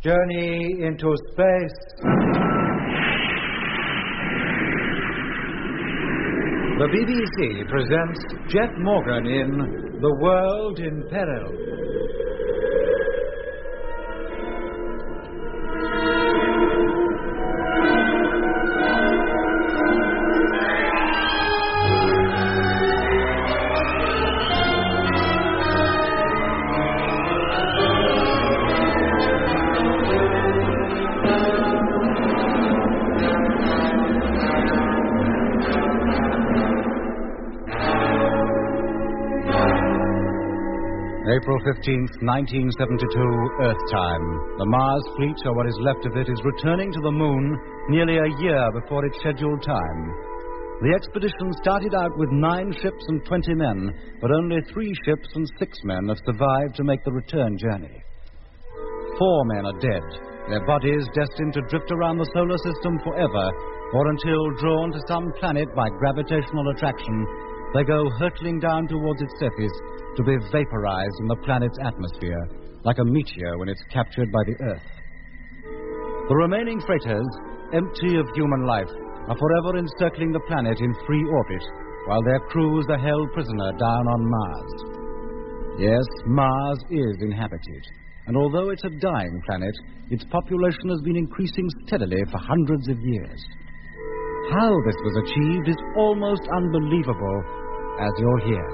Journey into space. The BBC presents Jet Morgan in The World in Peril. April 15th, 1972, Earth time. The Mars fleet, or what is left of it, is returning to the moon nearly a year before its scheduled time. The expedition started out with 9 ships and 20 men, but only 3 ships and 6 men have survived to make the return journey. 4 men are dead, their bodies destined to drift around the solar system forever, or until, drawn to some planet by gravitational attraction, they go hurtling down towards its surface to be vaporized in the planet's atmosphere, like a meteor when it's captured by the Earth. The remaining freighters, empty of human life, are forever encircling the planet in free orbit, while their crews are held prisoner down on Mars. Yes, Mars is inhabited, and although it's a dying planet, its population has been increasing steadily for hundreds of years. How this was achieved is almost unbelievable, as you'll hear.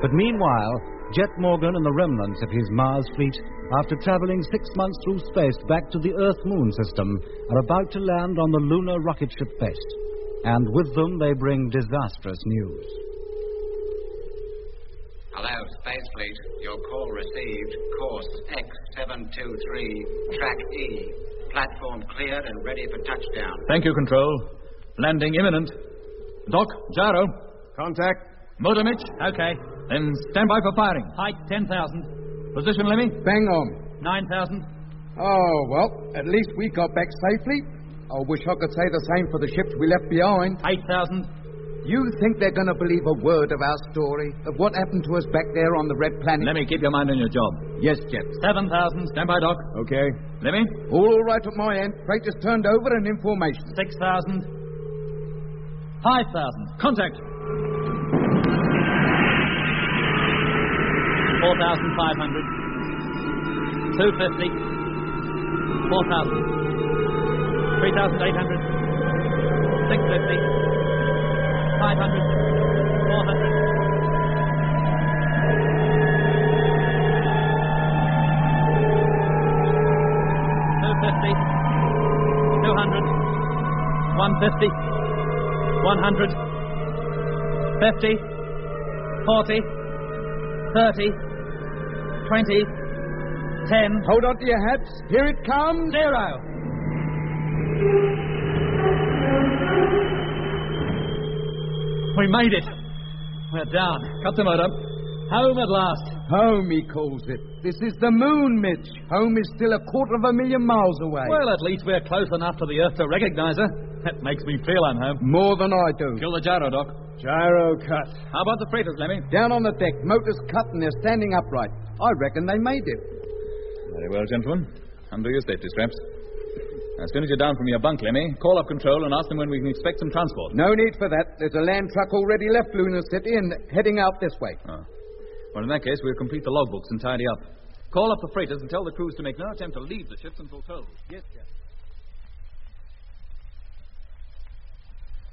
But meanwhile, Jet Morgan and the remnants of his Mars fleet, after traveling 6 months through space back to the Earth-Moon system, are about to land on the lunar rocket ship base. And with them, they bring disastrous news. Hello, Space Fleet. Your call received. Course X723, Track E. Platform cleared and ready for touchdown. Thank you, Control. Landing imminent. Doc, gyro. Contact. Motor Mitch. Okay. Then stand by for firing. Height 10,000. Position, Lemmy? Bang on. 9,000. Oh, well, at least we got back safely. I wish I could say the same for the ships we left behind. 8,000. You think they're going to believe a word of our story, of what happened to us back there on the Red Planet? Lemmy, keep your mind on your job. Yes, Jet. 7,000. Stand by, Doc. Okay. Lemmy? All right at my end. Freight is turned over and information. 6,000. 5,000. Contact. 4,500. 250. 4,000. 3,800. 650. 500. 400. 250. 200. 150. 100. 50. 40. 30. 20. 10. Hold on to your hats. Here it comes. 0. We made it. We're down. Cut the motor. Home at last. Home, he calls it. This is the moon, Mitch. Home is still 250,000 miles away. Well, at least we're close enough to the Earth to recognize her. That makes me feel I'm home. More than I do. Kill the gyro, Doc. Gyro cut. How about the freighters, Lemmy? Down on the deck. Motors cut and they're standing upright. I reckon they made it. Very well, gentlemen. Undo your safety straps. As soon as you're down from your bunk, Lemmy, call up Control and ask them when we can expect some transport. No need for that. There's a land truck already left Lunar City and heading out this way. Oh. Well, in that case, we'll complete the logbooks and tidy up. Call up the freighters and tell the crews to make no attempt to leave the ships until told. Yes, sir.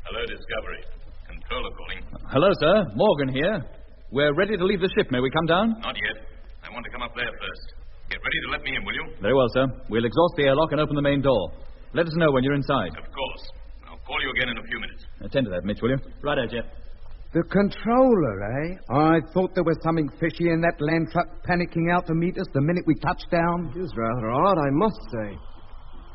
Hello, Discovery. Controller calling. Hello, sir. Morgan here. We're ready to leave the ship. May we come down? Not yet. I want to come up there first. Get ready to let me in, will you? Very well, sir. We'll exhaust the airlock and open the main door. Let us know when you're inside. Of course. I'll call you again in a few minutes. Attend to that, Mitch, will you? Righto, Jeff. The controller, eh? I thought there was something fishy in that land truck panicking out to meet us the minute we touched down. It is rather odd, I must say.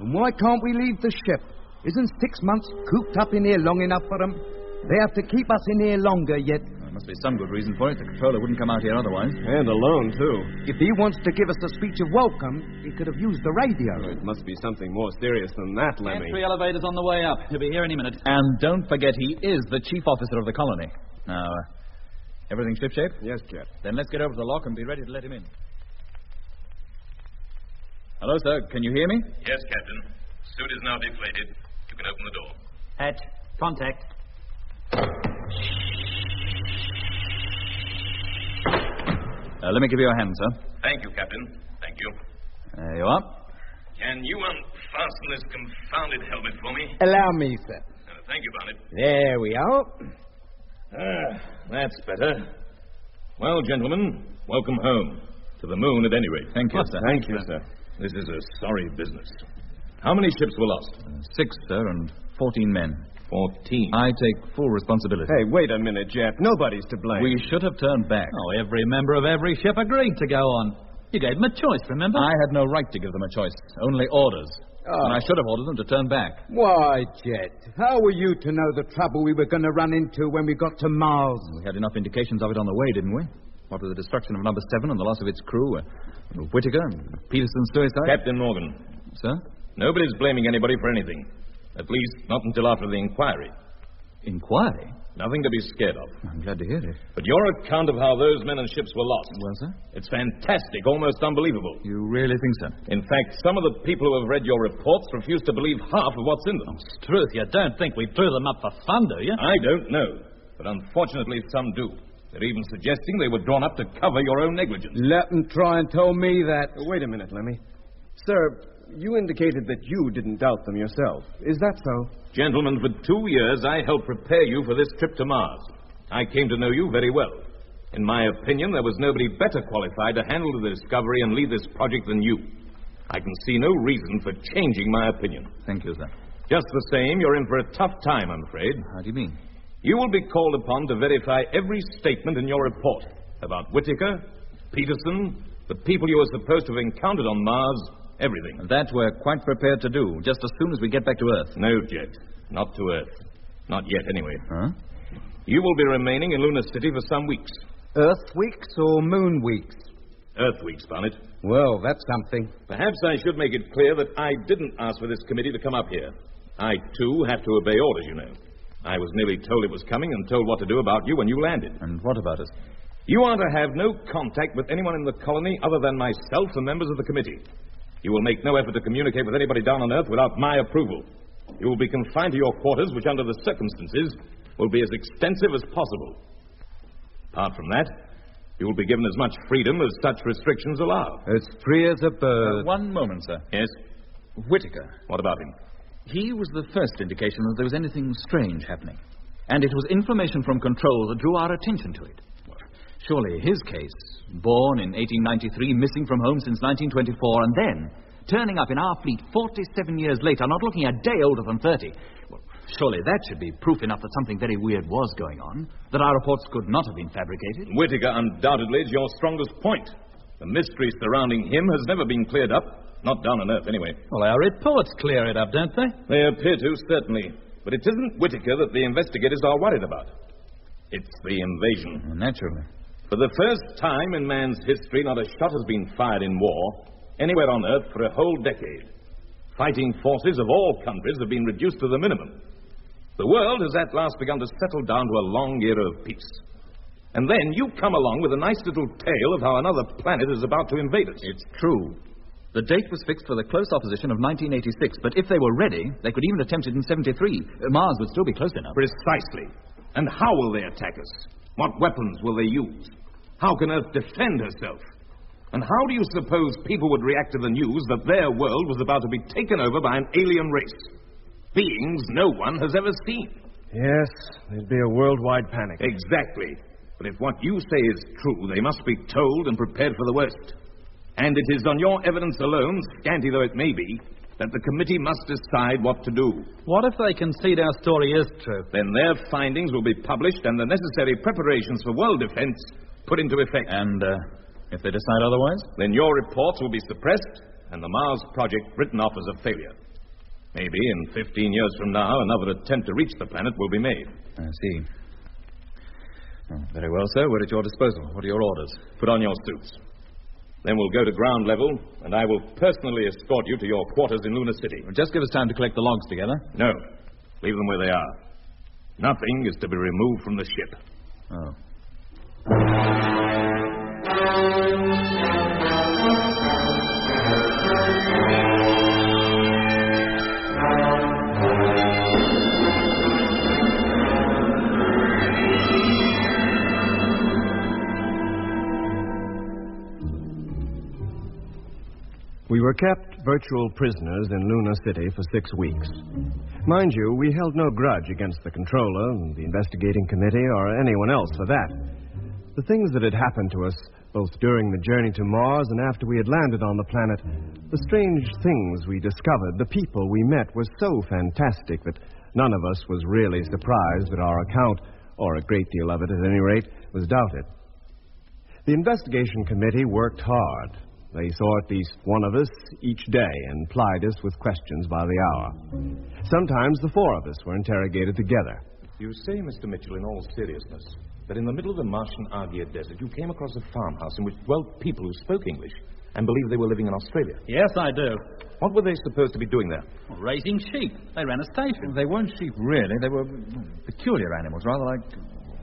And why can't we leave the ship? Isn't 6 months cooped up in here long enough for them? They have to keep us in here longer yet. There must be some good reason for it. The controller wouldn't come out here otherwise. And alone, too. If he wants to give us a speech of welcome, he could have used the radio. It must be something more serious than that, Lemmy. Entry elevator's on the way up. He'll be here any minute. And don't forget, he is the chief officer of the colony. Now, everything shipshape? Yes, Jeff. Then let's get over to the lock and be ready to let him in. Hello, sir. Can you hear me? Yes, Captain. Suit is now deflated. You can open the door. Hatch, contact. Let me give you a hand, sir. Thank you, Captain. Thank you. There you are. Can you unfasten this confounded helmet for me? Allow me, sir. Thank you, Bonnet. There we are. That's better. Well, gentlemen, welcome home. To the moon, at any rate. Thank you, sir. Thank you, sir. This is a sorry business. How many ships were lost? 6, sir, and 14 men. 14. I take full responsibility. Hey, wait a minute, Jeff. Nobody's to blame. We should have turned back. Oh, every member of every ship agreed to go on. You gave them a choice, remember? I had no right to give them a choice. Only orders. Oh. And I should have ordered them to turn back. Why, Jet? How were you to know the trouble we were going to run into when we got to Mars? We had enough indications of it on the way, didn't we? What with the destruction of number 7 and the loss of its crew, Whittaker and Peterson's suicide. Captain Morgan. Sir? Nobody's blaming anybody for anything. At least not until after the inquiry. Inquiry? Nothing to be scared of. I'm glad to hear it. But your account of how those men and ships were lost. Well, sir? It's fantastic, almost unbelievable. You really think so? In fact, some of the people who have read your reports refuse to believe half of what's in them. Truth, you don't think we blew them up for fun, do you? I don't know. But unfortunately, some do. They're even suggesting they were drawn up to cover your own negligence. Let them try and tell me that. Wait a minute, Lemmy. Sir, you indicated that you didn't doubt them yourself. Is that so? Gentlemen, for 2 years, I helped prepare you for this trip to Mars. I came to know you very well. In my opinion, there was nobody better qualified to handle the discovery and lead this project than you. I can see no reason for changing my opinion. Thank you, sir. Just the same, you're in for a tough time, I'm afraid. How do you mean? You will be called upon to verify every statement in your report about Whittaker, Peterson, the people you were supposed to have encountered on Mars, everything. That we're quite prepared to do, just as soon as we get back to Earth. No, Jet. Not to Earth. Not yet, anyway. Huh? You will be remaining in Luna City for some weeks. Earth weeks or moon weeks? Earth weeks, Barnett. Well, that's something. Perhaps I should make it clear that I didn't ask for this committee to come up here. I, too, have to obey orders, you know. I was nearly told it was coming and told what to do about you when you landed. And what about us? You are to have no contact with anyone in the colony other than myself and members of the committee. You will make no effort to communicate with anybody down on Earth without my approval. You will be confined to your quarters, which under the circumstances will be as extensive as possible. Apart from that, you will be given as much freedom as such restrictions allow. As free as a bird. One moment, sir. Yes? Whittaker. What about him? He was the first indication that there was anything strange happening. And it was information from Control that drew our attention to it. Surely his case, born in 1893, missing from home since 1924, and then turning up in our fleet 47 years later, not looking a day older than 30. Well, surely that should be proof enough that something very weird was going on, that our reports could not have been fabricated. Whittaker undoubtedly is your strongest point. The mystery surrounding him has never been cleared up. Not down on Earth, anyway. Well, our reports clear it up, don't they? They appear to, certainly. But it isn't Whittaker that the investigators are worried about. It's the invasion. Naturally. For the first time in man's history, not a shot has been fired in war anywhere on Earth for a whole decade. Fighting forces of all countries have been reduced to the minimum. The world has at last begun to settle down to a long era of peace. And then you come along with a nice little tale of how another planet is about to invade us. It's true. The date was fixed for the close opposition of 1986, but if they were ready, they could even attempt it in 73. Mars would still be close enough. Precisely. And how will they attack us? What weapons will they use? How can Earth defend herself? And how do you suppose people would react to the news that their world was about to be taken over by an alien race? Beings no one has ever seen. Yes, there'd be a worldwide panic. Exactly. But if what you say is true, they must be told and prepared for the worst. And it is on your evidence alone, scanty though it may be, that the committee must decide what to do. What if they concede our story is true? Then their findings will be published and the necessary preparations for world defense put into effect. And if they decide otherwise? Then your reports will be suppressed and the Mars project written off as a failure. Maybe in 15 years from now, another attempt to reach the planet will be made. I see. Oh, very well, sir. We're at your disposal. What are your orders? Put on your suits. Then we'll go to ground level, and I will personally escort you to your quarters in Luna City. Well, just give us time to collect the logs together. No. Leave them where they are. Nothing is to be removed from the ship. Oh. We were kept virtual prisoners in Luna City for 6 weeks. Mind you, we held no grudge against the controller, the investigating committee, or anyone else for that. The things that had happened to us, both during the journey to Mars and after we had landed on the planet, the strange things we discovered, the people we met, were so fantastic that none of us was really surprised that our account, or a great deal of it at any rate, was doubted. The investigation committee worked hard. They saw at least one of us each day and plied us with questions by the hour. Sometimes the 4 of us were interrogated together. You say, Mr. Mitchell, in all seriousness, that in the middle of the Martian Argia desert you came across a farmhouse in which dwelt people who spoke English and believed they were living in Australia. Yes, I do. What were they supposed to be doing there? Well, raising sheep. They ran a station. They weren't sheep, really. They were peculiar animals, rather like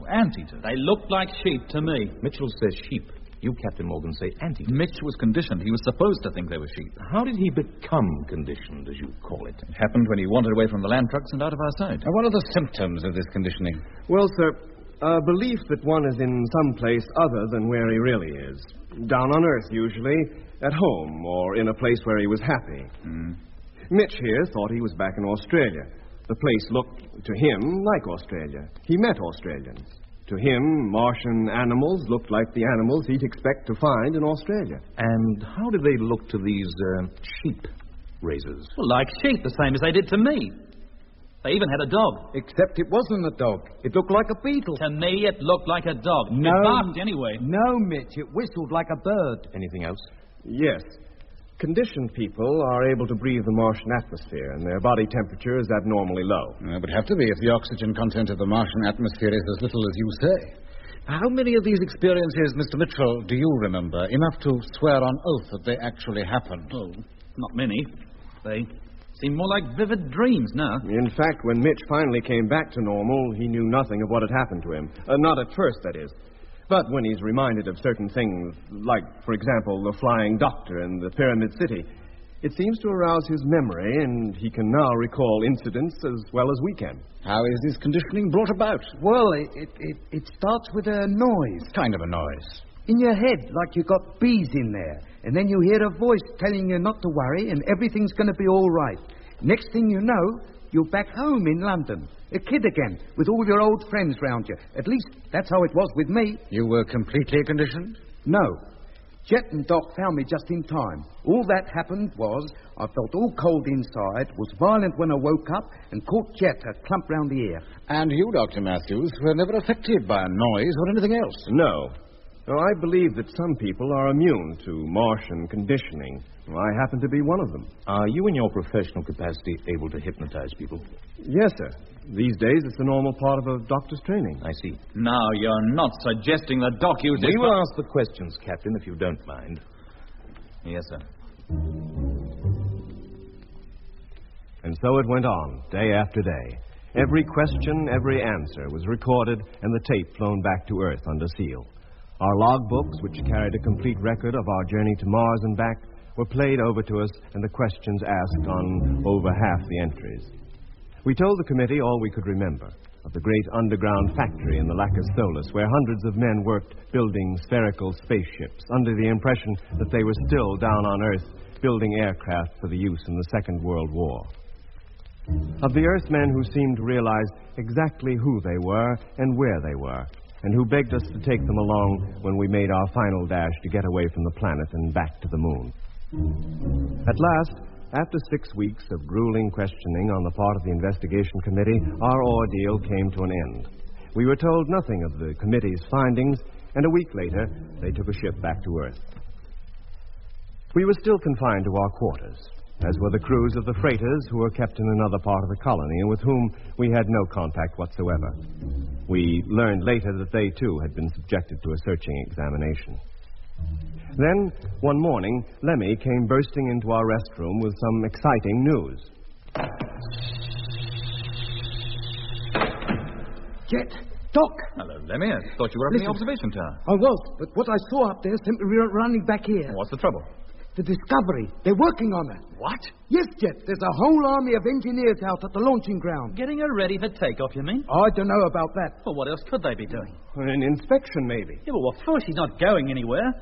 anteaters. They looked like sheep to me. Mitchell says sheep. You, Captain Morgan, say anteaters. Mitch was conditioned. He was supposed to think they were sheep. How did he become conditioned, as you call it? It happened when he wandered away from the land trucks and out of our sight. And what are the symptoms of this conditioning? Well, sir, a belief that one is in some place other than where he really is. Down on Earth, usually, at home, or in a place where he was happy. Mitch here thought he was back in Australia. The place looked, to him, like Australia. He met Australians. To him, Martian animals looked like the animals he'd expect to find in Australia. And how did they look to these sheep raisers? Well, like sheep, the same as they did to me. They even had a dog. Except it wasn't a dog. It looked like a beetle. To me, it looked like a dog. No. It barked anyway. No, Mitch. It whistled like a bird. Anything else? Yes. Conditioned people are able to breathe the Martian atmosphere, and their body temperature is abnormally low. It would have to be if the oxygen content of the Martian atmosphere is as little as you say. How many of these experiences, Mr. Mitchell, do you remember? Enough to swear on oath that they actually happened? Oh, not many. They seem more like vivid dreams now. In fact, when Mitch finally came back to normal, he knew nothing of what had happened to him. Not at first, that is. But when he's reminded of certain things, like, for example, the Flying Doctor and the Pyramid City, it seems to arouse his memory, and he can now recall incidents as well as we can. How is this conditioning brought about? Well, it starts with a noise. Kind of a noise. In your head, like you got bees in there. And then you hear a voice telling you not to worry and everything's going to be all right. Next thing you know, you're back home in London. A kid again, with all your old friends round you. At least, that's how it was with me. You were completely conditioned? No. Jet and Doc found me just in time. All that happened was, I felt all cold inside, was violent when I woke up, and caught Jet a clump round the ear. And you, Dr. Matthews, were never affected by a noise or anything else? No. No, I believe that some people are immune to Martian conditioning. I happen to be one of them. Are you, in your professional capacity, able to hypnotize people? Yes, sir. These days, it's a normal part of a doctor's training. I see. Now, you're not suggesting that Doc uses... We will ask the questions, Captain, if you don't mind. Yes, sir. And so it went on, day after day. Every question, every answer was recorded and the tape flown back to Earth under seal. Our logbooks, which carried a complete record of our journey to Mars and back, were played over to us and the questions asked on over half the entries. We told the committee all we could remember of the great underground factory in the Lacus Solus, where hundreds of men worked building spherical spaceships under the impression that they were still down on Earth building aircraft for the use in the Second World War. Of the Earthmen who seemed to realize exactly who they were and where they were, and who begged us to take them along when we made our final dash to get away from the planet and back to the moon. At last, after 6 weeks of grueling questioning on the part of the investigation committee, our ordeal came to an end. We were told nothing of the committee's findings, and a week later, they took a ship back to Earth. We were still confined to our quarters, as were the crews of the freighters who were kept in another part of the colony and with whom we had no contact whatsoever. We learned later that they, too, had been subjected to a searching examination. Then, one morning, Lemmy came bursting into our restroom with some exciting news. Jet, Doc. Hello, Lemmy. I thought you were up in the observation tower. I was, but what I saw up there sent me running back here. What's the trouble? The Discovery. They're working on her. What? Yes, Jet. There's a whole army of engineers out at the launching ground. Getting her ready for takeoff, you mean? I don't know about that. Well, what else could they be doing? An inspection, maybe. Yeah, well, what for? She's not going anywhere.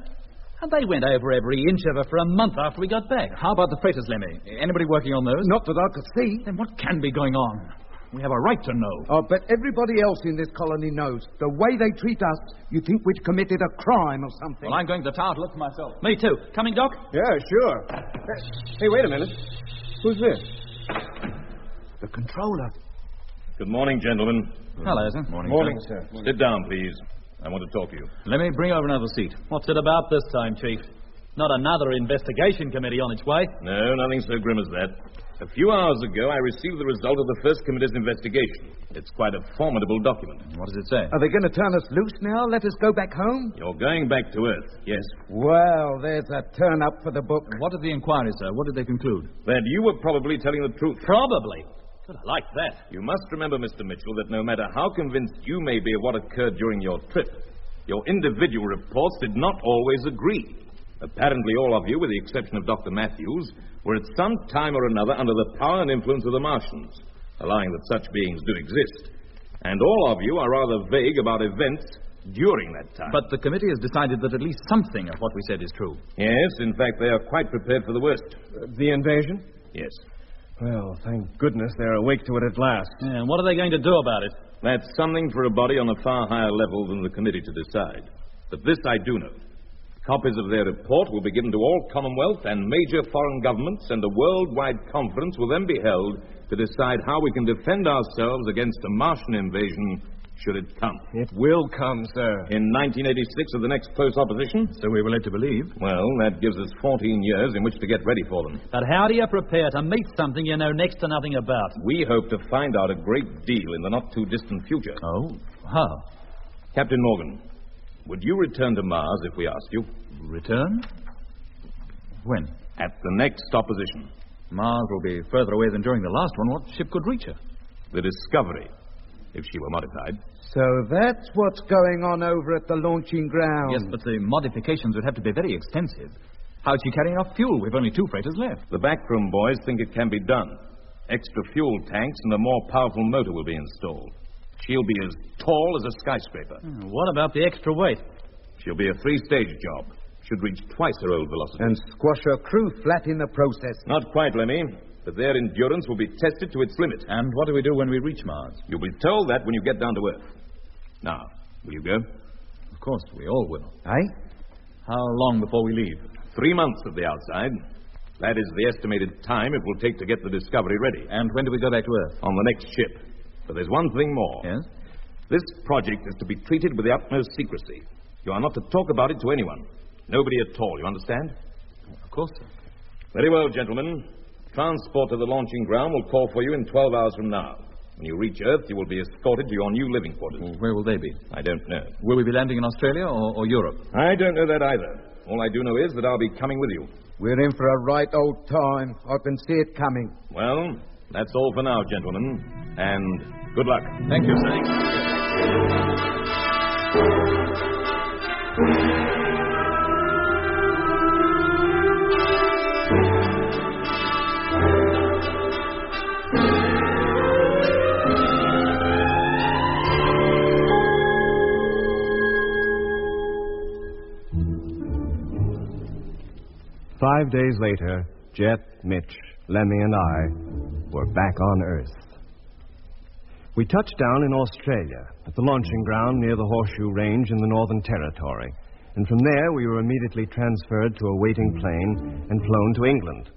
And they went over every inch of her for a month after we got back. How about the freighters, Lemmy? Anybody working on those? Not that I could see. Then what can be going on? We have a right to know. Oh, but everybody else in this colony knows. The way they treat us, you think we'd committed a crime or something. Well, I'm going to the tower to look for myself. Me too. Coming, Doc? Yeah, sure. Hey, wait a minute. Who's this? The controller. Good morning, gentlemen. Hello, sir. Morning, sir. Sit down, please. I want to talk to you. Let me bring over another seat. What's it about this time, Chief? Not another investigation committee on its way. No, nothing so grim as that. A few hours ago, I received the result of the first committee's investigation. It's quite a formidable document. What does it say? Are they going to turn us loose now? Let us go back home? You're going back to Earth, yes. Well, there's a turn up for the book. What did the inquiry, sir? What did they conclude? That you were probably telling the truth. Probably. Good, I like that. You must remember, Mr. Mitchell, that no matter how convinced you may be of what occurred during your trip, your individual reports did not always agree. Apparently all of you, with the exception of Dr. Matthews, were at some time or another under the power and influence of the Martians, allowing that such beings do exist. And all of you are rather vague about events during that time. But the committee has decided that at least something of what we said is true. Yes, in fact, they are quite prepared for the worst. The invasion? Yes. Well, thank goodness they're awake to it at last. Yeah, and what are they going to do about it? That's something for a body on a far higher level than the committee to decide. But this I do know. Copies of their report will be given to all Commonwealth and major foreign governments, and a worldwide conference will then be held to decide how we can defend ourselves against a Martian invasion should it come. It will come, sir. In 1986 of the next close opposition? So we were led to believe. Well, that gives us 14 years in which to get ready for them. But how do you prepare to meet something you know next to nothing about? We hope to find out a great deal in the not-too-distant future. Oh, how? Captain Morgan, would you return to Mars if we asked you? Return? When? At the next opposition. Mars will be further away than during the last one. What ship could reach her? The Discovery, if she were modified. So that's what's going on over at the launching ground. Yes, but the modifications would have to be very extensive. How'd she carry enough fuel? We've only 2 freighters left. The backroom boys think it can be done. Extra fuel tanks and a more powerful motor will be installed. She'll be as tall as a skyscraper. What about the extra weight? She'll be a 3-stage job. Should reach twice her old velocity. And squash her crew flat in the process. Not quite, Lemmy. But their endurance will be tested to its limit. And what do we do when we reach Mars? You'll be told that when you get down to Earth. Now, will you go? Of course, we all will. Eh? How long before we leave? 3 months at the outside. That is the estimated time it will take to get the Discovery ready. And when do we go back to Earth? On the next ship. But there's one thing more. Yes? This project is to be treated with the utmost secrecy. You are not to talk about it to anyone. Nobody at all, you understand? Of course, sir. Very well, gentlemen. Transport to the launching ground will call for you in 12 hours from now. When you reach Earth, you will be escorted to your new living quarters. Well, where will they be? I don't know. Will we be landing in Australia or Europe? I don't know that either. All I do know is that I'll be coming with you. We're in for a right old time. I can see it coming. Well, that's all for now, gentlemen. And good luck. Thank you, sir. 5 days later, Jet, Mitch, Lemmy, and I were back on Earth. We touched down in Australia, at the launching ground near the Horseshoe Range in the Northern Territory. And from there, we were immediately transferred to a waiting plane and flown to England.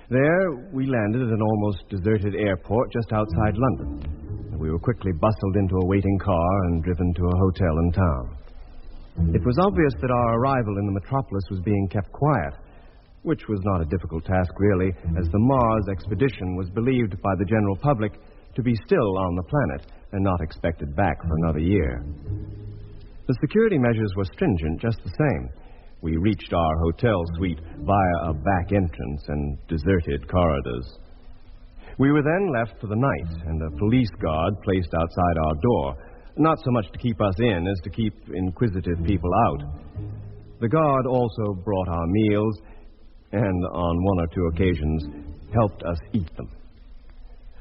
There, we landed at an almost deserted airport just outside London. We were quickly bustled into a waiting car and driven to a hotel in town. It was obvious that our arrival in the metropolis was being kept quiet, which was not a difficult task, really, as the Mars expedition was believed by the general public to be still on the planet and not expected back for another year. The security measures were stringent just the same. We reached our hotel suite via a back entrance and deserted corridors. We were then left for the night, and a police guard placed outside our door, not so much to keep us in as to keep inquisitive people out. The guard also brought our meals and, on 1 or 2 occasions, helped us eat them.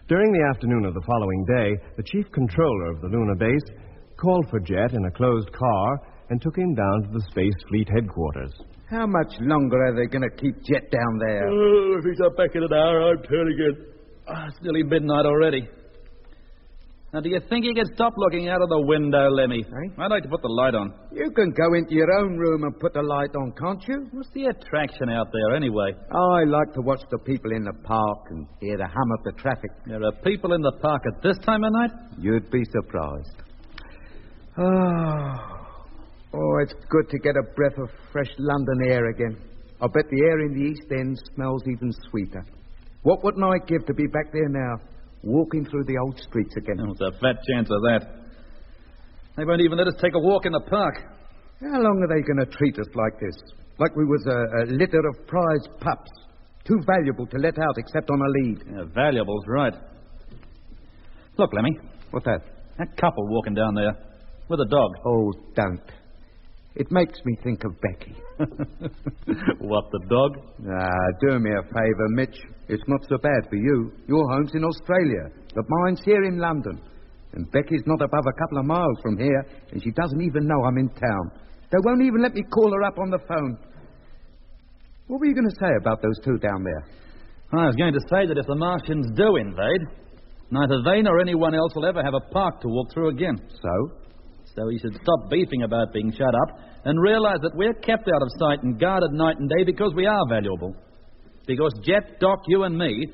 During the afternoon of the following day, the chief controller of the lunar base called for Jet in a closed car and took him down to the Space Fleet headquarters. How much longer are they going to keep Jet down there? Oh, if he's not back in an hour, I'm turning in. It's nearly midnight already. Now, do you think he can stop looking out of the window, Lemmy? Eh? I'd like to put the light on. You can go into your own room and put the light on, can't you? What's the attraction out there, anyway? I like to watch the people in the park and hear the hum of the traffic. There are people in the park at this time of night? You'd be surprised. Oh, it's good to get a breath of fresh London air again. I bet the air in the East End smells even sweeter. What wouldn't I give to be back there now, walking through the old streets again? There's a fat chance of that. They won't even let us take a walk in the park. How long are they going to treat us like this? Like we was a litter of prize pups. Too valuable to let out except on a lead. Yeah, valuable's right. Look, Lemmy. What's that? That couple walking down there with a dog. Oh, don't. It makes me think of Becky. What, the dog? Do me a favour, Mitch. It's not so bad for you. Your home's in Australia, but mine's here in London. And Becky's not above a couple of miles from here, and she doesn't even know I'm in town. They won't even let me call her up on the phone. What were you going to say about those two down there? I was going to say that if the Martians do invade, neither they nor anyone else will ever have a park to walk through again. So he should stop beefing about being shut up and realize that we're kept out of sight and guarded night and day because we are valuable. Because Jet, Doc, you and me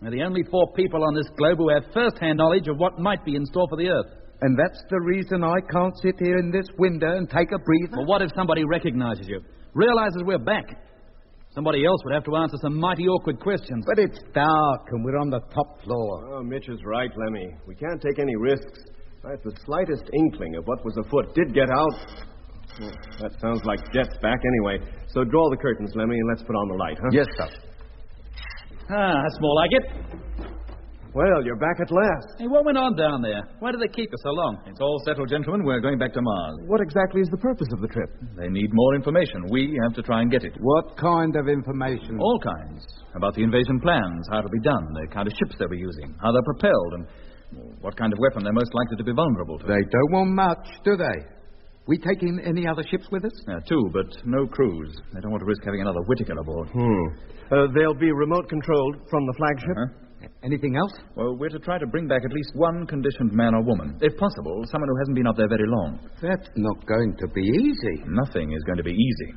are the only 4 people on this globe who have first-hand knowledge of what might be in store for the Earth. And that's the reason I can't sit here in this window and take a breather? Well, what if somebody recognizes you, realizes we're back? Somebody else would have to answer some mighty awkward questions. But it's dark and we're on the top floor. Oh, Mitch is right, Lemmy. We can't take any risks. If the slightest inkling of what was afoot did get out... Well, that sounds like Jet's back anyway. So draw the curtains, Lemmy, and let's put on the light, huh? Yes, sir. That's more like it. Well, you're back at last. Hey, what went on down there? Why did they keep us so long? It's all settled, gentlemen. We're going back to Mars. What exactly is the purpose of the trip? They need more information. We have to try and get it. What kind of information? All kinds. About the invasion plans, how it'll be done, the kind of ships they'll be using, how they're propelled, and what kind of weapon they're most likely to be vulnerable to. They don't want much, do they? We taking any other ships with us? 2, but no crews. They don't want to risk having another Whittaker aboard. They'll be remote-controlled from the flagship? Anything else? Well, we're to try to bring back at least one conditioned man or woman. If possible, someone who hasn't been up there very long. That's not going to be easy. Nothing is going to be easy.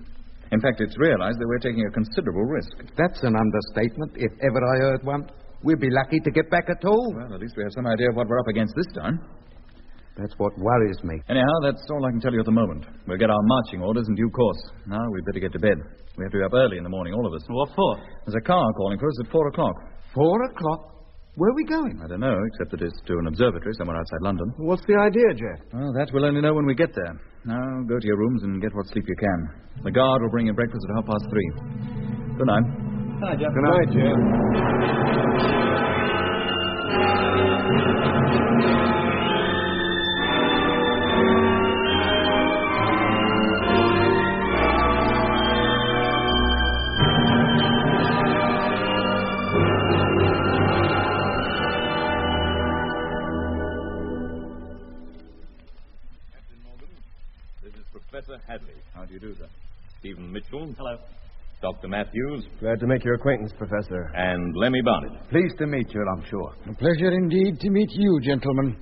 In fact, it's realized that we're taking a considerable risk. That's an understatement, if ever I heard one. We'll be lucky to get back at all. Well, at least we have some idea of what we're up against this time. That's what worries me. Anyhow, that's all I can tell you at the moment. We'll get our marching orders in due course. Now, we'd better get to bed. We have to be up early in the morning, all of us. What for? There's a car calling for us at 4 o'clock. 4 o'clock? Where are we going? I don't know, except that it's to an observatory somewhere outside London. What's the idea, Jet? Well, that we'll only know when we get there. Now, go to your rooms and get what sleep you can. The guard will bring you breakfast at 3:30. Good night. Hi, Jeff. Good night, Jet. Professor Hadley. How do you do, sir? Stephen Mitchell. Hello. Dr. Matthews. Glad to make your acquaintance, Professor. And Lemmy Barnett. Pleased to meet you, I'm sure. A pleasure indeed to meet you, gentlemen.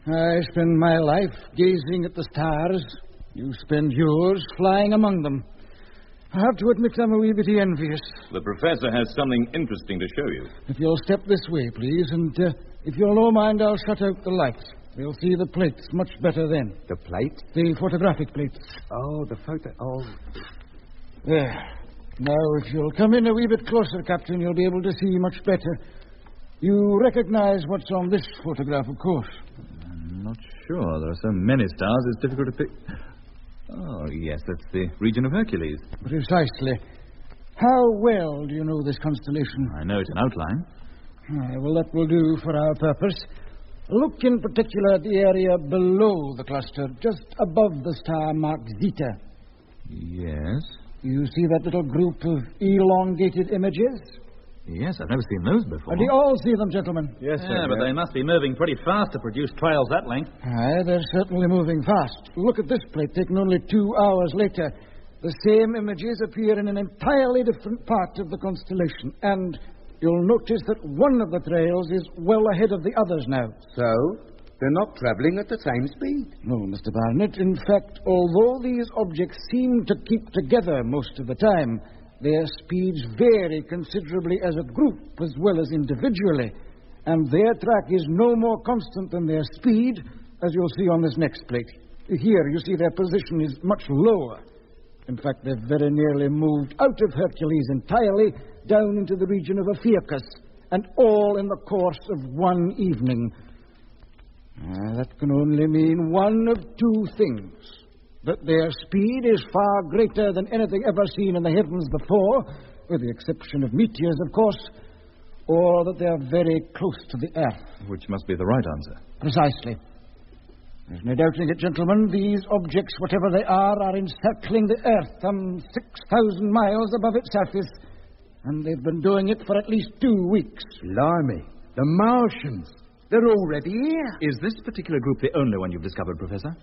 I spend my life gazing at the stars. You spend yours flying among them. I have to admit I'm a wee bit envious. The professor has something interesting to show you. If you'll step this way, please, and if you'll no mind, I'll shut out the lights. We'll see the plates much better then. The plates? The photographic plates. Oh, the photo... Oh. There. Now, if you'll come in a wee bit closer, Captain, you'll be able to see much better. You recognize what's on this photograph, of course. I'm not sure. There are so many stars, it's difficult to pick... Oh, yes, that's the region of Hercules. Precisely. How well do you know this constellation? I know it in outline. Well, that will do for our purpose. Look in particular at the area below the cluster, just above the star marked Zeta. Yes. You see that little group of elongated images? Yes, I've never seen those before. Do you all see them, gentlemen? Yes, sir. Yeah, but they must be moving pretty fast to produce trails that length. Aye, they're certainly moving fast. Look at this plate, taken only 2 hours later. the same images appear in an entirely different part of the constellation, and you'll notice that one of the trails is well ahead of the others now. So, they're not travelling at the same speed? No, Mr. Barnett. In fact, although these objects seem to keep together most of the time, their speeds vary considerably as a group as well as individually, and their track is no more constant than their speed, as you'll see on this next plate. Here, you see their position is much lower. In fact, they've very nearly moved out of Hercules entirely, down into the region of Ophiuchus, and all in the course of one evening. That can only mean one of two things. That their speed is far greater than anything ever seen in the heavens before, with the exception of meteors, of course, or that they're very close to the Earth. Which must be the right answer. Precisely. There's no doubting it, gentlemen. These objects, whatever they are encircling the Earth some 6,000 miles above its surface, and they've been doing it for at least 2 weeks. Blimey, the Martians. They're already here. Is this particular group the only one you've discovered, Professor?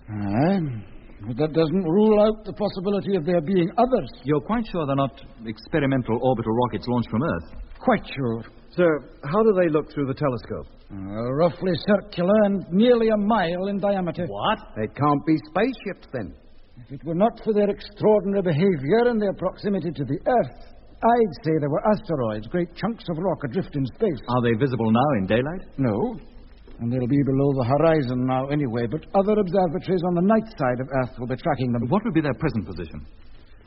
But that doesn't rule out the possibility of there being others. You're quite sure they're not experimental orbital rockets launched from Earth? Quite sure. Sir, how do they look through the telescope? Roughly circular and nearly a mile in diameter. What? They can't be spaceships, then. If it were not for their extraordinary behavior and their proximity to the Earth, I'd say they were asteroids, great chunks of rock adrift in space. Are they visible now in daylight? No. And they'll be below the horizon now anyway, but other observatories on the night side of Earth will be tracking them. What would be their present position?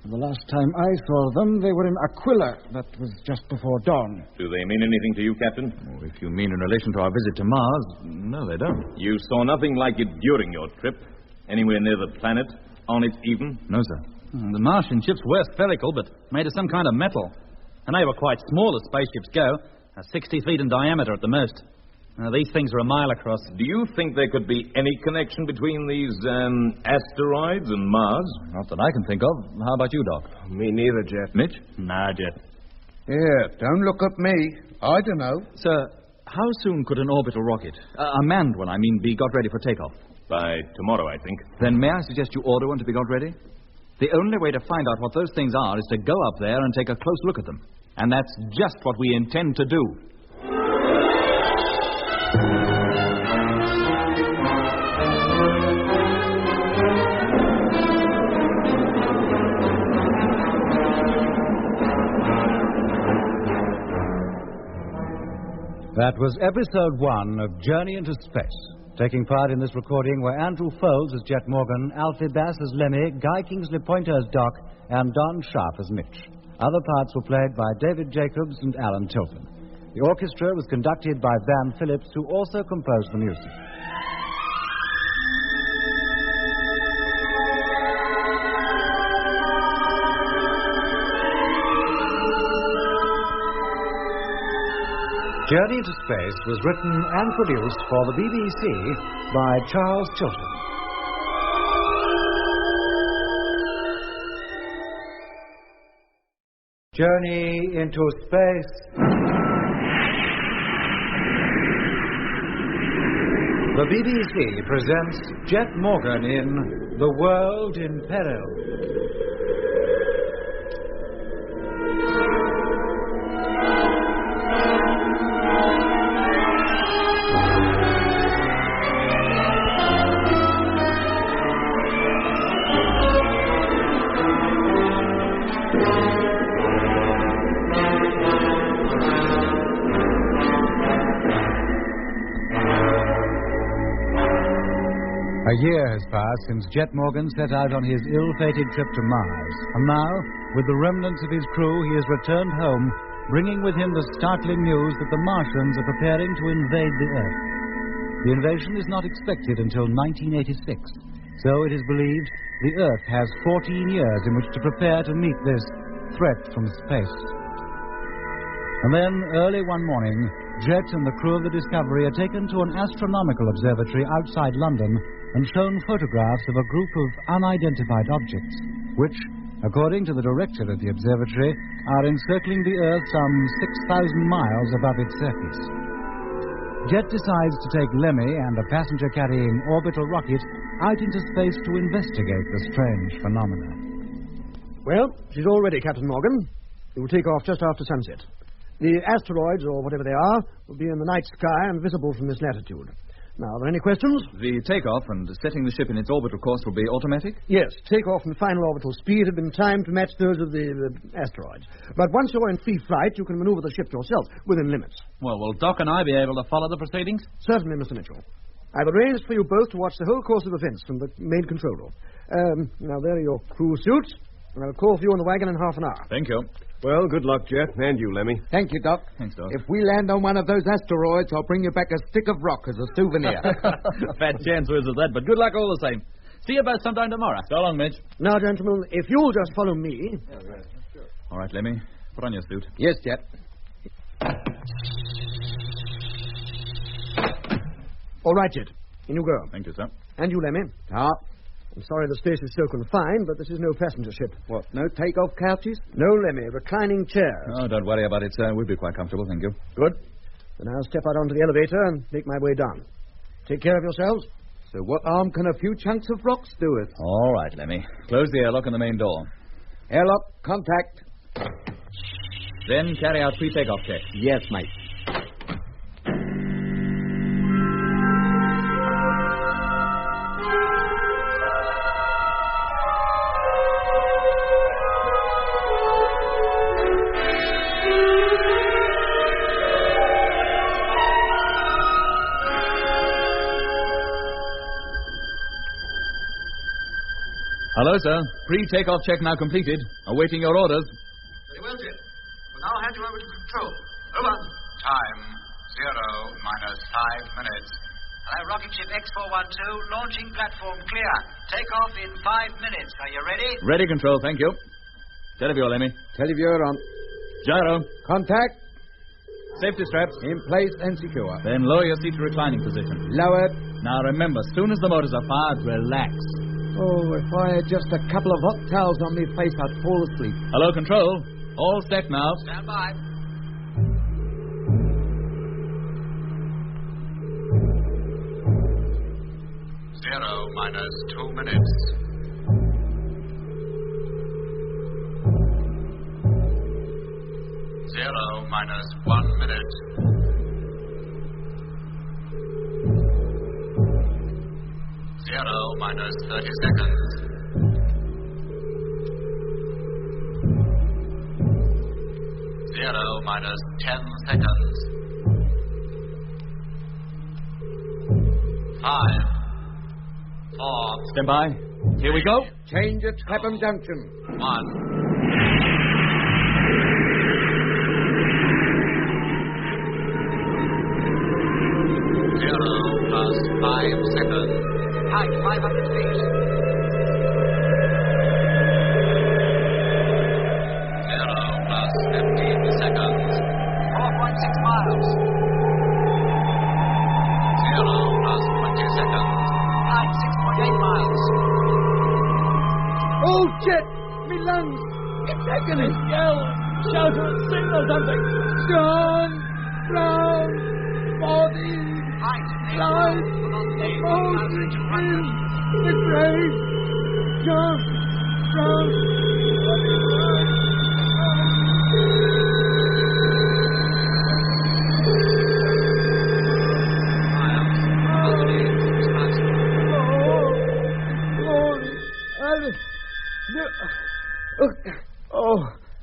The last time I saw them, they were in Aquila. That was just before dawn. Do they mean anything to you, Captain? Oh, if you mean in relation to our visit to Mars, no, they don't. You saw nothing like it during your trip? Anywhere near the planet? On it even? No, sir. The Martian ships were spherical, but made of some kind of metal. And they were quite small as spaceships go, 60 feet in diameter at the most. These things are a mile across. Do you think there could be any connection between these asteroids and Mars? Not that I can think of. How about you, Doc? Me neither, Jeff. Mitch? Nah, Jeff. Here, don't look at me. I don't know. Sir, how soon could an orbital rocket, a manned one, I mean, be got ready for takeoff? By tomorrow, I think. Then may I suggest you order one to be got ready? The only way to find out what those things are is to go up there and take a close look at them. And that's just what we intend to do. That was episode 1 of Journey into Space. Taking part in this recording were Andrew Foulds as Jet Morgan, Alfie Bass as Lemmy, Guy Kingsley Pointer as Doc, and Don Sharp as Mitch. Other parts were played by David Jacobs and Alan Tilton. The orchestra was conducted by Van Phillips, who also composed the music. Journey into Space was written and produced for the BBC by Charles Chilton. Journey into Space. The BBC presents Jet Morgan in The World in Peril. A year has passed since Jet Morgan set out on his ill-fated trip to Mars. And now, with the remnants of his crew, he has returned home, bringing with him the startling news that the Martians are preparing to invade the Earth. The invasion is not expected until 1986, so it is believed the Earth has 14 years in which to prepare to meet this threat from space. And then, early one morning, Jet and the crew of the Discovery are taken to an astronomical observatory outside London and shown photographs of a group of unidentified objects, which, according to the director of the observatory, are encircling the Earth some 6,000 miles above its surface. Jet decides to take Lemmy and a passenger-carrying orbital rocket out into space to investigate the strange phenomena. Well, she's all ready, Captain Morgan. It will take off just after sunset. The asteroids, or whatever they are, will be in the night sky and visible from this latitude. Now, are there any questions? The takeoff and setting the ship in its orbital course will be automatic? Yes, takeoff and final orbital speed have been timed to match those of the asteroids. But once you're in free flight, you can maneuver the ship yourself, within limits. Well, will Doc and I be able to follow the proceedings? Certainly, Mr. Mitchell. I've arranged for you both to watch the whole course of events from the main control room. Now, there are your crew suits, and I'll call for you in the wagon in half an hour. Thank you. Well, good luck, Jet, and you, Lemmy. Thank you, Doc. Thanks, Doc. If we land on one of those asteroids, I'll bring you back a stick of rock as a souvenir. Fat chance there is of that, but good luck all the same. See you both sometime tomorrow. So long, Mitch. Now, gentlemen, if you'll just follow me... All right, Lemmy. Put on your suit. Yes, Jet. All right, Jet. In you go. Thank you, sir. And you, Lemmy. Ah, I'm sorry the space is so confined, but this is no passenger ship. what, no takeoff couches? No, Lemmy, reclining chairs. Oh, don't worry about it, sir. We'll be quite comfortable, thank you. Good. Then I'll step out onto the elevator and make my way down. Take care of yourselves. So what harm can a few chunks of rocks do us? All right, Lemmy. Close the airlock and the main door. Airlock, contact. Then carry out pre-takeoff check. Yes, mate. Hello, sir. Pre-takeoff check now completed. Awaiting your orders. Very well, Jet. We'll now hand you over to control. Over. Time, 0 minus 5 minutes. Hello, rocket ship X412, launching platform clear. Take off in 5 minutes. Are you ready? Ready, control, thank you. Televiewer, Lemmy. Televiewer on. Gyro. Contact. Safety straps. In place and secure. Then lower your seat to reclining position. Lowered. Now remember, as soon as the motors are fired, relax. Oh, if I had just a couple of hot towels on my face, I'd fall asleep. Hello, control. All set now. Stand by. Zero minus 2 minutes. Zero minus 1 minute. Zero minus 30 seconds. Zero minus 10 seconds. 5, 4, Stand by. Here we go. Change at Clapham Junction. 1. Zero plus 5 seconds. Height 500 feet. 0 plus 15 seconds. 4.6 miles. 0 plus 20 seconds. Height 6.8 miles. Oh, Jet! Me lungs! It's agony! Yell, shout, or sing or something. John! Brown! Body! Height 8 Life! miles. Ocean is the grave! John! Brown!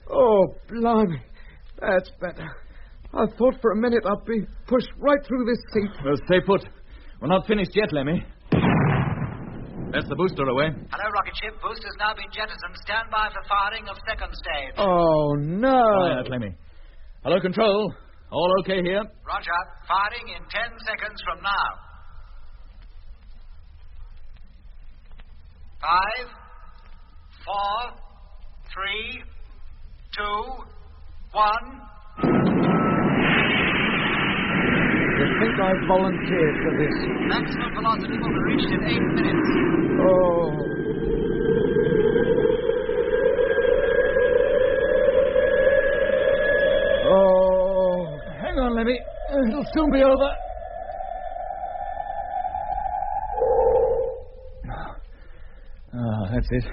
Oh, blimey. That's better. I thought for a minute I'd be pushed right through this seat. Well, stay put. We're not finished yet, Lemmy. That's the booster away. Hello, rocket ship. Booster's now been jettisoned. Stand by for firing of second stage. Oh, no. Quiet, Lemmy. Hello, control. All okay here? Roger. Firing in 10 seconds from now. 5, 4, 3, 2, 1. You think I volunteered for this? Maximum velocity will be reached in 8 minutes. Oh. Oh. Hang on, Lemmy. It'll soon be over. That's it.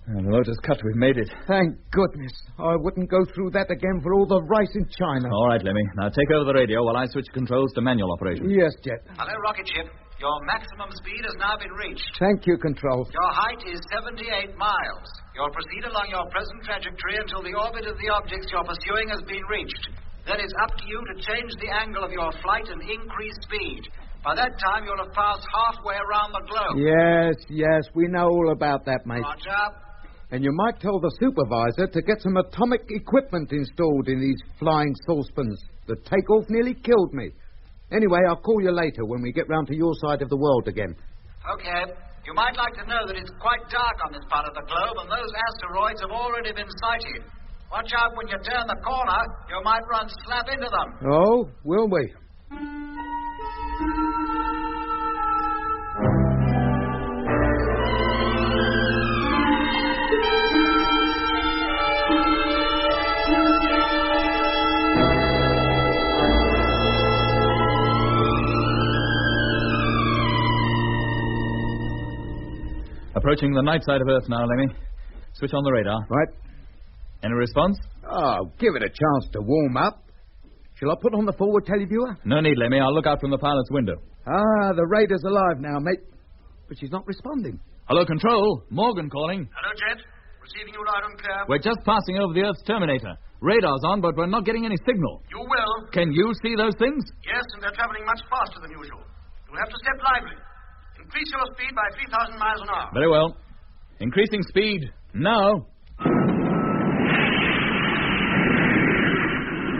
The Lotus cut. We've made it. Thank goodness. I wouldn't go through that again for all the rice in China. All right, Lemmy. Now take over the radio while I switch controls to manual operation. Yes, Jet. Hello, rocket ship. Your maximum speed has now been reached. Thank you, Control. Your height is 78 miles. You'll proceed along your present trajectory until the orbit of the objects you're pursuing has been reached. Then it's up to you to change the angle of your flight and increase speed. By that time, you'll have passed halfway around the globe. Yes, we know all about that, mate. Roger. And you might tell the supervisor to get some atomic equipment installed in these flying saucepans. The takeoff nearly killed me. Anyway, I'll call you later when we get round to your side of the world again. Okay. You might like to know that it's quite dark on this part of the globe, and those asteroids have already been sighted. Watch out when you turn the corner. You might run slap into them. Oh, will we? Approaching the night side of Earth now, Lemmy. Switch on the radar. Right. Any response? Oh, give it a chance to warm up. Shall I put on the forward televiewer? No need, Lemmy. I'll look out from the pilot's window. Ah, the radar's alive now, mate. But she's not responding. Hello, Control. Morgan calling. Hello, Jet. Receiving you loud and clear. We're just passing over the Earth's terminator. Radar's on, but we're not getting any signal. You will. Can you see those things? Yes, and they're traveling much faster than usual. You'll have to step lively. Increase your speed by 3,000 miles an hour. Very well. Increasing speed now.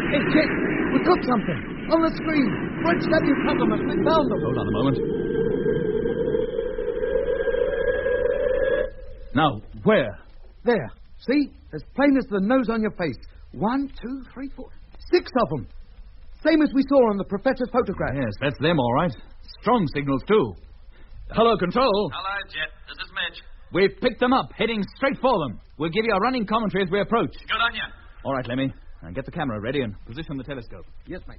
Hey, Jet, we've got something. On the screen. Right steady in front of us. We found them. Hold on a moment. Now, where? There. See? As plain as the nose on your face. 1, 2, 3, 4, 6 of them. Same as we saw on the professor's photograph. Yes, that's them, all right. Strong signals, too. Hello, Control. Hello, Jet. This is Mitch. We've picked them up, heading straight for them. We'll give you a running commentary as we approach. Good on you. All right, Lemmy. Now get the camera ready and position the telescope. Yes, mate.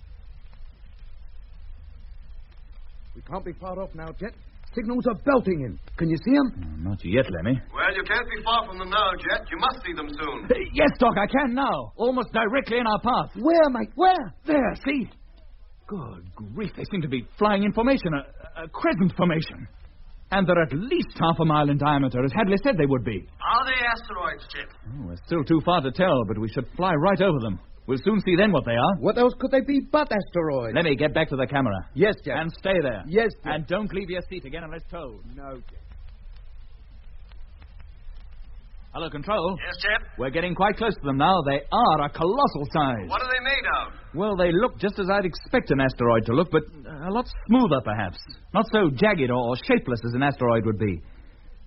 We can't be far off now, Jet. Signals are belting in. Can you see them? Not yet, Lemmy. Well, you can't be far from them now, Jet. You must see them soon. Yes, Doc, I can now. Almost directly in our path. Where, mate? Where? There, see? Good grief, they seem to be flying in formation, a crescent formation. And they're at least half a mile in diameter, as Hadley said they would be. Are they asteroids, Jet? Oh, we're still too far to tell, but we should fly right over them. We'll soon see then what they are. What else could they be but asteroids? Let me get back to the camera. Yes, Jet. And stay there. Yes, Jet. And don't leave your seat again unless told. No, Jet. Hello, Control. Yes, Jet? We're getting quite close to them now. They are a colossal size. What are they made of? Well, they look just as I'd expect an asteroid to look, but a lot smoother, perhaps. Not so jagged or shapeless as an asteroid would be.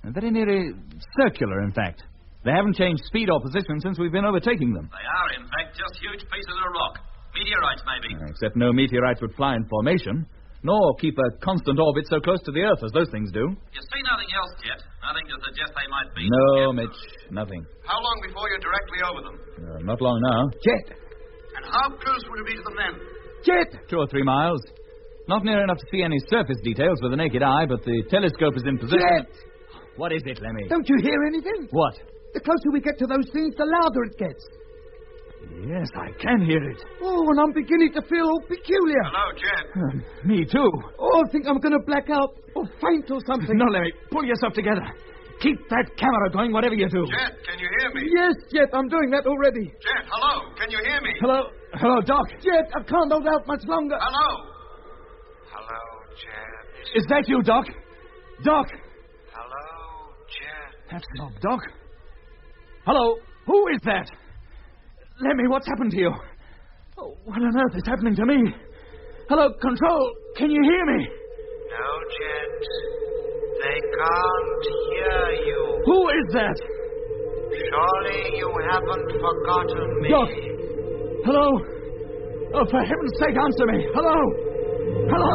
Very nearly circular, in fact. They haven't changed speed or position since we've been overtaking them. They are, in fact, just huge pieces of rock. Meteorites, maybe. Except no meteorites would fly in formation, nor keep a constant orbit so close to the Earth as those things do. You see nothing else, Jet? Nothing to suggest they might be... No, Mitch, nothing. How long before you're directly over them? Not long now. Jet! And how close would you be to them then? Jet! 2 or 3 miles. Not near enough to see any surface details with the naked eye, but the telescope is in position. Jet! What is it, Lemmy? Don't you hear anything? What? The closer we get to those things, the louder it gets. Yes, I can hear it. Oh, and I'm beginning to feel all peculiar. Hello, Jet. Me too. Oh, I think I'm going to black out or faint or something. No, Lemmy, pull yourself together. Keep that camera going, whatever you do. Jet, can you hear me? Yes, Jet, I'm doing that already. Jet, hello. Can you hear me? Hello, Doc. Jet, I can't hold out much longer. Hello. Hello, Jet. Is that you, Doc? Doc! Hello, Jet. That's not Doc. Hello, who is that? Lemmy, what's happened to you? Oh, what on earth is happening to me? Hello, Control, can you hear me? No, Jet. They can't hear you. Who is that? Surely you haven't forgotten me. Doc! Hello? Oh, for heaven's sake, answer me. Hello? Hello?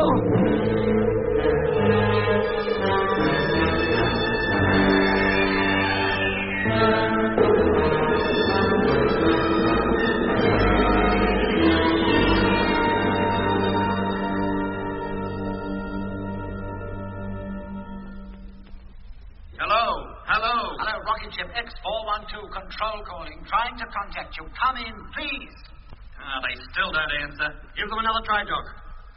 Hello, rocket ship Control calling, trying to contact you. Come in, please. They still don't answer. Give them another try, Doc.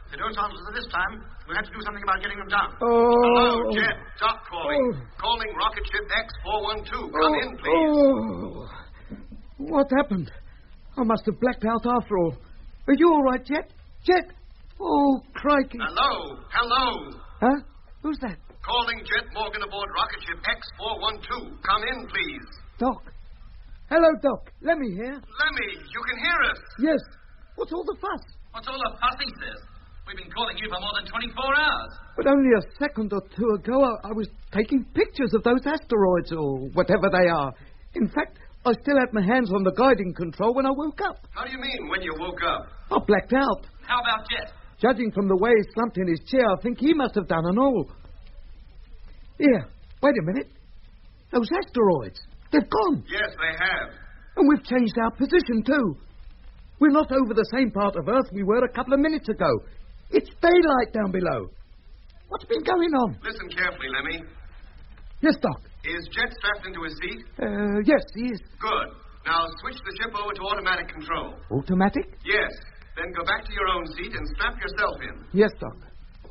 If they don't answer this time, we'll have to do something about getting them down. Hello, Jet. Doc calling. Calling rocket ship X412. Come in, please. What happened? I must have blacked out after all. Are you all right, Jet? Jet! Oh, crikey. Hello. Huh? Who's that? Calling Jet Morgan aboard rocket ship X412. Come in, please. Doc. Hello, Doc. Lemmy here. Lemmy, you can hear us. Yes. What's all the fuss? What's all the fuss, he says? We've been calling you for more than 24 hours. But only a second or two ago, I was taking pictures of those asteroids or whatever they are. In fact, I still had my hands on the guiding control when I woke up. How do you mean, when you woke up? I blacked out. How about Jet? Judging from the way he slumped in his chair, I think he must have done an all. Here, wait a minute. Those asteroids, they've gone. Yes, they have. And we've changed our position, too. We're not over the same part of Earth we were a couple of minutes ago. It's daylight down below. What's been going on? Listen carefully, Lemmy. Yes, Doc. Is Jet strapped into his seat? Yes, he is. Good. Now switch the ship over to automatic control. Automatic? Yes. Then go back to your own seat and strap yourself in. Yes, Doc.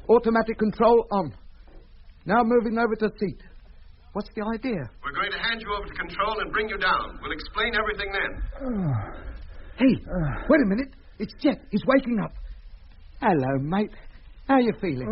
Automatic control on. Now moving over to seat. What's the idea? We're going to hand you over to control and bring you down. We'll explain everything then. Hey, wait a minute. It's Jet. He's waking up. Hello, mate. How you feeling?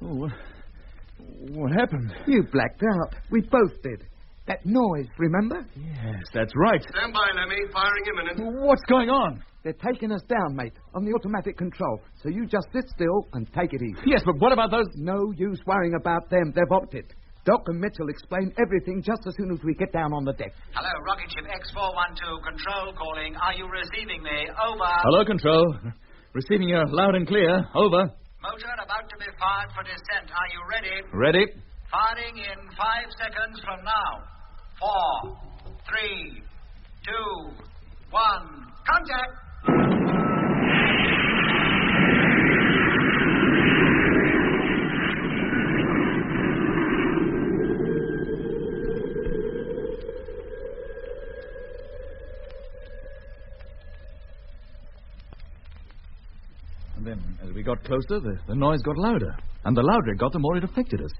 What happened? You blacked out. We both did. That noise, remember? Yes, that's right. Stand by, Lemmy. Firing imminent. What's going on? They're taking us down, mate, on the automatic control. So you just sit still and take it easy. Yes, but what about those... No use worrying about them. They've opted. Doc and Mitch will explain everything just as soon as we get down on the deck. Hello, rocket ship X412. Control calling. Are you receiving me? Over. Hello, Control. Receiving you loud and clear. Over. Motor about to be fired for descent. Are you ready? Ready. Firing in 5 seconds from now. 4, 3, 2, 1. Contact! And then, as we got closer, the noise got louder. And the louder it got, the more it affected us.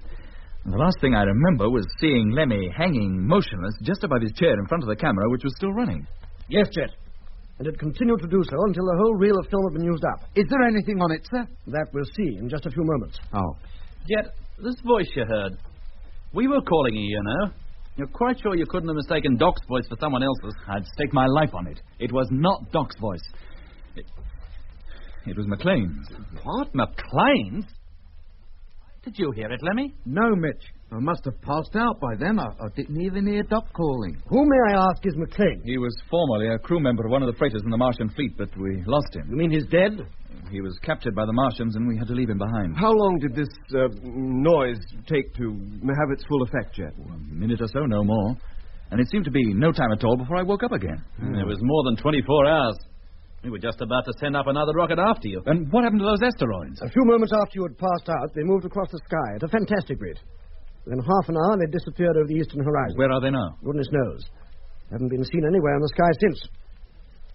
And the last thing I remember was seeing Lemmy hanging motionless just above his chair in front of the camera, which was still running. Yes, Jet. And it continued to do so until the whole reel of film had been used up. Is there anything on it, sir? That we'll see in just a few moments. Oh. Jet, this voice you heard. We were calling you, you know. You're quite sure you couldn't have mistaken Doc's voice for someone else's? I'd stake my life on it. It was not Doc's voice. It was McLean's. What? McLean's? Did you hear it, Lemmy? No, Mitch. I must have passed out by then. I didn't even hear Doc calling. Who, may I ask, is McLean? He was formerly a crew member of one of the freighters in the Martian fleet, but we lost him. You mean he's dead? He was captured by the Martians, and we had to leave him behind. How long did this noise take to have its full effect, Jet? A minute or so, no more. And it seemed to be no time at all before I woke up again. It was more than 24 hours. We were just about to send up another rocket after you. And what happened to those asteroids? A few moments after you had passed out, they moved across the sky at a fantastic rate. Within half an hour, they disappeared over the eastern horizon. Where are they now? Goodness knows. Haven't been seen anywhere in the sky since.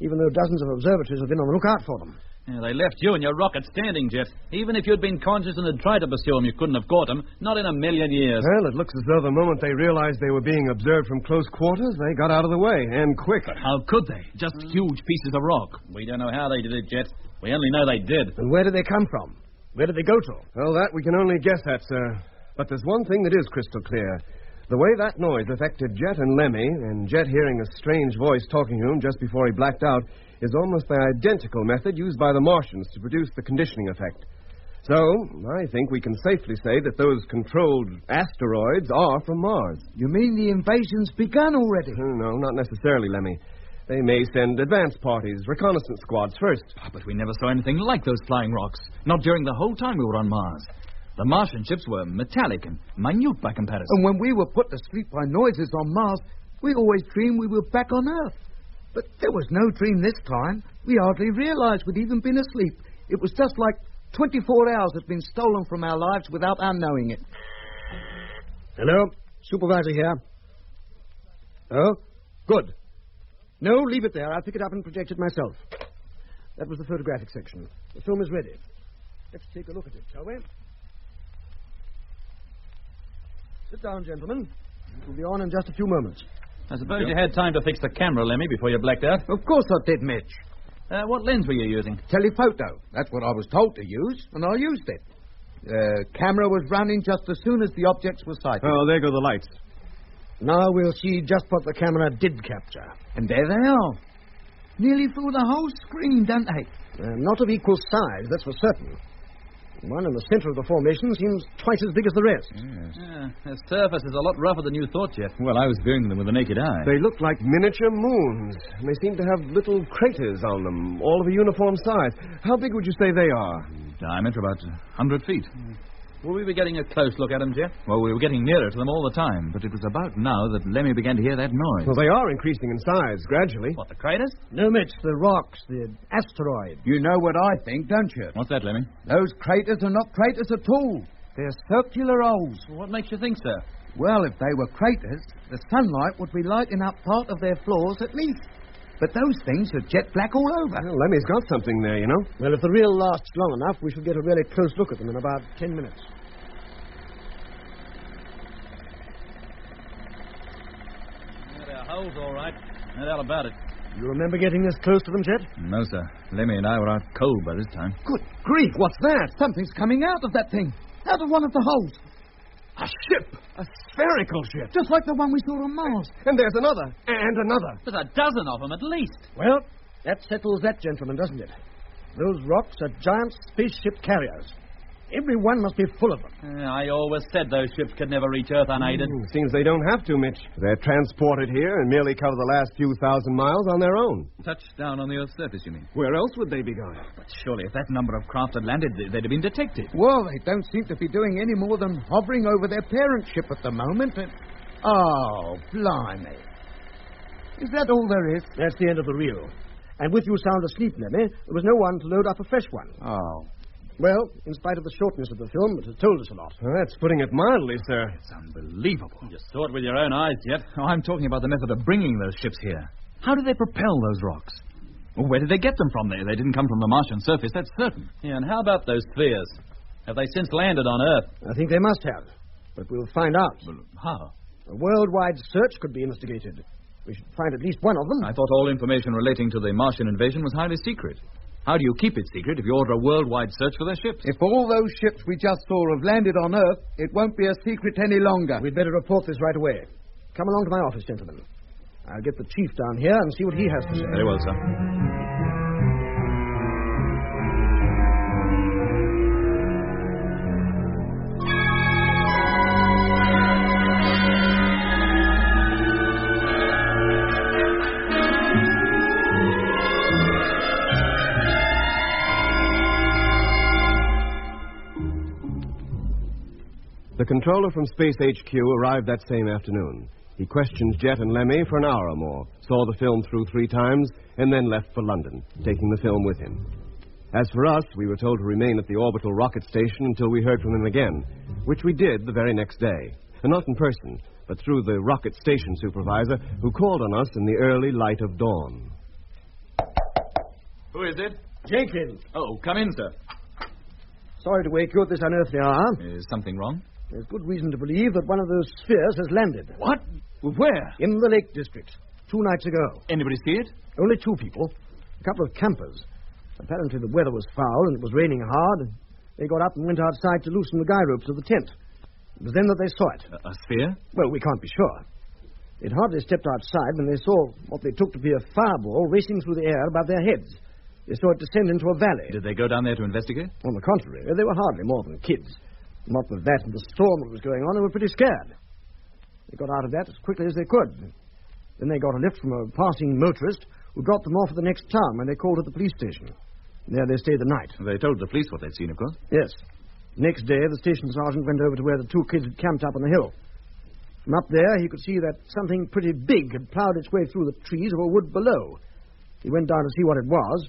Even though dozens of observatories have been on the lookout for them. Yeah, they left you and your rocket standing, Jet. Even if you'd been conscious and had tried to pursue them, you couldn't have caught them. Not in a million years. Well, it looks as though the moment they realized they were being observed from close quarters, they got out of the way, and quick. But how could they? Just huge pieces of rock. We don't know how they did it, Jet. We only know they did. And where did they come from? Where did they go to? Well, that we can only guess at, sir. But there's one thing that is crystal clear. The way that noise affected Jet and Lemmy, and Jet hearing a strange voice talking to him just before he blacked out, is almost the identical method used by the Martians to produce the conditioning effect. So, I think we can safely say that those controlled asteroids are from Mars. You mean the invasion's begun already? No, not necessarily, Lemmy. They may send advance parties, reconnaissance squads first. But we never saw anything like those flying rocks. Not during the whole time we were on Mars. The Martian ships were metallic and minute by comparison. And when we were put to sleep by noises on Mars, we always dreamed we were back on Earth. But there was no dream this time. We hardly realized we'd even been asleep. It was just like 24 hours had been stolen from our lives without our knowing it. Hello, supervisor here. Oh? Good. No, leave it there. I'll pick it up and project it myself. That was the photographic section. The film is ready. Let's take a look at it, shall we? Sit down, gentlemen. It will be on in just a few moments. I suppose you had time to fix the camera, Lemmy, before you blacked out. Of course I did, Mitch. What lens were you using? Telephoto. That's what I was told to use, and I used it. The camera was running just as soon as the objects were sighted. Oh, there go the lights. Now we'll see just what the camera did capture. And there they are. Nearly through the whole screen, don't they? Not of equal size, that's for certain. One in the center of the formation seems twice as big as the rest. Yes. The surface is a lot rougher than you thought, Jeff. Well, I was viewing them with the naked eye. They look like miniature moons, and they seem to have little craters on them, all of a uniform size. How big would you say they are? Diameter about 100 feet. Will we be getting a close look at them, Jeff? Well, we were getting nearer to them all the time, but it was about now that Lemmy began to hear that noise. Well, they are increasing in size, gradually. What, the craters? No, Mitch, the rocks, the asteroid. You know what I think, don't you? What's that, Lemmy? Those craters are not craters at all. They're circular holes. Well, what makes you think so? Well, if they were craters, the sunlight would be lighting up part of their floors at least. But those things are jet black all over. Well, Lemmy's got something there, you know. Well, if the reel lasts long enough, we shall get a really close look at them in about 10 minutes. Holes, all right. No doubt about it. You remember getting this close to them, Chet? No, sir. Lemmy and I were out cold by this time. Good grief, what's that? Something's coming out of that thing. Out of one of the holes. A ship! A spherical ship! Just like the one we saw on Mars. And there's another. And another. There's a dozen of them at least. Well, that settles that, gentlemen, doesn't it? Those rocks are giant spaceship carriers. Every one must be full of them. I always said those ships could never reach Earth unaided. Seems they don't have to, Mitch. They're transported here and merely cover the last few thousand miles on their own. Touched down on the Earth's surface, you mean? Where else would they be going? But surely if that number of craft had landed, they'd have been detected. Well, they don't seem to be doing any more than hovering over their parent ship at the moment. Oh, blimey. Is that all there is? That's the end of the reel. And with you sound asleep, Lemmy, there was no one to load up a fresh one. Oh. Well, in spite of the shortness of the film, it has told us a lot. Well, that's putting it mildly, sir. It's unbelievable. You saw it with your own eyes, Jeff. Oh, I'm talking about the method of bringing those ships here. How did they propel those rocks? Well, where did they get them from? They didn't come from the Martian surface, that's certain. Yeah, and how about those spheres? Have they since landed on Earth? I think they must have. But we'll find out. Well, how? A worldwide search could be instigated. We should find at least one of them. I thought all information relating to the Martian invasion was highly secret. How do you keep it secret if you order a worldwide search for their ships? If all those ships we just saw have landed on Earth, it won't be a secret any longer. We'd better report this right away. Come along to my office, gentlemen. I'll get the chief down here and see what he has to say. Very well, sir. The controller from Space HQ arrived that same afternoon. He questioned Jet and Lemmy for an hour or more, saw the film through 3 times, and then left for London, taking the film with him. As for us, we were told to remain at the orbital rocket station until we heard from him again, which we did the very next day. And not in person, but through the rocket station supervisor, who called on us in the early light of dawn. Who is it? Jenkins. Oh, come in, sir. Sorry to wake you at this unearthly hour. Is something wrong? There's good reason to believe that one of those spheres has landed. What? Where? In the Lake District, 2 nights ago. Anybody see it? Only 2 people. A couple of campers. Apparently the weather was foul and it was raining hard. They got up and went outside to loosen the guy ropes of the tent. It was then that they saw it. A sphere? Well, we can't be sure. They'd hardly stepped outside when they saw what they took to be a fireball racing through the air above their heads. They saw it descend into a valley. Did they go down there to investigate? On the contrary, they were hardly more than kids. What with that and the storm that was going on, they were pretty scared. They got out of that as quickly as they could. Then they got a lift from a passing motorist who dropped them off at the next town when they called at the police station. And there they stayed the night. They told the police what they'd seen, of course? Yes. Next day, the station sergeant went over to where the 2 kids had camped up on the hill. From up there, he could see that something pretty big had plowed its way through the trees of a wood below. He went down to see what it was,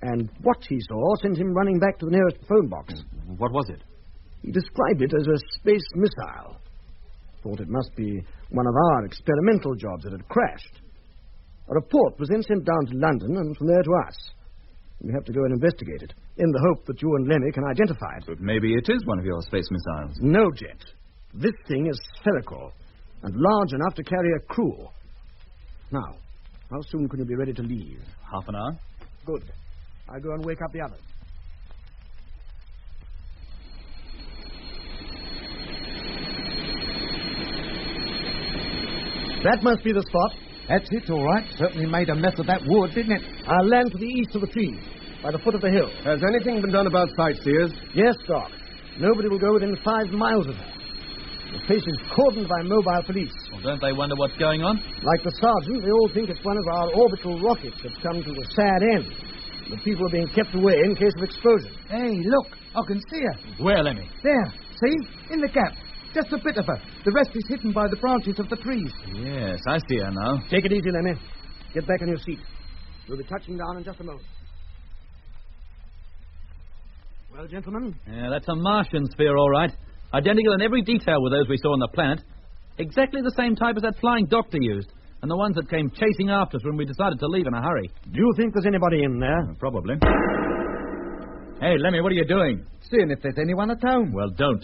and what he saw sent him running back to the nearest phone box. What was it? He described it as a space missile. Thought it must be one of our experimental jobs that had crashed. A report was then sent down to London and from there to us. We have to go and investigate it, in the hope that you and Lemmy can identify it. But maybe it is one of your space missiles. No, Jet. This thing is spherical and large enough to carry a crew. Now, how soon can you be ready to leave? Half an hour. Good. I'll go and wake up the others. That must be the spot. That's it, all right. Certainly made a mess of that wood, didn't it? I'll land to the east of the trees, by the foot of the hill. Has anything been done about sightseers? Yes, Doc. Nobody will go within 5 miles of her. The place is cordoned by mobile police. Well, don't they wonder what's going on? Like the sergeant, they all think it's one of our orbital rockets that's come to a sad end. The people are being kept away in case of explosion. Hey, look. I can see her. Where, Lemmy? There. See? In the gap. Just a bit of her. The rest is hidden by the branches of the trees. Yes, I see her now. Take it easy, Lemmy. Get back on your seat. We'll be touching down in just a moment. Well, gentlemen? Yeah, that's a Martian sphere, all right. Identical in every detail with those we saw on the planet. Exactly the same type as that flying doctor used. And the ones that came chasing after us when we decided to leave in a hurry. Do you think there's anybody in there? Probably. Hey, Lemmy, what are you doing? Seeing if there's anyone at home. Well, don't.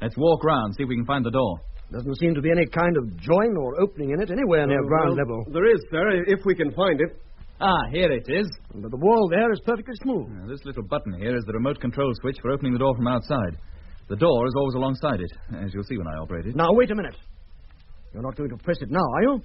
Let's walk round, see if we can find the door. Doesn't seem to be any kind of join or opening in it anywhere near ground level. There is, sir, if we can find it. Ah, here it is. But the wall there is perfectly smooth. Now, this little button here is the remote control switch for opening the door from outside. The door is always alongside it, as you'll see when I operate it. Now, wait a minute. You're not going to press it now, are you?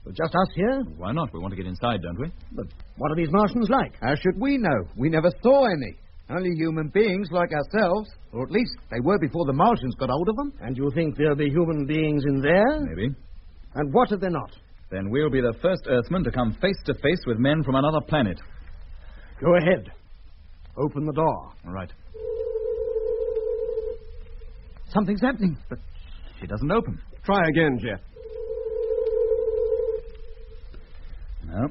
With just us here? Why not? We want to get inside, don't we? But what are these Martians like? How should we know? We never saw any. Only human beings like ourselves. Or at least they were before the Martians got hold of them. And you think there'll be human beings in there? Maybe. And what if they're not? Then we'll be the first Earthmen to come face to face with men from another planet. Go ahead. Open the door. All right. Something's happening. But she doesn't open. Try again, Jeff. No.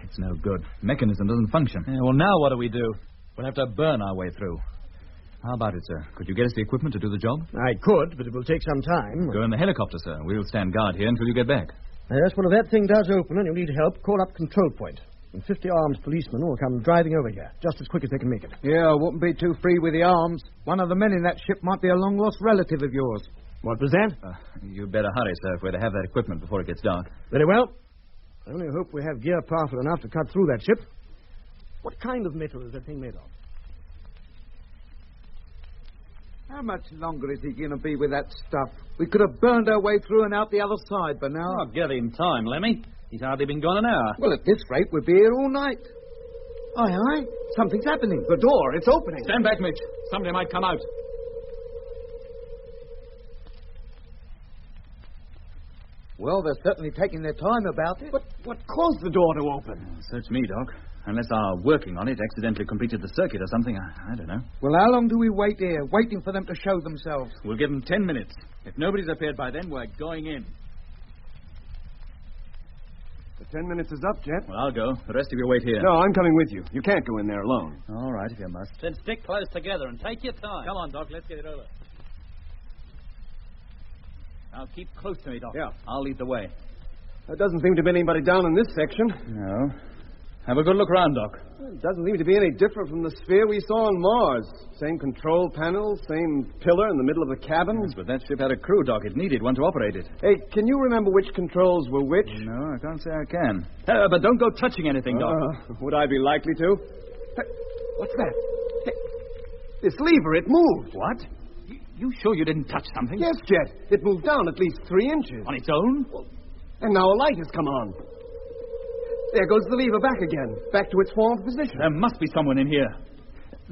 It's no good. Mechanism doesn't function. Yeah, well, now what do we do? We'll have to burn our way through. How about it, sir? Could you get us the equipment to do the job? I could, but it will take some time. Go in the helicopter, sir. We'll stand guard here until you get back. Yes, well, if that thing does open and you need help, call up control point. And 50 armed policemen will come driving over here, just as quick as they can make it. Yeah, I wouldn't be too free with the arms. One of the men in that ship might be a long-lost relative of yours. What was that? You'd better hurry, sir, if we're to have that equipment before it gets dark. Very well. I only hope we have gear powerful enough to cut through that ship. What kind of metal is that thing made of? How much longer is he going to be with that stuff? We could have burned our way through and out the other side by now. Oh, give him time, Lemmy. He's hardly been gone an hour. Well, at this rate, we'll be here all night. Aye, aye. Something's happening. The door, it's opening. Stand back, Mitch. Somebody might come out. Well, they're certainly taking their time about it. But what caused the door to open? Search me, Doc. Unless our working on it accidentally completed the circuit or something, I don't know. Well, how long do we wait here, waiting for them to show themselves? We'll give them 10 minutes. If nobody's appeared by then, we're going in. The 10 minutes is up, Jet. Well, I'll go. The rest of you wait here. No, I'm coming with you. You can't go in there alone. All right, if you must. Then stick close together and take your time. Come on, Doc. Let's get it over. Now, keep close to me, Doc. Yeah. I'll lead the way. There doesn't seem to be anybody down in this section. No. Have a good look round, Doc. It doesn't seem to be any different from the sphere we saw on Mars. Same control panel, same pillar in the middle of the cabin. Yes, but that ship had a crew, Doc. It needed one to operate it. Hey, can you remember which controls were which? No, I can't say I can. But don't go touching anything, Doc. Would I be likely to? Hey, what's that? Hey, this lever, it moved. What? You sure you didn't touch something? Yes, Jet. It moved down at least 3 inches. On its own? And now a light has come on. There goes the lever back again, back to its former position. There must be someone in here.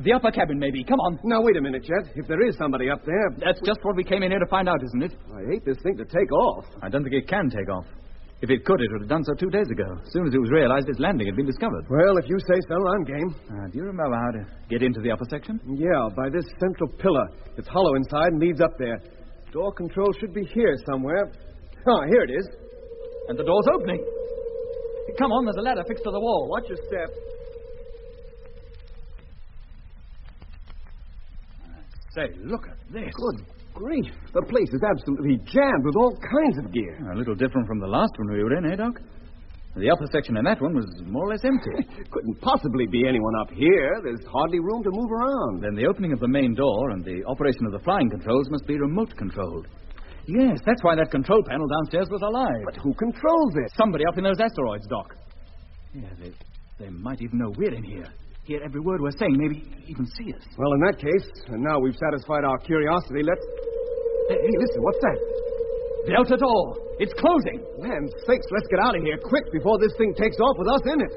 The upper cabin, maybe. Come on. Now, wait a minute, Jet. If there is somebody up there... That's just what we came in here to find out, isn't it? I hate this thing to take off. I don't think it can take off. If it could, it would have done so 2 days ago. As soon as it was realized its landing had been discovered. Well, if you say so, I'm game. Do you remember how to get into the upper section? Yeah, by this central pillar. It's hollow inside and leads up there. Door control should be here somewhere. Oh, here it is. And the door's opening. Come on, there's a ladder fixed to the wall. Watch your step. Say, look at this. Good grief. The place is absolutely jammed with all kinds of gear. A little different from the last one we were in, eh, Doc? The upper section in that one was more or less empty. Couldn't possibly be anyone up here. There's hardly room to move around. Then the opening of the main door and the operation of the flying controls must be remote-controlled. Yes, that's why that control panel downstairs was alive. But who controls it? Somebody up in those asteroids, Doc. Yeah, they might even know we're in here. Hear every word we're saying, maybe even see us. Well, in that case, and now we've satisfied our curiosity, let's... Hey, listen, what's that? Delta door. It's closing. Land sakes, let's get out of here quick before this thing takes off with us in it.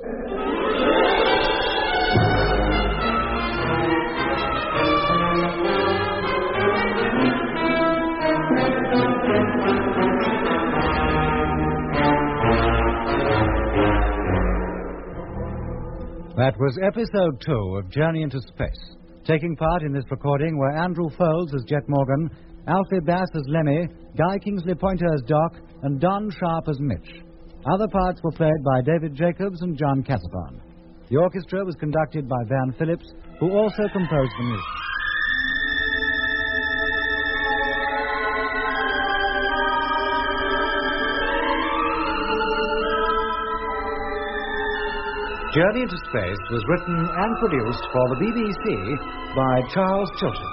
That was episode 2 of Journey into Space. Taking part in this recording were Andrew Foles as Jet Morgan, Alfie Bass as Lemmy, Guy Kingsley Pointer as Doc, and Don Sharp as Mitch. Other parts were played by David Jacobs and John Casapan. The orchestra was conducted by Van Phillips, who also composed the music. Journey into Space was written and produced for the BBC by Charles Chilton.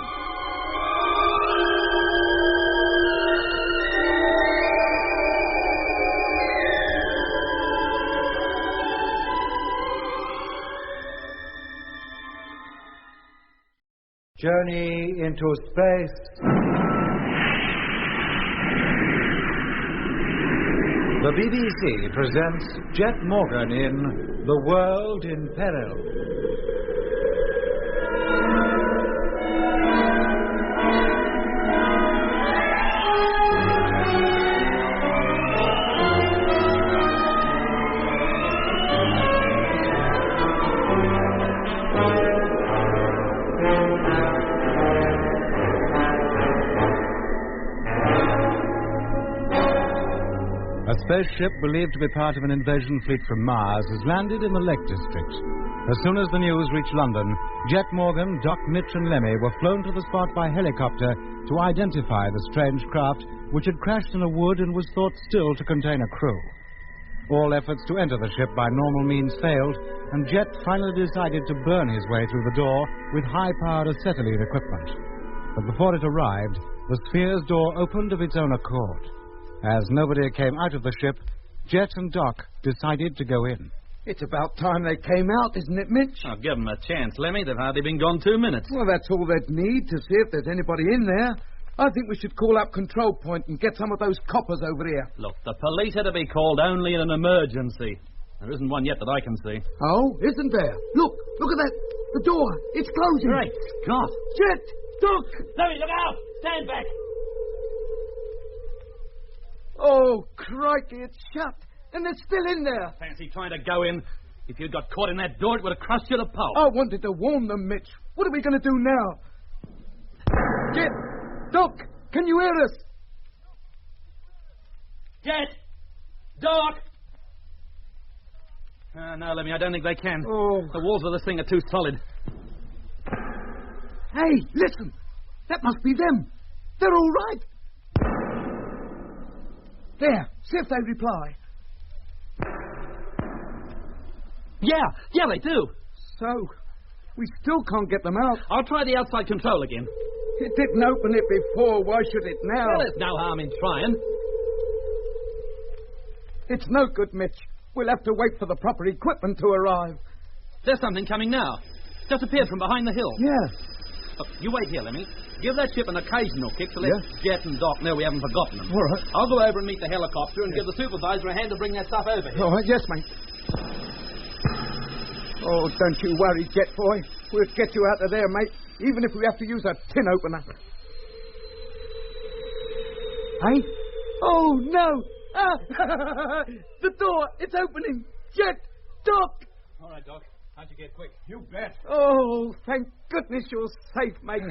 Journey into Space. The BBC presents Jet Morgan in The World in Peril. A spaceship believed to be part of an invasion fleet from Mars has landed in the Lake District. As soon as the news reached London, Jet Morgan, Doc, Mitch and Lemmy were flown to the spot by helicopter to identify the strange craft which had crashed in a wood and was thought still to contain a crew. All efforts to enter the ship by normal means failed, and Jet finally decided to burn his way through the door with high-powered acetylene equipment. But before it arrived, the sphere's door opened of its own accord. As nobody came out of the ship, Jet and Doc decided to go in. It's about time they came out, isn't it, Mitch? I'll give them a chance, Lemmy. They've hardly been gone 2 minutes. Well, that's all they'd need to see if there's anybody in there. I think we should call up Control Point and get some of those coppers over here. Look, the police are to be called only in an emergency. There isn't one yet that I can see. Oh, isn't there? Look at that. The door. It's closing. Great Scott. Jet, Doc. Lemmy, look out. Stand back. Oh, crikey, it's shut. And they're still in there. Fancy trying to go in. If you'd got caught in that door, it would have crushed you to pulp. I wanted to warn them, Mitch. What are we going to do now? Jet, Doc, can you hear us? Jet! Doc! No, Lemmy, I don't think they can. Oh. The walls of this thing are too solid. Hey, listen. That must be them. They're all right. There, see if they reply. Yeah, they do. So, we still can't get them out. I'll try the outside control again. It didn't open it before. Why should it now? Well, there's no harm in trying. It's no good, Mitch. We'll have to wait for the proper equipment to arrive. There's something coming now. Just appeared from behind the hill. Yeah. Look, you wait here, Lemmy. Give that ship an occasional kick to let Jet and Doc know we haven't forgotten them. All right. I'll go over and meet the helicopter and give the supervisor a hand to bring that stuff over here. All right, yes, mate. Oh, don't you worry, Jet boy. We'll get you out of there, mate, even if we have to use a tin opener. Hey? Oh, no! Ah! The door, it's opening! Jet! Doc! All right, Doc. How'd you get quick? You bet. Oh, thank goodness you're safe, mate.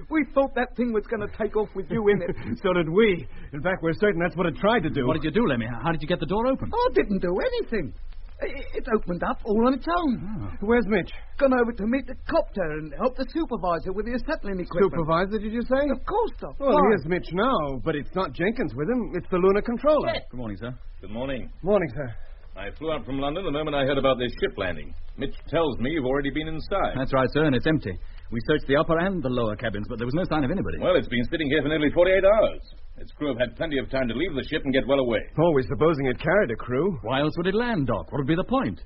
We thought that thing was going to take off with you in it. So did we. In fact, we're certain that's what it tried to do. What did you do, Lemmy? How did you get the door open? I didn't do anything. It opened up all on its own. Where's Mitch? Gone over to meet the copter and help the supervisor with the acetylene equipment. Supervisor, did you say? Of course, Doc. Well, Why? here's Mitch now, but it's not Jenkins with him. It's the lunar controller. Good morning, sir. Good morning. Morning, sir. I flew out from London the moment I heard about this ship landing. Mitch tells me you've already been inside. That's right, sir, and it's empty. We searched the upper and the lower cabins, but there was no sign of anybody. Well, it's been sitting here for nearly 48 hours. Its crew have had plenty of time to leave the ship and get well away. Always supposing it carried a crew. Why else would it land, Doc? What would be the point?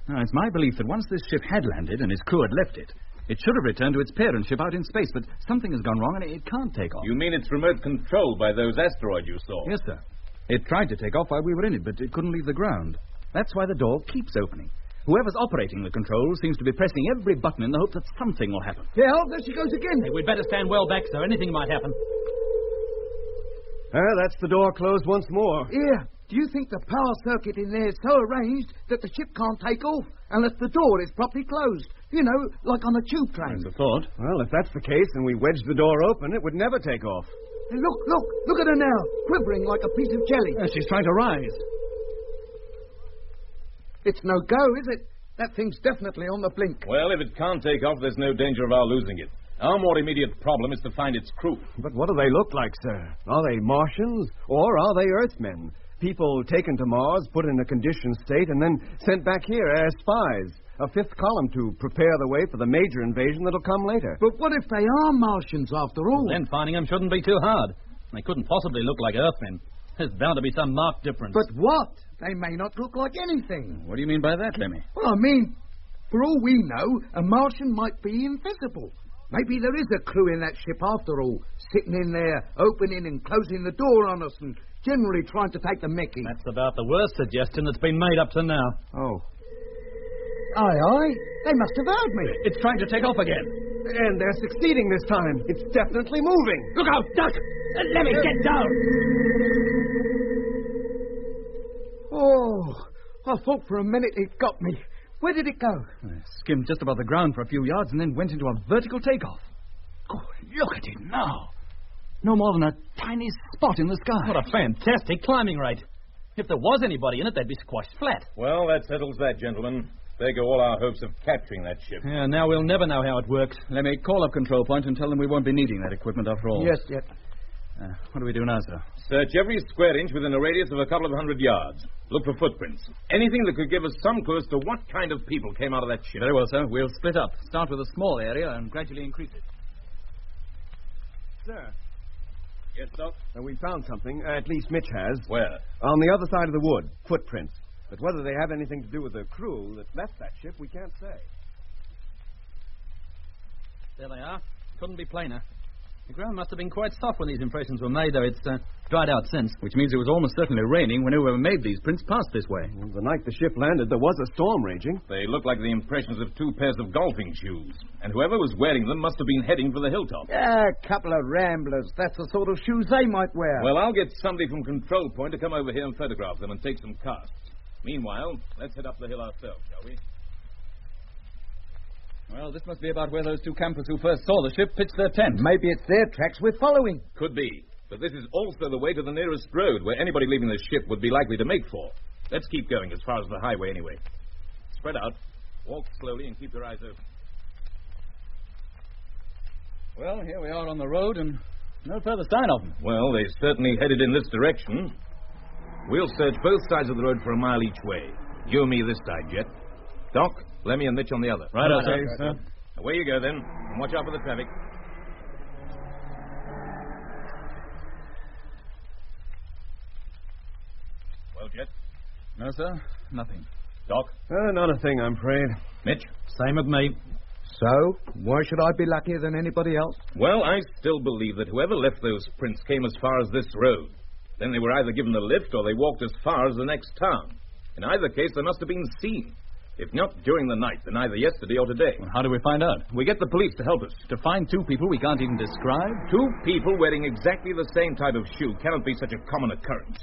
Now, it's my belief that once this ship had landed and its crew had left it, it should have returned to its parent ship out in space, but something has gone wrong and it can't take off. You mean it's remote controlled by those asteroids you saw? Yes, sir. It tried to take off while we were in it, but it couldn't leave the ground. That's why the door keeps opening. Whoever's operating the controls seems to be pressing every button in the hope that something will happen. Yeah, there she goes again. Hey, we'd better stand well back, sir. Anything might happen. That's the door closed once more. Yeah. Do you think the power circuit in there is so arranged that the ship can't take off unless the door is properly closed? You know, like on a tube train. That's a thought. Well, if that's the case and we wedged the door open, it would never take off. Hey, look at her now, quivering like a piece of jelly. She's trying to rise. It's no go, is it? That thing's definitely on the blink. Well, if it can't take off, there's no danger of our losing it. Our more immediate problem is to find its crew. But what do they look like, sir? Are they Martians or are they Earthmen? People taken to Mars, put in a conditioned state, and then sent back here as spies. A fifth column to prepare the way for the major invasion that'll come later. But what if they are Martians after all? Then finding them shouldn't be too hard. They couldn't possibly look like Earthmen. There's bound to be some marked difference. But what? They may not look like anything. What do you mean by that, Lemmy? Well, I mean, for all we know, a Martian might be invisible. Maybe there is a crew in that ship after all, sitting in there, opening and closing the door on us and generally trying to take the mickey. That's about the worst suggestion that's been made up to now. Oh. Aye. They must have heard me. It's trying to take off again. And they're succeeding this time. It's definitely moving. Look out, Duck! Let me get down! Oh, I thought for a minute it got me. Where did it go? Skimmed just above the ground for a few yards and then went into a vertical takeoff. Oh, look at it now. No more than a tiny spot in the sky. What a fantastic climbing rate. If there was anybody in it, they'd be squashed flat. Well, that settles that, gentlemen. There go all our hopes of capturing that ship. Yeah, now we'll never know how it works. Let me call up control point and tell them we won't be needing that equipment after all. Yes. What do we do now, sir? Search every square inch within a radius of a couple of 100 yards. Look for footprints. Anything that could give us some clue as to what kind of people came out of that ship. Very well, sir. We'll split up. Start with a small area and gradually increase it. Sir. Yes, Doc? We found something. At least Mitch has. Where? On the other side of the wood. Footprints. But whether they have anything to do with the crew that left that ship, we can't say. There they are. Couldn't be plainer. The ground must have been quite soft when these impressions were made, though it's dried out since. Which means it was almost certainly raining when whoever made these prints passed this way. Well, the night the ship landed, there was a storm raging. They look like the impressions of 2 pairs of golfing shoes. And whoever was wearing them must have been heading for the hilltop. A couple of ramblers. That's the sort of shoes they might wear. Well, I'll get somebody from Control Point to come over here and photograph them and take some casts. Meanwhile, let's head up the hill ourselves, shall we? Well, this must be about where those 2 campers who first saw the ship pitched their tent. Maybe it's their tracks we're following. Could be. But this is also the way to the nearest road where anybody leaving the ship would be likely to make for. Let's keep going as far as the highway anyway. Spread out. Walk slowly and keep your eyes open. Well, here we are on the road and no further sign of them. Well, they certainly headed in this direction. We'll search both sides of the road for a mile each way. You and me this side, Jet. Doc, Lemmy and Mitch on the other. Right, okay, sir. Away you go, then. And watch out for the traffic. Well, Jet? No, sir. Nothing. Doc? Not a thing, I'm afraid. Mitch? Same with me. So, why should I be luckier than anybody else? Well, I still believe that whoever left those prints came as far as this road. Then they were either given the lift or they walked as far as the next town. In either case, they must have been seen. If not during the night, then either yesterday or today. Well, how do we find out? We get the police to help us. To find 2 people we can't even describe? 2 people wearing exactly the same type of shoe cannot be such a common occurrence.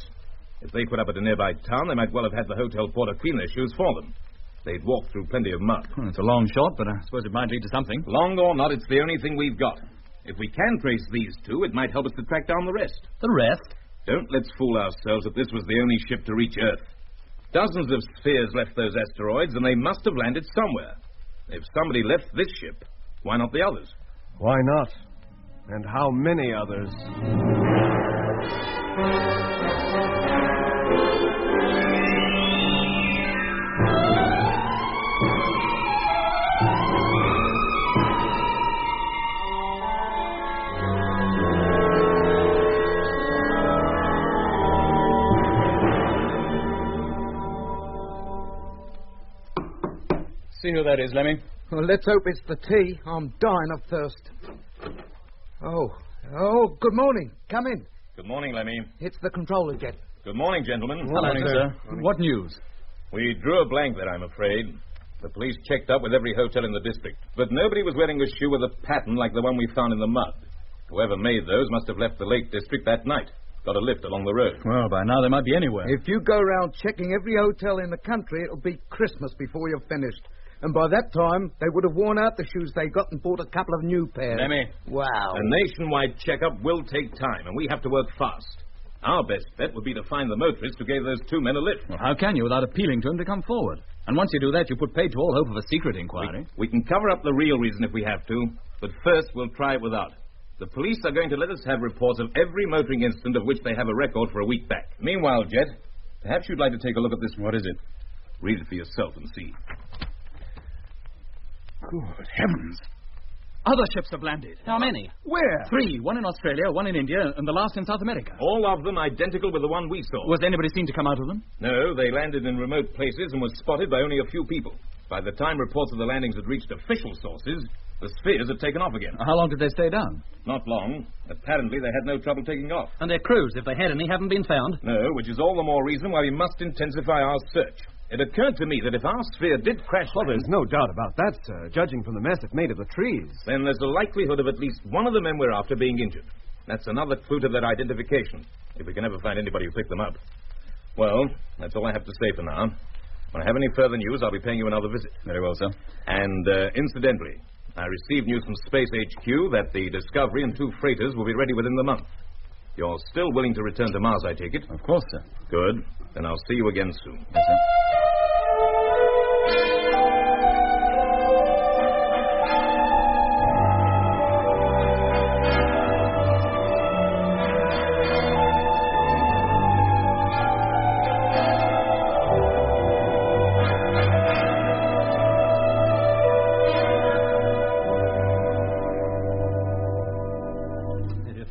If they put up at a nearby town, they might well have had the hotel porter clean their shoes for them. They'd walked through plenty of mud. Well, it's a long shot, but I suppose it might lead to something. Long or not, it's the only thing we've got. If we can trace these 2, it might help us to track down the rest. The rest? Don't let's fool ourselves that this was the only ship to reach Earth. Dozens of spheres left those asteroids, and they must have landed somewhere. If somebody left this ship, why not the others? Why not? And how many others? See who that is, Lemmy. Well, let's hope it's the tea. I'm dying of thirst. Oh, good morning. Come in. Good morning, Lemmy. It's the controller jet. Good morning, gentlemen. Hello, sir. What news? We drew a blank there, I'm afraid. The police checked up with every hotel in the district, but nobody was wearing a shoe with a pattern like the one we found in the mud. Whoever made those must have left the Lake District that night. Got a lift along the road. Well, by now they might be anywhere. If you go around checking every hotel in the country, it'll be Christmas before you're finished. And by that time, they would have worn out the shoes they got and bought a couple of new pairs. Lemmy. Wow. A nationwide checkup will take time, and we have to work fast. Our best bet would be to find the motorist who gave those two men a lift. Well, how can you without appealing to him to come forward? And once you do that, you put paid to all hope of a secret inquiry. We can cover up the real reason if we have to, but first we'll try it without. The police are going to let us have reports of every motoring incident of which they have a record for a week back. Meanwhile, Jet, perhaps you'd like to take a look at this. What is it? Read it for yourself and see. Good heavens. Other ships have landed. How many? Where? 3. One in Australia, one in India, and the last in South America. All of them identical with the one we saw. Was anybody seen to come out of them? No, they landed in remote places and were spotted by only a few people. By the time reports of the landings had reached official sources, the spheres had taken off again. How long did they stay down? Not long. Apparently they had no trouble taking off. And their crews, if they had any, haven't been found? No, which is all the more reason why we must intensify our search. It occurred to me that if our sphere did crash... Well, there's no doubt about that, sir, judging from the mess it made of the trees. Then there's a likelihood of at least one of the men we're after being injured. That's another clue to their identification, if we can ever find anybody who picked them up. Well, that's all I have to say for now. When I have any further news, I'll be paying you another visit. Very well, sir. And, incidentally, I received news from Space HQ that the Discovery and 2 freighters will be ready within the month. You're still willing to return to Mars, I take it? Of course, sir. Good. Then I'll see you again soon. Yes, sir.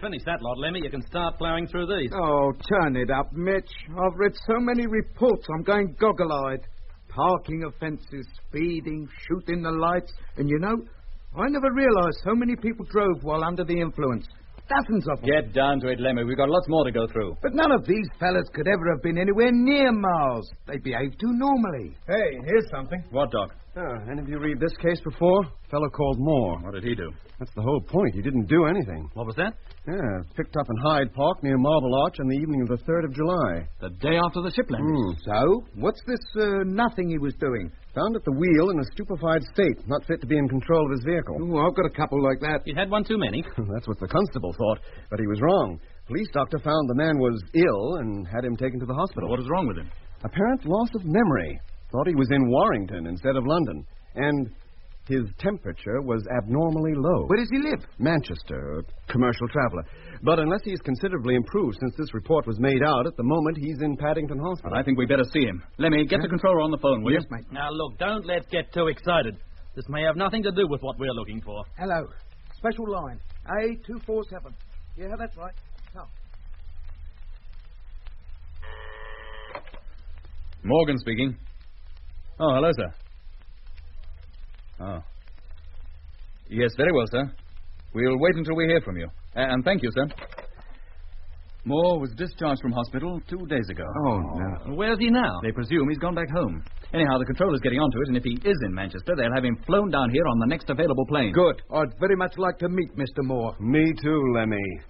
Finish that lot, Lemmy. You can start ploughing through these. Oh, turn it up, Mitch. I've read so many reports I'm going goggle-eyed. Parking offences, speeding, shooting the lights. And you know, I never realised so many people drove while under the influence. Dozens of them. Get down to it, Lemmy. We've got lots more to go through. But none of these fellas could ever have been anywhere near Mars. They behave too normally. Hey, here's something. What, Doc? Any of you read this case before? A fellow called Moore. What did he do? That's the whole point. He didn't do anything. What was that? Yeah, picked up in Hyde Park near Marble Arch on the evening of the 3rd of July. The day after the ship landed. So, what's this nothing he was doing? Found at the wheel in a stupefied state, not fit to be in control of his vehicle. Oh, I've got a couple like that. You had one too many. That's what the constable thought, but he was wrong. Police doctor found the man was ill and had him taken to the hospital. What is wrong with him? Apparent loss of memory. Thought he was in Warrington instead of London. And his temperature was abnormally low. Where does he live? Manchester, a commercial traveler. But unless he's considerably improved since this report was made out, at the moment he's in Paddington Hospital. Well, I think we'd better see him. Lemmy, get the controller on the phone, will Yes, you? mate. Now, look, don't let's get too excited. This may have nothing to do with what we're looking for. Hello. Special line. A247. Yeah, that's right. Come. Morgan speaking. Oh, hello, sir. Oh. Yes, very well, sir. We'll wait until we hear from you. And thank you, sir. Moore was discharged from hospital 2 days ago. Oh, no. Where's he now? They presume he's gone back home. Anyhow, the controller's getting onto it, and if he is in Manchester, they'll have him flown down here on the next available plane. Good. I'd very much like to meet Mr. Moore. Me too, Lemmy.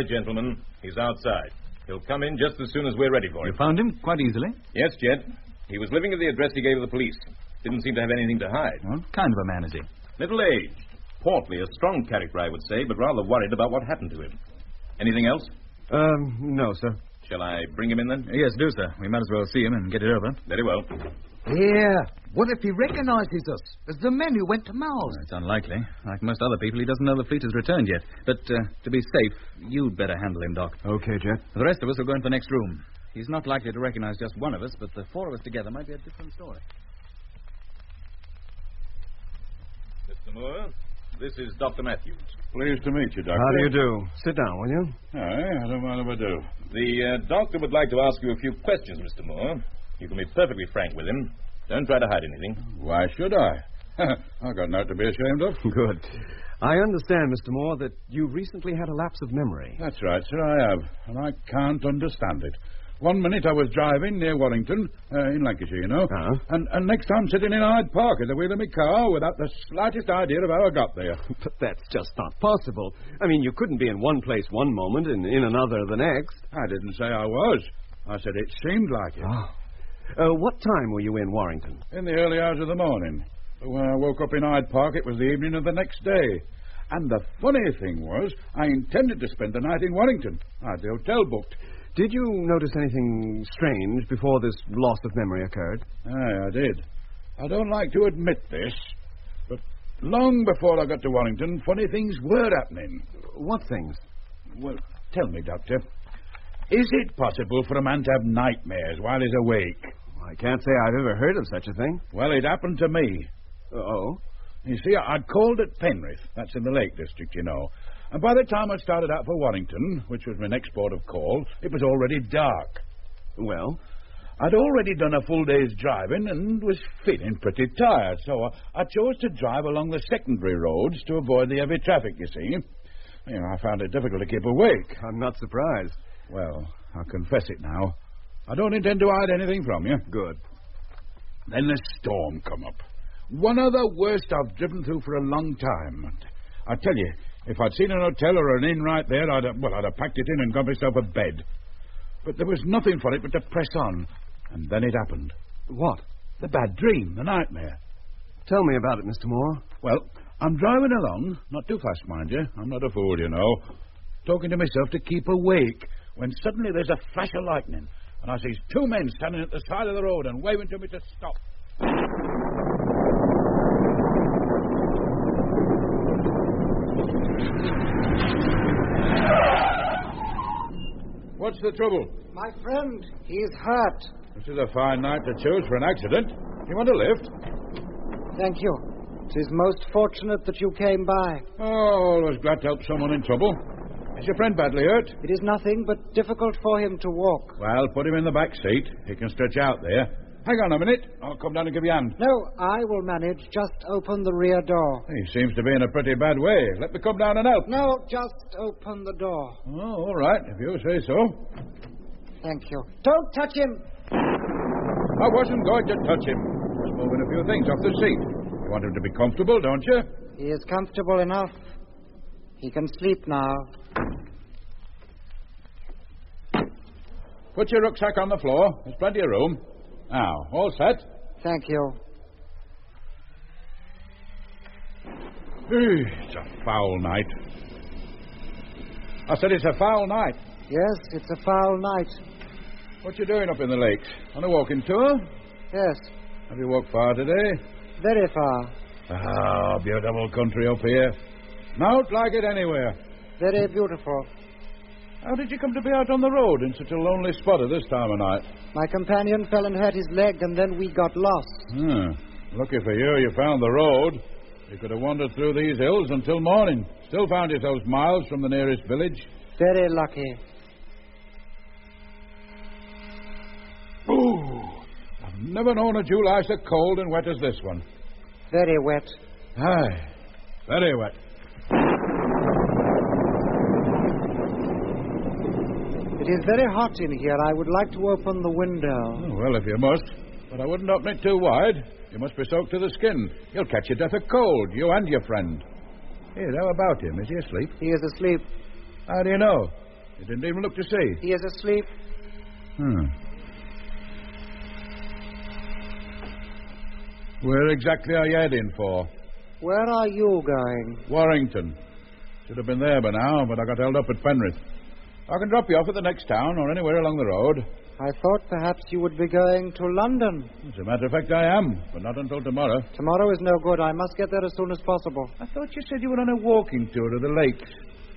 right, gentlemen. He's outside. He'll come in just as soon as we're ready for him. You found him quite easily? Yes, Jed. He was living at the address he gave the police. Didn't seem to have anything to hide. What kind of a man is he? Middle-aged. Portly, a strong character, I would say, but rather worried about what happened to him. Anything else? No, sir. Shall I bring him in, then? Yes, do, sir. We might as well see him and get it over. Very well. Yeah. What if he recognizes us as the men who went to Mars? It's unlikely. Like most other people, he doesn't know the fleet has returned yet. But to be safe, you'd better handle him, Doc. Okay, Jet. The rest of us will go into the next room. He's not likely to recognize just one of us, but the four of us together might be a different story. Mr. Moore, this is Dr. Matthews. Pleased to meet you, Doctor. How do you do? Sit down, will you? Aye, I don't mind if I do. The doctor would like to ask you a few questions, Mr. Moore. You can be perfectly frank with him. Don't try to hide anything. Why should I? I got nothing to be ashamed of. Good. I understand, Mr. Moore, that you recently had a lapse of memory. That's right, sir, I have. And I can't understand it. 1 minute I was driving near Warrington, in Lancashire, you know. Uh-huh. And next I'm sitting in Hyde Park at the wheel of my car without the slightest idea of how I got there. But that's just not possible. I mean, you couldn't be in one place one moment and in another the next. I didn't say I was. I said it seemed like it. What time were you in Warrington? In the early hours of the morning. But when I woke up in Hyde Park, it was the evening of the next day. And the funny thing was, I intended to spend the night in Warrington. I had the hotel booked. Did you notice anything strange before this loss of memory occurred? Aye, I did. I don't like to admit this, but long before I got to Warrington, funny things were happening. What things? Well, tell me, Doctor, is it possible for a man to have nightmares while he's awake? I can't say I've ever heard of such a thing. Well, it happened to me. Oh? You see, I'd called at Penrith. That's in the Lake District, you know. And by the time I started out for Warrington, which was my next port of call, it was already dark. Well? I'd already done a full day's driving and was feeling pretty tired, so I chose to drive along the secondary roads to avoid the heavy traffic, you see. You know, I found it difficult to keep awake. I'm not surprised. Well, I'll confess it now. I don't intend to hide anything from you. Good. Then the storm come up. One of the worst I've driven through for a long time. And I tell you, if I'd seen an hotel or an inn right there, I'd have packed it in and got myself a bed. But there was nothing for it but to press on. And then it happened. What? The bad dream, the nightmare. Tell me about it, Mr. Moore. Well, I'm driving along, not too fast, mind you. I'm not a fool, you know. Talking to myself to keep awake, when suddenly there's a flash of lightning, and I sees two men standing at the side of the road and waving to me to stop. What's the trouble? My friend, he's hurt. This is a fine night to choose for an accident. You want a lift? Thank you. It is most fortunate that you came by. Oh, always glad to help someone in trouble. Is your friend badly hurt? It is nothing but difficult for him to walk. Well, put him in the back seat. He can stretch out there. Hang on a minute. I'll come down and give you a hand. No, I will manage. Just open the rear door. He seems to be in a pretty bad way. Let me come down and help. No, just open the door. Oh, all right, if you say so. Thank you. Don't touch him. I wasn't going to touch him. Just moving a few things off the seat. You want him to be comfortable, don't you? He is comfortable enough. He can sleep now. Put your rucksack on the floor. There's plenty of room. Now, all set? Thank you. It's a foul night. I said it's a foul night. Yes, it's a foul night. What you doing up in the lakes? On a walking tour? Yes. Have you walked far today? Very far. Ah, beautiful country up here. Not like it anywhere. Very beautiful. How did you come to be out on the road in such a lonely spot at this time of night? My companion fell and hurt his leg, and then we got lost. Lucky for you found the road. You could have wandered through these hills until morning. Still found yourselves miles from the nearest village. Very lucky. Ooh, I've never known a July so cold and wet as this one. Very wet. Aye, very wet. It is very hot in here. I would like to open the window. Oh, well, if you must. But I wouldn't open it too wide. You must be soaked to the skin. You'll catch your death of cold, you and your friend. Here, how about him? Is he asleep? He is asleep. How do you know? You didn't even look to see. He is asleep. Where exactly are you heading for? Where are you going? Warrington. Should have been there by now, but I got held up at Penrith. I can drop you off at the next town or anywhere along the road. I thought perhaps you would be going to London. As a matter of fact, I am, but not until tomorrow. Tomorrow is no good. I must get there as soon as possible. I thought you said you were on a walking tour to the lakes.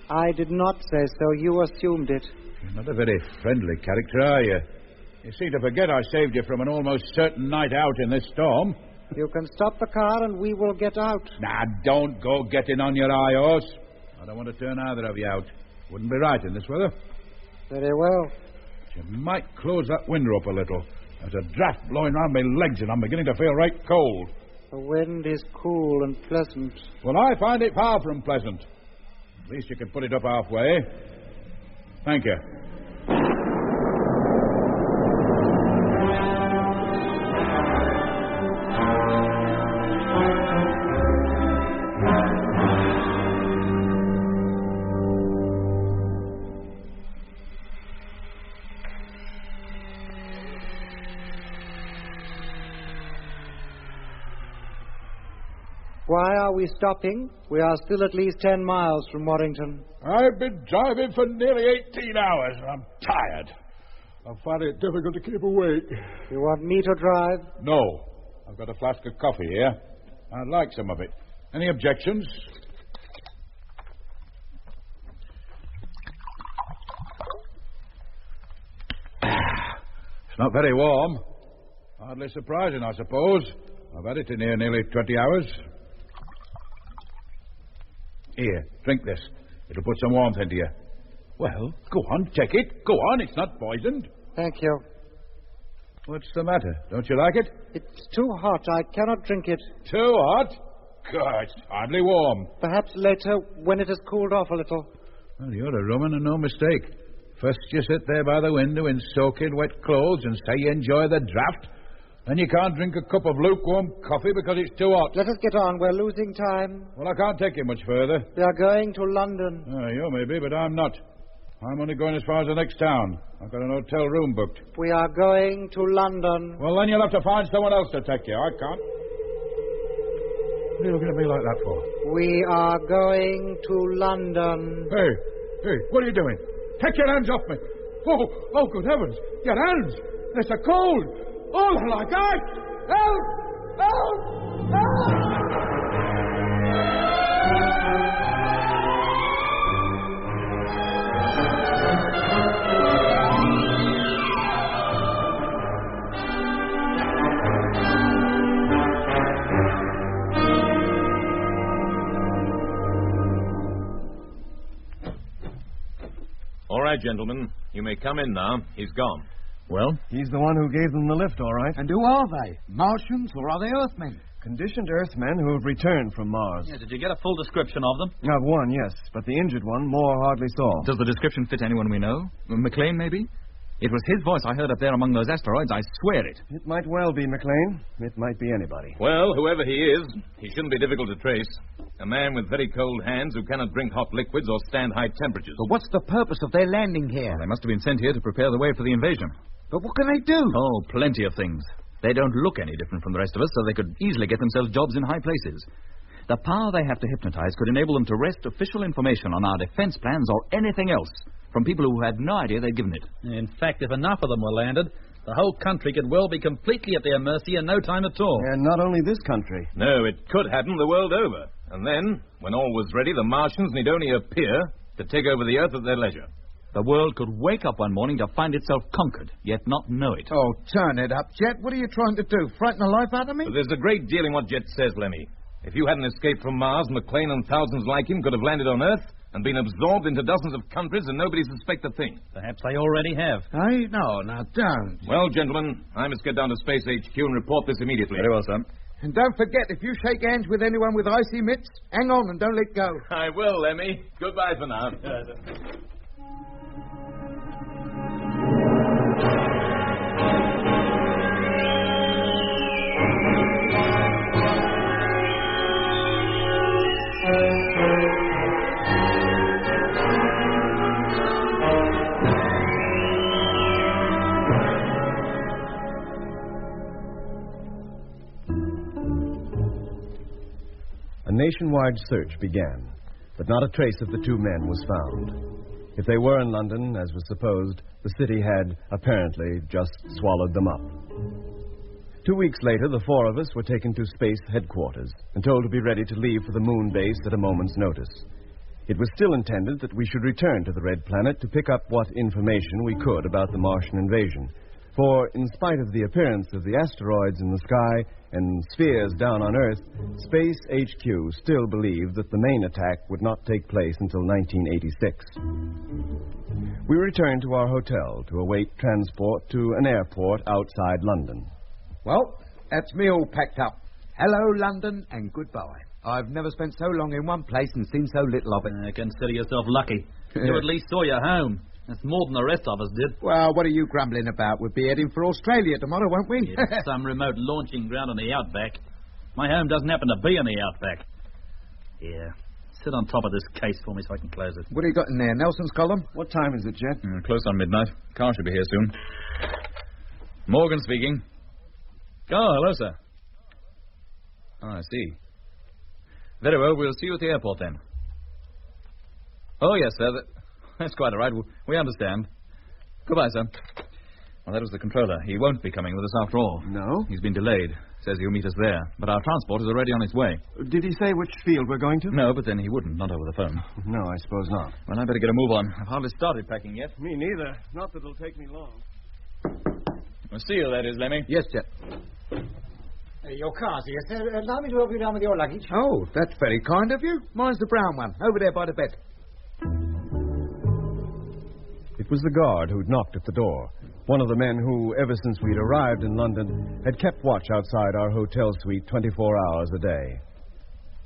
I did not say so. You assumed it. You're not a very friendly character, are you? You seem to forget I saved you from an almost certain night out in this storm. You can stop the car and we will get out. Now, don't go getting on your high horse. I don't want to turn either of you out. Wouldn't be right in this weather. Very well. You might close that window up a little. There's a draft blowing round my legs and I'm beginning to feel right cold. The wind is cool and pleasant. Well, I find it far from pleasant. At least you can put it up halfway. Thank you. Why are we stopping? We are still at least 10 miles from Warrington. I've been driving for nearly 18 hours and I'm tired. I'm finding it difficult to keep awake. You want me to drive? No. I've got a flask of coffee here. I'd like some of it. Any objections? It's not very warm. Hardly surprising, I suppose. I've had it in here nearly 20 hours. Here, drink this. It'll put some warmth into you. Well, go on, take it. Go on, it's not poisoned. Thank you. What's the matter? Don't you like it? It's too hot. I cannot drink it. Too hot? God, it's hardly warm. Perhaps later, when it has cooled off a little. Well, you're a Roman and no mistake. First you sit there by the window in soaking wet clothes and say you enjoy the draft. Then you can't drink a cup of lukewarm coffee because it's too hot. Let us get on. We're losing time. Well, I can't take you much further. We are going to London. You may be, but I'm not. I'm only going as far as the next town. I've got an hotel room booked. We are going to London. Well, then you'll have to find someone else to take you. I can't. What are you looking at me like that for? We are going to London. Hey, what are you doing? Take your hands off me. Oh, good heavens. Your hands. They're so cold. Oh, they're like ice. Help! Help! Help! All right, gentlemen. You may come in now. He's gone. Well? He's the one who gave them the lift, all right. And who are they? Martians or are they Earthmen? Conditioned Earthmen who have returned from Mars. Yeah, did you get a full description of them? Of one, yes, but the injured one more hardly saw. Does the description fit anyone we know? McLean, maybe? It was his voice I heard up there among those asteroids, I swear it. It might well be McLean. It might be anybody. Well, whoever he is, he shouldn't be difficult to trace. A man with very cold hands who cannot drink hot liquids or stand high temperatures. But what's the purpose of their landing here? Well, they must have been sent here to prepare the way for the invasion. But what can they do? Oh, plenty of things. They don't look any different from the rest of us, so they could easily get themselves jobs in high places. The power they have to hypnotize could enable them to wrest official information on our defense plans or anything else from people who had no idea they'd given it. In fact, if enough of them were landed, the whole country could well be completely at their mercy in no time at all. And not only this country. No, it could happen the world over. And then, when all was ready, the Martians need only appear to take over the Earth at their leisure. The world could wake up one morning to find itself conquered, yet not know it. Oh, turn it up, Jet. What are you trying to do? Frighten the life out of me? But there's a great deal in what Jet says, Lemmy. If you hadn't escaped from Mars, McLean and thousands like him could have landed on Earth and been absorbed into dozens of countries and nobody suspect a thing. Perhaps they already have. Hey, no, now don't. Well, gentlemen, I must get down to Space HQ and report this immediately. Very well, sir. And don't forget, if you shake hands with anyone with icy mitts, hang on and don't let go. I will, Lemmy. Goodbye for now. nationwide search began, but not a trace of the two men was found. If they were in London, as was supposed, the city had, apparently, just swallowed them up. 2 weeks later, the four of us were taken to space headquarters and told to be ready to leave for the moon base at a moment's notice. It was still intended that we should return to the Red Planet to pick up what information we could about the Martian invasion. For, in spite of the appearance of the asteroids in the sky and spheres down on Earth, Space HQ still believed that the main attack would not take place until 1986. We returned to our hotel to await transport to an airport outside London. Well, that's me all packed up. Hello, London, and goodbye. I've never spent so long in one place and seen so little of it. Consider yourself lucky. You at least saw your home. That's more than the rest of us did. Well, what are you grumbling about? We'll be heading for Australia tomorrow, won't we? Yeah, some remote launching ground on the outback. My home doesn't happen to be on the outback. Yeah. Sit on top of this case for me so I can close it. What do you got in there? Nelson's column? What time is it, Jet? Close on midnight. Car should be here soon. Morgan speaking. Oh, hello, sir. Oh, I see. Very well, we'll see you at the airport then. Oh, yes, sir. That's quite all right. We understand. Goodbye, sir. Well, that was the controller. He won't be coming with us after all. No? He's been delayed. Says he'll meet us there. But our transport is already on its way. Did he say which field we're going to? No, but then he wouldn't. Not over the phone. No, I suppose not. Well, I better get a move on. I've hardly started packing yet. Me neither. Not that it'll take me long. We'll see you, that is, Lemmy. Yes, Jet. Your car's here, sir. Allow me to help you down with your luggage. Oh, that's very kind of you. Mine's the brown one, over there by the bed. It was the guard who'd knocked at the door. One of the men who, ever since we'd arrived in London, had kept watch outside our hotel suite 24 hours a day.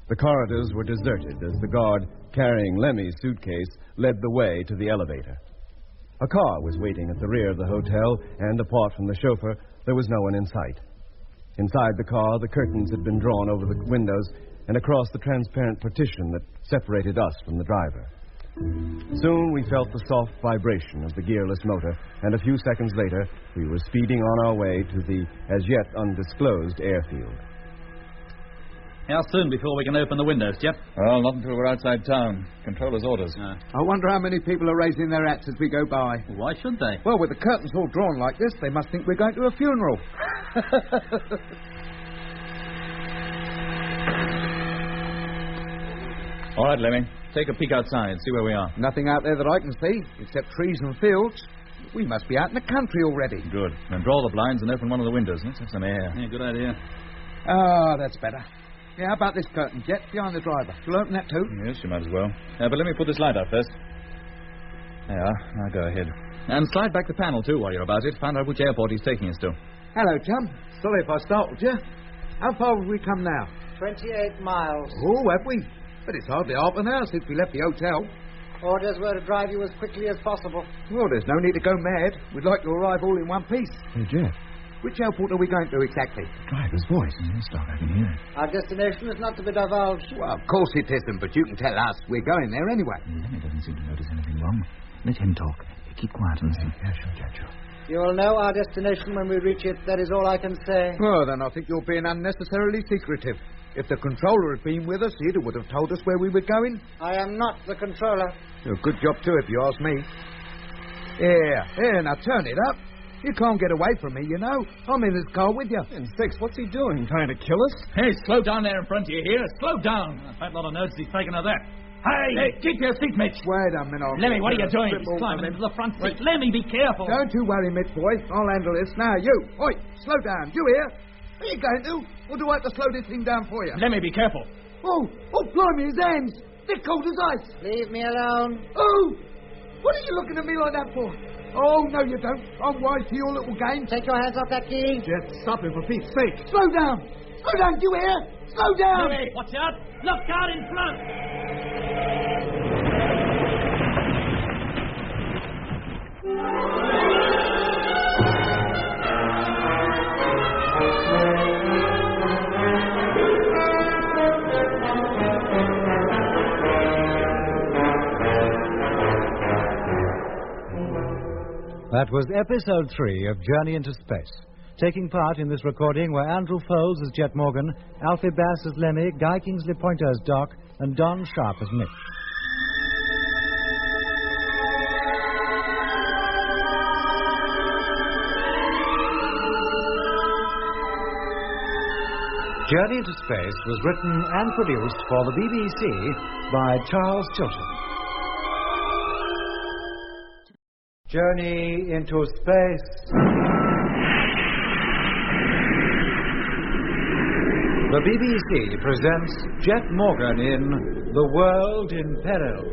The corridors were deserted as the guard, carrying Lemmy's suitcase, led the way to the elevator. A car was waiting at the rear of the hotel, and apart from the chauffeur, there was no one in sight. Inside the car, the curtains had been drawn over the windows and across the transparent partition that separated us from the driver. Soon we felt the soft vibration of the gearless motor, and a few seconds later we were speeding on our way to the as yet undisclosed airfield. How soon before we can open the windows, Jeff? Well, not until we're outside town. Controller's orders. I wonder how many people are raising their hats as we go by. Why should they? Well, with the curtains all drawn like this, they must think we're going to a funeral. All right, Lemmy. Take a peek outside. See where we are. Nothing out there that I can see, except trees and fields. We must be out in the country already. Good. Then draw the blinds and open one of the windows. Let's have some air. Yeah, good idea. Ah, that's better. Yeah, how about this curtain, Jet, behind the driver? You'll open that too? Yes, you might as well. But let me put this light out first. There you are. Now go ahead. And slide back the panel, too, while you're about it. Find out which airport he's taking us to. Hello, chum. Sorry if I startled you. How far have we come now? 28 miles. Oh, have we? But it's hardly half an hour since we left the hotel. Orders were to drive you as quickly as possible. Well, there's no need to go mad. We'd like to arrive all in one piece. Hey, Jeff. Which airport are we going to exactly? The driver's voice. Stop, I can hear it. Our destination is not to be divulged. Well, of course it isn't, but you can tell us. We're going there anyway. Lemmy doesn't seem to notice anything wrong. Let him talk. Keep quiet and listen. Yeah, sure, Jet, sure. You will know our destination when we reach it. That is all I can say. Well, then I think you're being unnecessarily secretive. If the controller had been with us, he would have told us where we were going. I am not the controller. A good job, too, if you ask me. Here, now turn it up. You can't get away from me, you know. I'm in this car with you. And Six, what's he doing? Trying to kill us? Hey, slow down there in front of you here. Slow down. I might not have noticed he's taken of that. Hey, keep your seat, Mitch. Wait a minute. Lemmy, what are you doing? He's climbing into the front seat. Lemmy, be careful. Don't you worry, Mitch, boy. I'll handle this. Now, you. Oi, slow down. You hear? Are you going to? Or do I have to slow this thing down for you? Lemmy, be careful. Oh, blimey, his hands. They're cold as ice. Leave me alone. Oh, what are you looking at me like that for? Oh, no, you don't. I'm wise to your little game. Take your hands off that key. Just stop him, for Pete's sake. Slow down. Slow down, do you hear? Slow down. Lemmy, watch out. Look out in front. That was episode 3 of Journey into Space. Taking part in this recording were Andrew Foles as Jet Morgan, Alfie Bass as Lemmy, Guy Kingsley Pointer as Doc, and Don Sharp as Mitch. Journey into Space was written and produced for the BBC by Charles Chilton. Journey into Space. The BBC presents Jet Morgan in The World in Peril.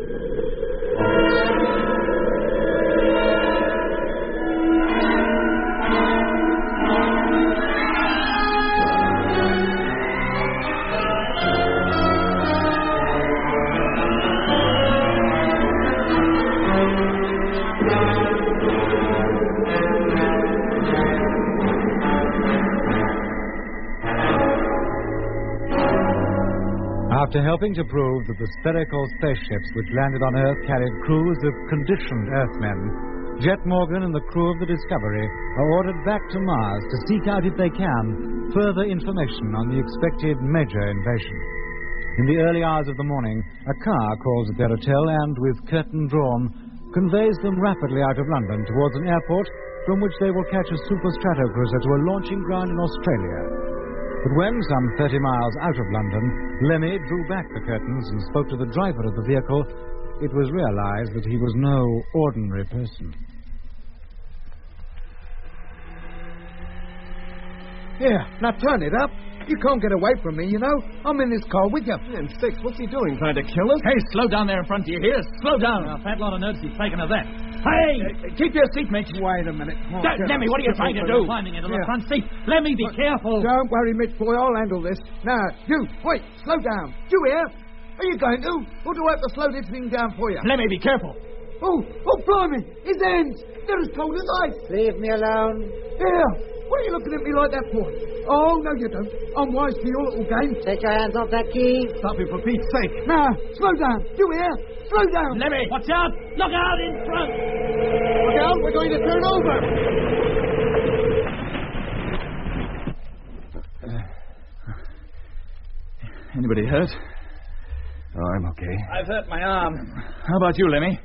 After helping to prove that the spherical spaceships which landed on Earth carried crews of conditioned Earthmen, Jet Morgan and the crew of the Discovery are ordered back to Mars to seek out, if they can, further information on the expected major invasion. In the early hours of the morning, a car calls at their hotel and, with curtain drawn, conveys them rapidly out of London towards an airport from which they will catch a super stratocruiser to a launching ground in Australia. But when, some 30 miles out of London, Lemmy drew back the curtains and spoke to the driver of the vehicle, it was realized that he was no ordinary person. Here, now turn it up. You can't get away from me, you know. I'm in this car with you. And Six, what's he doing? Trying to kill us? Hey, slow down there in front, do you hear? Slow down. A fat lot of nerves he's taken of that. Hey! Keep your seat, Mitch. Wait a minute. Oh, Lemmy, what are you trying to do? Climbing into the front seat. Lemmy, be careful. Don't worry, Mitch, boy. I'll handle this. Now, you, wait, slow down. You here? Are you going to? Or do I have to slow this thing down for you? Lemmy, be careful. Oh, blimey. His hands. They're as cold as ice. Leave me alone. Here. What are you looking at me like that for? Oh, no, you don't. I'm wise to your little game. Take your hands off that key. Stop it, for Pete's sake. Now, slow down. You hear? Slow down. Lemmy, watch out. Look out in front. Look out. We're going to turn over. Anybody hurt? Oh, I'm okay. I've hurt my arm. How about you, Lemmy?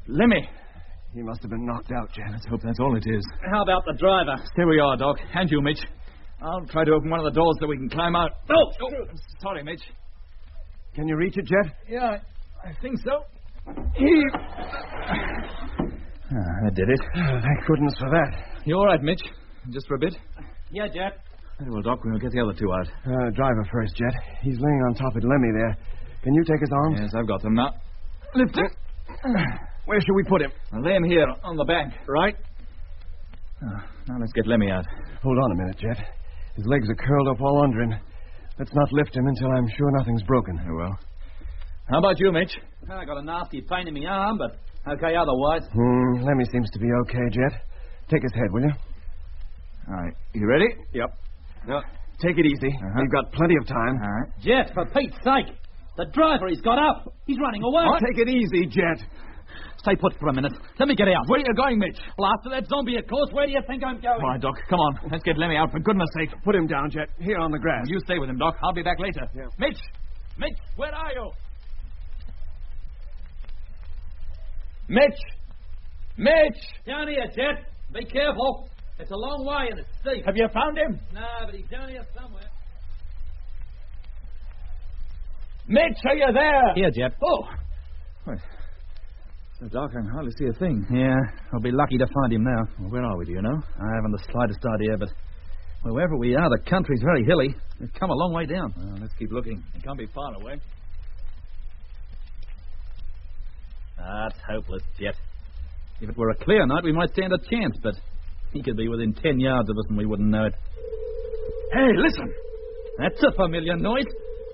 Lemmy. He must have been knocked out, Jet. Let's hope that's all it is. How about the driver? There we are, Doc. And you, Mitch. I'll try to open one of the doors so we can climb out. Oh! Sorry, Mitch. Can you reach it, Jet? Yeah, I think so. That did it. Oh, thank goodness for that. You all right, Mitch? Just for a bit? Yeah, Jet. Very well, Doc. We'll get the other two out. Driver first, Jet. He's laying on top of Lemmy there. Can you take his arms? Yes, I've got them now. Lift him. Where shall we put him? I'll lay him here on the bank. Right. Now let's get Lemmy out. Hold on a minute, Jet. His legs are curled up all under him. Let's not lift him until I'm sure nothing's broken. Very well. How about you, Mitch? I got a nasty pain in my arm, but okay otherwise. Lemmy seems to be okay, Jet. Take his head, will you? All right. You ready? Yep. Now, take it easy. We've got plenty of time. All right. Jet, for Pete's sake. The driver, he's got up. He's running away. Take it easy, Jet. Stay put for a minute. Let me get out. Where are you going, Mitch? Well, after that zombie, of course. Where do you think I'm going? All right, Doc. Come on. Let's get Lemmy out, for goodness sake. Put him down, Jet. Here on the grass. You stay with him, Doc. I'll be back later. Yeah. Mitch! Mitch, where are you? Mitch! Mitch! Down here, Jet. Be careful. It's a long way and it's steep. Have you found him? No, but he's down here somewhere. Mitch, are you there? Here, Jet. Oh. Wait. So dark, I can hardly see a thing. Yeah, I'll be lucky to find him now. Well, where are we, do you know? I haven't the slightest idea, but wherever we are, the country's very hilly. We've come a long way down. Well, let's keep looking. It can't be far away. That's hopeless, Jet. If it were a clear night, we might stand a chance, but he could be within 10 yards of us and we wouldn't know it. Hey, listen! That's a familiar noise.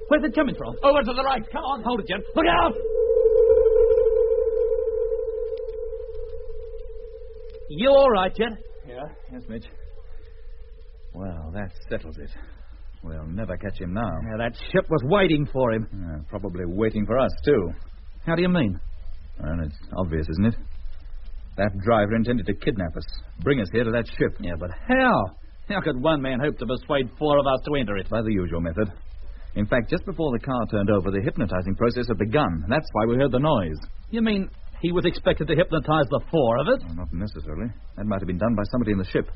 Where's it coming from? Over to the right. Come on. Hold it, Jet. Look out! You all right, Jet? Yeah. Yes, Mitch. Well, that settles it. We'll never catch him now. Yeah, that ship was waiting for him. Probably waiting for us, too. How do you mean? Well, it's obvious, isn't it? That driver intended to kidnap us, bring us here to that ship. Yeah, but how? How could one man hope to persuade 4 of us to enter it? By the usual method. In fact, just before the car turned over, the hypnotizing process had begun. That's why we heard the noise. You mean he was expected to hypnotize the 4 of us? Well, not necessarily. That might have been done by somebody in the ship.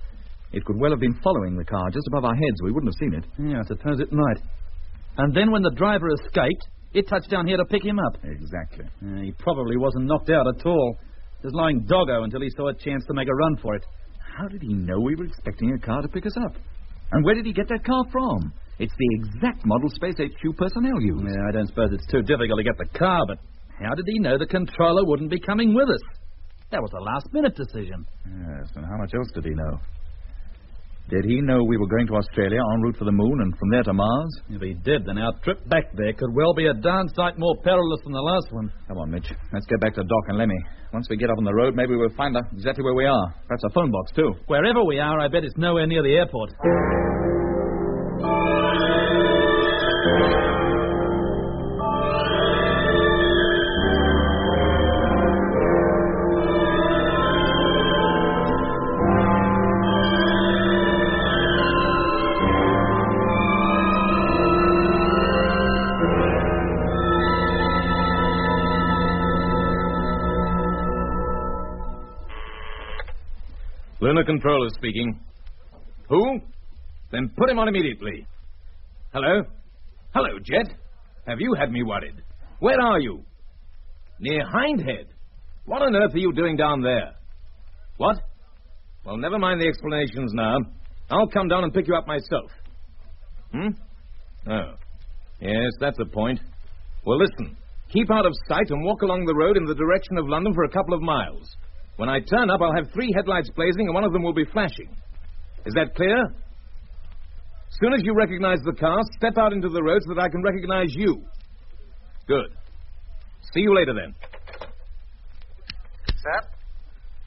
It could well have been following the car just above our heads. We wouldn't have seen it. Yeah, I suppose it might. And then when the driver escaped, it touched down here to pick him up. Exactly. He probably wasn't knocked out at all. Just lying doggo until he saw a chance to make a run for it. How did he know we were expecting a car to pick us up? And where did he get that car from? It's the exact model Space HQ personnel use. Yeah, I don't suppose it's too difficult to get the car, but how did he know the controller wouldn't be coming with us? That was a last-minute decision. Yes, and how much else did he know? Did he know we were going to Australia en route for the moon and from there to Mars? If he did, then our trip back there could well be a darn sight more perilous than the last one. Come on, Mitch. Let's get back to Doc and Lemmy. Once we get up on the road, maybe we'll find out exactly where we are. Perhaps a phone box, too. Wherever we are, I bet it's nowhere near the airport. Lunar Controller speaking. Who? Then put him on immediately. Hello? Hello, Jet. Have you had me worried? Where are you? Near Hindhead. What on earth are you doing down there? What? Well, never mind the explanations now. I'll come down and pick you up myself. Oh. Yes, that's a point. Well, listen. Keep out of sight and walk along the road in the direction of London for a couple of miles. When I turn up, I'll have 3 headlights blazing and one of them will be flashing. Is that clear? As soon as you recognize the car, step out into the road so that I can recognize you. Good. See you later, then. Sir?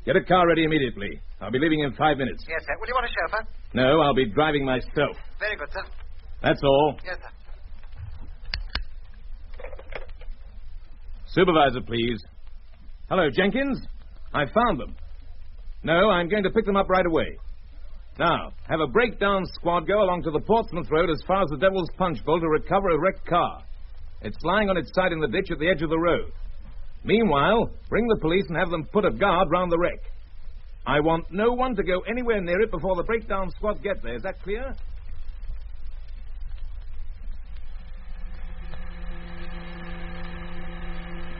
Get a car ready immediately. I'll be leaving in 5 minutes. Yes, sir. Will you want a chauffeur? No, I'll be driving myself. Very good, sir. That's all. Yes, sir. Supervisor, please. Hello, Jenkins. I found them. No, I'm going to pick them up right away. Now, have a breakdown squad go along to the Portsmouth Road as far as the Devil's Punch Bowl to recover a wrecked car. It's lying on its side in the ditch at the edge of the road. Meanwhile, bring the police and have them put a guard round the wreck. I want no one to go anywhere near it before the breakdown squad get there. Is that clear?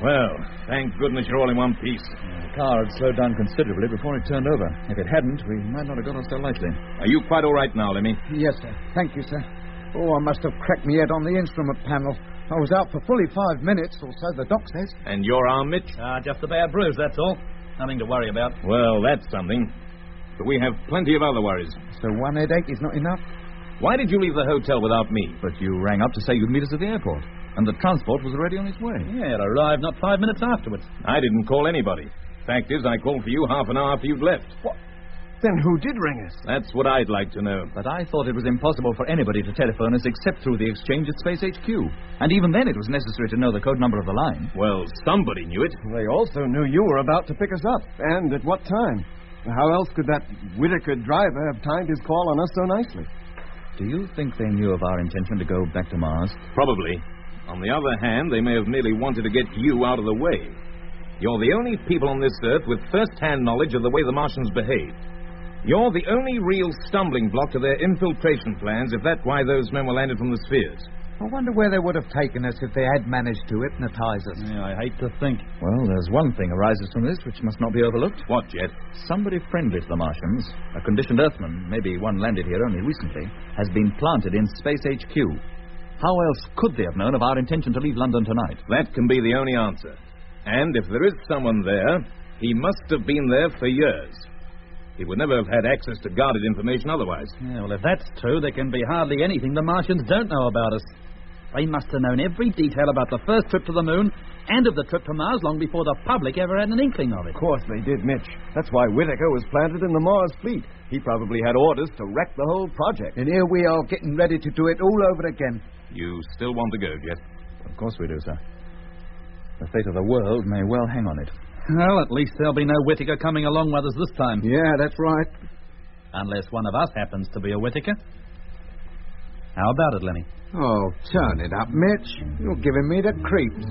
Well, thank goodness you're all in one piece. The car had slowed down considerably before it turned over. If it hadn't, we might not have got off so lightly. Are you quite all right now, Lemmy? Yes, sir. Thank you, sir. Oh, I must have cracked my head on the instrument panel. I was out for fully 5 minutes, or so the doc says. And your arm, Mitch? Just a bad bruise, that's all. Nothing to worry about. Well, that's something. But we have plenty of other worries. So one headache is not enough? Why did you leave the hotel without me? But you rang up to say you'd meet us at the airport. And the transport was already on its way. Yeah, it arrived not 5 minutes afterwards. I didn't call anybody. Fact is, I called for you half an hour after you'd left. What? Then who did ring us? That's what I'd like to know. But I thought it was impossible for anybody to telephone us except through the exchange at Space HQ. And even then it was necessary to know the code number of the line. Well, somebody knew it. They also knew you were about to pick us up. And at what time? How else could that Whitaker driver have timed his call on us so nicely? Do you think they knew of our intention to go back to Mars? Probably. On the other hand, they may have merely wanted to get you out of the way. You're the only people on this Earth with first-hand knowledge of the way the Martians behave. You're the only real stumbling block to their infiltration plans, if that's why those men were landed from the spheres. I wonder where they would have taken us if they had managed to hypnotize us. Yeah, I hate to think. Well, there's one thing arises from this which must not be overlooked. What, Jet? Somebody friendly to the Martians, a conditioned Earthman, maybe one landed here only recently, has been planted in Space HQ. How else could they have known of our intention to leave London tonight? That can be the only answer. And if there is someone there, he must have been there for years. He would never have had access to guarded information otherwise. Yeah, well, if that's true, there can be hardly anything the Martians don't know about us. They must have known every detail about the first trip to the moon and of the trip to Mars long before the public ever had an inkling of it. Of course they did, Mitch. That's why Whitaker was planted in the Mars fleet. He probably had orders to wreck the whole project. And here we are getting ready to do it all over again. You still want to go, Jet? Of course we do, sir. The fate of the world may well hang on it. Well, at least there'll be no Whittaker coming along with us this time. Yeah, that's right. Unless one of us happens to be a Whittaker. How about it, Lemmy? Oh, turn it up, Mitch. You're giving me the creeps.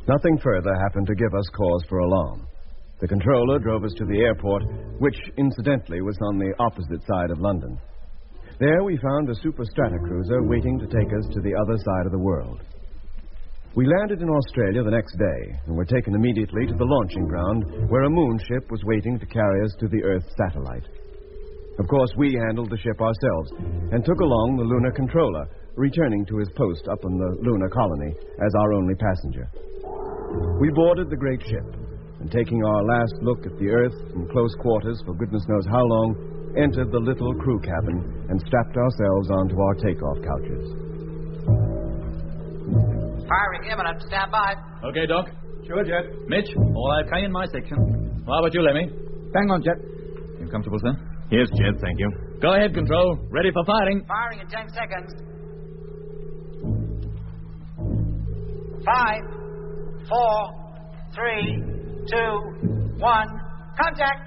Nothing further happened to give us cause for alarm. The controller drove us to the airport, which, incidentally, was on the opposite side of London. There we found a super stratocruiser waiting to take us to the other side of the world. We landed in Australia the next day and were taken immediately to the launching ground where a moon ship was waiting to carry us to the Earth satellite. Of course, we handled the ship ourselves and took along the lunar controller, returning to his post up in the lunar colony as our only passenger. We boarded the great ship, and taking our last look at the Earth from close quarters for goodness knows how long, entered the little crew cabin and strapped ourselves onto our takeoff couches. Firing imminent. Stand by. Okay, Doc. Sure, Jet. Mitch, all okay in my section. How about you, Lemmy? Bang on, Jet. You comfortable, sir? Yes, Jed, thank you. Go ahead, Control. Ready for firing. Firing in 10 seconds. 5, 4, 3, 2, 1. Contact!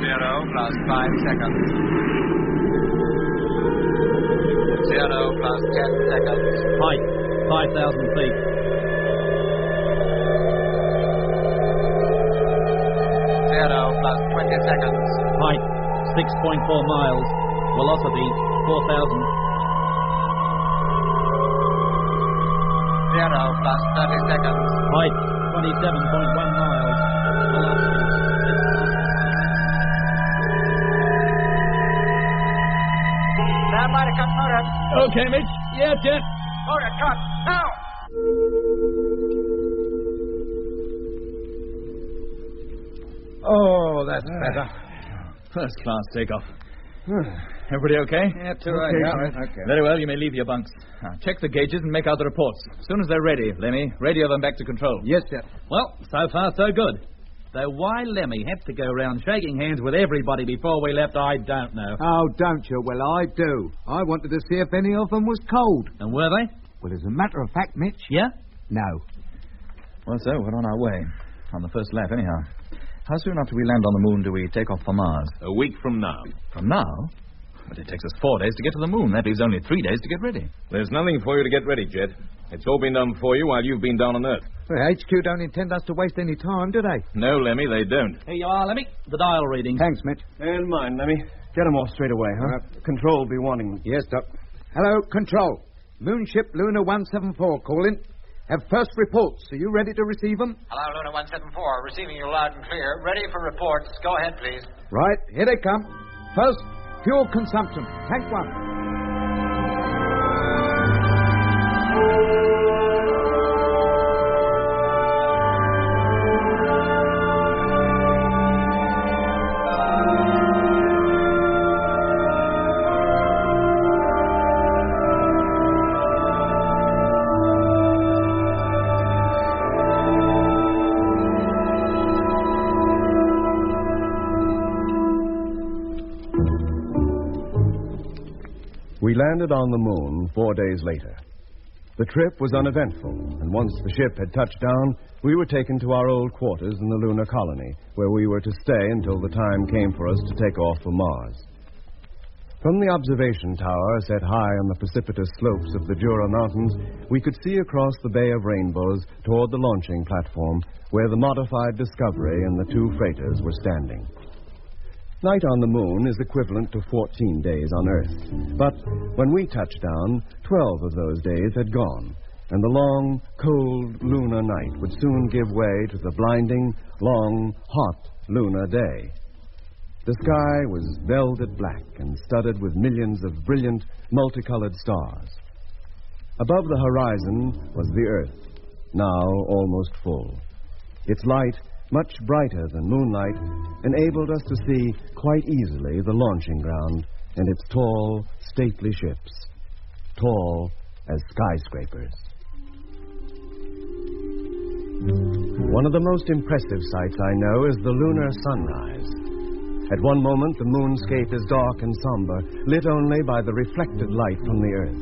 0 plus 5 seconds. 0 plus 10 seconds. Height, 5,000 feet. 0 plus 20 seconds. Height, 6.4 miles. Velocity, 4,000. 0 plus 30 seconds. Height, 27.1 miles. Velocity, 6,000. Stand by to cut motor. Okay, Mitch. Yeah, Jet. Motor cut. Now! Oh, that's better. First class takeoff. Everybody okay? Yeah, too right. Okay. Very well, you may leave your bunks. Now, check the gauges and make out the reports. As soon as they're ready, Lemmy, radio them back to Control. Yes, sir. Well, so far so good. Though why Lemmy had to go round shaking hands with everybody before we left, I don't know. Oh, don't you? Well, I do. I wanted to see if any of them was cold. And were they? Well, as a matter of fact, Mitch... Yeah? No. Well, so, we're on our way. On the first lap, anyhow. How soon after we land on the moon do we take off for Mars? A week from now. From now? But it takes us 4 days to get to the moon. That leaves only 3 days to get ready. There's nothing for you to get ready, Jed. It's all been done for you while you've been down on Earth. Well, HQ don't intend us to waste any time, do they? No, Lemmy, they don't. Here you are, Lemmy. The dial reading. Thanks, Mitch. And mine, Lemmy. Get them off straight away, huh? Control will be wanting them. Yes, Doc. Hello, Control. Moonship Luna 174 calling. Have first reports. Are you ready to receive them? Hello, Luna 174. Receiving you loud and clear. Ready for reports. Go ahead, please. Right, here they come. First, fuel consumption. Tank 1. We landed on the moon 4 days later. The trip was uneventful, and once the ship had touched down, we were taken to our old quarters in the lunar colony, where we were to stay until the time came for us to take off for Mars. From the observation tower set high on the precipitous slopes of the Jura Mountains, we could see across the Bay of Rainbows toward the launching platform, where the modified Discovery and the 2 freighters were standing. Night on the moon is equivalent to 14 days on Earth. But when we touched down, 12 of those days had gone, and the long, cold lunar night would soon give way to the blinding, long, hot lunar day. The sky was velvet black and studded with millions of brilliant, multicolored stars. Above the horizon was the Earth, now almost full. Its light much brighter than moonlight, enabled us to see quite easily the launching ground and its tall, stately ships, tall as skyscrapers. One of the most impressive sights I know is the lunar sunrise. At one moment, the moonscape is dark and somber, lit only by the reflected light from the earth.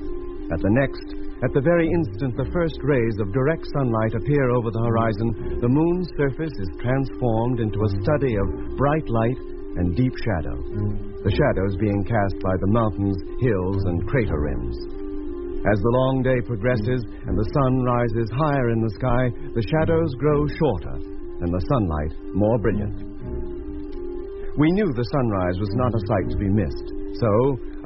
At the next, at the very instant the first rays of direct sunlight appear over the horizon, the moon's surface is transformed into a study of bright light and deep shadow, the shadows being cast by the mountains, hills, and crater rims. As the long day progresses and the sun rises higher in the sky, the shadows grow shorter and the sunlight more brilliant. We knew the sunrise was not a sight to be missed, so,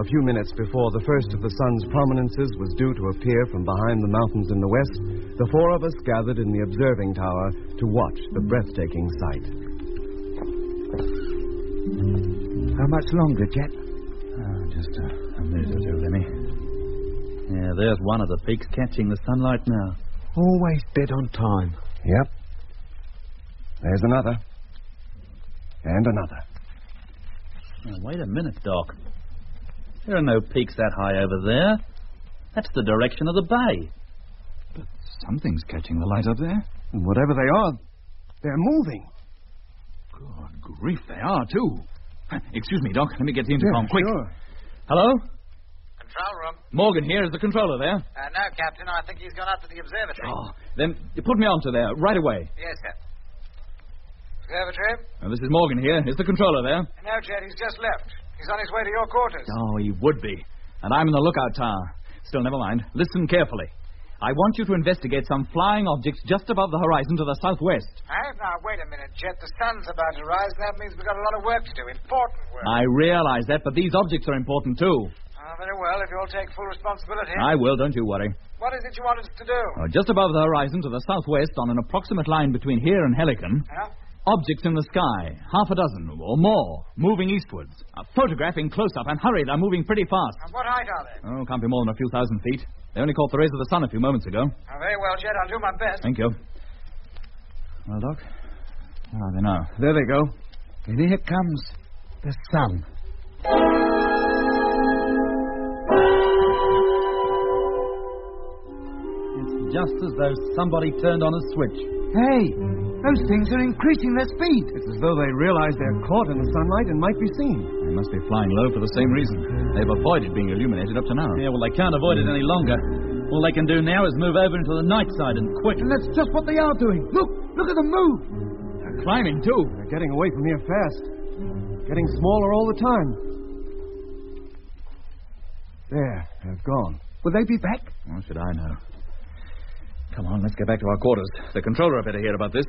a few minutes before the first of the sun's prominences was due to appear from behind the mountains in the west, the four of us gathered in the observing tower to watch the breathtaking sight. How much longer, Jet? Just a minute or two, Lemmy. Yeah, there's one of the peaks catching the sunlight now. Always dead on time. Yep. There's another. And another. Now, wait a minute, Doc. There are no peaks that high over there. That's the direction of the bay. But something's catching the light up there. Whatever they are, they're moving. Good grief, they are, too. Excuse me, Doc. Let me get the intercom, quick. Sure. Hello? Control room. Morgan here. Is the controller there? No, Captain. I think he's gone up to the observatory. Oh, then you put me onto there, right away. Yes, sir. Observatory? This is Morgan here. Is the controller there? No, Chet. He's just left. He's on his way to your quarters. Oh, he would be. And I'm in the lookout tower. Still, never mind. Listen carefully. I want you to investigate some flying objects just above the horizon to the southwest. Now, wait a minute, Jet. The sun's about to rise. That means we've got a lot of work to do. Important work. I realize that, but these objects are important, too. Very well, if you'll take full responsibility. I will, don't you worry. What is it you want us to do? Just above the horizon to the southwest, on an approximate line between here and Helicon, objects in the sky, half a dozen or more, moving eastwards. Photographing close-up, and hurry, they're moving pretty fast. What height are they? Oh, can't be more than a few thousand feet. They only caught the rays of the sun a few moments ago. Very well, Jet, I'll do my best. Thank you. Well, Doc, where are they now? There they go. And here comes the sun. Just as though somebody turned on a switch. Hey, those things are increasing their speed. It's as though they realize they're caught in the sunlight and might be seen. They must be flying low for the same reason. They've avoided being illuminated up to now. Yeah, well, they can't avoid it any longer. All they can do now is move over into the night side and quick. And that's just what they are doing. Look at them move. They're climbing, too. They're getting away from here fast. Getting smaller all the time. There, they've gone. Will they be back? How should I know? Come on, let's get back to our quarters. The controller better hear about this.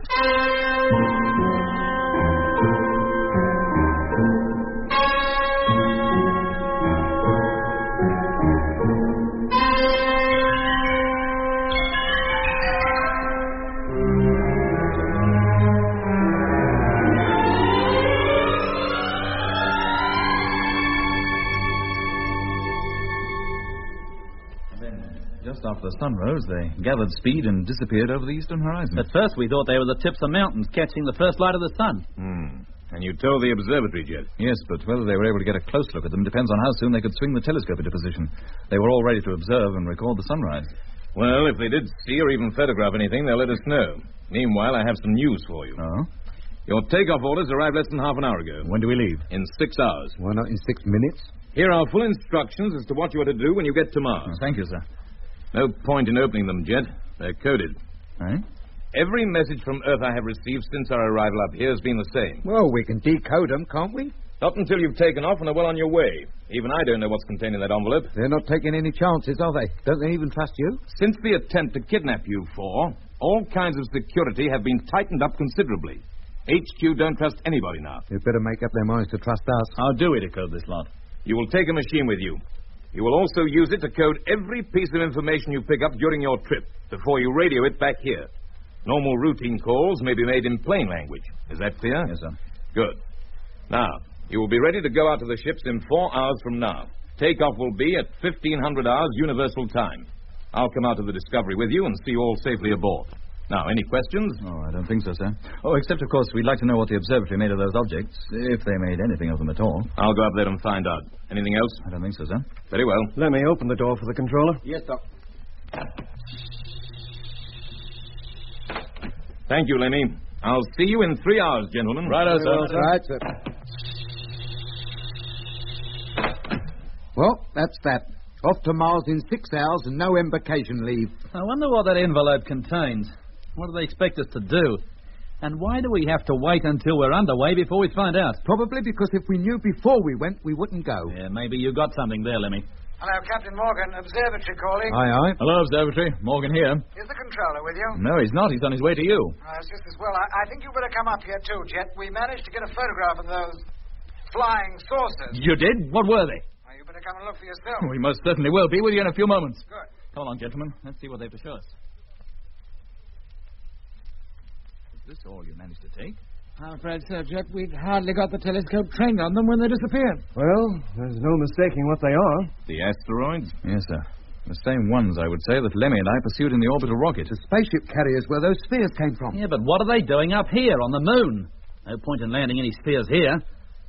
Just after the sun rose, they gathered speed and disappeared over the eastern horizon. At first, we thought they were the tips of mountains catching the first light of the sun. And you told the observatory, Jet? Yes, but whether they were able to get a close look at them depends on how soon they could swing the telescope into position. They were all ready to observe and record the sunrise. Well, if they did see or even photograph anything, they'll let us know. Meanwhile, I have some news for you. Oh? Your takeoff orders arrived less than half an hour ago. When do we leave? In 6 hours. Why not in 6 minutes? Here are full instructions as to what you are to do when you get to Mars. Oh, thank you, sir. No point in opening them, Jet. They're coded. Eh? Every message from Earth I have received since our arrival up here has been the same. Well, we can decode them, can't we? Not until you've taken off and are well on your way. Even I don't know what's contained in that envelope. They're not taking any chances, are they? Don't they even trust you? Since the attempt to kidnap you four, all kinds of security have been tightened up considerably. HQ don't trust anybody now. They'd better make up their minds to trust us. How do we decode this lot? You will take a machine with you. You will also use it to code every piece of information you pick up during your trip before you radio it back here. Normal routine calls may be made in plain language. Is that clear? Yes, sir. Good. Now, you will be ready to go out to the ships in 4 hours from now. Takeoff will be at 1500 hours Universal Time. I'll come out to the Discovery with you and see you all safely aboard. Now, any questions? Oh, I don't think so, sir. Oh, except, of course, we'd like to know what the observatory made of those objects, if they made anything of them at all. I'll go up there and find out. Anything else? I don't think so, sir. Very well. Let me open the door for the controller. Yes, Doc. Thank you, Lemmy. I'll see you in 3 hours, gentlemen. Righto, sir. Right, sir. Well, that's that. Off to Mars in 6 hours and no embarkation leave. I wonder what that envelope contains. What do they expect us to do? And why do we have to wait until we're underway before we find out? Probably because if we knew before we went, we wouldn't go. Yeah, maybe you got something there, Lemmy. Hello, Captain Morgan. Observatory calling. Aye, aye. Hello, Observatory. Morgan here. Is the controller with you? No, he's not. He's on his way to you. It's just as well. I think you better come up here, too, Jet. We managed to get a photograph of those flying saucers. You did? What were they? Well, you better come and look for yourself. We most certainly will. Be with you in a few moments. Good. Come along, gentlemen. Let's see what they have to show us. Is this all you managed to take? I'm afraid, Sir Jet, we'd hardly got the telescope trained on them when they disappeared. Well, there's no mistaking what they are. The asteroids? Yes, sir. The same ones, I would say, that Lemmy and I pursued in the orbital rocket. The spaceship carriers where those spheres came from. Yeah, but what are they doing up here on the moon? No point in landing any spheres here.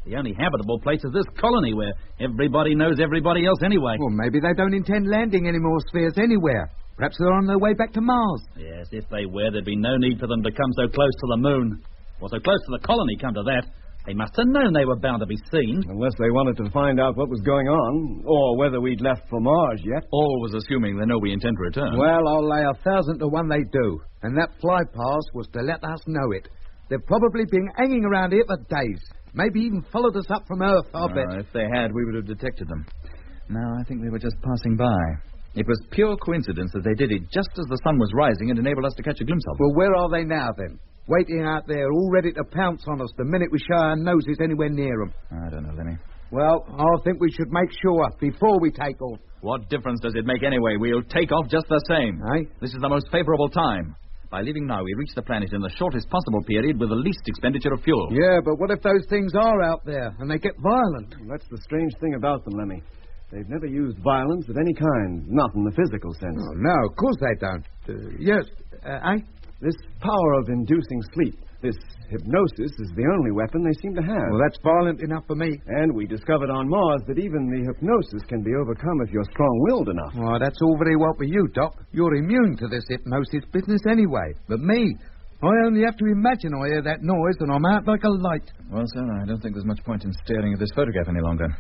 The only habitable place is this colony where everybody knows everybody else anyway. Well, maybe they don't intend landing any more spheres anywhere. Perhaps they're on their way back to Mars. Yes, if they were, there'd be no need for them to come so close to the moon. Or so close to the colony, come to that. They must have known they were bound to be seen. Unless they wanted to find out what was going on, or whether we'd left for Mars yet. Always assuming they know we intend to return. Well, I'll lay 1,000 to 1 they do. And that flypast was to let us know it. They've probably been hanging around here for days. Maybe even followed us up from Earth, I'll bet. If they had, we would have detected them. No, I think they were just passing by. It was pure coincidence that they did it just as the sun was rising and enabled us to catch a glimpse of them. Well, where are they now, then? Waiting out there, all ready to pounce on us the minute we show our noses anywhere near them. I don't know, Lemmy. Well, I think we should make sure before we take off. What difference does it make anyway? We'll take off just the same. Aye? This is the most favorable time. By leaving now, we reach the planet in the shortest possible period with the least expenditure of fuel. Yeah, but what if those things are out there and they get violent? Well, that's the strange thing about them, Lemmy. They've never used violence of any kind, not in the physical sense. Oh, no, of course they don't. Yes, aye? This power of inducing sleep, this hypnosis, is the only weapon they seem to have. Well, that's violent enough for me. And we discovered on Mars that even the hypnosis can be overcome if you're strong-willed enough. Oh, that's all very well for you, Doc. You're immune to this hypnosis business anyway. But me, I only have to imagine I hear that noise and I'm out like a light. Well, sir, I don't think there's much point in staring at this photograph any longer.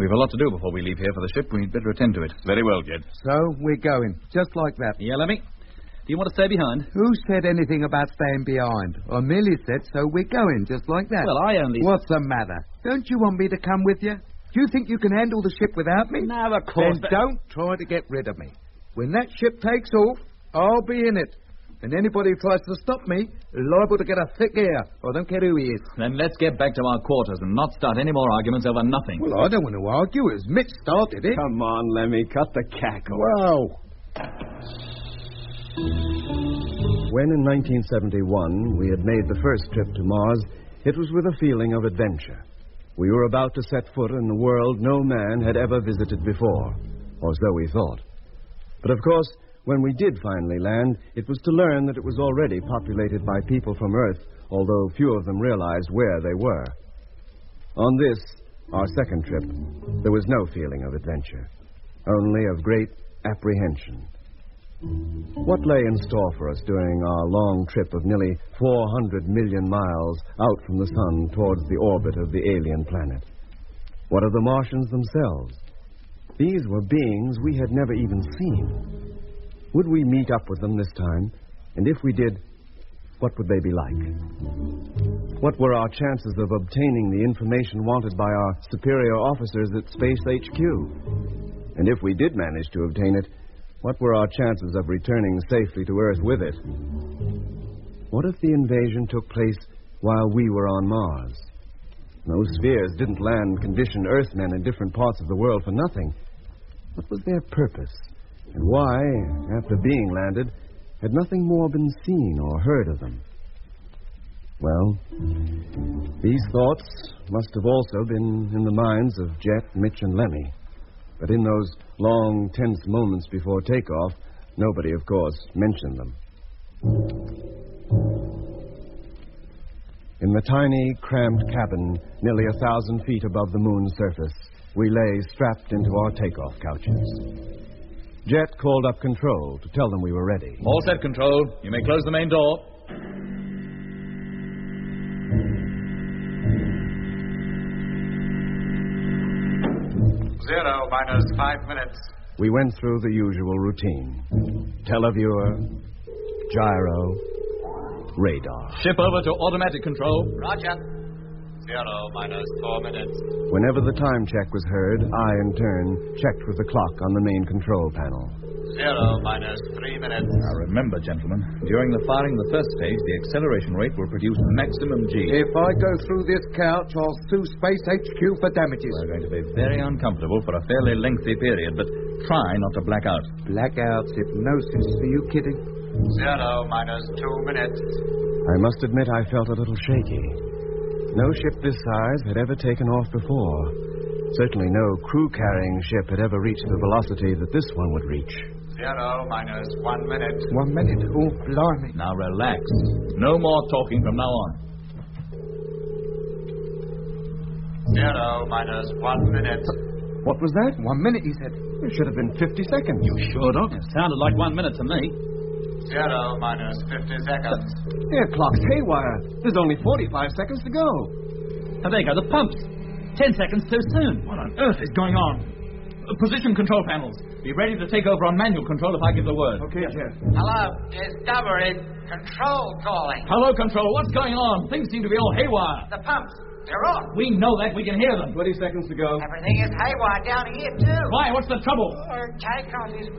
We've a lot to do before we leave here for the ship. We'd better attend to it. Very well, Jed. So, we're going. Just like that. Yeah, Lemmy? Do you want to stay behind? Who said anything about staying behind? I merely said, so we're going, just like that. Well, I only... What's the matter? Don't you want me to come with you? Do you think you can handle the ship without me? No, of course. Then don't try to get rid of me. When that ship takes off, I'll be in it. And anybody who tries to stop me is liable to get a thick ear. I don't care who he is. Then let's get back to our quarters and not start any more arguments over nothing. Well, I don't want to argue. It was Mitch started it. Come on, Lemmy, cut the cackle. Wow. When in 1971 we had made the first trip to Mars, it was with a feeling of adventure. We were about to set foot in a world no man had ever visited before, or so we thought. But of course, when we did finally land, it was to learn that it was already populated by people from Earth, although few of them realized where they were. On this, our second trip, there was no feeling of adventure, only of great apprehension. What lay in store for us during our long trip of nearly 400 million miles out from the sun towards the orbit of the alien planet? What of the Martians themselves? These were beings we had never even seen. Would we meet up with them this time? And if we did, what would they be like? What were our chances of obtaining the information wanted by our superior officers at Space HQ? And if we did manage to obtain it, what were our chances of returning safely to Earth with it? What if the invasion took place while we were on Mars? Those spheres didn't land conditioned Earthmen in different parts of the world for nothing. What was their purpose? And why, after being landed, had nothing more been seen or heard of them? Well, these thoughts must have also been in the minds of Jet, Mitch, and Lemmy. But in those long, tense moments before takeoff, nobody, of course, mentioned them. In the tiny, cramped cabin, nearly 1,000 feet above the moon's surface, we lay strapped into our takeoff couches. Jet called up control to tell them we were ready. All set, control. You may close the main door. Zero minus 5 minutes. We went through the usual routine. Televiewer, gyro, radar. Ship over to automatic control. Roger. Zero minus 4 minutes. Whenever the time check was heard, I, in turn, checked with the clock on the main control panel. Zero minus 3 minutes. Now remember, gentlemen, during the firing of the first stage, the acceleration rate will produce maximum G. If I go through this couch, I'll sue Space HQ for damages. We're going to be very uncomfortable for a fairly lengthy period, but try not to black out. Blackouts, hypnosis. Are you kidding? Zero minus 2 minutes. I must admit I felt a little shaky. No ship this size had ever taken off before. Certainly no crew-carrying ship had ever reached the velocity that this one would reach. Zero minus 1 minute. 1 minute? Oh, blimey. Now relax. No more talking from now on. Zero minus 1 minute. What was that? 1 minute, he said. It should have been 50 seconds. You sure, Doc? It sounded like 1 minute to me. Zero minus 50 seconds. Their clock's haywire. There's only 45 seconds to go. Oh, there you go, the pumps. 10 seconds too soon. What on earth is going on? Position control panels. Be ready to take over on manual control if I give the word. Okay, Jeff. Hello, Discovery. Control calling. Hello, control. What's going on? Things seem to be all haywire. The pumps, they're on. We know that. We can hear them. 20 seconds to go. Everything is haywire down here, too. Why? What's the trouble? Takeoff is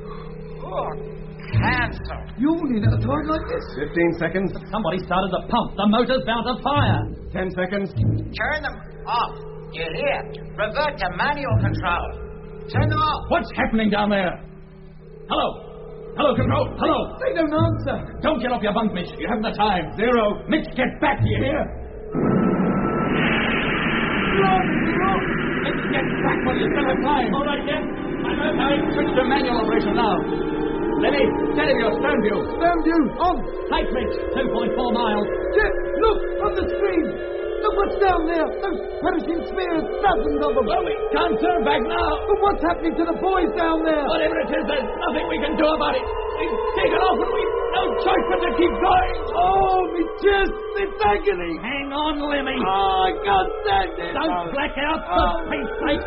cancelled. You need a time like this? 15 seconds. Somebody started the pump. The motor's bound to fire. 10 seconds. Turn them off. You hear? Revert to manual control. Turn them off. What's happening down there? Hello? Hello, control. Hello. They don't answer. Don't get off your bunk, Mitch. You haven't the time. Zero. Mitch, get back. Do you hear? Run! Mitch, get back while you still have time. All right, Jeff. I'm on time. Switch to manual operation now. Lenny, steady your stern view. Stern view, on. Tight, Mitch. 2.4 miles. Jet, look, on the screen. Look what's down there. Those perishing spheres, dozens of them. Well, we can't turn back now. But what's happening to the boys down there? Whatever it is, there's nothing we can do about it. We've taken off and we've no choice but to keep going. Oh, me chest, it's agony. Hang on, Lemmy. Oh, I can't stand it. Don't black out, for Pete's sake.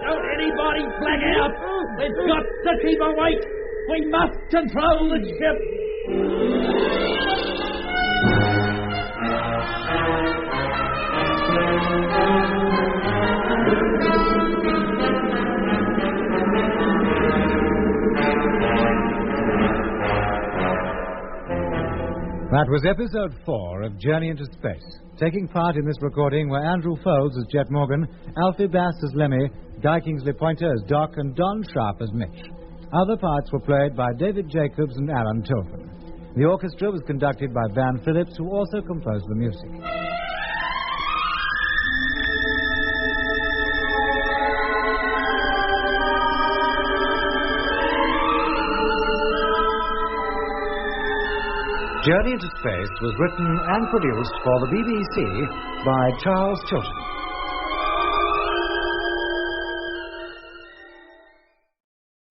Don't anybody black out. We've got to keep awake. We must control the ship. That was episode 4 of Journey into Space. Taking part in this recording were Andrew Folds as Jet Morgan, Alfie Bass as Lemmy, Guy Kingsley Pointer as Doc, and Don Sharp as Mitch. Other parts were played by David Jacobs and Alan Tilton. The orchestra was conducted by Van Phillips, who also composed the music. Journey into Space was written and produced for the BBC by Charles Chilton.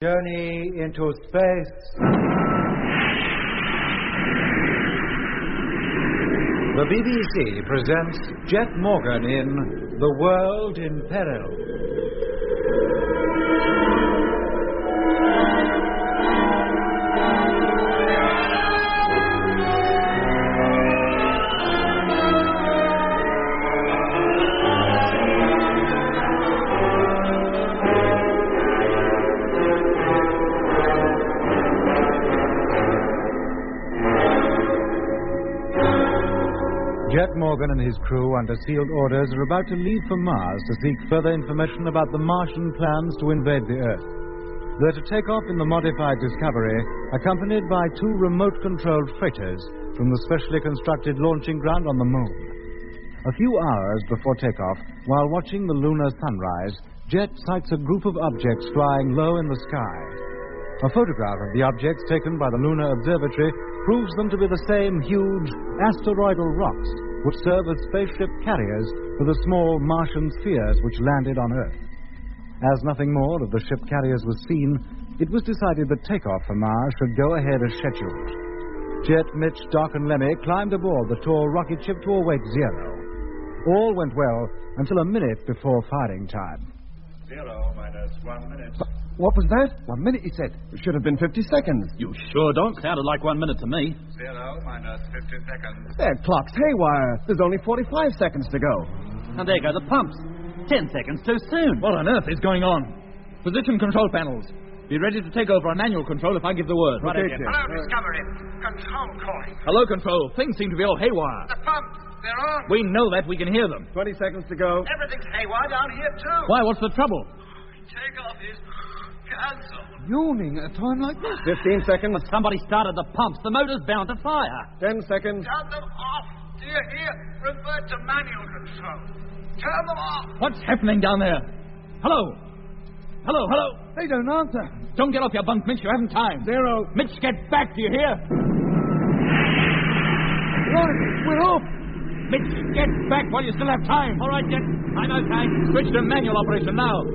Journey into Space. The BBC presents Jet Morgan in The World in Peril. Jet Morgan and his crew, under sealed orders, are about to leave for Mars to seek further information about the Martian plans to invade the Earth. They're to take off in the modified Discovery, accompanied by 2 remote-controlled freighters from the specially constructed launching ground on the Moon. A few hours before takeoff, while watching the lunar sunrise, Jet sights a group of objects flying low in the sky. A photograph of the objects taken by the Lunar Observatory proves them to be the same huge asteroidal rocks would serve as spaceship carriers for the small Martian spheres which landed on Earth. As nothing more of the ship carriers was seen, it was decided that takeoff for Mars should go ahead as scheduled. Jet, Mitch, Doc, and Lemmy climbed aboard the tall rocket ship to await Zero. All went well until a minute before firing time. 0 minus 1 minute. What was that? 1 minute, he said. It should have been 50 seconds. You sure don't? Sounded like 1 minute to me. 0 minus 50 seconds. That clock's haywire. There's only 45 seconds to go. And there go the pumps. 10 seconds too soon. What on earth is going on? Position control panels. Be ready to take over on manual control if I give the word. Okay, Jet. Hello, Discovery. Control calling. Hello, control. Things seem to be all haywire. The pumps, they're on. We know that. We can hear them. 20 seconds to go. Everything's haywire down here, too. Why? What's the trouble? Takeoff is cancelled. Yawning at a time like this. 15 seconds. Somebody started the pumps. The motor's bound to fire. 10 seconds. Turn them off. Do you hear? Revert to manual control. Turn them off. What's happening down there? Hello? Hello, hello? They don't answer. Don't get off your bunk, Mitch. You haven't time. 0. Mitch, get back. Do you hear? Right, we're off. Mitch, get back while you still have time. All right, Jet. I'm okay. Switch to manual operation now.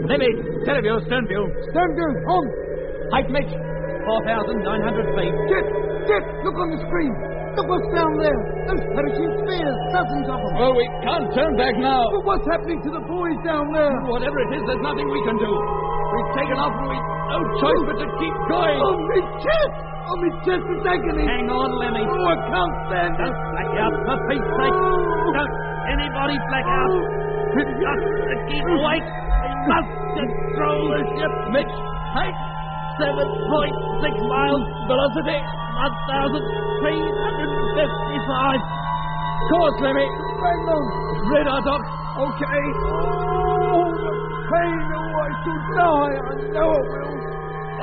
Lemmy, teleview, stern view. Stand down, on. Height, Mitch. 4,900 feet. Jet, look on the screen. Look what's down there. Those perishing spheres, dozens of them. Oh, we can't turn back now. But what's happening to the boys down there? Whatever it is, there's nothing we can do. We've taken off and we've no choice but to keep going. Oh, me chest! Oh, me chest is agony. Hang on, Lemmy. Oh, I can't stand it. Don't black out, for Pete's sake. Don't anybody black out. We've got to keep awake. We must control the ship. Mitch, height. 7.6 miles. Velocity 1,355. Course, Lemmy. Hang on. Radar, Doc. Okay. Oh, the pain. Oh, I shall die. I know I will.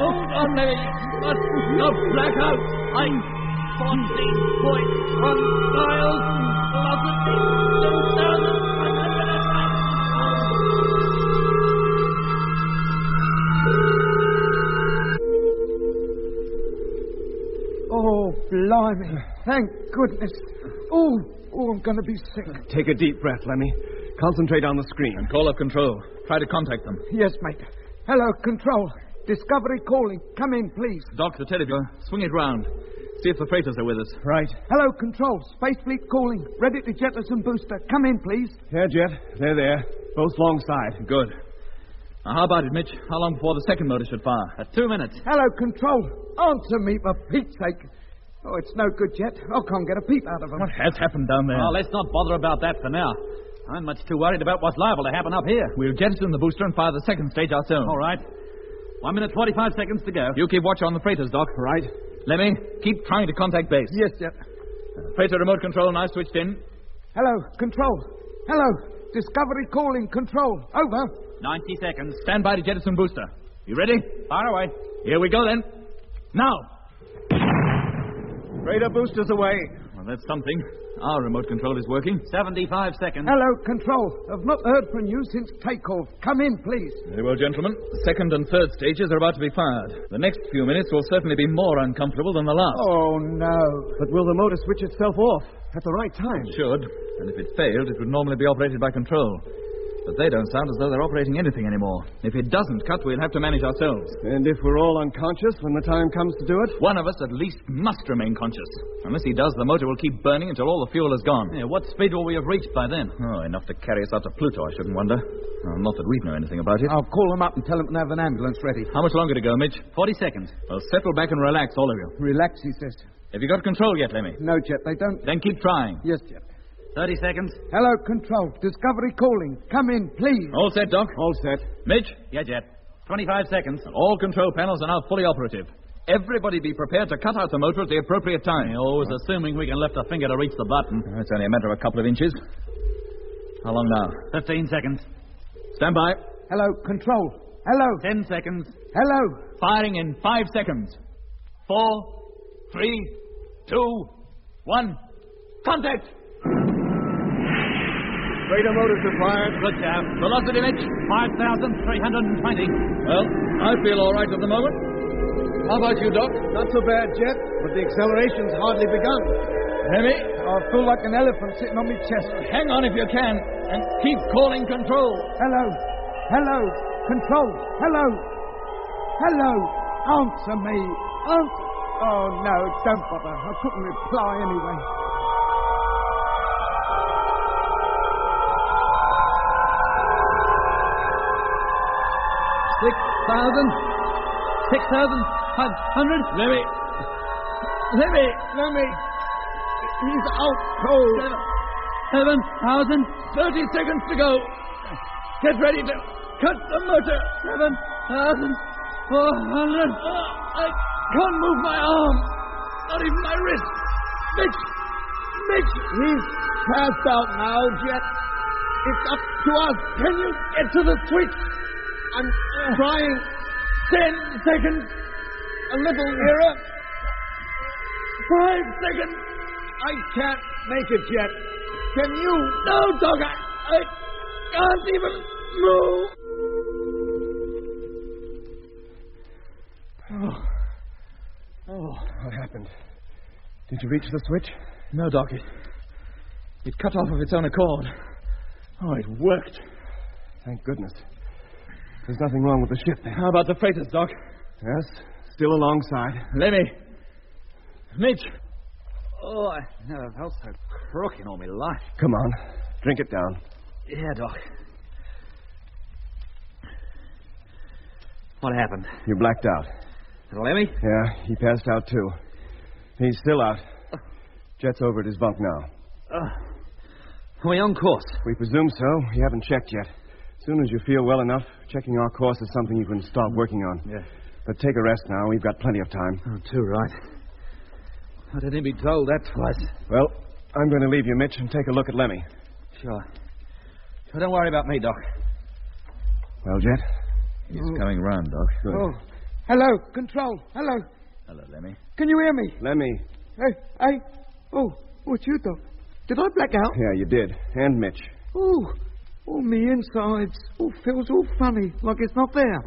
Hold on, Lemmy. Must not black out. I'm 14.1 miles. Velocity 2,100. Oh, blimey. Thank goodness. Oh, I'm going to be sick. Take a deep breath, Lemmy. Concentrate on the screen. And call up control. Try to contact them. Yes, mate. Hello, Control. Discovery calling. Come in, please. Doc, the televiewer. Swing it round. See if the freighters are with us. Right. Hello, Control. Space Fleet calling. Ready to jettison booster. Come in, please. Yeah, Jet. They're there. Both alongside. Good. Now, how about it, Mitch? How long before the second motor should fire? 2 minutes. Hello, Control. Answer me, for Pete's sake. Oh, it's no good, Jet. I can't get a peep out of them. What has happened down there? Well, let's not bother about that for now. I'm much too worried about what's liable to happen up here. We'll jettison the booster and fire the second stage ourselves. All right. 1 minute, 45 seconds to go. You keep watch on the freighters, Doc. Right. Lemmy, keep trying to contact base. Yes, Jet. Freighter remote control now switched in. Hello, Control. Hello. Discovery calling. Control. Over. 90 seconds. Stand by to jettison booster. You ready? Fire away. Here we go, then. Now. Radar boosters away. Well, that's something. Our remote control is working. 75 seconds. Hello, Control. I've not heard from you since takeoff. Come in, please. Very well, gentlemen. The second and third stages are about to be fired. The next few minutes will certainly be more uncomfortable than the last. Oh, no. But will the motor switch itself off at the right time? It should. And if it failed, it would normally be operated by control. But they don't sound as though they're operating anything anymore. If it doesn't cut, we'll have to manage ourselves. And if we're all unconscious when the time comes to do it? One of us at least must remain conscious. Unless he does, the motor will keep burning until all the fuel is gone. Yeah, what speed will we have reached by then? Oh, enough to carry us out to Pluto, I shouldn't wonder. Not that we know anything about it. I'll call them up and tell them to have an ambulance ready. How much longer to go, Mitch? 40 seconds. Well, settle back and relax, all of you. Relax, he says. Have you got control yet, Lemmy? No, Jet, they don't. Then keep trying. Yes, Jet. 30 seconds. Hello, Control. Discovery calling. Come in, please. All set, Doc? All set. Mitch? Yeah, Jet. 25 seconds. And all control panels are now fully operative. Everybody be prepared to cut out the motor at the appropriate time. Yeah, always assuming we can lift a finger to reach the button. It's only a matter of a couple of inches. How long now? 15 seconds. Stand by. Hello, Control. Hello. 10 seconds. Hello. Firing in 5 seconds. 4, 3, 2, 1. Contact! Radar motors are fired. Good job. Velocity, Mitch? 5,320. Well, I feel all right at the moment. How about you, Doc? Not so bad, Jet, but the acceleration's hardly begun. Lemmy? I feel like an elephant sitting on my chest. Hang on if you can, and keep calling control. Hello. Hello. Control. Hello. Hello. Answer me. Answer. Oh, no, don't bother. I couldn't reply anyway. $6,500. Lemmy. He's out cold. 7,000. 30 seconds to go. Get ready to cut the motor. 7,400. I can't move my arm. Not even my wrist. Mitch. He's passed out now, Jet. It's up to us. Can you get to the switch? I'm trying. 10 seconds. A little nearer. 5 seconds. I can't make it yet. Can you? No, Doc. I can't even move. What happened? Did you reach the switch? No, Doc. It cut off of its own accord. Oh, it worked. Thank goodness. There's nothing wrong with the ship then. How about the freighters, Doc? Yes, still alongside. Lemmy. Mitch. Oh, I never felt so crook in all my life. Come on, drink it down. Yeah, Doc. What happened? You blacked out. Lemmy? Yeah, he passed out too. He's still out. Jet's over at his bunk now. Are we on course? We presume so. We haven't checked yet. As soon as you feel well enough, checking our course is something you can start working on. Yeah. But take a rest now. We've got plenty of time. Oh, too right. I didn't be told that twice. Well, I'm going to leave you, Mitch, and take a look at Lemmy. Sure. Don't worry about me, Doc. Well, Jet? He's coming round, Doc. Good. Oh, hello, control. Hello. Hello, Lemmy. Can you hear me? Lemmy. Hey. Oh, it's you, Doc. Did I black out? Yeah, you did. And Mitch. Oh, me insides. Oh, feels all funny, like it's not there.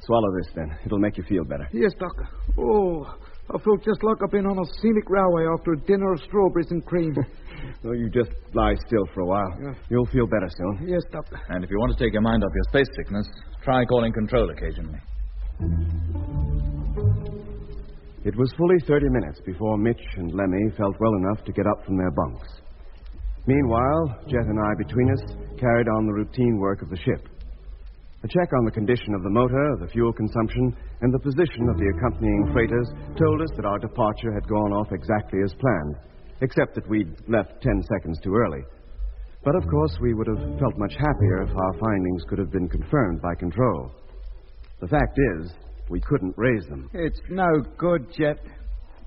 Swallow this, then. It'll make you feel better. Yes, Doctor. Oh, I feel just like I've been on a scenic railway after a dinner of strawberries and cream. Well, you just lie still for a while. Yeah. You'll feel better soon. Yes, Doctor. And if you want to take your mind off your space sickness, try calling control occasionally. It was fully 30 minutes before Mitch and Lemmy felt well enough to get up from their bunks. Meanwhile, Jet and I between us carried on the routine work of the ship. A check on the condition of the motor, the fuel consumption, and the position of the accompanying freighters told us that our departure had gone off exactly as planned, except that we'd left 10 seconds too early. But of course, we would have felt much happier if our findings could have been confirmed by control. The fact is, we couldn't raise them. It's no good, Jet.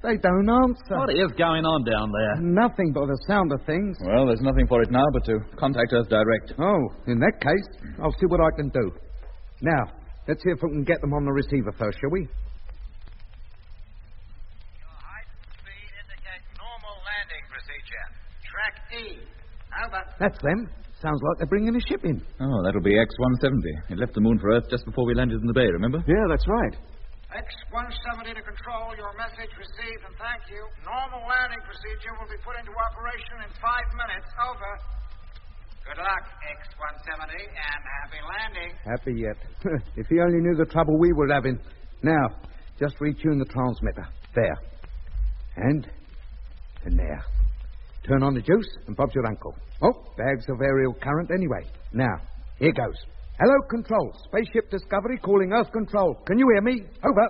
They don't answer. What is going on down there? Nothing but the sound of things. Well, there's nothing for it now but to contact us direct. Oh, in that case, I'll see what I can do. Now, let's see if we can get them on the receiver first, shall we? Your height and speed indicate normal landing procedure. Track E. Over. That's them. Sounds like they're bringing a ship in. Oh, that'll be X-170. It left the moon for Earth just before we landed in the bay, remember? Yeah, that's right. X-170 to control. Your message received and thank you. Normal landing procedure will be put into operation in 5 minutes. Over. Good luck, X-170, and happy landing. Happy yet. If he only knew the trouble we were having. Now, just retune the transmitter. There. And there. Turn on the juice and Bob's your uncle. Oh, bags of aerial current anyway. Now, here goes. Hello, Control. Spaceship Discovery calling Earth Control. Can you hear me? Over.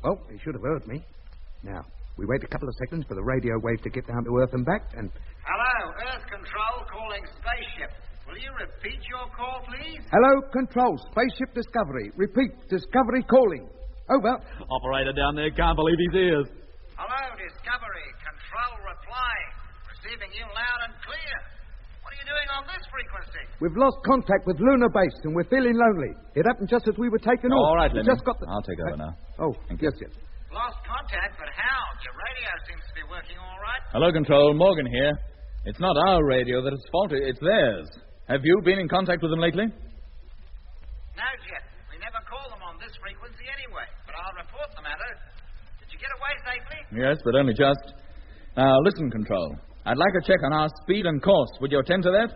Well, you should have heard me. Now, we wait a couple of seconds for the radio wave to get down to Earth and back, and... Hello, Earth Control calling Spaceship. Will you repeat your call, please? Hello, Control. Spaceship Discovery. Repeat, Discovery calling. Over. Operator down there can't believe his ears. Hello, Discovery. Control replying. Receiving you loud and clear. What are you doing on this frequency? We've lost contact with Lunar Base, and we're feeling lonely. It happened just as we were taking off. All right, Lemmy. Just got the... I'll take over now. Oh, yes. Lost contact, but how? Your radio seems to be working all right. Hello, Control. Morgan here. It's not our radio that is faulty. It's theirs. Have you been in contact with them lately? No, Jet. We never call them on this frequency anyway, but I'll report the matter. Did you get away safely? Yes, but only just. Now, listen, Control. I'd like a check on our speed and course. Would you attend to that?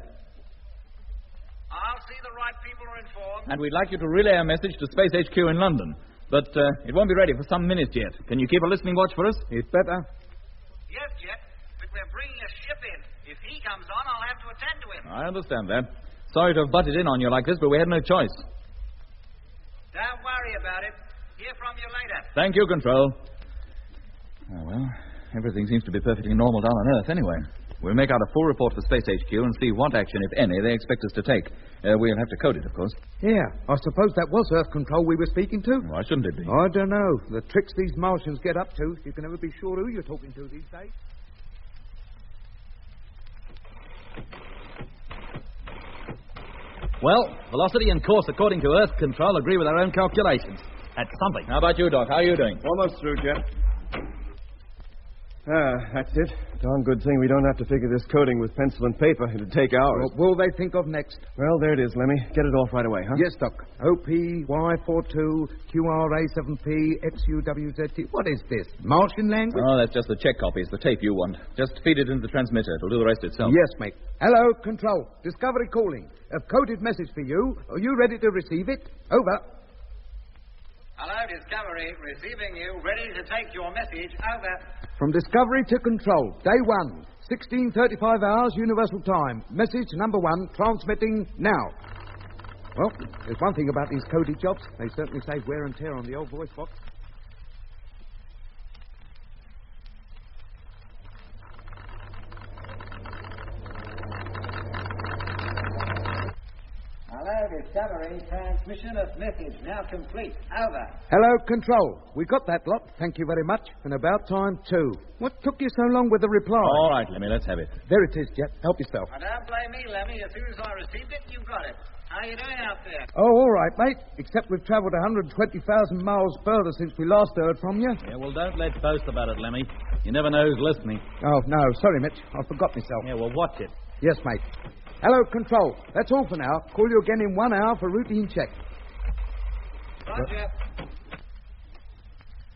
I'll see the right people are informed. And we'd like you to relay a message to Space HQ in London. But it won't be ready for some minutes yet. Can you keep a listening watch for us? It's better. Yes, Jet, but we're bringing a ship in. If he comes on, I'll have to attend to him. I understand that. Sorry to have butted in on you like this, but we had no choice. Don't worry about it. Hear from you later. Thank you, Control. Oh, well, everything seems to be perfectly normal down on Earth anyway. We'll make out a full report for Space HQ and see what action, if any, they expect us to take. We'll have to code it, of course. Yeah, I suppose that was Earth Control we were speaking to. Why shouldn't it be? I don't know. The tricks these Martians get up to, you can never be sure who you're talking to these days. Well, velocity and course according to Earth Control agree with our own calculations. That's something. How about you, Doc? How are you doing? Almost through, Jet. That's it. Darn good thing we don't have to figure this coding with pencil and paper. It'd take hours. What will they think of next? Well, there it is, Lemmy. Get it off right away, huh? Yes, Doc. OPY42 QRA7P XUWZT. What is this? Martian language? Oh, that's just the check copy. It's the tape you want. Just feed it into the transmitter. It'll do the rest itself. Yes, mate. Hello, Control. Discovery calling. A coded message for you. Are you ready to receive it? Over. Hello, Discovery. Receiving you. Ready to take your message. Over. From Discovery to Control. Day 1. 16:35 hours, Universal Time. Message number 1. Transmitting now. Well, there's one thing about these coded jobs. They certainly save wear and tear on the old voice box. Hello, Discovery. Transmission of message now complete. Over. Hello, Control. We got that lot. Thank you very much. And about time, too. What took you so long with the reply? All right, Lemmy, let's have it. There it is, Jet. Help yourself. Now, don't blame me, Lemmy. As soon as I received it, you got it. How you doing out there? Oh, all right, mate. Except we've travelled 120,000 miles further since we last heard from you. Yeah, well, don't let's boast about it, Lemmy. You never know who's listening. Oh, no. Sorry, Mitch. I forgot myself. Yeah, well, watch it. Yes, mate. Hello, Control. That's all for now. Call you again in 1 hour for routine check. Roger.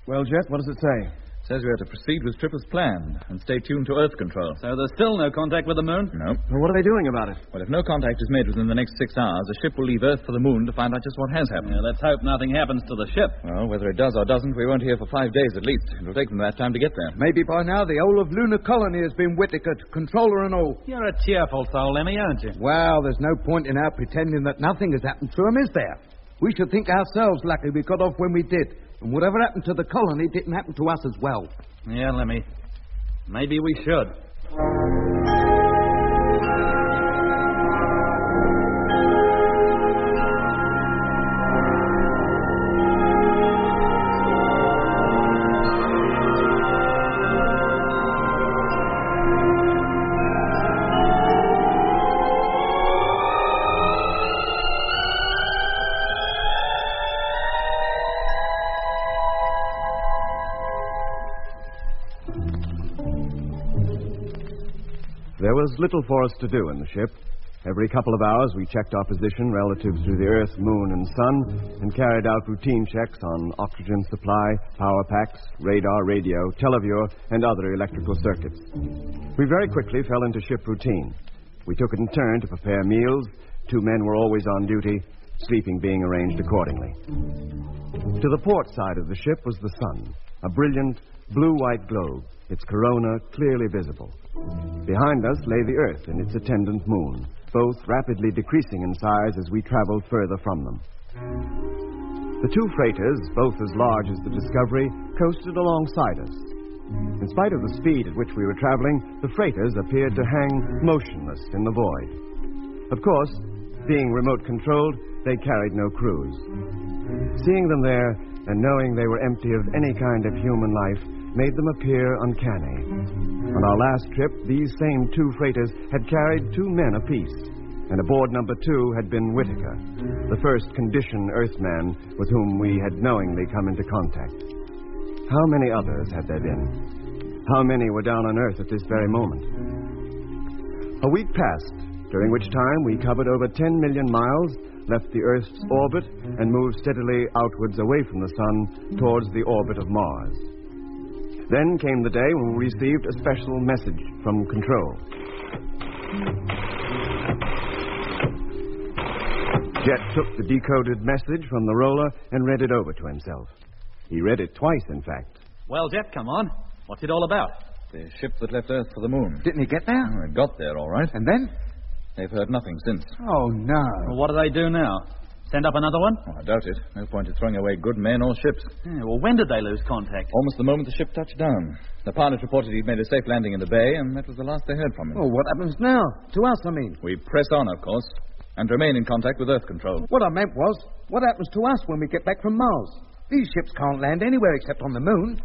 Well, Jet, what does it say? Says we are to proceed with trip as planned and stay tuned to Earth Control. So there's still no contact with the moon? No. Well, what are they doing about it? Well, if no contact is made within the next 6 hours, the ship will leave Earth for the moon to find out just what has happened. Yeah, let's hope nothing happens to the ship. Well, whether it does or doesn't, we won't hear for 5 days at least. It'll take them that time to get there. Maybe by now the whole of Lunar Colony has been Whittakered, controller and all. You're a cheerful soul, Lemmy, aren't you? Well, there's no point in our pretending that nothing has happened to them, is there? We should think ourselves lucky we got off when we did. And whatever happened to the colony didn't happen to us as well. Yeah, Lemmy. Maybe we should. There was little for us to do in the ship. Every couple of hours, we checked our position relative to the Earth, Moon, and Sun, and carried out routine checks on oxygen supply, power packs, radar, radio, televiewer, and other electrical circuits. We very quickly fell into ship routine. We took it in turn to prepare meals. 2 men were always on duty, sleeping being arranged accordingly. To the port side of the ship was the sun, a brilliant blue-white globe, its corona clearly visible. Behind us lay the Earth and its attendant moon, both rapidly decreasing in size as we traveled further from them. The 2 freighters, both as large as the Discovery, coasted alongside us. In spite of the speed at which we were traveling, the freighters appeared to hang motionless in the void. Of course, being remote-controlled, they carried no crews. Seeing them there and knowing they were empty of any kind of human life made them appear uncanny. On our last trip, these same 2 freighters had carried 2 men apiece, and aboard number 2 had been Whittaker, the first condition Earthman with whom we had knowingly come into contact. How many others had there been? How many were down on Earth at this very moment? A week passed, during which time we covered over 10 million miles, left the Earth's orbit, and moved steadily outwards away from the sun towards the orbit of Mars. Then came the day when we received a special message from Control. Jet took the decoded message from the roller and read it over to himself. He read it twice, in fact. Well, Jet, come on. What's it all about? The ship that left Earth for the moon. Didn't he get there? Oh, it got there, all right. And then? They've heard nothing since. Oh, no. Well, what do they do now? Send up another one? Oh, I doubt it. No point in throwing away good men or ships. Yeah, well, when did they lose contact? Almost the moment the ship touched down. The pilot reported he'd made a safe landing in the bay, and that was the last they heard from him. Oh, what happens now? To us, I mean. We press on, of course, and remain in contact with Earth Control. What I meant was, what happens to us when we get back from Mars? These ships can't land anywhere except on the moon.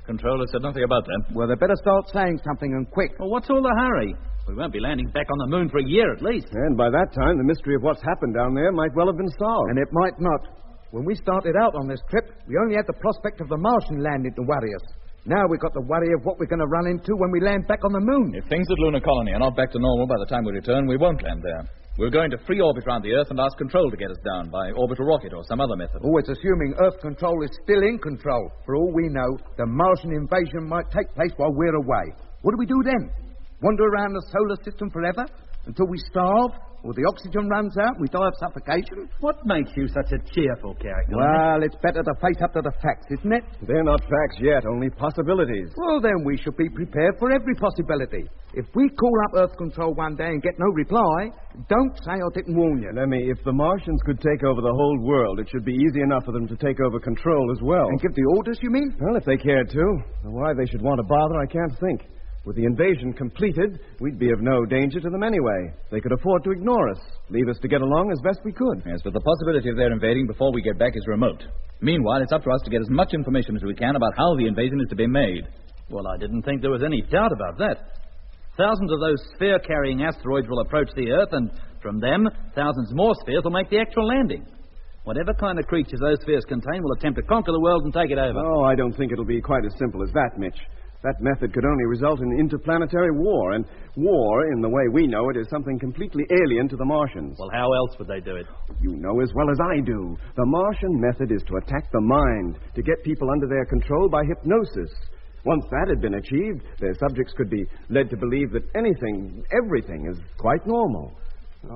Control has said nothing about that. Well, they better start saying something, and quick. Well, what's all the hurry? We won't be landing back on the moon for a year at least. And by that time, the mystery of what's happened down there might well have been solved. And it might not. When we started out on this trip, we only had the prospect of the Martian landing to worry us. Now we've got the worry of what we're going to run into when we land back on the moon. If things at Lunar Colony are not back to normal by the time we return, we won't land there. We're going to free orbit around the Earth and ask Control to get us down by orbital rocket or some other method. Always assuming Earth Control is still in control. For all we know, the Martian invasion might take place while we're away. What do we do then? Wander around the solar system forever? Until we starve? Or the oxygen runs out and we die of suffocation? What makes you such a cheerful character? Well, it's better to face up to the facts, isn't it? They're not facts yet, only possibilities. Well, then we should be prepared for every possibility. If we call up Earth Control one day and get no reply, don't say I didn't warn you. Lemmy, if the Martians could take over the whole world, it should be easy enough for them to take over control as well. And give the orders, you mean? Well, if they cared to. Why they should want to bother, I can't think. With the invasion completed, we'd be of no danger to them anyway. They could afford to ignore us, leave us to get along as best we could. Yes, but the possibility of their invading before we get back is remote. Meanwhile, it's up to us to get as much information as we can about how the invasion is to be made. Well, I didn't think there was any doubt about that. Thousands of those sphere-carrying asteroids will approach the Earth, and from them, thousands more spheres will make the actual landing. Whatever kind of creatures those spheres contain will attempt to conquer the world and take it over. Oh, I don't think it'll be quite as simple as that, Mitch. That method could only result in interplanetary war, and war, in the way we know it, is something completely alien to the Martians. Well, how else would they do it? You know as well as I do. The Martian method is to attack the mind, to get people under their control by hypnosis. Once that had been achieved, their subjects could be led to believe that everything is quite normal.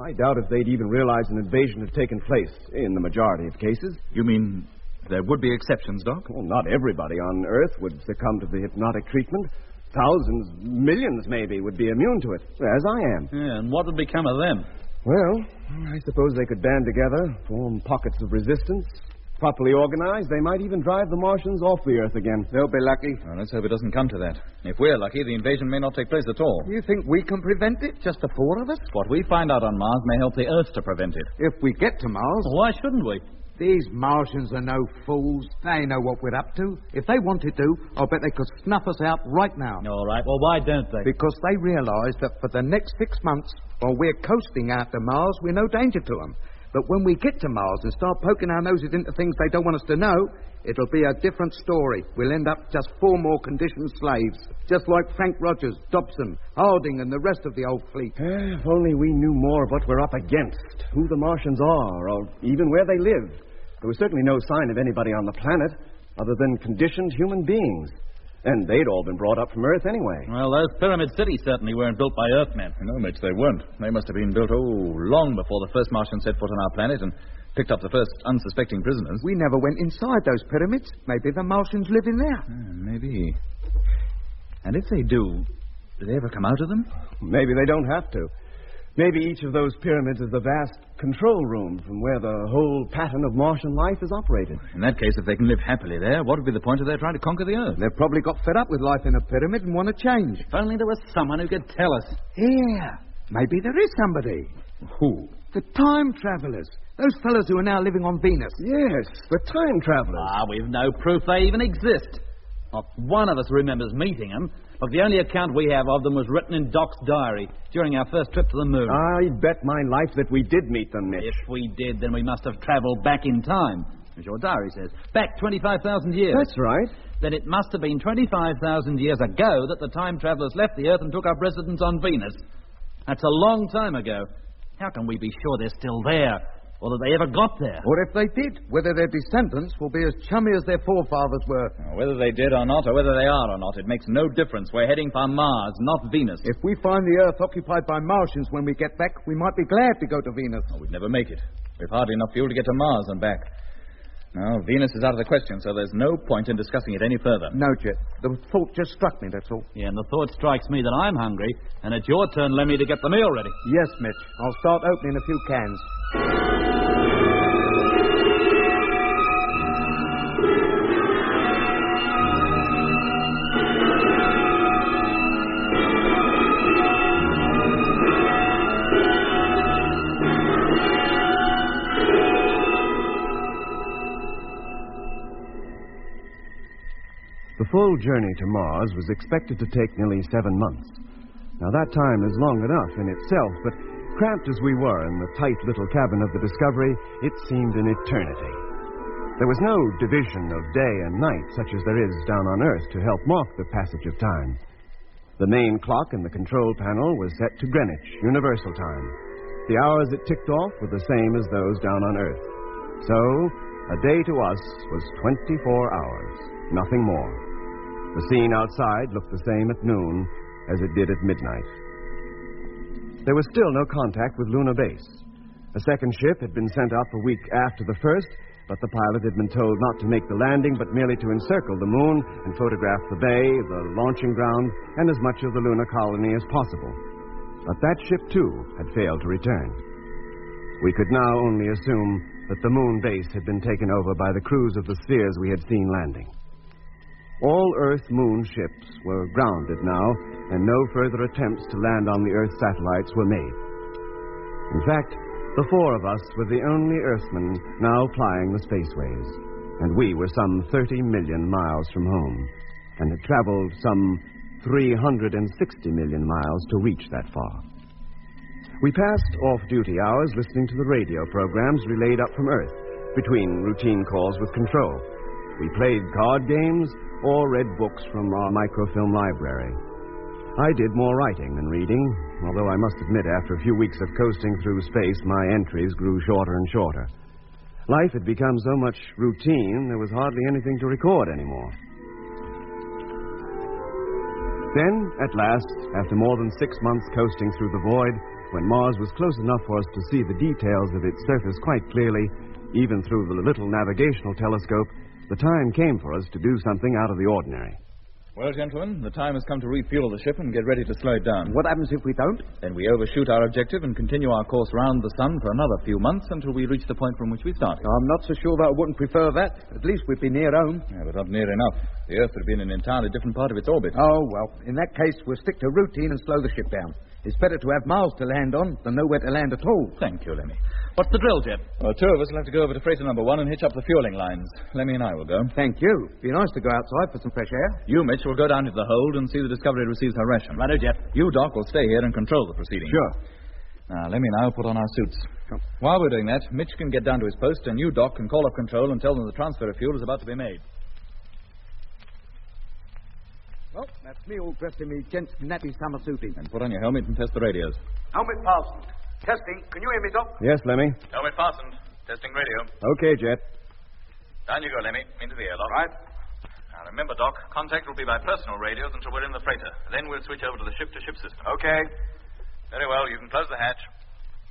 I doubt if they'd even realize an invasion had taken place in the majority of cases. You mean there would be exceptions, Doc? Well, not everybody on Earth would succumb to the hypnotic treatment. Thousands, millions maybe, would be immune to it, as I am. Yeah, and what would become of them? Well, I suppose they could band together, form pockets of resistance. Properly organized, they might even drive the Martians off the Earth again. They'll be lucky. Well, let's hope it doesn't come to that. If we're lucky, the invasion may not take place at all. You think we can prevent it, just the four of us? What we find out on Mars may help the Earth to prevent it. If we get to Mars. Well, why shouldn't we? These Martians are no fools. They know what we're up to. If they wanted to, I'll bet they could snuff us out right now. All right, well, why don't they? Because they realize that for the next 6 months, while we're coasting out to Mars, we're no danger to them. But when we get to Mars and start poking our noses into things they don't want us to know, it'll be a different story. We'll end up just 4 more conditioned slaves, just like Frank Rogers, Dobson, Harding, and the rest of the old fleet. If only we knew more of what we're up against, who the Martians are, or even where they live. There was certainly no sign of anybody on the planet other than conditioned human beings. And they'd all been brought up from Earth anyway. Well, those pyramid cities certainly weren't built by Earthmen. No, Mitch, they weren't. They must have been built, long before the first Martian set foot on our planet and picked up the first unsuspecting prisoners. We never went inside those pyramids. Maybe the Martians live in there. Maybe. And if they do they ever come out of them? Maybe they don't have to. Maybe each of those pyramids is the vast control room from where the whole pattern of Martian life is operated. In that case, if they can live happily there, what would be the point of their trying to conquer the Earth? They've probably got fed up with life in a pyramid and want to change. If only there was someone who could tell us. Yeah, maybe there is somebody. Who? The time travelers. Those fellows who are now living on Venus. Yes, the time travelers. We've no proof they even exist. Not one of us remembers meeting them. Look, the only account we have of them was written in Doc's diary during our first trip to the moon. I bet my life that we did meet them, Mitch. If we did, then we must have travelled back in time, as your diary says. Back 25,000 years. That's right. Then it must have been 25,000 years ago that the time travellers left the Earth and took up residence on Venus. That's a long time ago. How can we be sure they're still there? or that they ever got there. Or if they did, whether their descendants will be as chummy as their forefathers were. Whether they did or not, or whether they are or not, it makes no difference. We're heading for Mars, not Venus. If we find the Earth occupied by Martians when we get back, we might be glad to go to Venus. We'd never make it. We've hardly enough fuel to get to Mars and back. No, Venus is out of the question, so there's no point in discussing it any further. No, Jet. The thought just struck me, that's all. Yeah, and the thought strikes me that I'm hungry, and it's your turn, Lemmy, to get the meal ready. Yes, Mitch. I'll start opening a few cans. The full journey to Mars was expected to take nearly 7 months. Now, that time is long enough in itself, but cramped as we were in the tight little cabin of the Discovery, it seemed an eternity. There was no division of day and night such as there is down on Earth to help mark the passage of time. The main clock in the control panel was set to Greenwich, Universal Time. The hours it ticked off were the same as those down on Earth. So, a day to us was 24 hours, nothing more. The scene outside looked the same at noon as it did at midnight. There was still no contact with Luna Base. A second ship had been sent up a week after the first, but the pilot had been told not to make the landing, but merely to encircle the moon and photograph the bay, the launching ground, and as much of the lunar colony as possible. But that ship, too, had failed to return. We could now only assume that the moon base had been taken over by the crews of the spheres we had seen landing. All Earth-Moon ships were grounded now, and no further attempts to land on the Earth satellites were made. In fact, the 4 of us were the only Earthmen now plying the spaceways, and we were some 30 million miles from home, and had traveled some 360 million miles to reach that far. We passed off-duty hours listening to the radio programs relayed up from Earth, between routine calls with control. We played card games or read books from our microfilm library. I did more writing than reading, although I must admit after a few weeks of coasting through space, my entries grew shorter and shorter. Life had become so much routine, there was hardly anything to record anymore. Then, at last, after more than 6 months coasting through the void, when Mars was close enough for us to see the details of its surface quite clearly, even through the little navigational telescope, the time came for us to do something out of the ordinary. Well, gentlemen, the time has come to refuel the ship and get ready to slow it down. What happens if we don't? Then we overshoot our objective and continue our course round the sun for another few months until we reach the point from which we started. I'm not so sure that I wouldn't prefer that. At least we'd be near home. Yeah, but not near enough. The Earth would be in an entirely different part of its orbit. Oh, well, in that case, we'll stick to routine and slow the ship down. It's better to have miles to land on than nowhere to land at all. Thank you, Lemmy. What's the drill, Jet? Well, 2 of us will have to go over to freighter number 1 and hitch up the fueling lines. Lemmy and I will go. Thank you. Be nice to go outside for some fresh air. You, Mitch, will go down to the hold and see the Discovery receives her ration. Righto, Jet. You, Doc, will stay here and control the proceedings. Sure. Now, Lemmy and I will put on our suits. While we're doing that, Mitch can get down to his post, and you, Doc, can call up control and tell them the transfer of fuel is about to be made. Well, that's me all dressed in me gent's nappy summer suiting. And put on your helmet and test the radios. Helmet fastened. Testing. Can you hear me, Doc? Yes, Lemmy. Helmet fastened. Testing radio. Okay, Jet. Down you go, Lemmy. Into the airlock. Right. Now, remember, Doc, contact will be by personal radios until we're in the freighter. Then we'll switch over to the ship-to-ship system. Okay. Very well. You can close the hatch.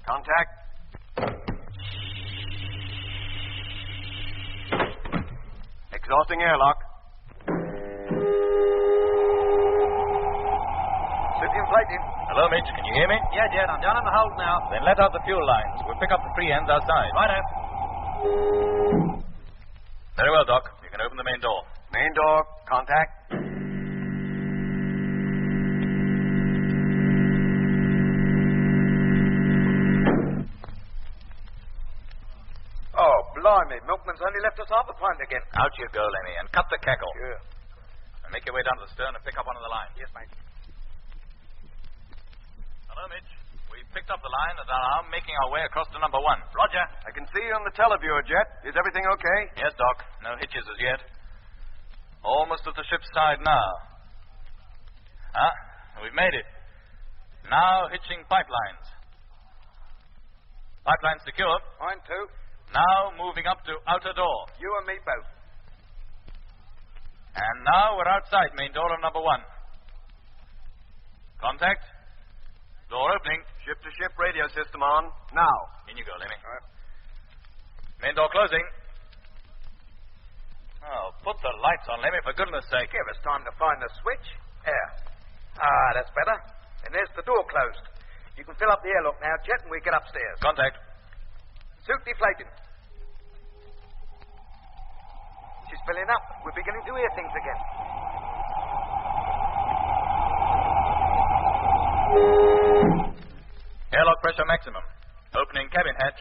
Contact. Exhausting airlock. Inflating. Hello, Mitch. Can you hear me? Yeah, Jet. I'm down in the hold now. Then let out the fuel lines. We'll pick up the free ends outside. Righto. Very well, Doc. You can open the main door. Main door. Contact. Oh, blimey. Milkman's only left us half a pint again. Out you go, Lemmy, and cut the cackle. Sure. And make your way down to the stern and pick up one of the lines. Yes, mate. Hello, Mitch. We've picked up the line and are now making our way across to number 1. Roger. I can see you on the televiewer, Jet. Is everything okay? Yes, Doc. No hitches as yet. Almost at the ship's side now. We've made it. Now hitching pipelines. Pipeline secure. Point two. Now moving up to outer door. You and me both. And now we're outside main door of number 1. Contact. Door opening. Ship-to-ship radio system on. Now. In you go, Lemmy. Main door closing. Oh, put the lights on, Lemmy, for goodness sake. Give us time to find the switch. There. That's better. And there's the door closed. You can fill up the airlock now, Jet, and we get upstairs. Contact. Suit deflated. She's filling up. We're beginning to hear things again. Airlock pressure maximum. Opening cabin hatch.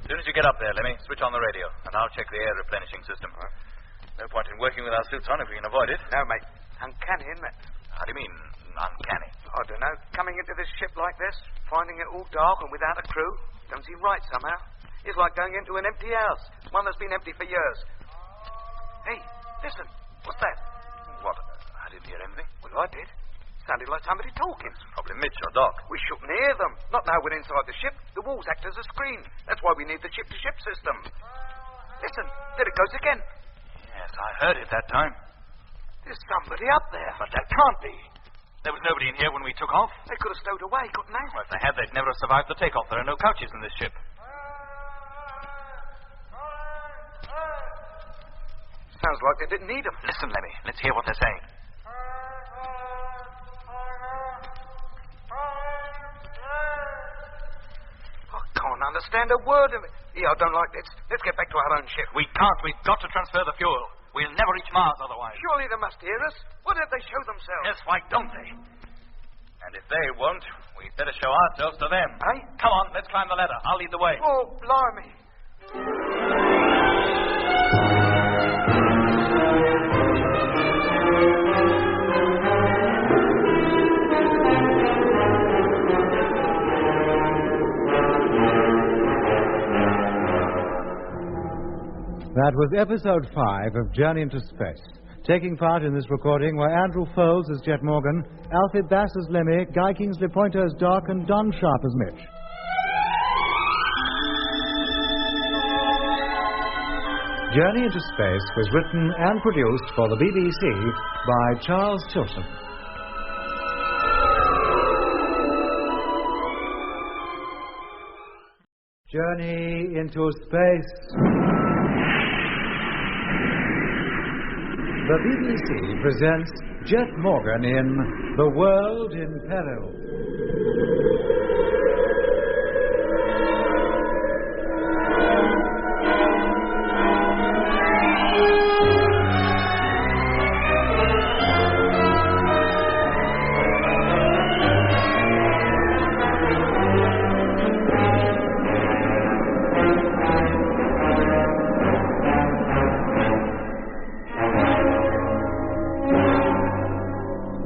As soon as you get up there, Lemmy, switch on the radio, and I'll check the air replenishing system. No point in working with our suits on if we can avoid it. No, mate. Uncanny, isn't it? How do you mean, uncanny? I don't know. Coming into this ship like this, finding it all dark and without a crew, don't seem right somehow. It's like going into an empty house, one that's been empty for years. Hey, listen. What's that? What? I didn't hear anything. Well, I did. Sounded like somebody talking. Probably Mitch or Doc. We shouldn't hear them. Not now we're inside the ship. The walls act as a screen. That's why we need the ship-to-ship system. Listen, there it goes again. Yes, I heard it that time. There's somebody up there. But that can't be. There was nobody in here when we took off. They could have stowed away, couldn't they? Well, if they had, they'd never have survived the takeoff. There are no couches in this ship. Sounds like they didn't need them. Listen, Lemmy. Let's hear what they're saying. I can't understand a word of it. Yeah, I don't like this. Let's get back to our own ship. We can't. We've got to transfer the fuel. We'll never reach Mars otherwise. Surely they must hear us. Why don't they show themselves? Yes, why don't they? And if they won't, we'd better show ourselves to them. Eh? Come on, let's climb the ladder. I'll lead the way. Oh, blimey. That was episode 5 of Journey into Space. Taking part in this recording were Andrew Foles as Jet Morgan, Alfie Bass as Lemmy, Guy Kingsley Pointer as Doc, and Don Sharp as Mitch. Journey into Space was written and produced for the BBC by Charles Chilton. Journey into Space. The BBC presents Jet Morgan in The World in Peril.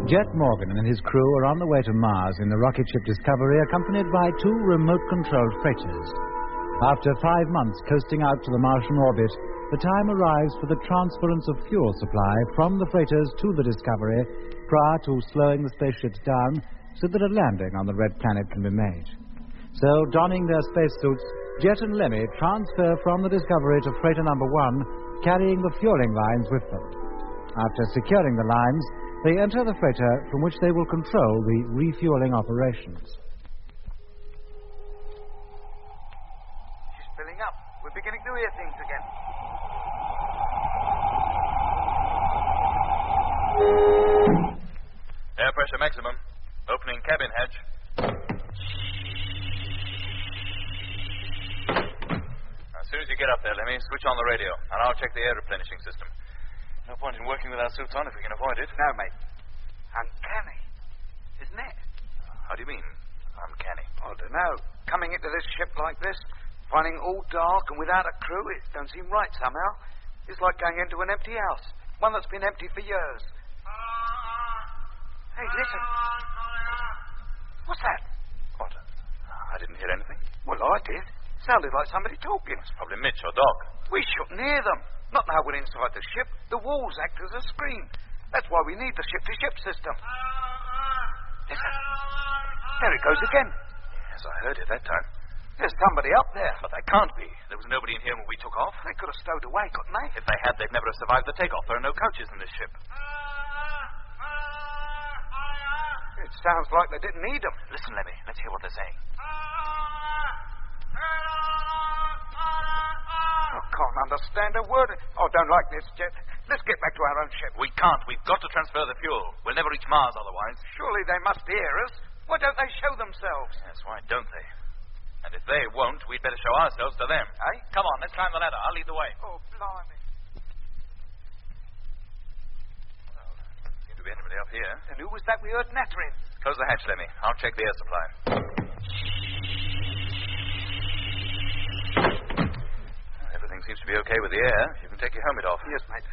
Jet Morgan and his crew are on the way to Mars in the rocket ship Discovery, accompanied by 2 remote-controlled freighters. After 5 months coasting out to the Martian orbit, the time arrives for the transference of fuel supply from the freighters to the Discovery prior to slowing the spaceships down so that a landing on the red planet can be made. So, donning their spacesuits, Jet and Lemmy transfer from the Discovery to freighter number 1, carrying the fueling lines with them. After securing the lines, they enter the freighter from which they will control the refueling operations. She's filling up. We're beginning to hear things again. Air pressure maximum. Opening cabin hatch. As soon as you get up there, Lemmy, switch on the radio, and I'll check the air replenishing system. No point in working with our suits on if we can avoid it. No, mate. Uncanny, isn't it? How do you mean, uncanny? I don't know. Coming into this ship like this, finding it all dark and without a crew, it don't seem right somehow. It's like going into an empty house, one that's been empty for years. Hey, listen. What's that? What? I didn't hear anything. Well, I did. Sounded like somebody talking. It's probably Mitch or Doc. We shouldn't hear them. Not now we're inside the ship. The walls act as a screen. That's why we need the ship-to-ship system. Listen. There it goes again. Yes, I heard it that time. There's somebody up there. But there can't be. There was nobody in here when we took off. They could have stowed away, couldn't they? If they had, they'd never have survived the takeoff. There are no couches in this ship. It sounds like they didn't need them. Listen, Lemmy. Let's hear what they're saying. I can't understand a word. I don't like this, Jet. Let's get back to our own ship. We can't. We've got to transfer the fuel. We'll never reach Mars otherwise. Surely they must hear us. Why don't they show themselves? That's why, don't they? And if they won't, we'd better show ourselves to them. Eh? Come on, let's climb the ladder. I'll lead the way. Oh, blimey. Well, seem to be anybody up here. And who was that we heard nattering? Close the hatch, Lemmy. I'll check the air supply. Everything seems to be okay with the air. You can take your helmet off. Yes, mate.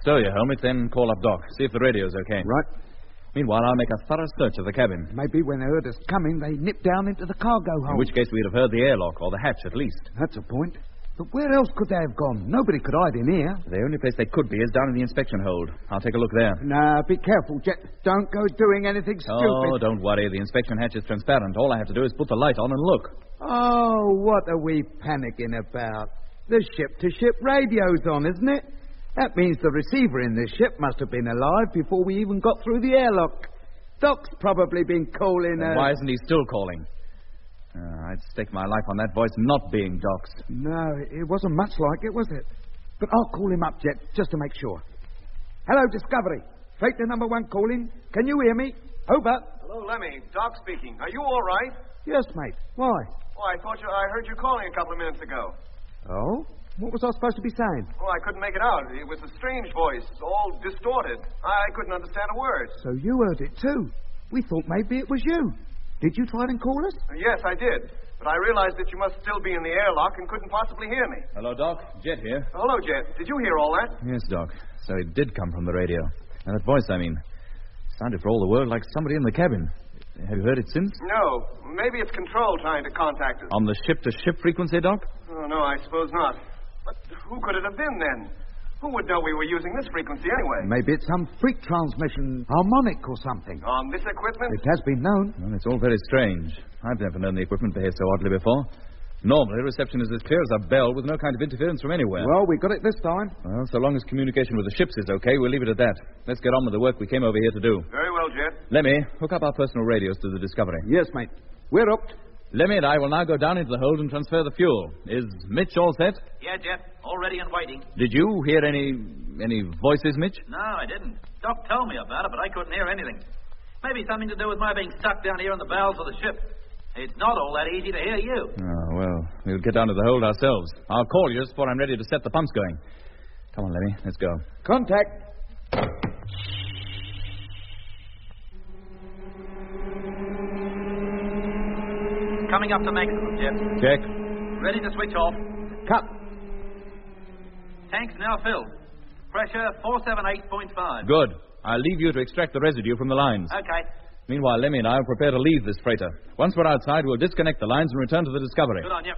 Stow your helmet, then call up Doc. See if the radio's okay. Right. Meanwhile, I'll make a thorough search of the cabin. Maybe when they heard us coming, they nipped down into the cargo hold. In which case, we'd have heard the airlock, or the hatch at least. That's a point. But where else could they have gone? Nobody could hide in here. The only place they could be is down in the inspection hold. I'll take a look there. Now, be careful, Jet. Don't go doing anything stupid. Oh, don't worry. The inspection hatch is transparent. All I have to do is put the light on and look. Oh, what are we panicking about? The ship-to-ship radio's on, isn't it? That means the receiver in this ship must have been alive before we even got through the airlock. Doc's probably been calling... Why isn't he still calling? I'd stake my life on that voice not being Doc's. No, it wasn't much like it, was it? But I'll call him up, Jet, just to make sure. Hello, Discovery. Straight to number 1 calling. Can you hear me? Over. Hello, Lemmy. Doc speaking. Are you all right? Yes, mate. Why? Oh, I heard you calling a couple of minutes ago. Oh? What was I supposed to be saying? Oh, I couldn't make it out. It was a strange voice, all distorted. I couldn't understand a word. So you heard it too. We thought maybe it was you. Did you try and call us? Yes, I did. But I realized that you must still be in the airlock and couldn't possibly hear me. Hello, Doc. Jet here. Hello, Jet. Did you hear all that? Yes, Doc. So it did come from the radio. And that voice, sounded for all the world like somebody in the cabin. Have you heard it since? No. Maybe it's Control trying to contact us. On the ship-to-ship frequency, Doc? Oh, no, I suppose not. But who could it have been, then? Who would know we were using this frequency anyway? Maybe it's some freak transmission, harmonic or something. On this equipment? It has been known. Well, it's all very strange. I've never known the equipment behave so oddly before. Normally, reception is as clear as a bell with no kind of interference from anywhere. Well, we got it this time. Well, so long as communication with the ships is okay, we'll leave it at that. Let's get on with the work we came over here to do. Very well, Jet. Lemmy, hook up our personal radios to the Discovery. Yes, mate. We're up. Lemmy and I will now go down into the hold and transfer the fuel. Is Mitch all set? Yeah, Jet. All ready and waiting. Did you hear any voices, Mitch? No, I didn't. Doc told me about it, but I couldn't hear anything. Maybe something to do with my being stuck down here in the bowels of the ship. It's not all that easy to hear you. Oh, well, we'll get down to the hold ourselves. I'll call you just before I'm ready to set the pumps going. Come on, Lemmy. Let's go. Contact. Coming up to maximum, Jet. Check. Ready to switch off. Cut. Tanks now filled. Pressure 478.5. Good. I'll leave you to extract the residue from the lines. Okay. Meanwhile, Lemmy and I will prepare to leave this freighter. Once we're outside, we'll disconnect the lines and return to the Discovery. Good on you.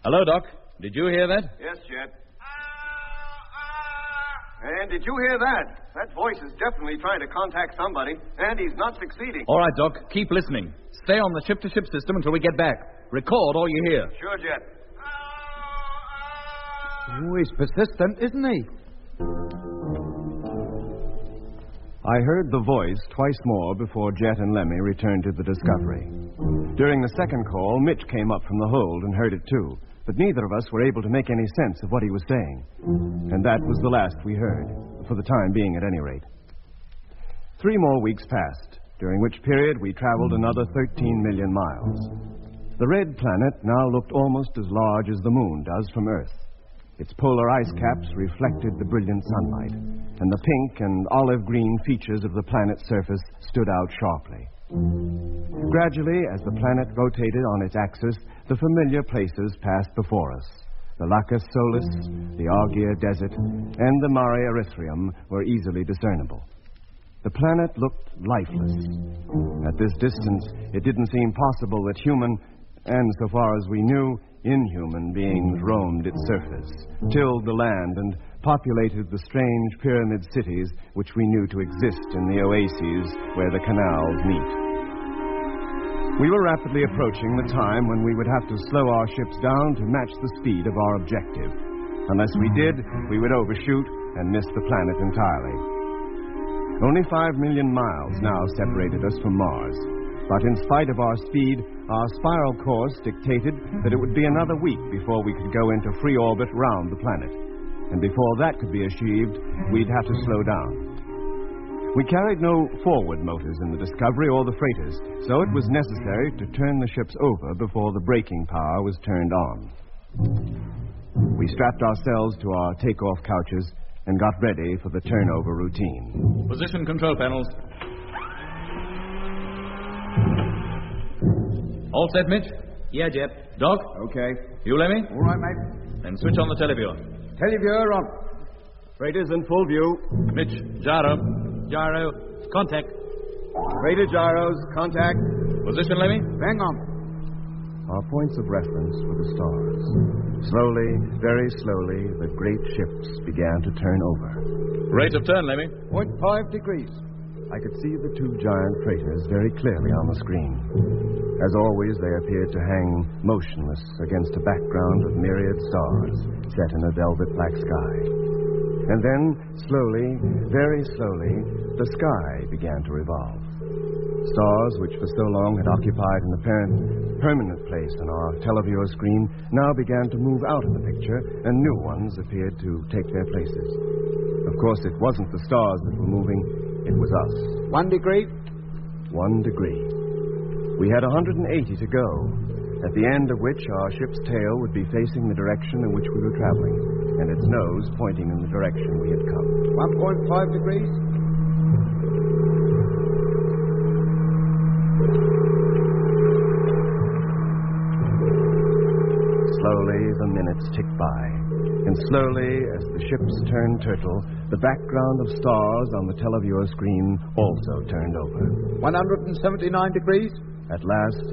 Hello, Doc. Did you hear that? Yes, Jet. And did you hear that? That voice is definitely trying to contact somebody, and he's not succeeding. All right, Doc. Keep listening. Stay on the ship-to-ship system until we get back. Record all you hear. Sure, Jet. Oh, he's persistent, isn't he? I heard the voice twice more before Jet and Lemmy returned to the Discovery. During the second call, Mitch came up from the hold and heard it too, but neither of us were able to make any sense of what he was saying. And that was the last we heard, for the time being at any rate. 3 more weeks passed, during which period we traveled another 13 million miles. The red planet now looked almost as large as the moon does from Earth. Its polar ice caps reflected the brilliant sunlight, and the pink and olive-green features of the planet's surface stood out sharply. Gradually, as the planet rotated on its axis, the familiar places passed before us. The Lacus Solis, the Argia Desert, and the Mare Erythraeum were easily discernible. The planet looked lifeless. At this distance, it didn't seem possible that human, and so far as we knew, inhuman beings roamed its surface, tilled the land, and populated the strange pyramid cities which we knew to exist in the oases where the canals meet. We were rapidly approaching the time when we would have to slow our ships down to match the speed of our objective. Unless we did, we would overshoot and miss the planet entirely. Only 5 million miles now separated us from Mars. But in spite of our speed, our spiral course dictated that it would be another week before we could go into free orbit round the planet. And before that could be achieved, we'd have to slow down. We carried no forward motors in the Discovery or the freighters, so it was necessary to turn the ships over before the braking power was turned on. We strapped ourselves to our takeoff couches and got ready for the turnover routine. Position control panels. All set, Mitch? Yeah, Jep. Doc? Okay. You, Lemmy? All right, mate. Then switch on the televiewer. Televiewer on. Freighters in full view. Mitch, gyro. Gyro. Contact. Freighter gyros, contact. Position, Lemmy? Hang on. Our points of reference were the stars. Slowly, very slowly, the great ships began to turn over. Rate of turn, Lemmy? 0.5 degrees. I could see the two giant freighters very clearly on the screen. As always, they appeared to hang motionless against a background of myriad stars set in a velvet black sky. And then, slowly, very slowly, the sky began to revolve. Stars which for so long had occupied an apparent permanent place on our televiewer screen now began to move out of the picture, and new ones appeared to take their places. Of course, it wasn't the stars that were moving, it was us. 1 degree. 1 degree. We had 180 to go, at the end of which our ship's tail would be facing the direction in which we were traveling, and its nose pointing in the direction we had come. 1.5 degrees. Slowly, the minutes ticked by. And slowly, as the ships turned turtle, the background of stars on the televiewer screen also turned over. 179 degrees. At last,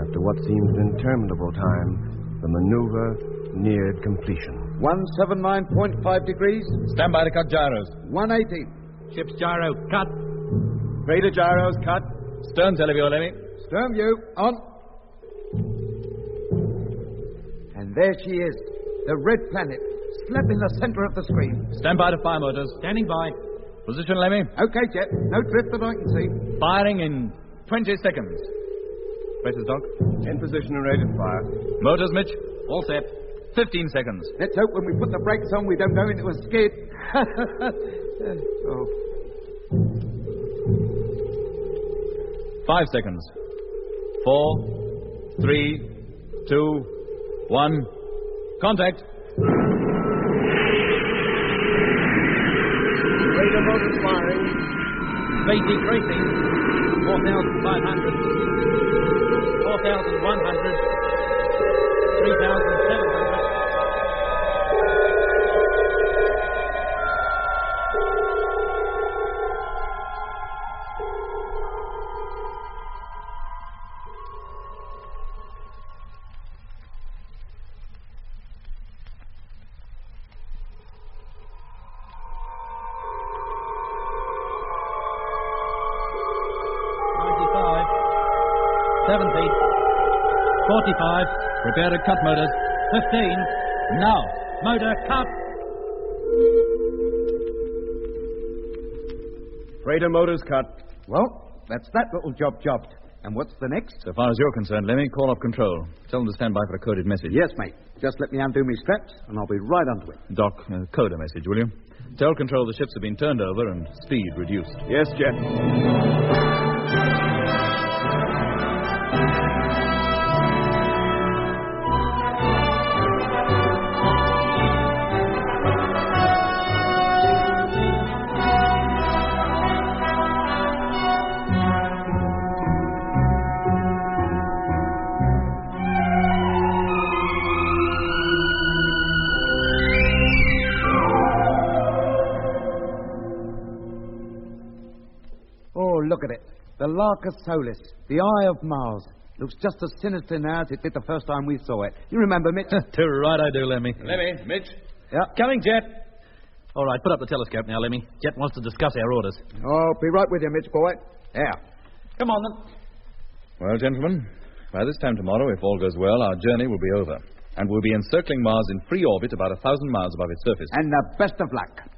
after what seemed an interminable time, the maneuver neared completion. 179.5 degrees. Stand by to cut gyros. 180. Ship's gyro. Cut. Freighter gyros cut. Stern televiewer, Lemmy? Stern view on. And there she is, the red planet, slap in the center of the screen. Stand by to fire motors. Standing by. Position, Lemmy? Okay, Jet. No drift that I can see. Firing in 20 seconds. Freighters, Doc? In position and ready to fire. Motors, Mitch? All set. 15 seconds. Let's hope when we put the brakes on we don't go into a skid. Oh. 5 seconds. 4, 3, 2, 1. Contact. Radar motors firing. Speed decreasing. 4,500. 4,100. 3,700. Prepare to cut motors. 15. Now. Motor cut. Freighter motors cut. Well, that's that little job jobbed. And what's the next? So far as you're concerned, Lemmy, call off control. Tell them to stand by for a coded message. Yes, mate. Just let me undo my straps, and I'll be right onto it. Doc, code a message, will you? Tell control the ships have been turned over and speed reduced. Yes, Jet. Look at it. The Larcus Solis, the Eye of Mars. Looks just as sinister now as it did the first time we saw it. You remember, Mitch? Too right I do, Lemmy. Lemmy, Mitch. Yeah. Coming, Jet. All right, put up the telescope now, Lemmy. Jet wants to discuss our orders. Oh, be right with you, Mitch, boy. Yeah. Come on, then. Well, gentlemen, by this time tomorrow, if all goes well, our journey will be over. And we'll be encircling Mars in free orbit about 1,000 miles above its surface. And the best of luck.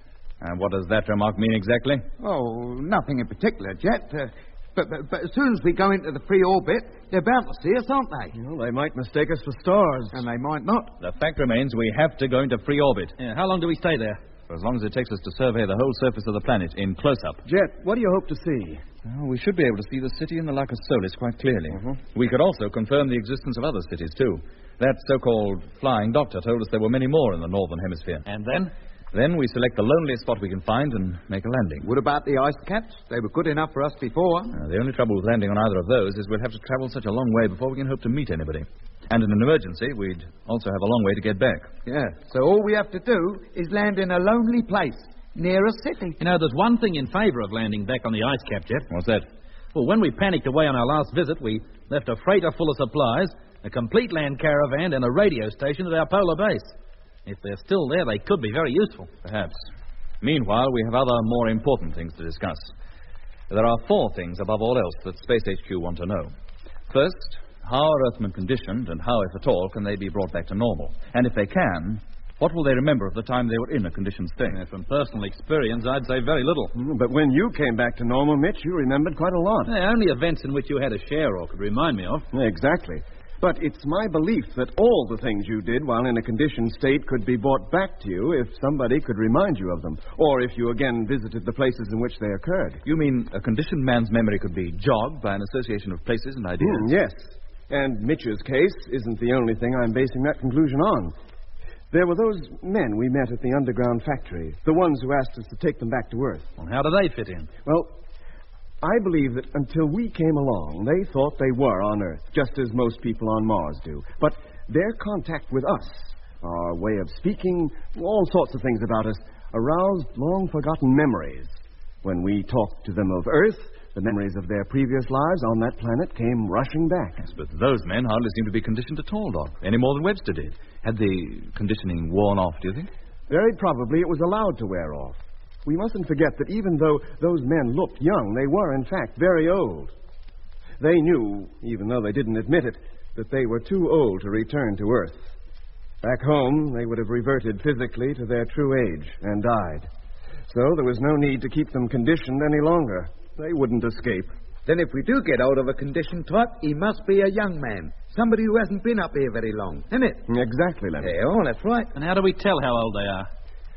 And what does that remark mean exactly? Oh, nothing in particular, Jet. But as soon as we go into the free orbit, they're bound to see us, aren't they? Well, they might mistake us for stars. And they might not. The fact remains we have to go into free orbit. Yeah, how long do we stay there? For as long as it takes us to survey the whole surface of the planet in close-up. Jet, what do you hope to see? Well, we should be able to see the city in the Lacus Solis quite clearly. We could also confirm the existence of other cities, too. That so-called flying doctor told us there were many more in the northern hemisphere. And then? Then we select the loneliest spot we can find and make a landing. What about the ice caps? They were good enough for us before. The only trouble with landing on either of those is we'll have to travel such a long way before we can hope to meet anybody. And in an emergency, we'd also have a long way to get back. Yeah, so all we have to do is land in a lonely place near a city. You know, there's one thing in favour of landing back on the ice cap, Jet. What's that? Well, when we panicked away on our last visit, we left a freighter full of supplies, a complete land caravan, and a radio station at our polar base. If they're still there, they could be very useful. Perhaps. Meanwhile, we have other, more important things to discuss. There are 4 things, above all else, that Space HQ want to know. First, how are Earthmen conditioned, and how, if at all, can they be brought back to normal? And if they can, what will they remember of the time they were in a conditioned state? From personal experience, I'd say very little. But when you came back to normal, Mitch, you remembered quite a lot. Only events in which you had a share or could remind me of. Exactly. But it's my belief that all the things you did while in a conditioned state could be brought back to you if somebody could remind you of them, or if you again visited the places in which they occurred. You mean a conditioned man's memory could be jogged by an association of places and ideas? Yes. And Mitch's case isn't the only thing I'm basing that conclusion on. There were those men we met at the underground factory, the ones who asked us to take them back to Earth. Well, how do they fit in? Well, I believe that until we came along, they thought they were on Earth, just as most people on Mars do. But their contact with us, our way of speaking, all sorts of things about us, aroused long-forgotten memories. When we talked to them of Earth, the memories of their previous lives on that planet came rushing back. Yes, but those men hardly seem to be conditioned at all, Doc, any more than Webster did. Had the conditioning worn off, do you think? Very probably it was allowed to wear off. We mustn't forget that even though those men looked young, they were, in fact, very old. They knew, even though they didn't admit it, that they were too old to return to Earth. Back home, they would have reverted physically to their true age and died. So there was no need to keep them conditioned any longer. They wouldn't escape. Then if we do get hold of a conditioned type, he must be a young man. Somebody who hasn't been up here very long, isn't it? Exactly, Leonard. Yeah, oh, that's right. And how do we tell how old they are?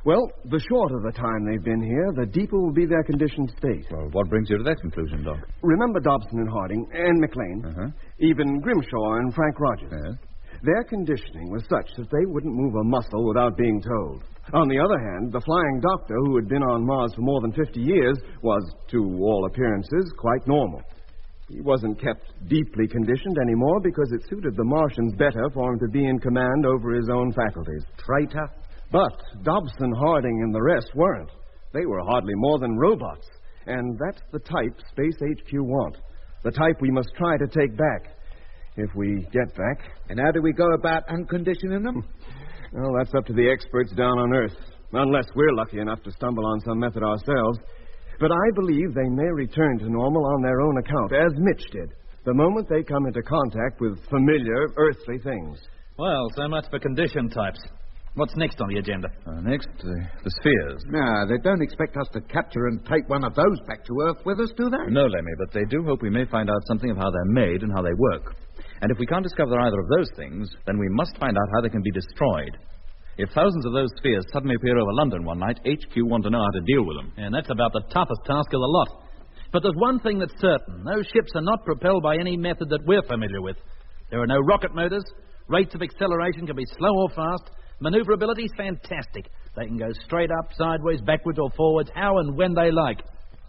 Well, the shorter the time they've been here, the deeper will be their conditioned state. Well, what brings you to that conclusion, Doc? Remember Dobson and Harding, and McLean, even Grimshaw and Frank Rogers. Their conditioning was such that they wouldn't move a muscle without being told. On the other hand, the flying doctor, who had been on Mars for more than 50 years, was, to all appearances, quite normal. He wasn't kept deeply conditioned anymore because it suited the Martians better for him to be in command over his own faculties. Traitor. But Dobson, Harding, and the rest weren't. They were hardly more than robots. And that's the type Space HQ want. The type we must try to take back. If we get back. And how do we go about unconditioning them? Well, that's up to the experts down on Earth. Unless we're lucky enough to stumble on some method ourselves. But I believe they may return to normal on their own account, as Mitch did, the moment they come into contact with familiar earthly things. Well, so much for condition types. What's next on the agenda? Next, the spheres. No, they don't expect us to capture and take one of those back to Earth with us, do they? No, Lemmy, but they do hope we may find out something of how they're made and how they work. And if we can't discover either of those things, then we must find out how they can be destroyed. If thousands of those spheres suddenly appear over London one night, HQ want to know how to deal with them. And that's about the toughest task of the lot. But there's one thing that's certain. Those ships are not propelled by any method that we're familiar with. There are no rocket motors. Rates of acceleration can be slow or fast. Maneuverability's fantastic. They can go straight up, sideways, backwards, or forwards, how and when they like.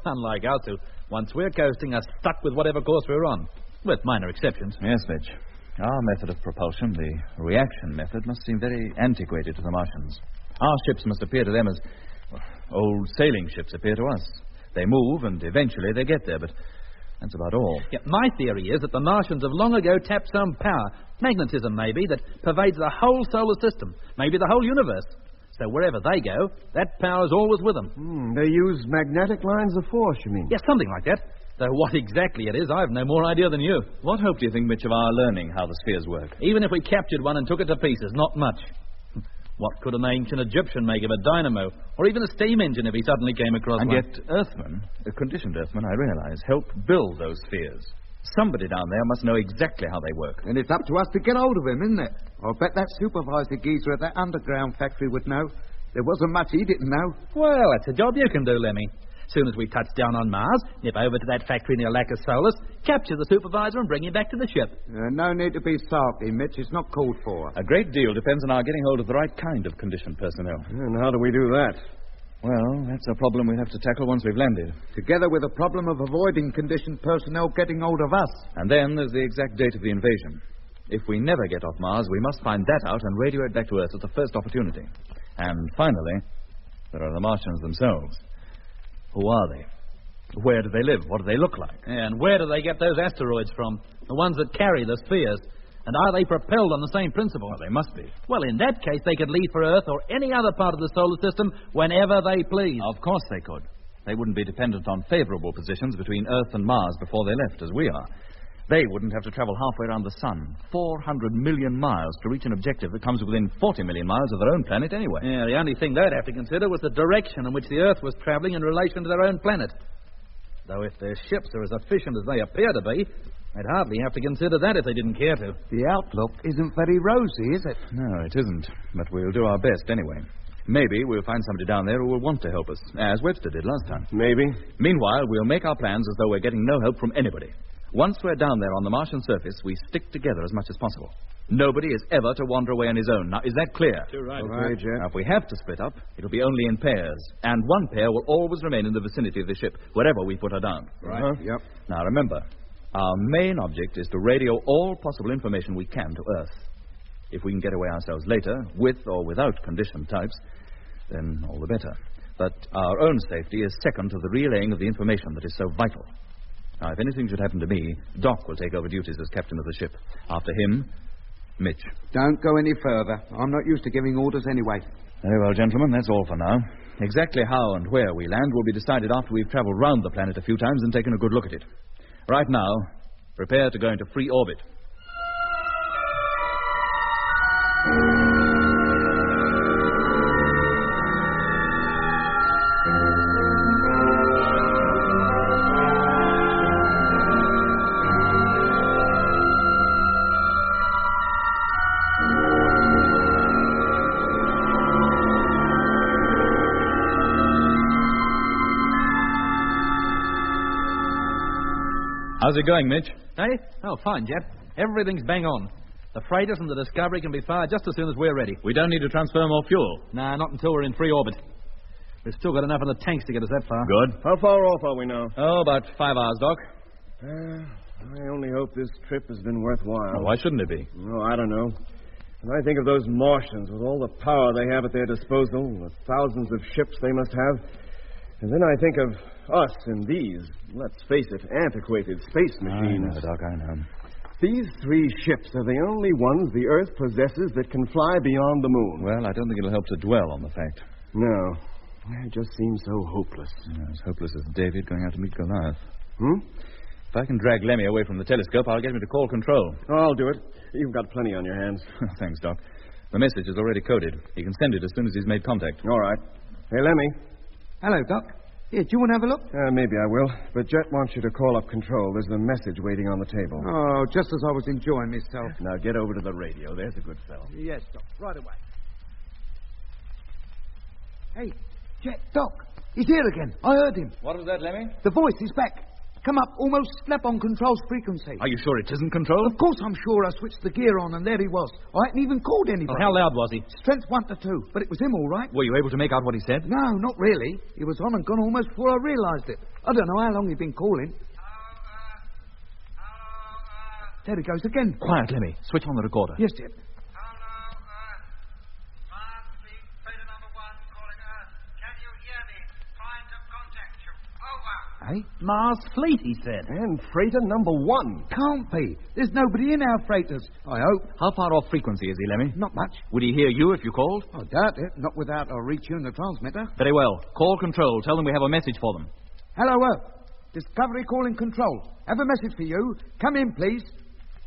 Unlike us, who, once we're coasting, are stuck with whatever course we're on. With minor exceptions. Yes, Mitch. Our method of propulsion, the reaction method, must seem very antiquated to the Martians. Our ships must appear to them as old sailing ships appear to us. They move, and eventually they get there, but That's about all. Yeah, my theory is that the Martians have long ago tapped some power, magnetism maybe, that pervades the whole solar system, maybe the whole universe. So wherever they go, that power's always with them. They use magnetic lines of force, you mean? Yeah, something like that. Though what exactly it is, I've no more idea than you. What hope do you think, Mitch, of our learning how the spheres work? Even if we captured one and took it to pieces, not much. What could an ancient Egyptian make of a dynamo, or even a steam engine if he suddenly came across And one? yet Earthmen, conditioned Earthmen, I realize, help build those spheres. Somebody down there must know exactly how they work. And it's up to us to get hold of him, isn't it? I'll bet that supervisor geezer at that underground factory would know. There wasn't much he didn't know. Well, that's a job you can do, Lemmy. Soon as we touch down on Mars, nip over to that factory near Lacus Solus, capture the supervisor and bring him back to the ship. No need to be sulky, Mitch. It's not called for. A great deal depends on our getting hold of the right kind of conditioned personnel. And how do we do that? Well, that's a problem we'll have to tackle once we've landed. Together with the problem of avoiding conditioned personnel getting hold of us. And then there's the exact date of the invasion. If we never get off Mars, we must find that out and radio it back to Earth at the first opportunity. And finally, there are the Martians themselves. Who are they? Where do they live? What do they look like? And where do they get those asteroids from? The ones that carry the spheres. And are they propelled on the same principle? Well, they must be. Well, in that case, they could leave for Earth or any other part of the solar system whenever they please. Of course they could. They wouldn't be dependent on favorable positions between Earth and Mars before they left, as we are. They wouldn't have to travel halfway around the sun, 400 million miles, to reach an objective that comes within 40 million miles of their own planet anyway. Yeah, the only thing they'd have to consider was the direction in which the Earth was traveling in relation to their own planet. Though if their ships are as efficient as they appear to be, they'd hardly have to consider that if they didn't care to. The outlook isn't very rosy, is it? No, it isn't. But we'll do our best anyway. Maybe we'll find somebody down there who will want to help us, as Webster did last time. Maybe. Meanwhile, we'll make our plans as though we're getting no help from anybody. Once we're down there on the Martian surface, we stick together as much as possible. Nobody is ever to wander away on his own. Now, is that clear? You're right. Okay, Jeff. Now, if we have to split up, it'll be only in pairs. And one pair will always remain in the vicinity of the ship, wherever we put her down. Right. Yep. Now, remember, our main object is to radio all possible information we can to Earth. If we can get away ourselves later, with or without conditioned types, then all the better. But our own safety is second to the relaying of the information that is so vital. Now, if anything should happen to me, Doc will take over duties as captain of the ship. After him, Mitch. Don't go any further. I'm not used to giving orders anyway. Very well, gentlemen, that's all for now. Exactly how and where we land will be decided after we've traveled round the planet a few times and taken a good look at it. Right now, prepare to go into free orbit. How's it going, Mitch? Hey? Oh, fine, Jet. Everything's bang on. The freighters and the Discovery can be fired just as soon as we're ready. We don't need to transfer more fuel. Nah, not until we're in free orbit. We've still got enough in the tanks to get us that far. Good. How far off are we now? Oh, about 5 hours, Doc. I only hope this trip has been worthwhile. Well, why shouldn't it be? Oh, I don't know. When I think of those Martians with all the power they have at their disposal, the thousands of ships they must have, and then I think of us in these, let's face it, antiquated space machines. I know, Doc, I know. These 3 ships are the only ones the Earth possesses that can fly beyond the moon. Well, I don't think it'll help to dwell on the fact. No. It just seems so hopeless. As hopeless as David going out to meet Goliath. Hmm? If I can drag Lemmy away from the telescope, I'll get him to call control. Oh, I'll do it. You've got plenty on your hands. Thanks, Doc. The message is already coded. He can send it as soon as he's made contact. All right. Hey, Lemmy. Hello, Doc. Here, do you want to have a look? Maybe I will. But Jet wants you to call up control. There's a message waiting on the table. Oh, just as I was enjoying myself. Now get over to the radio. There's a good fellow. Yes, Doc. Right away. Hey, Jet, Doc. He's here again. I heard him. What was that, Lemmy? The voice is back. Come up, almost slap on control's frequency. Are you sure it isn't control? Of course I'm sure. I switched the gear on and there he was. I hadn't even called anybody. Oh, how loud was he? Strength 1 to 2, but it was him all right. Were you able to make out what he said? No, not really. He was on and gone almost before I realised it. I don't know how long he'd been calling. There he goes again. Quiet, Lemmy. Switch on the recorder. Yes, Jet. Eh? Mars fleet, he said. And freighter number 1. Can't be. There's nobody in our freighters, I hope. How far off frequency is he, Lemmy? Not much. Would he hear you if you called? I doubt it. Not without a retune the transmitter. Very well. Call control. Tell them we have a message for them. Hello, Earth. Discovery calling control. Have a message for you. Come in, please.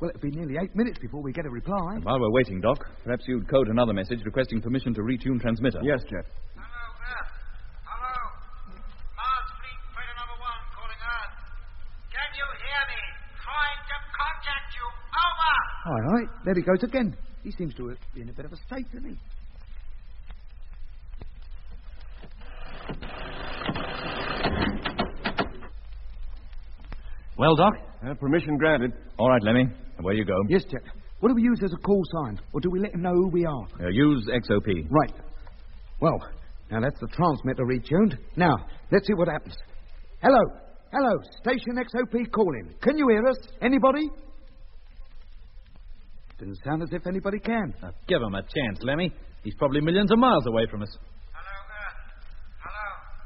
Well, it'll be nearly 8 minutes before we get a reply. And while we're waiting, Doc, perhaps you'd code another message requesting permission to retune transmitter. Yes, Jet. Hello, Earth. Hello. Mars Fleet Freighter number 1 calling Earth. Can you hear me? Trying to contact you. Over. All right. There he goes again. He seems to be in a bit of a state, doesn't he? Well, Doc? Permission granted. All right, Lemmy. Away you go. Yes, Jet. What do we use as a call sign? Or do we let him know who we are? Use XOP. Right. Well, now that's the transmitter retuned. Now, let's see what happens. Hello. Hello. Station XOP calling. Can you hear us? Anybody? Doesn't sound as if anybody can. Now, give him a chance, Lemmy. He's probably millions of miles away from us. Hello, Earth.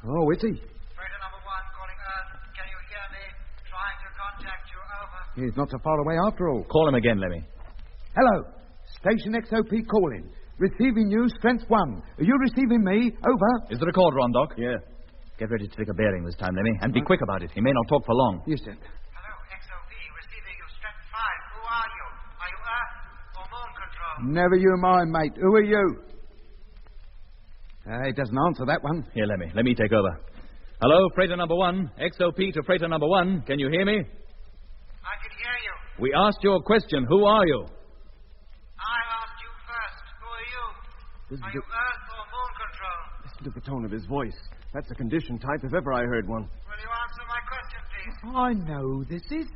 Hello. Oh, is he? Freighter number 1 calling Earth. Can you hear me? Trying to contact you. Over. He's not so far away after all. Call him again, Lemmy. Hello. Station XOP calling. Receiving you, strength 1. Are you receiving me? Over. Is the recorder on, Doc? Yeah. Get ready to take a bearing this time, Lemmy, and be quick about it. He may not talk for long. Yes, sir. Hello, XOP. Receiving you, strength 5. Who are you? Are you Earth or Moon Control? Never you mind, mate. Who are you? He doesn't answer that one. Here, Lemmy. Let me take over. Hello, freighter number 1. XOP to freighter number 1. Can you hear me? I can hear you. We asked you a question. Who are you? I asked you first. Who are you? Are you Earth or Moon Control? Listen to the tone of his voice. That's a condition type if ever I heard one. Will you answer my question, please? I know this is.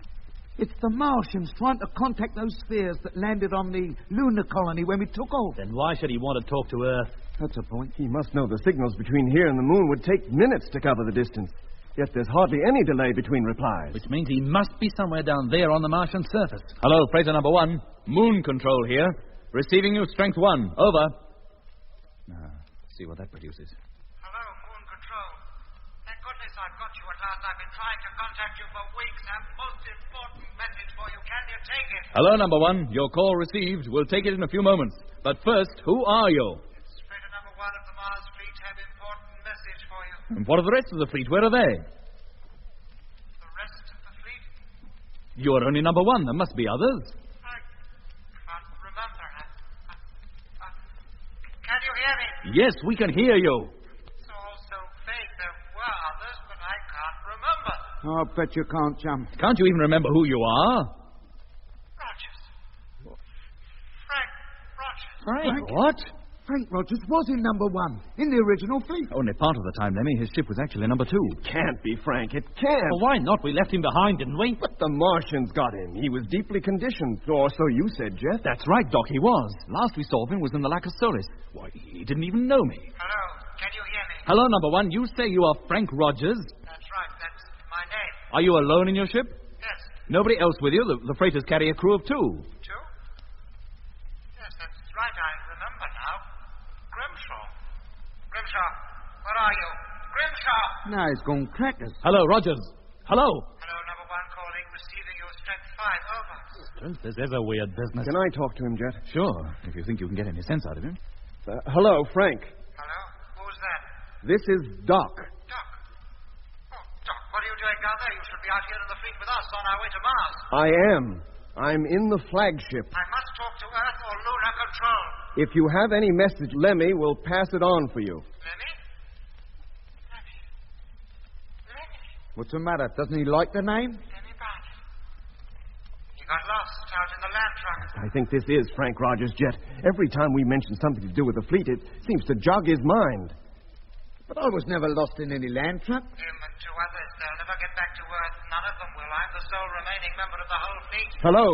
It's the Martians trying to contact those spheres that landed on the lunar colony when we took off. Then why should he want to talk to Earth? That's a point. He must know the signals between here and the moon would take minutes to cover the distance. Yet there's hardly any delay between replies. Which means he must be somewhere down there on the Martian surface. Hello, freighter number 1. Moon control here. Receiving you, strength 1. Over. Now, see what that produces. Hello, Moon Control. Thank goodness I've got you at last. I've been trying to contact you for weeks. I have a most important message for you. Can you take it? Hello, number 1. Your call received. We'll take it in a few moments. But first, who are you? It's freighter number 1 of the Mars Fleet. Have important message for you. And what are the rest of the fleet? Where are they? The rest of the fleet? You're only number 1. There must be others. I can't remember. Can you hear me? Yes, we can hear you. It's all so vague. There were others, but I can't remember. I bet you can't jump. Can't you even remember who you are? Rogers. Frank Rogers. Frank? What? Frank Rogers was in number 1, in the original fleet. Only part of the time, Lemmy. His ship was actually number 2. Can't be, Frank. It can't. Well, why not? We left him behind, didn't we? But the Martians got him. He was deeply conditioned, or so you said, Jeff. That's right, Doc. He was. Last we saw him was in the Lacus Solis. Why, he didn't even know me. Hello. Can you hear me? Hello, number 1. You say you are Frank Rogers. That's right. That's my name. Are you alone in your ship? Yes. Nobody else with you? The freighters carry a crew of 2. 2? Yes, that's right. I remember now. Grimshaw, where are you? Grimshaw! Now he's gone crackers. Hello, Rogers. Hello. Hello, number 1 calling, receiving your strength 5, over. This is a weird business. Can I talk to him, Jet? Sure, if you think you can get any sense out of him. Hello, Frank. Hello? Who's that? This is Doc. Doc? Oh, Doc, what are you doing down there? You should be out here in the fleet with us on our way to Mars. I am. I'm in the flagship. I must talk to Earth or Lunar Control. If you have any message, Lemmy will pass it on for you. Lemmy? What's the matter? Doesn't he like the name? Lemmy Barnett. He got lost out in the land truck. I think this is Frank Rogers' jet. Every time we mention something to do with the fleet, it seems to jog his mind. But I was never lost in any land truck. Him and 2 others. They'll never get back to Earth. None of them will. I'm the sole remaining member of the whole fleet. Hello.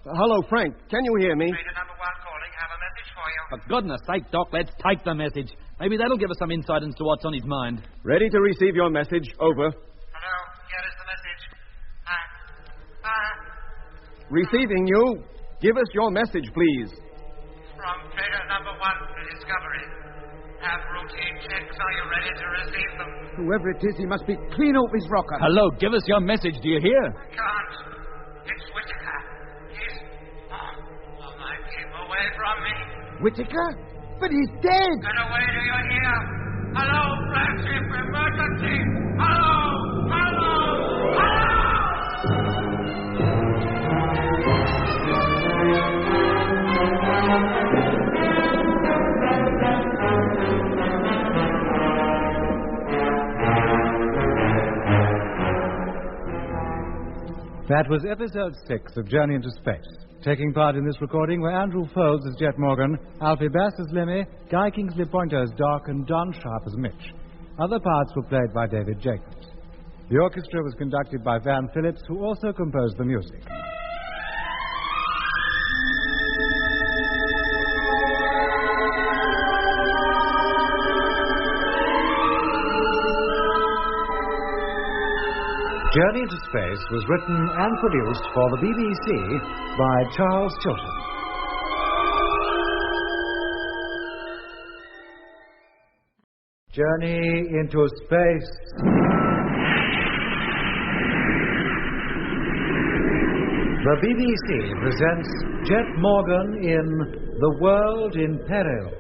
Hello, Frank. Can you hear me? Freighter number 1 calling. Have a message for you. For goodness sake, Doc, let's take the message. Maybe that'll give us some insight into what's on his mind. Ready to receive your message. Over. Hello. Here is the message. Receiving you. Give us your message, please. From freighter number 1 to Discovery. have routine checks. Are you ready to receive them? Whoever it is, he must be clean off his rocker. Hello, give us your message, do you hear? I can't. It's Whittaker. He's... Oh, my, keep away from me. Whittaker? But he's dead. Get away, do you hear? Hello, flagship, emergency. Hello! Hello! Hello! That was episode 6 of Journey into Space. Taking part in this recording were Andrew Folds as Jet Morgan, Alfie Bass as Lemmy, Guy Kingsley Pointer as Doc, and Don Sharp as Mitch. Other parts were played by David Jacobs. The orchestra was conducted by Van Phillips, who also composed the music. Journey into Space was written and produced for the BBC by Charles Chilton. Journey into Space. The BBC presents Jet Morgan in The World in Peril.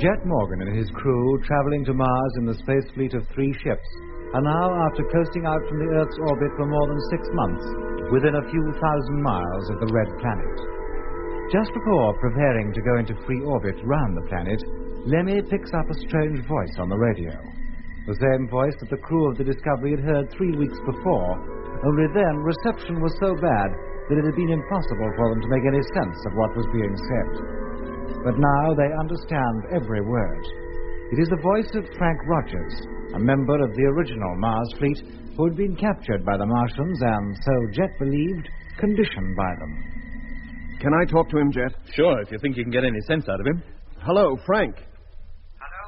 Jet Morgan and his crew, traveling to Mars in the space fleet of 3 ships, are now, after coasting out from the Earth's orbit for more than 6 months, within a few thousand miles of the Red Planet. Just before preparing to go into free orbit round the planet, Lemmy picks up a strange voice on the radio. The same voice that the crew of the Discovery had heard 3 weeks before, only then reception was so bad that it had been impossible for them to make any sense of what was being said. But now they understand every word. It is the voice of Frank Rogers, a member of the original Mars fleet who had been captured by the Martians and, so Jet believed, conditioned by them. Can I talk to him, Jet? Sure, if you think you can get any sense out of him. Hello, Frank. Hello?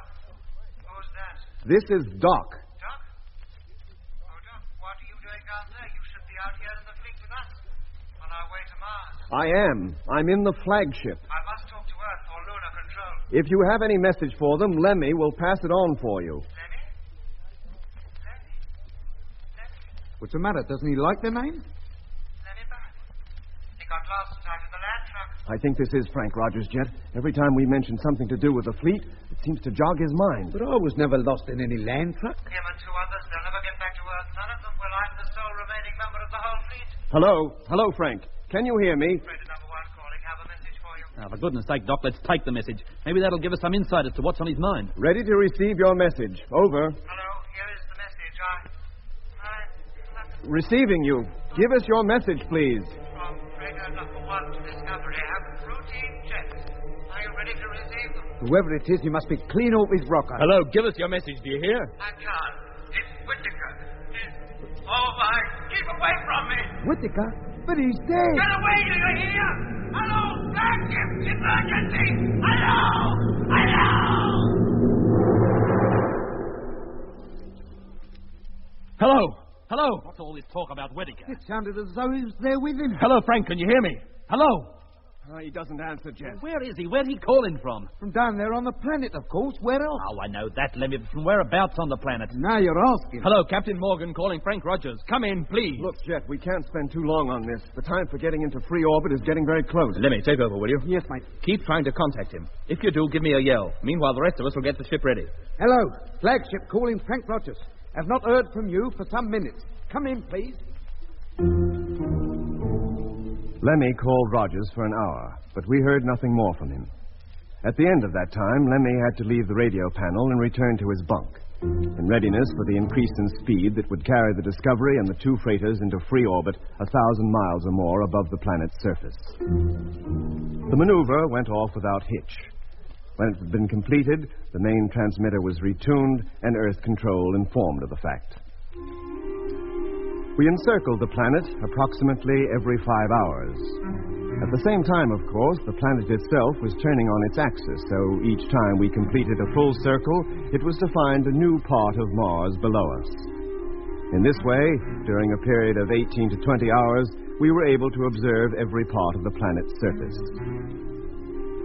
Who's that? This is Doc. Doc? Oh, Doc, what are you doing down there? You should be out here in the fleet with us. On our way to Mars. I am. I'm in the flagship. I must talk to Earth for lunar control. If you have any message for them, Lemmy will pass it on for you. Lemmy? What's the matter? Doesn't he like the name? Lemmy back. He got lost out in the land truck. I think this is Frank Rogers, Jet. Every time we mention something to do with the fleet, it seems to jog his mind. But I was never lost in any land truck. Him and 2 others, they'll never get back to Earth. None of them will. I'm the sole remaining member of the whole fleet. Hello? Hello, Frank. Can you hear me? Operator number 1 calling. Have a message for you. Now, for goodness sake, Doc, let's take the message. Maybe that'll give us some insight as to what's on his mind. Ready to receive your message. Over. Hello, here is the message. Receiving you. Give us your message, please. From Operator number 1 to Discovery. Have routine checks. Are you ready to receive them? Whoever it is, he must be clean off his rocker. Hello, give us your message, do you hear? I can't. It's Whittaker. Oh, my. Keep away from me. Whittaker? But he's dead. Get away, do you hear? Hello, flagship. Emergency. Hello. Hello. Hello. Hello. What's all this talk about Whittaker? It sounded as though he was there with him. Hello, Frank, can you hear me? Hello. He doesn't answer, Jet. Where is he? Where'd he call in from? From down there on the planet, of course. Where else? Oh, I know that, Lemmy, but from whereabouts on the planet? Now you're asking. Hello, Captain Morgan calling Frank Rogers. Come in, please. Look, Jet, we can't spend too long on this. The time for getting into free orbit is getting very close. Lemmy, take over, will you? Yes, mate. Keep trying to contact him. If you do, give me a yell. Meanwhile, the rest of us will get the ship ready. Hello. Flagship calling Frank Rogers. Have not heard from you for some minutes. Come in, please. Lemmy called Rogers for an hour, but we heard nothing more from him. At the end of that time, Lemmy had to leave the radio panel and return to his bunk, in readiness for the increase in speed that would carry the Discovery and the 2 freighters into free orbit 1,000 miles or more above the planet's surface. The maneuver went off without hitch. When it had been completed, the main transmitter was retuned and Earth Control informed of the fact. We encircled the planet approximately every 5 hours. At the same time, of course, the planet itself was turning on its axis, so each time we completed a full circle, it was to find a new part of Mars below us. In this way, during a period of 18 to 20 hours, we were able to observe every part of the planet's surface.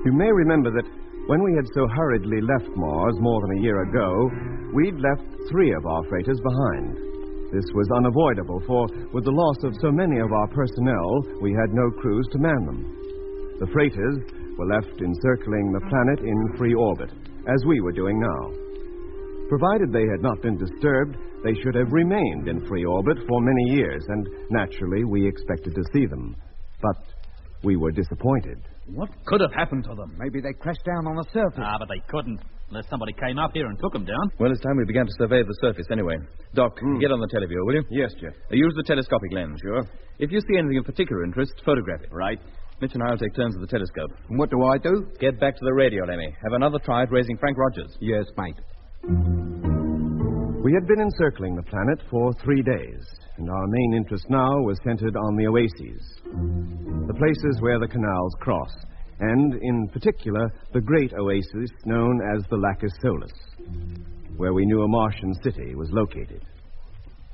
You may remember that when we had so hurriedly left Mars more than a year ago, we'd left 3 of our freighters behind. This was unavoidable, for with the loss of so many of our personnel, we had no crews to man them. The freighters were left encircling the planet in free orbit, as we were doing now. Provided they had not been disturbed, they should have remained in free orbit for many years, and naturally we expected to see them. But we were disappointed. What could have happened to them? Maybe they crashed down on the surface. But they couldn't, unless somebody came up here and took them down. Well, it's time we began to survey the surface anyway. Doc, get on the televiewer, will you? Yes, Jeff. Use the telescopic lens. Sure. If you see anything of particular interest, photograph it. Right. Mitch and I will take turns at the telescope. And what do I do? Get back to the radio, Lemmy. Have another try at raising Frank Rogers. Yes, mate. We had been encircling the planet for 3 days, and our main interest now was centered on the oases, the places where the canals cross, and, in particular, the great oasis known as the Lacus Solus, where we knew a Martian city was located.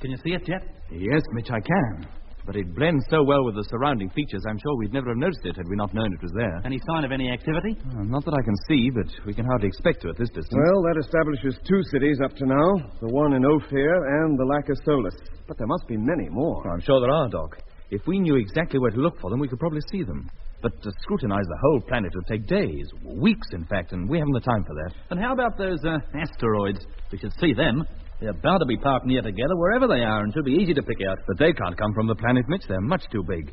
Can you see it yet? Yes, Mitch, I can. But it blends so well with the surrounding features, I'm sure we'd never have noticed it had we not known it was there. Any sign of any activity? Not that I can see, but we can hardly expect to at this distance. Well, that establishes 2 cities up to now, the one in Ophir and the Lacus Solus. But there must be many more. I'm sure there are, Doc. If we knew exactly where to look for them, we could probably see them. But to scrutinize the whole planet would take days, weeks, in fact, and we haven't the time for that. And how about those asteroids? We should see them. They're bound to be parked near together, wherever they are, and should be easy to pick out. But they can't come from the planet, Mitch. They're much too big.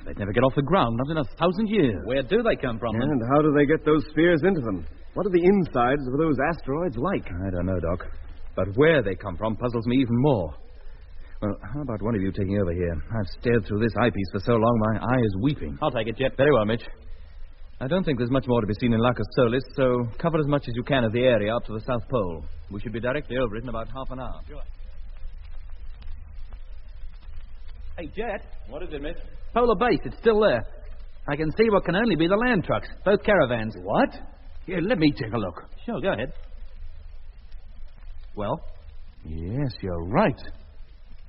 They'd never get off the ground, not in 1,000 years. Where do they come from, then? And how do they get those spheres into them? What are the insides of those asteroids like? I don't know, Doc. But where they come from puzzles me even more. Well, how about one of you taking over here? I've stared through this eyepiece for so long, my eye is weeping. I'll take it, Jet. Very well, Mitch. I don't think there's much more to be seen in Lacus Solis, so cover as much as you can of the area up to the South Pole. We should be directly over it in about half an hour. Sure. Hey, Jet. What is it, Mitch? Polar base, it's still there. I can see what can only be the land trucks, both caravans. What? Here, let me take a look. Sure, go ahead. Well? Yes, you're right.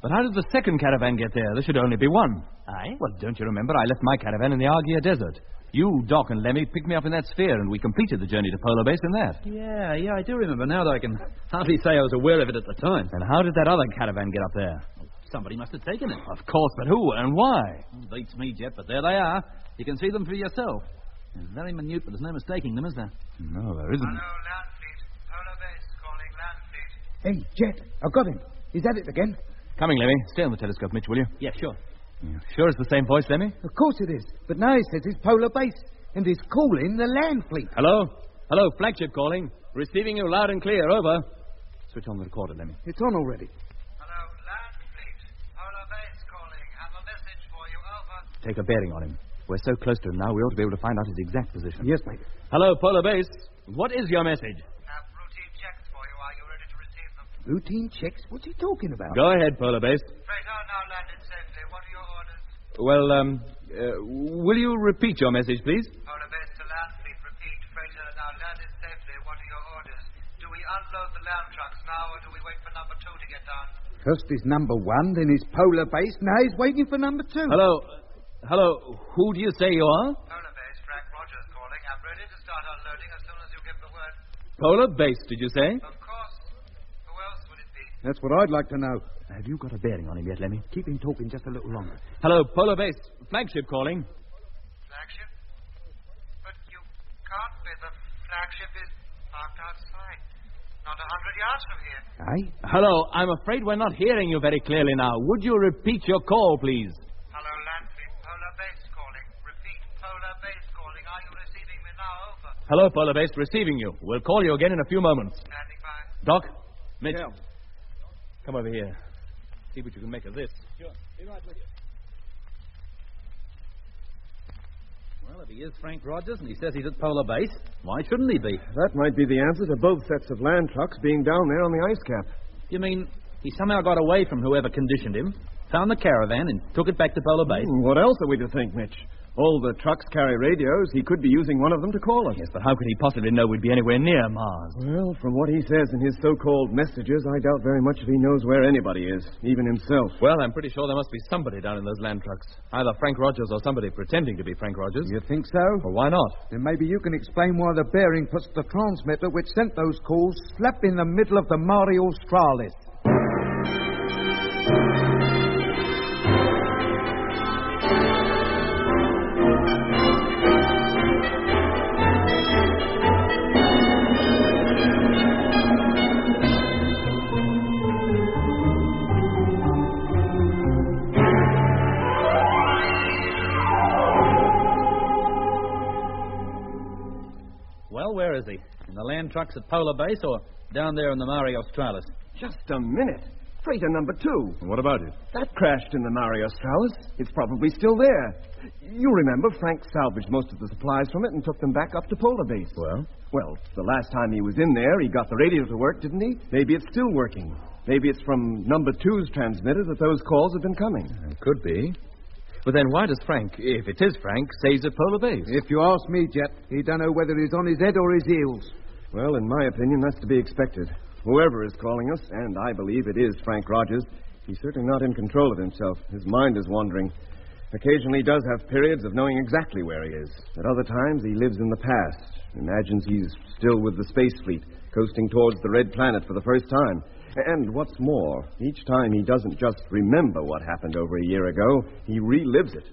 But how did the second caravan get there? There should only be one. Aye? Well, don't you remember? I left my caravan in the Argia Desert. You, Doc, and Lemmy picked me up in that sphere, and we completed the journey to Polar Base in that. Yeah, I do remember now, though I can hardly say I was aware of it at the time. And how did that other caravan get up there? Somebody must have taken it. Of course, but who and why? Beats me, Jet, but there they are. You can see them for yourself. They're very minute, but there's no mistaking them, is there? No, there isn't. Hello, land fleet. Polar base calling land fleet. Hey, Jet, I got him. Is that it again? Coming, Lemmy. Stay on the telescope, Mitch, will you? Yeah, sure. Sure it's the same voice, Lemmy? Of course it is. But now he says it's Polar Base, and he's calling the land fleet. Hello? Hello, flagship calling. Receiving you loud and clear, over. Switch on the recorder, Lemmy. It's on already. Hello, land fleet. Polar base calling. Have a message for you, over. Take a bearing on him. We're so close to him now, we ought to be able to find out his exact position. Yes, mate. Hello, Polar Base. What is your message? Have routine checks for you. Are you ready to receive them? Routine checks? What's he talking about? Go ahead, Polar Base. Freighter now landed safely. What are your orders? Well, will you repeat your message, please? Polar base to land fleet. Repeat. Freighter now landed safely. What are your orders? Do we unload the land trucks now, or do we wait for number 2 to get down? First is number 1, then is Polar Base. Now he's waiting for number 2. Hello, who do you say you are? Polar base, Frank Rogers calling. I'm ready to start unloading as soon as you give the word. Polar Base, did you say? Of course. Who else would it be? That's what I'd like to know. Have you got a bearing on him yet, Lemmy? Keep him talking just a little longer. Hello, Polar Base. Flagship calling. Flagship? But you can't be. The flagship is parked outside. Not 100 yards from here. Aye? Hello, I'm afraid we're not hearing you very clearly now. Would you repeat your call, please? Hello, land fleet. Polar base calling. Repeat. Polar base calling. Are you receiving me now? Over. Hello, Polar Base. Receiving you. We'll call you again in a few moments. Standing by. Doc? Mitch? Yeah. Come over here. See what you can make of this. Sure. Be right with you. Well, if he is Frank Rogers and he says he's at Polar Base, why shouldn't he be? That might be the answer to both sets of land trucks being down there on the ice cap. You mean he somehow got away from whoever conditioned him, found the caravan, and took it back to Polar Base? What else are we to think, Mitch? All the trucks carry radios. He could be using one of them to call us. Yes, but how could he possibly know we'd be anywhere near Mars? Well, from what he says in his so-called messages, I doubt very much if he knows where anybody is, even himself. Well, I'm pretty sure there must be somebody down in those land trucks. Either Frank Rogers or somebody pretending to be Frank Rogers. You think so? Well, why not? Then maybe you can explain why the bearing puts the transmitter which sent those calls slap in the middle of the Mare Australis. Well, where is he? In the land trucks at Polar Base or down there in the Mare Australis? Just a minute. Freighter number 2. What about it? That crashed in the Mare Australis. It's probably still there. You remember Frank salvaged most of the supplies from it and took them back up to Polar Base. Well? Well, the last time he was in there, he got the radio to work, didn't he? Maybe it's still working. Maybe it's from number 2's transmitter that those calls have been coming. It could be. But then why does Frank, if it is Frank, say he's at Polar Base? If you ask me, Jet, he don't know whether he's on his head or his heels. Well, in my opinion, that's to be expected. Whoever is calling us, and I believe it is Frank Rogers, he's certainly not in control of himself. His mind is wandering. Occasionally he does have periods of knowing exactly where he is. At other times he lives in the past, imagines he's still with the space fleet, coasting towards the Red Planet for the first time. And what's more, each time he doesn't just remember what happened over a year ago, he relives it.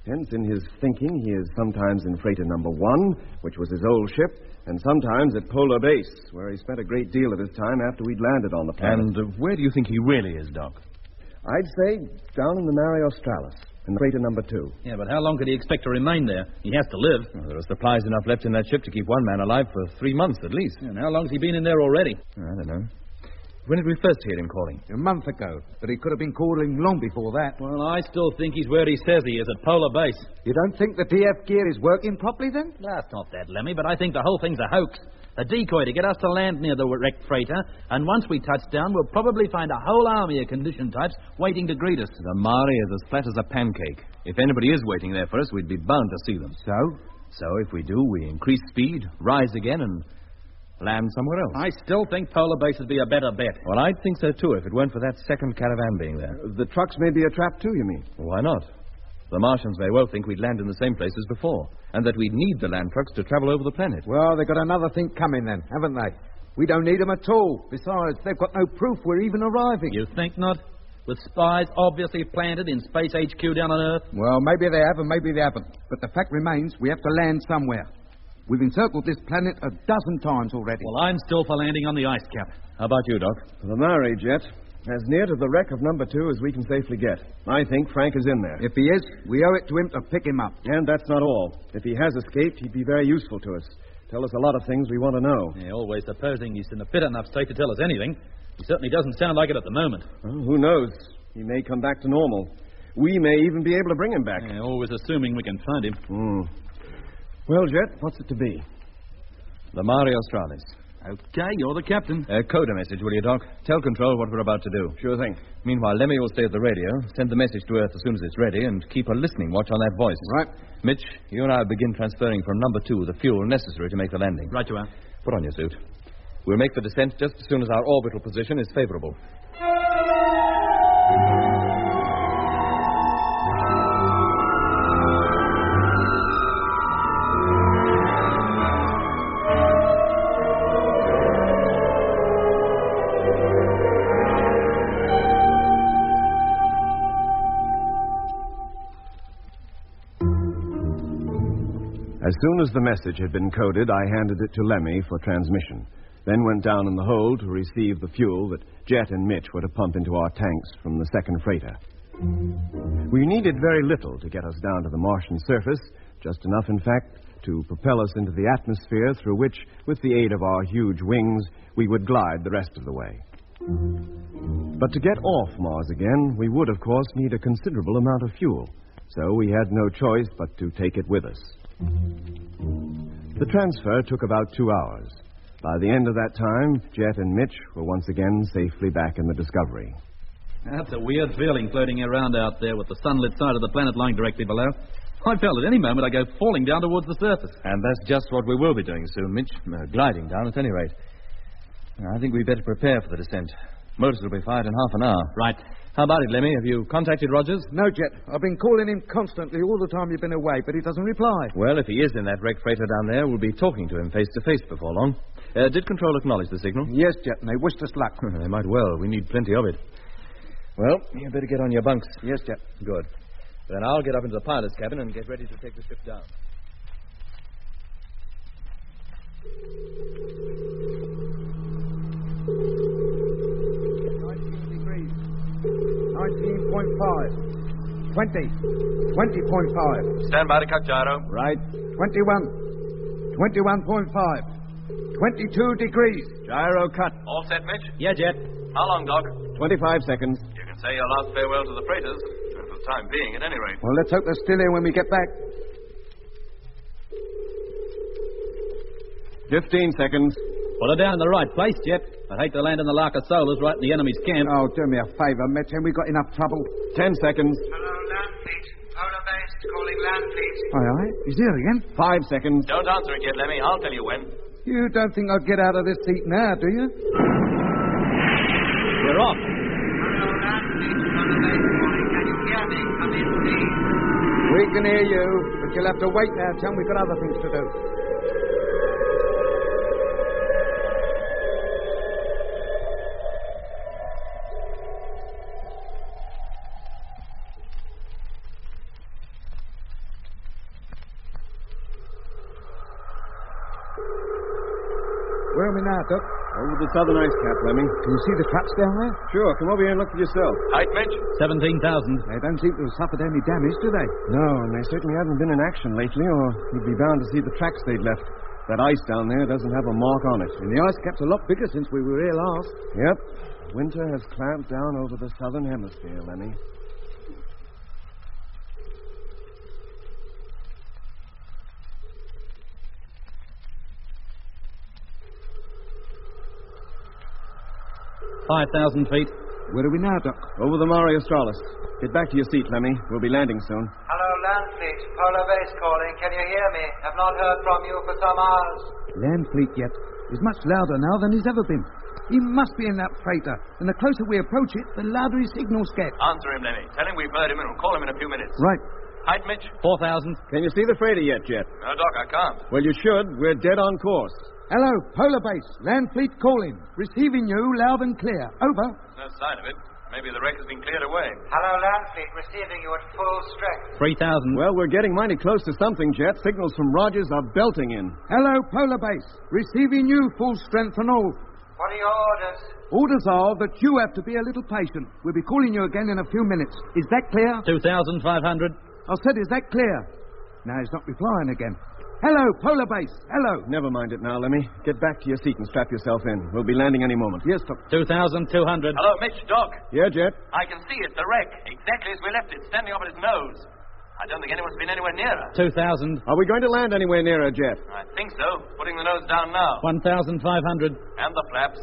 Hence, in his thinking, he is sometimes in freighter number 1, which was his old ship, and sometimes at Polar Base, where he spent a great deal of his time after we'd landed on the planet. And where do you think he really is, Doc? I'd say down in the Mare Australis, in freighter number 2. Yeah, but how long could he expect to remain there? He has to live. Well, there are supplies enough left in that ship to keep one man alive for 3 months at least. And how long's he been in there already? I don't know. When did we first hear him calling? A month ago, but he could have been calling long before that. Well, I still think he's where he says he is, at Polar Base. You don't think the TF gear is working properly, then? That's not that, Lemmy, but I think the whole thing's a hoax. A decoy to get us to land near the wrecked freighter, and once we touch down, we'll probably find a whole army of condition types waiting to greet us. The Mare is as flat as a pancake. If anybody is waiting there for us, we'd be bound to see them. So if we do, we increase speed, rise again, and land somewhere else. I still think Polar Base would be a better bet. Well, I'd think so, too, if it weren't for that second caravan being there. The trucks may be a trap, too, you mean? Why not? The Martians may well think we'd land in the same place as before, and that we'd need the land trucks to travel over the planet. Well, they've got another thing coming then, haven't they? We don't need them at all. Besides, they've got no proof we're even arriving. You think not? With spies obviously planted in Space HQ down on Earth? Well, maybe they have and maybe they haven't. But the fact remains, we have to land somewhere. We've encircled this planet 12 times already. Well, I'm still for landing on the ice cap. How about you, Doc? The Mare, Jet. As near to the wreck of number 2 as we can safely get. I think Frank is in there. If he is, we owe it to him to pick him up. And that's not all. If he has escaped, he'd be very useful to us. Tell us a lot of things we want to know. Yeah, always supposing he's in a fit enough state to tell us anything. He certainly doesn't sound like it at the moment. Well, who knows? He may come back to normal. We may even be able to bring him back. Yeah, always assuming we can find him. Well, Jet, what's it to be? The Mare Australis. Okay, you're the captain. Code a message, will you, Doc? Tell Control what we're about to do. Sure thing. Meanwhile, Lemmy will stay at the radio, send the message to Earth as soon as it's ready, and keep a listening watch on that voice. Right. Mitch, you and I will begin transferring from number 2 the fuel necessary to make the landing. Right you are. Put on your suit. We'll make the descent just as soon as our orbital position is favorable. As soon as the message had been coded, I handed it to Lemmy for transmission, then went down in the hold to receive the fuel that Jet and Mitch were to pump into our tanks from the second freighter. We needed very little to get us down to the Martian surface, just enough, in fact, to propel us into the atmosphere through which, with the aid of our huge wings, we would glide the rest of the way. But to get off Mars again, we would, of course, need a considerable amount of fuel, so we had no choice but to take it with us. The transfer took about 2 hours. By the end of that time, Jet and Mitch were once again safely back in the Discovery. That's a weird feeling floating around out there with the sunlit side of the planet lying directly below. I felt at any moment I go falling down towards the surface. And that's just what we will be doing soon, Mitch. Gliding down at any rate. I think we'd better prepare for the descent. Motors will be fired in half an hour. Right. How about it, Lemmy? Have you contacted Rogers? No, Jet. I've been calling him constantly all the time you've been away, but he doesn't reply. Well, if he is in that wrecked freighter down there, we'll be talking to him face to face before long. Did Control acknowledge the signal? Yes, Jet, and they wished us luck. They might well. We need plenty of it. Well, you better get on your bunks. Yes, Jet. Good. Then I'll get up into the pilot's cabin and get ready to take the ship down. 19.5. 20. 20.5. Stand by to cut gyro. Right. 21. 21.5. 22 degrees. Gyro cut. All set, Mitch? Yeah, Jet. How long, Doc? 25 seconds. You can say your last farewell to the freighters. For the time being, at any rate. Well, let's hope they're still here when we get back. 15 seconds. Well, they're down in the right place, Jet. I'd hate to land in the Lark of Solars right in the enemy's camp. Oh, do me a favour, Mitch, and we've got enough trouble. 10 seconds. Hello, land fleet. Polar base calling land fleet. Aye, aye. He's here again. 5 seconds. Don't answer it yet, Lemmy. I'll tell you when. You don't think I'll get out of this seat now, do you? We're off. Hello, land fleet. Polar base calling. Can you hear me? Come in, please. We can hear you, but you'll have to wait now, Tom. We've got other things to do. Where are we now, Doc? Over the southern ice cap, Lemmy. Can you see the traps down there? Sure, come over here and look for yourself. Height, Mitch? 17,000. They don't seem to have suffered any damage, do they? No, and they certainly haven't been in action lately, or you'd be bound to see the tracks they'd left. That ice down there doesn't have a mark on it. And the ice cap's a lot bigger since we were here last. Yep. Winter has clamped down over the southern hemisphere, Lemmy. $5,000 feet. Where are we now, Doc? Over the Mare Australis. Get back to your seat, Lemmy. We'll be landing soon. Hello, land fleet. Polar base calling. Can you hear me? Have not heard from you for some hours. Land fleet yet. He's much louder now than he's ever been. He must be in that freighter. And the closer we approach it, the louder his signals get. Answer him, Lemmy. Tell him we've heard him and we'll call him in a few minutes. Right. Height, Mitch? 4,000. Can you see the freighter yet, Jet? No, Doc, I can't. Well, you should. We're dead on course. Hello, Polar Base. Land fleet calling. Receiving you loud and clear. Over. There's no sign of it. Maybe the wreck has been cleared away. Hello, land fleet. Receiving you at full strength. 3,000. Well, we're getting mighty close to something, Jet. Signals from Rogers are belting in. Hello, Polar Base. Receiving you full strength and all. What are your orders? Orders are that you have to be a little patient. We'll be calling you again in a few minutes. Is that clear? 2,500. I said, is that clear? Now he's not replying again. Hello, Polar Base. Hello. Never mind it now, Lemmy. Get back to your seat and strap yourself in. We'll be landing any moment. Yes, Doc. 2,200. Hello, Mitch, Doc. Yeah, Jet? I can see it, the wreck, exactly as we left it, standing up at his nose. I don't think anyone's been anywhere nearer. 2,000. Are we going to land anywhere nearer, Jet? I think so. Putting the nose down now. 1,500. And the flaps.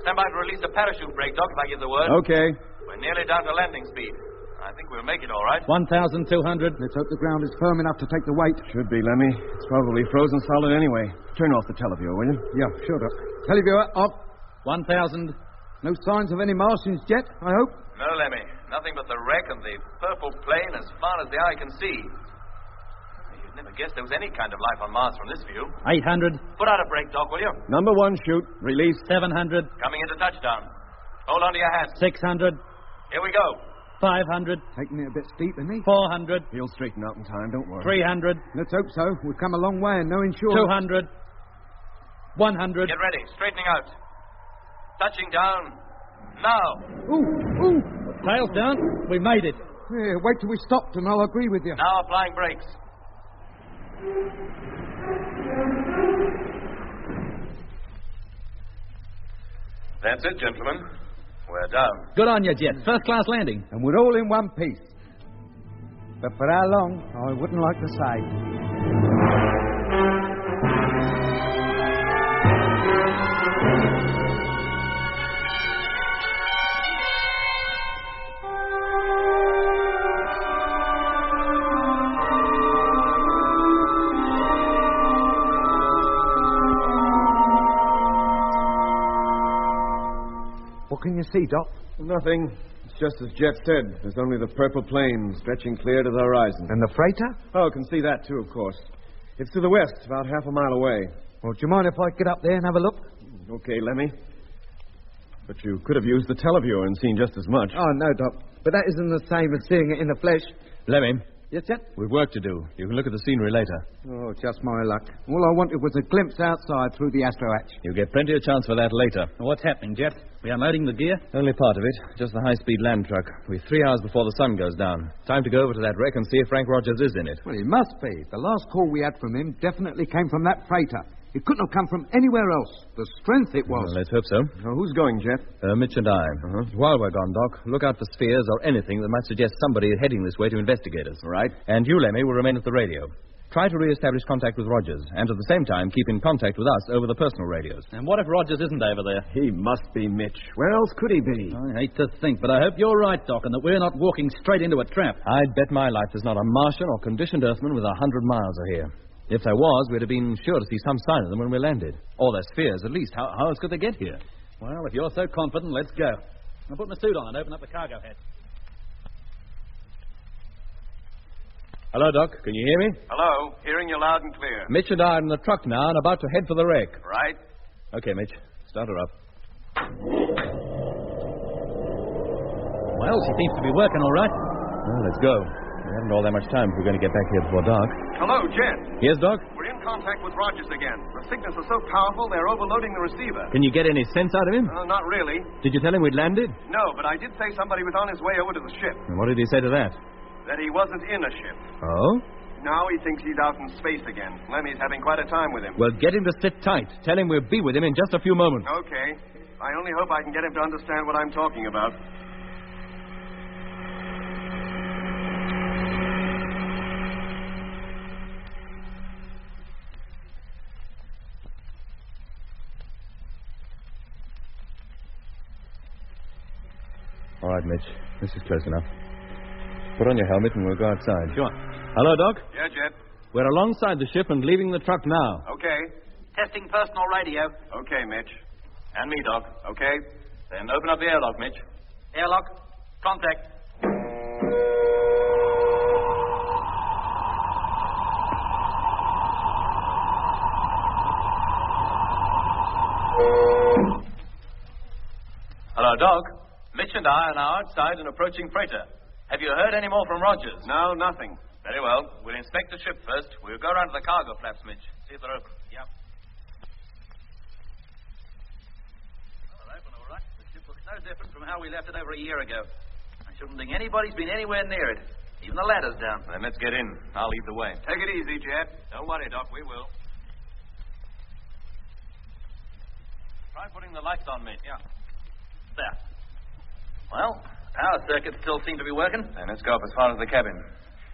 Stand by to release the parachute brake, Doc, if I give the word. Okay. We're nearly down to landing speed. I think we'll make it all right. 1,200. Let's hope the ground is firm enough to take the weight. Should be, Lemmy. It's probably frozen solid anyway. Turn off the televiewer, will you? Yeah, sure, Doc. Televiewer off. 1,000. No signs of any Martians yet, I hope? No, Lemmy. Nothing but the wreck and the purple plain as far as the eye can see. You'd never guess there was any kind of life on Mars from this view. 800. Put out a brake, Doc, will you? Number 1, shoot. Release. 700. Coming into touchdown. Hold on to your hats. 600. Here we go. 500. Taking it a bit steep, isn't he? 400. He'll straighten out in time, don't worry. 300. Let's hope so. We've come a long way and no insurance. 200. 100. Get ready. Straightening out. Touching down. Now. Ooh, ooh. Tails down. We made it. Yeah, wait till we stopped and I'll agree with you. Now applying brakes. That's it, gentlemen. We're down. Good on you, Jet. First class landing. And we're all in one piece. But for how long, I wouldn't like to say. What can you see, Doc? Nothing. It's just as Jet said. There's only the purple plain stretching clear to the horizon. And the freighter? Oh, can see that too, of course. It's to the west, about half a mile away. Well, do you mind if I get up there and have a look? Okay, Lemmy. But you could have used the televiewer and seen just as much. Oh, no, Doc. But that isn't the same as seeing it in the flesh. Lemmy, Yes, sir? we've work to do. You can look at the scenery later. Oh, just my luck. All I wanted was a glimpse outside through the astro hatch. You'll get plenty of chance for that later. What's happening, Jet? We unloading the gear? Only part of it. Just the high-speed land truck. We're 3 hours before the sun goes down. Time to go over to that wreck and see if Frank Rogers is in it. Well, he must be. The last call we had from him definitely came from that freighter. It couldn't have come from anywhere else. The strength it was. Well, let's hope so. Who's going, Jet? Mitch and I. While we're gone, Doc, look out for spheres or anything that might suggest somebody is heading this way to investigate us. Right. And you, Lemmy, will remain at the radio. Try to re-establish contact with Rogers, and at the same time keep in contact with us over the personal radios. And what if Rogers isn't over there? He must be Mitch. Where else could he be? I hate to think, but I hope you're right, Doc, and that we're not walking straight into a trap. I'd bet my life there's not a Martian or conditioned Earthman with 100 miles are here. If there was, we'd have been sure to see some sign of them when we landed. Or their spheres, at least. How else could they get here? Well, if you're so confident, let's go. I'll put my suit on and open up the cargo hatch. Hello, Doc. Can you hear me? Hello. Hearing you loud and clear. Mitch and I are in the truck now and about to head for the wreck. Right. Okay, Mitch. Start her up. Well, she seems to be working all right. Well, let's go. We haven't all that much time if we're going to get back here before dark. Hello, Jet. Yes, Doc? We're in contact with Rogers again. The signals are so powerful, they're overloading the receiver. Can you get any sense out of him? Not really. Did you tell him we'd landed? No, but I did say somebody was on his way over to the ship. And what did he say to that? That he wasn't in a ship. Oh? Now he thinks he's out in space again. Lemmy's having quite a time with him. Well, get him to sit tight. Tell him we'll be with him in just a few moments. Okay. I only hope I can get him to understand what I'm talking about. All right, Mitch. This is close enough. Put on your helmet and we'll go outside. Sure. Hello, Doc? Yeah, Jet. We're alongside the ship and leaving the truck now. Okay. Testing personal radio. Okay, Mitch. And me, Doc. Okay. Then open up the airlock, Mitch. Airlock. Contact. Hello, Doc. Mitch and I are now outside an approaching freighter. Have you heard any more from Rogers? No, nothing. Very well. We'll inspect the ship first. We'll go around to the cargo flaps, Mitch. See if they're open. Yeah. Well, they're open, all right. The ship looks no different from how we left it over a year ago. I shouldn't think anybody's been anywhere near it. Even the ladder's down. Then let's get in. I'll lead the way. Take it easy, Jet. Don't worry, Doc. We will. Try putting the lights on, Mitch. Yeah. There. Well, our circuits still seem to be working. Then let's go up as far as the cabin.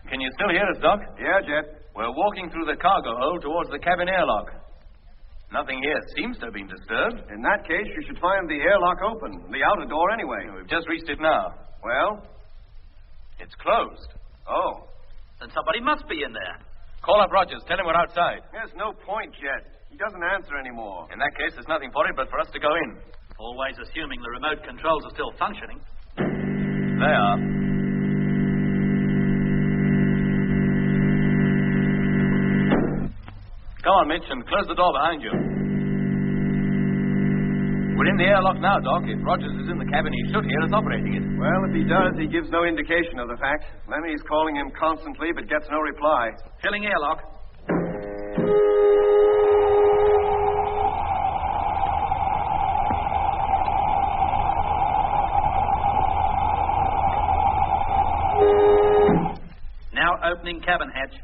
Can you still hear us, Doc? Yeah, Jet. We're walking through the cargo hold towards the cabin airlock. Nothing here seems to have been disturbed. In that case, you should find the airlock open. The outer door, anyway. We've just reached it now. Well? It's closed. Oh. Then somebody must be in there. Call up Rogers. Tell him we're outside. There's no point, Jet. He doesn't answer anymore. In that case, there's nothing for it but for us to go in. Always assuming the remote controls are still functioning. They are. Come on, Mitch, and close the door behind you. We're in the airlock now, Doc. If Rogers is in the cabin, he should hear us operating it. Well, if he does, he gives no indication of the fact. Lemmy's calling him constantly, but gets no reply. Filling airlock. Now opening cabin hatch.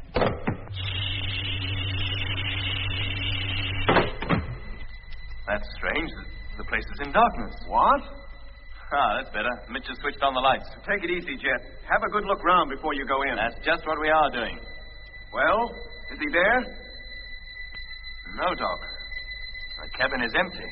That's strange. The place is in darkness. What? Ah, that's better. Mitch has switched on the lights. Take it easy, Jet. Have a good look round before you go in. That's just what we are doing. Well, is he there? No, Doc. The cabin is empty.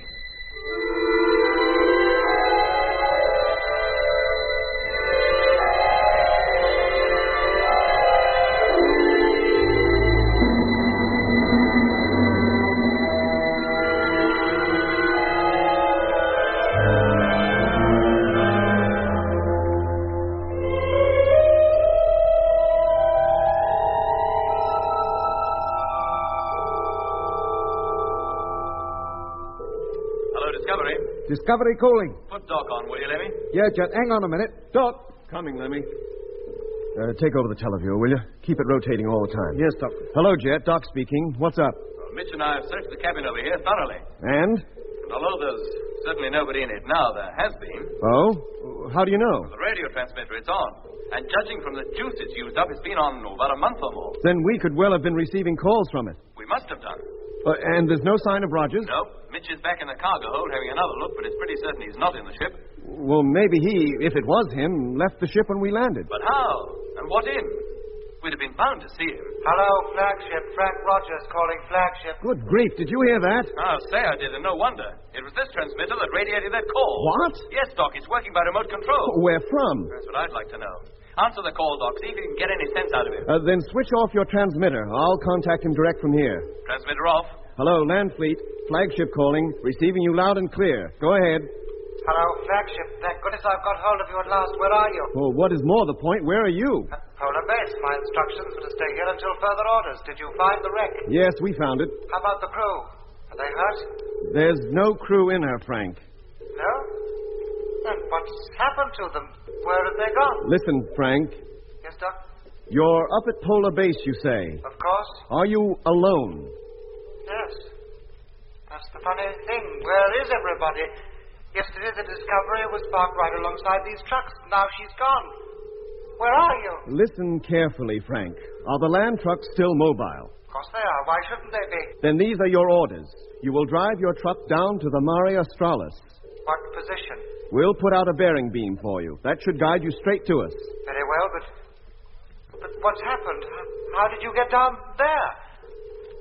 Discovery calling. Put Doc on, will you, Lemmy? Yeah, Jet, hang on a minute. Doc. Coming, Lemmy. Take over the televiewer, will you? Keep it rotating all the time. Yes, Doc. Hello, Jet. Doc speaking. What's up? Well, Mitch and I have searched the cabin over here thoroughly. And? And although there's certainly nobody in it now, there has been. Oh? How do you know? The radio transmitter, it's on. And judging from the juice it's used up, it's been on about a month or more. Then we could well have been receiving calls from it. We must have done. And there's no sign of Rogers? No. Mitch is back in the cargo hold having another look, but it's pretty certain he's not in the ship. Well, maybe he, if it was him, left the ship when we landed. But how? And what in? We'd have been bound to see him. Hello, flagship. Frank Rogers calling flagship. Good grief, did you hear that? I'll say I did, and no wonder. It was this transmitter that radiated that call. What? Yes, Doc, it's working by remote control. Where from? That's what I'd like to know. Answer the call, Doc. See if you can get any sense out of him. Then switch off your transmitter. I'll contact him direct from here. Transmitter off. Hello, Land Fleet. Flagship calling. Receiving you loud and clear. Go ahead. Hello, flagship. Thank goodness I've got hold of you at last. Where are you? Well, what is more the point, where are you? At Polar Base. My instructions were to stay here until further orders. Did you find the wreck? Yes, we found it. How about the crew? Are they hurt? There's no crew in her, Frank. No? Then what's happened to them? Where have they gone? Listen, Frank. Yes, Doc? You're up at Polar Base, you say. Of course. Are you alone? Yes. That's the funny thing. Where is everybody? Yesterday the Discovery was parked right alongside these trucks. Now she's gone. Where are you? Listen carefully, Frank. Are the land trucks still mobile? Of course they are. Why shouldn't they be? Then these are your orders. You will drive your truck down to the Mare Australis. What position? We'll put out a bearing beam for you. That should guide you straight to us. Very well, but what's happened? How did you get down there?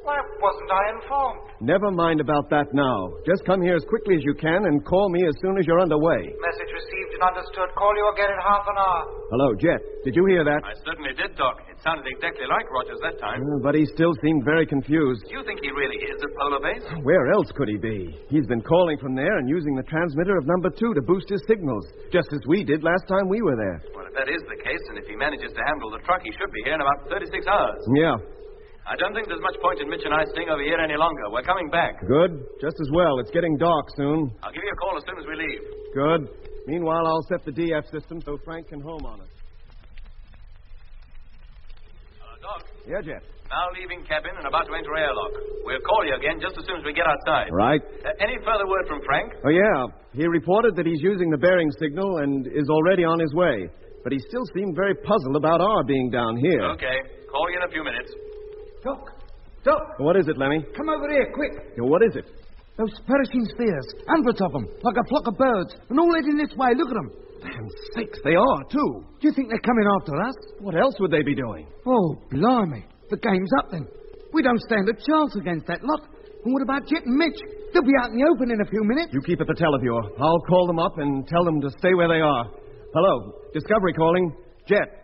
Why wasn't I informed? Never mind about that now. Just come here as quickly as you can and call me as soon as you're underway. Message received and understood. Call you again in half an hour. Hello, Jet. Did you hear that? I certainly did, Doc. It sounded exactly like Rogers that time. But he still seemed very confused. Do you think he really is at Polar Base? Where else could he be? He's been calling from there and using the transmitter of number 2 to boost his signals, just as we did last time we were there. Well, if that is the case, and if he manages to handle the truck, he should be here in about 36 hours. Yeah. I don't think there's much point in Mitch and I staying over here any longer. We're coming back. Good. Just as well. It's getting dark soon. I'll give you a call as soon as we leave. Good. Meanwhile, I'll set the DF system so Frank can home on us. Hello, Doc. Yeah, Jet. Now leaving cabin and about to enter airlock. We'll call you again just as soon as we get outside. Right. Any further word from Frank? Oh, yeah. He reported that he's using the bearing signal and is already on his way. But he still seemed very puzzled about our being down here. Okay. Call you in a few minutes. Doc! What is it, Lemmy? Come over here, quick! What is it? Those perishing spheres. Hundreds of them, like a flock of birds. And all heading this way. Look at them. Damn sakes, they are, too. Do you think they're coming after us? What else would they be doing? Oh, blimey. The game's up, then. We don't stand a chance against that lot. And what about Jet and Mitch? They'll be out in the open in a few minutes. You keep at the televiewer. I'll call them up and tell them to stay where they are. Hello. Discovery calling. Jet.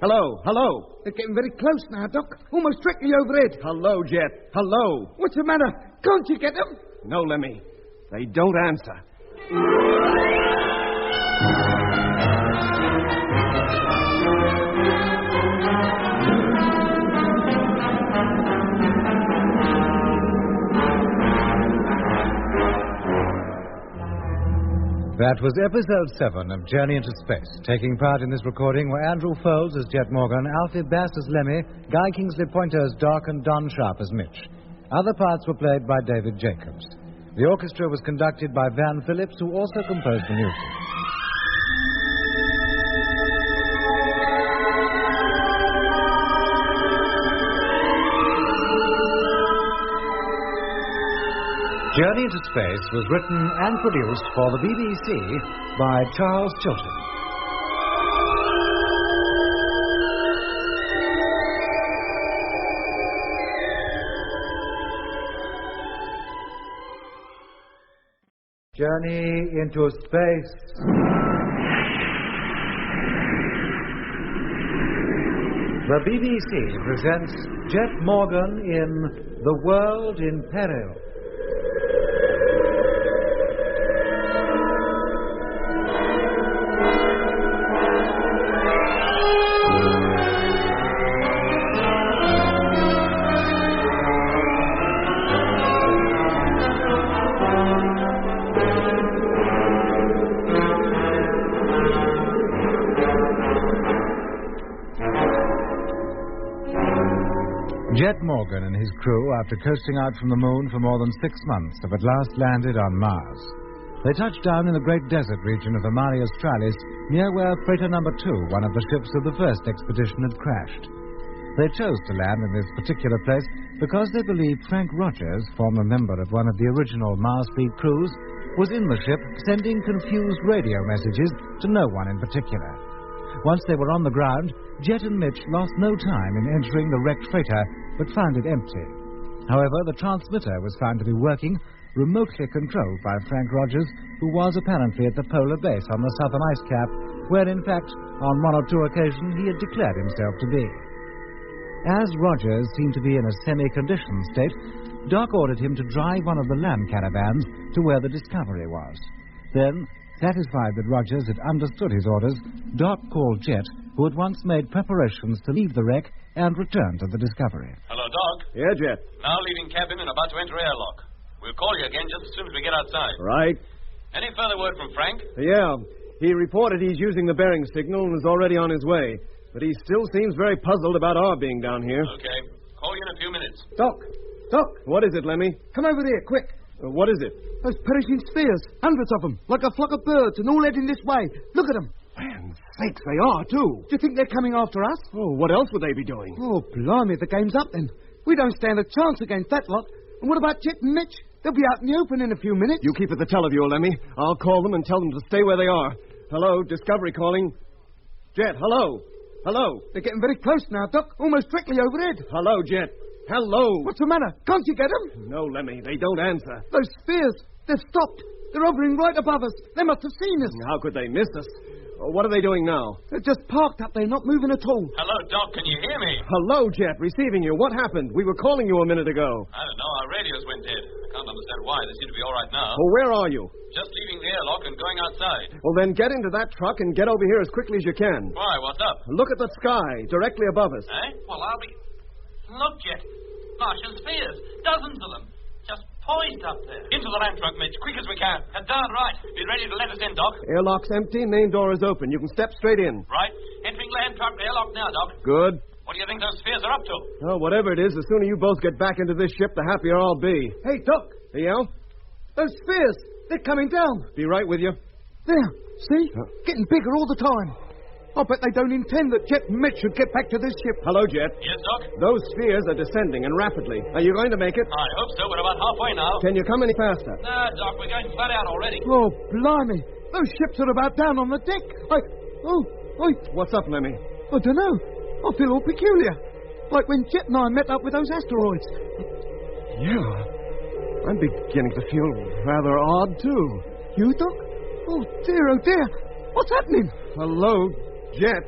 Hello. They're getting very close now, Doc. Almost directly overhead. Hello, Jet. Hello. What's the matter? Can't you get them? No, Lemmy. They don't answer. That was episode 7 of Journey into Space. Taking part in this recording were Andrew Foles as Jet Morgan, Alfie Bass as Lemmy, Guy Kingsley Pointer as Doc, and Don Sharp as Mitch. Other parts were played by David Jacobs. The orchestra was conducted by Van Phillips, who also composed the music. Journey into Space was written and produced for the BBC by Charles Chilton. Journey into Space. The BBC presents Jet Morgan in The World in Peril. Jet Morgan and his crew, after coasting out from the moon for more than 6 months, have at last landed on Mars. They touched down in the great desert region of the Mare Australis, near where freighter number 2, one of the ships of the first expedition, had crashed. They chose to land in this particular place because they believed Frank Rogers, former member of one of the original Mars Fleet crews, was in the ship sending confused radio messages to no one in particular. Once they were on the ground, Jet and Mitch lost no time in entering the wrecked freighter, but found it empty. However, the transmitter was found to be working, remotely controlled by Frank Rogers, who was apparently at the polar base on the southern ice cap, where, in fact, on 1 or 2 occasions he had declared himself to be. As Rogers seemed to be in a semi-conditioned state, Doc ordered him to drive one of the land caravans to where the Discovery was. Then, satisfied that Rogers had understood his orders, Doc called Jet, who had once made preparations to leave the wreck and return to the Discovery. Hello, Doc. Yeah, Jet. Now leaving cabin and about to enter airlock. We'll call you again just as soon as we get outside. Right. Any further word from Frank? Yeah. He reported he's using the bearing signal and is already on his way. But he still seems very puzzled about our being down here. Okay. Call you in a few minutes. Doc! What is it, Lemmy? Come over here, quick. What is it? Those perishing spheres. Hundreds of them. Like a flock of birds, and all heading this way. Look at them. Man, sakes, they are, too. Do you think they're coming after us? Oh, what else would they be doing? Oh, blimey, the game's up then. We don't stand a chance against that lot. And what about Jet and Mitch? They'll be out in the open in a few minutes. You keep at the teleview, Lemmy. I'll call them and tell them to stay where they are. Hello, Discovery calling. Jet, hello. Hello. They're getting very close now, Doc. Almost directly overhead. Hello, Jet. Hello. What's the matter? Can't you get them? No, Lemmy, they don't answer. Those spheres, they've stopped. They're hovering right above us. They must have seen us. How could they miss us? What are they doing now? They're just parked up there, not moving at all. Hello, Doc. Can you hear me? Hello, Jet. Receiving you. What happened? We were calling you a minute ago. I don't know. Our radios went dead. I can't understand why. They seem to be all right now. Well, where are you? Just leaving the airlock and going outside. Well, then get into that truck and get over here as quickly as you can. Why? What's up? Look at the sky, directly above us. Eh? Well, I'll be... Look, Jet. Martian spheres. Dozens of them. Just poised up there. Into the land truck, Mitch. Quick as we can. And darn right. Be ready to let us in, Doc. Airlock's empty. Main door is open. You can step straight in. Right. Entering land truck airlock now, Doc. Good. What do you think those spheres are up to? Oh, whatever it is, the sooner you both get back into this ship, the happier I'll be. Hey, Doc. Yeah? Those spheres, they're coming down. Be right with you. There. See? Getting bigger all the time. I bet they don't intend that Jet and Mitch should get back to this ship. Hello, Jet. Yes, Doc? Those spheres are descending, and rapidly. Are you going to make it? I hope so. We're about halfway now. Can you come any faster? Nah, Doc. We're going flat out already. Oh, blimey. Those ships are about down on the deck. What's up, Lemmy? I don't know. I feel all peculiar. Like when Jet and I met up with those asteroids. Yeah. I'm beginning to feel rather odd, too. You, Doc? Oh, dear. What's happening? Hello, Jet.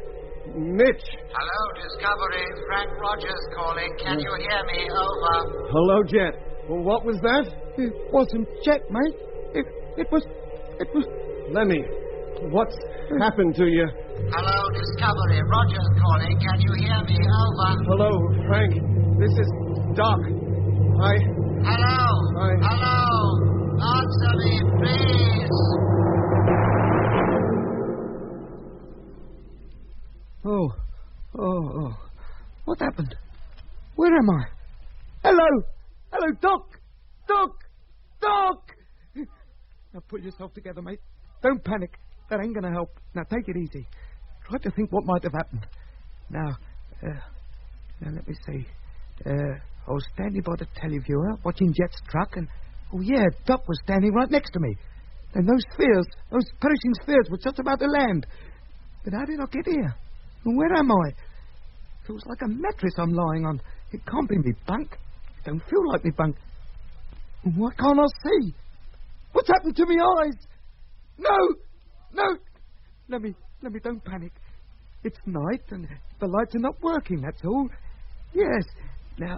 Mitch. Hello, Discovery. Frank Rogers calling. Can you hear me? Over. Hello, Jet. Well, what was that? It wasn't Jet, mate. It was... Lemmy, what's happened to you? Hello, Discovery. Rogers calling. Can you hear me? Over. Hello, Frank. This is Doc. Hello. Answer me, please. Oh. What happened? Where am I? Hello, Doc. Now pull yourself together, mate. Don't panic. That ain't gonna help. Now take it easy. Try to think what might have happened. Now let me see. I was standing by the televiewer, watching Jet's truck, and Oh, yeah, Doc was standing right next to me. And those perishing spheres were just about to land. But how did I get here? And where am I? It was like a mattress I'm lying on. It can't be me bunk. It don't feel like me bunk. And why can't I see? What's happened to me eyes? No! Let me, don't panic. It's night and the lights are not working, that's all. Yes. Now,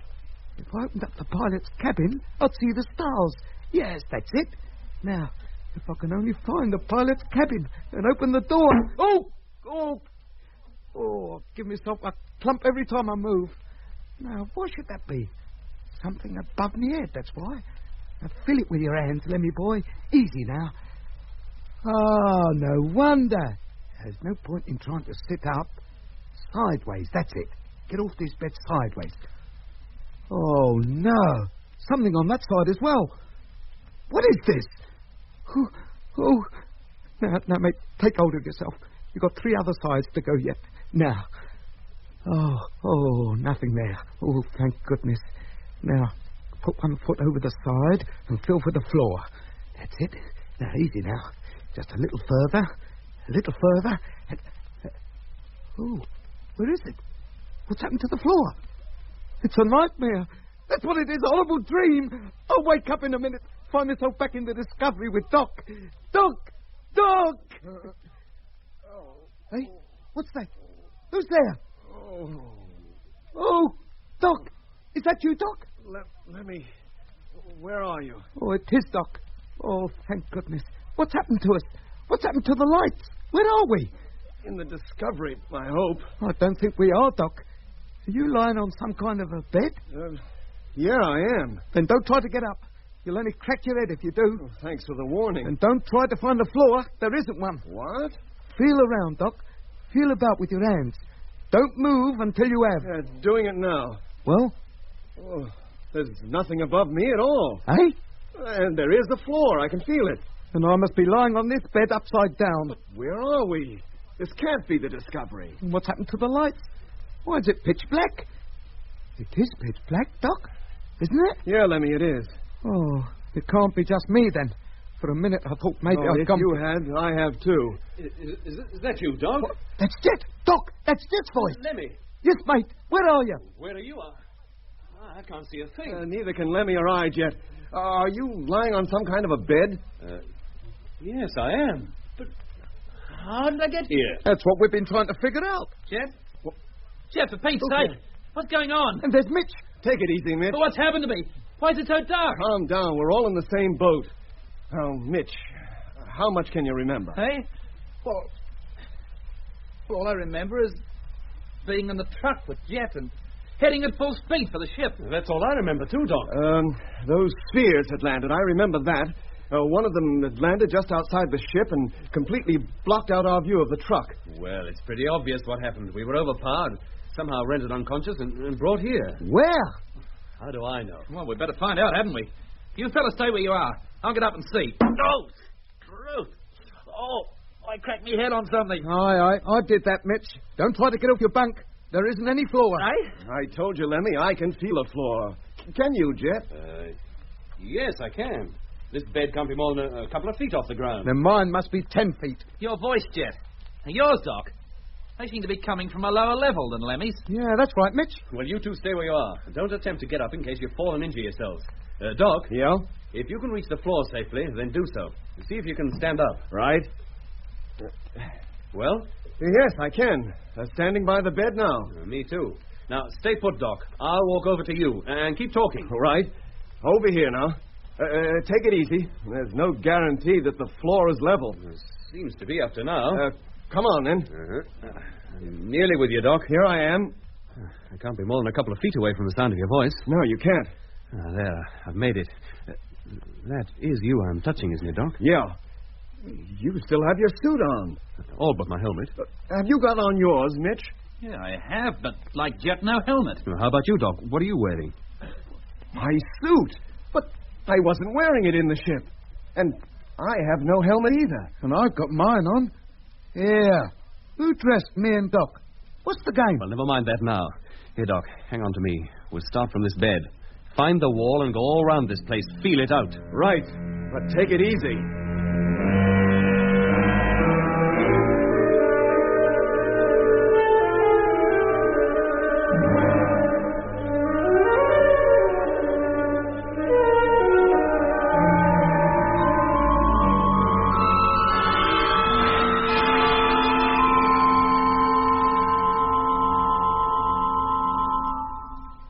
if I opened up the pilot's cabin, I'd see the stars. Yes, that's it. Now, if I can only find the pilot's cabin and open the door... Oh, give myself a clump every time I move. Now, why should that be? Something above my head, that's why. Now, feel it with your hands, Lemmy boy. Easy now. Oh, no wonder. There's no point in trying to sit up. Sideways, that's it. Get off this bed sideways. Oh, no. Something on that side as well. What is this? Oh. Now, mate, take hold of yourself. You've got 3 other sides to go yet. Now. Oh, nothing there. Oh, thank goodness. Now, put one foot over the side and feel for the floor. That's it. Now, easy now. Just a little further. And, where is it? What's happened to the floor? It's a nightmare. That's what it is, a horrible dream. I'll wake up in a minute, find myself back in the Discovery with Doc. Doc! Hey, what's that? Who's there? Oh, Doc. Is that you, Doc? Let me... Where are you? Oh, it is Doc. Oh, thank goodness. What's happened to us? What's happened to the lights? Where are we? In the Discovery, I hope. I don't think we are, Doc. Are you lying on some kind of a bed? Yeah, I am. Then don't try to get up. You'll only crack your head if you do. Oh, thanks for the warning. And don't try to find the floor. There isn't one. What? Feel around, Doc. Feel about with your hands. Don't move until you have. Doing it now. Well? Oh, there's nothing above me at all. Eh? And there is the floor. I can feel it. And I must be lying on this bed upside down. But where are we? This can't be the Discovery. And what's happened to the lights? Why is it pitch black? It is pitch black, Doc. Isn't it? Yeah, Lemmy, it is. Oh, it can't be just me then. For a minute I thought maybe I'd if come... you had, I have too. Is that you, Doc? What? That's Jet! Doc, that's Jet's voice! Lemmy. Yes, mate. Where are you? Where are you? I can't see a thing. Neither can Lemmy or I, Jet. Are you lying on some kind of a bed? Yes, I am. But how did I get here? That's what we've been trying to figure out. Jeff? Jeff, for Pete's sake. What's going on? And there's Mitch. Take it easy, Mitch. But what's happened to me? Why is it so dark? Calm down. We're all in the same boat. Oh, Mitch, how much can you remember? Hey? Well, all I remember is being in the truck with Jet and heading at full speed for the ship. That's all I remember, too, Doc. Those spheres had landed. I remember that. One of them had landed just outside the ship and completely blocked out our view of the truck. Well, it's pretty obvious what happened. We were overpowered, somehow rendered unconscious, and brought here. Where? How do I know? Well, we'd better find out, hadn't we? You fellas stay where you are. I'll get up and see. Oh, truth. Oh, I cracked me head on something. Aye, I did that, Mitch. Don't try to get off your bunk. There isn't any floor. Eh? I told you, Lemmy, I can feel a floor. Can you, Jet? Yes, I can. This bed can't be more than a couple of feet off the ground. Then mine must be 10 feet. Your voice, Jet. And yours, Doc. They seem to be coming from a lower level than Lemmy's. Yeah, that's right, Mitch. Well, you two stay where you are. Don't attempt to get up in case you fall and injure yourselves. Doc? Yeah? If you can reach the floor safely, then do so. See if you can stand up. Right. Well? Yes, I can. Standing by the bed now. Me too. Now, stay put, Doc. I'll walk over to you and keep talking. All right. Over here now. Take it easy. There's no guarantee that the floor is level. Seems to be up to now. Come on, then. I'm nearly with you, Doc. Here I am. I can't be more than a couple of feet away from the sound of your voice. No, you can't. There, I've made it. That is you I'm touching, isn't it, Doc? Yeah. You still have your suit on. All but my helmet. Have you got on yours, Mitch? Yeah, I have, but like Jet, no helmet. How about you, Doc? What are you wearing? My suit. But I wasn't wearing it in the ship. And I have no helmet either. And I've got mine on. Yeah. Who dressed me and Doc? What's the game? Well, never mind that now. Here, Doc, hang on to me. We'll start from this bed. Find the wall and go all round this place. Feel it out. Right. But take it easy.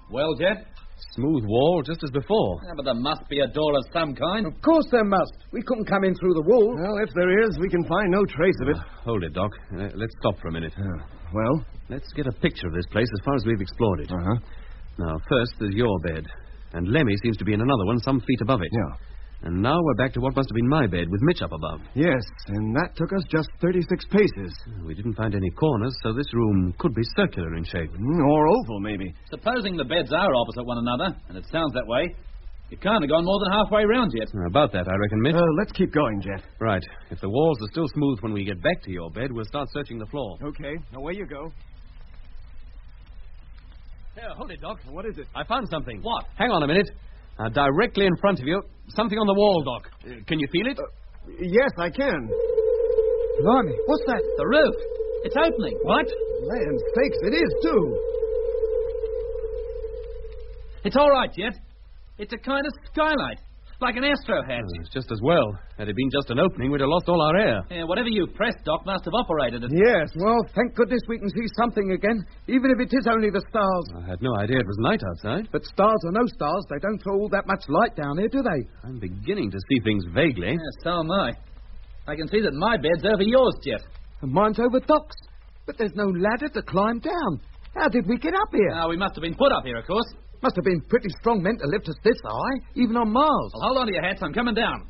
Well, Jet? Smooth wall, just as before. Yeah, but there must be a door of some kind. Of course there must. We couldn't come in through the wall. Well, if there is, we can find no trace of it. Hold it, Doc. Let's stop for a minute. Well? Let's get a picture of this place as far as we've explored it. Uh-huh. Now, first, there's your bed. And Lemmy seems to be in another one some feet above it. Yeah. And now we're back to what must have been my bed, with Mitch up above. Yes, and that took us just 36 paces. We didn't find any corners, so this room could be circular in shape. Or oval, maybe. Supposing the beds are opposite one another, and it sounds that way, you can't have gone more than halfway round yet. About that, I reckon, Mitch. Let's keep going, Jet. Right. If the walls are still smooth when we get back to your bed, we'll start searching the floor. Okay, away you go. Here, hold it, Doc. What is it? I found something. What? Hang on a minute. Directly in front of you, something on the wall, Doc. Can you feel it? Yes, I can. Blimey, what's that? The roof. It's opening. What? Land sakes, it is, too. It's all right, Jet. It's a kind of skylight, like an astro hatch. It's just as well. Had it been just an opening, we'd have lost all our air. Yeah, whatever you pressed, Doc, must have operated it. Yes, well, thank goodness we can see something again, even if it is only the stars. I had no idea it was night outside. But stars or no stars, they don't throw all that much light down here, do they? I'm beginning to see things vaguely. Yeah, so am I. I can see that my bed's over yours, Jet. And mine's over Doc's. But there's no ladder to climb down. How did we get up here? Now, we must have been put up here, of course. Must have been pretty strong men to lift us this high, even on Mars. Well, hold on to your hats. I'm coming down.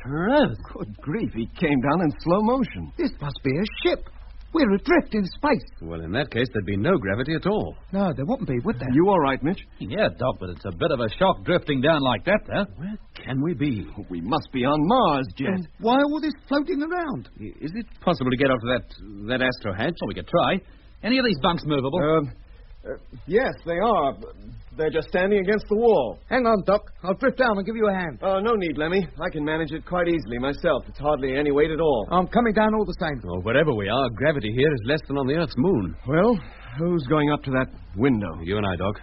Good grief, he came down in slow motion. This must be a ship. We're adrift in space. Well, in that case, there'd be no gravity at all. No, there wouldn't be, would there? You all right, Mitch? Yeah, Doc, but it's a bit of a shock drifting down like that, huh? Where can we be? We must be on Mars, Jet. And why all this floating around? Is it possible to get off that astro hatch? Well, we could try. Any of these bunks movable? Yes, they are. They're just standing against the wall. Hang on, Doc. I'll drift down and give you a hand. No need, Lemmy. I can manage it quite easily myself. It's hardly any weight at all. I'm coming down all the same. Well, wherever we are, gravity here is less than on the Earth's moon. Well, who's going up to that window? You and I, Doc.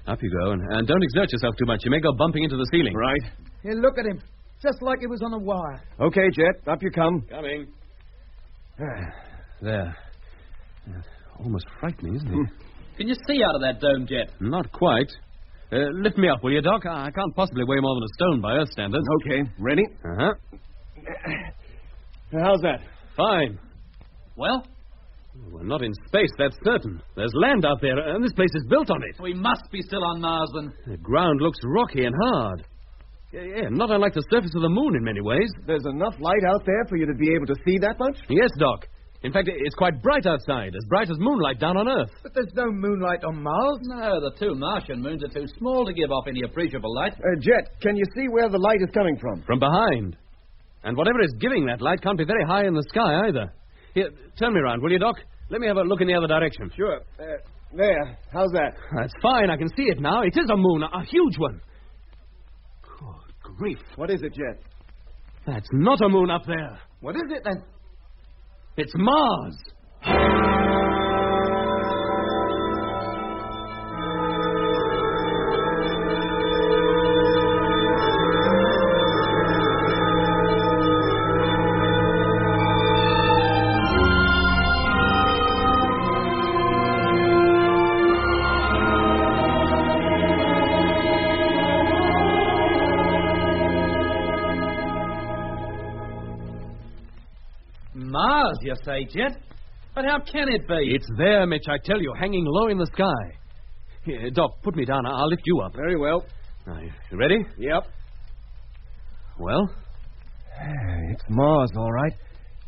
Up you go, and don't exert yourself too much. You may go bumping into the ceiling. Right. Here, look at him. Just like he was on a wire. Okay, Jet. Up you come. Coming. There. Almost frightening, isn't it? Can you see out of that dome, Jet? Not quite. Lift me up, will you, Doc? I can't possibly weigh more than a stone by Earth standards. Okay. Ready? Uh-huh. How's that? Fine. Well? We're not in space, that's certain. There's land out there, and this place is built on it. We must be still on Mars, then. The ground looks rocky and hard. Yeah, not unlike the surface of the moon in many ways. There's enough light out there for you to be able to see that much? Yes, Doc. In fact, it's quite bright outside, as bright as moonlight down on Earth. But there's no moonlight on Mars. No, the two Martian moons are too small to give off any appreciable light. Jet, can you see where the light is coming from? From behind. And whatever is giving that light can't be very high in the sky either. Here, turn me around, will you, Doc? Let me have a look in the other direction. Sure. There. How's that? That's fine. I can see it now. It is a moon, a huge one. Good grief. What is it, Jet? That's not a moon up there. What is it, then? It's Mars. Mars, you say, Jet? But how can it be? It's there, Mitch, I tell you, hanging low in the sky. Here, Doc, put me down. I'll lift you up. Very well. Now, you ready? Yep. Well? It's Mars, all right.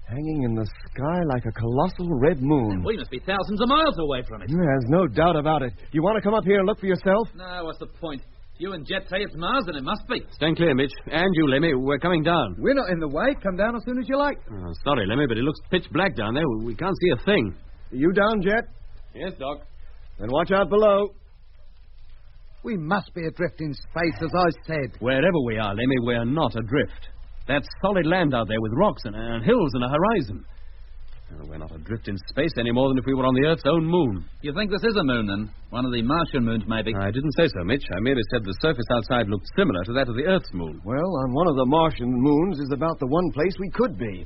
Hanging in the sky like a colossal red moon. We must be thousands of miles away from it. There's no doubt about it. You want to come up here and look for yourself? No, what's the point? You and Jet say it's Mars, and it must be. Stand clear, Mitch. And you, Lemmy. We're coming down. We're not in the way. Come down as soon as you like. Oh, sorry, Lemmy, but it looks pitch black down there. We can't see a thing. You down, Jet? Yes, Doc. Then watch out below. We must be adrift in space, as I said. Wherever we are, Lemmy, we're not adrift. That's solid land out there with rocks and hills and a horizon. We're not adrift in space any more than if we were on the Earth's own moon. You think this is a moon, then? One of the Martian moons, maybe? I didn't say so, Mitch. I merely said the surface outside looked similar to that of the Earth's moon. Well, on one of the Martian moons is about the one place we could be.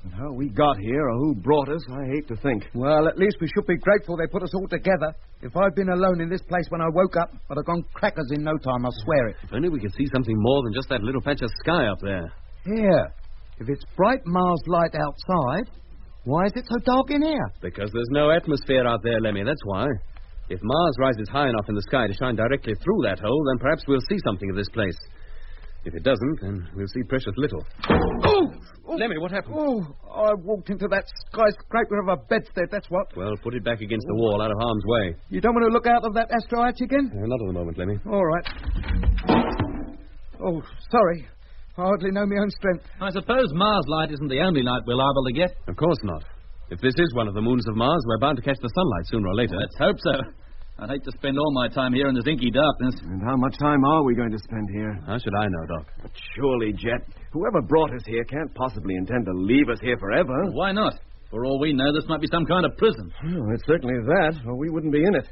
But how we got here or who brought us, I hate to think. Well, at least we should be grateful they put us all together. If I'd been alone in this place when I woke up, I'd have gone crackers in no time, I swear it. If only we could see something more than just that little patch of sky up there. Here. If it's bright Mars light outside, why is it so dark in here? Because there's no atmosphere out there, Lemmy, that's why. If Mars rises high enough in the sky to shine directly through that hole, then perhaps we'll see something of this place. If it doesn't, then we'll see precious little. Oh! Lemmy, what happened? Oh, I walked into that skyscraper of a bedstead, that's what. Well, put it back against the wall, out of harm's way. You don't want to look out of that astro hatch again? Not at the moment, Lemmy. All right. Oh, sorry. I hardly know my own strength. I suppose Mars light isn't the only light we're liable to get. Of course not. If this is one of the moons of Mars, we're bound to catch the sunlight sooner or later. Let's hope so. I'd hate to spend all my time here in this inky darkness. And how much time are we going to spend here? How should I know, Doc? But surely, Jet, whoever brought us here can't possibly intend to leave us here forever. Well, why not? For all we know, this might be some kind of prison. Well, it's certainly that, or we wouldn't be in it.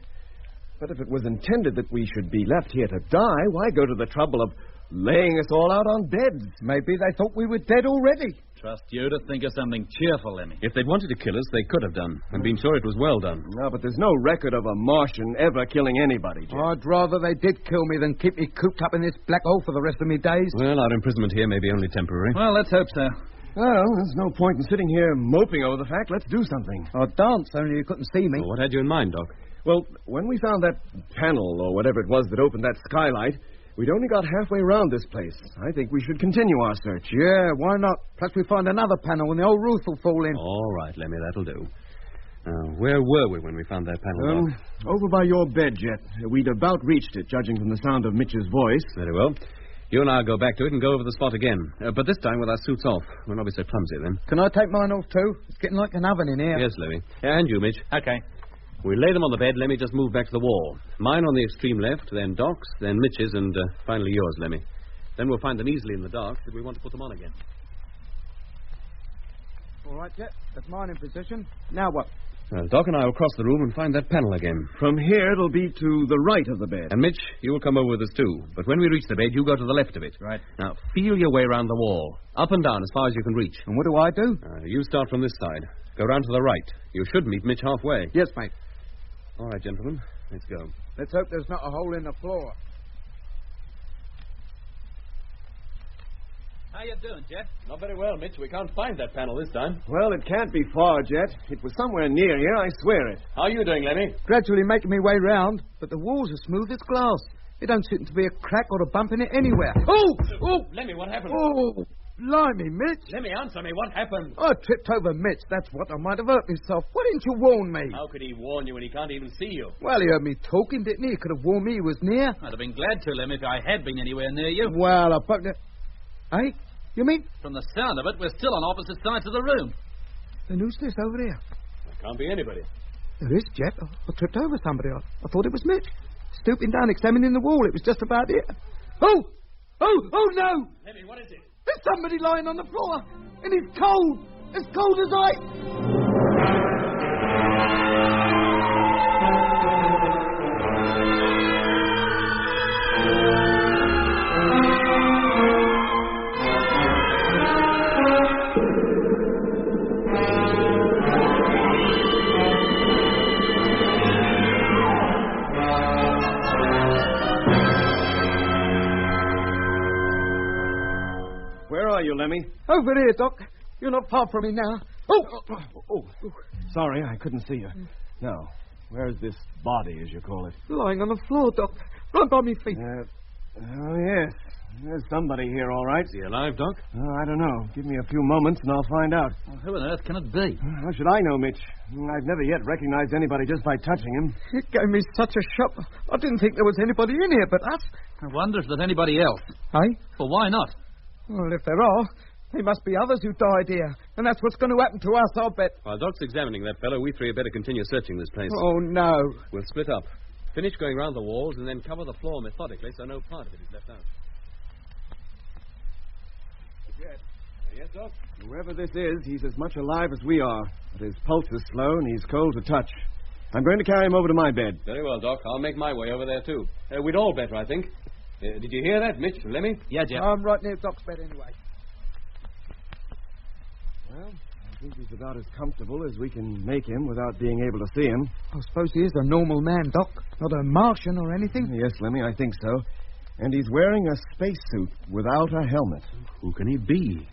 But if it was intended that we should be left here to die, why go to the trouble of laying us all out on beds? Maybe they thought we were dead already. Trust you to think of something cheerful, Lemmy. If they'd wanted to kill us, they could have done, and been sure it was well done. No, but there's no record of a Martian ever killing anybody, Jet. I'd rather they did kill me than keep me cooped up in this black hole for the rest of me days. Well, our imprisonment here may be only temporary. Well, let's hope so. Well, there's no point in sitting here moping over the fact. Let's do something. I'd dance, only you couldn't see me. Well, what had you in mind, Doc? Well, when we found that panel, or whatever it was that opened that skylight, we'd only got halfway around this place. I think we should continue our search. Yeah, why not? Plus we find another panel and the old roof will fall in. All right, Lemmy, that'll do. Where were we when we found that panel, Doc? Over by your bed, Jet. We'd about reached it, judging from the sound of Mitch's voice. Very well. You and I'll go back to it and go over the spot again. But this time with our suits off. We'll not be so clumsy then. Can I take mine off too? It's getting like an oven in here. Yes, Lemmy. And you, Mitch. Okay. We lay them on the bed. Lemmy, just move back to the wall. Mine on the extreme left, then Doc's, then Mitch's, and finally yours, Lemmy. Then we'll find them easily in the dark if we want to put them on again. All right, Jet. That's mine in position. Now what? Well, Doc and I will cross the room and find that panel again. From here, it'll be to the right of the bed. And, Mitch, you will come over with us, too. But when we reach the bed, you go to the left of it. Right. Now, feel your way around the wall. Up and down as far as you can reach. And what do I do? You start from this side. Go round to the right. You should meet Mitch halfway. Yes, mate. All right, gentlemen. Let's go. Let's hope there's not a hole in the floor. How you doing, Jet? Not very well, Mitch. We can't find that panel this time. Well, it can't be far, Jet. It was somewhere near here, I swear it. How are you doing, Lemmy? Gradually making me way round, but the walls are smooth as glass. There don't seem to be a crack or a bump in it anywhere. Oh! Oh! Lemmy, what happened? Oh! Blimey, Mitch. Let me answer me. What happened? I tripped over Mitch. That's what. I might have hurt myself. Why didn't you warn me? How could he warn you when he can't even see you? Well, he heard me talking, didn't he? He could have warned me he was near. I'd have been glad to, Lem, if I had been anywhere near you. Well, I poked it. Hey? You mean? From the sound of it, we're still on opposite sides of the room. Then who's this over there? There can't be anybody. There is, Jet. I tripped over somebody. I thought it was Mitch. Stooping down, examining the wall. It was just about it. Oh! Oh, no! Lemmy, what is it? There's somebody lying on the floor, and he's cold. As cold as ice. Where are you, Lemmy? Over here, Doc. You're not far from me now. Oh! Sorry, I couldn't see you. Now, where's this body, as you call it? Lying on the floor, Doc. Right by me feet. Oh, yes. There's somebody here, all right. Is he alive, Doc? I don't know. Give me a few moments and I'll find out. Well, who on earth can it be? How should I know, Mitch? I've never yet recognized anybody just by touching him. It gave me such a shock. I didn't think there was anybody in here but us. I wonder if there's anybody else. Hey? Well, why not? Well, if there are, there must be others who died here. And that's what's going to happen to us, I'll bet. While Doc's examining that fellow, we three had better continue searching this place. Oh, no. We'll split up. Finish going round the walls and then cover the floor methodically so no part of it is left out. Yes, Doc? Whoever this is, he's as much alive as we are. But his pulse is slow and he's cold to touch. I'm going to carry him over to my bed. Very well, Doc. I'll make my way over there, too. We'd all better, I think. Did you hear that, Mitch? Lemmy? Yeah, Jeff. I'm right near Doc's bed anyway. Well, I think he's about as comfortable as we can make him without being able to see him. I suppose he is a normal man, Doc. Not a Martian or anything. Yes, Lemmy, I think so. And he's wearing a spacesuit without a helmet. Who can he be?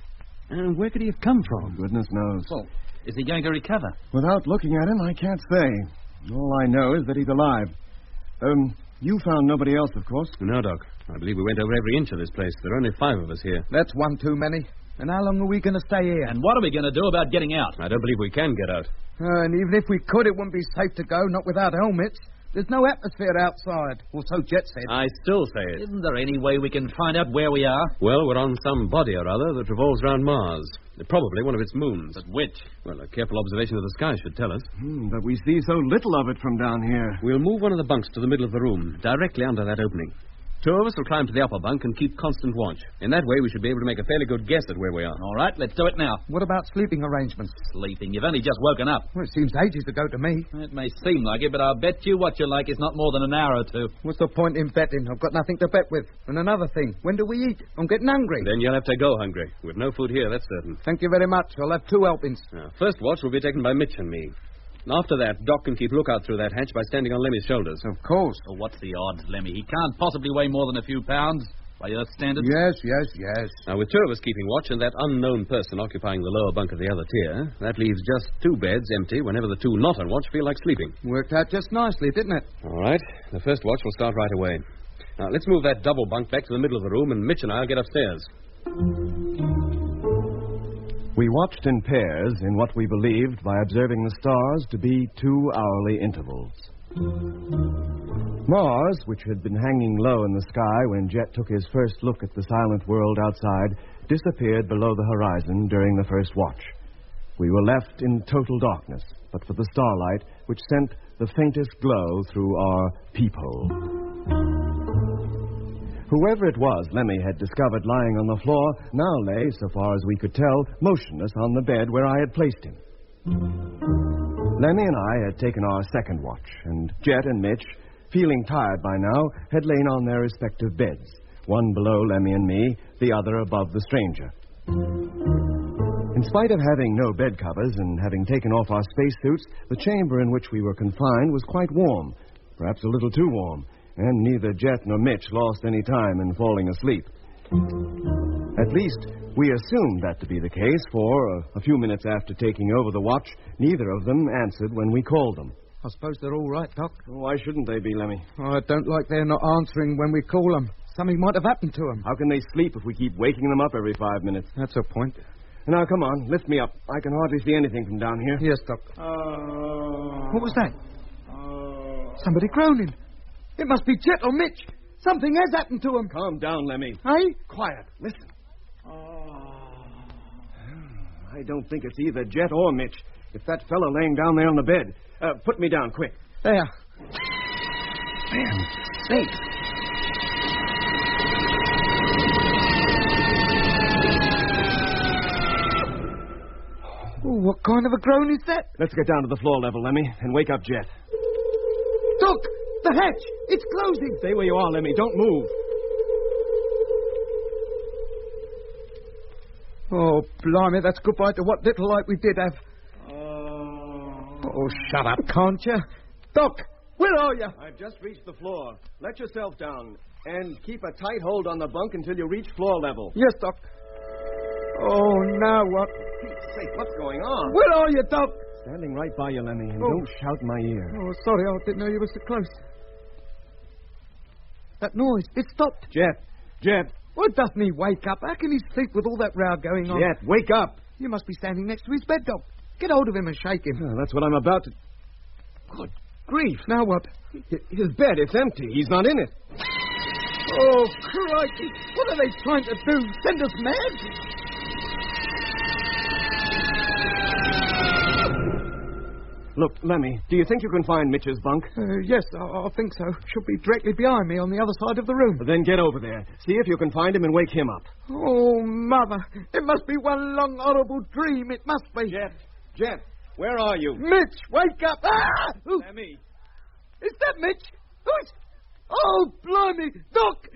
And where could he have come from? Goodness knows. Well, is he going to recover? Without looking at him, I can't say. All I know is that he's alive. You found nobody else, of course. No, Doc. I believe we went over every inch of this place. There are only 5 of us here. That's one too many. And how long are we going to stay here? And what are we going to do about getting out? I don't believe we can get out. And even if we could, it wouldn't be safe to go, not without helmets. There's no atmosphere outside. Or so Jet said. I still say it. Isn't there any way we can find out where we are? Well, we're on some body or other that revolves around Mars. Probably one of its moons. But which? Well, a careful observation of the sky should tell us. But we see so little of it from down here. We'll move one of the bunks to the middle of the room, directly under that opening. 2 of us will climb to the upper bunk and keep constant watch. In that way, we should be able to make a fairly good guess at where we are. All right, let's do it now. What about sleeping arrangements? Sleeping? You've only just woken up. Well, it seems ages ago to me. It may seem like it, but I'll bet you what you like is not more than an hour or 2. What's the point in betting? I've got nothing to bet with. And another thing, when do we eat? I'm getting hungry. Then you'll have to go hungry. With no food here, that's certain. Thank you very much. I'll have 2 helpings. First watch will be taken by Mitch and me. After that, Doc can keep lookout through that hatch by standing on Lemmy's shoulders. Of course. Well, what's the odds, Lemmy? He can't possibly weigh more than a few pounds by Earth standards. Yes. Now, with 2 of us keeping watch and that unknown person occupying the lower bunk of the other tier, that leaves just 2 beds empty whenever the 2 not on watch feel like sleeping. Worked out just nicely, didn't it? All right. The first watch will start right away. Now, let's move that double bunk back to the middle of the room, and Mitch and I will get upstairs. We watched in pairs in what we believed, by observing the stars, to be 2 hourly intervals. Mars, which had been hanging low in the sky when Jet took his first look at the silent world outside, disappeared below the horizon during the first watch. We were left in total darkness, but for the starlight, which sent the faintest glow through our peephole. Whoever it was Lemmy had discovered lying on the floor now lay, so far as we could tell, motionless on the bed where I had placed him. Lemmy and I had taken our second watch, and Jet and Mitch, feeling tired by now, had lain on their respective beds, one below Lemmy and me, the other above the stranger. In spite of having no bed covers and having taken off our spacesuits, the chamber in which we were confined was quite warm, perhaps a little too warm, and neither Jet nor Mitch lost any time in falling asleep. At least, we assumed that to be the case, for a few minutes after taking over the watch, neither of them answered when we called them. I suppose they're all right, Doc. Why shouldn't they be, Lemmy? I don't like they're not answering when we call them. Something might have happened to them. How can they sleep if we keep waking them up every 5 minutes? That's a point. Now, come on, lift me up. I can hardly see anything from down here. Yes, Doc. What was that? Somebody groaning. It must be Jet or Mitch. Something has happened to him. Calm down, Lemmy. Hey? Quiet. Listen. I don't think it's either Jet or Mitch. It's that fellow laying down there on the bed. Put me down, quick. There. Man, safe. Oh, what kind of a groan is that? Let's get down to the floor level, Lemmy, and wake up Jet. Doc, the hatch. It's closing. Stay where you are, Lemmy. Don't move. Oh, blimey, that's goodbye to what little light we did have. Oh, shut up, can't you? Doc, where are you? I've just reached the floor. Let yourself down, and keep a tight hold on the bunk until you reach floor level. Yes, Doc. Oh, now what? For Pete's sake, what's going on? Where are you, Doc? Standing right by you, Lemmy, and don't shout in my ear. Oh, sorry, I didn't know you were so close. That noise, it stopped. Jet. Well, doesn't he wake up? How can he sleep with all that row going on? Jet, wake up. You must be standing next to his bed, Doc. Get hold of him and shake him. Oh, that's what I'm about to... Good grief. Now what? His bed, it's empty. He's not in it. Oh, crikey. What are they trying to do? Send us mad? Look, Lemmy, do you think you can find Mitch's bunk? Yes, I think so. Should be directly behind me on the other side of the room. Then get over there. See if you can find him and wake him up. Oh, Mother. It must be one long, horrible dream. It must be. Jet, where are you? Mitch, wake up. Ah! Lemmy. Is that Mitch? Who's... Oh, blimey. Doc!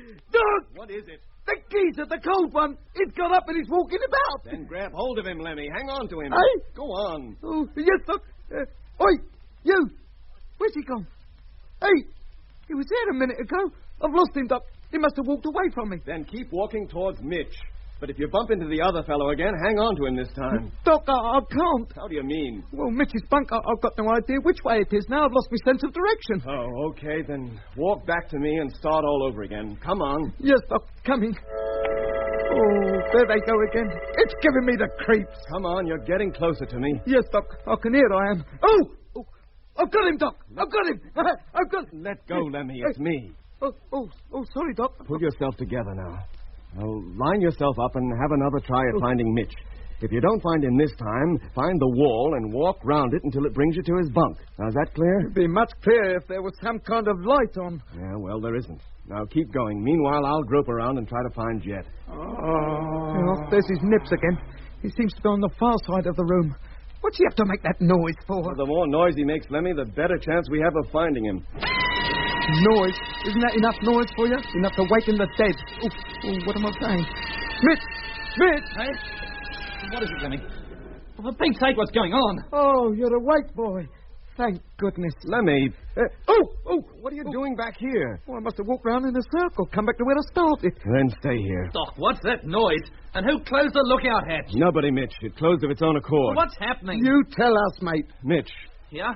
What is it? The geezer, the cold one. He's got up and he's walking about. Then grab hold of him, Lemmy. Hang on to him. Hey? Go on. Oh, yes, Doc. Oi, you. Where's he gone? Hey, he was there a minute ago. I've lost him, Doc. He must have walked away from me. Then keep walking towards Mitch. But if you bump into the other fellow again, hang on to him this time. Doc, I can't. How do you mean? Well, Mitch's bunk, I've got no idea which way it is now. I've lost my sense of direction. Oh, okay. Then walk back to me and start all over again. Come on. Yes, Doc. Coming. Oh, there they go again. It's giving me the creeps. Come on, you're getting closer to me. Yes, Doc. I can hear I am. Oh! I've got him, Doc. I've got him. I've got him. Let go, Lemmy. It's me. Oh, sorry, Doc. Pull yourself together now. Now, line yourself up and have another try at finding Mitch. If you don't find him this time, find the wall and walk round it until it brings you to his bunk. Now, is that clear? It'd be much clearer if there was some kind of light on. Yeah, well, there isn't. Now, keep going. Meanwhile, I'll grope around and try to find Jet. Oh, there's his nips again. He seems to be on the far side of the room. What's he have to make that noise for? Well, the more noise he makes, Lemmy, the better chance we have of finding him. Noise? Isn't that enough noise for you? Enough to waken the dead? Oh, what am I saying? Mitch! Hey? What is it, Lemmy? For Pete's sake, what's going on? Oh, you're awake, boy. Thank goodness. Lemmy. What are you doing back here? Oh, I must have walked round in a circle, come back to where I started. Then stay here. Doc, what's that noise? And who closed the lookout hatch? Nobody, Mitch. It closed of its own accord. What's happening? You tell us, mate. Mitch. Yeah?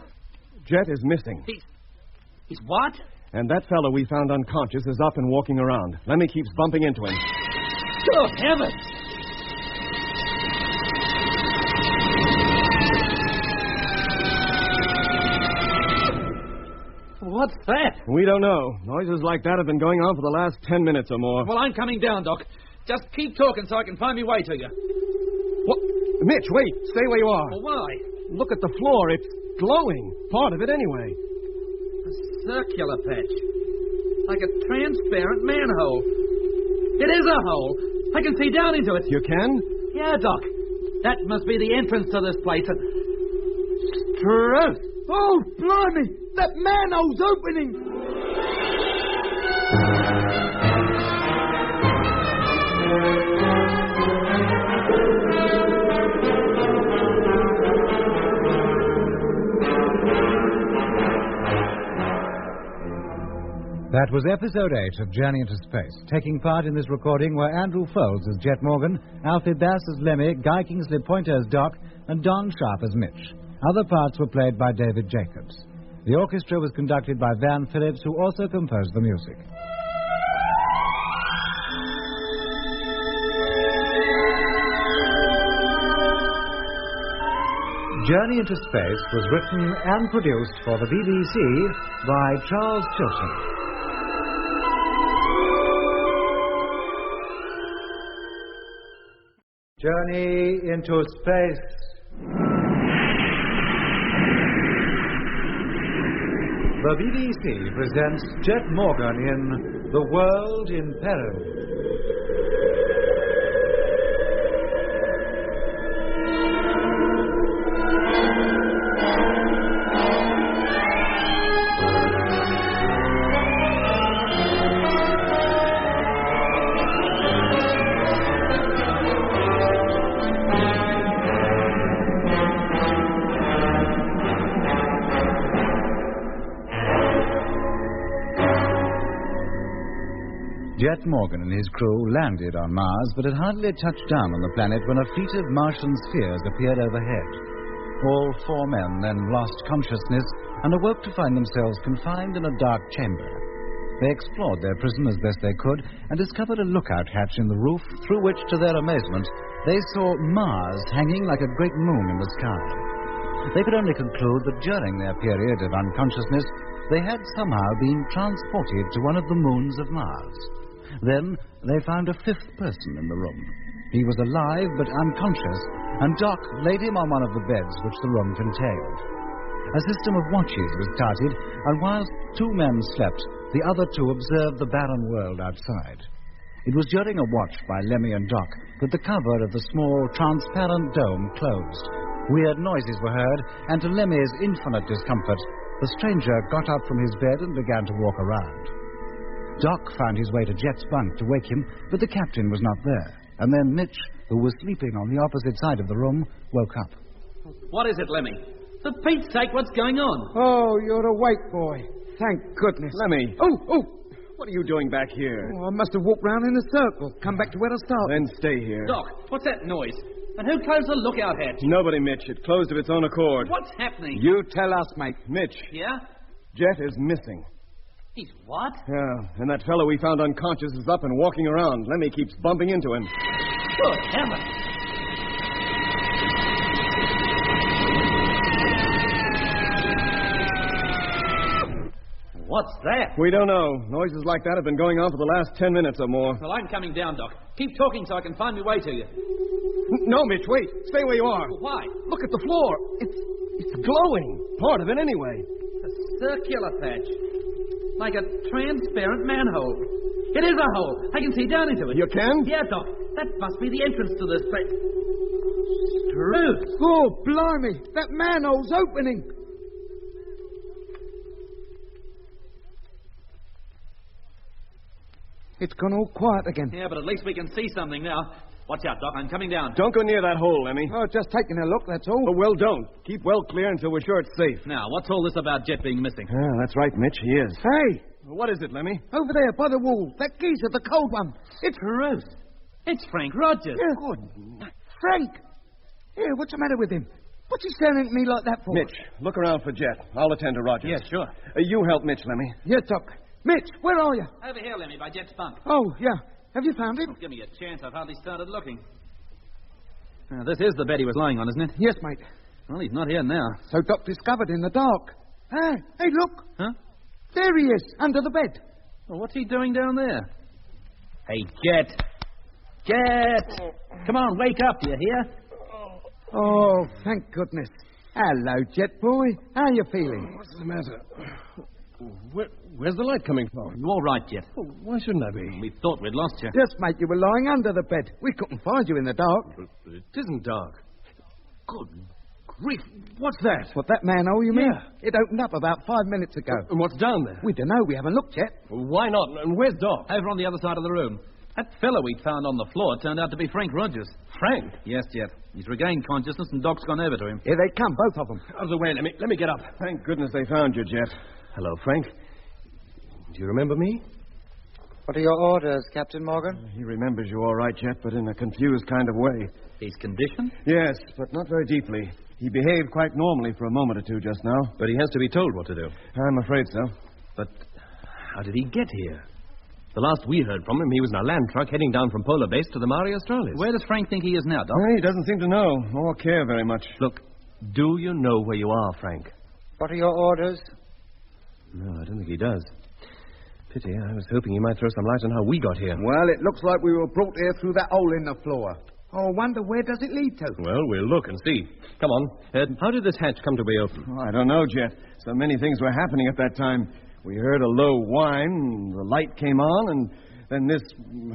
Jet is missing. He's what? And that fellow we found unconscious is up and walking around. Lemmy keeps bumping into him. Good heavens! What's that? We don't know. Noises like that have been going on for the last 10 minutes or more. Well, I'm coming down, Doc. Just keep talking so I can find my way to you. What? Mitch, wait. Stay where you are. Well, why? Look at the floor. It's glowing. Part of it, anyway. A circular patch. Like a transparent manhole. It is a hole. I can see down into it. You can? Yeah, Doc. That must be the entrance to this place. Truth. Oh, blimey! That manhole's opening! That was episode 8 of Journey into Space. Taking part in this recording were Andrew Foulds as Jet Morgan, Alfie Bass as Lemmy, Guy Kingsley Pointer as Doc, and Don Sharp as Mitch. Other parts were played by David Jacobs. The orchestra was conducted by Van Phillips, who also composed the music. Journey into Space was written and produced for the BBC by Charles Chilton. Journey into Space. The BBC presents Jet Morgan in The World in Peril. Jet Morgan and his crew landed on Mars, but had hardly touched down on the planet when a fleet of Martian spheres appeared overhead. All 4 men then lost consciousness and awoke to find themselves confined in a dark chamber. They explored their prison as best they could and discovered a lookout hatch in the roof through which, to their amazement, they saw Mars hanging like a great moon in the sky. They could only conclude that during their period of unconsciousness, they had somehow been transported to one of the moons of Mars. Then they found a 5th person in the room. He was alive but unconscious, and Doc laid him on one of the beds which the room contained. a system of watches was started, and whilst 2 men slept, the other 2 observed the barren world outside. It was during a watch by Lemmy and Doc that the cover of the small, transparent dome closed. Weird noises were heard, and to Lemmy's infinite discomfort, the stranger got up from his bed and began to walk around. Doc found his way to Jet's bunk to wake him, but the captain was not there. And then Mitch, who was sleeping on the opposite side of the room, woke up. What is it, Lemmy? For Pete's sake, what's going on? Oh, you're awake, boy. Thank goodness. Lemmy. Oh! What are you doing back here? Oh, I must have walked round in a circle. Come back to where I started. Then stay here. Doc, what's that noise? And who closed the lookout hatch? Nobody, Mitch. It closed of its own accord. What's happening? You tell us, mate. Mitch. Yeah? Jet is missing. He's what? Yeah, and that fellow we found unconscious is up and walking around. Lemmy keeps bumping into him. Good heavens. What's that? We don't know. Noises like that have been going on for the last 10 minutes or more. Well, I'm coming down, Doc. Keep talking so I can find my way to you. No, Mitch, wait. Stay where you are. Well, why? Look at the floor. It's glowing. Part of it, anyway. A circular patch. Like a transparent manhole. It is a hole. I can see down into it. You can? Yeah, Doc. That must be the entrance to this place. Truth. Oh, blimey. That manhole's opening. It's gone all quiet again. Yeah, but at least we can see something now. Watch out, Doc. I'm coming down. Don't go near that hole, Lemmy. Oh, just taking a look, that's all. Oh, well, don't. Keep well clear until we're sure it's safe. Now, what's all this about Jet being missing? Yeah, that's right, Mitch. He is. Hey! What is it, Lemmy? Over there, by the wall. That geezer, the cold one. It's Ruth. It's Frank Rogers. Yeah. Good. Frank! Here, what's the matter with him? What's he staring at me like that for? Mitch, look around for Jet. I'll attend to Rogers. Yeah, sure. You help Mitch, Lemmy. Yes, Doc. Mitch, where are you? Over here, Lemmy, by Jet's bunk. Oh, yeah. Have you found him? Oh, give me a chance. I've hardly started looking. Now, this is the bed he was lying on, isn't it? Yes, mate. Well, he's not here now. So Doc discovered in the dark. Hey, look. Huh? There he is, under the bed. Well, what's he doing down there? Hey, Jet. Jet! Come on, wake up, you hear? Oh, thank goodness. Hello, Jet boy. How are you feeling? What's the matter? Where's the light coming from? You all right, Jet? Oh, why shouldn't I be? We thought we'd lost you. Yes, mate, you were lying under the bed. We couldn't find you in the dark. But it isn't dark. Good grief. What's that? What, that manhole, you mean? Yeah. It opened up about 5 minutes ago. And what's down there? We don't know. We haven't looked yet. Well, why not? And where's Doc? Over on the other side of the room. That fellow we'd found on the floor turned out to be Frank Rogers. Frank? Yes, Jet. He's regained consciousness and Doc's gone over to him. Here they come, both of them. Out of the way. Let me get up. Thank goodness they found you, Jet. Hello, Frank. Do you remember me? What are your orders, Captain Morgan? He remembers you all right, Jet, but in a confused kind of way. He's conditioned? Yes, but not very deeply. He behaved quite normally for a moment or two just now. But he has to be told what to do. I'm afraid so. But how did he get here? The last we heard from him, he was in a land truck heading down from Polar Base to the Mare Australis. Where does Frank think he is now, Doc? Well, he doesn't seem to know or care very much. Look, do you know where you are, Frank? What are your orders? No, I don't think he does. Pity. I was hoping you might throw some light on how we got here. Well, it looks like we were brought here through that hole in the floor. Oh, I wonder where does it lead to? Well, we'll look and see. Come on. How did this hatch come to be open? Oh, I don't know, Jet. So many things were happening at that time. We heard a low whine, the light came on, and then this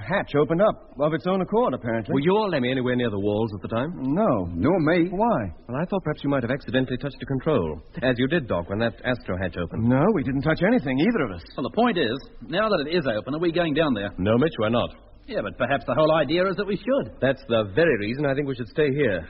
hatch opened up of its own accord, apparently. Were you or Lemmy anywhere near the walls at the time? No. Nor me. Why? Well, I thought perhaps you might have accidentally touched a control, as you did, Doc, when that astro hatch opened. No, we didn't touch anything, either of us. Well, the point is, now that it is open, are we going down there? No, Mitch, we're not. Yeah, but perhaps the whole idea is that we should. That's the very reason I think we should stay here.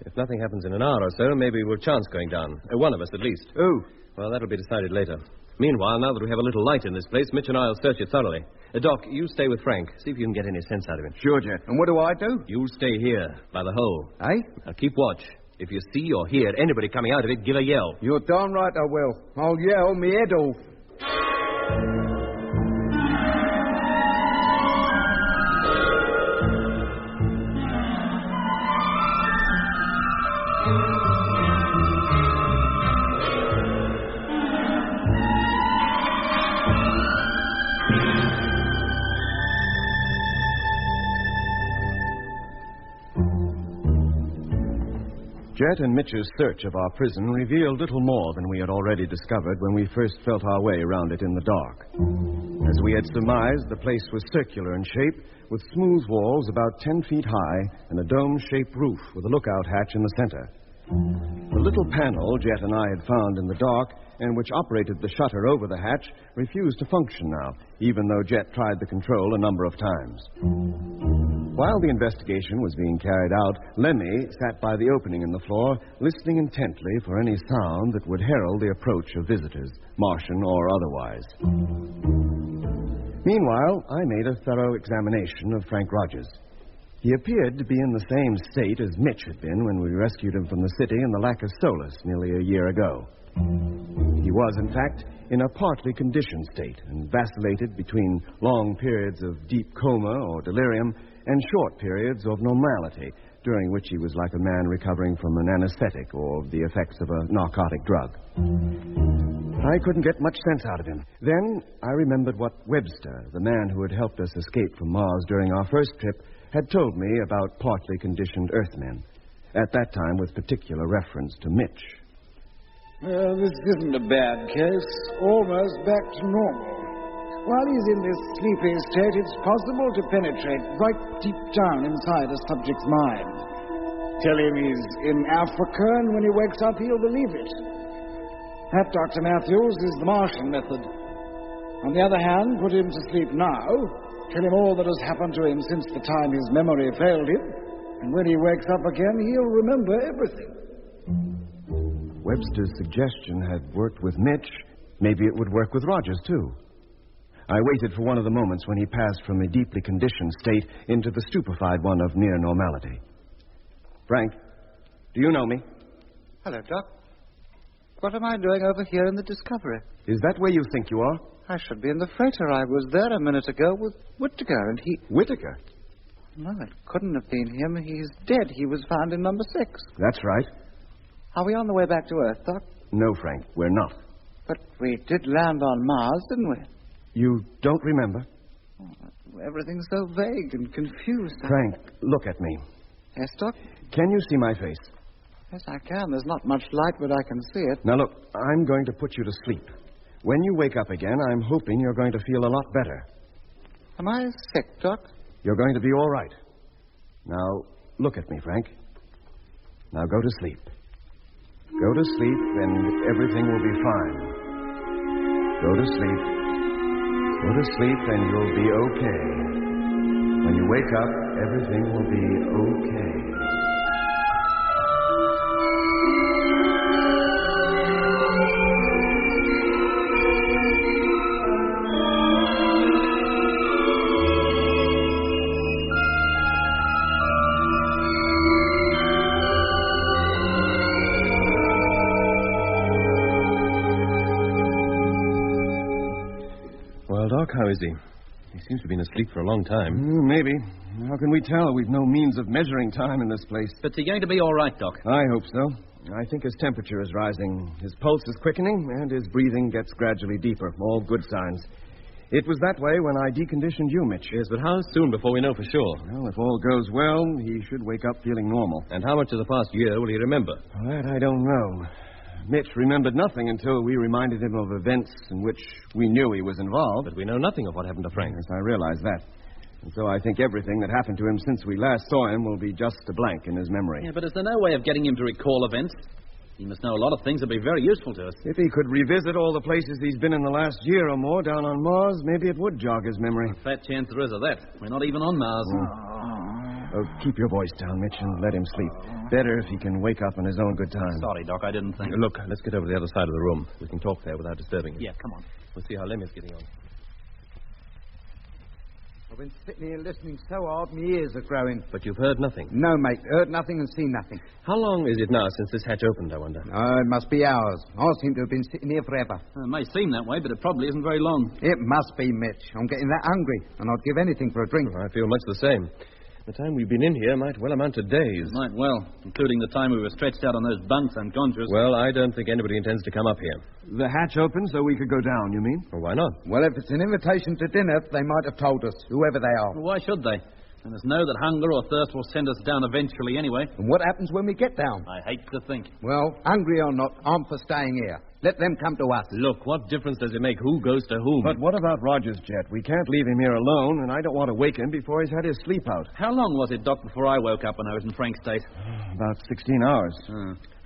If nothing happens in an hour or so, maybe we'll chance going down. One of us, at least. Who? Well, that'll be decided later. Meanwhile, now that we have a little light in this place, Mitch and I will search it thoroughly. Doc, you stay with Frank. See if you can get any sense out of him. Sure, Jet. And what do I do? You'll stay here, by the hole. Eh? Now, keep watch. If you see or hear anybody coming out of it, give a yell. You're darn right I will. I'll yell me head off. Jet and Mitch's search of our prison revealed little more than we had already discovered when we first felt our way around it in the dark. As we had surmised, the place was circular in shape, with smooth walls about 10 feet high and a dome-shaped roof with a lookout hatch in the center. The little panel Jet and I had found in the dark, and which operated the shutter over the hatch, refused to function now, even though Jet tried the control a number of times. While the investigation was being carried out, Lemmy sat by the opening in the floor, listening intently for any sound that would herald the approach of visitors, Martian or otherwise. Meanwhile, I made a thorough examination of Frank Rogers. He appeared to be in the same state as Mitch had been when we rescued him from the city in the lack of solace nearly a year ago. He was, in fact, in a partly conditioned state and vacillated between long periods of deep coma or delirium and short periods of normality, during which he was like a man recovering from an anesthetic or the effects of a narcotic drug. I couldn't get much sense out of him. Then I remembered what Webster, the man who had helped us escape from Mars during our first trip, had told me about partly conditioned Earthmen, at that time with particular reference to Mitch. This isn't a bad case. Almost back to normal. While he's in this sleepy state, it's possible to penetrate right deep down inside a subject's mind. Tell him he's in Africa, and when he wakes up, he'll believe it. That, Dr. Matthews, is the Martian method. On the other hand, put him to sleep now, tell him all that has happened to him since the time his memory failed him, and when he wakes up again, he'll remember everything. Webster's suggestion had worked with Mitch. Maybe it would work with Rogers, too. I waited for one of the moments when he passed from a deeply conditioned state into the stupefied one of near normality. Frank, do you know me? Hello, Doc. What am I doing over here in the Discovery? Is that where you think you are? I should be in the freighter. I was there a minute ago with Whittaker, and he... Whittaker? No, it couldn't have been him. He's dead. He was found in number 6. That's right. Are we on the way back to Earth, Doc? No, Frank, we're not. But we did land on Mars, didn't we? You don't remember? Oh, everything's so vague and confused. Frank, look at me. Yes, Doc? Can you see my face? Yes, I can. There's not much light, but I can see it. Now, look, I'm going to put you to sleep. When you wake up again, I'm hoping you're going to feel a lot better. Am I sick, Doc? You're going to be all right. Now, look at me, Frank. Now, go to sleep. Go to sleep, and everything will be fine. Go to sleep. Go to sleep, and you'll be okay. When you wake up, everything will be okay. Doc, how is he? He seems to have been asleep for a long time. Maybe. How can we tell? We've no means of measuring time in this place. But he's going to be all right, Doc. I hope so. I think his temperature is rising. His pulse is quickening, and his breathing gets gradually deeper. All good signs. It was that way when I deconditioned you, Mitch. Yes, but how soon before we know for sure? Well, if all goes well, he should wake up feeling normal. And how much of the past year will he remember? That I don't know. Mitch remembered nothing until we reminded him of events in which we knew he was involved. But we know nothing of what happened to Frank. Yes, I realize that. And so I think everything that happened to him since we last saw him will be just a blank in his memory. Yeah, but is there no way of getting him to recall events? He must know a lot of things that will be very useful to us. If he could revisit all the places he's been in the last year or more down on Mars, maybe it would jog his memory. A fat chance there is of that. We're not even on Mars. Oh, keep your voice down, Mitch, and let him sleep. Better if he can wake up on his own good time. Sorry, Doc, I didn't think. Look, let's get over to the other side of the room. We can talk there without disturbing him. Yeah, come on. We'll see how Lemmy's getting on. I've been sitting here listening so hard, my ears are growing. But you've heard nothing? No, mate. Heard nothing and seen nothing. How long is it now since this hatch opened, I wonder? It must be hours. I seem to have been sitting here forever. It may seem that way, but it probably isn't very long. It must be, Mitch. I'm getting that hungry, and I'd give anything for a drink. I feel much the same. The time we've been in here might well amount to days. It might well, including the time we were stretched out on those bunks unconscious. Well, I don't think anybody intends to come up here. The hatch opened so we could go down, you mean? Well, why not? Well, if it's an invitation to dinner, they might have told us, whoever they are. Well, why should they? And there's no that hunger or thirst will send us down eventually anyway. And what happens when we get down? I hate to think. Well, hungry or not, I'm for staying here. Let them come to us. Look, what difference does it make who goes to whom? But what about Rogers, Jet? We can't leave him here alone, and I don't want to wake him before he's had his sleep out. How long was it, Doc, before I woke up when I was in Frank's state? About 16 hours.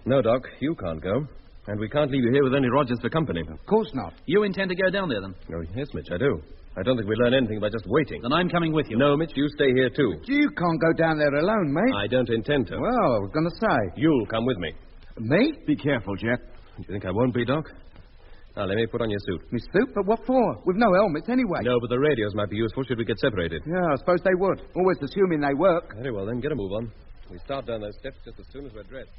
No, Doc, you can't go. And we can't leave you here with only Rogers for company. Of course not. You intend to go down there, then? Oh, yes, Mitch, I do. I don't think we learn anything by just waiting. Then I'm coming with you. No, Mitch, you stay here, too. But you can't go down there alone, mate. I don't intend to. Well, I was going to say. You'll come with me. Me? Be careful, Jet. Do you think I won't be, Doc? Now, let me put on your suit. Me suit? But what for? We've no helmets anyway. No, but the radios might be useful should we get separated. Yeah, I suppose they would. Always assuming they work. Very well, then, get a move on. We start down those steps just as soon as we're dressed.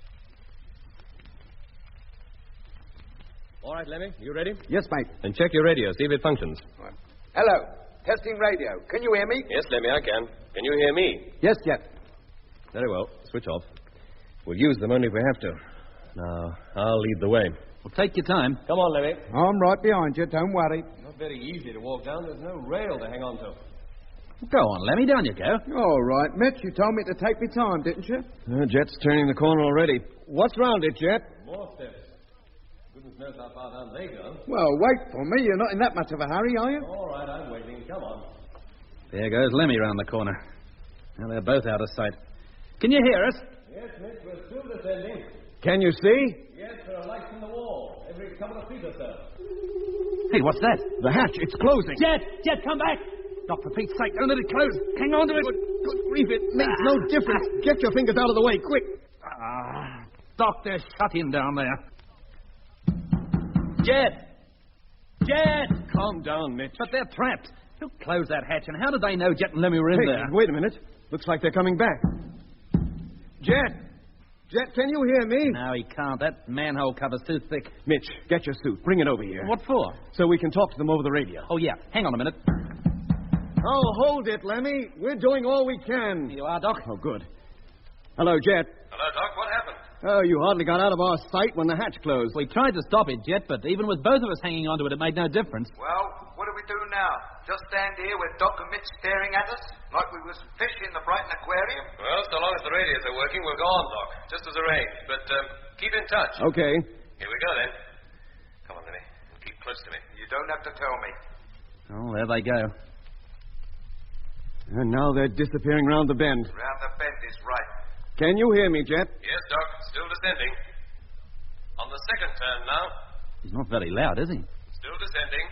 All right, Lemmy, you ready? Yes, mate. Then check your radio, see if it functions. Right. Hello. Testing radio. Can you hear me? Yes, Lemmy, I can. Can you hear me? Yes, Jet. Very well. Switch off. We'll use them only if we have to. Now, I'll lead the way. Well, take your time. Come on, Lemmy. I'm right behind you. Don't worry. Not very easy to walk down. There's no rail to hang on to. Go on, Lemmy. Down you go. All right, Mitch. You told me to take me time, didn't you? Jet's turning the corner already. What's round it, Jet? More steps. Goodness knows how far down they go. Well, wait for me. You're not in that much of a hurry, are you? All right, I'm waiting. Come on. There goes Lemmy round the corner. Now they're both out of sight. Can you hear us? Yes, Mitch, we're still descending. Can you see? Yes, there are lights in the wall. Every couple of feet or so. Hey, what's that? The hatch. It's closing. Jet, come back. Doc, for Pete's sake, don't let it close. Hang on to it. Good grief, it makes no difference. Get your fingers out of the way, quick. Doc, they're shut in down there. Jet! Calm down, Mitch. But they're trapped. Who closed that hatch, and how did they know Jet and Lemmy were in there? Wait a minute. Looks like they're coming back. Jet, can you hear me? No, he can't. That manhole cover's too thick. Mitch, get your suit. Bring it over here. What for? So we can talk to them over the radio. Oh, yeah. Hang on a minute. Oh, hold it, Lemmy. We're doing all we can. Here you are, Doc. Oh, good. Hello, Jet. Hello, Doc. What happened? Oh, you hardly got out of our sight when the hatch closed. We tried to stop it, Jet, but even with both of us hanging onto it, it made no difference. Well, what do we do now? Just stand here with Doc and Mitch staring at us like we was fish in the Brighton Aquarium? Well, so long as the radios are working, we'll go on, Doc. Just as arranged. But keep in touch. Okay. Here we go, then. Come on, Lemmy. Keep close to me. You don't have to tell me. Oh, there they go. And now they're disappearing round the bend. Round the bend is right. Can you hear me, Jet? Yes, Doc. Still descending. On the second turn now. He's not very loud, is he? Still descending.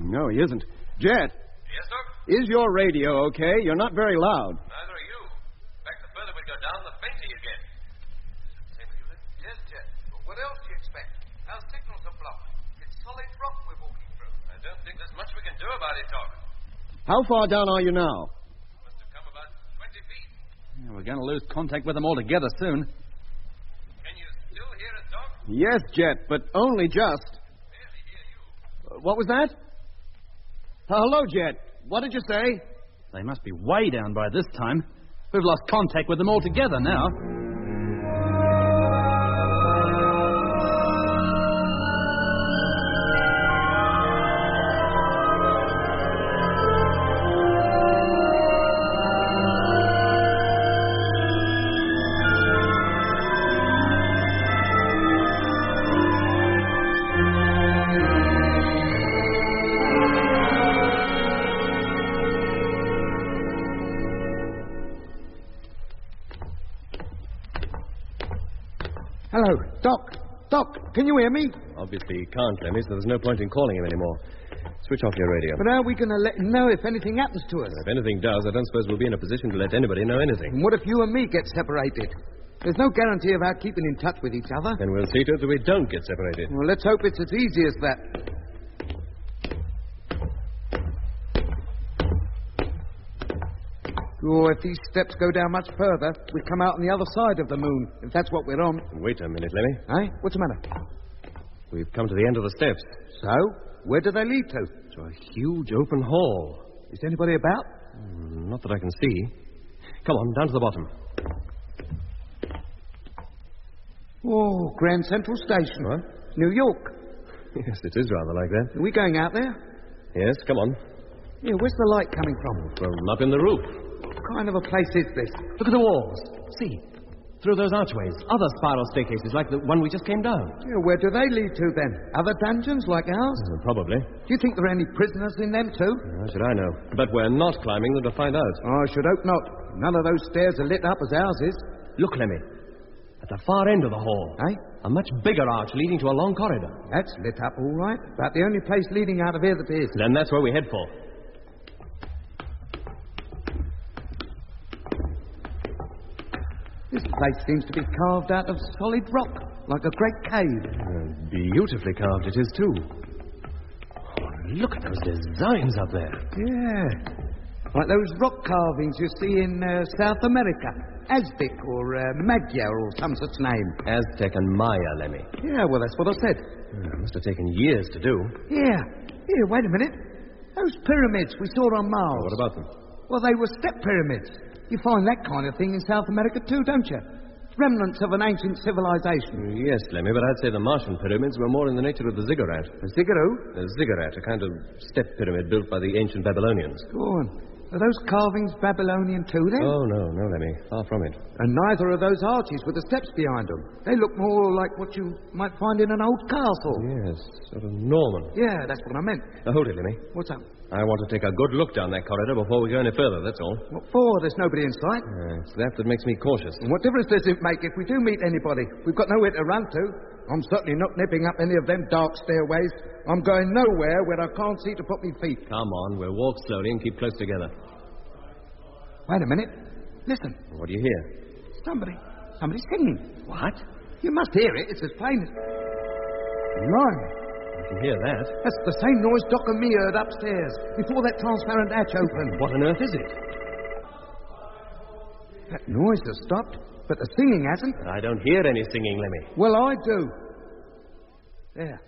No, he isn't. Jet. Yes, Doc? Is your radio okay? You're not very loud. Neither are you. In fact, the further we go down, the fainter you get. Same with you, then? Yes, Jet. But what else do you expect? Our signals are blocked. It's solid rock we're walking through. I don't think there's much we can do about it, Doc. How far down are you now? Must have come about 20 feet. Yeah, we're going to lose contact with them altogether soon. Can you still hear us, Doc? Yes, Jet, but only just. Barely hear you. What was that? Hello, Jet. What did you say? They must be way down by this time. We've lost contact with them altogether now. Hello, Doc. Doc, can you hear me? Obviously he can't, Lemmy, so there's no point in calling him anymore. Switch off your radio. But how are we going to let him know if anything happens to us? If anything does, I don't suppose we'll be in a position to let anybody know anything. And what if you and me get separated? There's no guarantee of our keeping in touch with each other. Then we'll see to it that we don't get separated. Well, let's hope it's as easy as that. Oh, if these steps go down much further, we come out on the other side of the moon, if that's what we're on. Wait a minute, Lemmy. What's the matter? We've come to the end of the steps. So? Where do they lead to? To a huge open hall. Is anybody about? Not that I can see. Come on, down to the bottom. Oh, Grand Central Station. What? New York. Yes, it is rather like that. Are we going out there? Yes, come on. Yeah, where's the light coming from? From up in the roof. kind of a place is this? Look at the walls. See, through those archways, other spiral staircases like the one we just came down. Yeah, where do they lead to then? Other dungeons like ours? Probably. Do you think there are any prisoners in them too? How should I know? But we're not climbing them to find out. I should hope not. None of those stairs are lit up as ours is. Look, Lemmy. At the far end of the hall. Eh? A much bigger arch leading to a long corridor. That's lit up all right. About the only place leading out of here that is. Then that's where we head for. This place seems to be carved out of solid rock, like a great cave. Beautifully carved it is, too. Oh, look at those designs up there. Yeah. Like those rock carvings you see in South America. Aztec or Magyar or some such name. Aztec and Maya, Lemmy. Yeah, well, that's what I said. Must have taken years to do. Yeah. Here, wait a minute. Those pyramids we saw on Mars. What about them? Well, they were step pyramids. You find that kind of thing in South America too, don't you? Remnants of an ancient civilization. Yes, Lemmy, but I'd say the Martian pyramids were more in the nature of the ziggurat. The ziggurat? The ziggurat, a kind of step pyramid built by the ancient Babylonians. Go on. Are those carvings Babylonian too, then? Oh, no, Lemmy. Far from it. And neither are those arches with the steps behind them. They look more like what you might find in an old castle. Yes, sort of Norman. Yeah, that's what I meant. Hold it, Lemmy. What's up? I want to take a good look down that corridor before we go any further, that's all. What for? There's nobody in sight. It's that makes me cautious. And what difference does it make if we do meet anybody? We've got nowhere to run to. I'm certainly not nipping up any of them dark stairways. I'm going nowhere where I can't see to put me feet. Come on, we'll walk slowly and keep close together. Wait a minute. Listen. What do you hear? Somebody's singing. What? You must hear it. It's as plain as... Blimey. I can hear that. That's the same noise Doc and me heard upstairs before that transparent hatch opened. What on earth is it? That noise has stopped, but the singing hasn't. I don't hear any singing, Lemmy. Well, I do. There.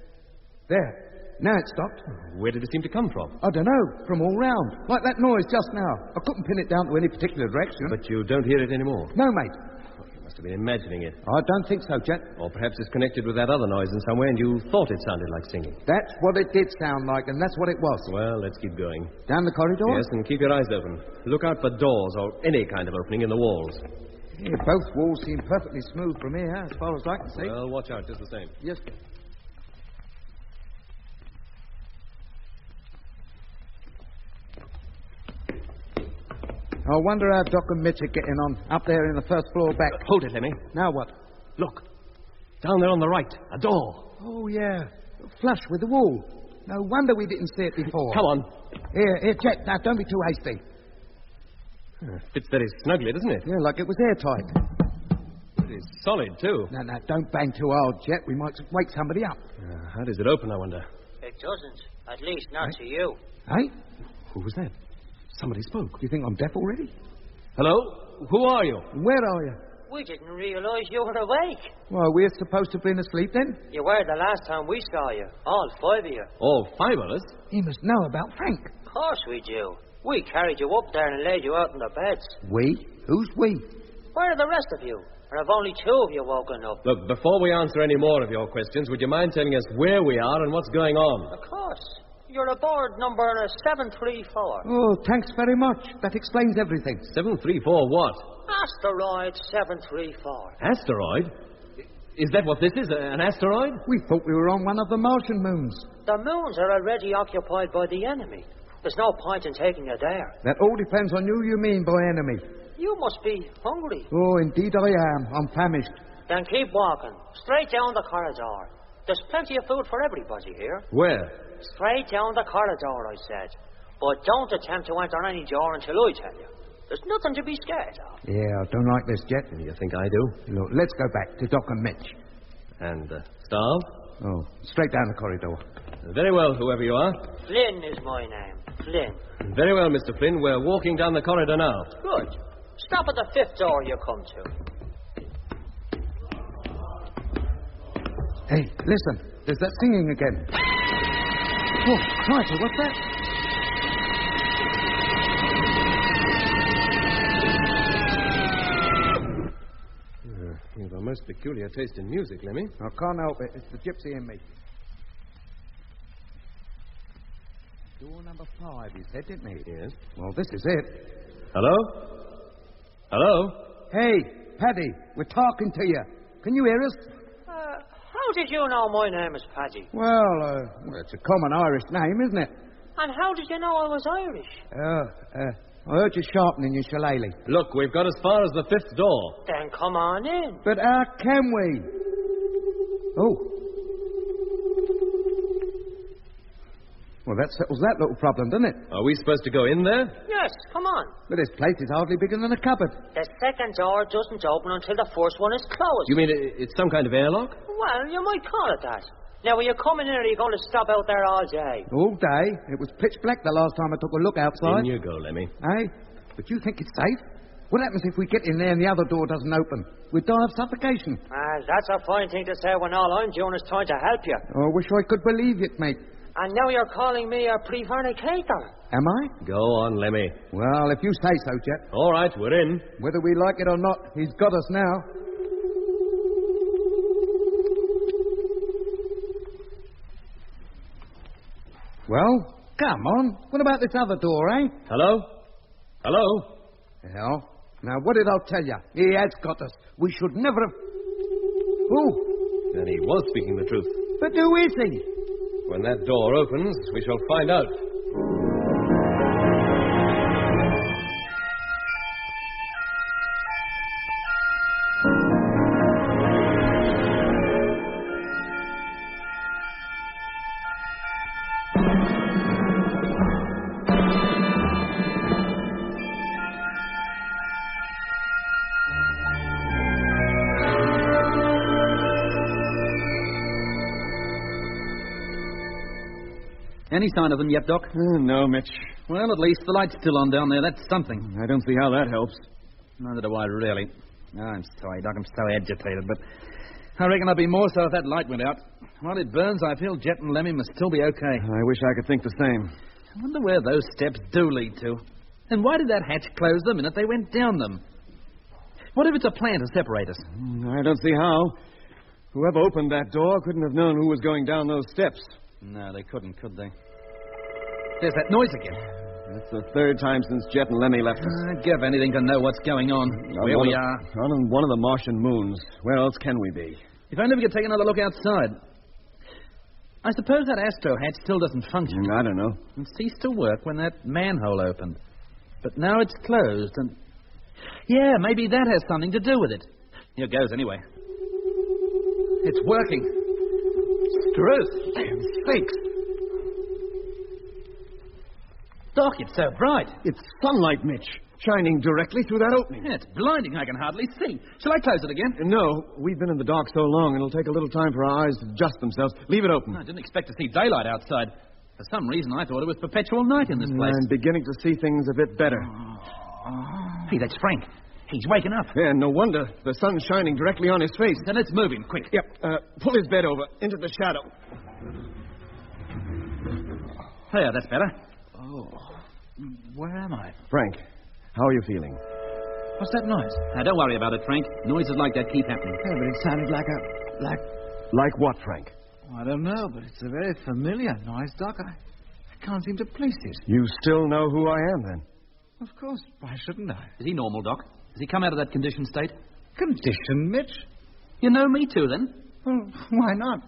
Now it stopped. Where did it seem to come from? I don't know. From all round. Like that noise just now. I couldn't pin it down to any particular direction. But you don't hear it anymore? No, mate. You must have been imagining it. I don't think so, Jet. Or perhaps it's connected with that other noise in some way and you thought it sounded like singing. That's what it did sound like, and that's what it was. Well, let's keep going. Down the corridor? Yes, and keep your eyes open. Look out for doors or any kind of opening in the walls. Yeah, both walls seem perfectly smooth from here, as far as I can see. Well, watch out, just the same. Yes. I wonder how Doc and Mitch are getting on up there in the first floor back. Hold it, Lemmy. Now what? Look. Down there on the right. A door. Oh, yeah. Flush with the wall. No wonder we didn't see it before. Come on. Here, Jet. Now, don't be too hasty. Fits very snugly, doesn't it? Yeah, like it was airtight. It is solid, too. No, don't bang too hard, Jet. We might wake somebody up. How does it open, I wonder? It doesn't. At least not to you. Hey? Who was that? Somebody spoke. You think I'm deaf already? Hello? Who are you? Where are you? We didn't realise you were awake. Well, we're supposed to have been asleep then? You were the last time we saw you. All five of you. All five of us? He must know about Frank. Of course we do. We carried you up there and laid you out in the beds. We? Who's we? Where are the rest of you? Or have only two of you woken up? Look, before we answer any more of your questions, would you mind telling us where we are and what's going on? Of course. You're aboard number 734. Oh, thanks very much. That explains everything. 734 what? Asteroid 734. Asteroid? Is that what this is, an asteroid? We thought we were on one of the Martian moons. The moons are already occupied by the enemy. There's no point in taking you there. That all depends on who you mean by enemy. You must be hungry. Oh, indeed I am. I'm famished. Then keep walking. Straight down the corridor. There's plenty of food for everybody here. Where? Straight down the corridor, I said. But don't attempt to enter any door until I tell you. There's nothing to be scared of. Yeah, I don't like this, Jet. You think I do? Look, let's go back to Doc and Mitch. And Starve? Oh, straight down the corridor. Very well, whoever you are. Flynn is my name. Flynn. Very well, Mr. Flynn. We're walking down the corridor now. Good. Stop at the fifth door you come to. Hey, listen. There's that singing again. Oh, crikey, what's that? You've a most peculiar taste in music, Lemmy. I can't help it. It's the gypsy in me. Door number 5, he said, didn't he? Yes. Well, this is it. Hello? Hello? Hey, Paddy, we're talking to you. Can you hear us? How did you know my name is Paddy? Well, it's a common Irish name, isn't it? And how did you know I was Irish? I heard you sharpening your shillelagh. Look, we've got as far as the 5th door. Then come on in. But how can we? Oh. Well, that settles that little problem, doesn't it? Are we supposed to go in there? Yes, come on. But this place is hardly bigger than a cupboard. The second door doesn't open until the first one is closed. You mean it's some kind of airlock? Well, you might call it that. Now, are you coming in or are you going to stop out there all day? All day. It was pitch black the last time I took a look outside. In you go, Lemmy. Hey, but you think it's safe? What happens if we get in there and the other door doesn't open? We'd die of suffocation. That's a fine thing to say when all I'm doing is trying to help you. Oh, I wish I could believe it, mate. And now you're calling me a prevaricator. Am I? Go on, Lemmy. Well, if you say so, Jet. All right, we're in. Whether we like it or not, he's got us now. Well, come on. What about this other door, eh? Hello? Hello? Hell. Now, what did I tell you? He has got us. We should never have... Who? Then he was speaking the truth. But who is he? When that door opens, we shall find out. Any sign of them yet, Doc? No, Mitch. Well, at least the light's still on down there. That's something. I don't see how that helps. Neither do I, really. I'm sorry, Doc. I'm so agitated, but I reckon I'd be more so if that light went out. While it burns, I feel Jet and Lemmy must still be okay. I wish I could think the same. I wonder where those steps do lead to. And why did that hatch close the minute they went down them? What if it's a plan to separate us? I don't see how. Whoever opened that door couldn't have known who was going down those steps. No, they couldn't, could they? There's that noise again. That's the third time since Jet and Lemmy left us. I'd give anything to know what's going on. Where we are. On one of the Martian moons. Where else can we be? If only we could take another look outside. I suppose that astro hatch still doesn't function. I don't know. It ceased to work when that manhole opened. But now it's closed and... Yeah, maybe that has something to do with it. Here goes, anyway. It's working. Struth. Damn sakes. Doc, it's so bright. It's sunlight, Mitch. Shining directly through that opening. Yeah, it's blinding. I can hardly see. Shall I close it again? No. We've been in the dark so long, it'll take a little time for our eyes to adjust themselves. Leave it open. I didn't expect to see daylight outside. For some reason, I thought it was perpetual night in this place. I'm beginning to see things a bit better. Hey, that's Frank. He's waking up. Yeah, no wonder. The sun's shining directly on his face. Then let's move him, quick. Yep. Pull his bed over into the shadow. There, that's better. Oh. Where am I? Frank, how are you feeling? What's that noise? Now, don't worry about it, Frank. Noises like that keep happening. Yeah, but it sounded like Like what, Frank? I don't know, but it's a very familiar noise, Doc. I can't seem to place it. You still know who I am, then? Of course. Why shouldn't I? Is he normal, Doc? Has he come out of that conditioned state? Condition, Mitch? You know me too, then? Well, why not?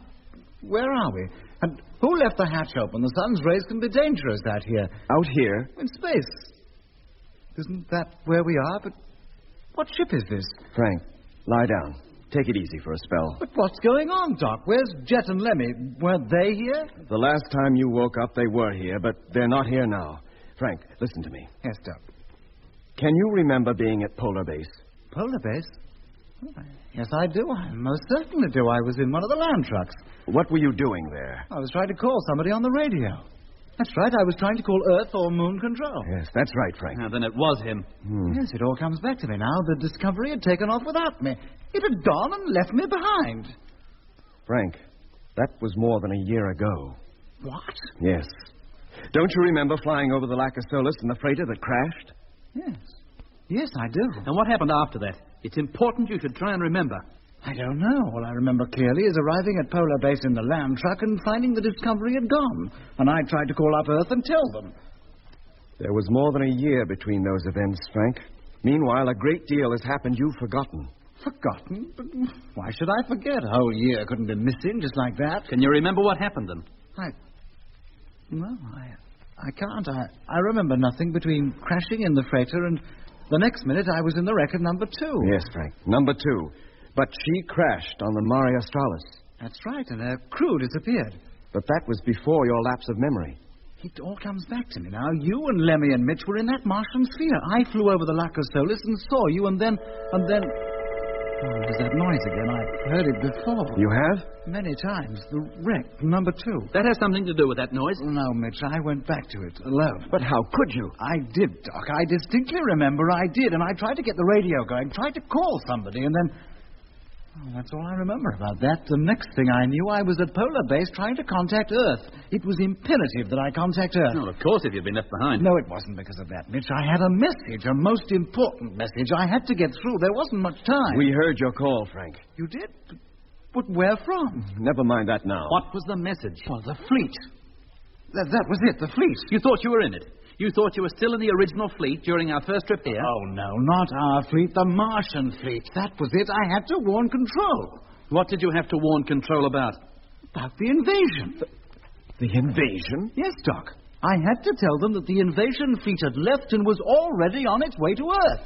Where are we? And who left the hatch open? The sun's rays can be dangerous out here. Out here? In space. Isn't that where we are? But what ship is this? Frank, lie down. Take it easy for a spell. But what's going on, Doc? Where's Jet and Lemmy? Weren't they here? The last time you woke up, they were here, but they're not here now. Frank, listen to me. Yes, Doc. Can you remember being at Polar Base? Polar Base? Oh, yes, I do. I most certainly do. I was in one of the land trucks. What were you doing there? I was trying to call somebody on the radio. That's right. I was trying to call Earth or Moon Control. Yes, that's right, Frank. Now, then it was him. Yes, it all comes back to me now. The Discovery had taken off without me. It had gone and left me behind. Frank, that was more than a year ago. What? Yes. Don't you remember flying over the Lacasolis in the freighter that crashed? Yes. Yes, I do. And what happened after that? It's important you should try and remember. I don't know. All I remember clearly is arriving at Polar Base in the land truck and finding the Discovery had gone. And I tried to call up Earth and tell them. There was more than a year between those events, Frank. Meanwhile, a great deal has happened you've forgotten. Forgotten? But why should I forget? A whole year couldn't be missing just like that. Can you remember what happened then? I can't. I remember nothing between crashing in the freighter and the next minute I was in the wreck of number 2. Yes, Frank, number 2. But she crashed on the Mare Australis. That's right, and her crew disappeared. But that was before your lapse of memory. It all comes back to me now. You and Lemmy and Mitch were in that Martian sphere. I flew over the Lac of Solis and saw you, and then... Oh, there's that noise again. I've heard it before. You have? Many times. The wreck, number 2. That has something to do with that noise? No, Mitch, I went back to it alone. But how could you? I did, Doc. I distinctly remember I did, and I tried to get the radio going, tried to call somebody, and then... Oh, that's all I remember about that. The next thing I knew, I was at Polar Base trying to contact Earth. It was imperative that I contact Earth. Well, of course, if you'd been left behind. No, it wasn't because of that, Mitch. I had a message, a most important message. I had to get through. There wasn't much time. We heard your call, Frank. You did? But where from? Never mind that now. What was the message? Well, the fleet. That was it, the fleet. You thought you were in it? You thought you were still in the original fleet during our first trip here? Oh, no, not our fleet, the Martian fleet. That was it. I had to warn Control. What did you have to warn Control about? About the invasion. The invasion? Yes, Doc. I had to tell them that the invasion fleet had left and was already on its way to Earth.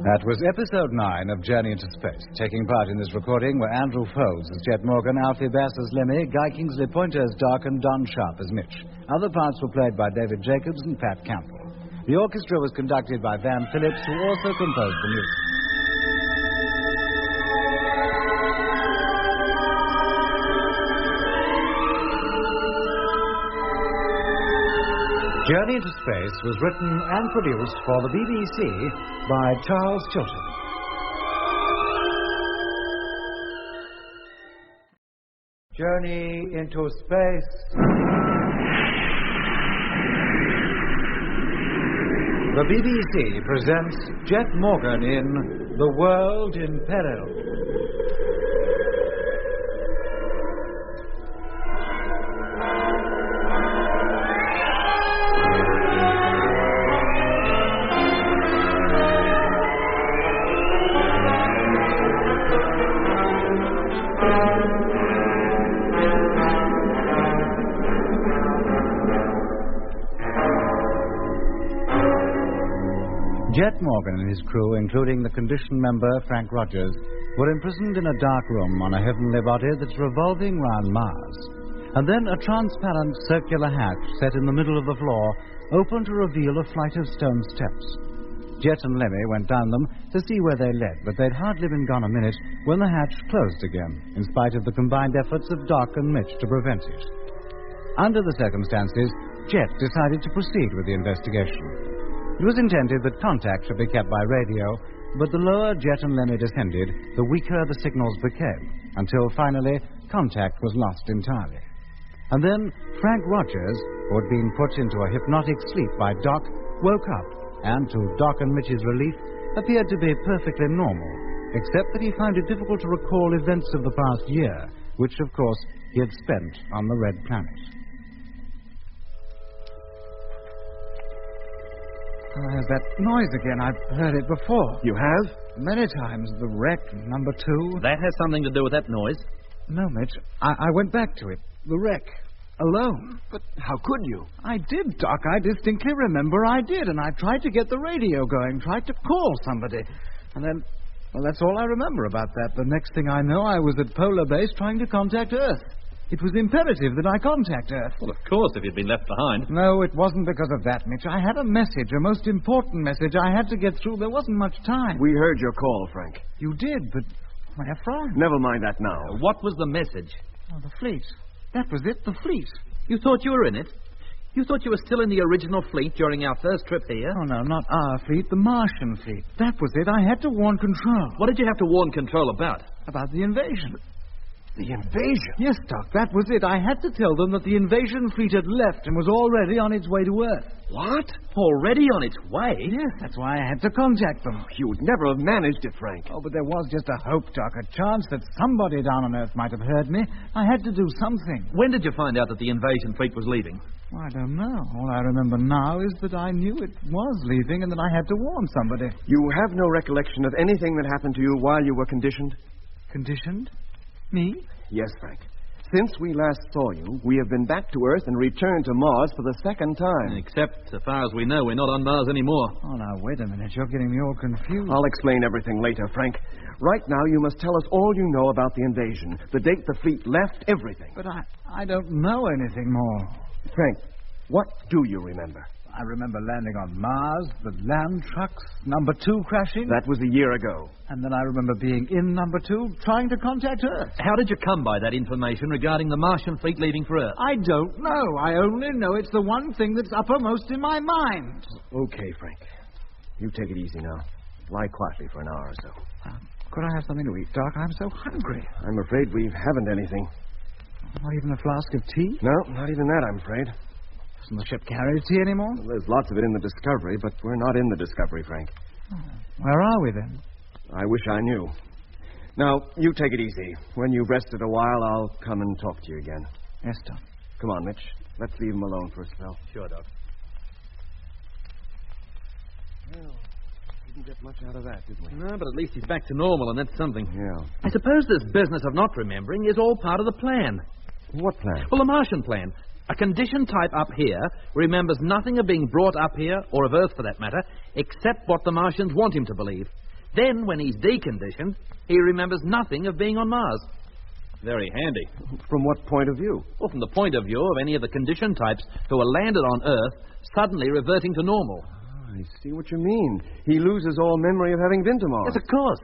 That was episode 9 of Journey into Space. Taking part in this recording were Andrew Foles as Jet Morgan, Alfie Bass as Lemmy, Guy Kingsley Pointer as Doc, and Don Sharp as Mitch. Other parts were played by David Jacobs and Pat Campbell. The orchestra was conducted by Van Phillips, who also composed the music. Journey into Space was written and produced for the BBC by Charles Chilton. Journey into Space. The BBC presents Jet Morgan in The World in Peril. Jet Morgan and his crew, including the condition member Frank Rogers, were imprisoned in a dark room on a heavenly body that's revolving round Mars. And then a transparent circular hatch set in the middle of the floor opened to reveal a flight of stone steps. Jet and Lemmy went down them to see where they led, but they'd hardly been gone a minute when the hatch closed again, in spite of the combined efforts of Doc and Mitch to prevent it. Under the circumstances, Jet decided to proceed with the investigation. It was intended that contact should be kept by radio, but the lower Jet and Lemmy descended, the weaker the signals became, until finally contact was lost entirely. And then Frank Rogers, who had been put into a hypnotic sleep by Doc, woke up, and to Doc and Mitch's relief, appeared to be perfectly normal, except that he found it difficult to recall events of the past year, which, of course, he had spent on the Red Planet. There's that noise again. I've heard it before. You have? Many times. The wreck, number 2. That has something to do with that noise? No, Mitch. I went back to it. The wreck. Alone. But how could you? I did, Doc. I distinctly remember I did, and I tried to get the radio going, tried to call somebody. And then, well, that's all I remember about that. The next thing I know, I was at Polar Base trying to contact Earth. It was imperative that I contact Earth. Well, of course, if you'd been left behind. No, it wasn't because of that, Mitch. I had a message, a most important message I had to get through. There wasn't much time. We heard your call, Frank. You did, but where from? Never mind that now. What was the message? Oh, the fleet. That was it, the fleet. You thought you were in it? You thought you were still in the original fleet during our first trip here? Oh, no, not our fleet, the Martian fleet. That was it. I had to warn Control. What did you have to warn Control about? About the invasion. The invasion? Yes, Doc, that was it. I had to tell them that the invasion fleet had left and was already on its way to Earth. What? Already on its way? Yes, that's why I had to contact them. You would never have managed it, Frank. Oh, but there was just a hope, Doc, a chance that somebody down on Earth might have heard me. I had to do something. When did you find out that the invasion fleet was leaving? Well, I don't know. All I remember now is that I knew it was leaving and that I had to warn somebody. You have no recollection of anything that happened to you while you were conditioned? Conditioned? Me? Yes, Frank. Since we last saw you, we have been back to Earth and returned to Mars for the second time. Except, so far as we know, we're not on Mars anymore. Oh, now, wait a minute. You're getting me all confused. I'll explain everything later, Frank. Right now, you must tell us all you know about the invasion, the date the fleet left, everything. But I don't know anything more. Frank, what do you remember? I remember landing on Mars, the land trucks, number 2 crashing. That was a year ago. And then I remember being in number 2, trying to contact Earth. How did you come by that information regarding the Martian fleet leaving for Earth? I don't know. I only know it's the one thing that's uppermost in my mind. Okay, Frank. You take it easy now. Lie quietly for an hour or so. Could I have something to eat, Doc? I'm so hungry. I'm afraid we haven't anything. Not even a flask of tea? No, not even that, I'm afraid. Doesn't the ship carry tea anymore? Well, there's lots of it in the Discovery, but we're not in the Discovery, Frank. Where are we, then? I wish I knew. Now, you take it easy. When you've rested a while, I'll come and talk to you again. Yes, Doc. Come on, Mitch. Let's leave him alone for a spell. Sure, Doc. Well, didn't get much out of that, did we? No, but at least he's back to normal, and that's something. Yeah. I suppose this business of not remembering is all part of the plan. What plan? Well, the Martian plan. A condition type up here remembers nothing of being brought up here, or of Earth for that matter, except what the Martians want him to believe. Then, when he's deconditioned, he remembers nothing of being on Mars. Very handy. From what point of view? Well, from the point of view of any of the condition types who are landed on Earth suddenly reverting to normal. I see what you mean. He loses all memory of having been to Mars. Yes, of course.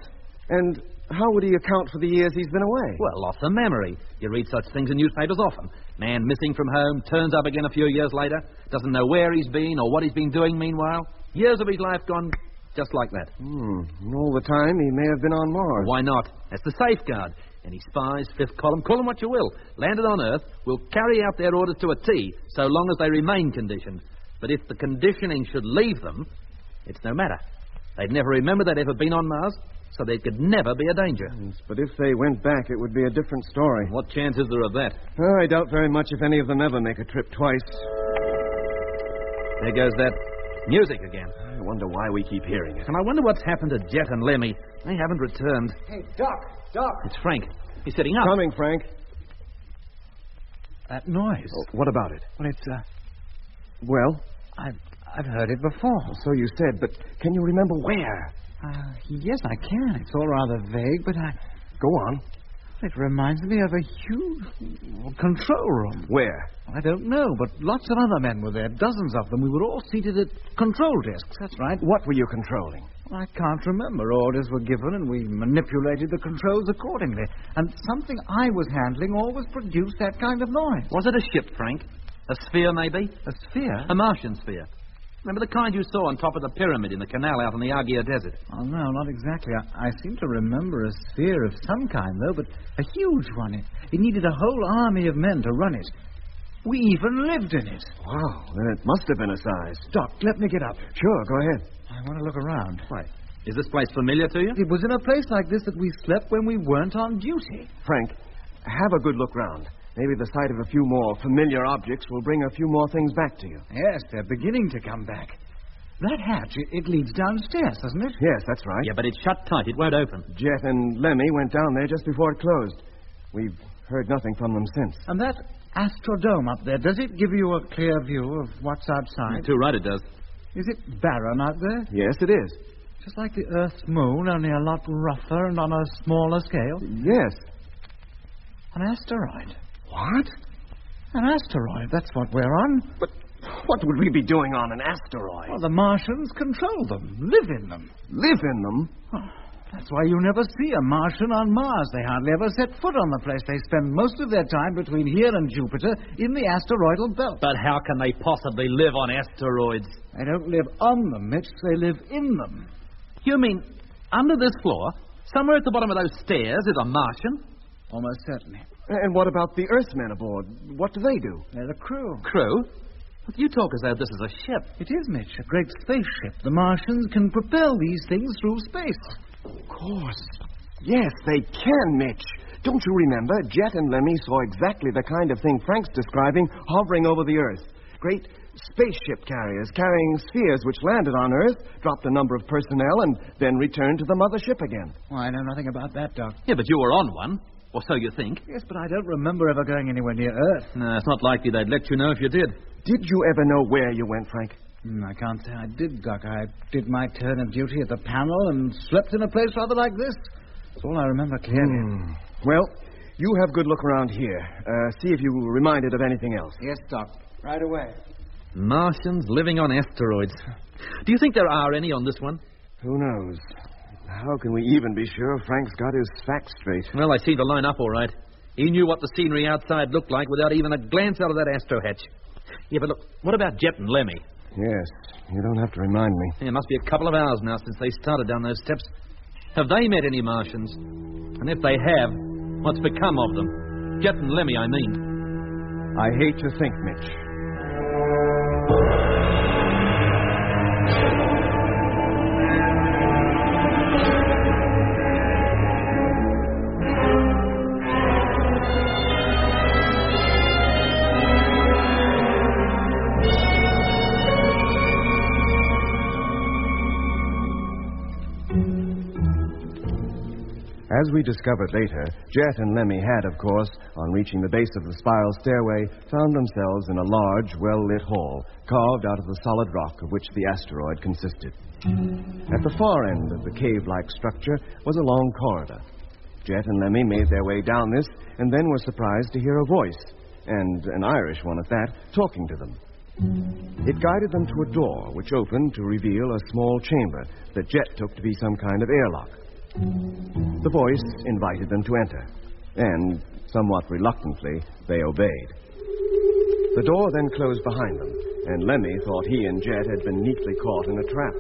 And how would he account for the years he's been away? Well, loss of memory. You read such things in newspapers often. Man missing from home, turns up again a few years later, doesn't know where he's been or what he's been doing meanwhile. Years of his life gone just like that. And all the time, he may have been on Mars. Why not? That's the safeguard. Any spies, fifth column, call them what you will, landed on Earth, will carry out their orders to a T, so long as they remain conditioned. But if the conditioning should leave them, it's no matter. They'd never remember they'd ever been on Mars, so there could never be a danger. Yes, but if they went back, it would be a different story. What chance is there of that? Oh, I doubt very much if any of them ever make a trip twice. There goes that music again. I wonder why we keep hearing it. And I wonder what's happened to Jet and Lemmy. They haven't returned. Hey, Doc! It's Frank. He's sitting up. Coming, Frank. That noise. Oh, what about it? Well, it's, Well? I've heard it before. So you said, but can you remember where? Yes, I can. It's all rather vague, but Go on. It reminds me of a huge control room. Where? I don't know, but lots of other men were there, dozens of them. We were all seated at control desks, that's right. What were you controlling? I can't remember. Orders were given, and we manipulated the controls accordingly. And something I was handling always produced that kind of noise. Was it a ship, Frank? A sphere, maybe? A sphere? A Martian sphere. Remember the kind you saw on top of the pyramid in the canal out in the Argia Desert? Oh, no, not exactly. I seem to remember a sphere of some kind, though, but a huge one. It needed a whole army of men to run it. We even lived in it. Wow, then it must have been a size. Doc, let me get up. Sure, go ahead. I want to look around. Why? Is this place familiar to you? It was in a place like this that we slept when we weren't on duty. Frank, have a good look round. Maybe the sight of a few more familiar objects will bring a few more things back to you. Yes, they're beginning to come back. That hatch, it leads downstairs, doesn't it? Yes, that's right. Yeah, but it's shut tight. It won't open. Jet and Lemmy went down there just before it closed. We've heard nothing from them since. And that astrodome up there, does it give you a clear view of what's outside? You're too right, it does. Is it barren out there? Yes, it is. Just like the Earth's moon, only a lot rougher and on a smaller scale? Yes. An asteroid. What? An asteroid, that's what we're on. But what would we be doing on an asteroid? Well, the Martians control them, live in them. Live in them? Oh, that's why you never see a Martian on Mars. They hardly ever set foot on the place. They spend most of their time between here and Jupiter in the asteroidal belt. But how can they possibly live on asteroids? They don't live on them, Mitch. They live in them. You mean under this floor, somewhere at the bottom of those stairs, is a Martian? Almost certainly. And what about the Earthmen aboard? What do they do? They're the crew. Crew? You talk as though this is a ship. It is, Mitch, a great spaceship. The Martians can propel these things through space. Of course. Yes, they can, Mitch. Don't you remember? Jet and Lemmy saw exactly the kind of thing Frank's describing hovering over the Earth. Great spaceship carriers carrying spheres which landed on Earth, dropped a number of personnel, and then returned to the mothership again. Well, I know nothing about that, Doc. Yeah, but you were on one. Or so you think. Yes, but I don't remember ever going anywhere near Earth. No, it's not likely they'd let you know if you did. Did you ever know where you went, Frank? I can't say I did, Doc. I did my turn of duty at the panel and slept in a place rather like this. That's all I remember clearly. Well, you have good look around here. See if you were reminded of anything else. Yes, Doc. Right away. Martians living on asteroids. Do you think there are any on this one? Who knows? How can we even be sure Frank's got his facts straight? Well, I see the line up all right. He knew what the scenery outside looked like without even a glance out of that astro hatch. Yeah, but look, what about Jet and Lemmy? Yes, you don't have to remind me. It must be a couple of hours now since they started down those steps. Have they met any Martians? And if they have, what's become of them? Jet and Lemmy, I mean. I hate to think, Mitch. As we discovered later, Jet and Lemmy had, of course, on reaching the base of the spiral stairway, found themselves in a large, well-lit hall, carved out of the solid rock of which the asteroid consisted. At the far end of the cave-like structure was a long corridor. Jet and Lemmy made their way down this, and then were surprised to hear a voice, and an Irish one at that, talking to them. It guided them to a door, which opened to reveal a small chamber that Jet took to be some kind of airlock. The voice invited them to enter, and, somewhat reluctantly, they obeyed. The door then closed behind them, and Lemmy thought he and Jet had been neatly caught in a trap.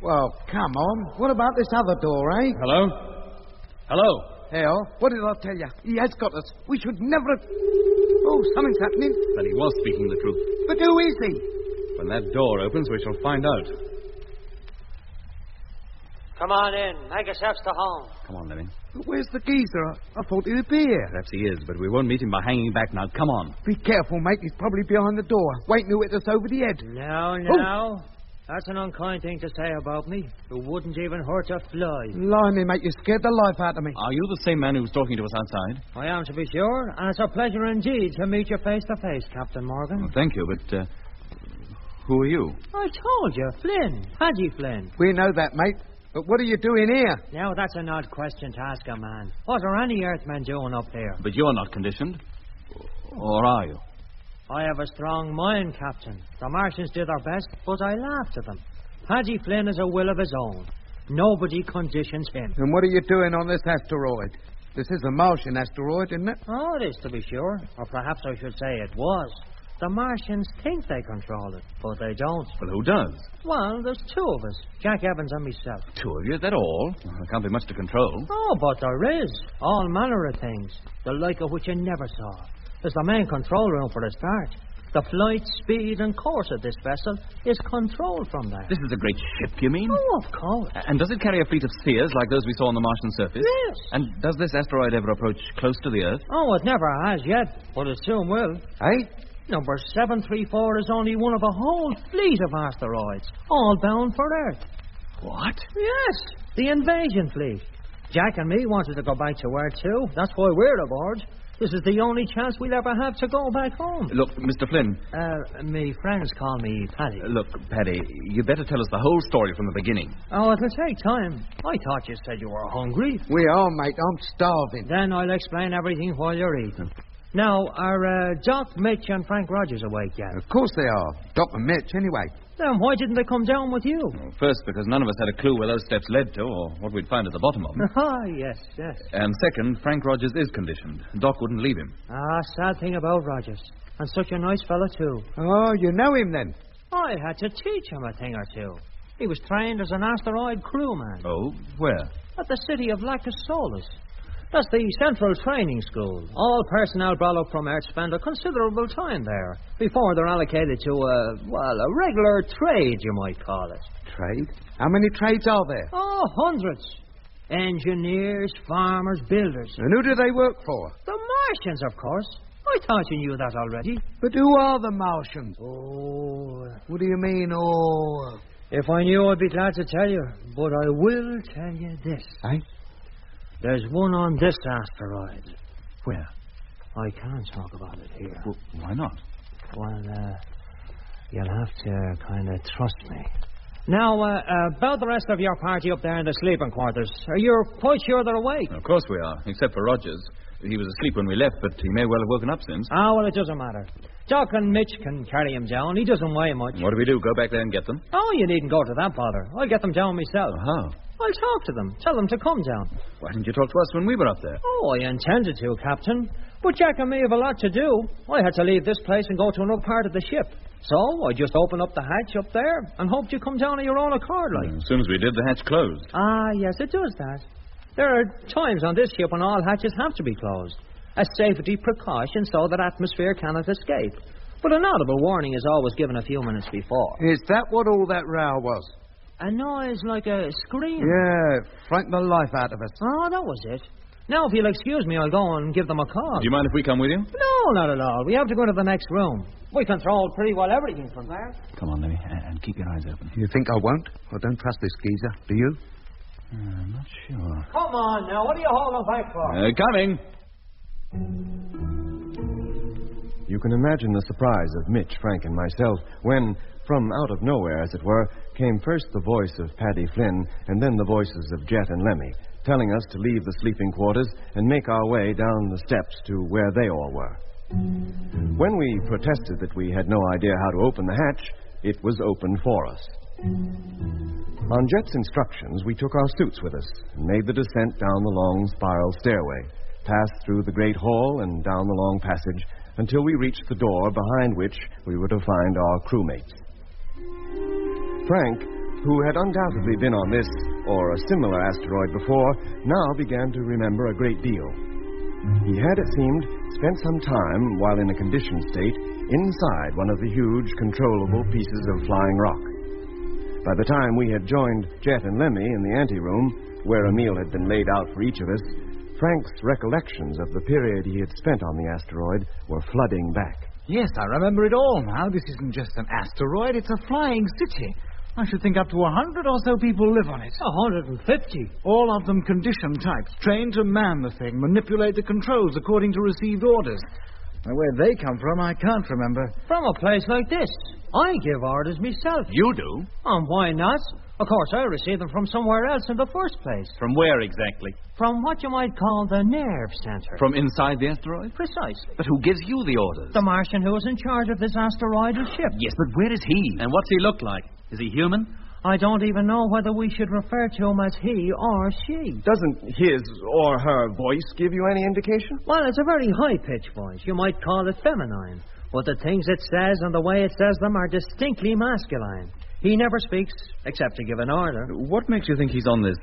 Well, come on. What about this other door, eh? Hello? Hello? Hell, what did I tell you? He has got us. We should never have... Oh, something's happening. Well, he was speaking the truth. But who is he? When that door opens, we shall find out. Come on in. Make yourselves to home. Come on, Lemmy. But where's the geezer? I thought he would be here. Perhaps he is, but we won't meet him by hanging back now. Come on. Be careful, mate. He's probably behind the door, waiting to hit us over the head. No. Oh. That's an unkind thing to say about me. It wouldn't even hurt a fly. Blimey, mate, you scared the life out of me. Are you the same man who was talking to us outside? I am, to be sure, and it's a pleasure indeed to meet you face to face, Captain Morgan. Well, thank you, but who are you? I told you, Flynn. Hadji Flynn. We know that, mate. But what are you doing here? Now, that's an odd question to ask a man. What are any Earthmen doing up here? But you're not conditioned. Or are you? I have a strong mind, Captain. The Martians did their best, but I laughed at them. Hadji Flynn has a will of his own. Nobody conditions him. And what are you doing on this asteroid? This is a Martian asteroid, isn't it? Oh, it is, to be sure. Or perhaps I should say it was. The Martians think they control it, but they don't. Well, who does? Well, there's two of us. Jack Evans and myself. Two of you, is that all? Well, there can't be much to control. Oh, but there is. All manner of things. The like of which you never saw. There's the main control room for a start. The flight, speed, and course of this vessel is controlled from there. This is a great ship, you mean? Oh, of course. And does it carry a fleet of spheres like those we saw on the Martian surface? Yes. And does this asteroid ever approach close to the Earth? Oh, it never has yet, but it soon will. Eh? Number 734 is only one of a whole fleet of asteroids, all bound for Earth. What? Yes, the invasion fleet. Jack and me wanted to go back to Earth, too. That's why we're aboard. This is the only chance we'll ever have to go back home. Look, Mr. Flynn. Me friends call me Paddy. Look, Paddy, you better tell us the whole story from the beginning. Oh, it'll take time. I thought you said you were hungry. We are, mate. I'm starving. Then I'll explain everything while you're eating. Now, are Doc, Mitch, and Frank Rogers awake yet? Of course they are. Doc and Mitch, anyway. Then why didn't they come down with you? Well, first, because none of us had a clue where those steps led to or what we'd find at the bottom of them. Ah, yes. And second, Frank Rogers is conditioned. Doc wouldn't leave him. Ah, sad thing about Rogers. And such a nice fellow, too. Oh, you know him, then? I had to teach him a thing or two. He was trained as an asteroid crewman. Oh, where? At at the city of Lacasolis. That's the central training school. All personnel brought up from Earth spend a considerable time there before they're allocated to a regular trade, you might call it. Trade? How many trades are there? Oh, hundreds. Engineers, farmers, builders. And who do they work for? The Martians, of course. I thought you knew that already. But who are the Martians? Oh. What do you mean, oh? If I knew, I'd be glad to tell you. But I will tell you this. Eh? There's one on this asteroid. Where? I can't talk about it here. Well, why not? Well, you'll have to kind of trust me. Now, about the rest of your party up there in the sleeping quarters. Are you quite sure they're awake? Of course we are, except for Rogers. He was asleep when we left, but he may well have woken up since. Ah, well, it doesn't matter. Doc and Mitch can carry him down. He doesn't weigh much. What do we do? Go back there and get them? Oh, you needn't go to that bother. I'll get them down myself. How? I'll talk to them. Tell them to come down. Why didn't you talk to us when we were up there? Oh, I intended to, Captain. But Jack and me have a lot to do. I had to leave this place and go to another part of the ship. So I just opened up the hatch up there and hoped you'd come down of your own accord, like. As soon as we did, the hatch closed. Ah, yes, it does that. There are times on this ship when all hatches have to be closed. A safety precaution so that atmosphere cannot escape. But an audible warning is always given a few minutes before. Is that what all that row was? A noise like a scream. Yeah, frightened the life out of us. Oh, that was it. Now, if you'll excuse me, I'll go and give them a call. Do you mind if we come with you? No, not at all. We have to go to the next room. We control pretty well everything from there. Come on, Lemmy, and keep your eyes open. You think I won't? I don't trust this geezer. Do you? I'm not sure. Come on, now. What are you holding back for? Coming. You can imagine the surprise of Mitch, Frank, and myself when, from out of nowhere, as it were, came first the voice of Paddy Flynn and then the voices of Jet and Lemmy, telling us to leave the sleeping quarters and make our way down the steps to where they all were. When we protested that we had no idea how to open the hatch, it was opened for us. On Jet's instructions, we took our suits with us and made the descent down the long spiral stairway, passed through the great hall and down the long passage until we reached the door behind which we were to find our crewmates. Frank, who had undoubtedly been on this or a similar asteroid before, now began to remember a great deal. He had, it seemed, spent some time, while in a conditioned state, inside one of the huge, controllable pieces of flying rock. By the time we had joined Jet and Lemmy in the anteroom, where a meal had been laid out for each of us, Frank's recollections of the period he had spent on the asteroid were flooding back. Yes, I remember it all now. This isn't just an asteroid, it's a flying city. I should think up to 100 or so people live on it. 150. All of them conditioned types, trained to man the thing, manipulate the controls according to received orders. Now, where they come from, I can't remember. From a place like this. I give orders myself. You do? And why not? Of course, I received them from somewhere else in the first place. From where exactly? From what you might call the nerve center. From inside the asteroid? Precisely. But who gives you the orders? The Martian who is in charge of this asteroidal ship. Yes, but where is he? And what's he look like? Is he human? I don't even know whether we should refer to him as he or she. Doesn't his or her voice give you any indication? Well, it's a very high-pitched voice. You might call it feminine. But the things it says and the way it says them are distinctly masculine. He never speaks except to give an order. What makes you think he's on this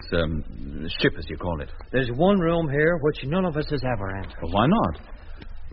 ship, as you call it? There's one room here which none of us has ever entered. Well, why not?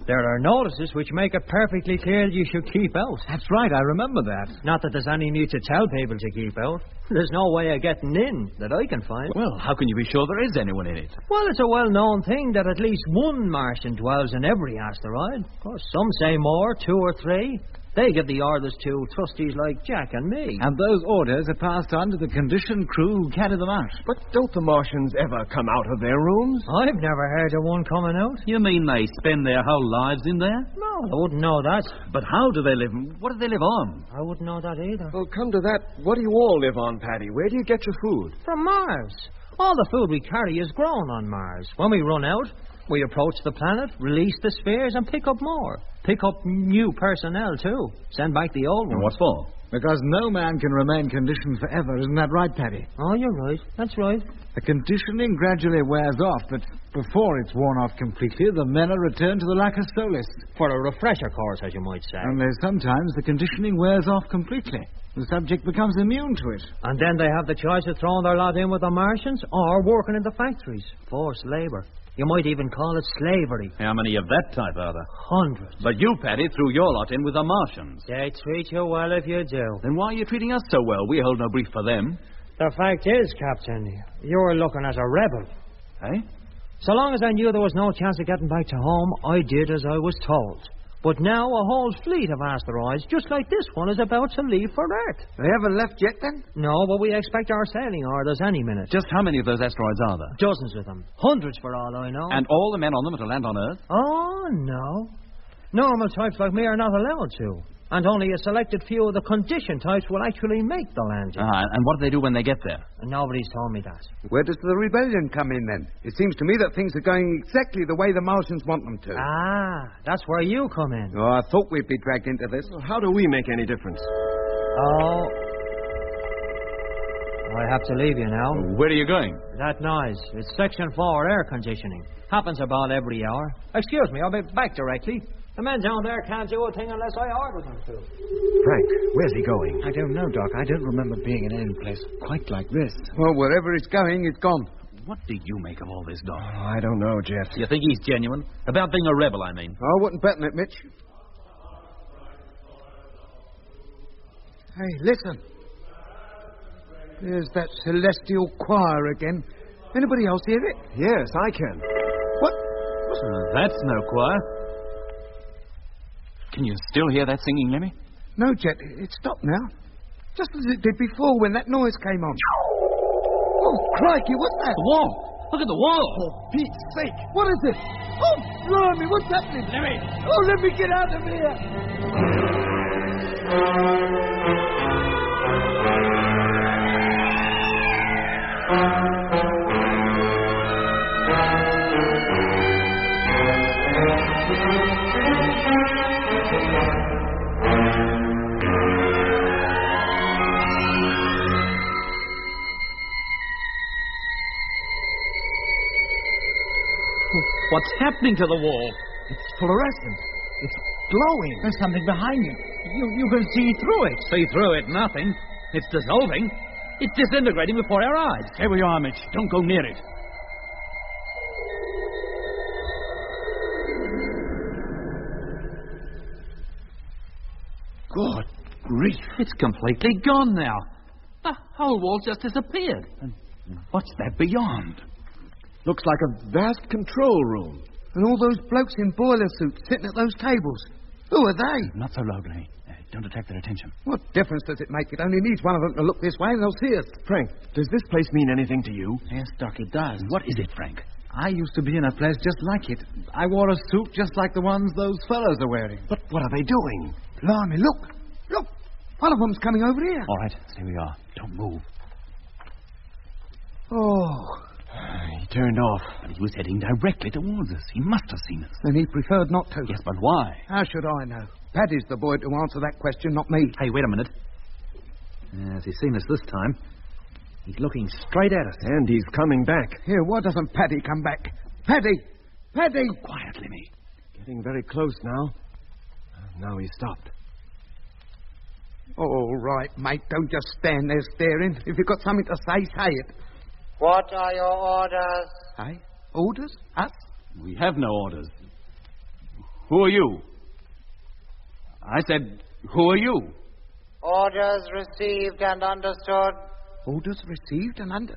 There are notices which make it perfectly clear that you should keep out. That's right, I remember that. Not that there's any need to tell people to keep out. There's no way of getting in that I can find. Well, how can you be sure there is anyone in it? Well, it's a well-known thing that at least one Martian dwells in every asteroid. Of course, some say more, 2 or 3. They give the orders to trusties like Jack and me. And those orders are passed on to the conditioned crew who carry them out. But don't the Martians ever come out of their rooms? I've never heard of one coming out. You mean they spend their whole lives in there? No, I wouldn't know that. But how do they live? What do they live on? I wouldn't know that either. Well, come to that, what do you all live on, Paddy? Where do you get your food? From Mars. All the food we carry is grown on Mars. When we run out, we approach the planet, release the spheres, and pick up more. Pick up new personnel, too. Send back the old ones. And what for? Because no man can remain conditioned forever, isn't that right, Paddy? Oh, you're right. That's right. The conditioning gradually wears off, but before it's worn off completely, the men are returned to the Lacasolis. For a refresher course, as you might say. Only sometimes the conditioning wears off completely. The subject becomes immune to it. And then they have the choice of throwing their lot in with the Martians or working in the factories. Forced labour. You might even call it slavery. How many of that type are there? Hundreds. But you, Paddy, threw your lot in with the Martians. They treat you well if you do. Then why are you treating us so well? We hold no brief for them. The fact is, Captain, you're looking as a rebel. Eh? So long as I knew there was no chance of getting back to home, I did as I was told. But now a whole fleet of asteroids, just like this one, is about to leave for Earth. They haven't left yet, then? No, but we expect our sailing orders any minute. Just how many of those asteroids are there? Dozens of them. Hundreds for all I know. And all the men on them are to land on Earth? Oh, no. Normal types like me are not allowed to. And only a selected few of the conditioned types will actually make the landing. And what do they do when they get there? Nobody's told me that. Where does the rebellion come in, then? It seems to me that things are going exactly the way the Martians want them to. That's where you come in. Oh, I thought we'd be dragged into this. Well, how do we make any difference? Oh. I have to leave you now. Where are you going? That noise. It's Section 4 air conditioning. Happens about every hour. Excuse me, I'll be back directly. The men down there can't do a thing unless I order them to. Frank, where's he going? I don't know, Doc. I don't remember being in any place quite like this. Well, wherever he's going, he's gone. What do you make of all this, Doc? Oh, I don't know, Jeff. You think he's genuine? About being a rebel, I mean. I wouldn't bet on it, Mitch. Hey, listen. There's that celestial choir again. Anybody else hear it? Yes, I can. What? That's no choir. Can you still hear that singing, Lemmy? No, Jet. It stopped now. Just as it did before when that noise came on. Oh, crikey, what's that? The wall. Look at the wall. For Pete's sake. What is it? Oh, blimey, what's happening? Lemmy. Oh, let me get out of here. What's happening to the wall? It's fluorescent. It's glowing. There's something behind it. You can see through it. See through it? Nothing. It's dissolving. It's disintegrating before our eyes. Here we are, Mitch. Don't go near it. Good grief. It's completely gone now. The whole wall just disappeared. And what's that beyond? Looks like a vast control room. And all those blokes in boiler suits sitting at those tables. Who are they? Not so loud, Lenny. Don't attract their attention. What difference does it make? It only needs one of them to look this way and they'll see us. Frank, does this place mean anything to you? Yes, Doc, it does. What is it, Frank? I used to be in a place just like it. I wore a suit just like the ones those fellows are wearing. But what are they doing? Blimey, look. Look. One of them's coming over here. All right, stay where you are. Don't move. Oh. He turned off. But he was heading directly towards us. He must have seen us. Then he preferred not to. Yes, but why? How should I know? Paddy's the boy to answer that question, not me. Hey, wait a minute. Has he seen us this time? He's looking straight at us. And he's coming back. Here, why doesn't Paddy come back? Paddy! Paddy! Quiet, Lemmy. Getting very close now. Now he's stopped. All right, mate. Don't just stand there staring. If you've got something to say, say it. What are your orders? Hey? Orders? Us? We have no orders. Who are you? I said, who are you? Orders received and understood. Orders received and under...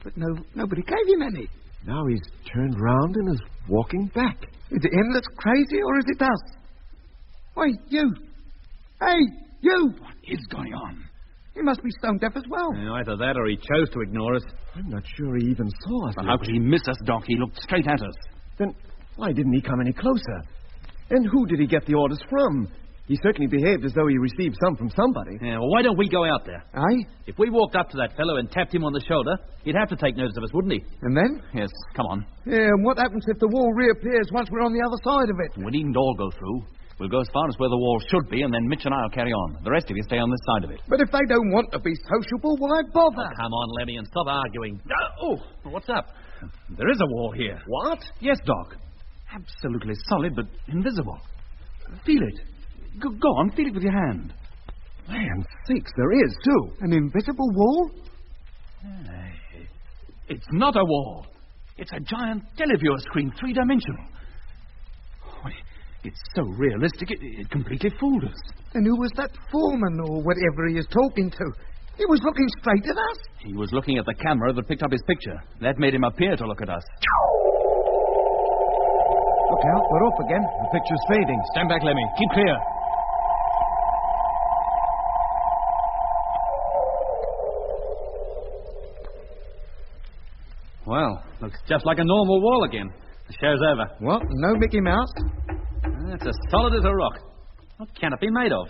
But nobody gave him any. Now he's turned round and is walking back. Is it him that's crazy or is it us? Wait, you. Hey, you. What is going on? He must be stone deaf as well. Either that or he chose to ignore us. I'm not sure he even saw us. But how could he miss us, Doc? He looked straight at us. Then why didn't he come any closer? And who did he get the orders from? He certainly behaved as though he received some from somebody. Yeah, well, why don't we go out there? Aye? If we walked up to that fellow and tapped him on the shoulder, he'd have to take notice of us, wouldn't he? And then? Yes, come on. Yeah, and what happens if the wall reappears once we're on the other side of it? We needn't all go through. We'll go as far as where the wall should be, and then Mitch and I'll carry on. The rest of you stay on this side of it. But if they don't want to be sociable, why bother? Oh, come on, Lemmy, and stop arguing. What's up? There is a wall here. What? Yes, Doc. Absolutely solid, but invisible. Feel it. Go on, feel it with your hand. Land sakes, there is, too. An invisible wall? It's not a wall. It's a giant televiewer screen, three-dimensional. Oh, it's so realistic, it completely fooled us. And who was that foreman or whatever he is talking to? He was looking straight at us. He was looking at the camera that picked up his picture. That made him appear to look at us. Look out, we're off again. The picture's fading. Stand back, Lemmy. Keep clear. Well, looks just like a normal wall again. The show's over. What? No Mickey Mouse? It's as solid as a rock. What can it be made of?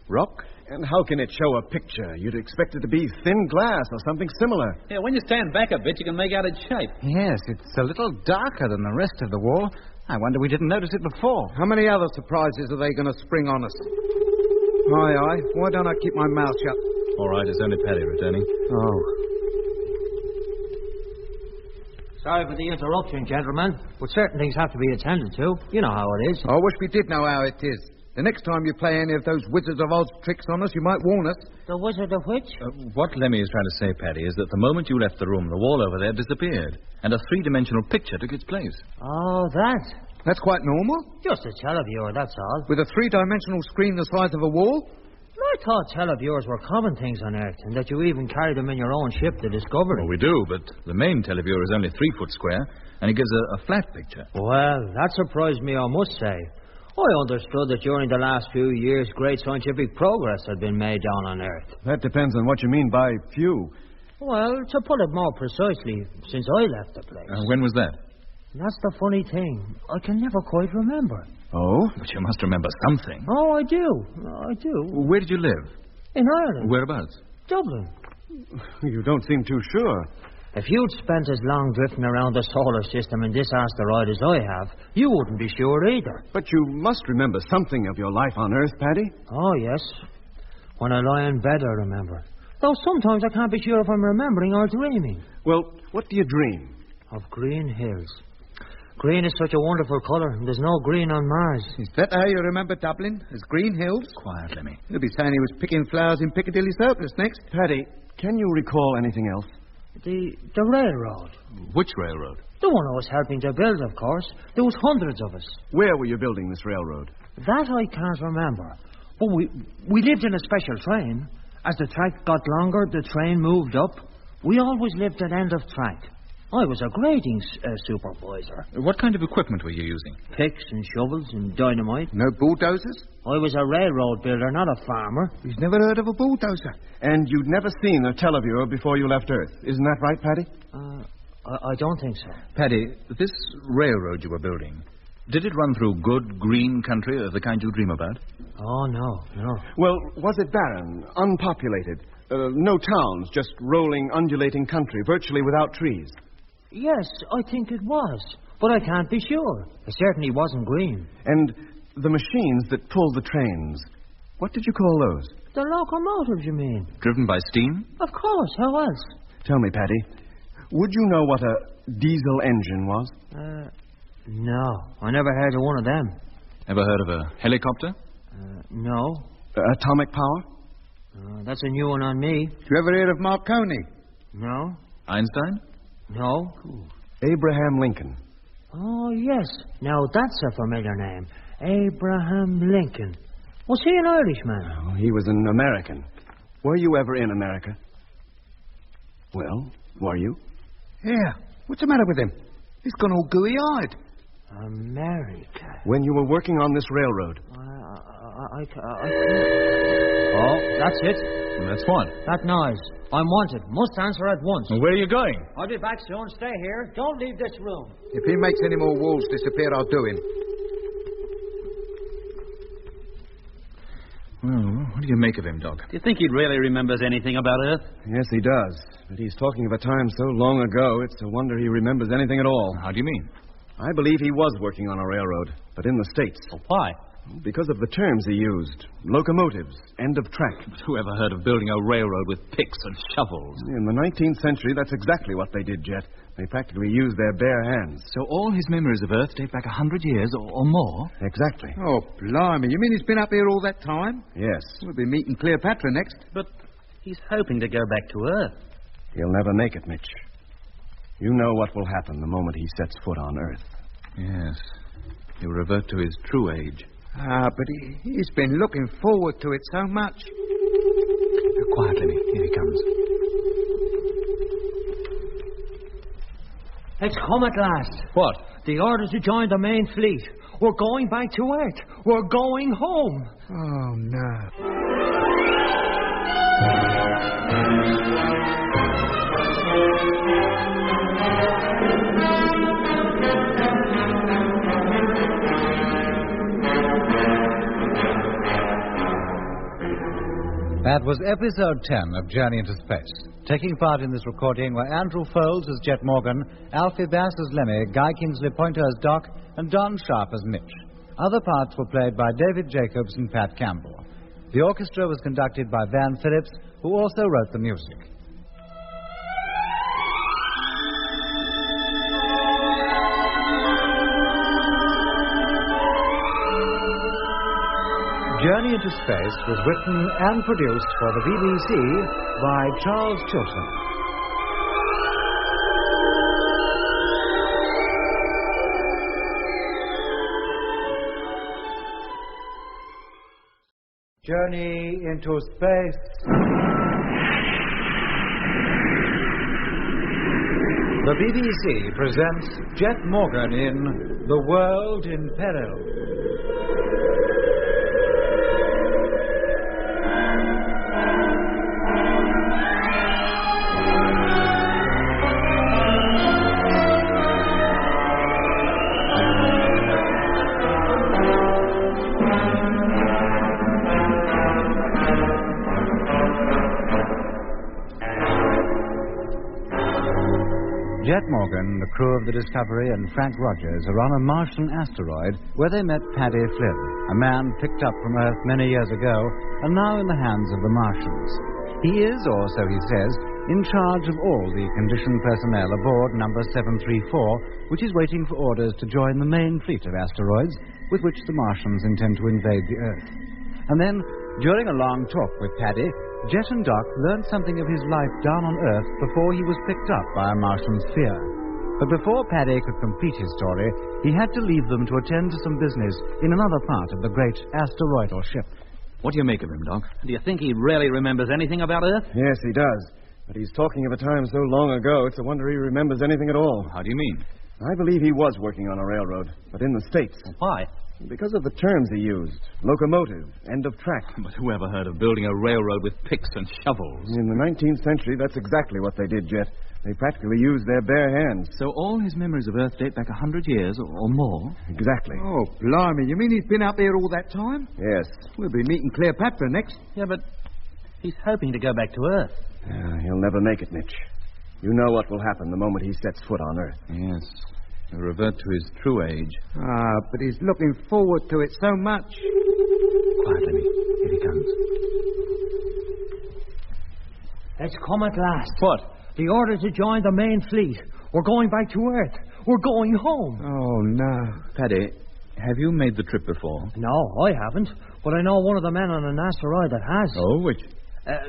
Rock? And how can it show a picture? You'd expect it to be thin glass or something similar. Yeah, when you stand back a bit, you can make out its shape. Yes, it's a little darker than the rest of the wall. I wonder we didn't notice it before. How many other surprises are they going to spring on us? Aye. Why don't I keep my mouth shut? All right, it's only Paddy returning. Oh. Sorry for the interruption, gentlemen, but certain things have to be attended to. You know how it is. I wish we did know how it is. The next time you play any of those Wizards of Oz tricks on us, you might warn us. The Wizard of which? What Lemmy is trying to say, Paddy, is that the moment you left the room, the wall over there disappeared, and a three-dimensional picture took its place. Oh, that. That's quite normal. Just a televiewer, that's all. With a three-dimensional screen the size of a wall? I thought televiewers were common things on Earth, and that you even carried them in your own ship, the Discovery. Well, we do, but the main televiewer is only 3 foot square, and it gives a flat picture. Well, that surprised me, I must say. I understood that during the last few years, great scientific progress had been made down on Earth. That depends on what you mean by few. Well, to put it more precisely, since I left the place. When was that? That's the funny thing. I can never quite remember. Oh? But you must remember something. Oh, I do. Where did you live? In Ireland. Whereabouts? Dublin. You don't seem too sure. If you'd spent as long drifting around the solar system in this asteroid as I have, you wouldn't be sure either. But you must remember something of your life on Earth, Paddy. Oh, yes. When I lie in bed, I remember. Though sometimes I can't be sure if I'm remembering or dreaming. Well, what do you dream? Of green hills. Green is such a wonderful colour, and there's no green on Mars. Is that how you remember Dublin? As green hills? Quiet, Lemmy. He'll be saying he was picking flowers in Piccadilly Circus next. Paddy, can you recall anything else? The railroad. Which railroad? The one I was helping to build, of course. There was hundreds of us. Where were you building this railroad? That I can't remember. But we lived in a special train. As the track got longer, the train moved up. We always lived at end of track. I was a grading supervisor. What kind of equipment were you using? Picks and shovels and dynamite. No bulldozers? I was a railroad builder, not a farmer. He's never heard of a bulldozer. And you'd never seen a televiewer before you left Earth. Isn't that right, Paddy? I don't think so. Paddy, this railroad you were building, did it run through good, green country of the kind you dream about? Oh, no. Well, was it barren, unpopulated? No towns, just rolling, undulating country, virtually without trees? Yes, I think it was. But I can't be sure. It certainly wasn't green. And the machines that pulled the trains, what did you call those? The locomotives, you mean? Driven by steam? Of course, how else? Tell me, Paddy, would you know what a diesel engine was? No. I never heard of one of them. Ever heard of a helicopter? No. Atomic power? That's a new one on me. You ever heard of Marconi? No. Einstein? No. Abraham Lincoln. Oh, yes. Now, that's a familiar name. Abraham Lincoln. Was he an Irishman? Oh, he was an American. Were you ever in America? Well, were you? Yeah. What's the matter with him? He's gone all gooey-eyed. America. When you were working on this railroad. Oh, that's it. That's what? That noise. I'm wanted. Must answer at once. Well, where are you going? I'll be back soon. Stay here. Don't leave this room. If he makes any more walls disappear, I'll do him. Well, what do you make of him, Doc? Do you think he really remembers anything about Earth? Yes, he does. But he's talking of a time so long ago, it's a wonder he remembers anything at all. How do you mean? I believe he was working on a railroad, but in the States. Well, why? Because of the terms he used. Locomotives, end of track. But who ever heard of building a railroad with picks and shovels? In the 19th century, that's exactly what they did, Jet. They practically used their bare hands. So all his memories of Earth date back 100 years or more? Exactly. Oh, blimey. You mean he's been up here all that time? Yes. We'll be meeting Cleopatra next. But he's hoping to go back to Earth. He'll never make it, Mitch. You know what will happen the moment he sets foot on Earth. Yes. He'll revert to his true age. But he's been looking forward to it so much. Quiet, Lemmy. Here he comes. It's come at last. What? The order to join the main fleet. We're going back to Earth. We're going home. Oh, no. That was episode 10 of Journey into Space. Taking part in this recording were Andrew Foles as Jet Morgan, Alfie Bass as Lemmy, Guy Kingsley Pointer as Doc, and Don Sharp as Mitch. Other parts were played by David Jacobs and Pat Campbell. The orchestra was conducted by Van Phillips, who also wrote the music. Journey into Space was written and produced for the BBC by Charles Chilton. Journey into Space. The BBC presents Jet Morgan in The World in Peril. Jet Morgan, the crew of the Discovery, and Frank Rogers are on a Martian asteroid where they met Paddy Flynn, a man picked up from Earth many years ago and now in the hands of the Martians. He is, or so he says, in charge of all the conditioned personnel aboard number 734, which is waiting for orders to join the main fleet of asteroids with which the Martians intend to invade the Earth. And then, during a long talk with Paddy, Jet and Doc learned something of his life down on Earth before he was picked up by a Martian sphere. But before Paddy could complete his story, he had to leave them to attend to some business in another part of the great asteroidal ship. What do you make of him, Doc? Do you think he really remembers anything about Earth? Yes, he does. But he's talking of a time so long ago, it's a wonder he remembers anything at all. How do you mean? I believe he was working on a railroad, but in the States. Why? Because of the terms he used. Locomotive, end of track. But who ever heard of building a railroad with picks and shovels? In the 19th century, that's exactly what they did, Jet. They practically used their bare hands. So all his memories of Earth date back 100 years or more? Exactly. Oh, blimey. You mean he's been up here all that time? Yes. We'll be meeting Cleopatra next. Yeah, but he's hoping to go back to Earth. He'll never make it, Mitch. You know what will happen the moment he sets foot on Earth. Yes. He'll revert to his true age. But he's looking forward to it so much. Quiet, Lemmy. Here he comes. It's come at last. What? The order to join the main fleet. We're going back to Earth. We're going home. Oh, no. Paddy, have you made the trip before? No, I haven't. But I know one of the men on an asteroid that has. Oh, which?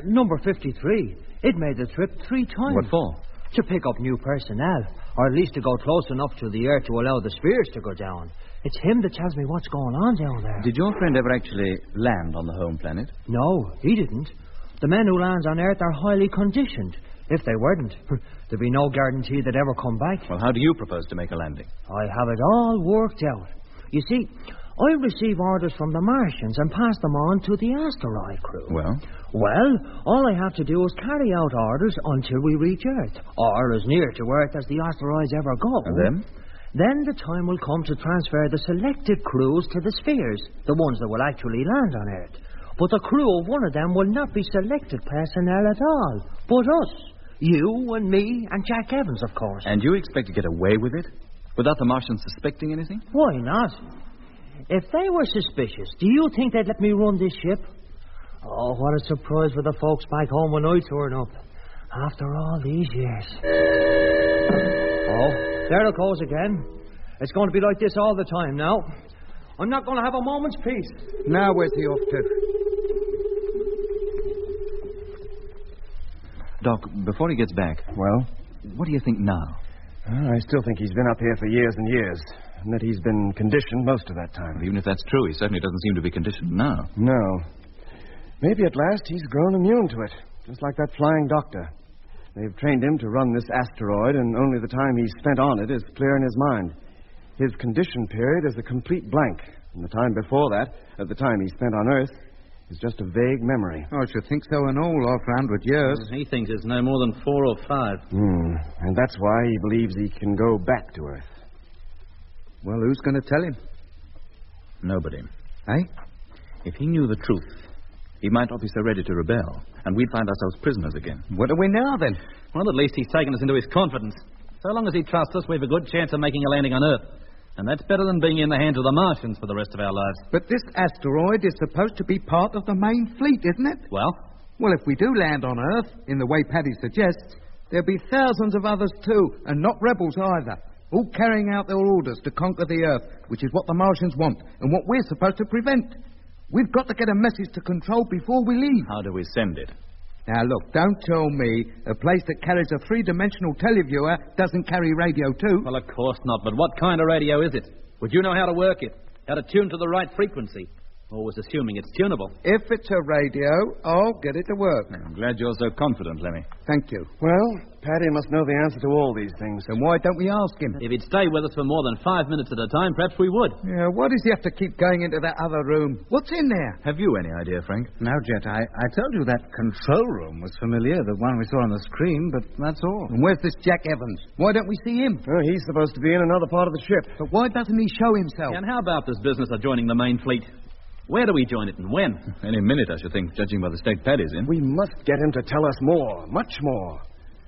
Number 53. It made the trip 3 times. What for? To pick up new personnel, or at least to go close enough to the Earth to allow the spheres to go down. It's him that tells me what's going on down there. Did your friend ever actually land on the home planet? No, he didn't. The men who land on Earth are highly conditioned. If they weren't, there'd be no guarantee they'd ever come back. Well, how do you propose to make a landing? I have it all worked out. You see, I receive orders from the Martians and pass them on to the asteroid crew. Well, all I have to do is carry out orders until we reach Earth, or as near to Earth as the asteroids ever go. And then? Then the time will come to transfer the selected crews to the spheres, the ones that will actually land on Earth. But the crew of one of them will not be selected personnel at all, but us. You and me and Jack Evans, of course. And you expect to get away with it? Without the Martians suspecting anything? Why not? If they were suspicious, do you think they'd let me run this ship? Oh, what a surprise for the folks back home when I turn up. After all these years. Oh, there it goes again. It's going to be like this all the time now. I'm not going to have a moment's peace. Now where's he off to? Doc, before he gets back... Well? What do you think now? I still think he's been up here for years and years, and that he's been conditioned most of that time. Even if that's true, he certainly doesn't seem to be conditioned now. No. Maybe at last he's grown immune to it, just like that flying doctor. They've trained him to run this asteroid, and only the time he's spent on it is clear in his mind. His condition period is a complete blank, and the time before that, at the time he spent on Earth, is just a vague memory. I should think so in all, after 100 years. He thinks it's no more than 4 or 5. And that's why he believes he can go back to Earth. Well, who's going to tell him? Nobody. Eh? If he knew the truth, he might not be so ready to rebel, and we'd find ourselves prisoners again. What do we now, then? Well, at least he's taken us into his confidence. So long as he trusts us, we've a good chance of making a landing on Earth. And that's better than being in the hands of the Martians for the rest of our lives. But this asteroid is supposed to be part of the main fleet, isn't it? Well? Well, if we do land on Earth, in the way Paddy suggests, there'll be thousands of others too, and not rebels either, all carrying out their orders to conquer the Earth, which is what the Martians want, and what we're supposed to prevent. We've got to get a message to Control before we leave. How do we send it? Now, look, don't tell me a place that carries a three-dimensional televiewer doesn't carry radio, too. Well, of course not, but what kind of radio is it? Would you know how to work it? How to tune to the right frequency? Always assuming it's tunable. If it's a radio, I'll get it to work. I'm glad you're so confident, Lemmy. Thank you. Well, Paddy must know the answer to all these things. Then why don't we ask him? If he'd stay with us for more than 5 minutes at a time, perhaps we would. Yeah, why does he have to keep going into that other room? What's in there? Have you any idea, Frank? No, Jet. I told you that control room was familiar, the one we saw on the screen, but that's all. And where's this Jack Evans? Why don't we see him? Oh, he's supposed to be in another part of the ship. But why doesn't he show himself? And how about this business of joining the main fleet? Where do we join it and when? Any minute, I should think, judging by the state Paddy's in. We must get him to tell us more, much more.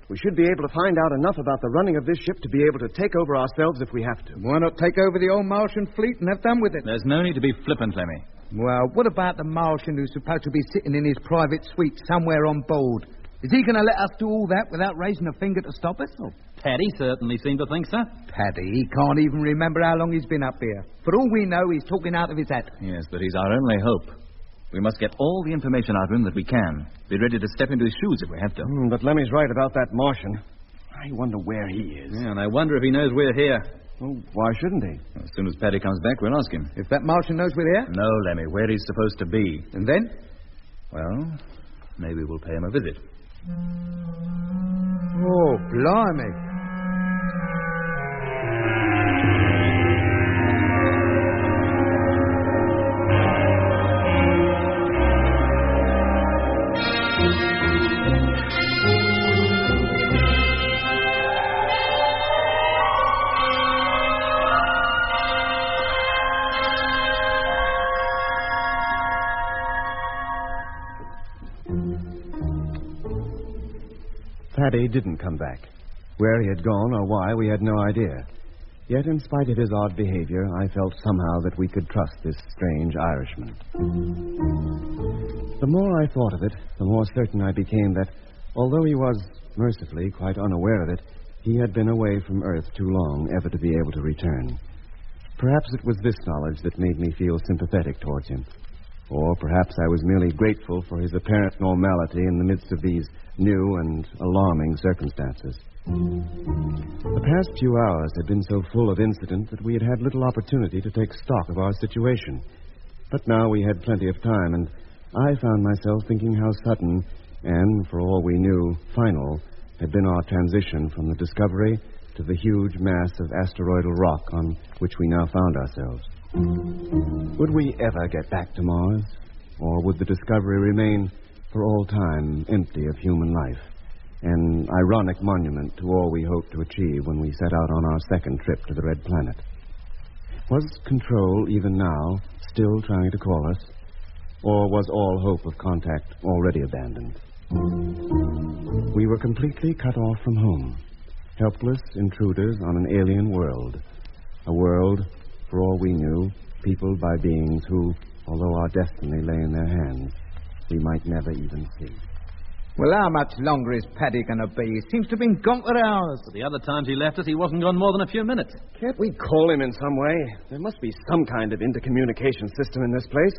We should be able to find out enough about the running of this ship to be able to take over ourselves if we have to. Why not take over the old Martian fleet and have done with it? There's no need to be flippant, Lemmy. Well, what about the Martian who's supposed to be sitting in his private suite somewhere on board? Is he going to let us do all that without raising a finger to stop us? Oh, Paddy certainly seemed to think so. Paddy, he can't even remember how long he's been up here. For all we know, he's talking out of his hat. Yes, but he's our only hope. We must get all the information out of him that we can. Be ready to step into his shoes if we have to. But Lemmy's right about that Martian. I wonder where he is. Yeah, and I wonder if he knows we're here. Well, why shouldn't he? As soon as Paddy comes back, we'll ask him. If that Martian knows we're here? No, Lemmy, where he's supposed to be. And then? Well, maybe we'll pay him a visit. Oh, blimey. Paddy didn't come back. Where he had gone or why, we had no idea. Yet, in spite of his odd behavior, I felt somehow that we could trust this strange Irishman. The more I thought of it, the more certain I became that, although he was, mercifully, quite unaware of it, he had been away from Earth too long ever to be able to return. Perhaps it was this knowledge that made me feel sympathetic towards him. Or perhaps I was merely grateful for his apparent normality in the midst of these new and alarming circumstances. The past few hours had been so full of incident that we had had little opportunity to take stock of our situation. But now we had plenty of time, and I found myself thinking how sudden and, for all we knew, final had been our transition from the Discovery to the huge mass of asteroidal rock on which we now found ourselves. Would we ever get back to Mars? Or would the Discovery remain for all time empty of human life? An ironic monument to all we hoped to achieve when we set out on our second trip to the Red Planet. Was Control, even now, still trying to call us? Or was all hope of contact already abandoned? We were completely cut off from home. Helpless intruders on an alien world. A world, for all we knew, Peopled by beings who, although our destiny lay in their hands, we might never even see. Well, how much longer is Paddy going to be? He seems to have been gone for hours. The other times he left us, he wasn't gone more than a few minutes. Can't we call him in some way? There must be some kind of intercommunication system in this place.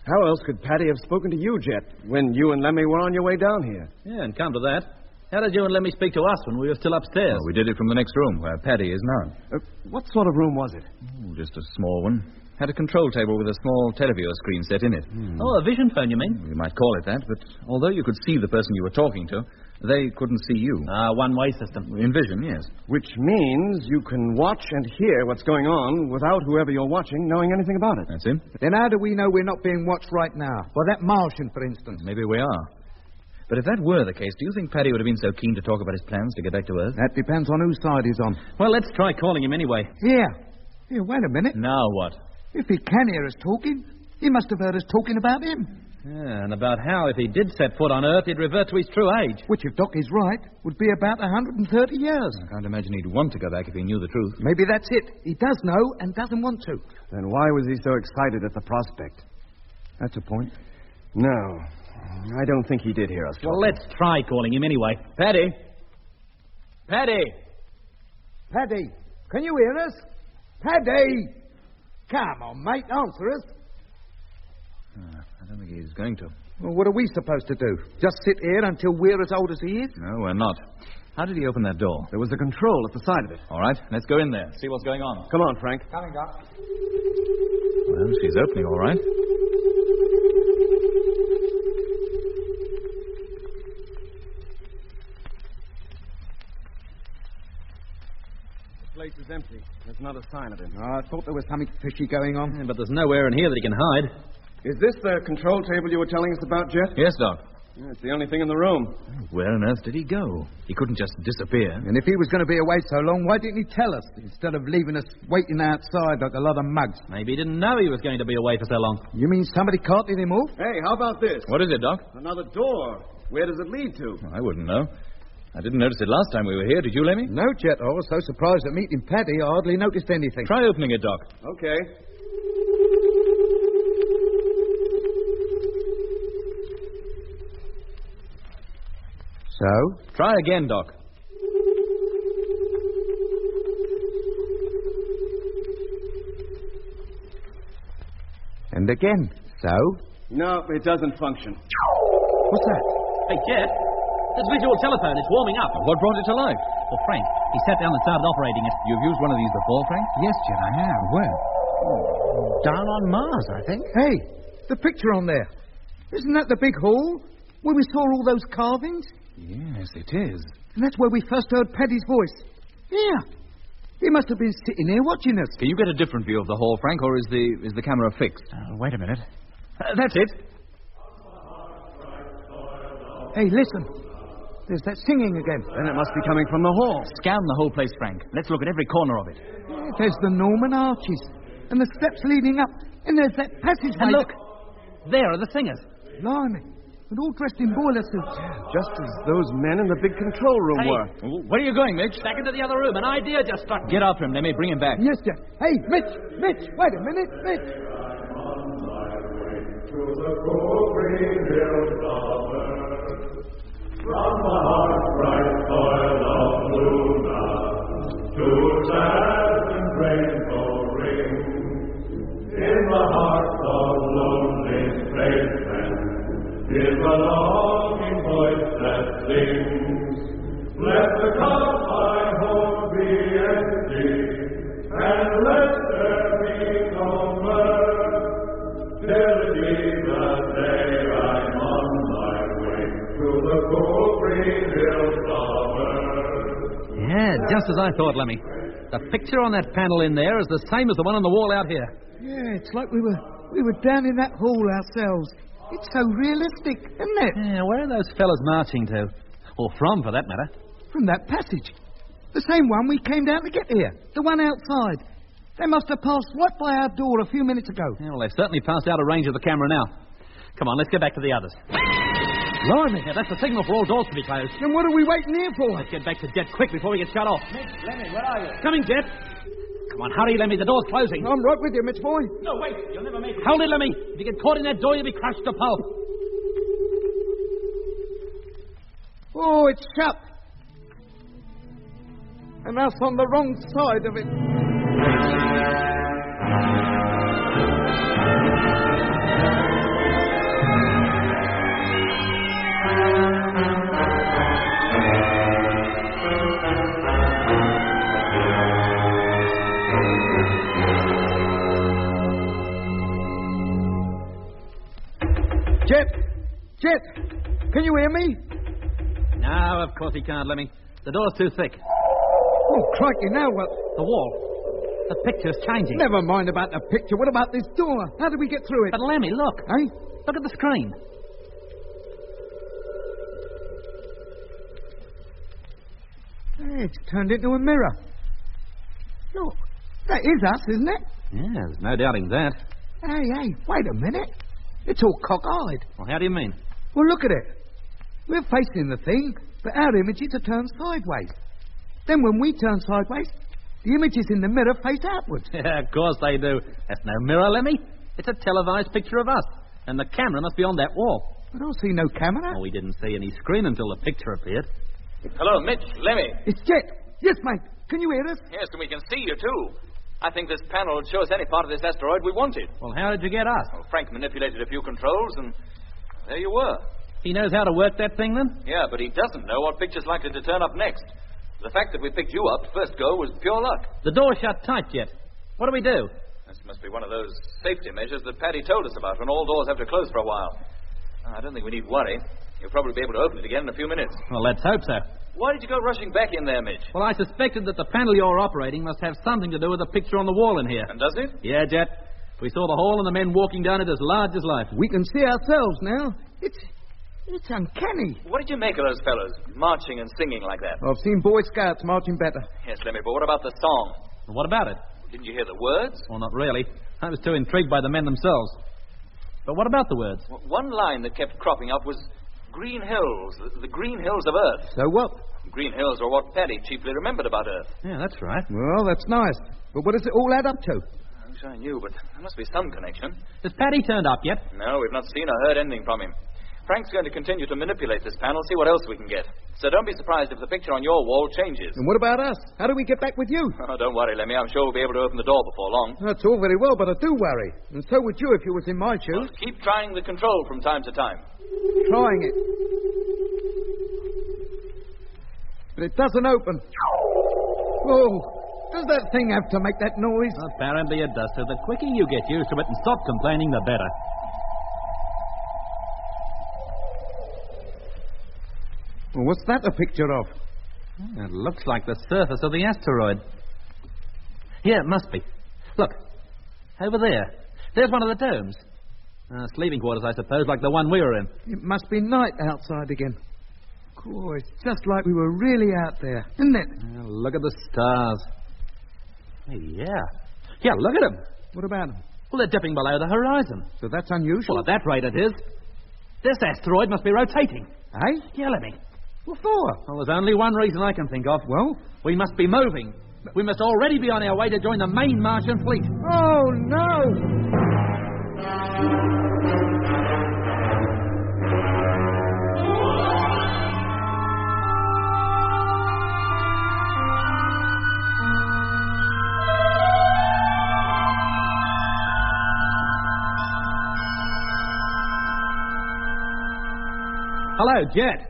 How else could Paddy have spoken to you, Jet, when you and Lemmy were on your way down here? Yeah, and come to that, how did you and Lemmy speak to us when we were still upstairs? We did it from the next room, where Paddy is now. What sort of room was it? Just a small one. Had a control table with a small televiewer screen set in it. Oh, a vision phone, you mean? You might call it that, but although you could see the person you were talking to, they couldn't see you. One-way system. In vision, yes. Which means you can watch and hear what's going on without whoever you're watching knowing anything about it. That's it. Then how do we know we're not being watched right now? By that Martian, for instance. Maybe we are. But if that were the case, do you think Paddy would have been so keen to talk about his plans to get back to Earth? That depends on whose side he's on. Well, let's try calling him anyway. Here, wait a minute. Now what? If he can hear us talking, he must have heard us talking about him. Yeah, and about how, if he did set foot on Earth, he'd revert to his true age. Which, if Doc is right, would be about 130 years. I can't imagine he'd want to go back if he knew the truth. Maybe that's it. He does know and doesn't want to. Then why was he so excited at the prospect? That's a point. No, I don't think he did hear us. Well, let's try calling him anyway. Paddy! Paddy! Paddy, can you hear us? Paddy! Come on, mate, answer us. I don't think he's going to. Well, what are we supposed to do? Just sit here until we're as old as he is? No, we're not. How did he open that door? There was a control at the side of it. All right, let's go in there, see what's going on. Come on, Frank. Coming up. Well, she's opening all right. The place is empty. There's not a sign of him. Oh, I thought there was something fishy going on. Yeah, but there's nowhere in here that he can hide. Is this the control table you were telling us about, Jet? Yes, Doc. Yeah, it's the only thing in the room. Where on earth did he go? He couldn't just disappear. And if he was going to be away so long, why didn't he tell us, instead of leaving us waiting outside like a lot of mugs? Maybe he didn't know he was going to be away for so long. You mean somebody carted him off? Hey, how about this? What is it, Doc? Another door. Where does it lead to? I wouldn't know. I didn't notice it last time we were here. Did you, Lemmy? No, Jet. I was so surprised at meeting Paddy, I hardly noticed anything. Try opening it, Doc. Okay. So? Try again, Doc. And again. So? No, it doesn't function. What's that? Hey, Jet. This visual telephone, it's warming up. What brought it to life? Well, Frank, he sat down and started operating it. You've used one of these before, Frank? Yes, Jet, I have. Where? Down on Mars, I think. Hey, the picture on there. Isn't that the big hall where we saw all those carvings? Yes, it is. And that's where we first heard Paddy's voice. Yeah. He must have been sitting here watching us. Can you get a different view of the hall, Frank, or is the camera fixed? Wait a minute. That's it. Hey, listen. There's that singing again. Then it must be coming from the hall. Scan the whole place, Frank. Let's look at every corner of it. Yeah, there's the Norman arches. And the steps leading up. And there's that passageway. And look. There are the singers. Blimey. And all dressed in boiler suits. Just as those men in the big control room were. Where are you going, Mitch? Back into the other room. An idea just struck me. Get after him, Lemmy. Bring him back. Yes, Jack. Hey, Mitch. Wait a minute. Mitch. From the heart bright soil of Luna to sad and rainbow ring, in the heart of lonely spacemen is a longing voice that sings. Let the cup I hold be empty, and let there be no mirth, till it be the day I'm on my way to the cool green hills of earth. Yeah, just as I thought, Lemmy. The picture on that panel in there is the same as the one on the wall out here. Yeah, it's like we were down in that hall ourselves. It's so realistic, isn't it? Yeah, where are those fellas marching to? Or from, for that matter? From that passage. The same one we came down to get here. The one outside. They must have passed right by our door a few minutes ago. Yeah, well, they've certainly passed out of range of the camera now. Come on, let's get back to the others. Blimey. Yeah, that's the signal for all doors to be closed. Then what are we waiting here for? Let's get back to Jet quick before we get shut off. Lemmy, where are you? Coming, Jet. Come on, hurry, Lemmy. The door's closing. I'm right with you, Mitch boy. No, wait. You'll never make it. Hold it, Lemmy. If you get caught in that door, you'll be crushed to pulp. Oh, it's shut. And us on the wrong side of it. Jet, can you hear me? No, of course he can't, Lemmy. The door's too thick. Oh, crikey, now what? The wall. The picture's changing. Never mind about the picture. What about this door? How do we get through it? But, Lemmy, look. Eh? Look at the screen. Hey, it's turned into a mirror. Look, that is us, isn't it? Yeah, there's no doubting that. Hey, wait a minute. It's all cock-eyed. Well, how do you mean? Well, look at it. We're facing the thing, but our images are turned sideways. Then when we turn sideways, the images in the mirror face outwards. Yeah, of course they do. That's no mirror, Lemmy. It's a televised picture of us. And the camera must be on that wall. I don't see no camera. Oh, we didn't see any screen until the picture appeared. Hello, Mitch. Lemmy. It's Jet. Yes, mate. Can you hear us? Yes, and we can see you, too. I think this panel would show us any part of this asteroid we wanted. Well, how did you get us? Well, Frank manipulated a few controls, and there you were. He knows how to work that thing, then? Yeah, but he doesn't know what picture's likely to turn up next. The fact that we picked you up first go was pure luck. The door's shut tight, Jet. What do we do? This must be one of those safety measures that Paddy told us about when all doors have to close for a while. I don't think we need worry. You'll probably be able to open it again in a few minutes. Well, let's hope so. Why did you go rushing back in there, Mitch? Well, I suspected that the panel you're operating must have something to do with the picture on the wall in here. And does it? Yeah, Jet. We saw the hall and the men walking down it as large as life. We can see ourselves now. It's uncanny. What did you make of those fellows, marching and singing like that? I've seen Boy Scouts marching better. Yes, Lemmy, but what about the song? Well, what about it? Didn't you hear the words? Well, not really. I was too intrigued by the men themselves. But what about the words? Well, one line that kept cropping up was Green Hills, the Green Hills of Earth. So what? Green Hills are what Paddy chiefly remembered about Earth. Yeah, that's right. Well, that's nice. But what does it all add up to? I wish I knew, but there must be some connection. Has Paddy turned up yet? No, we've not seen or heard anything from him. Frank's going to continue to manipulate this panel, see what else we can get. So don't be surprised if the picture on your wall changes. And what about us? How do we get back with you? Oh, don't worry, Lemmy. I'm sure we'll be able to open the door before long. That's all very well, but I do worry. And so would you if you was in my shoes. Well, keep trying the control from time to time. Trying it. But it doesn't open. Oh, does that thing have to make that noise? Apparently it does, so the quicker you get used to it and stop complaining, the better. Well, what's that a picture of? It looks like the surface of the asteroid. Yeah, it must be. Look, over there. There's one of the domes. Sleeping quarters, I suppose, like the one we were in. It must be night outside again. Oh, it's just like we were really out there, isn't it? Look at the stars. Hey, yeah. Yeah, look at them. What about them? Well, they're dipping below the horizon. So that's unusual. Well, at that rate it is. This asteroid must be rotating. Eh? Yeah, Lemmy. What for? Well, there's only one reason I can think of. Well? We must be moving. We must already be on our way to join the main Martian fleet. Oh, no! Hello, Jet.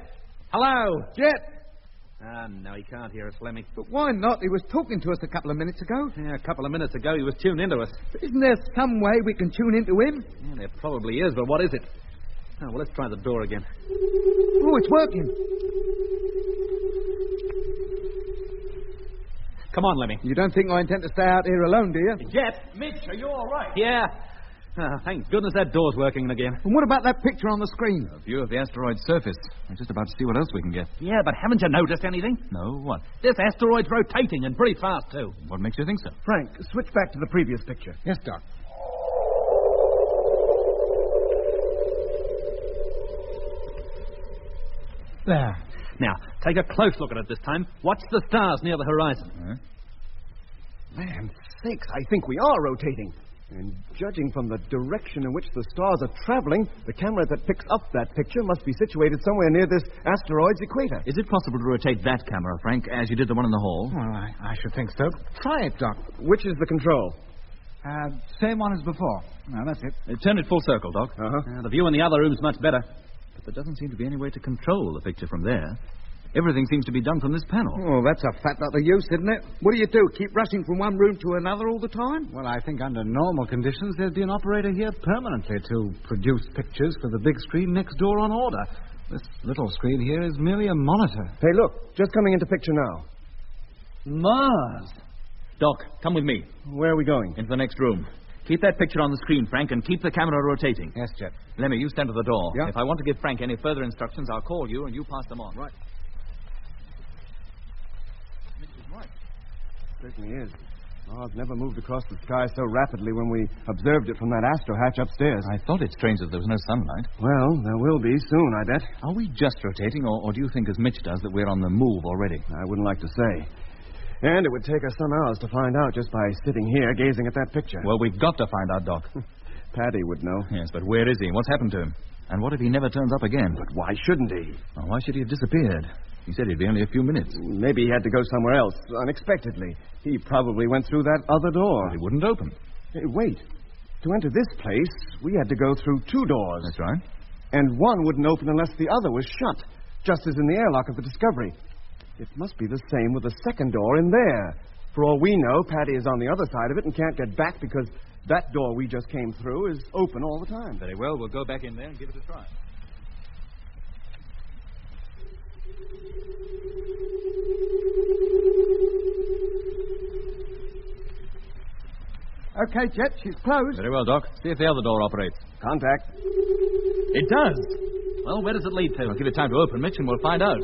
Hello. Jet. No, he can't hear us, Lemmy. But why not? He was talking to us a couple of minutes ago. Yeah, a couple of minutes ago he was tuned into us. But isn't there some way we can tune into him? Yeah, there probably is, but what is it? Oh, well, let's try the door again. Oh, it's working. Come on, Lemmy. You don't think I intend to stay out here alone, do you? Jet. Mitch, are you all right? Yeah. Thank goodness that door's working again. And what about that picture on the screen? A view of the asteroid's surface. I'm just about to see what else we can get. Yeah, but haven't you noticed anything? No, what? This asteroid's rotating, and pretty fast, too. What makes you think so? Frank, switch back to the previous picture. Yes, Doc. There. Now, take a close look at it this time. Watch the stars near the horizon. Man sakes, I think we are rotating. And judging from the direction in which the stars are traveling, the camera that picks up that picture must be situated somewhere near this asteroid's equator. Is it possible to rotate that camera, Frank, as you did the one in the hall? Well, I should think so. Try it, Doc. Which is the control? Same one as before. No, that's it. Turn it full circle, Doc. Uh-huh. The view in the other room's much better. But there doesn't seem to be any way to control the picture from there. Everything seems to be done from this panel. Oh, that's a fat lot of use, isn't it? What do? Keep rushing from one room to another all the time? Well, I think under normal conditions, there'd be an operator here permanently to produce pictures for the big screen next door on order. This little screen here is merely a monitor. Hey, look, just coming into picture now. Mars! Doc, come with me. Where are we going? Into the next room. Keep that picture on the screen, Frank, and keep the camera rotating. Yes, Jet. Lemmy, you stand at the door. Yeah? If I want to give Frank any further instructions, I'll call you and you pass them on. Right. Certainly is. Mars never moved across the sky so rapidly when we observed it from that astro hatch upstairs. I thought it strange that there was no sunlight. Well, there will be soon, I bet. Are we just rotating, or do you think, as Mitch does, that we're on the move already? I wouldn't like to say. And it would take us some hours to find out just by sitting here gazing at that picture. Well, we've got to find out, Doc. Paddy would know. Yes, but where is he? What's happened to him? And what if he never turns up again? But why shouldn't he? Well, why should he have disappeared? He said he'd be only a few minutes. Maybe he had to go somewhere else, unexpectedly. He probably went through that other door. Well, he wouldn't open. Hey, wait. To enter this place, we had to go through 2 doors. That's right. And one wouldn't open unless the other was shut, just as in the airlock of the Discovery. It must be the same with the second door in there. For all we know, Paddy is on the other side of it and can't get back because that door we just came through is open all the time. Very well, we'll go back in there and give it a try. Okay, Jet, she's closed. Very well, Doc. See if the other door operates. Contact. It does. Well, where does it lead to? I'll give it time to open, Mitch, and we'll find out.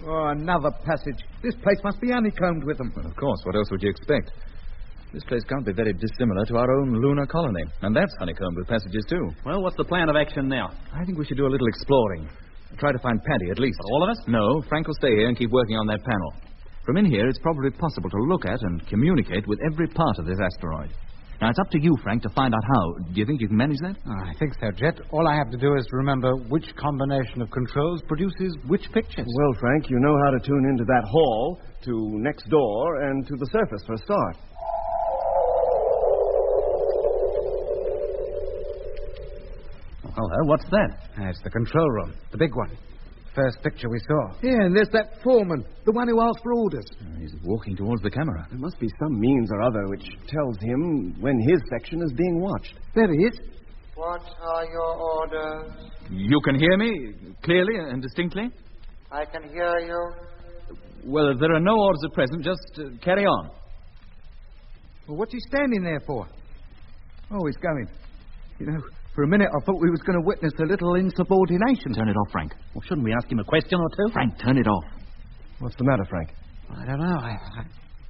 Oh, another passage. This place must be honeycombed with them. Well, of course. What else would you expect? This place can't be very dissimilar to our own lunar colony. And that's honeycombed with passages, too. Well, what's the plan of action now? I think we should do a little exploring. Try to find Paddy, at least. For all of us? No, Frank will stay here and keep working on that panel. From in here, it's probably possible to look at and communicate with every part of this asteroid. Now, it's up to you, Frank, to find out how. Do you think you can manage that? I think so, Jet. All I have to do is remember which combination of controls produces which pictures. Well, Frank, you know how to tune into that hall, to next door, and to the surface for a start. Hello, what's that? It's the control room, the big one. First picture we saw. Yeah, and there's that foreman, the one who asked for orders. He's walking towards the camera. There must be some means or other which tells him when his section is being watched. There he is. What are your orders? You can hear me clearly and distinctly? I can hear you. Well, there are no orders at present. Just carry on. Well, what's he standing there for? Oh, he's going. You know, for a minute I thought we was going to witness a little insubordination. Turn it off, Frank. Well, shouldn't we ask him a question or two? Frank, turn it off. What's the matter, Frank? I don't know. I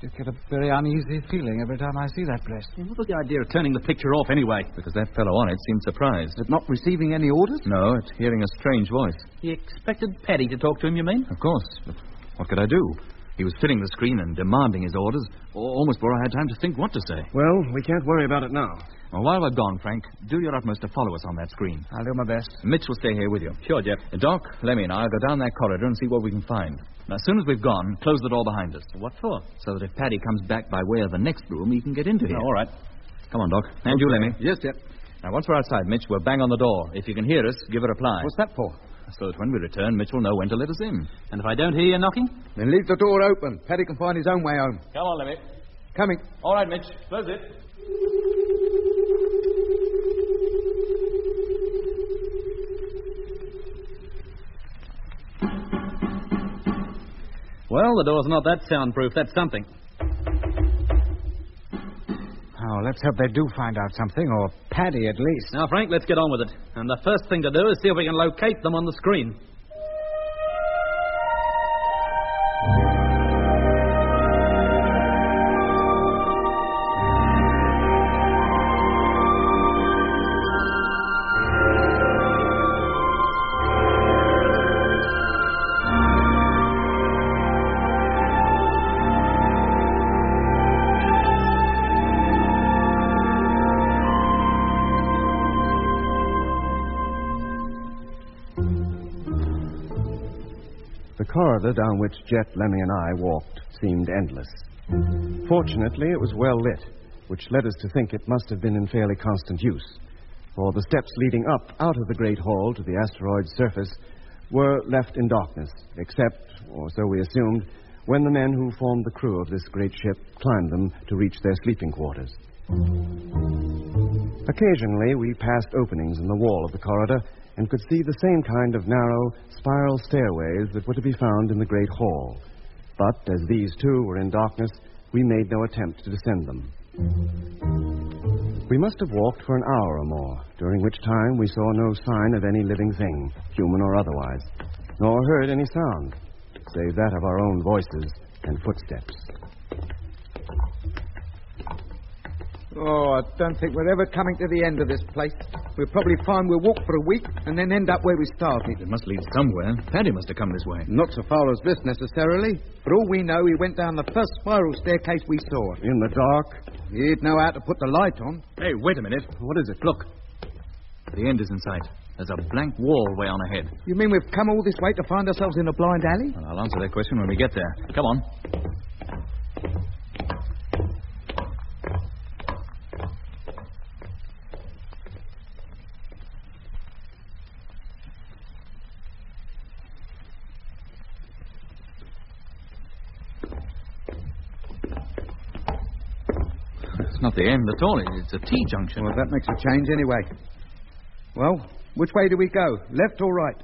just get a very uneasy feeling every time I see that place. What was the idea of turning the picture off anyway? Because that fellow on it seemed surprised. At not receiving any orders? No, at hearing a strange voice. He expected Paddy to talk to him, you mean? Of course. But what could I do? He was filling the screen and demanding his orders, almost before I had time to think what to say. Well, we can't worry about it now. Well, while we're gone, Frank, do your utmost to follow us on that screen. I'll do my best. Mitch will stay here with you. Sure, Jeff. Doc, Lemmy and I will go down that corridor and see what we can find. Now, as soon as we've gone, close the door behind us. What for? So that if Paddy comes back by way of the next room, he can get into here. All right. Come on, Doc. And you, Lemmy. Yes, Jeff. Now, once we're outside, Mitch, we'll bang on the door. If you can hear us, give a reply. What's that for? So that when we return, Mitch will know when to let us in. And if I don't hear you knocking? Then leave the door open. Paddy can find his own way home. Come on, Lemmy. Coming. All right, Mitch. Close it. Well, the door's not that soundproof. That's something. Oh, let's hope they do find out something, or Paddy at least. Now, Frank, let's get on with it. And the first thing to do is see if we can locate them on the screen. corridor down which Jet, Lemmy, and I walked seemed endless. Fortunately, it was well lit, which led us to think it must have been in fairly constant use, for the steps leading up out of the great hall to the asteroid's surface were left in darkness, except, or so we assumed, when the men who formed the crew of this great ship climbed them to reach their sleeping quarters. Occasionally, we passed openings in the wall of the corridor and could see the same kind of narrow, spiral stairways that were to be found in the great hall. But as these, too, were in darkness, we made no attempt to descend them. We must have walked for an hour or more, during which time we saw no sign of any living thing, human or otherwise, nor heard any sound, save that of our own voices and footsteps. Oh, I don't think we're ever coming to the end of this place. We'll probably find we'll walk for a week and then end up where we started. It must lead somewhere. Paddy must have come this way. Not so far as this, necessarily. For all we know, he went down the first spiral staircase we saw. In the dark? He'd know how to put the light on. Hey, wait a minute. What is it? Look. The end is in sight. There's a blank wall way on ahead. You mean we've come all this way to find ourselves in a blind alley? Well, I'll answer that question when we get there. Come on. Not the end at all. It's a T-junction. Well, that makes a change anyway. Well, which way do we go? Left or right?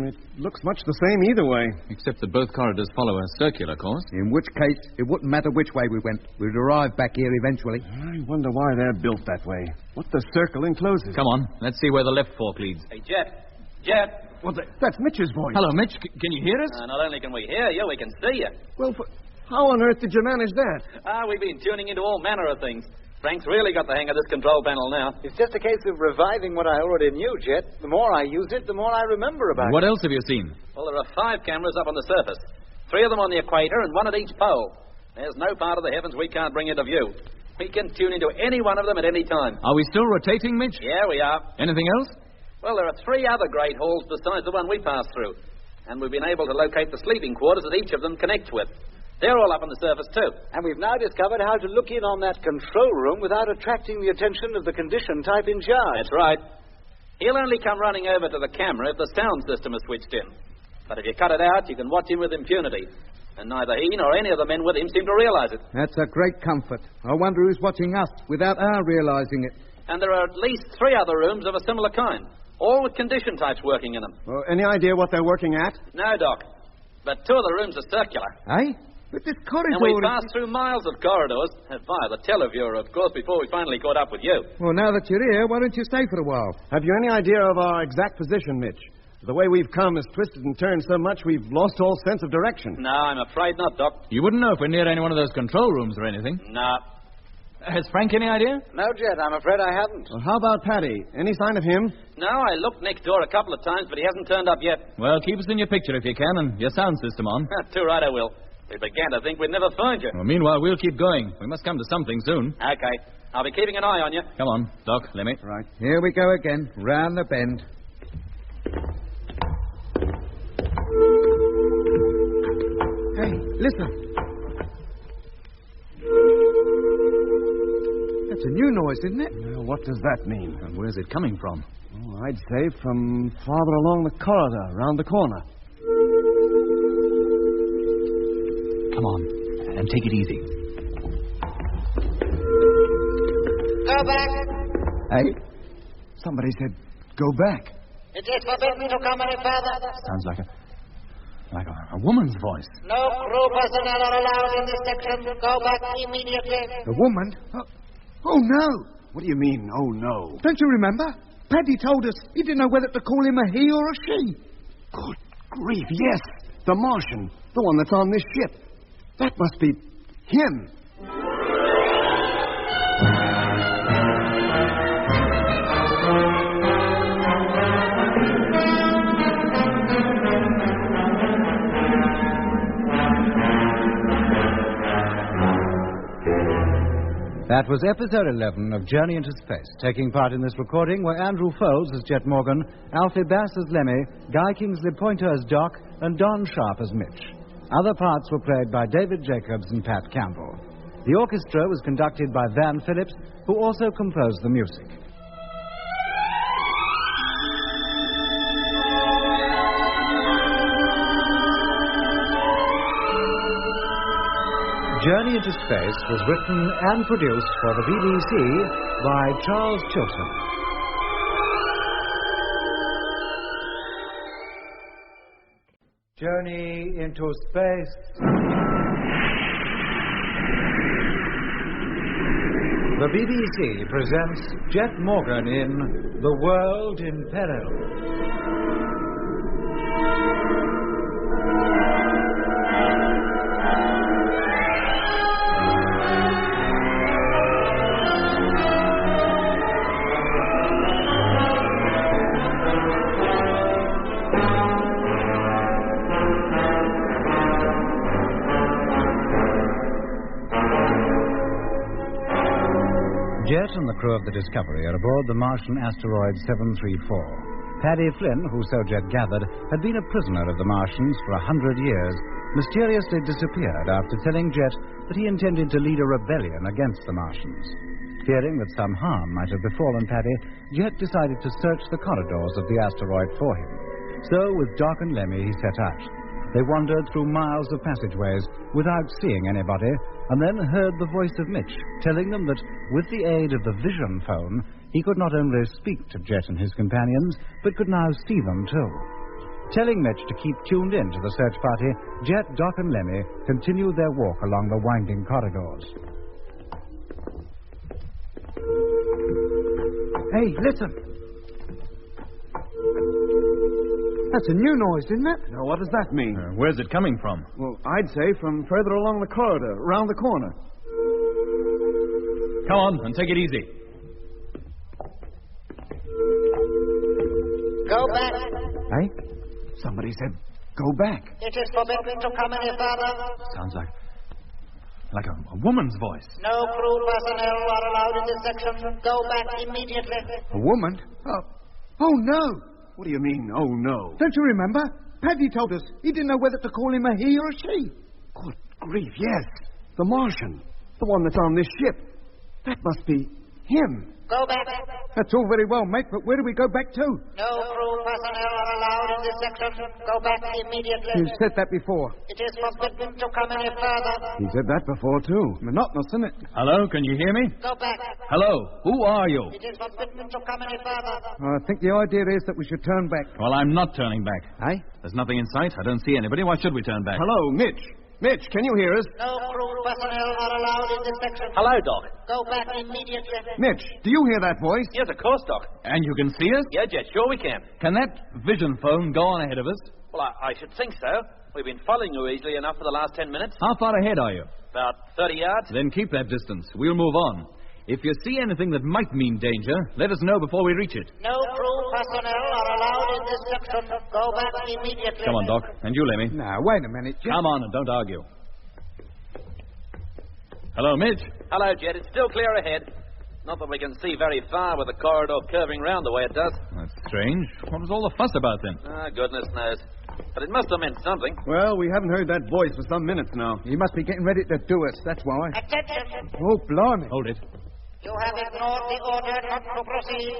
It looks much the same either way. Except that both corridors follow a circular course. In which case, it wouldn't matter which way we went. We'd arrive back here eventually. I wonder why they're built that way. What the circle encloses. Come on. Let's see where the left fork leads. Hey, Jet. Jet. Well, that's Mitch's voice. Hello, Mitch. Can you hear us? Not only can we hear you, we can see you. Well, how on earth did you manage that? We've been tuning into all manner of things. Frank's really got the hang of this control panel now. It's just a case of reviving what I already knew, Jet. The more I use it, the more I remember about it. What else have you seen? Well, there are 5 cameras up on the surface. 3 of them on the equator and 1 at each pole. There's no part of the heavens we can't bring into view. We can tune into any one of them at any time. Are we still rotating, Mitch? Yeah, we are. Anything else? Well, there are 3 other great halls besides the one we passed through. And we've been able to locate the sleeping quarters that each of them connects with. They're all up on the surface, too. And we've now discovered how to look in on that control room without attracting the attention of the condition type in charge. That's right. He'll only come running over to the camera if the sound system is switched in. But if you cut it out, you can watch him with impunity. And neither he nor any of the men with him seem to realize it. That's a great comfort. I wonder who's watching us without our realizing it. And there are at least 3 other rooms of a similar kind, all with condition types working in them. Well, any idea what they're working at? No, Doc. But 2 of the rooms are circular. Eh? But this corridor... And we passed through miles of corridors, via the televiewer, of course, before we finally caught up with you. Well, now that you're here, why don't you stay for a while? Have you any idea of our exact position, Mitch? The way we've come is twisted and turned so much we've lost all sense of direction. No, I'm afraid not, Doc. You wouldn't know if we're near any one of those control rooms or anything. No. Has Frank any idea? No, Jet, I'm afraid I haven't. Well, how about Paddy? Any sign of him? No, I looked next door a couple of times, but he hasn't turned up yet. Well, keep us in your picture if you can, and your sound system on. Too right, I will. We began to think we'd never find you. Well, meanwhile, we'll keep going. We must come to something soon. Okay. I'll be keeping an eye on you. Come on, Doc, Lemmy. Right. Here we go again, round the bend. Hey, listen. That's a new noise, isn't it? Well, what does that mean? And where's it coming from? Oh, I'd say from farther along the corridor, round the corner. Come on, and take it easy. Go back. Hey, somebody said, go back. It is forbidden to come any further. Sounds like a woman's voice. No crew personnel are allowed in this section. Go back immediately. A woman? Oh, no. What do you mean, oh, no? Don't you remember? Paddy told us he didn't know whether to call him a he or a she. Good grief, yes. The Martian. The one that's on this ship. That must be him. That was episode 11 of Journey into Space. Taking part in this recording were Andrew Foles as Jet Morgan, Alfie Bass as Lemmy, Guy Kingsley Pointer as Doc, and Don Sharp as Mitch. Other parts were played by David Jacobs and Pat Campbell. The orchestra was conducted by Van Phillips, who also composed the music. Journey into Space was written and produced for the BBC by Charles Chilton. Journey into Space. The BBC presents Jet Morgan in The World in Peril. Jet and the crew of the Discovery are aboard the Martian asteroid 734. Paddy Flynn, who so Jet gathered, had been a prisoner of the Martians for 100 years, mysteriously disappeared after telling Jet that he intended to lead a rebellion against the Martians. Fearing that some harm might have befallen Paddy, Jet decided to search the corridors of the asteroid for him. So, with Doc and Lemmy, he set out. They wandered through miles of passageways without seeing anybody, and then heard the voice of Mitch telling them that with the aid of the vision phone, he could not only speak to Jet and his companions, but could now see them too. Telling Mitch to keep tuned in to the search party, Jet, Doc and Lemmy continued their walk along the winding corridors. Hey, listen. That's a new noise, isn't it? Now, what does that mean? Where's it coming from? Well, I'd say from further along the corridor, around the corner. Come on, and take it easy. Go back. Hey? Somebody said, go back. It is forbidden to come any further. Sounds like a woman's voice. No crew personnel are allowed in this section. Go back immediately. A woman? Oh, no. What do you mean, oh, no? Don't you remember? Paddy told us he didn't know whether to call him a he or a she. Good grief, yes. The Martian. The one that's on this ship. That must be him. Go back. That's all very well, mate, but where do we go back to? No crew personnel are allowed in this section. Go back immediately. You said that before. It is forbidden to come any further. He said that before, too. Monotonous, isn't it? Hello, can you hear me? Go back. Hello, who are you? It is forbidden to come any further. I think the idea is that we should turn back. Well, I'm not turning back. Hey? There's nothing in sight. I don't see anybody. Why should we turn back? Hello, Mitch. Mitch, can you hear us? No crew personnel are allowed in this section. Hello, Doc. Go back immediately. Mitch, do you hear that voice? Yes, of course, Doc. And you can see us? Yeah, Jet, sure we can. Can that vision phone go on ahead of us? Well, I should think so. We've been following you easily enough for the last 10 minutes. How far ahead are you? About 30 yards. Then keep that distance. We'll move on. If you see anything that might mean danger, let us know before we reach it. No crew personnel are allowed in this section. Go back immediately. Come on, Doc. And you, Lemmy. Now, wait a minute. Come on and don't argue. Hello, Mitch. Hello, Jet. It's still clear ahead. Not that we can see very far with the corridor curving round the way it does. That's strange. What was all the fuss about then? Goodness knows. But it must have meant something. Well, we haven't heard that voice for some minutes now. He must be getting ready to do us, that's why. Attention. Oh, blimey. Hold it. You have ignored the order not to proceed.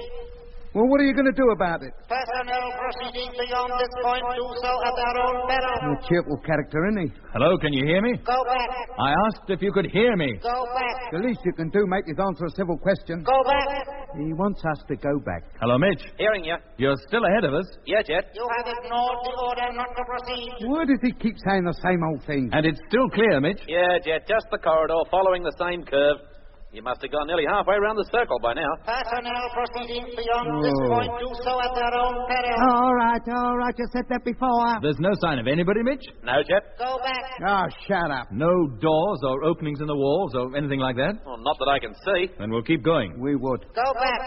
Well, what are you going to do about it? Personnel proceeding beyond this point do so at their own peril. A cheerful character, isn't he? Hello, can you hear me? Go back. I asked if you could hear me. Go back. The least you can do, mate, is answer a civil question. Go back. He wants us to go back. Hello, Mitch. Hearing you. You're still ahead of us. Yeah, Jet. You have ignored the order not to proceed. Why does he keep saying the same old thing? And it's still clear, Mitch. Yeah, Jet. Just the corridor following the same curve. You must have gone nearly halfway around the circle by now. Personnel proceeding beyond this point do so at their own peril. All right. You said that before. There's no sign of anybody, Mitch? No, Jet. Go back. Oh, shut up. No doors or openings in the walls or anything like that? Well, not that I can see. Then we'll keep going. We would. Go back.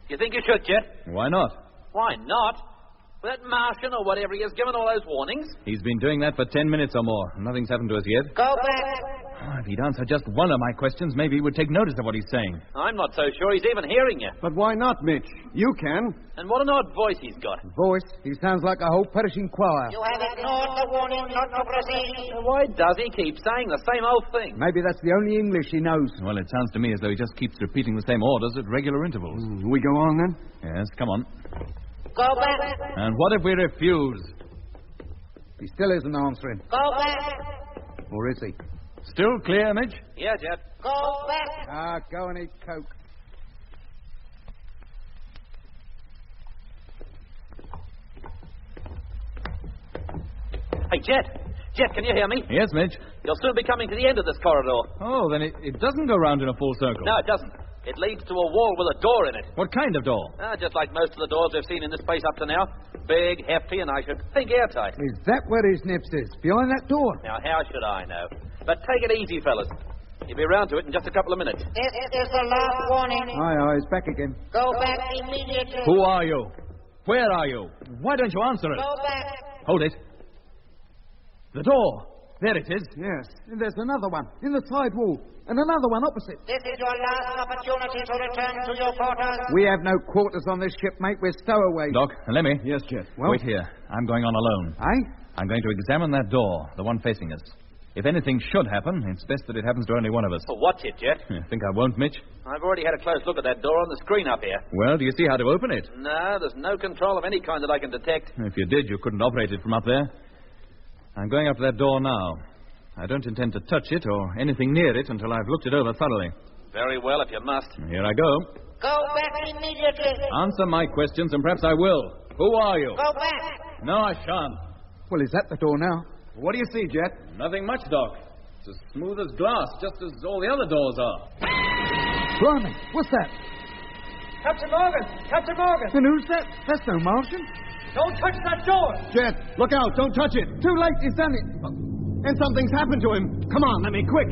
You think you should, Jet? Why not? Why not? Well, that Martian or whatever he has given all those warnings. He's been doing that for 10 minutes or more. Nothing's happened to us yet. Go back. If he'd answer just one of my questions, maybe he would take notice of what he's saying. I'm not so sure he's even hearing you. But why not, Mitch? You can. And what an odd voice he's got. Voice? He sounds like a whole perishing choir. You have ignored the warning not to proceed. Why does he keep saying the same old thing? Maybe that's the only English he knows. Well, it sounds to me as though he just keeps repeating the same orders at regular intervals. We go on, then? Yes, come on. Go back. And what if we refuse? He still isn't answering. Go back. Or is he? Still clear, Midge? Yeah, Jet. Go back. Ah, go and eat Coke. Hey, Jet. Jet, can you hear me? Yes, Midge. You'll soon be coming to the end of this corridor. Oh, then it doesn't go round in a full circle. No, it doesn't. It leads to a wall with a door in it. What kind of door? Just like most of the doors we've seen in this place up to now. Big, hefty, and I should think airtight. Is that where his nips is? Behind that door? Now, how should I know? But take it easy, fellas. You'll be round to it in just a couple of minutes. This is the last warning. Aye, he's back again. Go back immediately. Who are you? Where are you? Why don't you answer it? Go back. Hold it. The door. There it is. Yes, and there's another one in the side wall, and another one opposite. This is your last opportunity to return to your quarters. We have no quarters on this ship, mate. We're stowaways. Doc, let me. Yes, Jet. Well, wait here. I'm going on alone. Aye? I'm going to examine that door, the one facing us. If anything should happen, it's best that it happens to only one of us. Oh, watch it, Jet. You think I won't, Mitch? I've already had a close look at that door on the screen up here. Well, do you see how to open it? No, there's no control of any kind that I can detect. If you did, you couldn't operate it from up there. I'm going up to that door now. I don't intend to touch it or anything near it until I've looked it over thoroughly. Very well, if you must. Here I go. Go back immediately. Answer my questions, and perhaps I will. Who are you? Go back. No, I shan't. Well, is that the door now? What do you see, Jet? Nothing much, Doc. It's as smooth as glass, just as all the other doors are. Blimey, what's that? Captain Morgan! Captain Morgan! And who's that? That's no Martian. Don't touch that door! Jet, look out. Don't touch it. Too late, he's done it. And something's happened to him. Come on, let me, quick.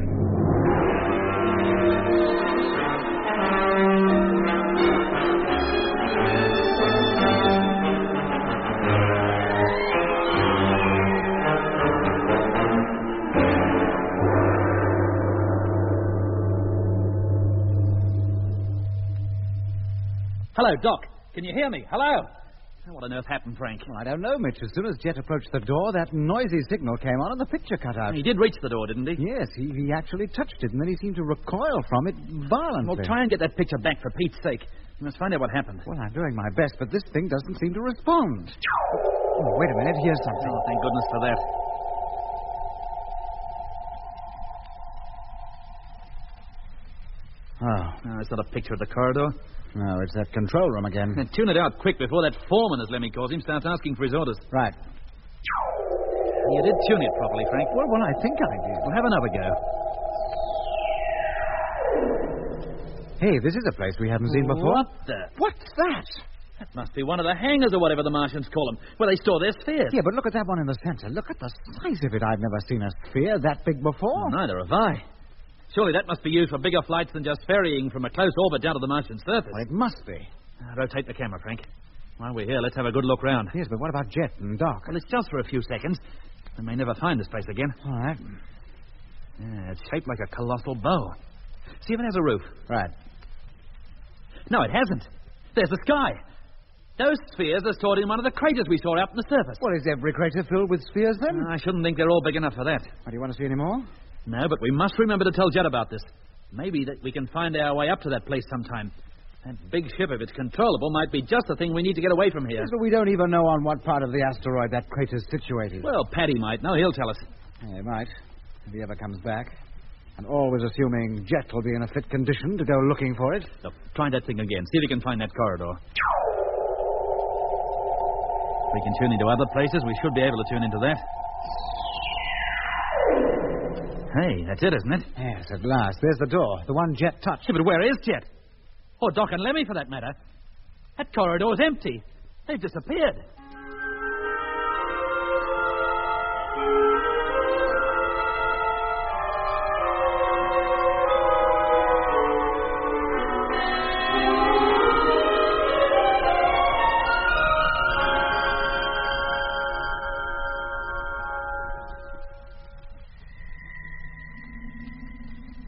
Hello, Doc. Can you hear me? Hello? What on earth happened, Frank? Well, I don't know, Mitch. As soon as Jet approached the door, that noisy signal came on and the picture cut out. He did reach the door, didn't he? Yes, he actually touched it, and then he seemed to recoil from it violently. Well, try and get that picture back for Pete's sake. We must find out what happened. Well, I'm doing my best, but this thing doesn't seem to respond. Oh, wait a minute. Here's something. Oh, thank goodness for that. Oh, no, it's not a picture of the corridor. No, it's that control room again. Then tune it out quick before that foreman, as Lemmy calls him, starts asking for his orders. Right. You did tune it properly, Frank. Well, I think I did. Well, have another go. Hey, this is a place we haven't seen before. What the? What's that? That must be one of the hangars or whatever the Martians call them, where they store their spheres. Yeah, but look at that one in the center. Look at the size of it. I've never seen a sphere that big before. Well, neither have I. Surely that must be used for bigger flights than just ferrying from a close orbit down to the Martian surface. Well, it must be. Rotate the camera, Frank. While we're here, let's have a good look round. Yes, but what about Jet and Doc? Well, it's just for a few seconds. We may never find this place again. All right. Yeah, it's shaped like a colossal bow. See if it has a roof. Right. No, it hasn't. There's the sky. Those spheres are stored in one of the craters we saw out on the surface. Well, is every crater filled with spheres, then? I shouldn't think they're all big enough for that. Do you want to see any more? No, but we must remember to tell Jet about this. Maybe that we can find our way up to that place sometime. That big ship, if it's controllable, might be just the thing we need to get away from here. Yes, but we don't even know on what part of the asteroid that crater's situated. Well, Paddy might know. He'll tell us. Yeah, he might, if he ever comes back. And always assuming Jet will be in a fit condition to go looking for it. Look, try that thing again. See if you can find that corridor. If we can tune into other places, we should be able to tune into that. Hey, that's it, isn't it? Yes, at last. There's the door. The one Jet touched. Yeah, but where is Jet? Or Doc and Lemmy, for that matter. That corridor's empty. They've disappeared.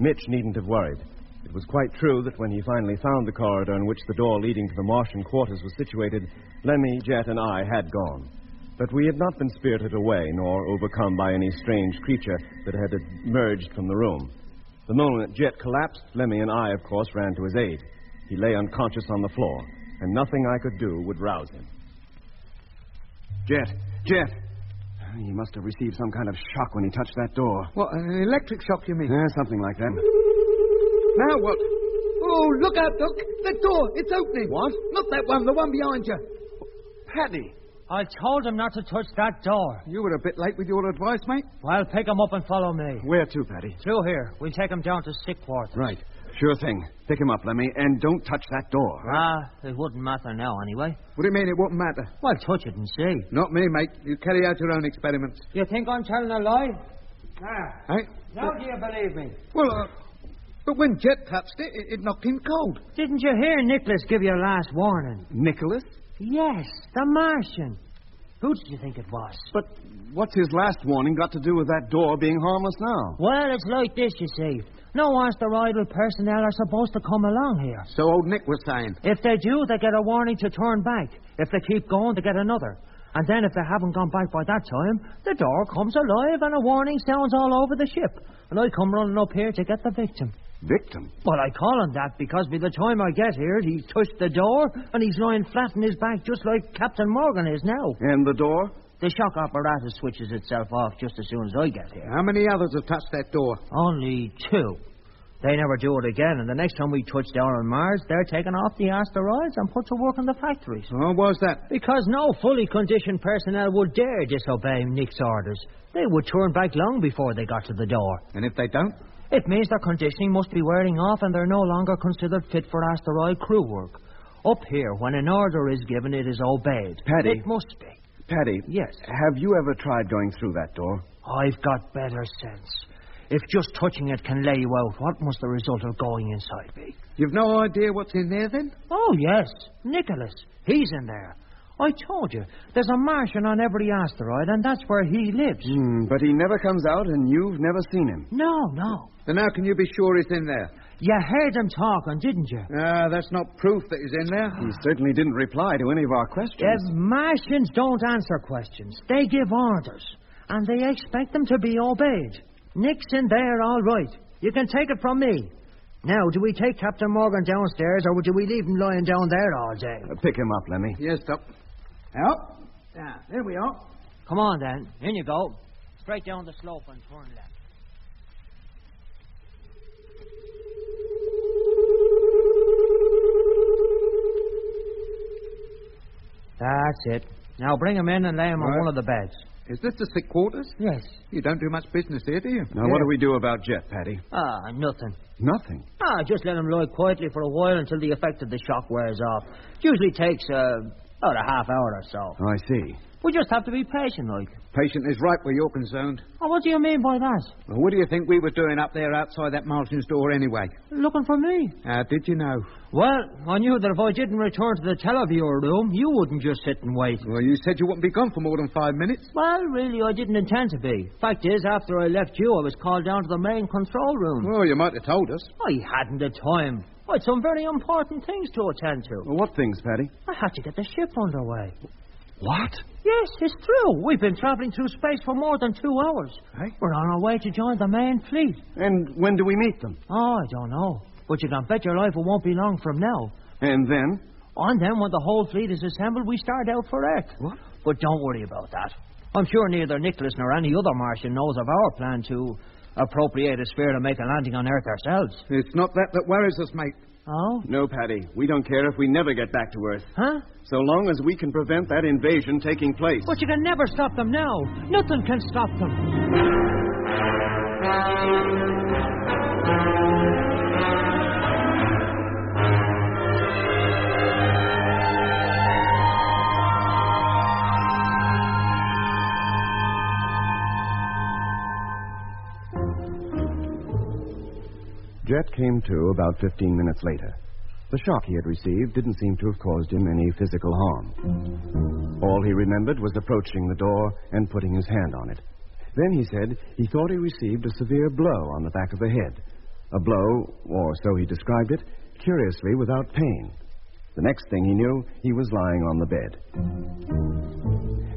Mitch needn't have worried. It was quite true that when he finally found the corridor in which the door leading to the Martian quarters was situated, Lemmy, Jet, and I had gone. But we had not been spirited away nor overcome by any strange creature that had emerged from the room. The moment Jet collapsed, Lemmy and I, of course, ran to his aid. He lay unconscious on the floor, and nothing I could do would rouse him. Jet! He must have received some kind of shock when he touched that door. What, an electric shock, you mean? Yeah, something like that. Now what? Oh, look out, Doc. That door, it's opening. What? Not that one, the one behind you. Paddy! I told him not to touch that door. You were a bit late with your advice, mate. Well, pick him up and follow me. Where to, Paddy? Through here. We'll take him down to sick quarters. Right. Sure thing. Pick him up, Lemmy, and don't touch that door. It wouldn't matter now, anyway. What do you mean it wouldn't matter? Well, touch it and see. Not me, mate. You carry out your own experiments. You think I'm telling a lie? Hey? Now do you believe me? Well, but when Jet touched it, it knocked him cold. Didn't you hear Nicholas give you a last warning? Nicholas? Yes, the Martian. Who did you think it was? But what's his last warning got to do with that door being harmless now? Well, it's like this, you see. No asteroidal personnel are supposed to come along here. So old Nick was saying. If they do, they get a warning to turn back. If they keep going, they get another. And then if they haven't gone back by that time, the door comes alive and a warning sounds all over the ship. And I come running up here to get the victim. Victim? Well, I call him that because by the time I get here, he's touched the door and he's lying flat on his back just like Captain Morgan is now. And the door? The shock apparatus switches itself off just as soon as I get here. How many others have touched that door? Only 2. They never do it again, and the next time we touch down on Mars, they're taken off the asteroids and put to work in the factories. Oh, why's that? Because no fully conditioned personnel would dare disobey Nick's orders. They would turn back long before they got to the door. And if they don't? It means their conditioning must be wearing off and they're no longer considered fit for asteroid crew work. Up here, when an order is given, it is obeyed. Paddy. It must be. Paddy. Yes. Have you ever tried going through that door? I've got better sense. If just touching it can lay you out, what must the result of going inside be? You've no idea what's in there, then? Oh, yes. Nicholas. He's in there. I told you, there's a Martian on every asteroid, and that's where he lives. But he never comes out, and you've never seen him. No. Then how can you be sure he's in there? You heard him talking, didn't you? That's not proof that he's in there. He certainly didn't reply to any of our questions. Martians don't answer questions. They give orders, and they expect them to be obeyed. Nick's in there, all right. You can take it from me. Now, do we take Captain Morgan downstairs, or do we leave him lying down there all day? Pick him up, Lemmy. Yes, Doc. Out. There we are. Come on, then. In you go. Straight down the slope and turn left. That's it. Now bring him in and lay him on one of the beds. Is this the sick quarters? Yes. You don't do much business here, do you? Now, what do we do about Jet, Paddy? Nothing. Nothing? Just let him lie quietly for a while until the effect of the shock wears off. It usually takes about a half hour or so. I see. We just have to be patient, like. Patient is right where you're concerned. Oh, what do you mean by that? Well, what do you think we were doing up there outside that Martian's door anyway? Looking for me. How did you know? Well, I knew that if I didn't return to the televiewer room, you wouldn't just sit and wait. Well, you said you wouldn't be gone for more than 5 minutes. Well, really, I didn't intend to be. Fact is, after I left you, I was called down to the main control room. Well, you might have told us. I hadn't the time. I had some very important things to attend to. Well, what things, Paddy? I had to get the ship underway. What? Yes, it's true. We've been traveling through space for more than 2 hours. Hey? We're on our way to join the main fleet. And when do we meet them? Oh, I don't know. But you can bet your life it won't be long from now. And then? And then when the whole fleet is assembled, we start out for Earth. What? But don't worry about that. I'm sure neither Nicholas nor any other Martian knows of our plan to appropriate a sphere to make a landing on Earth ourselves. It's not that worries us, mate. Oh? No, Paddy. We don't care if we never get back to Earth. Huh? So long as we can prevent that invasion taking place. But you can never stop them now. Nothing can stop them. Jet came to about 15 minutes later. The shock he had received didn't seem to have caused him any physical harm. All he remembered was approaching the door and putting his hand on it. Then he said he thought he received a severe blow on the back of the head. A blow, or so he described it, curiously without pain. The next thing he knew, he was lying on the bed.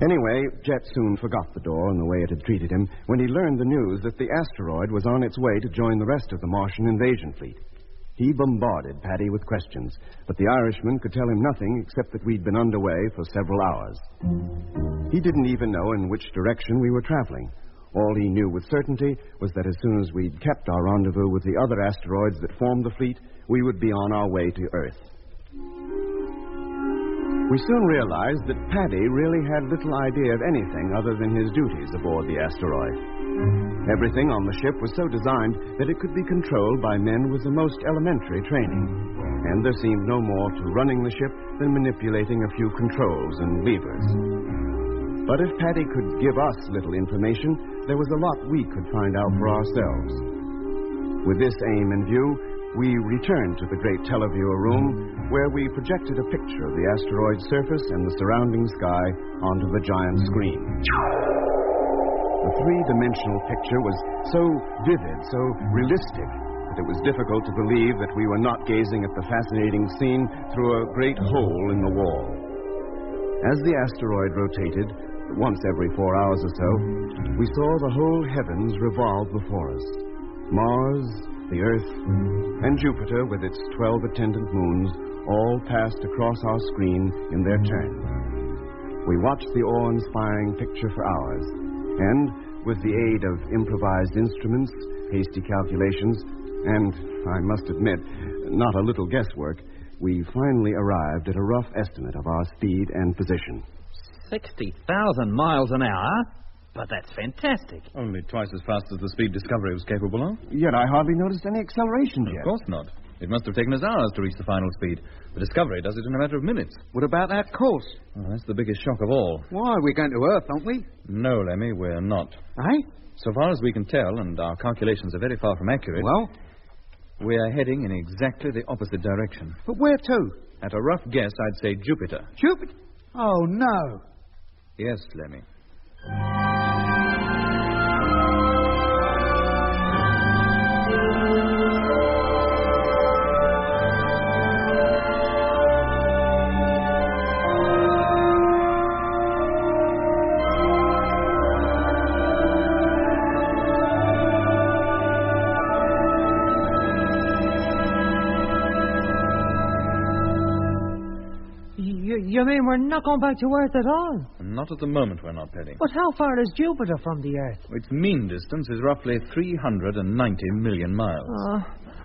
Anyway, Jet soon forgot the door and the way it had treated him when he learned the news that the asteroid was on its way to join the rest of the Martian invasion fleet. He bombarded Paddy with questions, but the Irishman could tell him nothing except that we'd been underway for several hours. He didn't even know in which direction we were traveling. All he knew with certainty was that as soon as we'd kept our rendezvous with the other asteroids that formed the fleet, we would be on our way to Earth. We soon realized that Paddy really had little idea of anything other than his duties aboard the asteroid. Everything on the ship was so designed that it could be controlled by men with the most elementary training, and there seemed no more to running the ship than manipulating a few controls and levers. But if Paddy could give us little information, there was a lot we could find out for ourselves. With this aim in view, we returned to the great televiewer room, where we projected a picture of the asteroid's surface and the surrounding sky onto the giant screen. The three-dimensional picture was so vivid, so realistic, that it was difficult to believe that we were not gazing at the fascinating scene through a great hole in the wall. As the asteroid rotated, once every 4 hours or so, we saw the whole heavens revolve before us. Mars, the Earth, and Jupiter, with its 12 attendant moons, all passed across our screen in their turn. We watched the awe-inspiring picture for hours, and, with the aid of improvised instruments, hasty calculations, and, I must admit, not a little guesswork, we finally arrived at a rough estimate of our speed and position. 60,000 miles an hour? But that's fantastic. Only twice as fast as the speed Discovery was capable of. Yet I hardly noticed any acceleration yet. Of course not. It must have taken us hours to reach the final speed. The Discovery does it in a matter of minutes. What about that course? Oh, that's the biggest shock of all. Why? We're going to Earth, aren't we? No, Lemmy, we're not. Eh? So far as we can tell, and our calculations are very far from accurate... Well? We are heading in exactly the opposite direction. But where to? At a rough guess, I'd say Jupiter. Jupiter? Oh, no. Yes, Lemmy. You mean we're not going back to Earth at all? Not at the moment we're not, Paddy. But how far is Jupiter from the Earth? Its mean distance is roughly 390 million miles.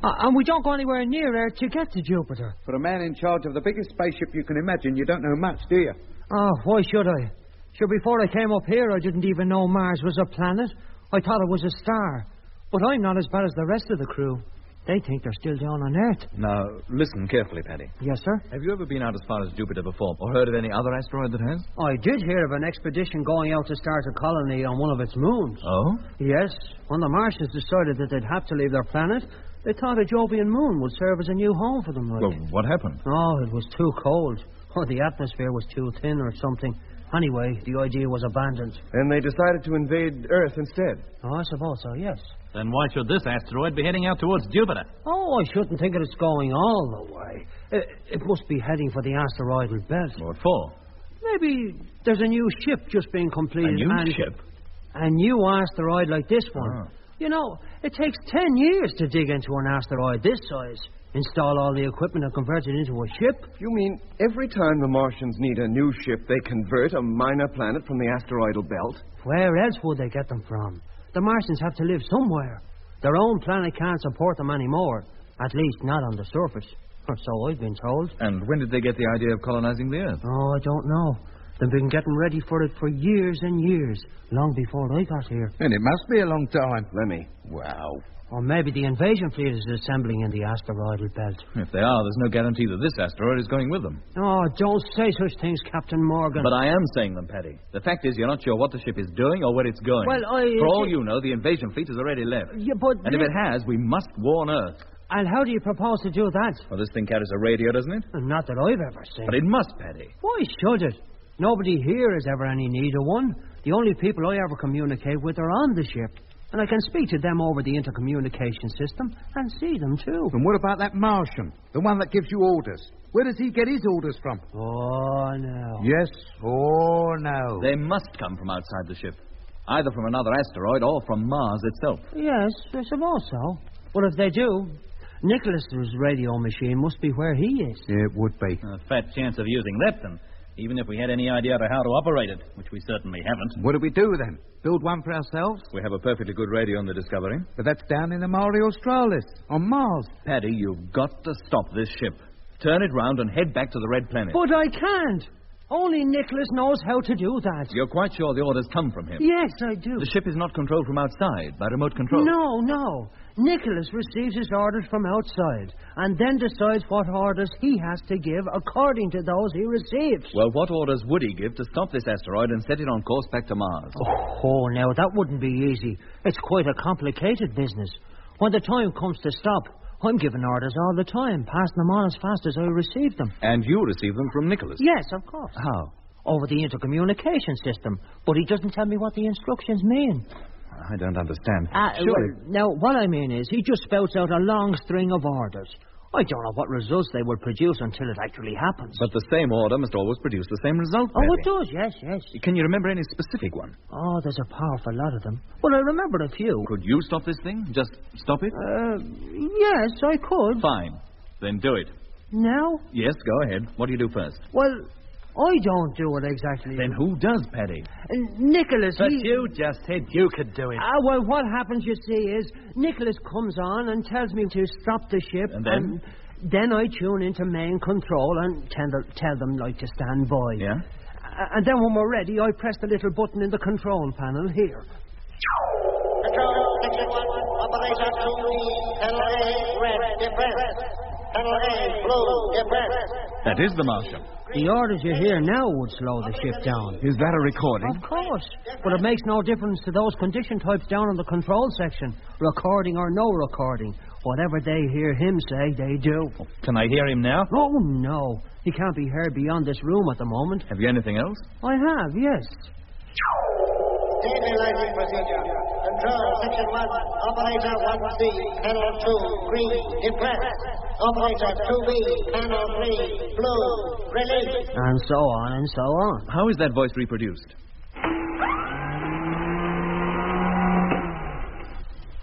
And we don't go anywhere near Earth to get to Jupiter. For a man in charge of the biggest spaceship you can imagine, you don't know much, do you? Oh, why should I? Sure, before I came up here, I didn't even know Mars was a planet. I thought it was a star. But I'm not as bad as the rest of the crew. They think they're still down on Earth. Now, listen carefully, Paddy. Yes, sir? Have you ever been out as far as Jupiter before, or heard of any other asteroid that has? I did hear of an expedition going out to start a colony on one of its moons. Oh? Yes. When the Martians decided that they'd have to leave their planet, they thought a Jovian moon would serve as a new home for them. Well, what happened? Oh, it was too cold. Or the atmosphere was too thin or something. Anyway, the idea was abandoned. And they decided to invade Earth instead. Oh, I suppose so, yes. Then why should this asteroid be heading out towards Jupiter? Oh, I shouldn't think it's going all the way. It must be heading for the asteroidal belt. What for? Maybe there's a new ship just being completed. A new ship? A new asteroid like this one. You know, it takes 10 years to dig into an asteroid this size, install all the equipment and convert it into a ship. You mean every time the Martians need a new ship, they convert a minor planet from the asteroidal belt? Where else would they get them from? The Martians have to live somewhere. Their own planet can't support them anymore. At least not on the surface. Or so I've been told. And when did they get the idea of colonizing the Earth? Oh, I don't know. They've been getting ready for it for years and years. Long before I got here. And it must be a long time. Lemmy. Wow. Or maybe the invasion fleet is assembling in the asteroidal belt. If they are, there's no guarantee that this asteroid is going with them. Oh, don't say such things, Captain Morgan. But I am saying them, Paddy. The fact is, you're not sure what the ship is doing or where it's going. Well, For all you know, the invasion fleet has already left. Yeah, but... And if it has, we must warn Earth. And how do you propose to do that? Well, this thing carries a radio, doesn't it? Not that I've ever seen. But it must, Paddy. Why should it? Nobody here has ever any need of one. The only people I ever communicate with are on the ship. And I can speak to them over the intercommunication system and see them, too. And what about that Martian? The one that gives you orders? Where does he get his orders from? Oh, no. Yes, or no. They must come from outside the ship. Either from another asteroid or from Mars itself. Yes, I suppose so. Well, if they do, Nicholas's radio machine must be where he is. It would be. A fat chance of using that, then. Even if we had any idea of how to operate it, which we certainly haven't. What do we do then? Build one for ourselves? We have a perfectly good radio on the Discovery. But that's down in the Mare Australis, on Mars. Paddy, you've got to stop this ship. Turn it round and head back to the Red Planet. But I can't. Only Nicholas knows how to do that. You're quite sure the orders come from him? Yes, I do. The ship is not controlled from outside by remote control? No. Nicholas receives his orders from outside and then decides what orders he has to give according to those he receives. Well, what orders would he give to stop this asteroid and set it on course back to Mars? Oh, now, that wouldn't be easy. It's quite a complicated business. When the time comes to stop, I'm giving orders all the time, passing them on as fast as I receive them. And you receive them from Nicholas? Yes, of course. How? Over the intercommunication system. But he doesn't tell me what the instructions mean. I don't understand. Well, now, what I mean is, he just spouts out a long string of orders. I don't know what results they will produce until it actually happens. But the same order must always produce the same result, Oh, Paddy. it does, yes. Can you remember any specific one? Oh, there's a powerful lot of them. Well, I remember a few. Could you stop this thing? Just stop it? Yes, I could. Fine. Then do it. Now? Yes, go ahead. What do you do first? Well, I don't do it exactly. Then who does, Paddy? Nicholas, But you just said you could do it. Well, what happens, you see, is Nicholas comes on and tells me to stop the ship. And then? Then I tune into main control and tell them, like, to stand by. Yeah? And then when we're ready, I press the little button in the control panel here. Control, Section 1, Operation 2B, Panel A, red, depressed. Panel A, blue, depressed. That is the Martian. The orders you hear now would slow the ship down. Is that a recording? Of course. But it makes no difference to those condition types down in the control section. Recording or no recording. Whatever they hear him say, they do. Can I hear him now? Oh, no. He can't be heard beyond this room at the moment. Have you anything else? I have, yes. Stabilizing procedure. Control, Section 1, Operator 1C, Panel 2, green, depressed. Operator 2B, Panel 3, blue, release. And so on and so on. How is that voice reproduced?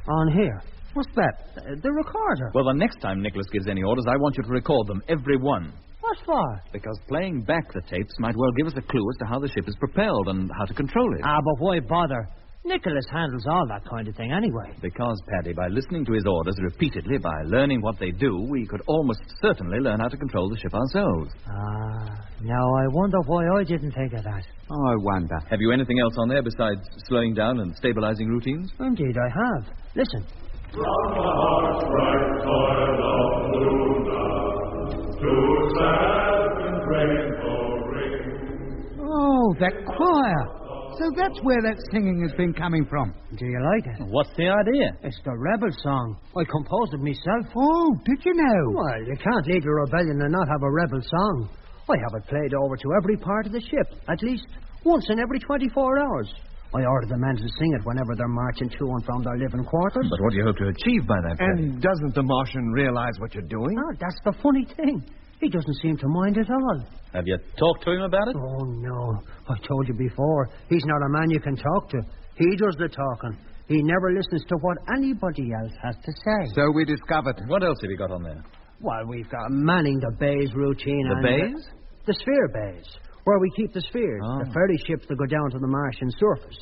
On here. What's that? The recorder. Well, the next time Nicholas gives any orders, I want you to record them, every one. What for? Because playing back the tapes might well give us a clue as to how the ship is propelled and how to control it. But why bother? Nicholas handles all that kind of thing anyway. Because, Paddy, by listening to his orders repeatedly, by learning what they do, we could almost certainly learn how to control the ship ourselves. Now I wonder why I didn't think of that. Oh, I wonder. Have you anything else on there besides slowing down and stabilizing routines? Indeed, I have. Listen. From the heart's bright toil of Luna to Saturn rainbow ring. Oh, that choir. So that's where that singing has been coming from. Do you like it? What's the idea? It's the rebel song. I composed it myself. Oh, did you know? Well, you can't lead a rebellion and not have a rebel song. I have it played over to every part of the ship, at least once in every 24 hours. I order the men to sing it whenever they're marching to and from their living quarters. But what do you hope to achieve by that, Paddy? And doesn't the Martian realize what you're doing? Oh, that's the funny thing. He doesn't seem to mind at all. Have you talked to him about it? Oh, no. I told you before. He's not a man you can talk to. He does the talking. He never listens to what anybody else has to say. So we discovered. What else have you got on there? Well, we've got manning the bays routine. The bays? The sphere bays, where we keep the spheres, the ferry ships that go down to the Martian surface.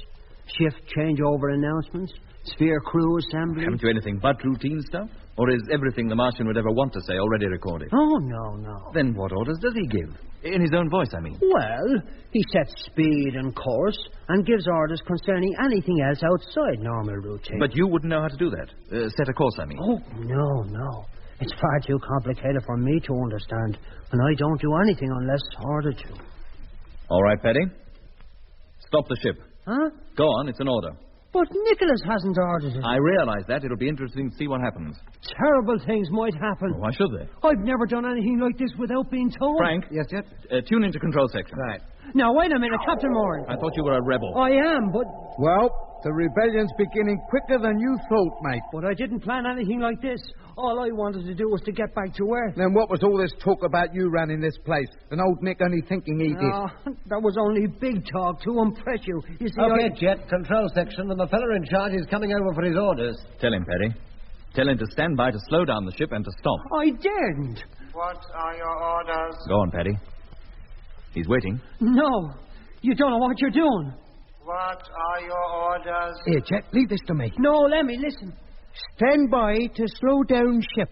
Shift changeover announcements, sphere crew assembly. Haven't you anything but routine stuff? Or is everything the Martian would ever want to say already recorded? Oh, no. Then what orders does he give? In his own voice, I mean. Well, he sets speed and course and gives orders concerning anything else outside normal routine. But you wouldn't know how to do that. Set a course, I mean. Oh, no. It's far too complicated for me to understand, and I don't do anything unless ordered to. All right, Paddy. Stop the ship. Huh? Go on, it's an order. But Nicholas hasn't ordered it. I realize that. It'll be interesting to see what happens. Terrible things might happen. Why should they? I've never done anything like this without being told. Frank? Yes, sir? Tune into control section. Right. Now, wait a minute, Captain Moran. I thought you were a rebel. I am, but... Well, the rebellion's beginning quicker than you thought, mate. But I didn't plan anything like this. All I wanted to do was to get back to Earth. Then what was all this talk about you running this place? And old Nick only thinking he did. That was only big talk to impress you. You see, Okay, Jet, control section, and the fella in charge is coming over for his orders. Tell him, Perry. Tell him to stand by to slow down the ship and to stop. I daren't. What are your orders? Go on, Paddy. He's waiting. No, you don't know what you're doing. What are your orders? Here, Jet, leave this to me. No, let me listen. Stand by to slow down ship.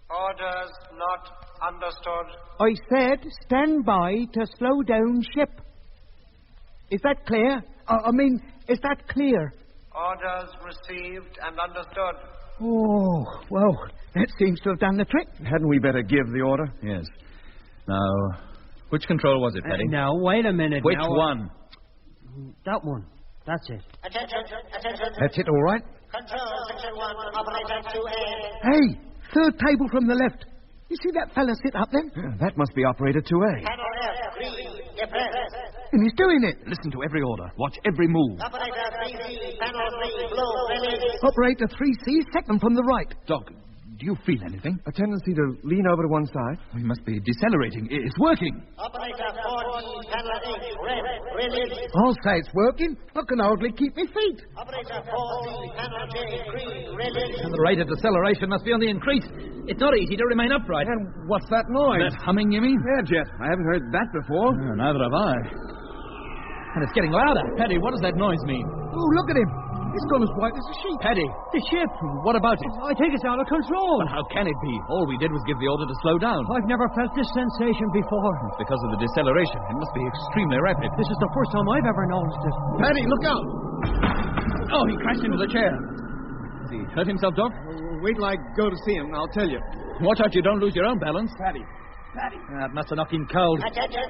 Orders not understood. I said stand by to slow down ship. Is that clear? Is that clear? Orders received and understood. Oh, well, that seems to have done the trick. Hadn't we better give the order? Yes. Now, which control was it, Paddy? Now, wait a minute. Which one? That one. That's it. Attention. That's it, all right? Control, Section 1, Operator 2A. Hey, third table from the left. You see that fella sit up there? That must be Operator 2A. Panel F, green, depress. And he's doing it. Listen to every order. Watch every move. Operator 3C, panel 3, blue, release. Operator 3C, second from the right. Doc, do you feel anything? A tendency to lean over to one side. We must be decelerating. It's working. Operator 4D, panel 8, red, release. I'll say it's working. I can hardly keep my feet. Operator 4D, panel J, green, release. And the rate of deceleration must be on the increase. It's not easy to remain upright. And what's that noise? That humming, you mean? Yeah, Jet. I haven't heard that before. Neither have I. And it's getting louder. Paddy, what does that noise mean? Oh, look at him. It's gone as white as a sheet. Paddy. The ship. What about it? I think it's out of control. But how can it be? All we did was give the order to slow down. I've never felt this sensation before. It's because of the deceleration. It must be extremely rapid. This is the first time I've ever noticed it. Paddy, look out! Oh, he crashed into the chair. Has he hurt himself, Doc? Wait till I go to see him, and I'll tell you. Watch out you don't lose your own balance. Paddy. That must have knocked him cold. Attention.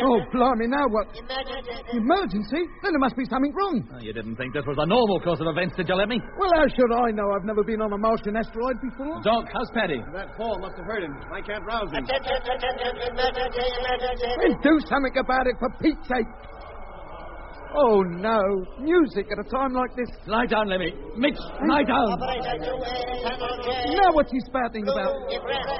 Oh, blimey, now what? Emergency. Emergency? Then there must be something wrong. Oh, you didn't think this was a normal course of events, did you, Lemmy? Well, how should I know? I've never been on a Martian asteroid before. Doc, how's Paddy? That fall must have hurt him. I can't rouse him. Attention, emergency. Then do something about it, for Pete's sake. Oh, no. Music at a time like this. Lie down, Lemmy. Mitch, lie down. Operator 2A, panel J. Now what's he spouting about?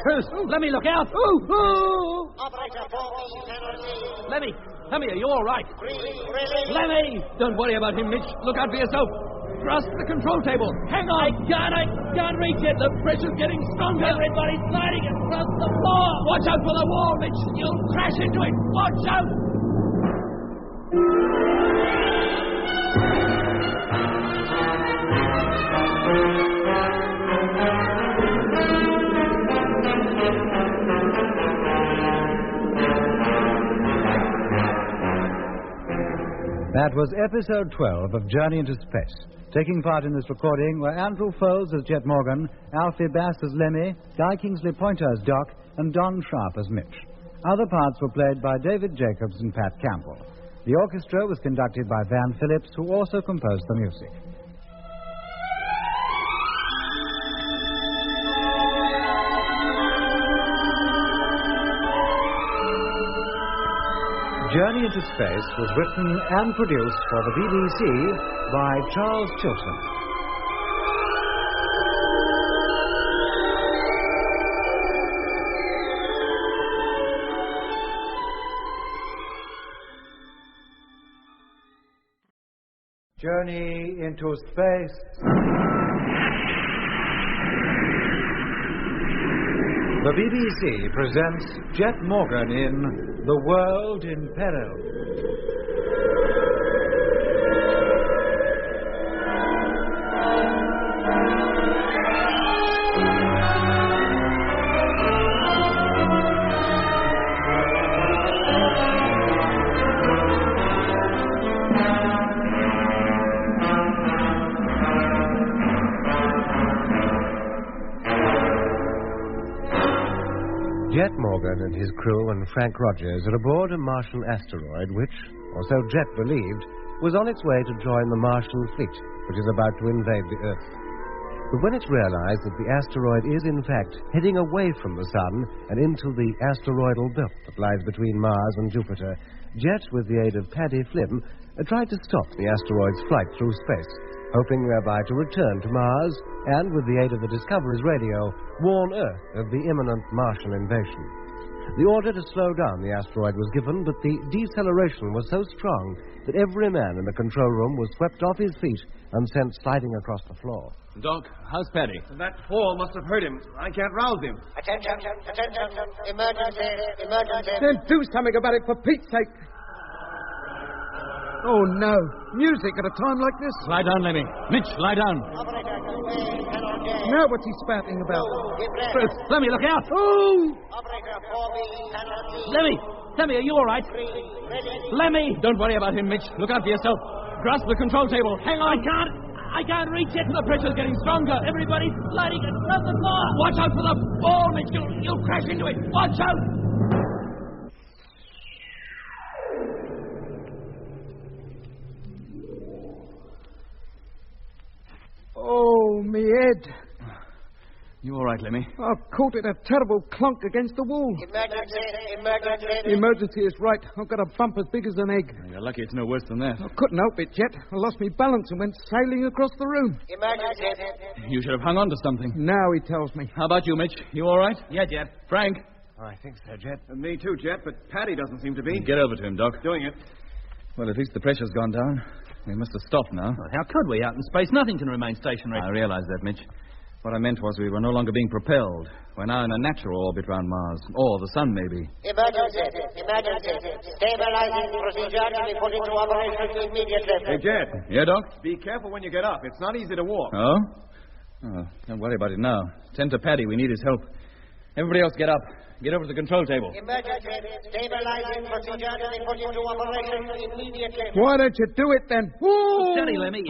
First, Lemmy, look out. Oh! Operator 4B, panel D. Lemmy, are you all right? Green, release. Lemmy! Don't worry about him, Mitch. Look out for yourself. Thrust the control table. Hang on. I can't reach it. The pressure's getting stronger. Everybody's sliding across the floor. Watch out for the wall, Mitch. You'll crash into it. Watch out. That was episode 12 of Journey into Space. Taking part in this recording were Andrew Foles as Jet Morgan, Alfie Bass as Lemmy, Guy Kingsley Pointer as Doc, and Don Sharp as Mitch. Other parts were played by David Jacobs and Pat Campbell. The orchestra was conducted by Van Phillips, who also composed the music. Journey into Space was written and produced for the BBC by Charles Chilton. Journey into Space. The BBC presents Jet Morgan in The World in Peril. Jet Morgan and his crew and Frank Rogers are aboard a Martian asteroid which, or so Jet believed, was on its way to join the Martian fleet, which is about to invade the Earth. But when it's realized that the asteroid is, in fact, heading away from the Sun and into the asteroidal belt that lies between Mars and Jupiter, Jet, with the aid of Paddy Flim, tried to stop the asteroid's flight through space, hoping thereby to return to Mars and, with the aid of the Discovery's radio, warn Earth of the imminent Martian invasion. The order to slow down the asteroid was given, but the deceleration was so strong that every man in the control room was swept off his feet and sent sliding across the floor. Doc, how's Paddy? That fall must have hurt him. I can't rouse him. Attention. Emergency. Then do something about it, for Pete's sake. Oh, no. Music at a time like this? Lie down, Lemmy. Mitch, lie down. Now what's he spouting about? Lemmy, look out! Oh! Lemmy, are you all right? Lemmy! Don't worry about him, Mitch. Look out for yourself. Grasp the control table. Hang on. I can't reach it. The pressure's getting stronger. Everybody's sliding across the floor. Watch out for the ball, Mitch. You'll crash into it. Watch out! Oh, me head. You all right, Lemmy? I've caught it a terrible clunk against the wall. Emergency is right. I've got a bump as big as an egg. You're lucky it's no worse than that. I couldn't help it, Jet. I lost me balance and went sailing across the room. You should have hung on to something. Now he tells me. How about you, Mitch? You all right? Yeah, Jet. Frank? I think so, Jet. Me too, Jet, but Paddy doesn't seem to be. Get over to him, Doc. Doing it. Well, at least the pressure's gone down. We must have stopped now. Well, how could we? Out in space, nothing can remain stationary. I realize that, Mitch. What I meant was we were no longer being propelled. We're now in a natural orbit round Mars. Or the Sun, maybe. Emergency. Stabilizing procedure to be put into operation immediately. Hey, Jet. Yeah, Doc? Be careful when you get up. It's not easy to walk. Oh? Don't worry about it now. Tend to Paddy. We need his help. Everybody else get up. Get over to the control table. Emergency. Stabilizing procedure to be put into operation immediately. Why don't you do it then? Whoa! Steady, Lemmy.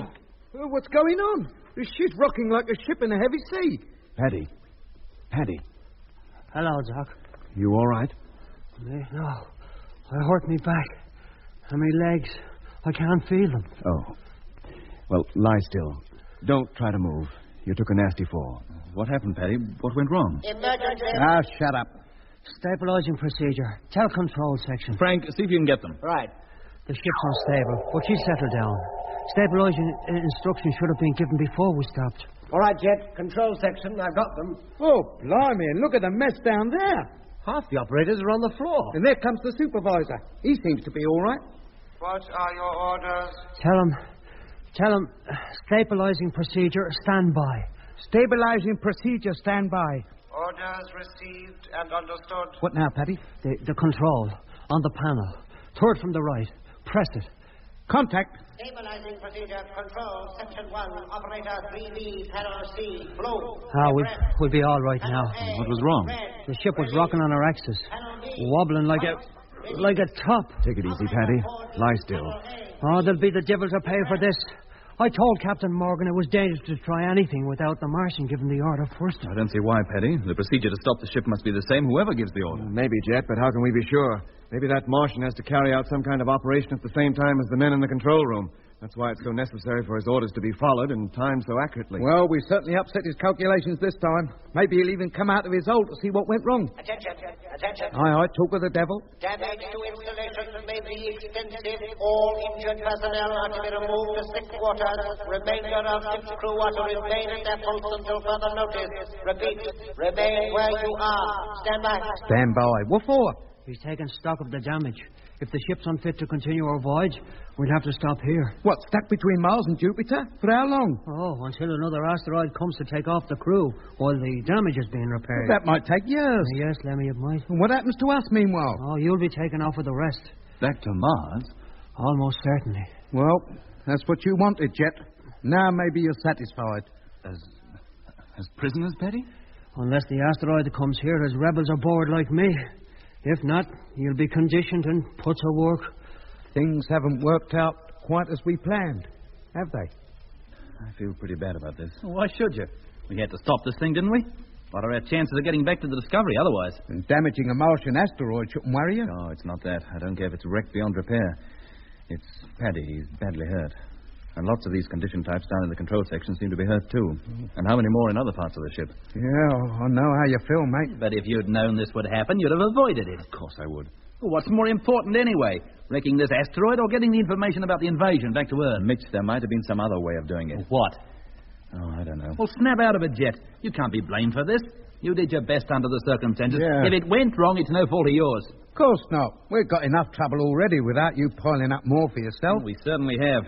What's going on? This ship's rocking like a ship in a heavy sea. Paddy. Hello, Doc. You all right? No. I hurt me back. And my legs. I can't feel them. Oh. Well, lie still. Don't try to move. You took a nasty fall. What happened, Paddy? What went wrong? Emergency. Shut up. Stabilizing procedure. Tell control section. Frank, see if you can get them. Right. The ship's unstable, but she's settled down. Stabilizing instructions should have been given before we stopped. All right, Jet. Control section. I've got them. Oh, blimey, and look at the mess down there. Half the operators are on the floor. And there comes the supervisor. He seems to be all right. What are your orders? Tell him, stabilizing procedure, stand by. Stabilizing procedure, stand by. Orders received and understood. What now, Paddy? The control, on the panel. Third from the right. Press it. Contact. Stabilizing procedure, control, section 1, operator 3B, panel C, blue. We'll be all right now. What was wrong? The ship was rocking on her axis, wobbling like a top. Take it easy, Paddy. Lie still. Oh, there'll be the devil to pay for this. I told Captain Morgan it was dangerous to try anything without the Martian giving the order first. I don't see why, Paddy. The procedure to stop the ship must be the same, whoever gives the order. Maybe, Jet, but how can we be sure? Maybe that Martian has to carry out some kind of operation at the same time as the men in the control room. That's why it's so necessary for his orders to be followed and timed so accurately. Well, we certainly upset his calculations this time. Maybe he'll even come out of his hole to see what went wrong. Attention. Aye, talk with the devil. Damage to installations may be extensive. All injured personnel are to be removed to sick quarters. Remainder of ship's crew are to remain at their posts until further notice. Repeat, remain where you are. Stand by. Stand by. What for? He's taking stock of the damage. If the ship's unfit to continue our voyage, we'll have to stop here. What, stuck between Mars and Jupiter? For how long? Oh, until another asteroid comes to take off the crew while the damage is being repaired. That might take years. Yes, Lemmy, it might. And what happens to us meanwhile? Oh, you'll be taken off with the rest. Back to Mars? Almost certainly. Well, that's what you wanted, Jet. Now maybe you're satisfied. As prisoners, Paddy? Unless the asteroid comes here as rebels aboard like me. If not, you'll be conditioned and put to work. Things haven't worked out quite as we planned, have they? I feel pretty bad about this. Why should you? We had to stop this thing, didn't we? What are our chances of getting back to the Discovery otherwise? And damaging a Martian asteroid shouldn't worry you. No, it's not that. I don't care if it's wrecked beyond repair. It's Paddy. He's badly hurt. And lots of these condition types down in the control section seem to be hurt, too. And how many more in other parts of the ship? Yeah, I know how you feel, mate. But if you'd known this would happen, you'd have avoided it. Of course I would. Well, what's more important anyway? Wrecking this asteroid or getting the information about the invasion back to Earth? Mitch, there might have been some other way of doing it. What? Oh, I don't know. Well, snap out of it, Jet. You can't be blamed for this. You did your best under the circumstances. Yeah. If it went wrong, it's no fault of yours. Of course not. We've got enough trouble already without you piling up more for yourself. We certainly have.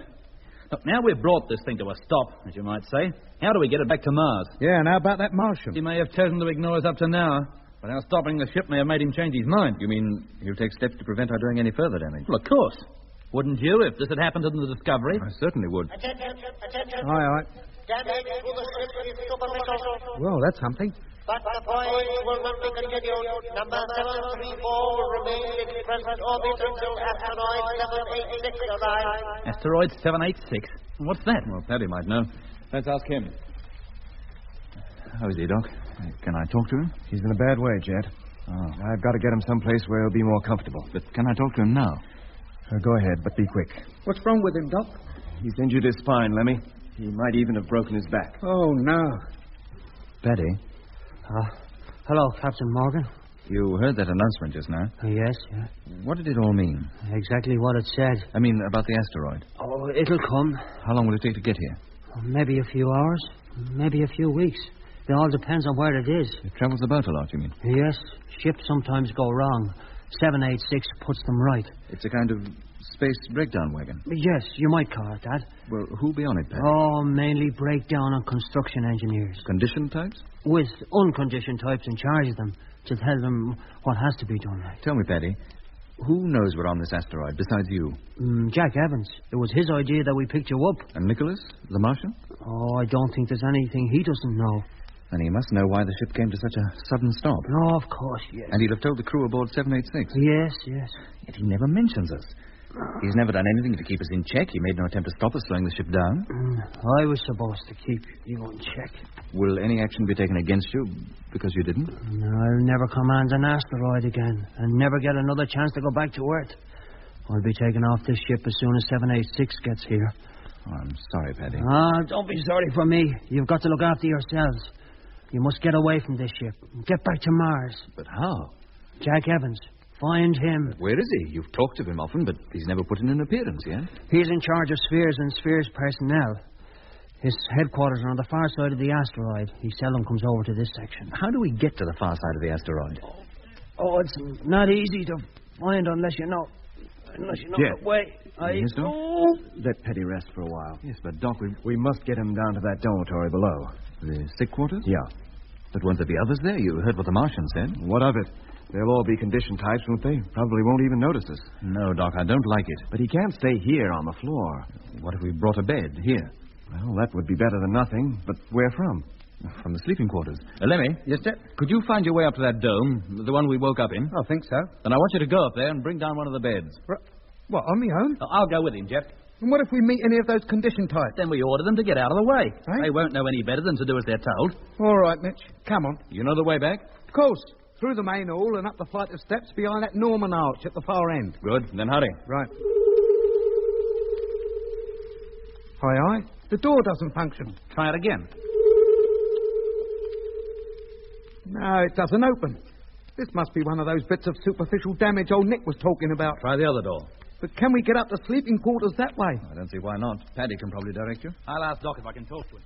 Look, now we've brought this thing to a stop, as you might say. How do we get it back to Mars? Yeah, and how about that Martian? He may have chosen to ignore us up to now, but our stopping the ship may have made him change his mind. You mean he'll take steps to prevent our doing any further damage? Well, of course. Wouldn't you, if this had happened in the Discovery? I certainly would. Attention. Aye. Damage to the ship is superficial. Well, that's something. But the voyage will not be continued. Number 734 will remain in its present orbit until asteroid 786 arrives. Asteroid 786? What's that? Well, Paddy might know. Let's ask him. How is he, Doc? Can I talk to him? He's in a bad way, Jet. Oh. I've got to get him someplace where he'll be more comfortable. But can I talk to him now? Go ahead, but be quick. What's wrong with him, Doc? He's injured his spine, Lemmy. He might even have broken his back. Oh, no. Paddy, Hello, Captain Morgan. you heard that announcement just now. Yes, yeah. What did it all mean? Exactly what it said. I mean, about the asteroid. Oh, it'll come. How long will it take to get here? Maybe a few hours. Maybe a few weeks. It all depends on where it is. It travels about a lot, you mean? Yes, ships sometimes go wrong. 786 puts them right. It's a kind of space breakdown wagon. Yes, you might call it that. Well, who'll be on it, Paddy? Oh, mainly breakdown and construction engineers. Condition types? With unconditioned types in charge of them to tell them what has to be done right. Tell me, Paddy, who knows we're on this asteroid besides you? Jack Evans. It was his idea that we picked you up. And Nicholas, the Martian? Oh, I don't think there's anything he doesn't know. Then he must know why the ship came to such a sudden stop. No, of course, yes. And he'll have told the crew aboard 786. Yes. Yet he never mentions us. He's never done anything to keep us in check. He made no attempt to stop us slowing the ship down. I was supposed to keep you in check. Will any action be taken against you because you didn't? I'll never command an asteroid again and never get another chance to go back to Earth. I'll be taken off this ship as soon as 786 gets here. Oh, I'm sorry, Paddy. Don't be sorry for me. You've got to look after yourselves. You must get away from this ship. Get back to Mars. But how? Jack Evans. Find him. Where is he? You've talked of him often, but he's never put in an appearance yet. He's in charge of Spheres and Spheres personnel. His headquarters are on the far side of the asteroid. He seldom comes over to this section. How do we get to the far side of the asteroid? Oh, it's not easy to find unless you know the way. Yes, Doc? Let Petty rest for a while. Yes, but Doc, we must get him down to that dormitory below. The sick quarters? Yeah. But won't there be others there? You heard what the Martian said. What of it? They'll all be condition types, won't they? Probably won't even notice us. No, Doc, I don't like it. But he can't stay here on the floor. What if we brought a bed here? Well, that would be better than nothing. But where from? From the sleeping quarters. Lemmy? Yes, sir? Could you find your way up to that dome, the one we woke up in? I think so. Then I want you to go up there and bring down one of the beds. What, on my own? I'll go with him, Jeff. And what if we meet any of those condition types? Then we order them to get out of the way. Eh? They won't know any better than to do as they're told. All right, Mitch. Come on. You know the way back? Of course. Through the main hall and up the flight of steps behind that Norman arch at the far end. Good. Then hurry. Right. Aye. The door doesn't function. Try it again. No, it doesn't open. This must be one of those bits of superficial damage old Nick was talking about. Try the other door. But can we get up the sleeping quarters that way? I don't see why not. Paddy can probably direct you. I'll ask Doc if I can talk to him.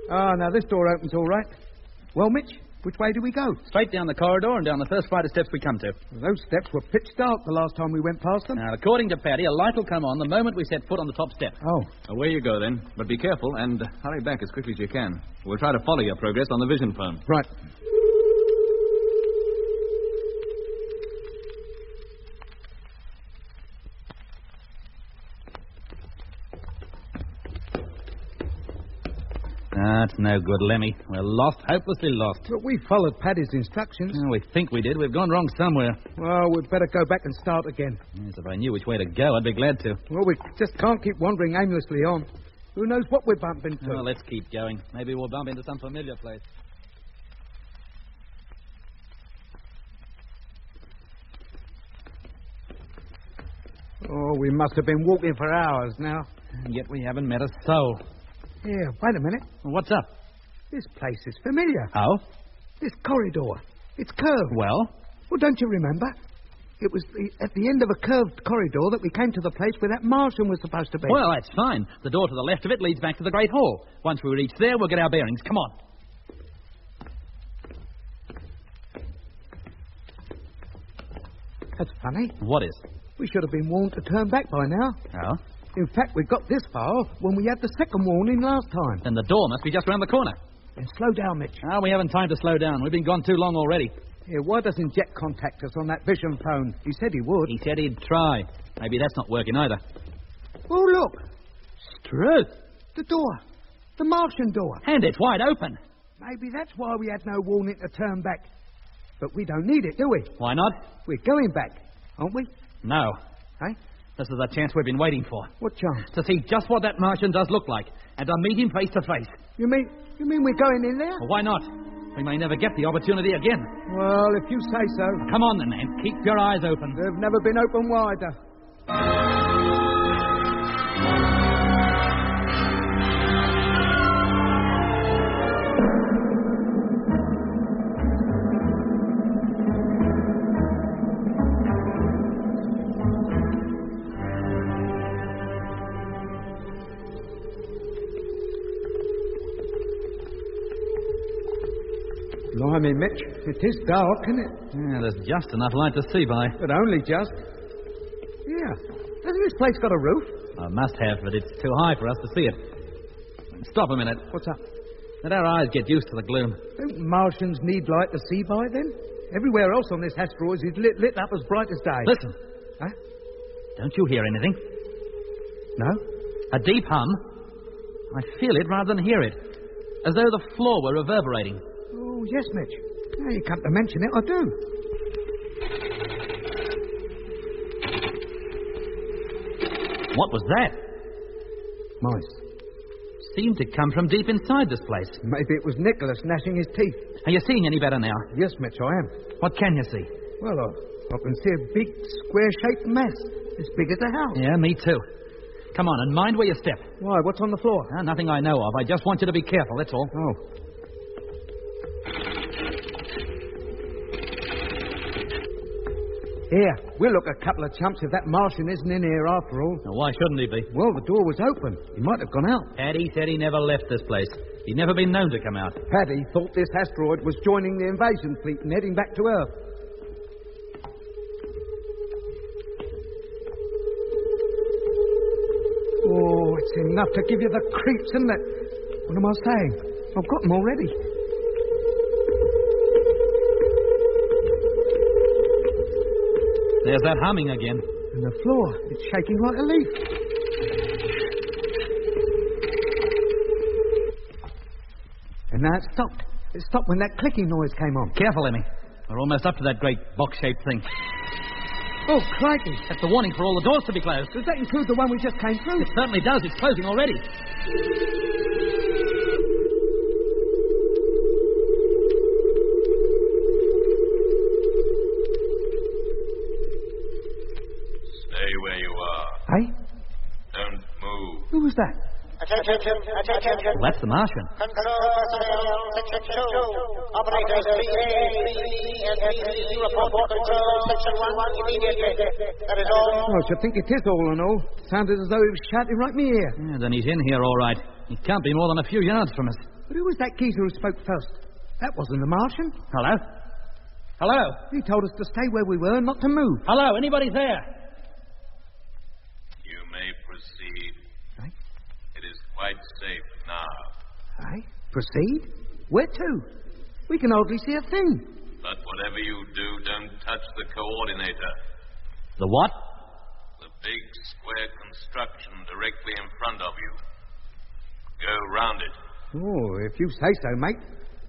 Now this door opens all right. Well, Mitch, which way do we go? Straight down the corridor and down the first flight of steps we come to. Those steps were pitch dark the last time we went past them. Now, according to Paddy, a light will come on the moment we set foot on the top step. Oh. Away you go, then. But be careful and hurry back as quickly as you can. We'll try to follow your progress on the vision phone. Right. That's no good, Lemmy. We're lost, hopelessly lost. But we followed Paddy's instructions. We think we did. We've gone wrong somewhere. Well, we'd better go back and start again. Yes, if I knew which way to go, I'd be glad to. Well, we just can't keep wandering aimlessly on. Who knows what we bump into? Well, let's keep going. Maybe we'll bump into some familiar place. Oh, we must have been walking for hours now. And yet we haven't met a soul. Yeah, wait a minute. What's up? This place is familiar. How? This corridor. It's curved. Well? Well, don't you remember? It was at the end of a curved corridor that we came to the place where that Martian was supposed to be. Well, that's fine. The door to the left of it leads back to the Great Hall. Once we reach there, we'll get our bearings. Come on. That's funny. What is? We should have been warned to turn back by now. Oh? In fact, we got this far when we had the second warning last time. Then the door must be just round the corner. Then slow down, Mitch. Oh, we haven't time to slow down. We've been gone too long already. Yeah, why doesn't Jet contact us on that vision phone? He said he would. He said he'd try. Maybe that's not working either. Oh, look. Struth. The door. The Martian door. And it's wide open. Maybe that's why we had no warning to turn back. But we don't need it, do we? Why not? We're going back, aren't we? No. Eh? This is the chance we've been waiting for. What chance? To see just what that Martian does look like, and to meet him face to face. You mean we're going in there? Well, why not? We may never get the opportunity again. Well, if you say so. Come on, then, man. Keep your eyes open. They've never been open wider. Blimey, Mitch, it is dark, isn't it? Yeah, there's just enough light to see by. But only just. Yeah. Hasn't this place got a roof? I must have, but it's too high for us to see it. Stop a minute. What's up? Let our eyes get used to the gloom. Don't Martians need light to see by, then? Everywhere else on this asteroid is lit up as bright as day. Listen. Huh? Don't you hear anything? No? A deep hum. I feel it rather than hear it. As though the floor were reverberating. Oh, yes, Mitch. Now you come to mention it, I do. What was that? Mice. Seemed to come from deep inside this place. Maybe it was Nicholas gnashing his teeth. Are you seeing any better now? Yes, Mitch, I am. What can you see? Well, I can see a big, square-shaped mass. As big as a house. Yeah, me too. Come on, and mind where you step. Why, what's on the floor? Nothing I know of. I just want you to be careful, that's all. Oh. Here, we'll look a couple of chumps if that Martian isn't in here after all. Now, why shouldn't he be? Well, the door was open. He might have gone out. Paddy said he never left this place. He'd never been known to come out. Paddy thought this asteroid was joining the invasion fleet and heading back to Earth. Oh, it's enough to give you the creeps, isn't it? What am I saying? I've got them already. There's that humming again. And the floor, it's shaking like a leaf. And now it stopped. It stopped when that clicking noise came on. Careful, Emmy. We're almost up to that great box-shaped thing. Oh, crikey. That's the warning for all the doors to be closed. Does that include the one we just came through? It certainly does. It's closing already. Stay where you are. Hey? Don't move. Who was that? Attention. Well, that's the Martian. Control personnel, section 2. Operators 3A, 3B, and 3C report to control section 1 immediately. That is all. Oh, I should think it is all in all. Sounded as though he was shouting right in my ear. Yeah, then he's in here all right. He can't be more than a few yards from us. But who was that geezer who spoke first? That wasn't the Martian. Hello? Hello? He told us to stay where we were and not to move. Hello? Anybody there? You may proceed. Aye? It is quite safe now. Aye? Proceed? Where to? We can hardly see a thing. But whatever you do, don't touch the coordinator. The what? The big square construction directly in front of you. Go round it. Oh, if you say so, mate.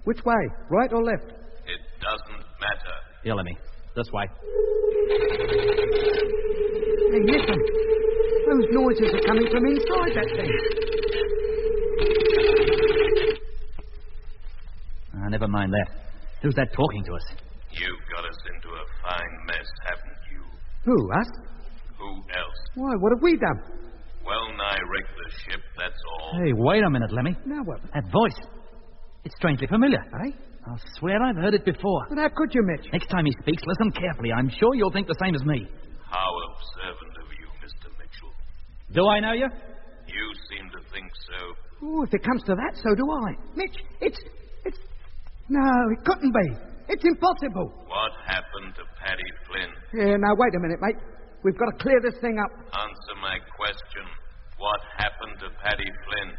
Which way? Right or left? It doesn't matter. Here, let me. This way. Hey, listen. Those noises are coming from inside that thing. Never mind that. Who's that talking to us? You've got us into a fine mess, haven't you? Who, us? Who else? Why, what have we done? Well nigh wrecked the ship, that's all. Hey, wait a minute, Lemmy. Now what? That voice. It's strangely familiar. Eh? I'll swear I've heard it before. But how could you, Mitch? Next time he speaks, listen carefully. I'm sure you'll think the same as me. How observant of you, Mr. Mitchell. Do I know you? You seem to think so. Oh, if it comes to that, so do I. Mitch, it's... No, it couldn't be. It's impossible. What happened to Paddy Flynn? Yeah, now, wait a minute, mate. We've got to clear this thing up. Answer my question. What happened to Paddy Flynn?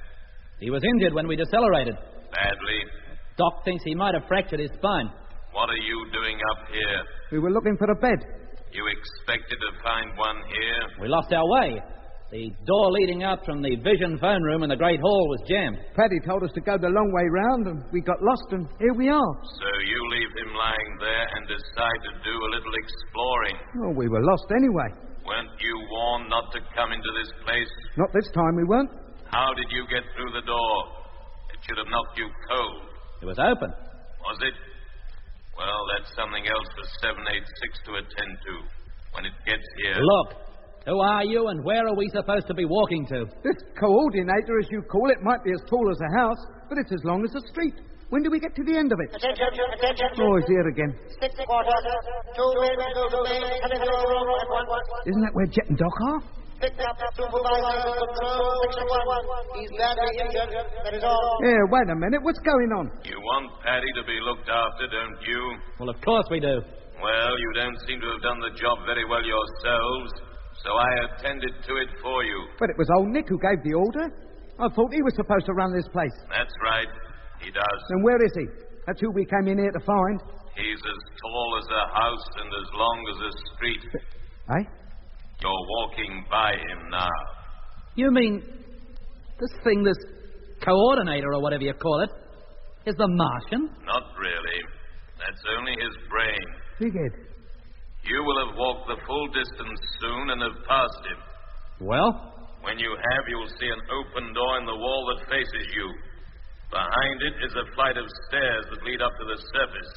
He was injured when we decelerated. Badly? Doc thinks he might have fractured his spine. What are you doing up here? We were looking for a bed. You expected to find one here? We lost our way. The door leading out from the Vision phone room in the Great Hall was jammed. Paddy told us to go the long way round, and we got lost, and here we are. So you leave him lying there and decide to do a little exploring? Oh, we were lost anyway. Weren't you warned not to come into this place? Not this time, we weren't. How did you get through the door? It should have knocked you cold. It was open. Was it? Well, that's something else for 786 to attend to when it gets here. Look, who are you and where are we supposed to be walking to? This coordinator, as you call it, might be as tall as a house, but it's as long as a street. When do we get to the end of it? Attention. Oh, he's here again. 6 quarters. 2 men go to main. Come into your room at once. Isn't that where Jet and Doc are? Pick up supervisor control section 1. He's badly injured. That is all. Yeah, wait a minute. What's going on? You want Paddy to be looked after, don't you? Well, of course we do. Well, you don't seem to have done the job very well yourselves, so I attended to it for you. But it was old Nick who gave the order. I thought he was supposed to run this place. That's right. He does. And where is he? That's who we came in here to find. He's as tall as a house and as long as a street. Eh? You're walking by him now. You mean this thing, this coordinator or whatever you call it, is the Martian? Not really. That's only his brain. Figured. You will have walked the full distance soon and have passed him. Well? When you have, you'll see an open door in the wall that faces you. Behind it is a flight of stairs that lead up to the surface.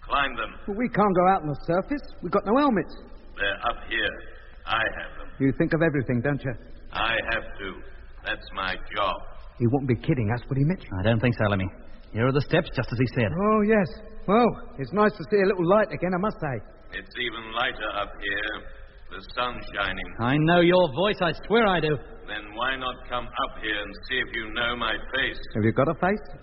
Climb them. Well, we can't go out on the surface. We've got no helmets. They're up here. I have them. You think of everything, don't you? I have to. That's my job. He won't be kidding us, would he, Mitch? I don't think so, Lemmy. Here are the steps, just as he said. Oh, yes. Well, it's nice to see a little light again, I must say. It's even lighter up here. The sun's shining. I know your voice. I swear I do. Then why not come up here and see if you know my face? Have you got a face?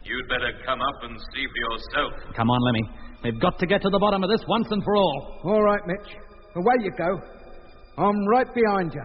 You'd better come up and see for yourself. Come on, Lemmy. We've got to get to the bottom of this once and for all. All right, Mitch. Away you go. I'm right behind you.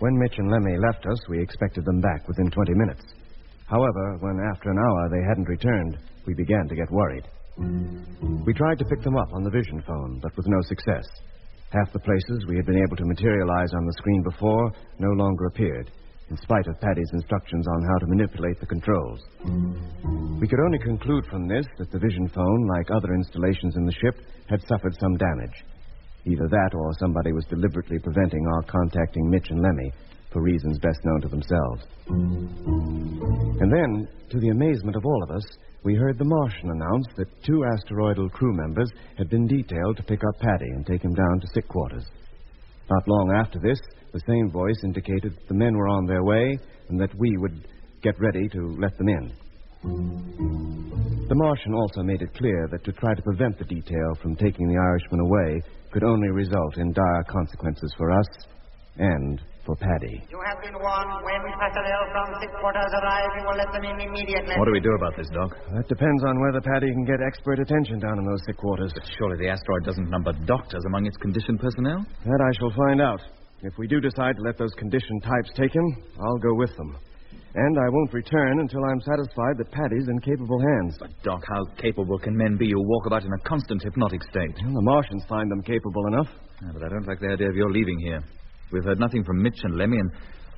When Mitch and Lemmy left us, we expected them back within 20 minutes. However, when after an hour they hadn't returned, we began to get worried. We tried to pick them up on the Vision phone, but with no success. Half the places we had been able to materialize on the screen before no longer appeared, in spite of Paddy's instructions on how to manipulate the controls. We could only conclude from this that the Vision phone, like other installations in the ship, had suffered some damage. Either that or somebody was deliberately preventing our contacting Mitch and Lemmy for reasons best known to themselves. And then, to the amazement of all of us, we heard the Martian announce that 2 asteroidal crew members had been detailed to pick up Paddy and take him down to sick quarters. Not long after this, the same voice indicated the men were on their way and that we would get ready to let them in. The Martian also made it clear that to try to prevent the detail from taking the Irishman away could only result in dire consequences for us and for Paddy. You have been warned. When personnel from 6 quarters arrive, you will let them in immediately. What do we do about this, Doc? That depends on whether Paddy can get expert attention down in those sick quarters. But surely the asteroid doesn't number doctors among its conditioned personnel? That I shall find out. If we do decide to let those conditioned types take him, I'll go with them. And I won't return until I'm satisfied that Paddy's in capable hands. But, Doc, how capable can men be who walk about in a constant hypnotic state? Well, the Martians find them capable enough. Yeah, but I don't like the idea of your leaving here. We've heard nothing from Mitch and Lemmy, and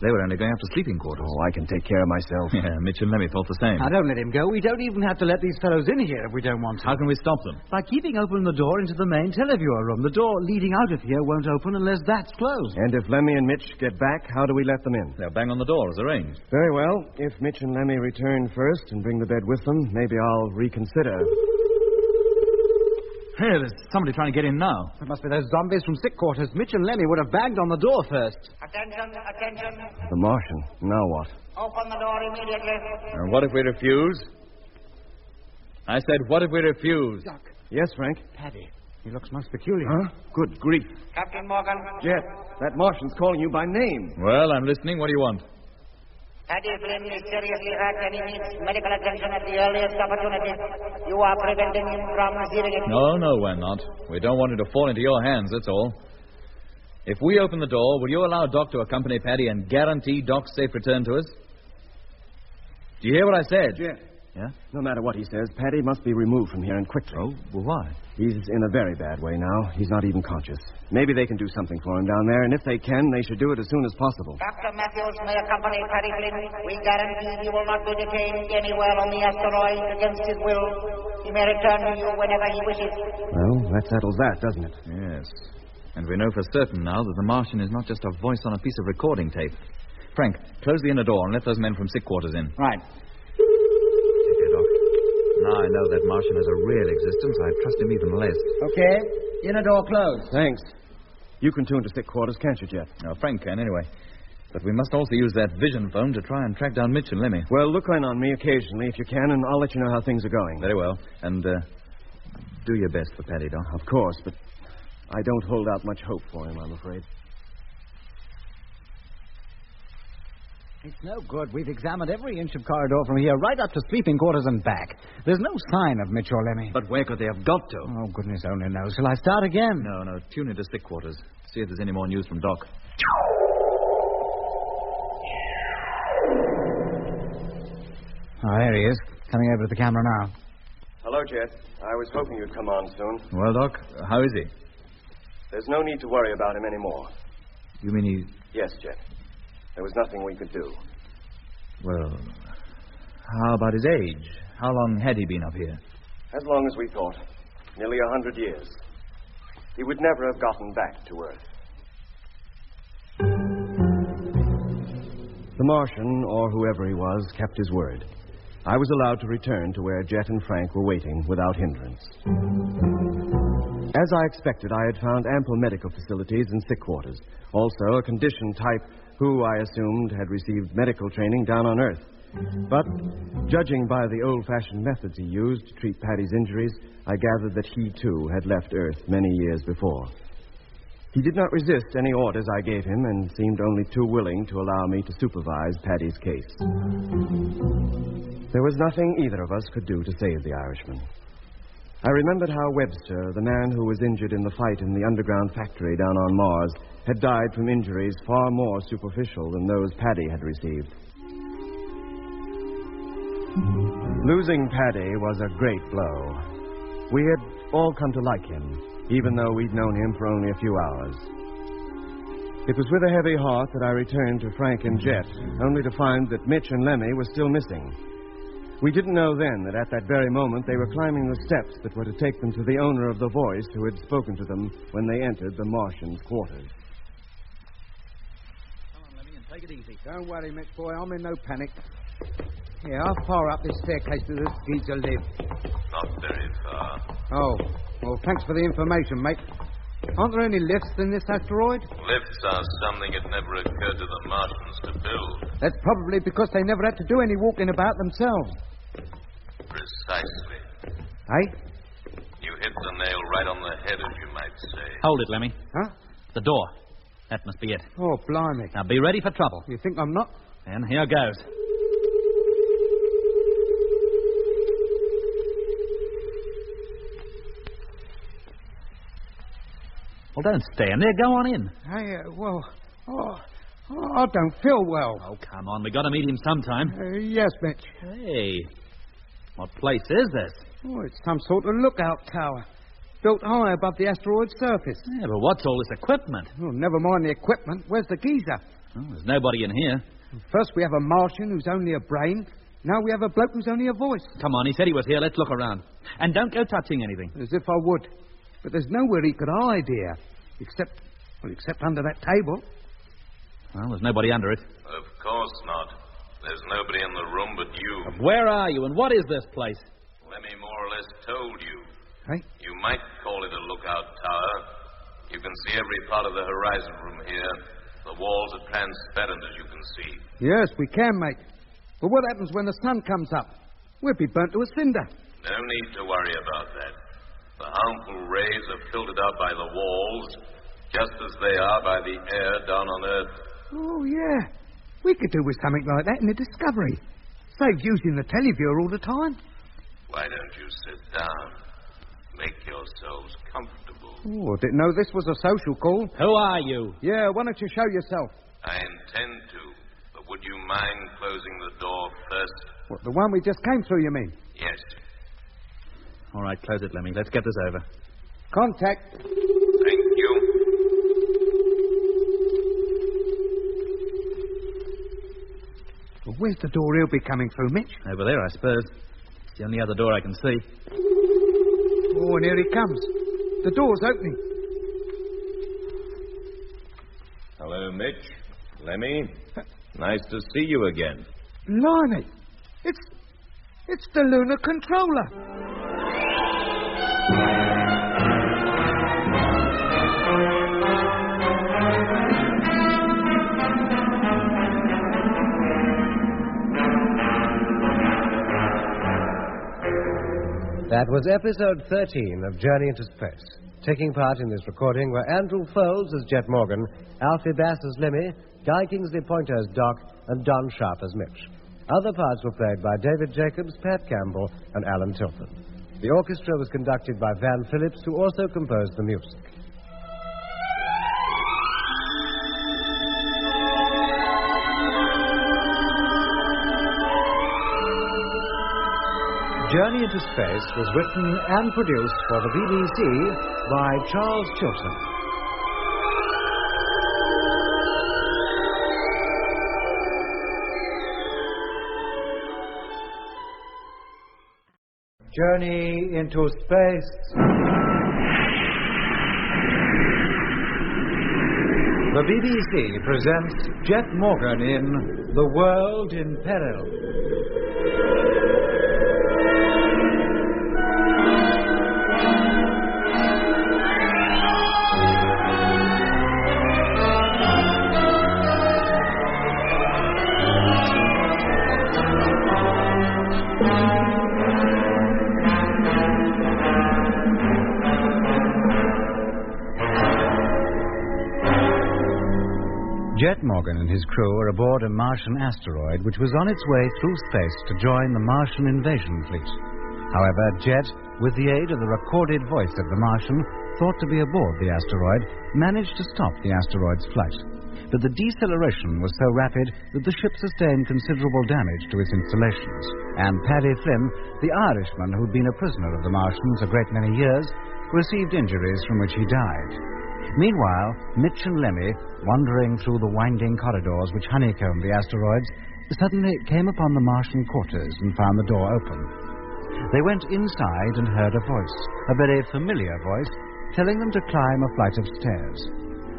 they were only going up to sleeping quarters. Oh, I can take care of myself. Yeah, Mitch and Lemmy thought the same. Now, don't let him go. We don't even have to let these fellows in here if we don't want to. How can we stop them? By keeping open the door into the main televiewer room. The door leading out of here won't open unless that's closed. And if Lemmy and Mitch get back, how do we let them in? They'll bang on the door as arranged. Very well. If Mitch and Lemmy return first and bring the bed with them, maybe I'll reconsider. Hey, there's somebody trying to get in now. It must be those zombies from sick quarters. Mitch and Lemmy would have banged on the door first. Attention, attention. The Martian. Now what? Open the door immediately. And what if we refuse? I said, what if we refuse? Doc. Yes, Frank? Paddy. He looks most peculiar. Huh? Good grief. Captain Morgan. Jet, that Martian's calling you by name. Well, I'm listening. What do you want? Paddy Flynn is seriously hurt and he needs medical attention at the earliest opportunity. You are preventing him from receiving it. No, we're not. We don't want it to fall into your hands, that's all. If we open the door, will you allow Doc to accompany Paddy and guarantee Doc's safe return to us? Do you hear what I said? Jet. Yeah? No matter what he says, Paddy must be removed from here and quickly. Oh, well, why? He's in a very bad way now. He's not even conscious. Maybe they can do something for him down there, and if they can, they should do it as soon as possible. Dr. Matthews may accompany Paddy Flynn. We guarantee he will not be detained anywhere on the asteroid against his will. He may return to you whenever he wishes. Well, that settles that, doesn't it? Yes. And we know for certain now that the Martian is not just a voice on a piece of recording tape. Frank, close the inner door and let those men from sick quarters in. Right. Now I know that Martian has a real existence, I trust him even less. Okay. Inner door closed. Thanks. You can tune to sick quarters, can't you, Jet? No, Frank can, anyway. But we must also use that vision phone to try and track down Mitch and Lemmy. Well, look in on me occasionally if you can, and I'll let you know how things are going. Very well. And do your best for Paddy, Doc. Of course, but I don't hold out much hope for him, I'm afraid. It's no good. We've examined every inch of corridor from here right up to sleeping quarters and back. There's no sign of Mitch or Lemmy. But where could they have got to? Oh, goodness only knows. Shall I start again? No. Tune into sick quarters. See if there's any more news from Doc. Oh, there he is. Coming over to the camera now. Hello, Jet. I was hoping you'd come on soon. Well, Doc, how is he? There's no need to worry about him anymore. You mean he... Yes, Jet. There was nothing we could do. Well, how about his age? How long had he been up here? As long as we thought. Nearly 100 years. He would never have gotten back to Earth. The Martian, or whoever he was, kept his word. I was allowed to return to where Jet and Frank were waiting without hindrance. As I expected, I had found ample medical facilities and sick quarters. Also, a condition type who, I assumed, had received medical training down on Earth. But, judging by the old-fashioned methods he used to treat Paddy's injuries, I gathered that he, too, had left Earth many years before. He did not resist any orders I gave him and seemed only too willing to allow me to supervise Paddy's case. There was nothing either of us could do to save the Irishman. I remembered how Webster, the man who was injured in the fight in the underground factory down on Mars, had died from injuries far more superficial than those Paddy had received. Losing Paddy was a great blow. We had all come to like him, even though we'd known him for only a few hours. It was with a heavy heart that I returned to Frank and Jet, only to find that Mitch and Lemmy were still missing. We didn't know then that at that very moment they were climbing the steps that were to take them to the owner of the voice who had spoken to them when they entered the Martian's quarters. Come on, Lemmy, and take it easy. Don't worry, Mitch boy. I'm in no panic. Here, how far up this staircase does this geezer live? Not very far. Oh, well, thanks for the information, mate. Aren't there any lifts in this asteroid? Lifts are something it never occurred to the Martians to build. That's probably because they never had to do any walking about themselves. Precisely. Eh? You hit the nail right on the head, as you might say. Hold it, Lemmy. Huh? The door. That must be it. Oh, blimey. Now, be ready for trouble. You think I'm not? And here goes. Well, don't stand there. Go on in. I don't feel well. Oh, come on. We got to meet him sometime. Yes, Mitch. Hey, what place is this? Oh, it's some sort of lookout tower. built high above the asteroid's surface. Yeah, but what's all this equipment? Oh, never mind the equipment. Where's the geezer? Oh, there's nobody in here. First we have a Martian who's only a brain. Now we have a bloke who's only a voice. Come on, he said he was here. Let's look around. And don't go touching anything. As if I would. But there's nowhere he could hide here. Except under that table. Well, there's nobody under it. Of course not. There's nobody in the room but you. But where are you, and what is this place? Lemmy more or less told you. Hey? You might call it a lookout tower. You can see every part of the horizon from here. The walls are transparent, as you can see. Yes, we can, mate. But what happens when the sun comes up? We'll be burnt to a cinder. No need to worry about that. The harmful rays are filtered out by the walls, just as they are by the air down on Earth. Oh, yeah. We could do with something like that in the Discovery. Saves using the televiewer all the time. Why don't you sit down? Make yourselves comfortable. Oh, I didn't know this was a social call. Who are you? Yeah, why don't you show yourself? I intend to, but would you mind closing the door first? What, the one we just came through, you mean? Yes. All right, close it, Lemmy. Let's get this over. Contact. Thank you. Well, where's the door he'll be coming through, Mitch? Over there, I suppose. It's the only other door I can see. Oh, and here he comes. The door's opening. Hello, Mitch. Lemmy. Nice to see you again. Blimey. It's the lunar controller. That was episode 13 of Journey into Space. Taking part in this recording were Andrew Foles as Jet Morgan, Alfie Bass as Lemmy, Guy Kingsley Pointer as Doc, and Don Sharp as Mitch. Other parts were played by David Jacobs, Pat Campbell, and Alan Tilton. The orchestra was conducted by Van Phillips, who also composed the music. Journey into Space was written and produced for the BBC by Charles Chilton. Journey into Space. The BBC presents Jet Morgan in The World in Peril. Jet Morgan and his crew are aboard a Martian asteroid which was on its way through space to join the Martian invasion fleet. However, Jet, with the aid of the recorded voice of the Martian, thought to be aboard the asteroid, managed to stop the asteroid's flight. But the deceleration was so rapid that the ship sustained considerable damage to its installations, and Paddy Flynn, the Irishman who'd been a prisoner of the Martians a great many years, received injuries from which he died. Meanwhile, Mitch and Lemmy, wandering through the winding corridors which honeycombed the asteroids, suddenly came upon the Martian quarters and found the door open. They went inside and heard a voice, a very familiar voice, telling them to climb a flight of stairs.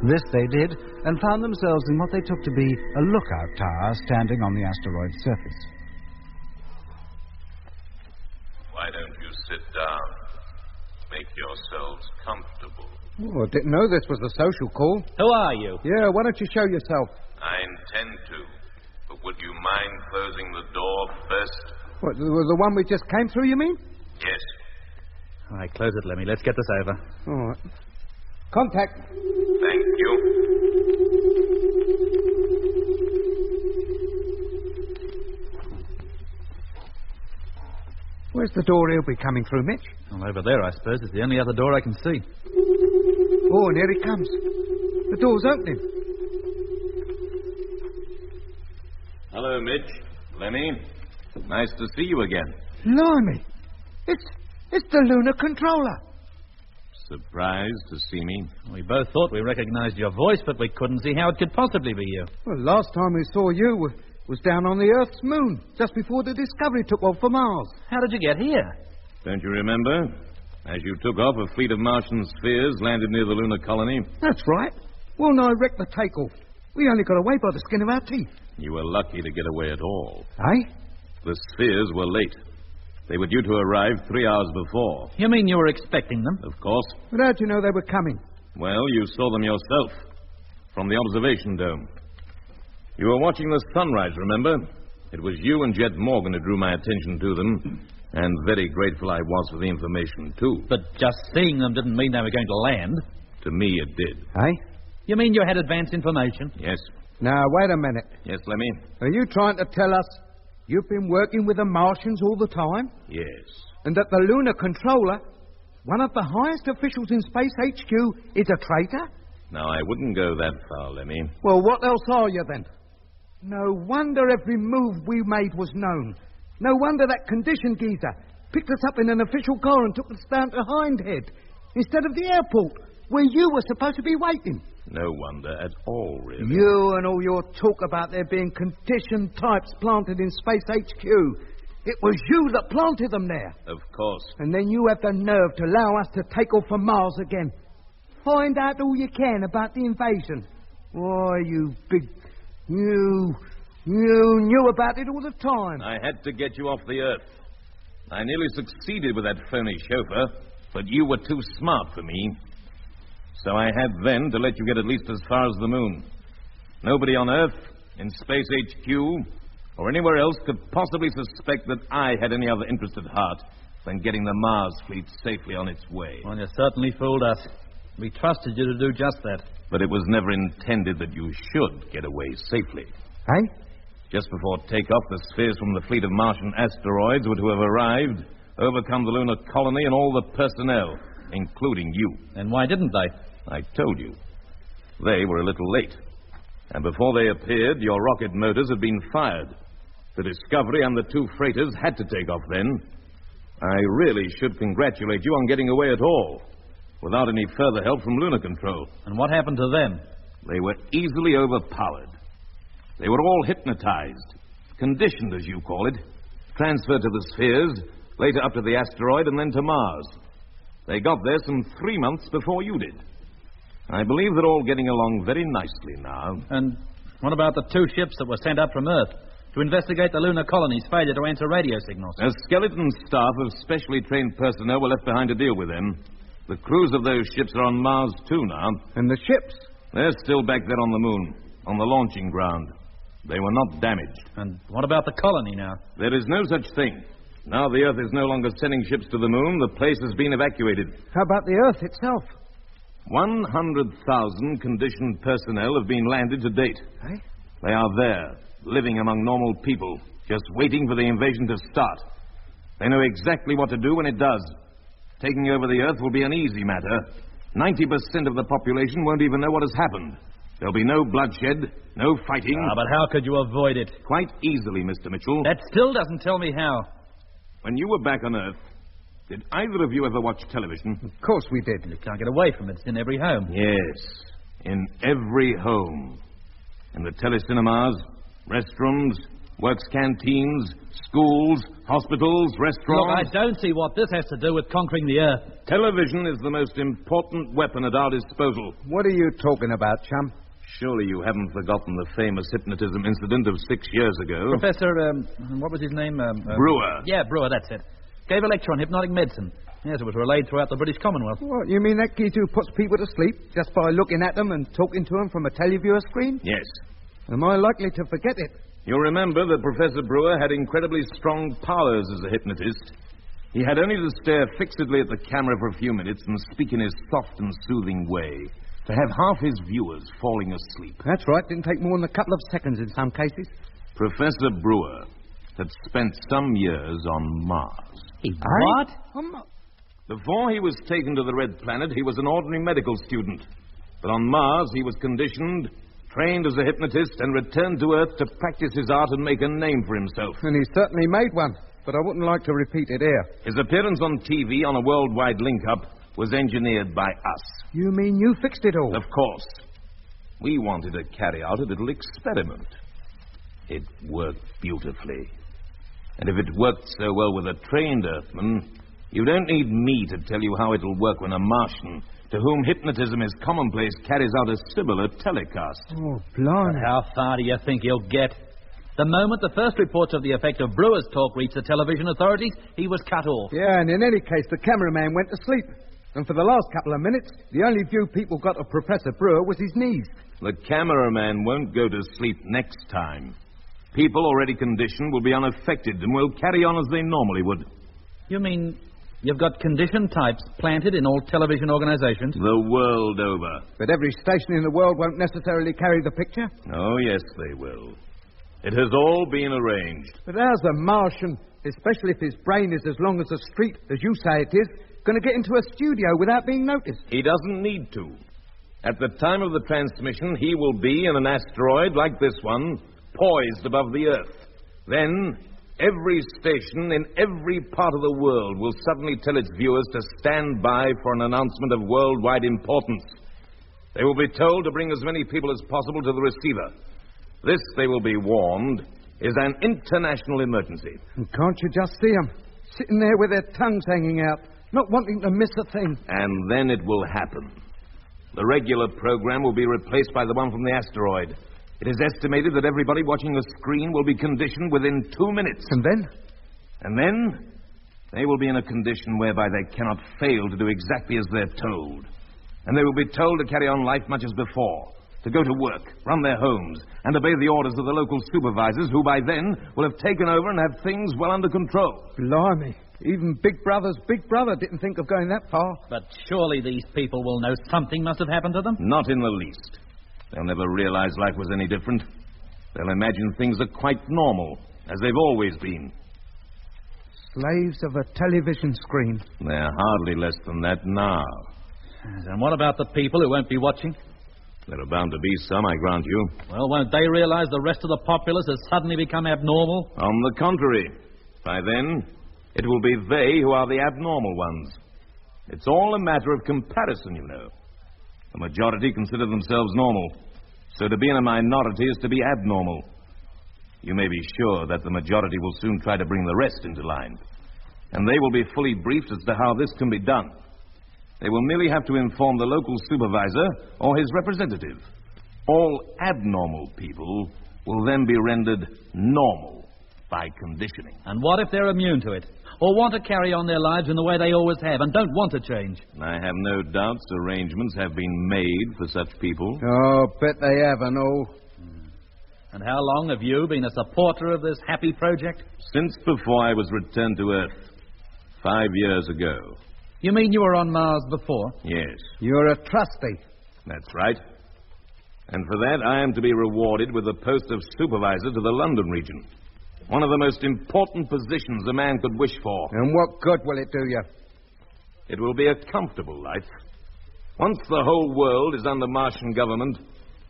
This they did, and found themselves in what they took to be a lookout tower standing on the asteroid's surface. Why don't you sit down? Make yourselves comfortable. Oh, I didn't know this was a social call. Who are you? Yeah, why don't you show yourself? I intend to. But would you mind closing the door first? What, the one we just came through, you mean? Yes. All right, close it, Lemmy. Let's get this over. All right. Contact. Thank you. Where's the door he'll be coming through, Mitch? Well, over there, I suppose. It's the only other door I can see. Oh, and here he comes. The door's opening. Hello, Mitch. Lemmy. Nice to see you again. Blimey. It's the lunar controller. Surprised to see me? We both thought we recognized your voice, but we couldn't see how it could possibly be you. Well, last time we saw you was down on the Earth's moon, just before the Discovery took off for Mars. How did you get here? Don't you remember? As you took off, a fleet of Martian spheres landed near the lunar colony. That's right. Well, no, I wrecked the takeoff. We only got away by the skin of our teeth. You were lucky to get away at all. Eh? The spheres were late. They were due to arrive 3 hours before. You mean you were expecting them? Of course. But how'd you know they were coming? Well, you saw them yourself. From the observation dome. You were watching the sunrise, remember? It was you and Jet Morgan who drew my attention to them. And very grateful I was for the information, too. But just seeing them didn't mean they were going to land. To me, it did. Eh? You mean you had advance information? Yes. Now, wait a minute. Yes, Lemmy? Are you trying to tell us you've been working with the Martians all the time? Yes. And that the lunar controller, one of the highest officials in Space HQ, is a traitor? Now, I wouldn't go that far, Lemmy. Well, what else are you, then? No wonder every move we made was known. No wonder that condition geezer picked us up in an official car and took us down to Hindhead instead of the airport, where you were supposed to be waiting. No wonder at all, really. You and all your talk about there being conditioned types planted in Space HQ. It was you that planted them there. Of course. And then you have the nerve to allow us to take off from Mars again. Find out all you can about the invasion. Why, you big... You knew about it all the time. I had to get you off the Earth. I nearly succeeded with that phony chauffeur, but you were too smart for me. So I had then to let you get at least as far as the moon. Nobody on Earth, in Space HQ, or anywhere else could possibly suspect that I had any other interest at heart than getting the Mars fleet safely on its way. Well, you certainly fooled us. We trusted you to do just that. But it was never intended that you should get away safely. Eh? Just before takeoff, the spheres from the fleet of Martian asteroids were to have arrived, overcome the lunar colony and all the personnel, including you. And why didn't they? I told you. They were a little late. And before they appeared, your rocket motors had been fired. The Discovery and the two freighters had to take off then. I really should congratulate you on getting away at all, without any further help from lunar control. And what happened to them? They were easily overpowered. They were all hypnotized, conditioned, as you call it, transferred to the spheres, later up to the asteroid, and then to Mars. They got there some 3 months before you did. I believe they're all getting along very nicely now. And what about the 2 ships that were sent up from Earth to investigate the lunar colony's failure to answer radio signals? A skeleton staff of specially trained personnel were left behind to deal with them. The crews of those ships are on Mars, too, now. And the ships? They're still back there on the moon, on the launching ground. They were not damaged. And what about the colony now? There is no such thing. Now the Earth is no longer sending ships to the moon. The place has been evacuated. How about the Earth itself? 100,000 conditioned personnel have been landed to date. Eh? They are there, living among normal people, just waiting for the invasion to start. They know exactly what to do when it does. Taking over the Earth will be an easy matter. 90% of the population won't even know what has happened. There'll be no bloodshed, no fighting. But how could you avoid it? Quite easily, Mr. Mitchell. That still doesn't tell me how. When you were back on Earth, did either of you ever watch television? Of course we did. You can't get away from it. It's in every home. Yes, in every home. In the telecinemas, restrooms, works canteens, schools, hospitals, restaurants. Look, I don't see what this has to do with conquering the Earth. Television is the most important weapon at our disposal. What are you talking about, chum? Surely you haven't forgotten the famous hypnotism incident of 6 years ago. Professor, what was his name? Brewer. Yeah, Brewer, that's it. Gave a lecture on hypnotic medicine. Yes, it was relayed throughout the British Commonwealth. What, you mean that geezer who puts people to sleep just by looking at them and talking to them from a televiewer screen? Yes. Am I likely to forget it? You'll remember that Professor Brewer had incredibly strong powers as a hypnotist. He had only to stare fixedly at the camera for a few minutes and speak in his soft and soothing way to have half his viewers falling asleep. That's right. Didn't take more than a couple of seconds in some cases. Professor Brewer had spent some years on Mars. What? Before he was taken to the Red Planet, he was an ordinary medical student. But on Mars, he was conditioned, trained as a hypnotist, and returned to Earth to practice his art and make a name for himself. And he certainly made one, but I wouldn't like to repeat it here. His appearance on TV on a worldwide link-up was engineered by us. You mean you fixed it all? Of course. We wanted to carry out a little experiment. It worked beautifully. And if it worked so well with a trained Earthman, you don't need me to tell you how it'll work when a Martian, to whom hypnotism is commonplace, carries out a similar telecast. Oh, blimey. But how far do you think he'll get? The moment the first reports of the effect of Brewer's talk reached the television authorities, he was cut off. Yeah, and in any case, the cameraman went to sleep. And for the last couple of minutes, the only view people got of Professor Brewer was his knees. The cameraman won't go to sleep next time. People already conditioned will be unaffected and will carry on as they normally would. You mean you've got conditioned types planted in all television organizations? The world over. But every station in the world won't necessarily carry the picture? Oh, yes, they will. It has all been arranged. But how's a Martian, especially if his brain is as long as a street, as you say it is, going to get into a studio without being noticed? He doesn't need to. At the time of the transmission, he will be in an asteroid like this one, poised above the Earth. Then, every station in every part of the world will suddenly tell its viewers to stand by for an announcement of worldwide importance. They will be told to bring as many people as possible to the receiver. This, they will be warned, is an international emergency. And can't you just see them, sitting there with their tongues hanging out, not wanting to miss a thing? And then it will happen. The regular program will be replaced by the one from the asteroid. It is estimated that everybody watching the screen will be conditioned within 2 minutes. And then? And then, they will be in a condition whereby they cannot fail to do exactly as they're told. And they will be told to carry on life much as before, to go to work, run their homes, and obey the orders of the local supervisors, who by then will have taken over and have things well under control. Blimey. Even Big Brother's Big Brother didn't think of going that far. But surely these people will know something must have happened to them? Not in the least. They'll never realize life was any different. They'll imagine things are quite normal, as they've always been. Slaves of a television screen. They're hardly less than that now. And what about the people who won't be watching? There are bound to be some, I grant you. Well, won't they realize the rest of the populace has suddenly become abnormal? On the contrary. By then, it will be they who are the abnormal ones. It's all a matter of comparison, you know. The majority consider themselves normal. So to be in a minority is to be abnormal. You may be sure that the majority will soon try to bring the rest into line. And they will be fully briefed as to how this can be done. They will merely have to inform the local supervisor or his representative. All abnormal people will then be rendered normal by conditioning. And what if they're immune to it? Or want to carry on their lives in the way they always have and don't want to change? I have no doubts arrangements have been made for such people. Oh, bet they have, and all. And how long have you been a supporter of this happy project? Since before I was returned to Earth. 5 years ago. You mean you were on Mars before? Yes. You're a trustee. That's right. And for that, I am to be rewarded with the post of supervisor to the London region. One of the most important positions a man could wish for. And what good will it do you? It will be a comfortable life. Once the whole world is under Martian government,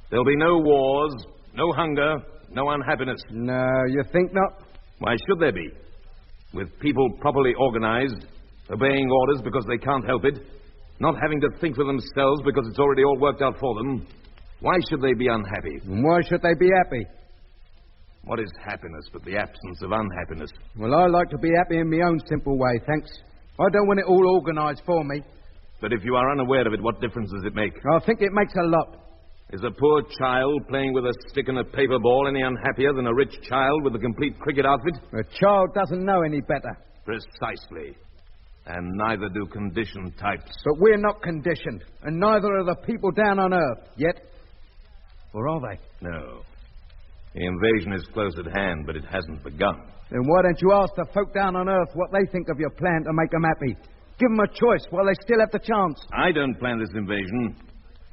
there'll be no wars, no hunger, no unhappiness. No, you think not? Why should there be? With people properly organized, obeying orders because they can't help it, not having to think for themselves because it's already all worked out for them, why should they be unhappy? And why should they be happy? What is happiness but the absence of unhappiness? Well, I like to be happy in my own simple way, thanks. I don't want it all organized for me. But if you are unaware of it, what difference does it make? I think it makes a lot. Is a poor child playing with a stick and a paper ball any unhappier than a rich child with a complete cricket outfit? A child doesn't know any better. Precisely. And neither do conditioned types. But we're not conditioned, and neither are the people down on Earth, yet. Or are they? No. The invasion is close at hand, but it hasn't begun. Then why don't you ask the folk down on Earth what they think of your plan to make them happy? Give them a choice while they still have the chance. I don't plan this invasion.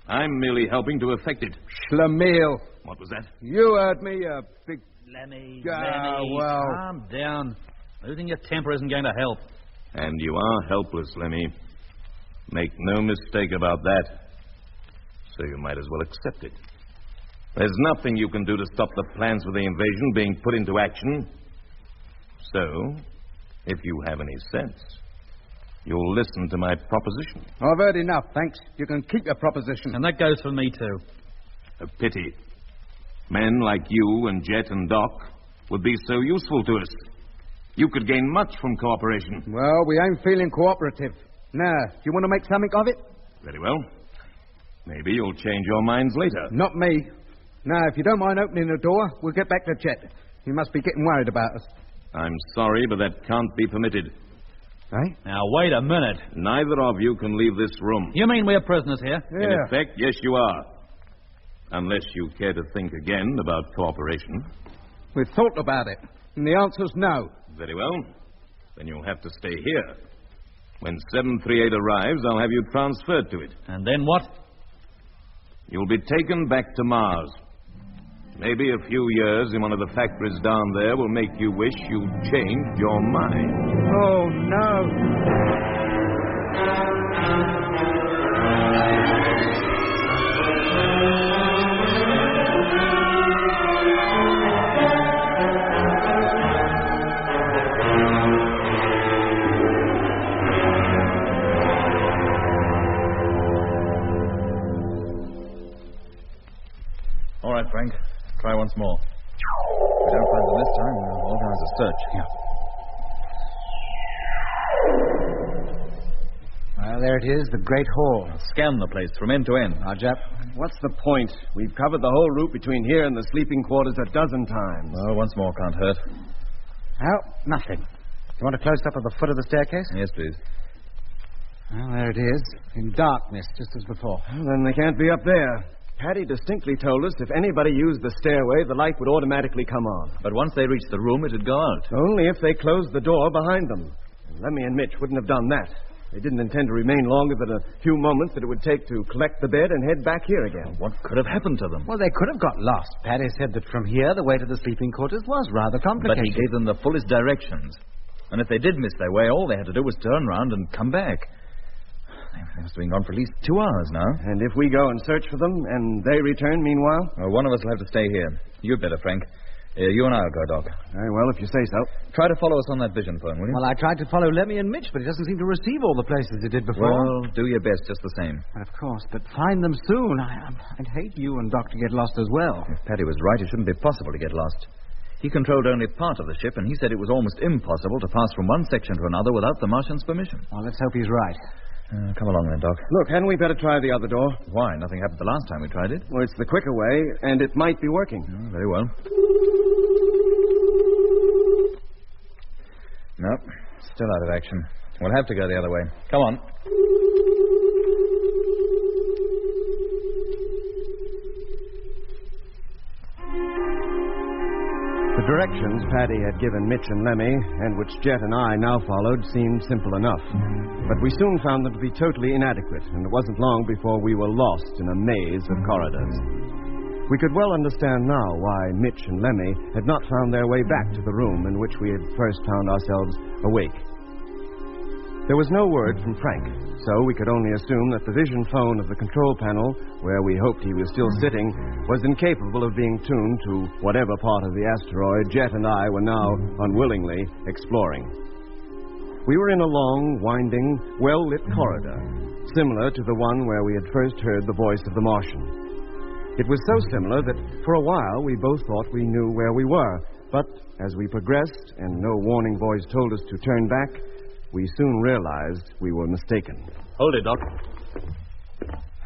I'm merely helping to effect it. Schlemiel. What was that? You heard me, you big... Lemmy, well... calm down. Losing your temper isn't going to help. And you are helpless, Lemmy. Make no mistake about that. So you might as well accept it. There's nothing you can do to stop the plans for the invasion being put into action. So, if you have any sense, you'll listen to my proposition. I've heard enough, thanks. You can keep your proposition. And that goes for me, too. A pity. Men like you and Jet and Doc would be so useful to us. You could gain much from cooperation. Well, we ain't feeling cooperative. Now, do you want to make something of it? Very well. Maybe you'll change your minds later. Not me. Now, if you don't mind opening the door, we'll get back to Chet. He must be getting worried about us. I'm sorry, but that can't be permitted. Eh? Now, wait a minute. Neither of you can leave this room. You mean we're prisoners here? Yeah. In effect, yes, you are. Unless you care to think again about cooperation. We've thought about it, and the answer's no. Very well. Then you'll have to stay here. When 738 arrives, I'll have you transferred to it. And then what? You'll be taken back to Mars. Maybe a few years in one of the factories down there will make you wish you'd changed your mind. Oh, no. All right, Frank. Try once more. If we don't find them this time, we'll organize a search. Yeah. Well, there it is, the Great Hall. Scan the place from end to end. Now, Jap, what's the point? We've covered the whole route between here and the sleeping quarters a dozen times. Well, once more can't hurt. Oh, nothing. You want a close-up of the foot of the staircase? Yes, please. Well, there it is, in darkness, just as before. Well, then they can't be up there. Paddy distinctly told us if anybody used the stairway, the light would automatically come on. But once they reached the room, it'd go out. Only if they closed the door behind them. And Lemmy and Mitch wouldn't have done that. They didn't intend to remain longer than a few moments that it would take to collect the bed and head back here again. What could have happened to them? Well, they could have got lost. Paddy said that from here, the way to the sleeping quarters was rather complicated. But he gave them the fullest directions. And if they did miss their way, all they had to do was turn round and come back. They must have been gone for at least 2 hours now. And if we go and search for them, and they return meanwhile? Well, one of us will have to stay here. You'd better, Frank. You and I will go, Doc. Very well, if you say so. Try to follow us on that vision phone, will you? Well, I tried to follow Lemmy and Mitch, but he doesn't seem to receive all the places he did before. Well, do your best just the same. Well, of course, but find them soon. I'd hate you and Doc to get lost as well. If Paddy was right, it shouldn't be possible to get lost. He controlled only part of the ship, and he said it was almost impossible to pass from one section to another without the Martian's permission. Well, let's hope he's right. Come along then, Doc. Look, hadn't we better try the other door? Why? Nothing happened the last time we tried it. Well, it's the quicker way, and it might be working. Oh, very well. Nope, still out of action. We'll have to go the other way. Come on. The directions Paddy had given Mitch and Lemmy, and which Jet and I now followed, seemed simple enough. But we soon found them to be totally inadequate, and it wasn't long before we were lost in a maze of corridors. We could well understand now why Mitch and Lemmy had not found their way back to the room in which we had first found ourselves awake. There was no word from Frank, so we could only assume that the vision phone of the control panel, where we hoped he was still sitting, was incapable of being tuned to whatever part of the asteroid Jet and I were now unwillingly exploring. We were in a long, winding, well-lit corridor, similar to the one where we had first heard the voice of the Martian. It was so similar that for a while we both thought we knew where we were, but as we progressed and no warning voice told us to turn back, we soon realized we were mistaken. Hold it, Doc.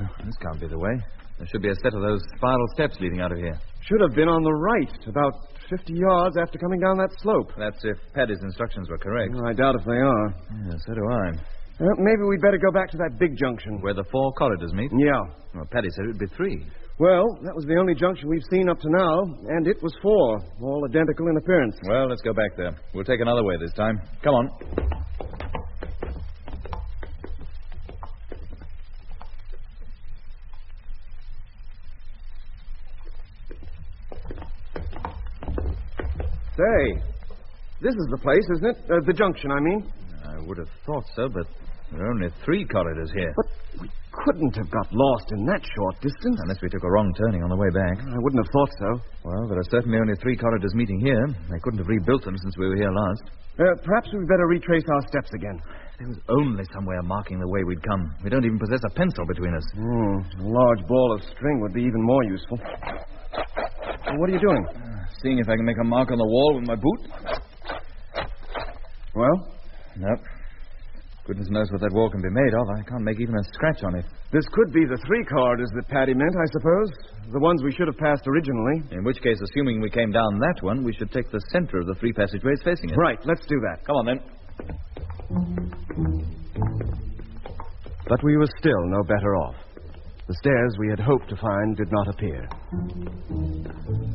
Oh, this can't be the way. There should be a set of those spiral steps leading out of here. Should have been on the right, about 50 yards after coming down that slope. That's if Paddy's instructions were correct. I doubt if they are. Yeah, so do I. Maybe we'd better go back to that big junction. Where the 4 corridors meet? Yeah. Well, Paddy said it would be 3. Well, that was the only junction we've seen up to now, and it was 4, all identical in appearance. Well, let's go back there. We'll take another way this time. Come on. Say, this is the place, isn't it? The junction, I mean. I would have thought so, but there are only 3 corridors here. But we couldn't have got lost in that short distance. Unless we took a wrong turning on the way back. I wouldn't have thought so. Well, there are certainly only 3 corridors meeting here. They couldn't have rebuilt them since we were here last. Perhaps we'd better retrace our steps again. there was only somewhere marking the way we'd come. We don't even possess a pencil between us. A large ball of string would be even more useful. Well, what are you doing? Seeing if I can make a mark on the wall with my boot. Well? Nope. Goodness knows what that wall can be made of. I can't make even a scratch on it. This could be the 3 corridors that Paddy meant, I suppose. The ones we should have passed originally. In which case, assuming we came down that one, we should take the center of the 3 passageways facing it. Right, let's do that. Come on, then. But we were still no better off. The stairs we had hoped to find did not appear.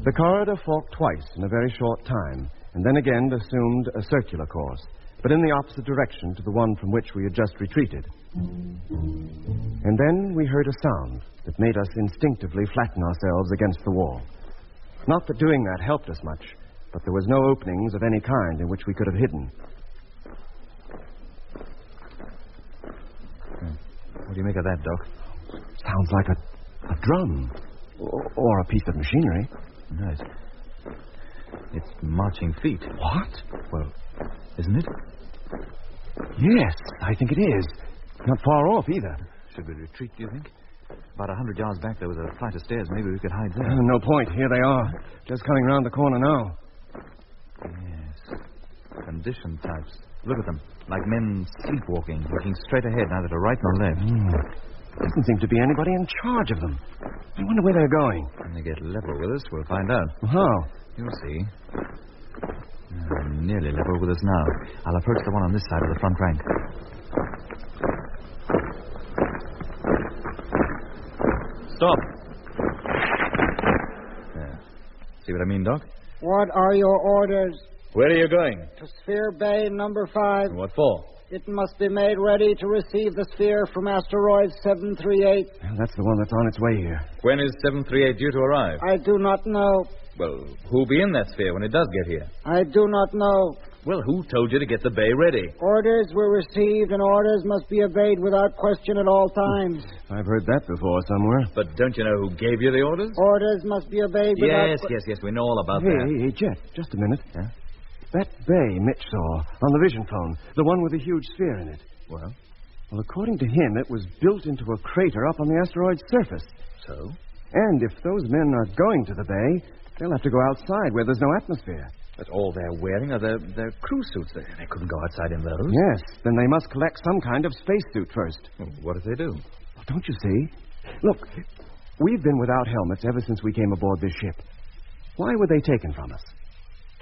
The corridor forked twice in a very short time, and then again assumed a circular course, but in the opposite direction to the one from which we had just retreated. And then we heard a sound that made us instinctively flatten ourselves against the wall. Not that doing that helped us much, but there was no openings of any kind in which we could have hidden. What do you make of that, Doc? Sounds like a drum. Or a piece of machinery. Nice. It's marching feet. What? Well, isn't it? Yes, I think it is. Not far off, either. Should we retreat, do you think? About 100 yards back, there was a flight of stairs. Maybe we could hide there. No point. Here they are. Just coming round the corner now. Yes. Condition types. Look at them. Like men sleepwalking, looking straight ahead, neither to right nor left. Doesn't seem to be anybody in charge of them. I wonder where they're going. When they get level with us, we'll find out. How? You'll see. Nearly level with us now. I'll approach the one on this side of the front rank. Stop. There. See what I mean, Doc? What are your orders? Where are you going? To Sphere Bay number 5. What for? It must be made ready to receive the sphere from asteroid 738. That's the one that's on its way here. When is 738 due to arrive? I do not know. Well, who'll be in that sphere when it does get here? I do not know. Well, who told you to get the bay ready? Orders were received, and orders must be obeyed without question at all times. I've heard that before somewhere. But don't you know who gave you the orders? Orders must be obeyed without... Yes, we know all about that. Hey, Jet, just a minute. Yeah? That bay Mitch saw on the vision phone, the one with the huge sphere in it. Well, according to him, it was built into a crater up on the asteroid's surface. So? And if those men are going to the bay, they'll have to go outside where there's no atmosphere. But all they're wearing are their crew suits. They couldn't go outside in those. Yes, then they must collect some kind of spacesuit first. Well, what if they do? Well, don't you see? Look, we've been without helmets ever since we came aboard this ship. Why were they taken from us?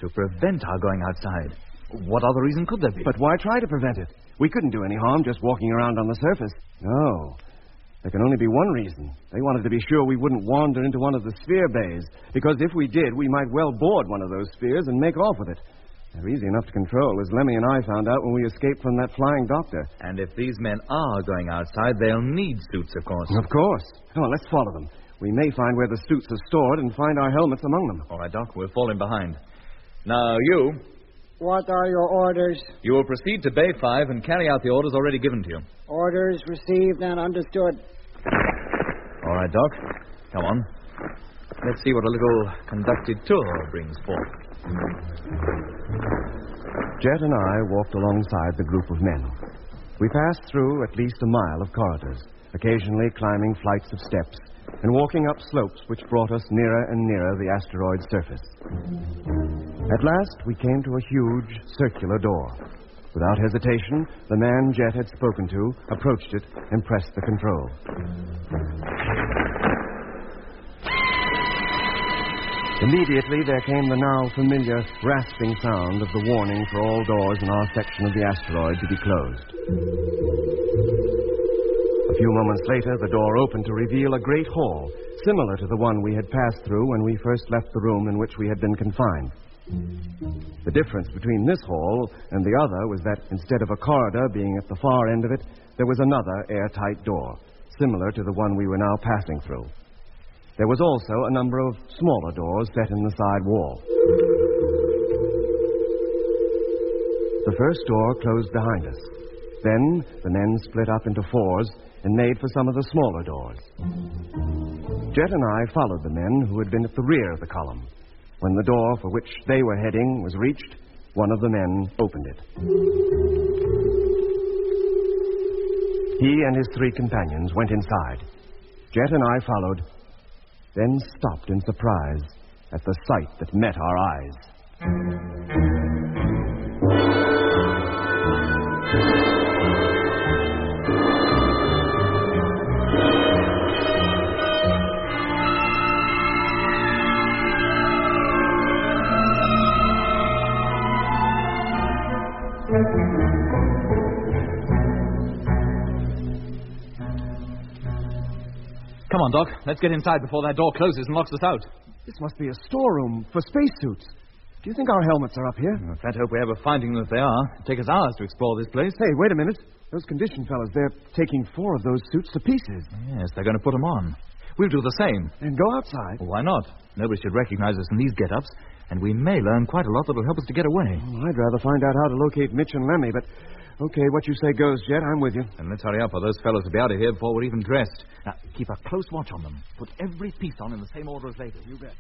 To prevent our going outside. What other reason could there be? But why try to prevent it? We couldn't do any harm just walking around on the surface. No. There can only be one reason. They wanted to be sure we wouldn't wander into one of the sphere bays, because if we did, we might well board one of those spheres and make off with it. They're easy enough to control, as Lemmy and I found out when we escaped from that flying doctor. And if these men are going outside, they'll need suits, of course. Of course. Come on, let's follow them. We may find where the suits are stored and find our helmets among them. All right, Doc, we'll fall in behind. Now, you... What are your orders? You will proceed to Bay 5 and carry out the orders already given to you. Orders received and understood. All right, Doc. Come on. Let's see what a little conducted tour brings forth. Jet and I walked alongside the group of men. We passed through at least a mile of corridors, occasionally climbing flights of steps and walking up slopes which brought us nearer and nearer the asteroid's surface. At last, we came to a huge circular door. Without hesitation, the man Jet had spoken to approached it and pressed the control. Immediately, there came the now familiar rasping sound of the warning for all doors in our section of the asteroid to be closed. A few moments later, the door opened to reveal a great hall, similar to the one we had passed through when we first left the room in which we had been confined. The difference between this hall and the other was that instead of a corridor being at the far end of it, there was another airtight door, similar to the one we were now passing through. There was also a number of smaller doors set in the side wall. The first door closed behind us. Then the men split up into fours and made for some of the smaller doors. Jet and I followed the men who had been at the rear of the column. When the door for which they were heading was reached, one of the men opened it. He and his 3 companions went inside. Jet and I followed, then stopped in surprise at the sight that met our eyes. Come on, Doc. Let's get inside before that door closes and locks us out. This must be a storeroom for spacesuits. Do you think our helmets are up here? Let's hope we have a finding that they are. It'll take us hours to explore this place. Hey, wait a minute. Those condition fellows, they're taking 4 of those suits to pieces. Yes, they're going to put them on. We'll do the same. And go outside? Well, why not? Nobody should recognize us in these get-ups, and we may learn quite a lot that'll help us to get away. Well, I'd rather find out how to locate Mitch and Lemmy, but... Okay, what you say goes, Jet. I'm with you. And let's hurry up, or those fellows will be out of here before we're even dressed. Now, keep a close watch on them. Put every piece on in the same order as later. You bet.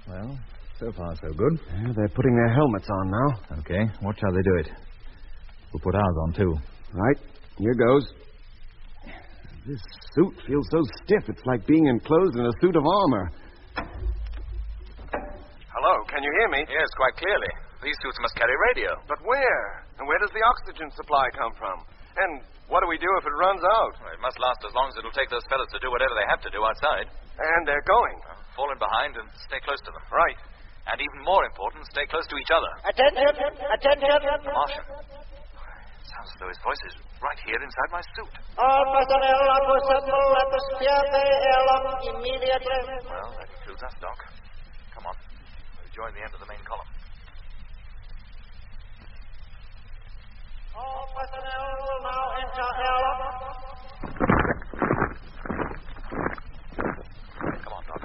Well, so far so good. Yeah, they're putting their helmets on now. Okay, watch how they do it. We'll put ours on, too. Right. Here goes. This suit feels so stiff, it's like being enclosed in a suit of armor. Hello, can you hear me? Yes, quite clearly. These suits must carry radio. But where? And where does the oxygen supply come from? And what do we do if it runs out? Well, it must last as long as it'll take those fellows to do whatever they have to do outside. And they're going. Fall in behind and stay close to them. Right. And even more important, stay close to each other. Attention! Attention! Martian. Sounds as though his voice is right here inside my suit. All personnel are to assemble at the Spear Bay airlock immediately. Well, that includes us, Doc. Come on. We'll join the end of the main column. All personnel will now enter airlock. Come on, Doc.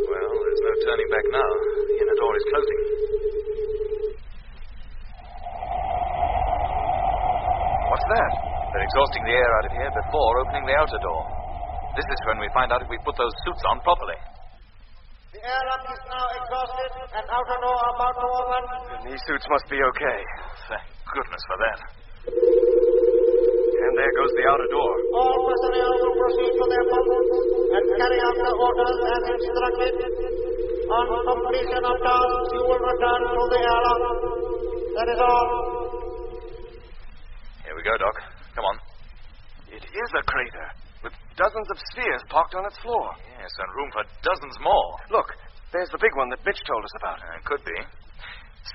Well, there's no turning back now. The inner door is closing. What's that? They're exhausting the air out of here before opening the outer door. This is when we find out if we put those suits on properly. The airlock is now exhausted and outer door about to open. And these suits must be okay. Thank goodness for that. And there goes the outer door. All personnel will proceed to their posts and carry out the orders as instructed. On completion of tasks, you will return to the airlock. That is all. Here we go, Doc. Come on. It is a crater, with dozens of spheres parked on its floor. Yes, and room for dozens more. Look, there's the big one that Mitch told us about. Could be.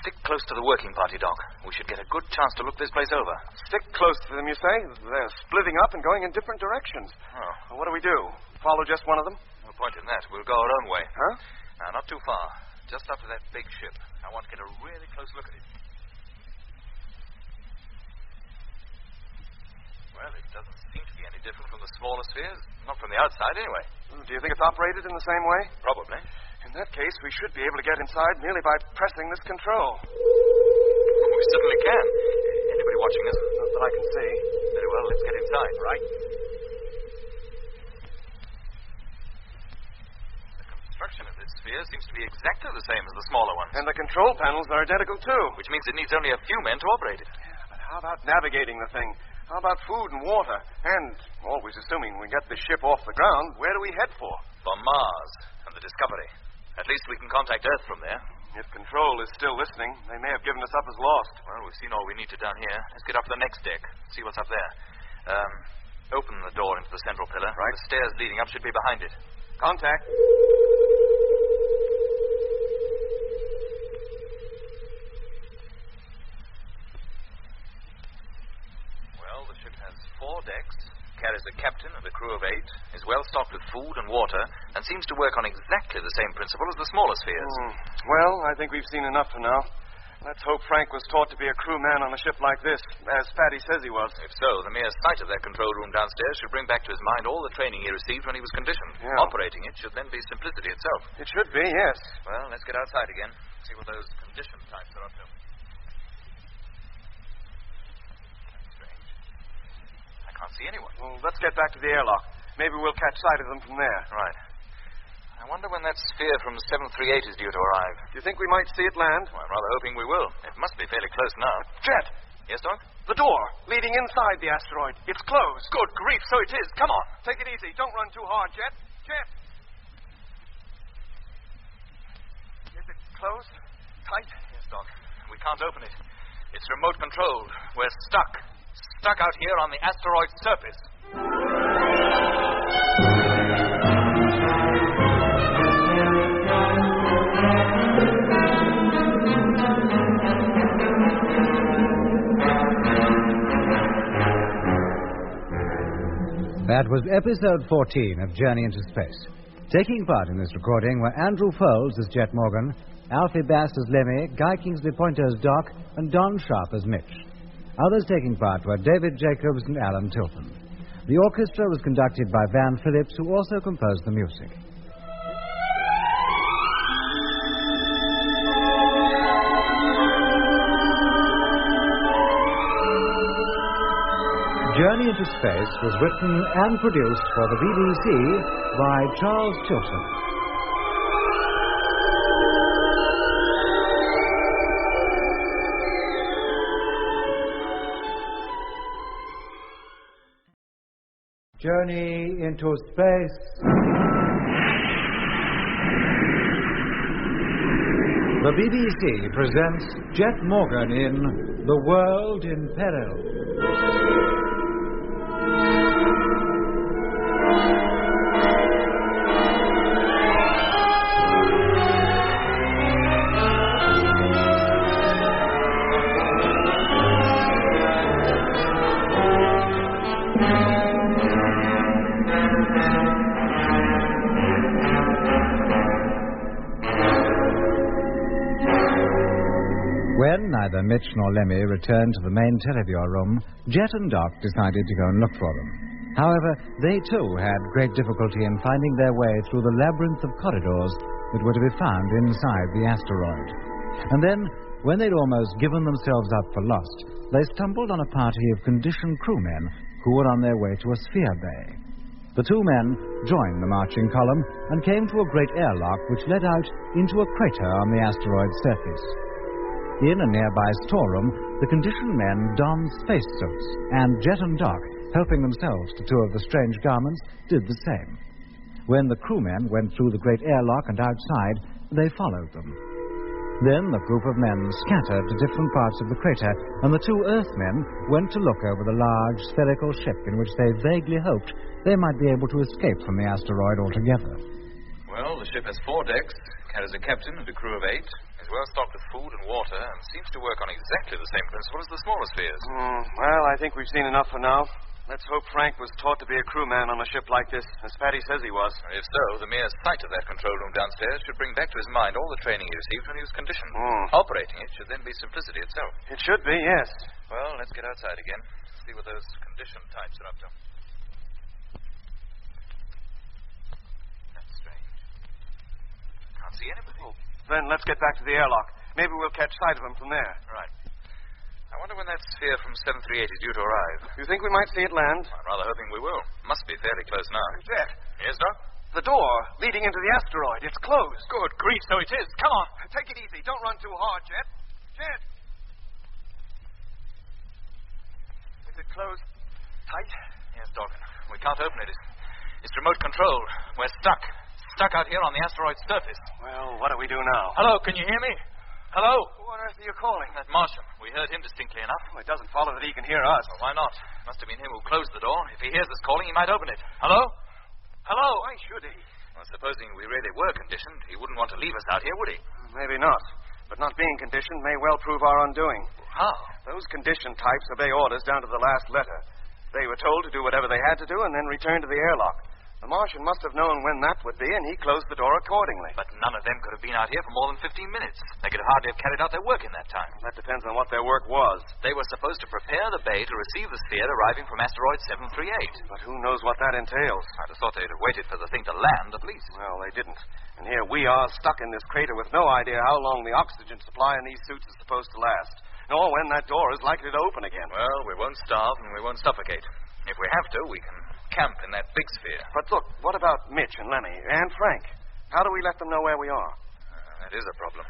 Stick close to the working party, Doc. We should get a good chance to look this place over. Stick close to them, you say? They're splitting up and going in different directions. Oh. Well, what do we do? Follow just one of them? No point in that. We'll go our own way. Huh? Now, not too far. Just up to that big ship. I want to get a really close look at it. Well, it doesn't seem to be any different from the smaller spheres. Not from the outside, anyway. Do you think it's operated in the same way? Probably. In that case, we should be able to get inside merely by pressing this control. We certainly can. Anybody watching us? Not that I can see. Very well, let's get inside. Right. The construction of this sphere seems to be exactly the same as the smaller ones. And the control panels are identical, too. Which means it needs only a few men to operate it. Yeah, but how about navigating the thing? How about food and water? And, always assuming we get this ship off the ground, where do we head for? For Mars and the Discovery. At least we can contact Earth from there. If Control is still listening, they may have given us up as lost. Well, we've seen all we need to down here. Let's get up to the next deck. See what's up there. Open the door into the central pillar. Right. The stairs leading up should be behind it. Contact. Well, the ship has 4 decks, carries a captain and a crew of 8, is well stocked with food and water, and seems to work on exactly the same principle as the smaller spheres. Well, I think we've seen enough for now. Let's hope Frank was taught to be a crewman on a ship like this, as Paddy says he was. If so, the mere sight of that control room downstairs should bring back to his mind all the training he received when he was conditioned. Yeah. Operating it should then be simplicity itself. It should be, yes. Well, let's get outside again, see what those conditioned types are up to. That's strange. I can't see anyone. Well, let's get back to the airlock. Maybe we'll catch sight of them from there. Right. I wonder when that sphere from 738 is due to arrive. Do you think we might see it land? Well, I'm rather hoping we will. It must be fairly close now. Jet! Yes, Doc? The door leading inside the asteroid. It's closed. Good grief, so it is. Come on. Take it easy. Don't run too hard, Jet. Jet! Is it closed? Tight? Yes, Doc. We can't open it. It's remote controlled. We're stuck. Stuck out here on the asteroid's surface. That was episode 14 of Journey into Space. Taking part in this recording were Andrew Foles as Jet Morgan, Alfie Bass as Lemmy, Guy Kingsley Pointer as Doc, and Don Sharp as Mitch. Others taking part were David Jacobs and Alan Tilton. The orchestra was conducted by Van Phillips, who also composed the music. Journey into Space was written and produced for the BBC by Charles Chilton. Journey into Space. The BBC presents Jet Morgan in The World in Peril. When neither Mitch nor Lemmy returned to the main televiewer room, Jet and Doc decided to go and look for them. However, they too had great difficulty in finding their way through the labyrinth of corridors that were to be found inside the asteroid. And then, when they'd almost given themselves up for lost, they stumbled on a party of conditioned crewmen who were on their way to a sphere bay. The two men joined the marching column and came to a great airlock which led out into a crater on the asteroid's surface. In a nearby storeroom, the conditioned men donned spacesuits, and Jet and Doc, helping themselves to two of the strange garments, did the same. When the crewmen went through the great airlock and outside, they followed them. Then the group of men scattered to different parts of the crater, and the two Earthmen went to look over the large spherical ship in which they vaguely hoped they might be able to escape from the asteroid altogether. Well, the ship has 4 decks, carries a captain and a crew of 8, is well stocked with food and water, and seems to work on exactly the same principle as the smaller spheres. Well, I think we've seen enough for now. Let's hope Frank was taught to be a crewman on a ship like this, as Paddy says he was. If so, the mere sight of that control room downstairs should bring back to his mind all the training he received when he was conditioned. Operating it should then be simplicity itself. It should be, yes. Well, let's get outside again, see what those conditioned types are up to. That's strange. Can't see anybody. Then let's get back to the airlock. Maybe we'll catch sight of them from there. Right. I wonder when that sphere from 738 is due to arrive. You think we might see it land? I'm rather hoping we will. Must be fairly close now. Jet. Yes, Doc? The door leading into the asteroid. It's closed. Good grief, so it is. Come on. Take it easy. Don't run too hard, Jet. Jet. Is it closed tight? Yes, Doc. We can't open it. It's remote controlled. We're stuck. Stuck out here on the asteroid's surface. Well, what do we do now? Hello, can you hear me? Hello? Who on earth are you calling? That Martian. We heard him distinctly enough. Well, it doesn't follow that he can hear us. Well, why not? Must have been him who closed the door. If he hears us calling, he might open it. Hello? Hello? Why should he? Well, supposing we really were conditioned, he wouldn't want to leave us out here, would he? Maybe not. But not being conditioned may well prove our undoing. How? Those conditioned types obey orders down to the last letter. They were told to do whatever they had to do and then return to the airlock. The Martian must have known when that would be, and he closed the door accordingly. But none of them could have been out here for more than 15 minutes. They could hardly have carried out their work in that time. That depends on what their work was. They were supposed to prepare the bay to receive the sphere arriving from asteroid 738. But who knows what that entails? I'd have thought they'd have waited for the thing to land, at least. Well, they didn't. And here we are, stuck in this crater with no idea how long the oxygen supply in these suits is supposed to last, nor when that door is likely to open again. Well, we won't starve and we won't suffocate. If we have to, we can camp in that big sphere. But look, what about Mitch and Lemmy and Frank? How do we let them know where we are? That is a problem.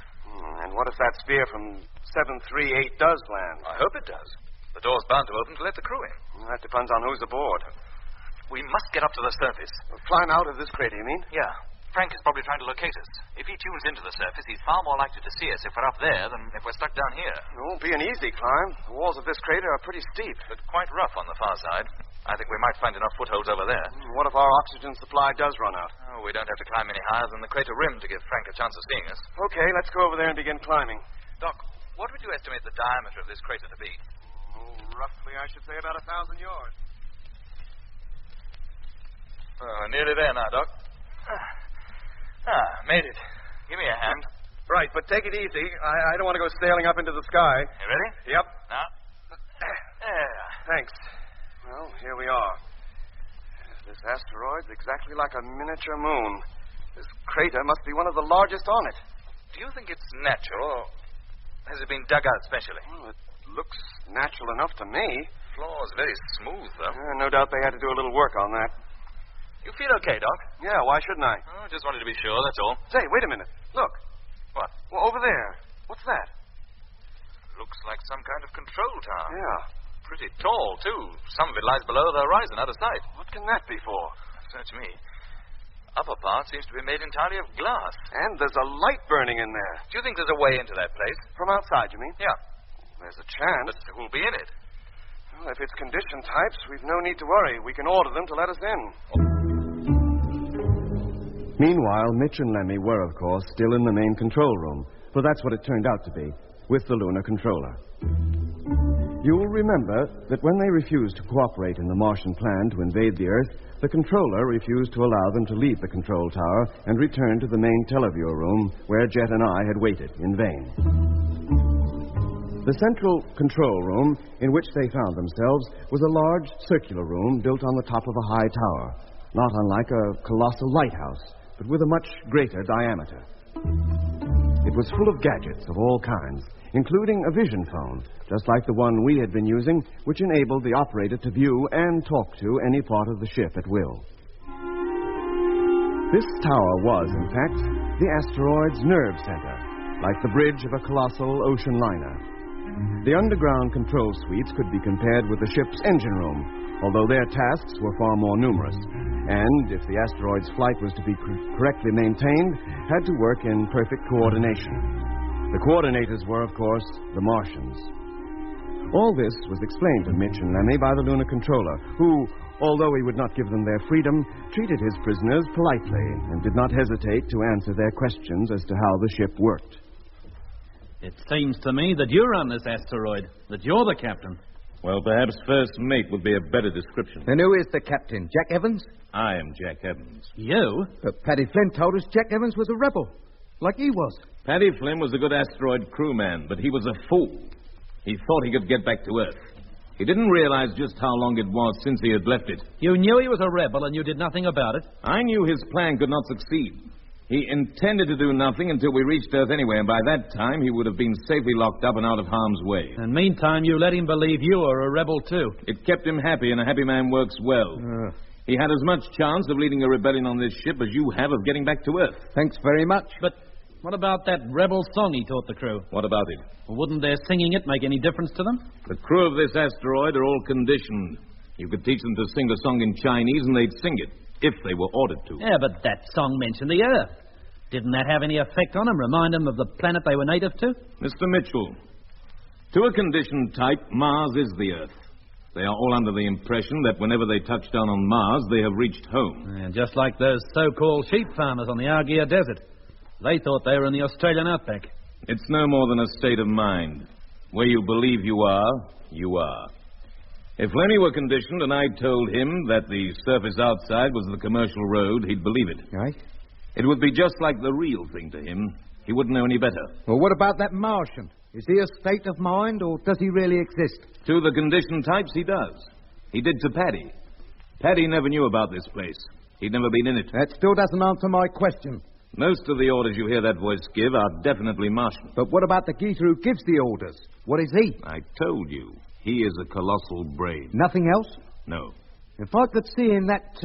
And what if that sphere from 738 does land? I hope it does. The door's bound to open to let the crew in. Well, that depends on who's aboard. We must get up to the surface. Climb out of this crater, you mean? Yeah. Frank is probably trying to locate us. If he tunes into the surface, he's far more likely to see us if we're up there than if we're stuck down here. It won't be an easy climb. The walls of this crater are pretty steep. But quite rough on the far side. I think we might find enough footholds over there. What if our oxygen supply does run out? Oh, we don't have to climb any higher than the crater rim to give Frank a chance of seeing us. Okay, let's go over there and begin climbing. Doc, what would you estimate the diameter of this crater to be? Roughly, I should say about 1,000 yards. Nearly there now, Doc. Made it. Give me a hand. Right, but take it easy. I don't want to go sailing up into the sky. You ready? Yep. Now. There. Thanks. Well, here we are. This asteroid's exactly like a miniature moon. This crater must be one of the largest on it. Do you think it's natural, or has it been dug out specially? Well, it looks natural enough to me. The floor's very smooth, though. No doubt they had to do a little work on that. You feel okay, Doc? Yeah, why shouldn't I? Oh, just wanted to be sure, that's all. Say, wait a minute. Look. What? Well, over there. What's that? Looks like some kind of control tower. Yeah. Pretty tall, too. Some of it lies below the horizon, out of sight. What can that be for? Search me. Upper part seems to be made entirely of glass. And there's a light burning in there. Do you think there's a way into that place? From outside, you mean? Yeah. There's a chance. But who'll be in it? Well, if it's condition types, we've no need to worry. We can order them to let us in. Meanwhile, Mitch and Lemmy were, of course, still in the main control room, for that's what it turned out to be, with the lunar controller. You'll remember that when they refused to cooperate in the Martian plan to invade the Earth, the controller refused to allow them to leave the control tower and return to the main televiewer room where Jet and I had waited in vain. The central control room in which they found themselves was a large circular room built on the top of a high tower, not unlike a colossal lighthouse, but with a much greater diameter. It was full of gadgets of all kinds, including a vision phone, just like the one we had been using, which enabled the operator to view and talk to any part of the ship at will. This tower was, in fact, the asteroid's nerve center, like the bridge of a colossal ocean liner. The underground control suites could be compared with the ship's engine room, although their tasks were far more numerous, and, if the asteroid's flight was to be correctly maintained, had to work in perfect coordination. The coordinators were, of course, the Martians. All this was explained to Mitch and Lemmy by the lunar controller, who, although he would not give them their freedom, treated his prisoners politely and did not hesitate to answer their questions as to how the ship worked. It seems to me that you're on this asteroid, that you're the captain. Well, perhaps first mate would be a better description. And who is the captain? Jack Evans? I am Jack Evans. You? But Paddy Flynn told us Jack Evans was a rebel, like he was. Paddy Flynn was a good asteroid crewman, but he was a fool. He thought he could get back to Earth. He didn't realize just how long it was since he had left it. You knew he was a rebel and you did nothing about it? I knew his plan could not succeed. He intended to do nothing until we reached Earth anyway, and by that time he would have been safely locked up and out of harm's way. And meantime, you let him believe you were a rebel too. It kept him happy, and a happy man works well. He had as much chance of leading a rebellion on this ship as you have of getting back to Earth. Thanks very much. But what about that rebel song he taught the crew? What about it? Well, wouldn't their singing it make any difference to them? The crew of this asteroid are all conditioned. You could teach them to sing a song in Chinese, and they'd sing it, if they were ordered to. Yeah, but that song mentioned the Earth. Didn't that have any effect on them? Remind them of the planet they were native to? Mr. Mitchell, to a conditioned type, Mars is the Earth. They are all under the impression that whenever they touch down on Mars, they have reached home. And just like those so-called sheep farmers on the Argia Desert. They thought they were in the Australian outback. It's no more than a state of mind. Where you believe you are, you are. If Lenny were conditioned and I told him that the surface outside was the commercial road, he'd believe it. Right. It would be just like the real thing to him. He wouldn't know any better. Well, what about that Martian? Is he a state of mind, or does he really exist? To the conditioned types, he does. He did to Paddy. Paddy never knew about this place. He'd never been in it. That still doesn't answer my question. Most of the orders you hear that voice give are definitely Martian. But what about the geezer who gives the orders? What is he? I told you. He is a colossal brain. Nothing else? No. If I could see in that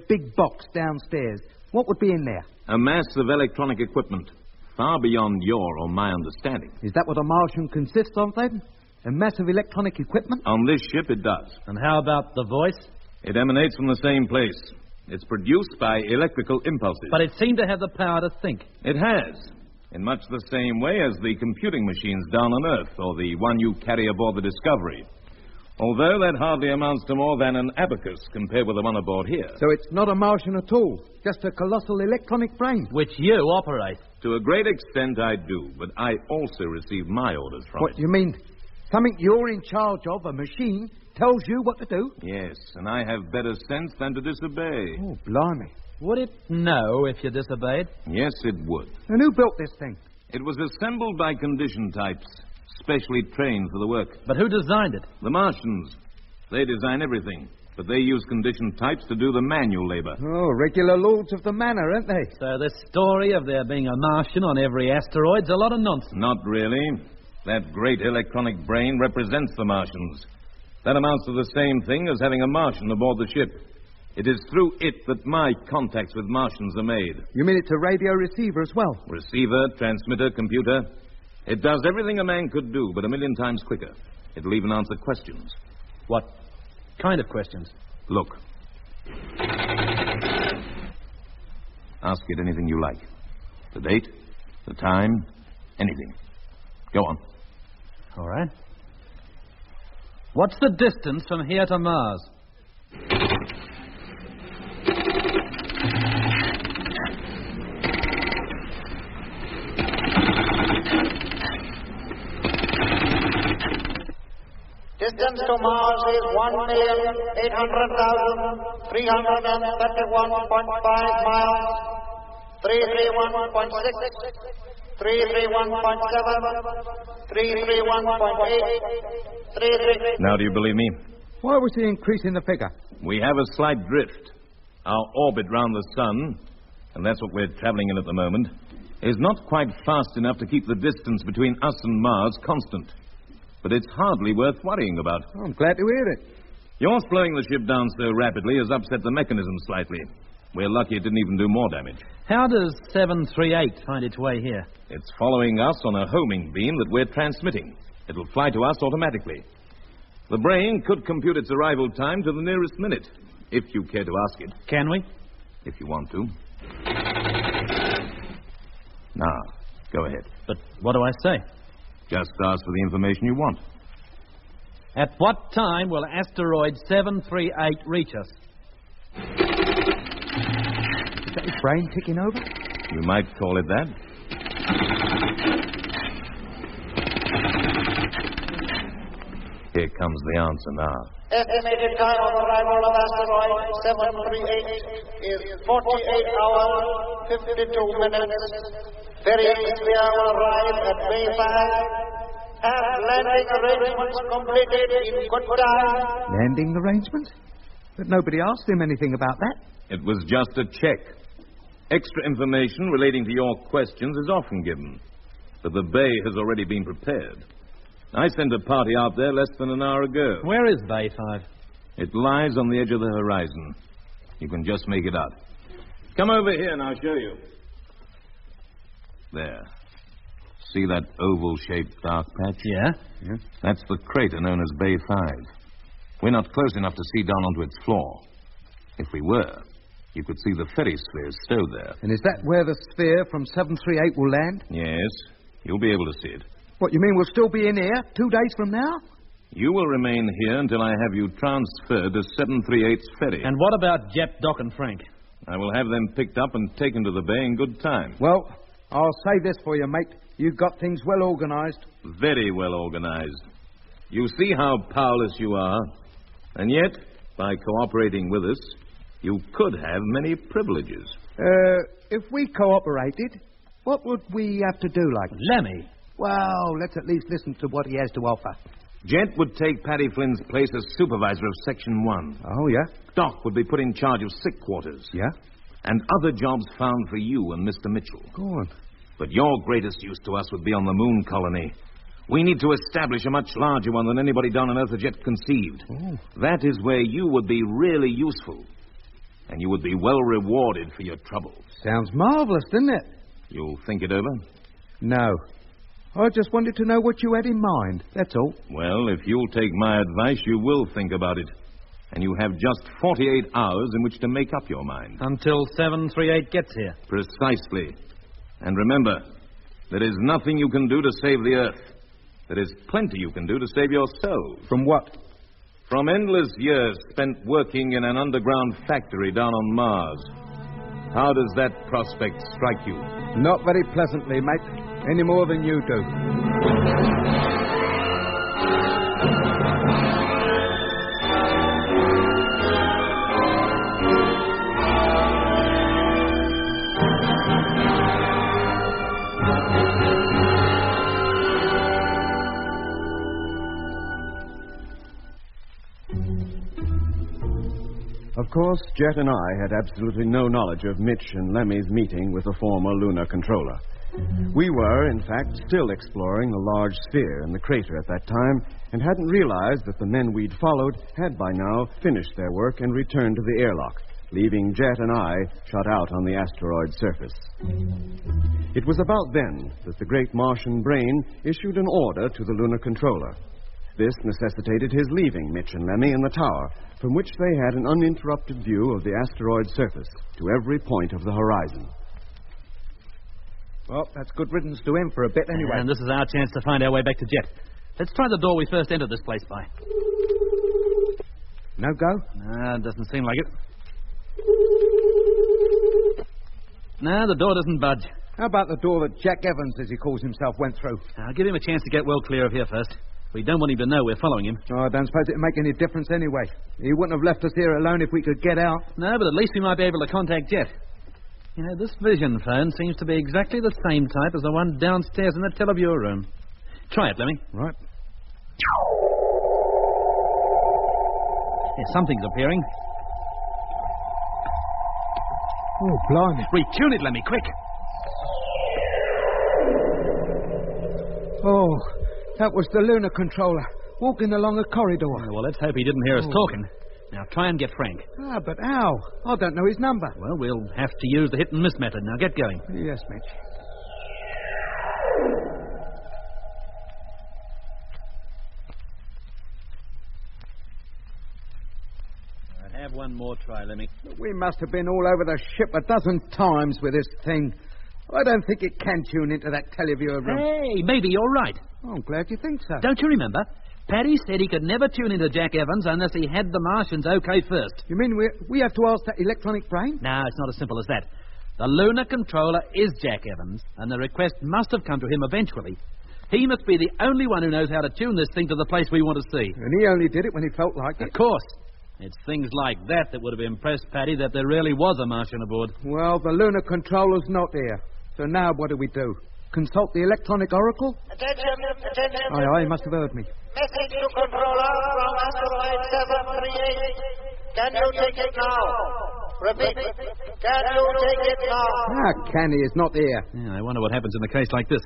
big box downstairs, what would be in there? A mass of electronic equipment, far beyond your or my understanding. Is that what a Martian consists of, then? A mass of electronic equipment? On this ship, it does. And how about the voice? It emanates from the same place. It's produced by electrical impulses. But it seemed to have the power to think. It has. In much the same way as the computing machines down on Earth, or the one you carry aboard the Discovery. Although that hardly amounts to more than an abacus compared with the one aboard here. So it's not a Martian at all. Just a colossal electronic brain. Which you operate. To a great extent, I do. But I also receive my orders from it. What do you mean? Something you're in charge of, a machine, tells you what to do? Yes, and I have better sense than to disobey. Oh, blimey. Would it know if you disobeyed? Yes, it would. And who built this thing? It was assembled by condition types, specially trained for the work. But who designed it? The Martians. They design everything, but they use condition types to do the manual labor. Oh, regular lords of the manor, aren't they? So this story of there being a Martian on every asteroid's a lot of nonsense. Not really. That great electronic brain represents the Martians. That amounts to the same thing as having a Martian aboard the ship. It is through it that my contacts with Martians are made. You mean it's a radio receiver as well? Receiver, transmitter, computer. It does everything a man could do, but 1,000,000 times quicker. It'll even answer questions. What kind of questions? Look. Ask it anything you like. The date, the time, anything. Go on. All right. What's the distance from here to Mars? Distance to Mars is 1,800,331.5 miles, 331.6, 331.7, 331.8, 33. Now, do you believe me? Why was he increasing the figure? We have a slight drift. Our orbit round the sun, and that's what we're traveling in at the moment, is not quite fast enough to keep the distance between us and Mars constant. But it's hardly worth worrying about. Oh, I'm glad to hear it. Your slowing the ship down so rapidly has upset the mechanism slightly. We're lucky it didn't even do more damage. How does 738 find its way here? It's following us on a homing beam that we're transmitting. It'll fly to us automatically. The brain could compute its arrival time to the nearest minute, if you care to ask it. Can we? If you want to. Now, go ahead. But what do I say? Just ask for the information you want. At what time will asteroid 738 reach us? Is that his brain ticking over? You might call it that. Here comes the answer now. Estimated time of arrival of asteroid 738 is 48 hours, 52 minutes. Ferry sphere will arrive at Bay 5. Have landing arrangements completed in good time. Landing arrangements? But nobody asked him anything about that. It was just a check. Extra information relating to your questions is often given. But the bay has already been prepared. I sent a party out there less than an hour ago. Where is Bay 5? It lies on the edge of the horizon. You can just make it out. Come over here and I'll show you. There. See that oval-shaped dark patch? Yeah? That's the crater known as Bay 5. We're not close enough to see down onto its floor. If we were, you could see the ferry spheres stowed there. And is that where the sphere from 738 will land? Yes. You'll be able to see it. What, you mean we'll still be in here 2 days from now? You will remain here until I have you transferred to 738's ferry. And what about Jep, Doc, and Frank? I will have them picked up and taken to the bay in good time. Well, I'll say this for you, mate. You've got things well organized. Very well organized. You see how powerless you are. And yet, by cooperating with us, you could have many privileges. If we cooperated, what would we have to do, like? Lemmy. Well, let's at least listen to what he has to offer. Jet would take Paddy Flynn's place as supervisor of Section 1. Oh, yeah? Doc would be put in charge of sick quarters. Yeah? And other jobs found for you and Mr. Mitchell. Go on. But your greatest use to us would be on the moon colony. We need to establish a much larger one than anybody down on Earth has yet conceived. Oh. That is where you would be really useful. and you would be well rewarded for your troubles. Sounds marvelous, doesn't it? You'll think it over? No. I just wanted to know what you had in mind, that's all. Well, if you'll take my advice, you will think about it. And you have just 48 hours in which to make up your mind. Until 738 gets here. Precisely. And remember, there is nothing you can do to save the Earth. There is plenty you can do to save yourselves. From what? From endless years spent working in an underground factory down on Mars. How does that prospect strike you? Not very pleasantly, mate. Any more than you do. Of course, Jet and I had absolutely no knowledge of Mitch and Lemmy's meeting with the former lunar controller. We were, in fact, still exploring the large sphere in the crater at that time and hadn't realized that the men we'd followed had by now finished their work and returned to the airlock, leaving Jet and I shut out on the asteroid's surface. It was about then that the great Martian brain issued an order to the lunar controller. This necessitated his leaving Mitch and Lemmy in the tower, from which they had an uninterrupted view of the asteroid's surface to every point of the horizon. Well, that's good riddance to him for a bit anyway. And this is our chance to find our way back to Jet. Let's try the door we first entered this place by. No go? No, doesn't seem like it. No, the door doesn't budge. How about the door that Jack Evans, as he calls himself, went through? I'll give him a chance to get well clear of here first. We don't want him to know we're following him. Oh, I don't suppose it'd make any difference anyway. He wouldn't have left us here alone if we could get out. No, but at least we might be able to contact Jet. You know, this vision phone seems to be exactly the same type as the one downstairs in the televiewer room. Try it, Lemmy. Right. Yeah, something's appearing. Oh, blimey. Retune it, Lemmy, quick. Oh, that was the lunar controller, walking along a corridor. Yeah, well, let's hope he didn't hear us talking. Now, try and get Frank. Ah, but how? I don't know his number. Well, we'll have to use the hit-and-miss method. Now, get going. Yes, Mitch. I'll have one more try, Lemmy. We must have been all over the ship a dozen times with this thing. I don't think it can tune into that televiewer room. Hey, maybe you're right. Oh, I'm glad you think so. Don't you remember? Paddy said he could never tune into Jack Evans unless he had the Martians okay first. You mean we have to ask that electronic brain? No, it's not as simple as that. The lunar controller is Jack Evans, and the request must have come to him eventually. He must be the only one who knows how to tune this thing to the place we want to see. And he only did it when he felt like it. Of course. It's things like that that would have impressed Paddy that there really was a Martian aboard. Well, the lunar controller's not here. So now what do we do? Consult the electronic oracle? Attention. Aye, he must have heard me. Message to controller from asteroid 738. Can you take it now? Repeat. Can you take it now? Can he? It's not here. Yeah, I wonder what happens in a case like this.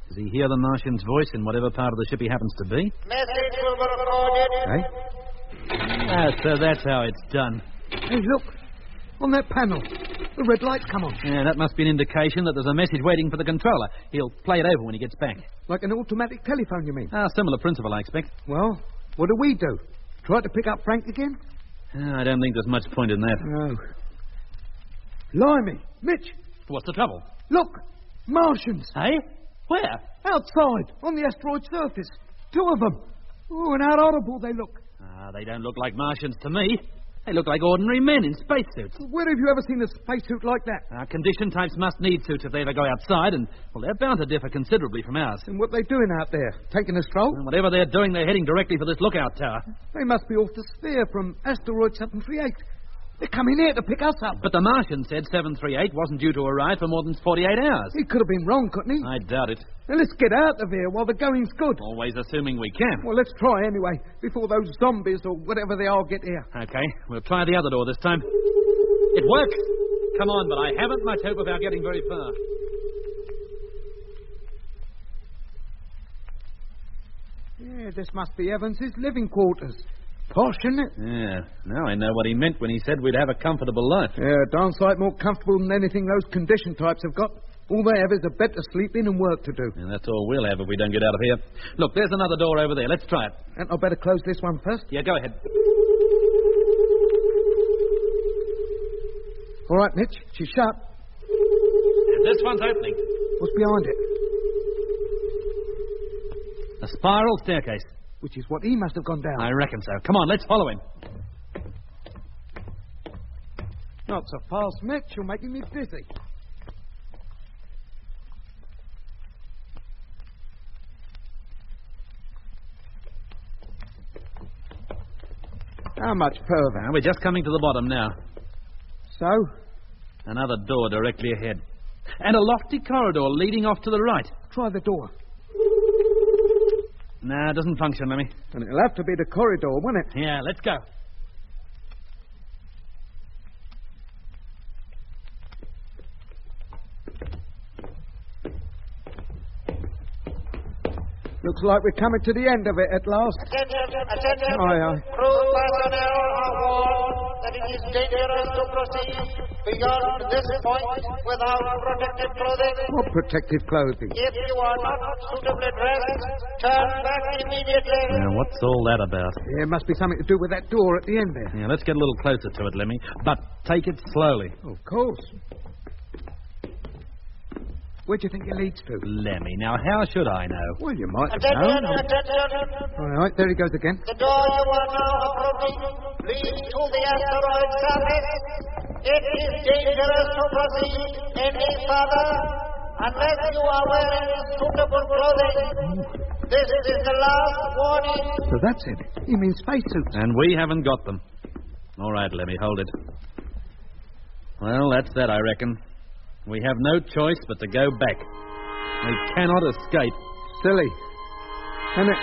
Does he hear the Martian's voice in whatever part of the ship he happens to be? Message will be recorded. Hey? So that's how it's done. Hey, look. On that panel. The red light's come on. Yeah, that must be an indication that there's a message waiting for the controller. He'll play it over when he gets back. Like an automatic telephone, you mean? Similar principle, I expect. Well, what do we do? Try to pick up Frank again? I don't think there's much point in that. No. Blimey. Mitch. What's the trouble? Look. Martians. Hey? Where? Outside. On the asteroid surface. 2 of them. Oh, and how horrible they look. They don't look like Martians to me. They look like ordinary men in spacesuits. Where have you ever seen a spacesuit like that? Condition types must need suits if they ever go outside, and, well, they're bound to differ considerably from ours. And what are they doing out there? Taking a stroll? And whatever they're doing, they're heading directly for this lookout tower. They must be off the sphere from asteroid 738. They're coming here to pick us up. But the Martian said 738 wasn't due to arrive for more than 48 hours. He could have been wrong, couldn't he? I doubt it. Now, let's get out of here while the going's good. Always assuming we can. Well, let's try anyway, before those zombies or whatever they are get here. Okay, we'll try the other door this time. It works. Come on, but I haven't much hope of our getting very far. Yeah, this must be Evans's living quarters. Posh, isn't it? Yeah. Now I know what he meant when he said we'd have a comfortable life. Yeah, darn sight more comfortable than anything those condition types have got. All they have is a bed to sleep in and work to do. And that's all we'll have if we don't get out of here. Look, there's another door over there. Let's try it. And I better close this one first? Yeah, go ahead. All right, Mitch. She's shut. This one's opening. What's behind it? A spiral staircase. Which is what he must have gone down. I reckon so. Come on, let's follow him. Not so fast, Mitch. You're making me dizzy. How much further? We're just coming to the bottom now. So? Another door directly ahead. And a lofty corridor leading off to the right. Try the door. Nah, it doesn't function, Lemmy. And it'll have to be the corridor, won't it? Yeah, let's go. Looks like we're coming to the end of it at last. Attention. Aye, aye. Crew personnel are warned that it is dangerous to proceed beyond this point without protective clothing. What protective clothing? If you are not suitably dressed, turn back immediately. Now, what's all that about? Yeah, it must be something to do with that door at the end there. Yeah, let's get a little closer to it, Lemmy. But take it slowly. Of course. Where do you think it leads to? Lemmy, now how should I know? Well, you might have Attention, known. attention. All right, there he goes again. The door you are now approaching leads to the asteroid surface. It is dangerous to proceed any further unless you are wearing suitable clothing. This is the last warning. So that's it. You mean spacesuits? And we haven't got them. All right, Lemmy, hold it. Well, that's that, I reckon. We have no choice but to go back. We cannot escape. Silly. Isn't it?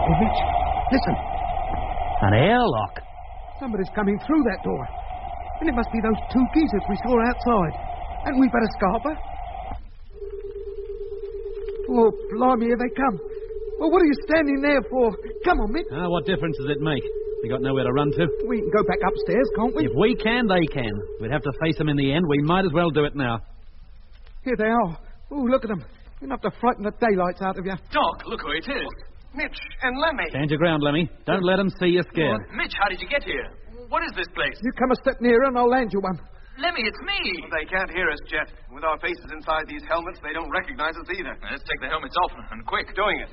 Hey, Mitch, listen. An airlock. Somebody's coming through that door. And it must be those two geezers we saw outside. Hadn't we better scarper? Oh, blimey, here they come. Well, what are you standing there for? Come on, Mitch. What difference does it make? We got nowhere to run to. We can go back upstairs, can't we? If we can, they can. We'd have to face them in the end. We might as well do it now. Here they are. Oh, look at them. Enough to frighten the daylights out of you. Doc, look who it is. Mitch and Lemmy. Stand your ground, Lemmy. Don't let them see you scared. Mitch, how did you get here? What is this place? You come a step nearer and I'll land you one. Lemmy, it's me. They can't hear us, Jet. With our faces inside these helmets, they don't recognize us either. Let's take the helmets off and quick. Doing it.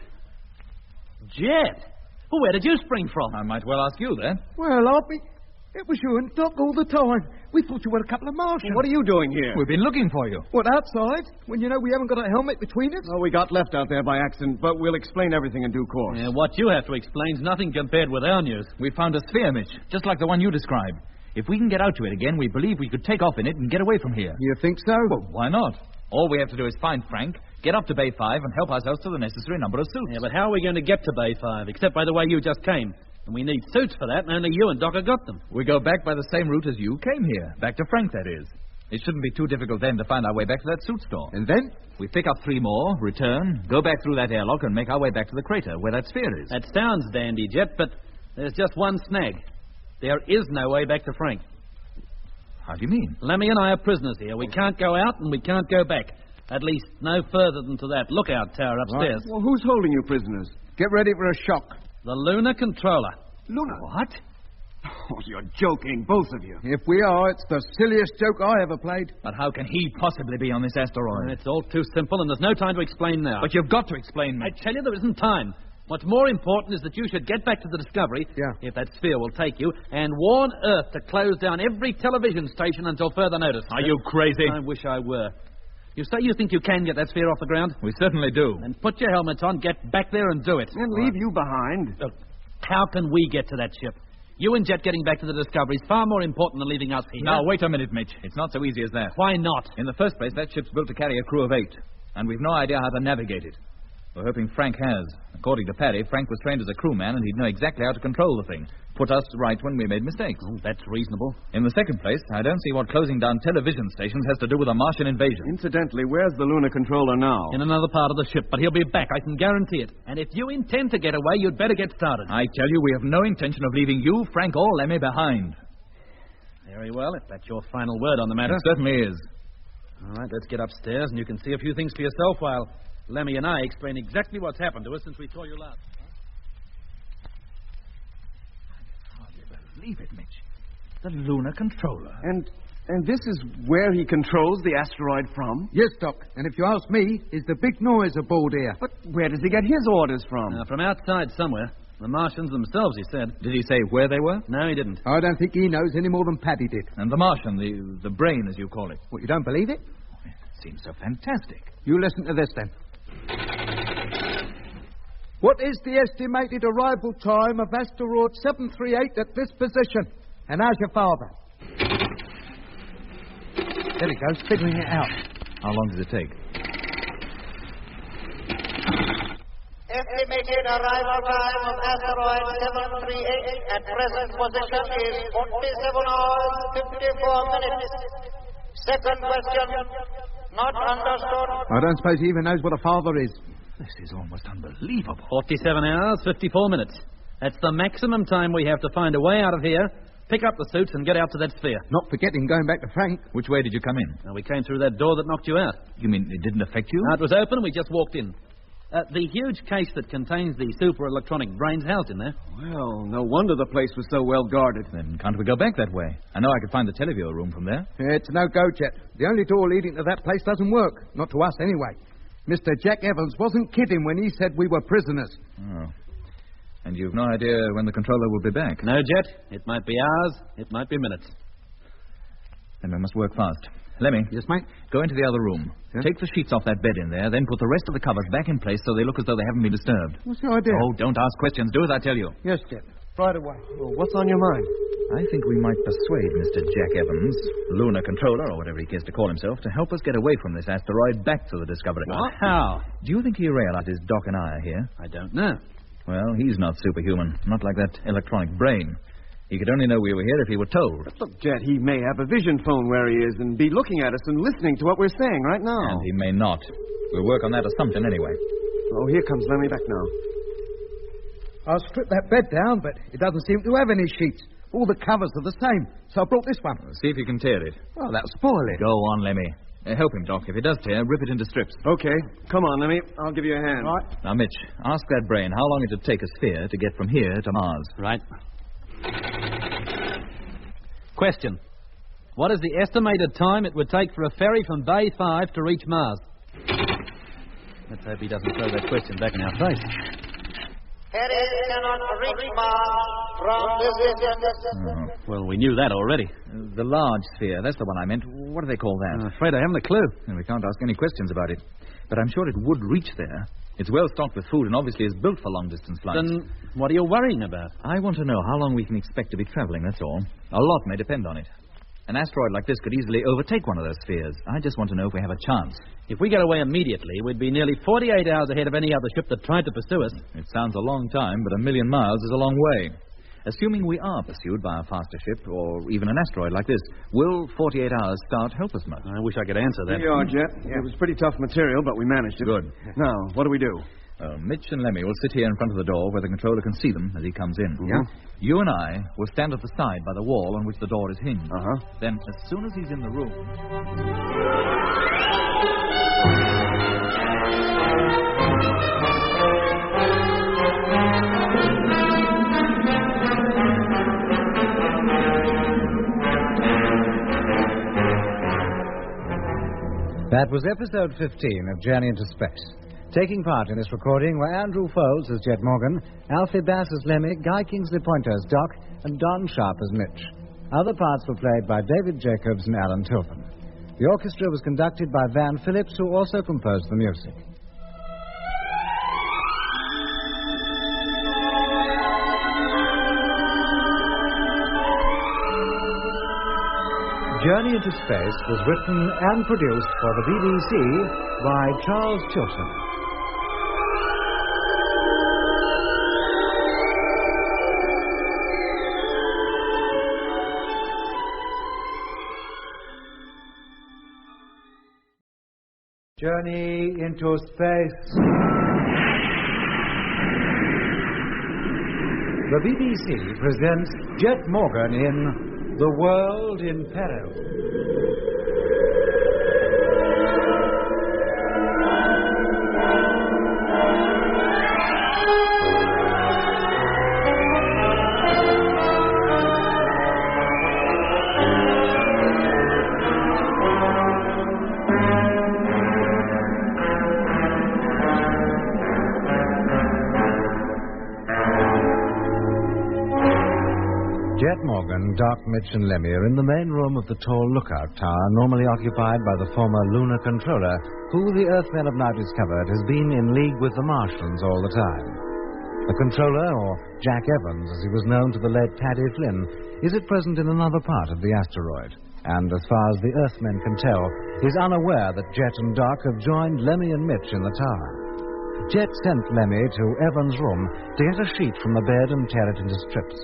Jet? Well, where did you spring from? I might well ask you then. Well, I'll be... It was you and Doc all the time. We thought you were a couple of Martians. What are you doing here? We've been looking for you. What, outside? When you know we haven't got a helmet between us? Oh, we got left out there by accident, but we'll explain everything in due course. Yeah, what you have to explain's nothing compared with our news. We found a sphere, Mitch, just like the one you described. If we can get out to it again, we believe we could take off in it and get away from here. You think so? Well, why not? All we have to do is find Frank, get up to Bay 5, and help ourselves to the necessary number of suits. Yeah, but how are we going to get to Bay 5, except by the way you just came? And we need suits for that, and only you and Doc have got them. We go back by the same route as you came here. Back to Frank, that is. It shouldn't be too difficult then to find our way back to that suit store. And then? We pick up 3 more, return, go back through that airlock, and make our way back to the crater where that sphere is. That sounds dandy, Jet, but there's just one snag. There is no way back to Frank. How do you mean? Lemmy and I are prisoners here. We can't go out and we can't go back. At least no further than to that lookout tower upstairs. Right. Well, who's holding you prisoners? Get ready for a shock. The lunar controller. Lunar? What? Oh, you're joking, both of you. If we are, it's the silliest joke I ever played. But how can he possibly be on this asteroid? It's all too simple, and there's no time to explain now. But you've got to explain, Mitch. I tell you, there isn't time. What's more important is that you should get back to the Discovery, if that sphere will take you, and warn Earth to close down every television station until further notice. Are you crazy? I wish I were. You say you think you can get that sphere off the ground? We certainly do. Then put your helmets on, get back there and do it. And leave you behind. Look, how can we get to that ship? You and Jet getting back to the Discovery is far more important than leaving us here. Now, wait a minute, Mitch. It's not so easy as that. Why not? In the first place, that ship's built to carry a crew of 8, and we've no idea how to navigate it. We're hoping Frank has. According to Paddy, Frank was trained as a crewman, and he'd know exactly how to control the thing. Put us right when we made mistakes. Oh, that's reasonable. In the second place, I don't see what closing down television stations has to do with a Martian invasion. Incidentally, where's the lunar controller now? In another part of the ship, but he'll be back, I can guarantee it. And if you intend to get away, you'd better get started. I tell you, we have no intention of leaving you, Frank, or Lemmy behind. Very well, if that's your final word on the matter. It certainly is. All right, let's get upstairs, and you can see a few things for yourself while Lemmy and I explain exactly what's happened to us since we saw you last. Believe it, Mitch. The lunar controller. And this is where he controls the asteroid from? Yes, Doc. And if you ask me, is the big noise aboard here? But where does he get his orders from? From outside somewhere. The Martians themselves, he said. Did he say where they were? No, he didn't. I don't think he knows any more than Paddy did. And the Martian, the brain, as you call it. What, you don't believe it? It seems so fantastic. You listen to this, then. What is the estimated arrival time of asteroid 738 at this position? And how's your father? There he goes, figuring it out. How long does it take? Estimated arrival time of asteroid 738 at present position is 47 hours, 54 minutes. Second question, not understood. I don't suppose he even knows what a father is. This is almost unbelievable. 47 hours, 54 minutes. That's the maximum time we have to find a way out of here, pick up the suits, and get out to that sphere. Not forgetting going back to Frank. Which way did you come in? We came through that door that knocked you out. You mean it didn't affect you? No, it was open and we just walked in. The huge case that contains the super electronic brains housed in there. Well, no wonder the place was so well guarded. Then can't we go back that way? I know I could find the teleview room from there. It's no go, Jet. The only door leading to that place doesn't work. Not to us, anyway. Mr. Jack Evans wasn't kidding when he said we were prisoners. Oh. And you've no idea when the controller will be back? No, Jet. It might be hours. It might be minutes. Then we must work fast. Lemmy. Yes, mate? Go into the other room. Yeah? Take the sheets off that bed in there, then put the rest of the covers back in place so they look as though they haven't been disturbed. What's the idea? Oh, don't ask questions. Do as I tell you. Yes, Jet. Right away. Well, what's on your mind? I think we might persuade Mr. Jack Evans, lunar controller, or whatever he cares to call himself, to help us get away from this asteroid back to the Discovery. What? How? Do you think he realizes Doc and I are here? I don't know. Well, he's not superhuman. Not like that electronic brain. He could only know we were here if he were told. But look, Jet, he may have a vision phone where he is and be looking at us and listening to what we're saying right now. And he may not. We'll work on that assumption anyway. Oh, here comes Lemmy back now. I'll strip that bed down, but it doesn't seem to have any sheets. All the covers are the same, so I brought this one. See if you can tear it. Oh, that'll spoil it. Go on, Lemmy. Help him, Doc. If it does tear, rip it into strips. Okay. Come on, Lemmy. I'll give you a hand. Right. Now, Mitch, ask that brain how long it'd take a sphere to get from here to Mars. Right. Question. What is the estimated time it would take for a ferry from Bay 5 to reach Mars? Let's hope he doesn't throw that question back in our face. Ferries cannot reach Mars from this distance. Well, we knew that already. The large sphere, that's the one I meant. What do they call that? I'm afraid I haven't a clue. And we can't ask any questions about it. But I'm sure it would reach there. It's well stocked with food and obviously is built for long-distance flights. Then what are you worrying about? I want to know how long we can expect to be traveling, that's all. A lot may depend on it. An asteroid like this could easily overtake one of those spheres. I just want to know if we have a chance. If we get away immediately, we'd be nearly 48 hours ahead of any other ship that tried to pursue us. It sounds a long time, but 1,000,000 miles is a long way. Assuming we are pursued by a faster ship, or even an asteroid like this, will 48 hours start help us much? I wish I could answer that. Here you are, Jet. Yeah. It was pretty tough material, but we managed it. Good. Now, what do we do? Mitch and Lemmy will sit here in front of the door where the controller can see them as he comes in. Yeah? You and I will stand at the side by the wall on which the door is hinged. Uh-huh. Then, as soon as he's in the room... That was episode 15 of Journey into Space. Taking part in this recording were Andrew Foulds as Jet Morgan, Alfie Bass as Lemmy, Guy Kingsley Pointer as Doc, and Don Sharp as Mitch. Other parts were played by David Jacobs and Alan Tilton. The orchestra was conducted by Van Phillips, who also composed the music. Journey into Space was written and produced for the BBC by Charles Chilton. Journey into Space. The BBC presents Jet Morgan in The World in Peril. Jet Morgan, Doc, Mitch, and Lemmy are in the main room of the tall lookout tower, normally occupied by the former lunar controller, who the Earthmen have now discovered has been in league with the Martians all the time. The controller, or Jack Evans, as he was known to the late Paddy Flynn, is at present in another part of the asteroid, and as far as the Earthmen can tell, is unaware that Jet and Doc have joined Lemmy and Mitch in the tower. Jet sent Lemmy to Evans' room to get a sheet from the bed and tear it into strips.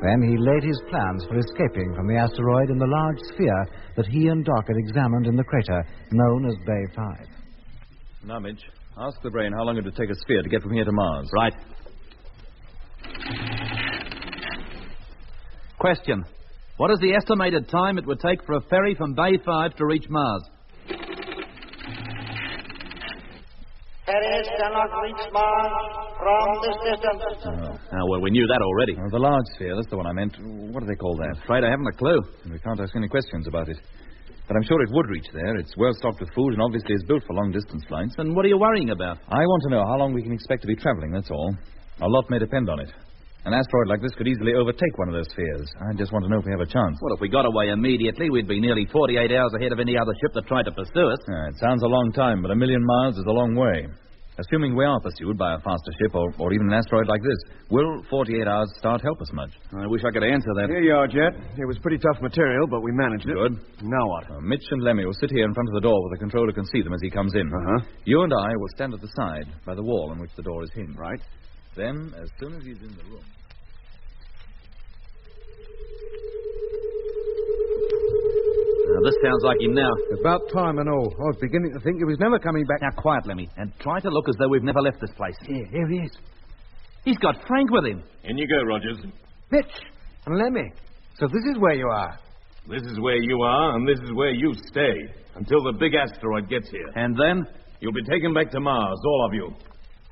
Then he laid his plans for escaping from the asteroid in the large sphere that he and Doc had examined in the crater known as Bay 5. Now, Midge, ask the brain how long it would take a sphere to get from here to Mars. Right. Question. What is the estimated time it would take for a ferry from Bay 5 to reach Mars? Ferries cannot reach Mars from this distance. Well, we knew that already. The large sphere, that's the one I meant. What do they call that? I'm afraid I haven't a clue. We can't ask any questions about it. But I'm sure it would reach there. It's well stocked with food and obviously is built for long-distance flights. And what are you worrying about? I want to know how long we can expect to be traveling, that's all. A lot may depend on it. An asteroid like this could easily overtake one of those spheres. I just want to know if we have a chance. Well, if we got away immediately, we'd be nearly 48 hours ahead of any other ship that tried to pursue us. It sounds a long time, but 1,000,000 miles is a long way. Assuming we are pursued by a faster ship or even an asteroid like this, will 48 hours start help us much? I wish I could answer that. Here you are, Jet. It was pretty tough material, but we managed it. Good. Now what? Mitch and Lemmy will sit here in front of the door where the controller can see them as he comes in. You and I will stand at the side by the wall on which the door is hinged. Right. Then, as soon as he's in the room... This sounds like him now. About time and all. I was beginning to think he was never coming back. Now, quiet, Lemmy, and try to look as though we've never left this place. Here he is. He's got Frank with him. In you go, Rogers. Mitch and Lemmy. So this is where you are. This is where you are, and this is where you stay, until the big asteroid gets here. And then? You'll be taken back to Mars, all of you.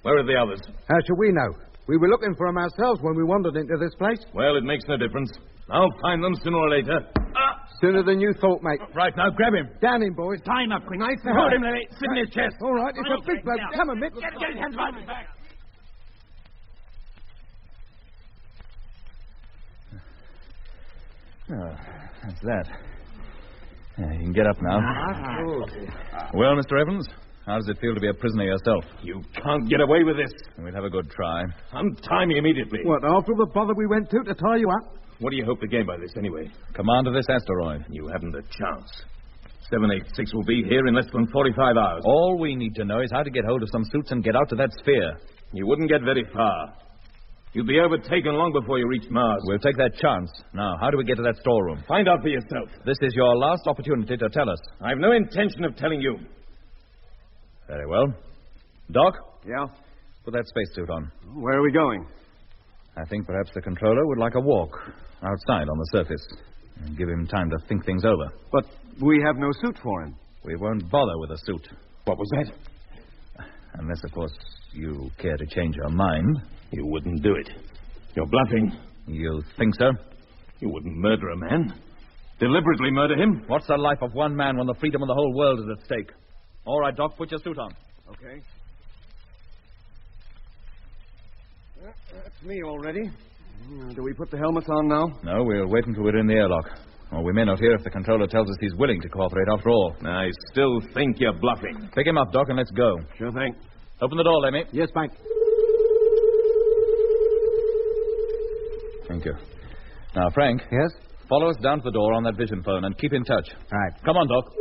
Where are the others? How should we know? We were looking for them ourselves when we wandered into this place. Well, it makes no difference. I'll find them sooner or later. Sooner than you thought, mate. Right, now grab him. Down him, boys. Tie him up, quick. Nice and Hold hard. him, Lemmy. Sit in his chest. All right, it's a big bloke. Come on, Mitch. Get his hands behind his back. That's that. You can get up now. Well, Mr. Evans, how does it feel to be a prisoner yourself? You can't get away with this. We'll have a good try. Untie me immediately. What, after the bother we went to tie you up? What do you hope to gain by this, anyway? Command of this asteroid. You haven't a chance. 786 will be here in less than 45 hours. All we need to know is how to get hold of some suits and get out to that sphere. You wouldn't get very far. You'll be overtaken long before you reach Mars. We'll take that chance. Now, how do we get to that storeroom? Find out for yourself. This is your last opportunity to tell us. I've no intention of telling you. Very well. Doc? Yeah? Put that spacesuit on. Where are we going? I think perhaps the controller would like a walk outside on the surface and give him time to think things over. But we have no suit for him. We won't bother with a suit. What was that? Unless, of course, you care to change your mind. You wouldn't do it. You're bluffing. You think so? You wouldn't murder a man. Deliberately murder him. What's the life of one man when the freedom of the whole world is at stake? All right, Doc, put your suit on. Okay. That's me already. Do we put the helmets on now? No, we'll wait until we're in the airlock. Well, we may not hear if the controller tells us he's willing to cooperate after all. I still think you're bluffing. Pick him up, Doc, and let's go. Sure thing. Open the door, Lemmy. Yes, Mike. Thank you. Now, Frank. Yes? Follow us down to the door on that vision phone and keep in touch. Right. Come on, Doc.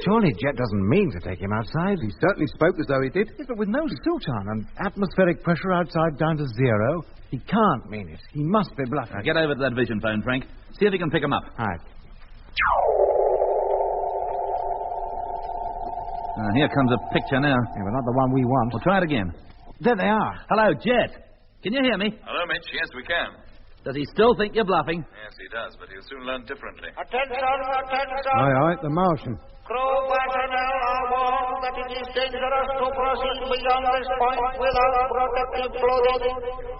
Surely Jet doesn't mean to take him outside. He certainly spoke as though he did. Yes, but with no suit on and atmospheric pressure outside down to zero, he can't mean it. He must be bluffing. Now, get over to that vision phone, Frank. See if you can pick him up. Right. Here comes a picture now. Yeah, but not the one we want. We'll try it again. There they are. Hello, Jet. Can you hear me? Hello, Mitch. Yes, we can. Does he still think you're bluffing? Yes, he does, but he'll soon learn differently. Attention! Aye, the Martian. Crew personnel are warned that it is dangerous to proceed beyond this point without protective clothing.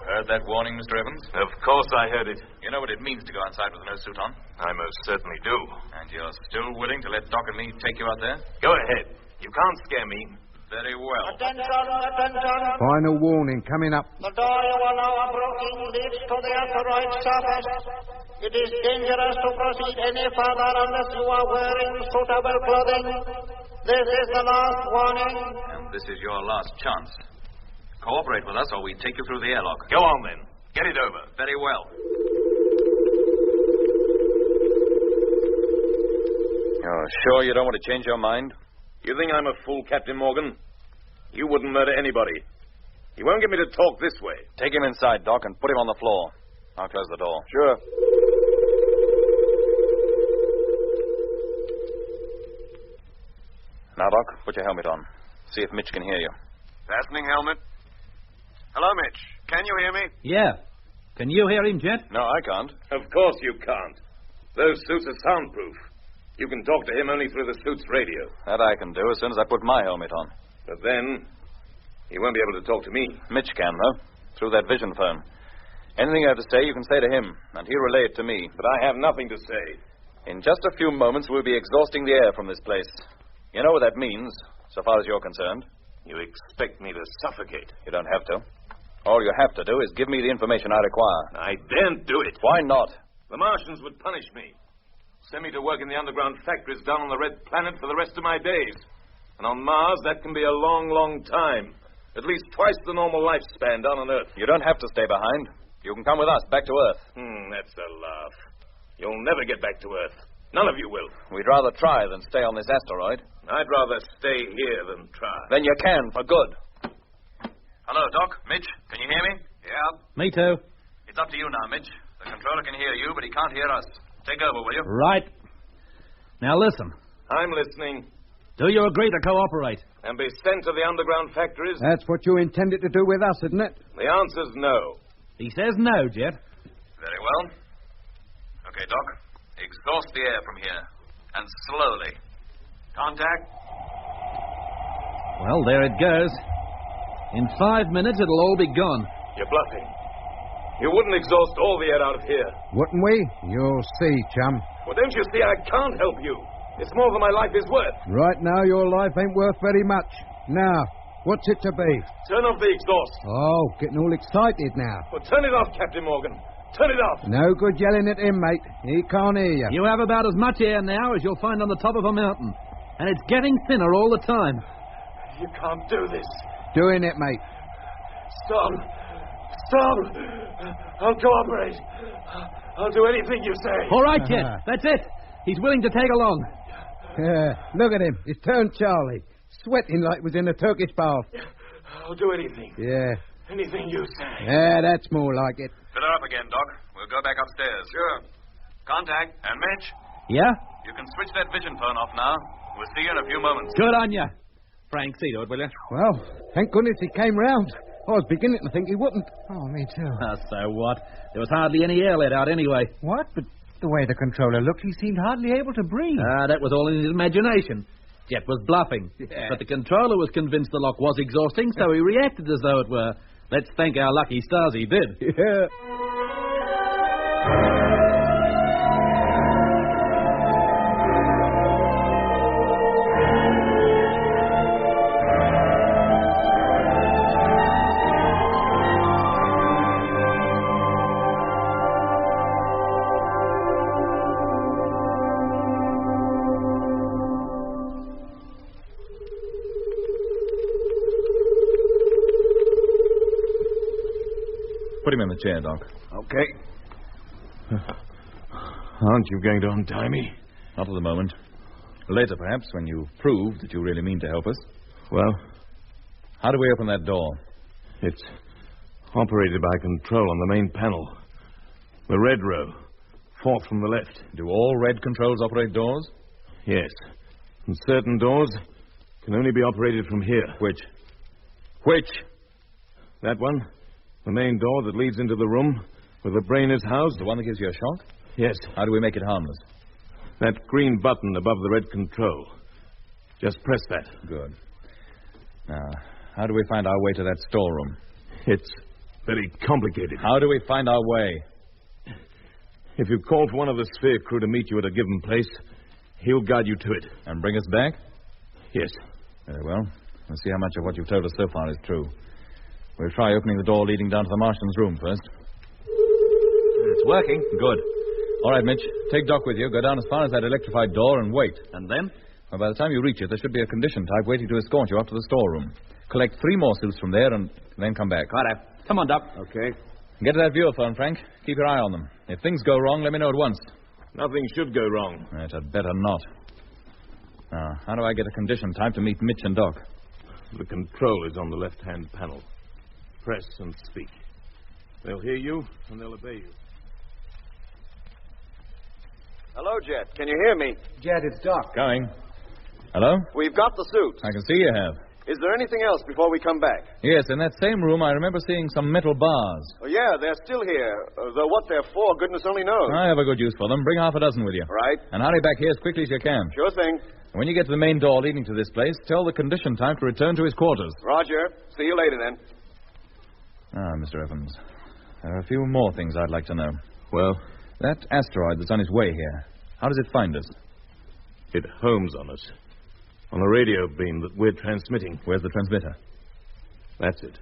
Heard that warning, Mr. Evans? Of course I heard it. You know what it means to go outside with no suit on? I most certainly do. And you're still willing to let Doc and me take you out there? Go ahead. You can't scare me. Very well. Attention! Final warning coming up. The door you are now approaching leads to the asteroid surface. It is dangerous to proceed any further unless you are wearing suitable clothing. This is the last warning. And this is your last chance. Cooperate with us or we take you through the airlock. Go on, then. Get it over. Very well. You're sure you don't want to change your mind? You think I'm a fool, Captain Morgan? You wouldn't murder anybody. You won't get me to talk this way. Take him inside, Doc, and put him on the floor. I'll close the door. Sure. Now, Doc, put your helmet on. See if Mitch can hear you. Fastening helmet. Hello, Mitch. Can you hear me? Yeah. Can you hear him, Jet? No, I can't. Of course you can't. Those suits are soundproof. You can talk to him only through the suit's radio. That I can do as soon as I put my helmet on. But then, he won't be able to talk to me. Mitch can, though, through that vision phone. Anything you have to say, you can say to him, and he'll relay it to me. But I have nothing to say. In just a few moments, we'll be exhausting the air from this place. You know what that means, so far as you're concerned. You expect me to suffocate? You don't have to. All you have to do is give me the information I require. I daren't do it. Why not? The Martians would punish me. Send me to work in the underground factories down on the Red Planet for the rest of my days. And on Mars, that can be a long, long time. At least twice the normal lifespan down on Earth. You don't have to stay behind. You can come with us back to Earth. That's a laugh. You'll never get back to Earth. None of you will. We'd rather try than stay on this asteroid. I'd rather stay here than try. Then you can, for good. Hello, Doc. Mitch, can you hear me? Yeah. Me too. It's up to you now, Mitch. The controller can hear you, but he can't hear us. Take over, will you? Right. Now listen. I'm listening. Do you agree to cooperate? And be sent to the underground factories? That's what you intended to do with us, isn't it? The answer's no. He says no, Jet. Very well. Okay, Doc. Exhaust the air from here. And slowly. Contact. Well, there it goes. In 5 minutes, it'll all be gone. You're bluffing. You wouldn't exhaust all the air out of here. Wouldn't we? You'll see, chum. Well, don't you see I can't help you? It's more than my life is worth. Right now, your life ain't worth very much. Now, what's it to be? Turn off the exhaust. Oh, getting all excited now. Well, turn it off, Captain Morgan. Turn it off. No good yelling at him, mate. He can't hear you. You have about as much air now as you'll find on the top of a mountain. And it's getting thinner all the time. You can't do this. Doing it, mate. Stop. Stop. I'll cooperate. I'll do anything you say. All right, Jet. That's it. He's willing to tag along. Yeah, look at him. He's turned Charlie. Sweating like he was in a Turkish bath. I'll do anything. Yeah. Anything you say. Yeah, that's more like it. Fill her up again, Doc. We'll go back upstairs. Sure. Contact. And Mitch? Yeah? You can switch that vision phone off now. We'll see you in a few moments. Good on you. Frank, see to it, will you? Well, thank goodness he came round. I was beginning to think he wouldn't. Oh, me too. So what? There was hardly any air let out anyway. What? But the way the controller looked, he seemed hardly able to breathe. That was all in his imagination. Jet was bluffing. Yeah. But the controller was convinced the lock was exhausting, so he reacted as though it were. Let's thank our lucky stars he did. Yeah. Put him in the chair, Doc. Okay. Aren't you going to untie me? Not at the moment. Later, perhaps, when you prove that you really mean to help us. Well? How do we open that door? It's operated by control on the main panel. The red row. Fourth from the left. Do all red controls operate doors? Yes. And certain doors can only be operated from here. Which? Which? That one. The main door that leads into the room where the brain is housed. The one that gives you a shock? Yes. How do we make it harmless? That green button above the red control. Just press that. Good. Now, how do we find our way to that storeroom? It's very complicated. How do we find our way? If you call for one of the Sphere crew to meet you at a given place, he'll guide you to it. And bring us back? Yes. Very well. We'll see how much of what you've told us so far is true. We'll try opening the door leading down to the Martian's room first. It's working. Good. All right, Mitch. Take Doc with you. Go down as far as that electrified door and wait. And then? Well, by the time you reach it, there should be a condition type waiting to escort you up to the storeroom. Collect 3 more suits from there and then come back. Righto. Come on, Doc. Okay. Get to that viewer phone, Frank. Keep your eye on them. If things go wrong, let me know at once. Nothing should go wrong. It had better not. Now, how do I get a condition type to meet Mitch and Doc? The control is on the left-hand panel. Press and speak. They'll hear you, and they'll obey you. Hello, Jet. Can you hear me? Jet, it's Doc. Going. Hello? We've got the suits. I can see you have. Is there anything else before we come back? Yes, in that same room, I remember seeing some metal bars. Oh, yeah, they're still here. Though what they're for, goodness only knows. I have a good use for them. Bring half a dozen with you. Right. And hurry back here as quickly as you can. Sure thing. And when you get to the main door leading to this place, tell the condition type to return to his quarters. Roger. See you later, then. Mr. Evans, there are a few more things I'd like to know. Well? That asteroid that's on its way here, how does it find us? It homes on us. On a radio beam that we're transmitting. Where's the transmitter? That's it.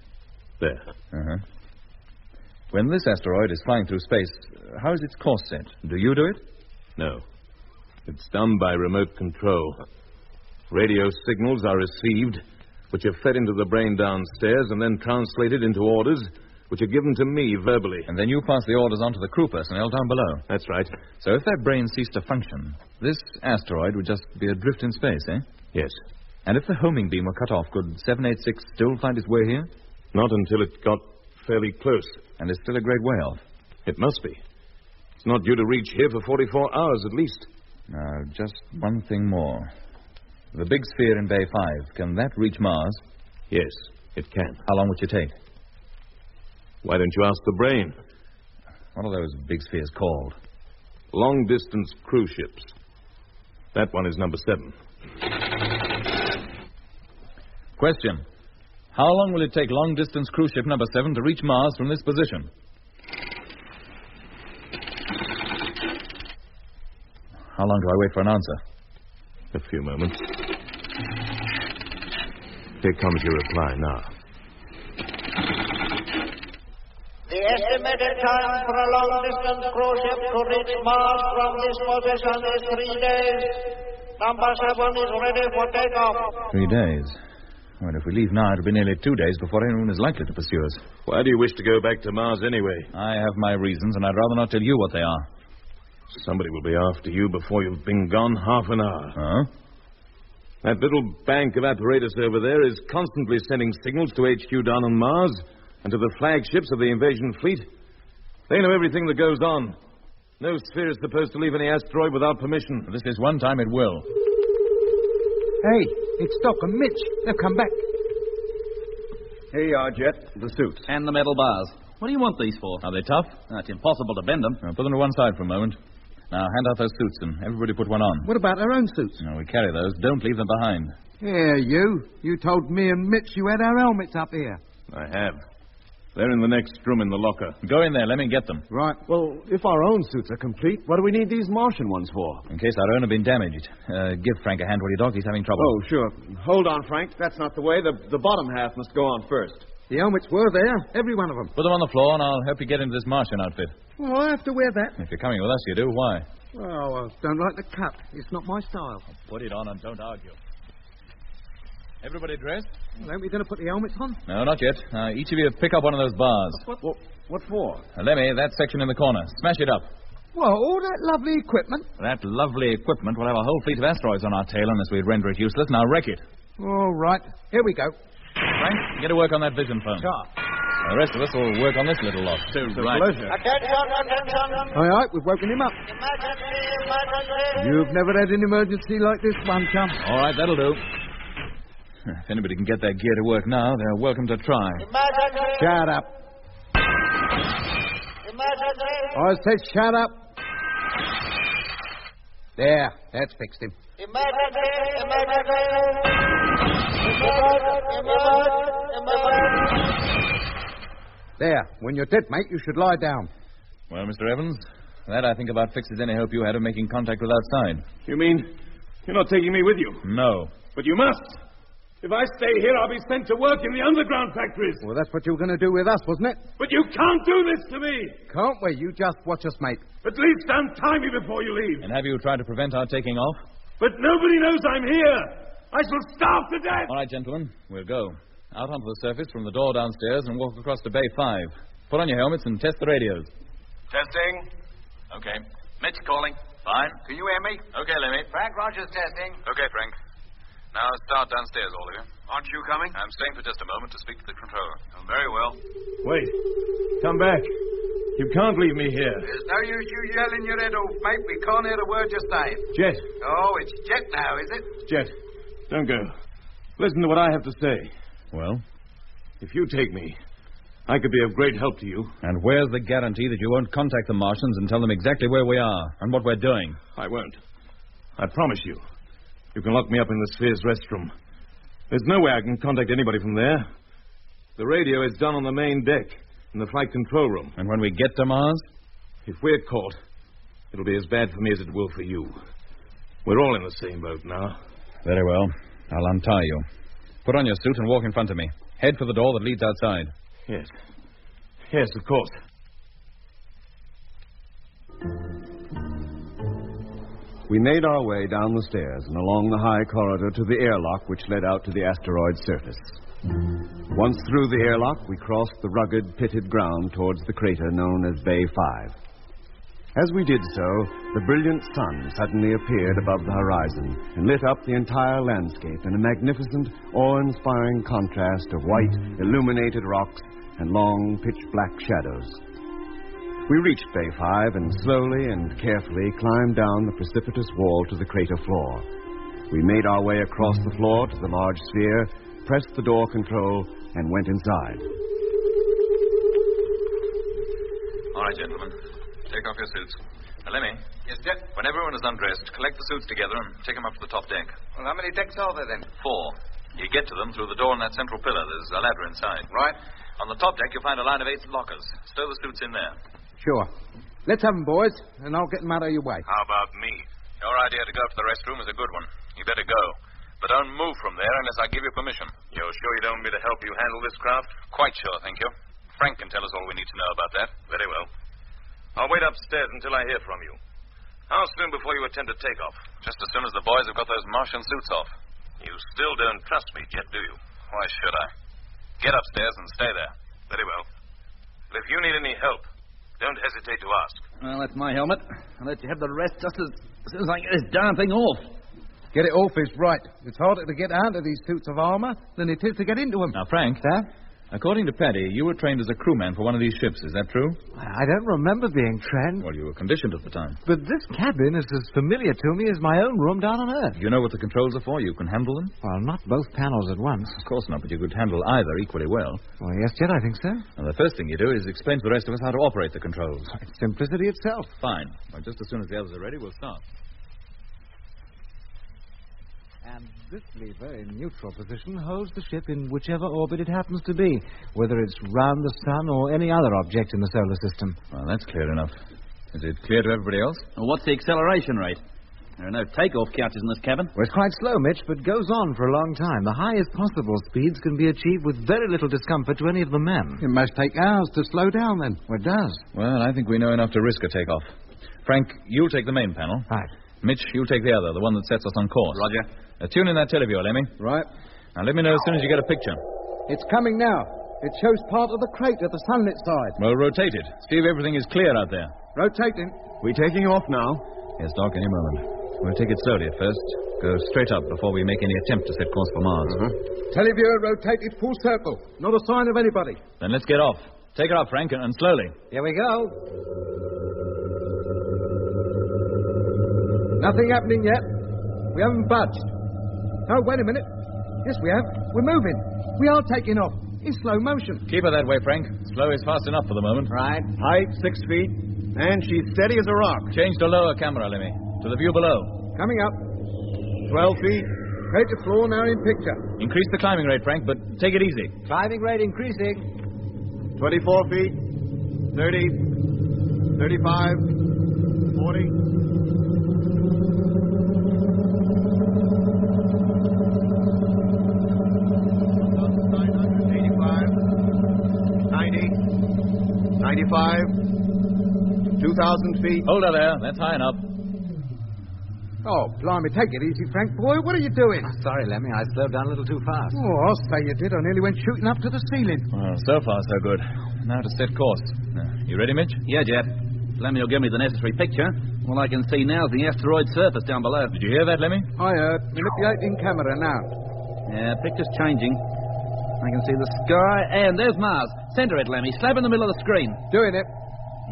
There. Uh-huh. When this asteroid is flying through space, how is its course set? Do you do it? No. It's done by remote control. Radio signals are received, which are fed into the brain downstairs and then translated into orders, which are given to me verbally. And then you pass the orders on to the crew personnel down below. That's right. So if that brain ceased to function, this asteroid would just be adrift in space, eh? Yes. And if the homing beam were cut off, could 786 still find its way here? Not until it got fairly close. And it's still a great way off. It must be. It's not due to reach here for 44 hours at least. Now, just one thing more. The big sphere in Bay 5, can that reach Mars? Yes, it can. How long would you take? Why don't you ask the brain? What are those big spheres called? Long-distance cruise ships. That one is number 7. Question. How long will it take long-distance cruise ship number 7 to reach Mars from this position? How long do I wait for an answer? A few moments. Here comes your reply now. The estimated time for a long-distance cruise ship to reach Mars from this position is 3 days. Number 7 is ready for takeoff. 3 days. Well, if we leave now, it'll be nearly 2 days before anyone is likely to pursue us. Why do you wish to go back to Mars anyway? I have my reasons, and I'd rather not tell you what they are. Somebody will be after you before you've been gone half an hour. Huh? That little bank of apparatus over there is constantly sending signals to HQ down on Mars and to the flagships of the invasion fleet. They know everything that goes on. No sphere is supposed to leave any asteroid without permission. This is one time it will. Hey, it's Doc and Mitch. They've come back. Here you are, Jet. The suits. And the metal bars. What do you want these for? Are they tough? It's impossible to bend them. Now, put them to one side for a moment. Now, hand out those suits and everybody put one on. What about our own suits? No, we carry those. Don't leave them behind. Here, you. You told me and Mitch you had our helmets up here. I have. They're in the next room in the locker. Go in there. Let me get them. Right. Well, if our own suits are complete, what do we need these Martian ones for? In case our own have been damaged. Give Frank a hand, will you, Doc? He's having trouble. Oh, sure. Hold on, Frank. That's not the way. The bottom half must go on first. The helmets were there, every one of them. Put them on the floor, and I'll help you get into this Martian outfit. Well, I have to wear that. If you're coming with us, you do. Why? Oh, I don't like the cut. It's not my style. Put it on and don't argue. Everybody dressed? Well, aren't we going to put the helmets on? No, not yet. Each of you pick up one of those bars. What for? Lemmy, that section in the corner. Smash it up. Well, all that lovely equipment. That lovely equipment will have a whole fleet of asteroids on our tail unless we render it useless. Now wreck it. All right. Here we go. Frank, get to work on that vision phone. Sure. The rest of us will work on this little lot. Right. Attention, attention. All right, we've woken him up. Emergency, emergency. You've never had an emergency like this one, chum. All right, that'll do. If anybody can get that gear to work now, they're welcome to try. Emergency. Shut up. Emergency. I said shut up. There, that's fixed him. Emergency, emergency. Emergency. There, when you're dead, mate, you should lie down. Well, Mr. Evans, that I think about fixes any hope you had of making contact with outside. You mean you're not taking me with you? No. But you must. If I stay here, I'll be sent to work in the underground factories. Well, that's what you were going to do with us, wasn't it? But you can't do this to me. Can't we? You just watch us, mate. At least untie me before you leave. And have you tried to prevent our taking off? But nobody knows I'm here. I shall starve to death. All right, gentlemen, we'll go. Out onto the surface from the door downstairs and walk across to Bay 5. Put on your helmets and test the radios. Testing. Okay. Mitch calling. Fine. Can you hear me? Okay, Lemmy. Frank Rogers testing. Okay, Frank. Now start downstairs, all of you. Aren't you coming? I'm staying for just a moment to speak to the controller. Oh, very well. Wait. Come back. You can't leave me here. There's no use you yelling your head off, mate. We can't hear the word you're saying. Jet. Oh, it's Jet now, is it? Jet, don't go. Listen to what I have to say. Well? If you take me, I could be of great help to you. And where's the guarantee that you won't contact the Martians and tell them exactly where we are and what we're doing? I won't. I promise you. You can lock me up in the Sphere's restroom. There's no way I can contact anybody from there. The radio is done on the main deck, in the flight control room. And when we get to Mars? If we're caught, it'll be as bad for me as it will for you. We're all in the same boat now. Very well. I'll untie you. Put on your suit and walk in front of me. Head for the door that leads outside. Yes. Yes, of course. We made our way down the stairs and along the high corridor to the airlock which led out to the asteroid's surface. Once through the airlock, we crossed the rugged, pitted ground towards the crater known as Bay 5. As we did so, the brilliant sun suddenly appeared above the horizon and lit up the entire landscape in a magnificent, awe-inspiring contrast of white, illuminated rocks and long, pitch-black shadows. We reached Bay 5 and slowly and carefully climbed down the precipitous wall to the crater floor. We made our way across the floor to the large sphere, pressed the door control, and went inside. All right, gentlemen. Take off your suits. Lemmy. Yes, Jet? When everyone is undressed, collect the suits together and take them up to the top deck. Well, how many decks are there, then? 4. You get to them through the door in that central pillar. There's a ladder inside. Right. On the top deck, you'll find a line of 8 lockers. Stow the suits in there. Sure. Let's have them, boys, and I'll get them out of your way. How about me? Your idea to go up to the restroom is a good one. You better go. But don't move from there unless I give you permission. You're sure you don't want me to help you handle this craft? Quite sure, thank you. Frank can tell us all we need to know about that. Very well. I'll wait upstairs until I hear from you. How soon before you attempt to take off? Just as soon as the boys have got those Martian suits off. You still don't trust me, Jet, do you? Why should I? Get upstairs and stay there. Very well. But if you need any help, don't hesitate to ask. Well, that's my helmet. I'll let you have the rest just as soon as I get this darn thing off. Get it off is right. It's harder to get out of these suits of armor than it is to get into them. Now, Frank. Sir? According to Paddy, you were trained as a crewman for one of these ships. Is that true? I don't remember being trained. Well, you were conditioned at the time. But this cabin is as familiar to me as my own room down on Earth. You know what the controls are for? You can handle them? Well, not both panels at once. Of course not, but you could handle either equally well. Well, yes, Jet, I think so. And the first thing you do is explain to the rest of us how to operate the controls. It's simplicity itself. Fine. Well, just as soon as the others are ready, we'll start. And this lever in neutral position holds the ship in whichever orbit it happens to be, whether it's round the sun or any other object in the solar system. Well, that's clear enough. Is it clear to everybody else? Well, what's the acceleration rate? There are no takeoff couches in this cabin. Well, it's quite slow, Mitch, but goes on for a long time. The highest possible speeds can be achieved with very little discomfort to any of the men. It must take hours to slow down, then. Well, it does. Well, I think we know enough to risk a takeoff. Frank, you'll take the main panel. Right. Mitch, you'll take the other, the one that sets us on course. Roger. Tune in that televiewer, Lemmy. Right. Now, let me know as soon as you get a picture. It's coming now. It shows part of the crate at the sunlit side. Well, rotate it. See if everything is clear out there. Rotating. We taking off now? Yes, Doc, any moment. We'll take it slowly at first. Go straight up before we make any attempt to set course for Mars. Televiewer rotated full circle. Not a sign of anybody. Then let's get off. Take her up, Frank, and slowly. Here we go. Nothing happening yet. We haven't budged. Oh, wait a minute. Yes, we have. We're moving. We are taking off. In slow motion. Keep her that way, Frank. Slow is fast enough for the moment. Right. Height 6 feet, and she's steady as a rock. Change to lower camera, Lemmy. To the view below. Coming up. 12 feet. Rate to floor now in picture. Increase the climbing rate, Frank, but take it easy. Climbing rate increasing. 24 feet. 30. 35. 40. $95, 2,000 feet. Hold her there. That's high enough. Oh, blimey, take it easy, Frank, boy. What are you doing? Sorry, Lemmy. I slowed down a little too fast. Oh, I'll say you did. I nearly went shooting up to the ceiling. Well, so far, so good. Now to set course. You ready, Mitch? Yeah, Jet. Lemmy will give me the necessary picture. All I can see now is the asteroid surface down below. Did you hear that, Lemmy? I heard. Manipulating camera now. Yeah, picture's changing. I can see the sky, and there's Mars. Center it, Lemmy. Slap in the middle of the screen. Doing it.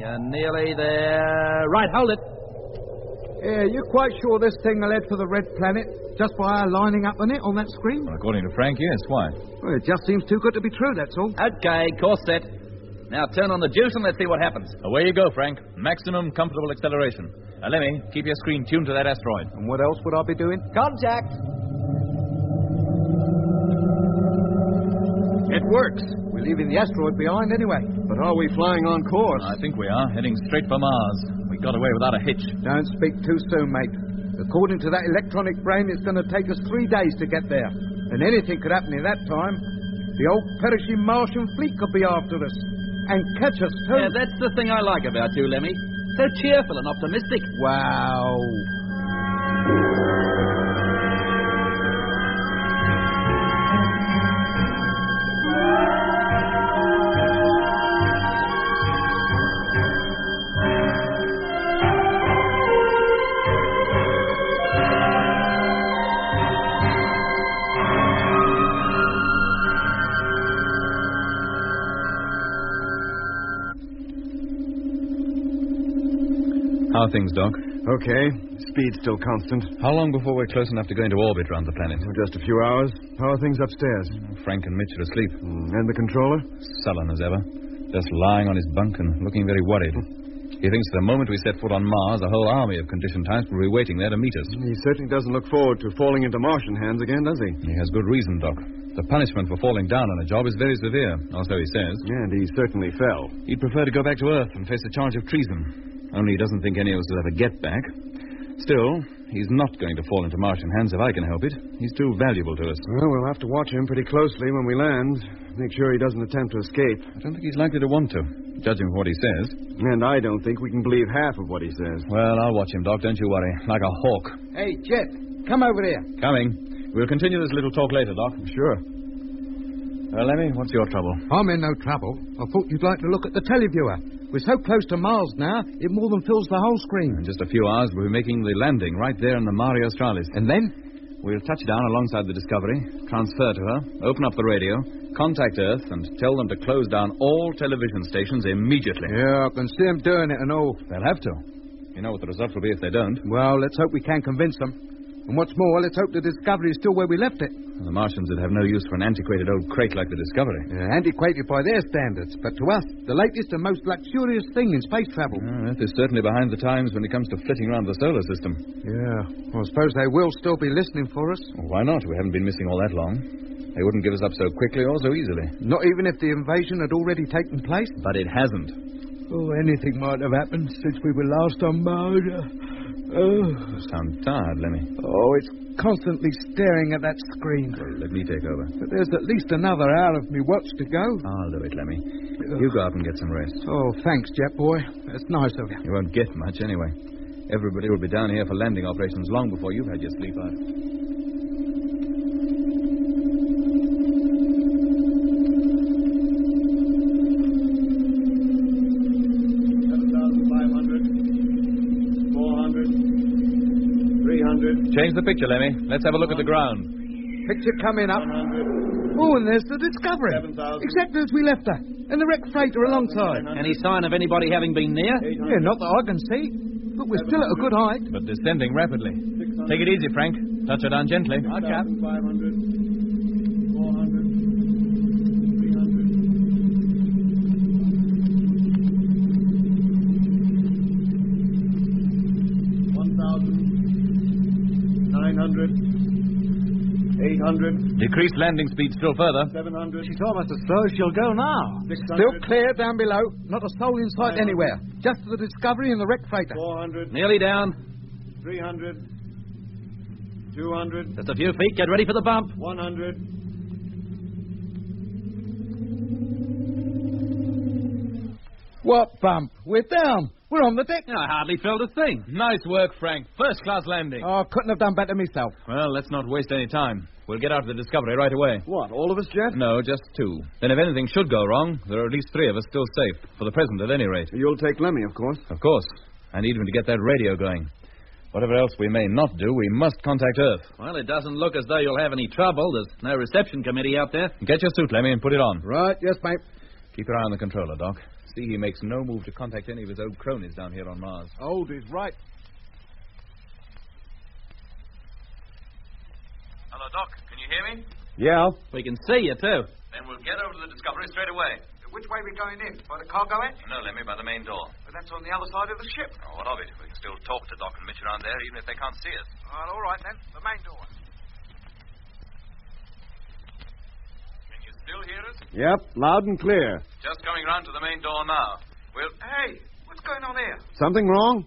You're nearly there. Right, hold it. Yeah, you're quite sure this thing will head for the red planet just by our lining up on it on that screen? Well, according to Frank, yes. Why? Well, it just seems too good to be true, that's all. Okay, course set. Now turn on the juice and let's see what happens. Away you go, Frank. Maximum comfortable acceleration. Now, Lemmy, keep your screen tuned to that asteroid. And what else would I be doing? Contact. It works. We're leaving the asteroid behind anyway. But are we flying on course? I think we are, heading straight for Mars. We got away without a hitch. Don't speak too soon, mate. According to that electronic brain, it's going to take us 3 days to get there. And anything could happen in that time. The old perishing Martian fleet could be after us. And catch us, too. Yeah, that's the thing I like about you, Lemmy. So cheerful and optimistic. Wow. How are things, Doc? Okay. Speed's still constant. How long before we're close enough to go into orbit around the planet? Just a few hours. How are things upstairs? Frank and Mitch are asleep. And the controller? Sullen as ever. Just lying on his bunk and looking very worried. He thinks the moment we set foot on Mars, a whole army of conditioned types will be waiting there to meet us. He certainly doesn't look forward to falling into Martian hands again, does he? He has good reason, Doc. The punishment for falling down on a job is very severe, or so he says. And he certainly fell. He'd prefer to go back to Earth and face a charge of treason. Only he doesn't think any of us will ever get back. Still, he's not going to fall into Martian hands if I can help it. He's too valuable to us. Well, we'll have to watch him pretty closely when we land. Make sure he doesn't attempt to escape. I don't think he's likely to want to, judging from what he says. And I don't think we can believe half of what he says. Well, I'll watch him, Doc, don't you worry. Like a hawk. Hey, Jet, come over here. Coming. We'll continue this little talk later, Doc. Sure. Well, Lemmy, what's your trouble? I'm in no trouble. I thought you'd like to look at the televiewer. We're so close to Mars now, it more than fills the whole screen. In just a few hours, we'll be making the landing right there in the Mare Australis. And then? We'll touch down alongside the Discovery, transfer to her, open up the radio, contact Earth, and tell them to close down all television stations immediately. Yeah, I can see them doing it and all. They'll have to. You know what the result will be if they don't. Well, let's hope we can convince them. And what's more, let's hope the Discovery is still where we left it. The Martians would have no use for an antiquated old crate like the Discovery. Antiquated by their standards, but to us, the latest and most luxurious thing in space travel. Earth is certainly behind the times when it comes to flitting around the solar system. Yeah, well, I suppose they will still be listening for us. Well, why not? We haven't been missing all that long. They wouldn't give us up so quickly or so easily. Not even if the invasion had already taken place? But it hasn't. Oh, anything might have happened since we were last on Mars. You sound tired, Lemmy. Oh, it's constantly staring at that screen. Well, let me take over. But there's at least another hour of me watch to go. I'll do it, Lemmy. You go out and get some rest. Oh, thanks, Jet boy. That's nice of you. You won't get much anyway. Everybody will be down here for landing operations long before you've had your sleep out. Change the picture, Lemmy. Let's have a look at the ground. Picture coming up. Oh, and there's the Discovery. Exactly as we left her. And the wrecked freighter alongside. Any sign of anybody having been near? Yeah, not that I can see. But we're still at a good height. But descending rapidly. Take it easy, Frank. Touch her down gently. I can. 500, 400, 300, 1,000, 900. 800. Decrease landing speed still further. 700. She's almost as slow as she'll go now. 600. Still clear down below. Not a soul in sight anywhere. Just the Discovery and the wrecked freighter. 400. Nearly down. 300. 200. Just a few feet. Get ready for the bump. 100. What bump? We're down. We're on the deck. I hardly felt a thing. Nice work, Frank. First-class landing. Oh, couldn't have done better myself. Well, let's not waste any time. We'll get out of the Discovery right away. What, all of us, Jet? No, just 2. Then if anything should go wrong, there are at least 3 of us still safe. For the present, at any rate. You'll take Lemmy, of course. Of course. And even to get that radio going. Whatever else we may not do, we must contact Earth. Well, it doesn't look as though you'll have any trouble. There's no reception committee out there. Get your suit, Lemmy, and put it on. Right, yes, mate. Keep your eye on the controller, Doc. See he makes no move to contact any of his old cronies down here on Mars. Old is right. Hello, Doc. Can you hear me? Yeah. We can see you, too. Then we'll get over to the Discovery straight away. Which way are we going in? By the cargo hatch? No, Lemmy, by the main door. But that's on the other side of the ship. Oh, what of it? We can still talk to Doc and Mitch around there, even if they can't see us. Well, all right, then. The main door. Can you still hear us? Yep, loud and clear. Just coming round to the main door now. We'll... Hey, what's going on here? Something wrong?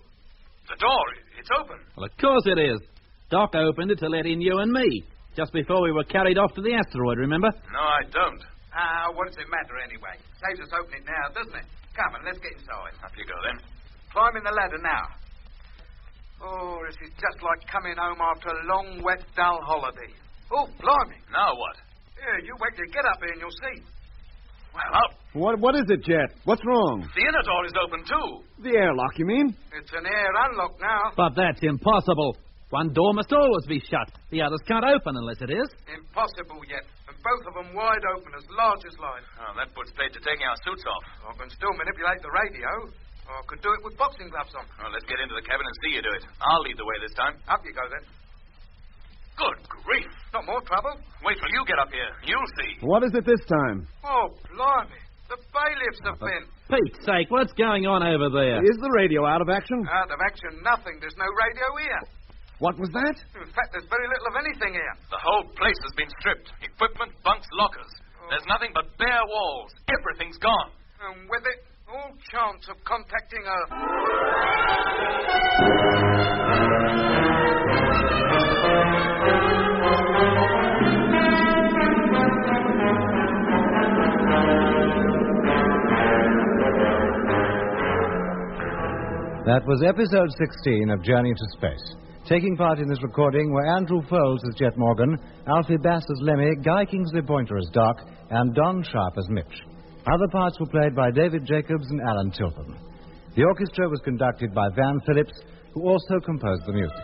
The door, it's open. Well, of course it is. Doc opened it to let in you and me. Just before we were carried off to the asteroid, remember? No, I don't. What does it matter anyway? Saves us opening it now, doesn't it? Come on, let's get inside. Up you go, then. Climbing the ladder now. Oh, this is just like coming home after a long, wet, dull holiday. Oh, blimey. Now what? Yeah, you wait till you get up here and you'll see. Well, up. What is it, Jet? What's wrong? The inner door is open, too. The airlock, you mean? It's an air unlock now. But that's impossible. One door must always be shut. The others can't open unless it is. Impossible yet. And both of them wide open, as large as life. Oh, that puts paid to taking our suits off. I can still manipulate the radio. Or I could do it with boxing gloves on. Well, let's get into the cabin and see you do it. I'll lead the way this time. Up you go, then. Good grief. Not more trouble. Wait till you get up here. You'll see. What is it this time? Oh, blimey. The bailiffs have been. Pete's sake, what's going on over there? Is the radio out of action? Out of action, nothing. There's no radio here. What was that? In fact, there's very little of anything here. The whole place has been stripped. Equipment, bunks, lockers. There's nothing but bare walls. Everything's gone. And with it, all chance of contacting Earth. That was episode 16 of Journey to Space. Taking part in this recording were Andrew Foles as Jet Morgan, Alfie Bass as Lemmy, Guy Kingsley Pointer as Doc, and Don Sharp as Mitch. Other parts were played by David Jacobs and Alan Chilton. The orchestra was conducted by Van Phillips, who also composed the music.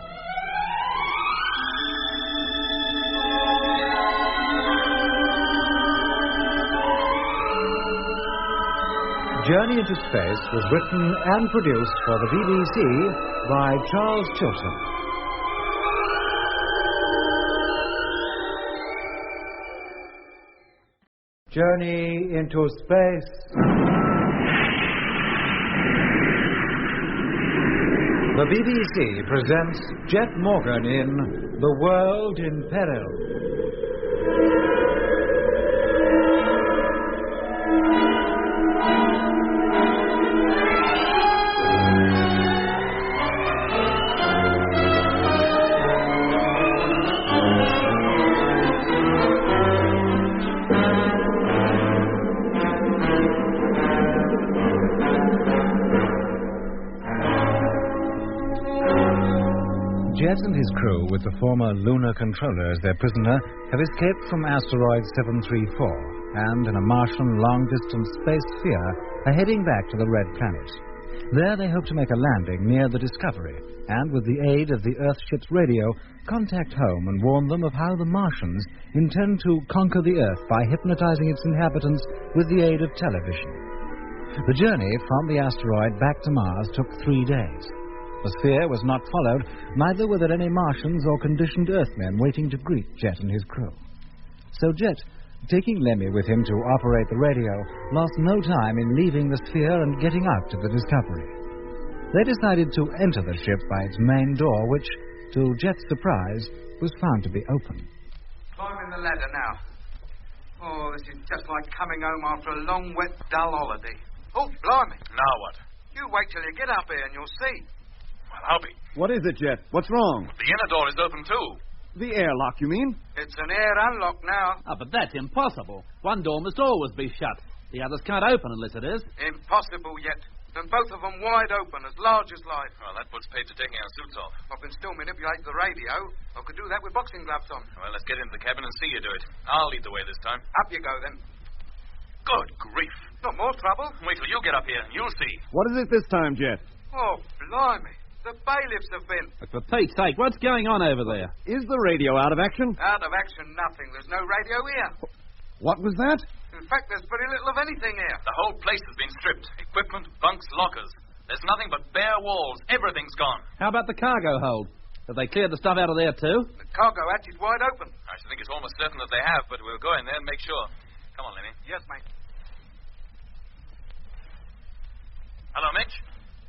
Journey into Space was written and produced for the BBC by Charles Chilton. Journey into Space. The BBC presents Jet Morgan in The World in Peril. Jet and his crew, with the former lunar controller as their prisoner, have escaped from asteroid 734 and, in a Martian long-distance space sphere, are heading back to the Red Planet. There they hope to make a landing near the Discovery, and with the aid of the Earthship's radio, contact home and warn them of how the Martians intend to conquer the Earth by hypnotizing its inhabitants with the aid of television. The journey from the asteroid back to Mars took 3 days. The sphere was not followed, neither were there any Martians or conditioned Earthmen waiting to greet Jet and his crew. So Jet, taking Lemmy with him to operate the radio, lost no time in leaving the sphere and getting out to the Discovery. They decided to enter the ship by its main door, which, to Jet's surprise, was found to be open. Climbing the ladder now. Oh, this is just like coming home after a long, wet, dull holiday. Oh, blimey. Now what? You wait till you get up here and you'll see. Well, I'll be. What is it, Jet? What's wrong? The inner door is open, too. The airlock, you mean? It's an air unlock now. But that's impossible. One door must always be shut. The others can't open unless it is. Impossible yet. And both of them wide open, as large as life. Well, that puts paid to taking our suits off. I can still manipulate the radio. I could do that with boxing gloves on. Well, let's get into the cabin and see you do it. I'll lead the way this time. Up you go, then. Good grief. Not more trouble. Wait till you get up here and you'll see. What is it this time, Jet? Oh, blimey. The bailiffs have been. For Pete's sake, what's going on over there? Is the radio out of action? Out of action, nothing. There's no radio here. What was that? In fact, there's very little of anything here. The whole place has been stripped. Equipment, bunks, lockers. There's nothing but bare walls. Everything's gone. How about the cargo hold? Have they cleared the stuff out of there, too? The cargo hatch is wide open. I should think it's almost certain that they have, but we'll go in there and make sure. Come on, Lenny. Yes, mate. Hello, Mitch.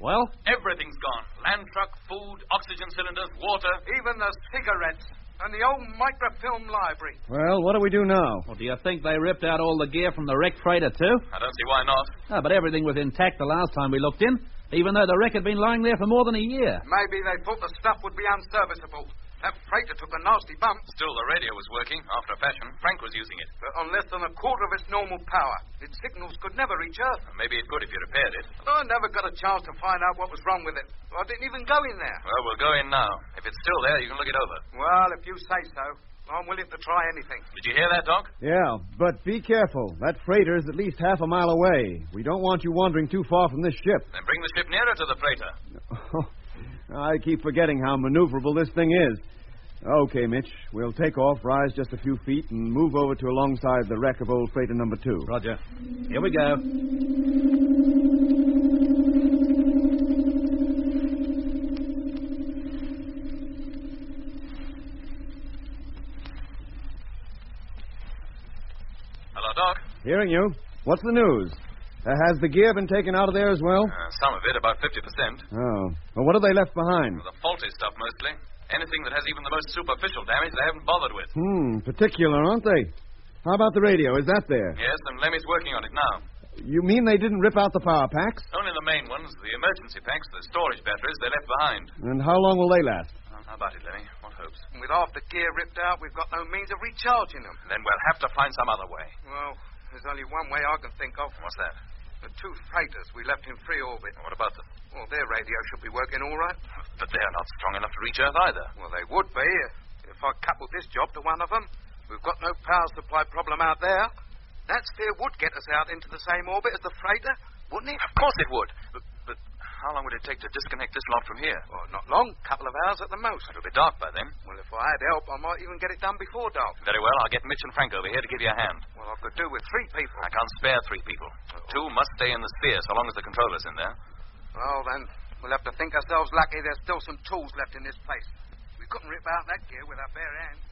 Well? Everything's gone. Land truck, food, oxygen cylinders, water. Even the cigarettes. And the old microfilm library. Well, what do we do now? Well, do you think they ripped out all the gear from the wrecked freighter, too? I don't see why not. But everything was intact the last time we looked in, even though the wreck had been lying there for more than a year. Maybe they thought the stuff would be unserviceable. That freighter took a nasty bump. Still, the radio was working, after a fashion. Frank was using it. But on less than a quarter of its normal power. Its signals could never reach Earth. Maybe it could if you repaired it. I never got a chance to find out what was wrong with it. I didn't even go in there. Well, we'll go in now. If it's still there, you can look it over. Well, if you say so. I'm willing to try anything. Did you hear that, Doc? Yeah, but be careful. That freighter is at least half a mile away. We don't want you wandering too far from this ship. Then bring the ship nearer to the freighter. I keep forgetting how maneuverable this thing is. Okay, Mitch. We'll take off, rise just a few feet, and move over to alongside the wreck of old freighter number 2. Roger. Here we go. Hello, Doc. Hearing you. What's the news? Has the gear been taken out of there as well? Some of it, about 50%. Oh. Well, what have they left behind? The faulty stuff, mostly. Anything that has even the most superficial damage, they haven't bothered with. Particular, aren't they? How about the radio? Is that there? Yes, and Lemmy's working on it now. You mean they didn't rip out the power packs? Only the main ones, the emergency packs, the storage batteries, they left behind. And how long will they last? How about it, Lemmy? What hopes? With half the gear ripped out, we've got no means of recharging them. Then we'll have to find some other way. Well, there's only one way I can think of. What's that? The 2 freighters we left in free orbit. What about them? Well, their radio should be working all right. But they're not strong enough to reach Earth either. Well, they would be if I coupled this job to one of them. We've got no power supply problem out there. That sphere would get us out into the same orbit as the freighter, wouldn't it? Of course it would. But how long would it take to disconnect this lot from here? Well, not long. Couple of hours at the most. It'll be dark by then. Well, if I had help, I might even get it done before dark. Very well. I'll get Mitch and Frank over here to give you a hand. Well, I could do with 3 people. I can't spare 3 people. 2 must stay in the sphere so long as the controller's in there. Well, then, we'll have to think ourselves lucky there's still some tools left in this place. We couldn't rip out that gear with our bare hands.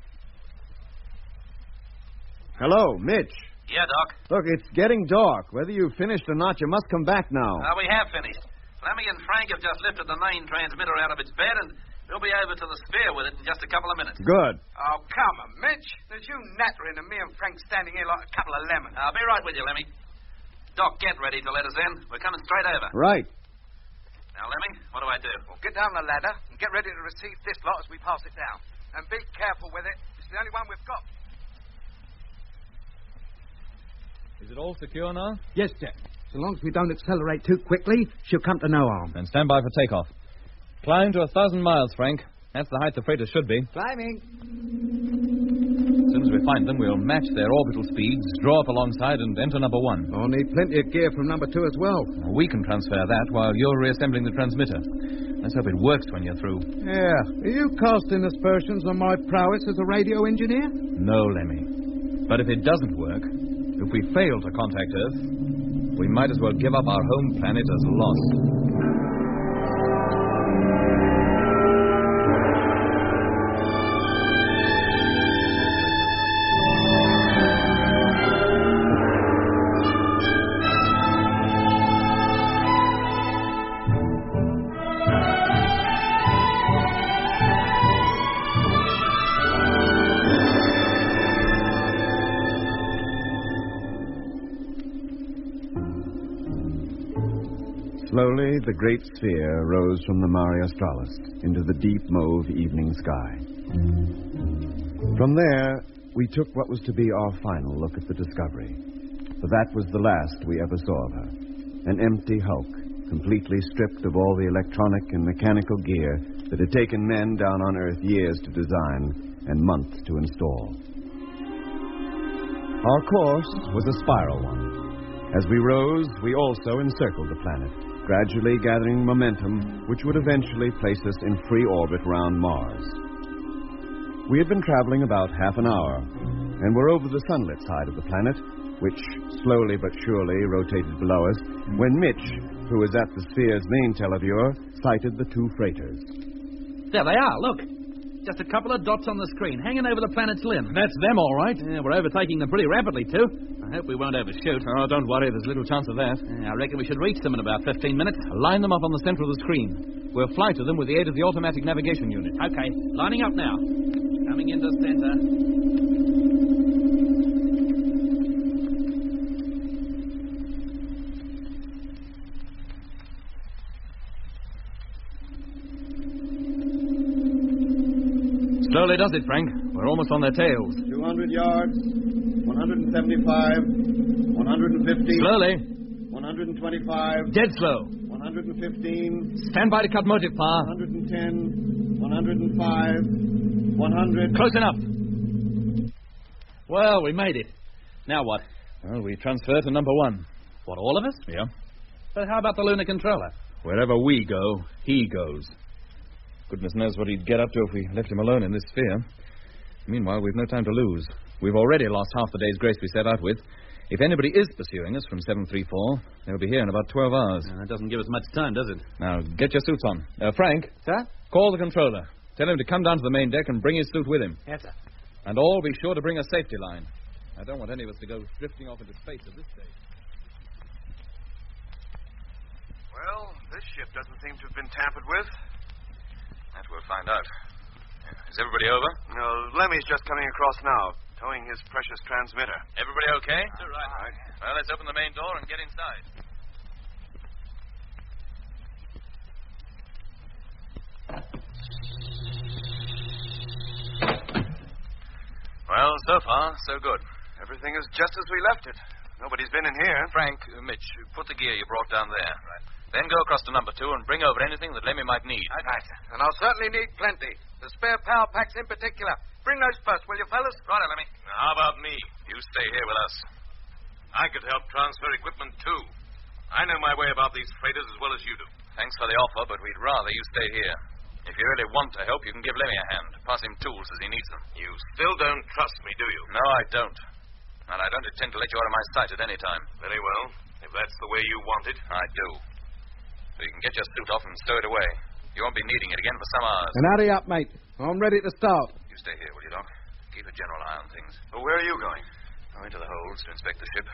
Hello, Mitch. Yeah, Doc. Look, it's getting dark. Whether you've finished or not, you must come back now. We have finished. Lemmy and Frank have just lifted the main transmitter out of its bed, and we'll be over to the sphere with it in just a couple of minutes. Good. Oh, come on, Mitch. There's you nattering and me and Frank standing here like a couple of lemons. I'll be right with you, Lemmy. Doc, get ready to let us in. We're coming straight over. Right. Now, Lemmy, what do I do? Well, get down the ladder and get ready to receive this lot as we pass it down. And be careful with it. It's the only one we've got. Is it all secure now? Yes, Jack. So long as we don't accelerate too quickly, she'll come to no harm. Then stand by for takeoff. Climb to 1,000 miles, Frank. That's the height the freighter should be. Climbing. soon as we find them, we'll match their orbital speeds, draw up alongside, and enter number 1. I'll need plenty of gear from number 2 as well. We can transfer that while you're reassembling the transmitter. Let's hope it works when you're through. Yeah. Are you casting aspersions on my prowess as a radio engineer? No, Lemmy. But if it doesn't work, if we fail to contact Earth, we might as well give up our home planet as lost. Slowly, the great sphere rose from the Mare Australis into the deep mauve evening sky. From there, we took what was to be our final look at the Discovery. For that was the last we ever saw of her. An empty hulk, completely stripped of all the electronic and mechanical gear that had taken men down on Earth years to design and months to install. Our course was a spiral one. As we rose, we also encircled the planet, gradually gathering momentum which would eventually place us in free orbit round Mars. We had been traveling about half an hour, and were over the sunlit side of the planet, which slowly but surely rotated below us, when Mitch, who was at the sphere's main televiewer, sighted the 2 freighters. There they are, look. Just a couple of dots on the screen, hanging over the planet's limb. That's them, all right. Yeah, we're overtaking them pretty rapidly, too. I hope we won't overshoot. Oh, don't worry, there's little chance of that. Yeah, I reckon we should reach them in about 15 minutes. Line them up on the center of the screen. We'll fly to them with the aid of the automatic navigation unit. Okay, lining up now. Coming into center. Slowly does it, Frank. We're almost on their tails. 200 yards, 175, 150. Slowly. 125. Dead slow. 115. Stand by to cut motive power. 110, 105, 100. Close enough. Well, we made it. Now what? Well, we transfer to number 1. What, all of us? Yeah. But how about the lunar controller? Wherever we go, he goes. Goodness knows what he'd get up to if we left him alone in this sphere. Meanwhile, we've no time to lose. We've already lost half the day's grace we set out with. If anybody is pursuing us from 734, they'll be here in about 12 hours. That doesn't give us much time, does it? Now, get your suits on. Frank. Sir? Call the controller. Tell him to come down to the main deck and bring his suit with him. Yes, sir. And all be sure to bring a safety line. I don't want any of us to go drifting off into space at this stage. Well, this ship doesn't seem to have been tampered with. That we'll find out. Is everybody over? No, Lemmy's just coming across now, towing his precious transmitter. Everybody okay? All right. Well, let's open the main door and get inside. Well, so far, so good. Everything is just as we left it. Nobody's been in here. Frank, Mitch, put the gear you brought down there. Right. Then go across to number 2 and bring over anything that Lemmy might need. Right. And I'll certainly need plenty. The spare power packs in particular. Bring those first, will you, fellas? Right, Lemmy. Now, how about me? You stay here with us. I could help transfer equipment, too. I know my way about these freighters as well as you do. Thanks for the offer, but we'd rather you stay here. If you really want to help, you can give Lemmy a hand. Pass him tools as he needs them. You still don't trust me, do you? No, I don't. And I don't intend to let you out of my sight at any time. Very well. If that's the way you want it. I do. So you can get your suit off and stow it away. You won't be needing it again for some hours. And hurry up, mate. I'm ready to start. You stay here, will you, Doc? Keep a general eye on things. Well, where are you going? Go into the holds to inspect the ship.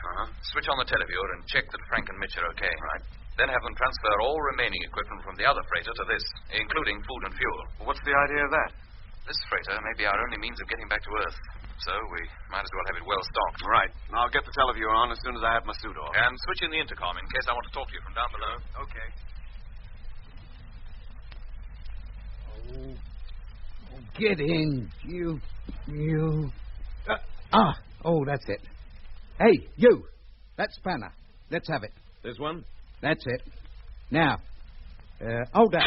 Switch on the televiewer and check that Frank and Mitch are okay. Right. Then have them transfer all remaining equipment from the other freighter to this, including food and fuel. Well, what's the idea of that? This freighter may be our only means of getting back to Earth. So we might as well have it well stocked. Right. I'll get the televiewer on as soon as I have my suit off. And switch in the intercom in case I want to talk to you from down below. Okay. Get in, you. Oh, that's it. Hey, you. That spanner. Let's have it. This one? That's it. Now, hold that.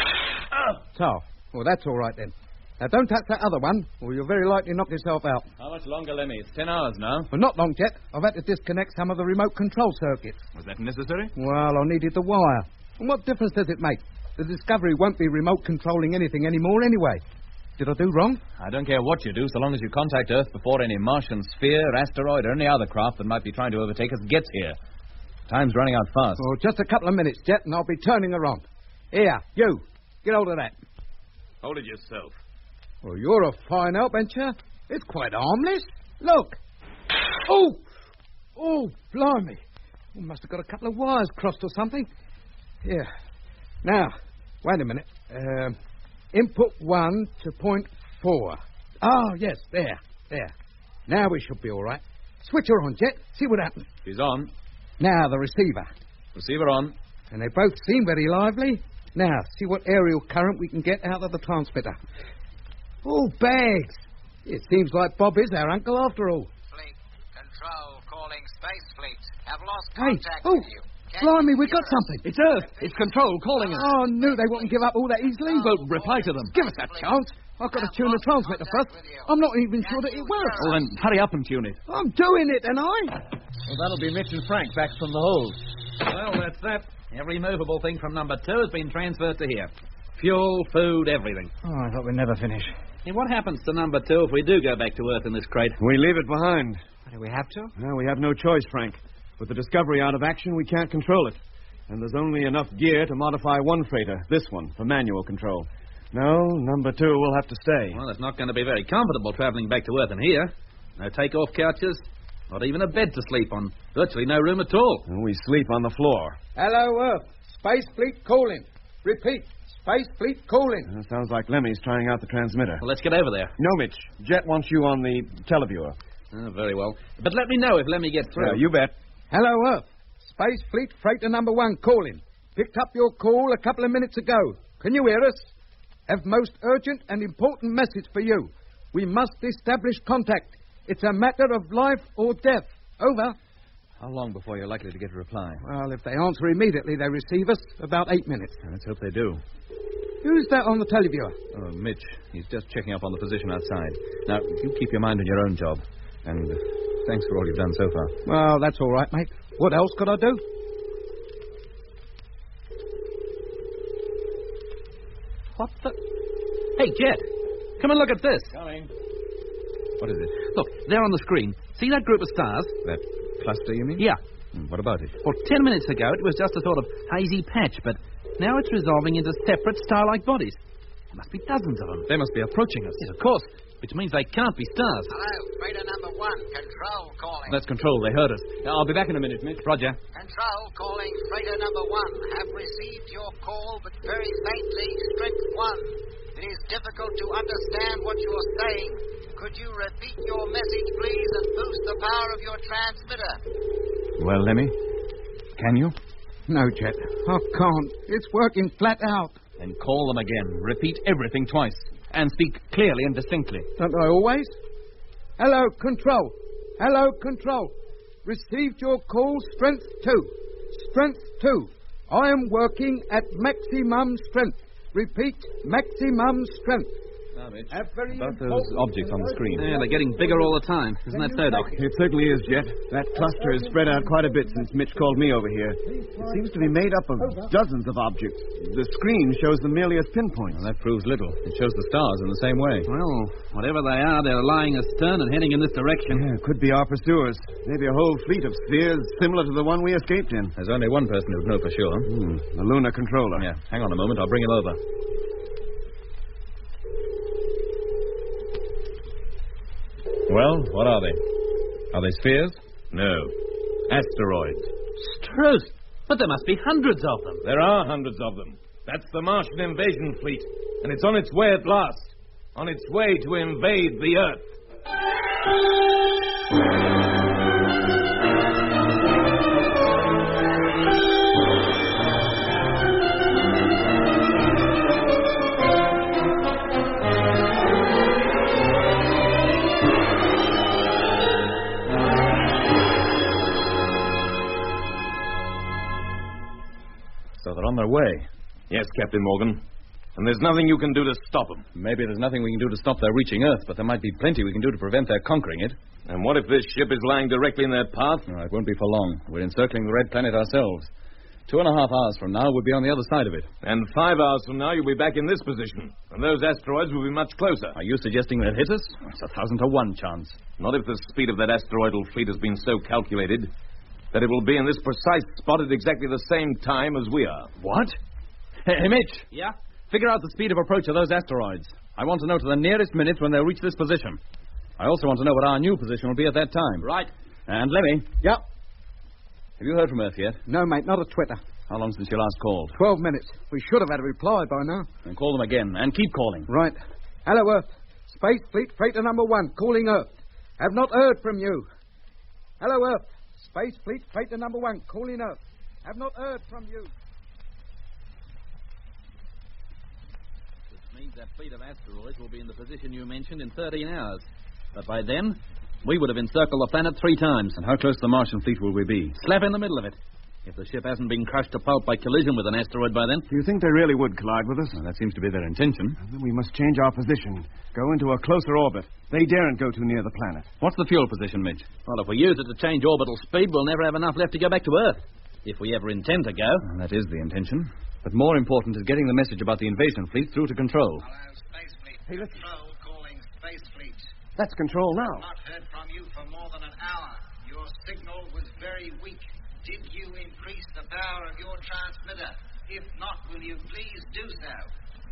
So, well, that's all right then. Now, don't touch that other one, or you'll very likely knock yourself out. How much longer, Lemmy? It's 10 hours now. Well, not long, Jet. I've had to disconnect some of the remote control circuits. Was that necessary? Well, I needed the wire. And what difference does it make? The Discovery won't be remote controlling anything anymore anyway. Did I do wrong? I don't care what you do, so long as you contact Earth before any Martian sphere, asteroid, or any other craft that might be trying to overtake us gets here. Time's running out fast. Oh, just a couple of minutes, Jet, and I'll be turning her on. Here, you. Get hold of that. Hold it yourself. Well, you're a fine help, ain't you? It's quite harmless. Look. Oh! Oh, blimey. We must have got a couple of wires crossed or something. Here. Now, wait a minute. Input 1 to point 4. Oh, yes, there. Now we should be all right. Switch her on, Jet. See what happens. She's on. Now, the receiver. Receiver on. And they both seem very lively. Now, see what aerial current we can get out of the transmitter. Oh, bags. It seems like Bob is our uncle after all. Fleet. Control calling Space Fleet. Have lost Hey, contact oh, with you. blimey, we got something. It's Earth. It's Control calling us. Oh, I knew they wouldn't give up all that easily. Well, reply to them. Give us a chance. I've got to tune the transmitter first. I'm not even sure that it works. Well, then, hurry up and tune it. I'm doing it, and I. Well, that'll be Mitch and Frank back from the hold. Well, that's that. Every movable thing from number 2 has been transferred to here. Fuel, food, everything. Oh, I thought we'd never finish. Hey, what happens to number 2 if we do go back to Earth in this crate? We leave it behind. Do we have to? Well, we have no choice, Frank. With the Discovery out of action, we can't control it. And there's only enough gear to modify one freighter, this one, for manual control. No, number 2 will have to stay. Well, it's not going to be very comfortable traveling back to Earth in here. No take-off couches, not even a bed to sleep on. Virtually no room at all. And we sleep on the floor. Hello, Earth. Space Fleet calling. Repeat. Space Fleet calling. Sounds like Lemmy's trying out the transmitter. Well, let's get over there. No, Mitch. Jet wants you on the televiewer. Oh, very well. But let me know if Lemmy gets through. You bet. Hello, Earth. Space Fleet Freighter number 1 calling. Picked up your call a couple of minutes ago. Can you hear us? Have most urgent and important message for you. We must establish contact. It's a matter of life or death. Over. How long before you're likely to get a reply? Well, if they answer immediately, they receive us. About 8 minutes. Let's hope they do. Who's that on the televiewer? Oh, Mitch. He's just checking up on the position outside. Now, you keep your mind on your own job. And thanks for all you've done so far. Well, that's all right, mate. What else could I do? What the... Hey, Jet. Come and look at this. Coming. What is it? Look, there on the screen. See that group of stars? That cluster, you mean? Yeah. What about it? Well, 10 minutes ago, it was just a sort of hazy patch, but now it's resolving into separate star-like bodies. There must be dozens of them. They must be approaching us. Yes, of course. Which means they can't be stars. Hello, freighter number 1. Control calling. That's Control. They heard us. I'll be back in a minute, Mitch. Roger. Control calling freighter number 1. Have received your call, but very faintly. Strength 1. It is difficult to understand what you are saying. Could you repeat your message, please, and boost the power of your transmitter? Well, Lemmy, can you? No, Jet. I can't. It's working flat out. Then call them again. Repeat everything twice. And speak clearly and distinctly. Don't I always? Hello, Control. Hello, Control. Received your call, Strength 2. Strength 2. I am working at maximum strength. Repeat, maximum strength. Now, Mitch, about those objects on the screen. Yeah, they're getting bigger all the time. Isn't that so, Doc? It certainly is, Jet. That cluster has spread out quite a bit since Mitch called me over here. It seems to be made up of dozens of objects. The screen shows them merely as pinpoints. Well, that proves little. It shows the stars in the same way. Well, whatever they are, they're lying astern and heading in this direction. Yeah, could be our pursuers. Maybe a whole fleet of spheres similar to the one we escaped in. There's only one person who'd know for sure. The lunar controller. Yeah, hang on a moment. I'll bring him over. Well, what are they? Are they spheres? No. Asteroids. Struth! But there must be hundreds of them. There are hundreds of them. That's the Martian invasion fleet. And it's on its way at last. On its way to invade the Earth. So they're on their way. Yes, Captain Morgan. And there's nothing you can do to stop them. Maybe there's nothing we can do to stop their reaching Earth, but there might be plenty we can do to prevent their conquering it. And what if this ship is lying directly in their path? No, it won't be for long. We're encircling the Red Planet ourselves. 2.5 hours from now, we'll be on the other side of it. And 5 hours from now, you'll be back in this position. And those asteroids will be much closer. Are you suggesting they'll hit us? It's 1,000 to 1 chance. Not if the speed of that asteroidal fleet has been so calculated that it will be in this precise spot at exactly the same time as we are. What? Hey, Mitch. Yeah? Figure out the speed of approach of those asteroids. I want to know to the nearest minute when they'll reach this position. I also want to know what our new position will be at that time. Right. And Lemmy. Yep. Have you heard from Earth yet? No, mate, not a twitter. How long since you last called? 12 minutes. We should have had a reply by now. Then call them again, and keep calling. Right. Hello, Earth. Space Fleet Freighter number 1, calling Earth. Have not heard from you. Hello, Earth. Space Fleet Freighter number 1, calling Earth. Have not heard from you. Which means that fleet of asteroids will be in the position you mentioned in 13 hours. But by then, we would have encircled the planet 3 times. And how close to the Martian fleet will we be? Slap in the middle of it. If the ship hasn't been crushed to pulp by collision with an asteroid by then. Do you think they really would collide with us? Well, that seems to be their intention. Then we must change our position. Go into a closer orbit. They daren't go too near the planet. What's the fuel position, Midge? Well, if we use it to change orbital speed, we'll never have enough left to go back to Earth. If we ever intend to go. Well, that is the intention. But more important is getting the message about the invasion fleet through to Control. Hello, Space Fleet. Hey, listen. Control calling Space Fleet. That's Control now. Not heard from you for more than an hour. Your signal was very weak. Did you increase the power of your transmitter? If not, will you please do so?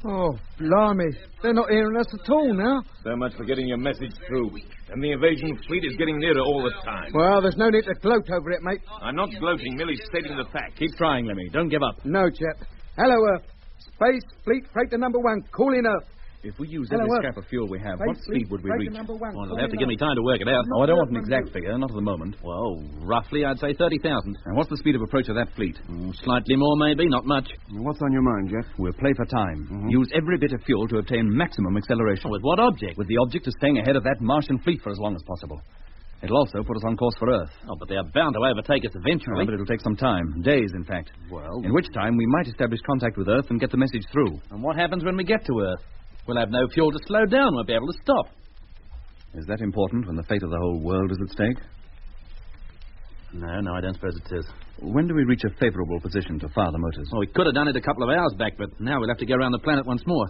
Oh, blimey. They're not hearing us at all now. So much for getting your message through. And the invasion fleet is getting nearer all the time. Well, there's no need to gloat over it, mate. I'm not gloating, merely stating the fact. Keep trying, Lemmy. Don't give up. No, chap. Hello, Earth. Space Fleet Freighter number 1, calling Earth. If we use every scrap of fuel we have, what speed would we reach? Well, you'll have to give me time to work it out. Oh, I don't want an exact figure, not at the moment. Well, roughly, I'd say 30,000. And what's the speed of approach of that fleet? Slightly more, maybe, not much. What's on your mind, Jeff? We'll play for time. Use every bit of fuel to obtain maximum acceleration. With what object? With the object of staying ahead of that Martian fleet for as long as possible. It'll also put us on course for Earth. Oh, but they're bound to overtake us eventually. Oh, but it'll take some time. Days, in fact. Well... In which time we might establish contact with Earth and get the message through. And what happens when we get to Earth? We'll have no fuel to slow down. We'll be able to stop. Is that important when the fate of the whole world is at stake? No, I don't suppose it is. When do we reach a favorable position to fire the motors? Well, we could have done it a couple of hours back, but now we'll have to go around the planet once more.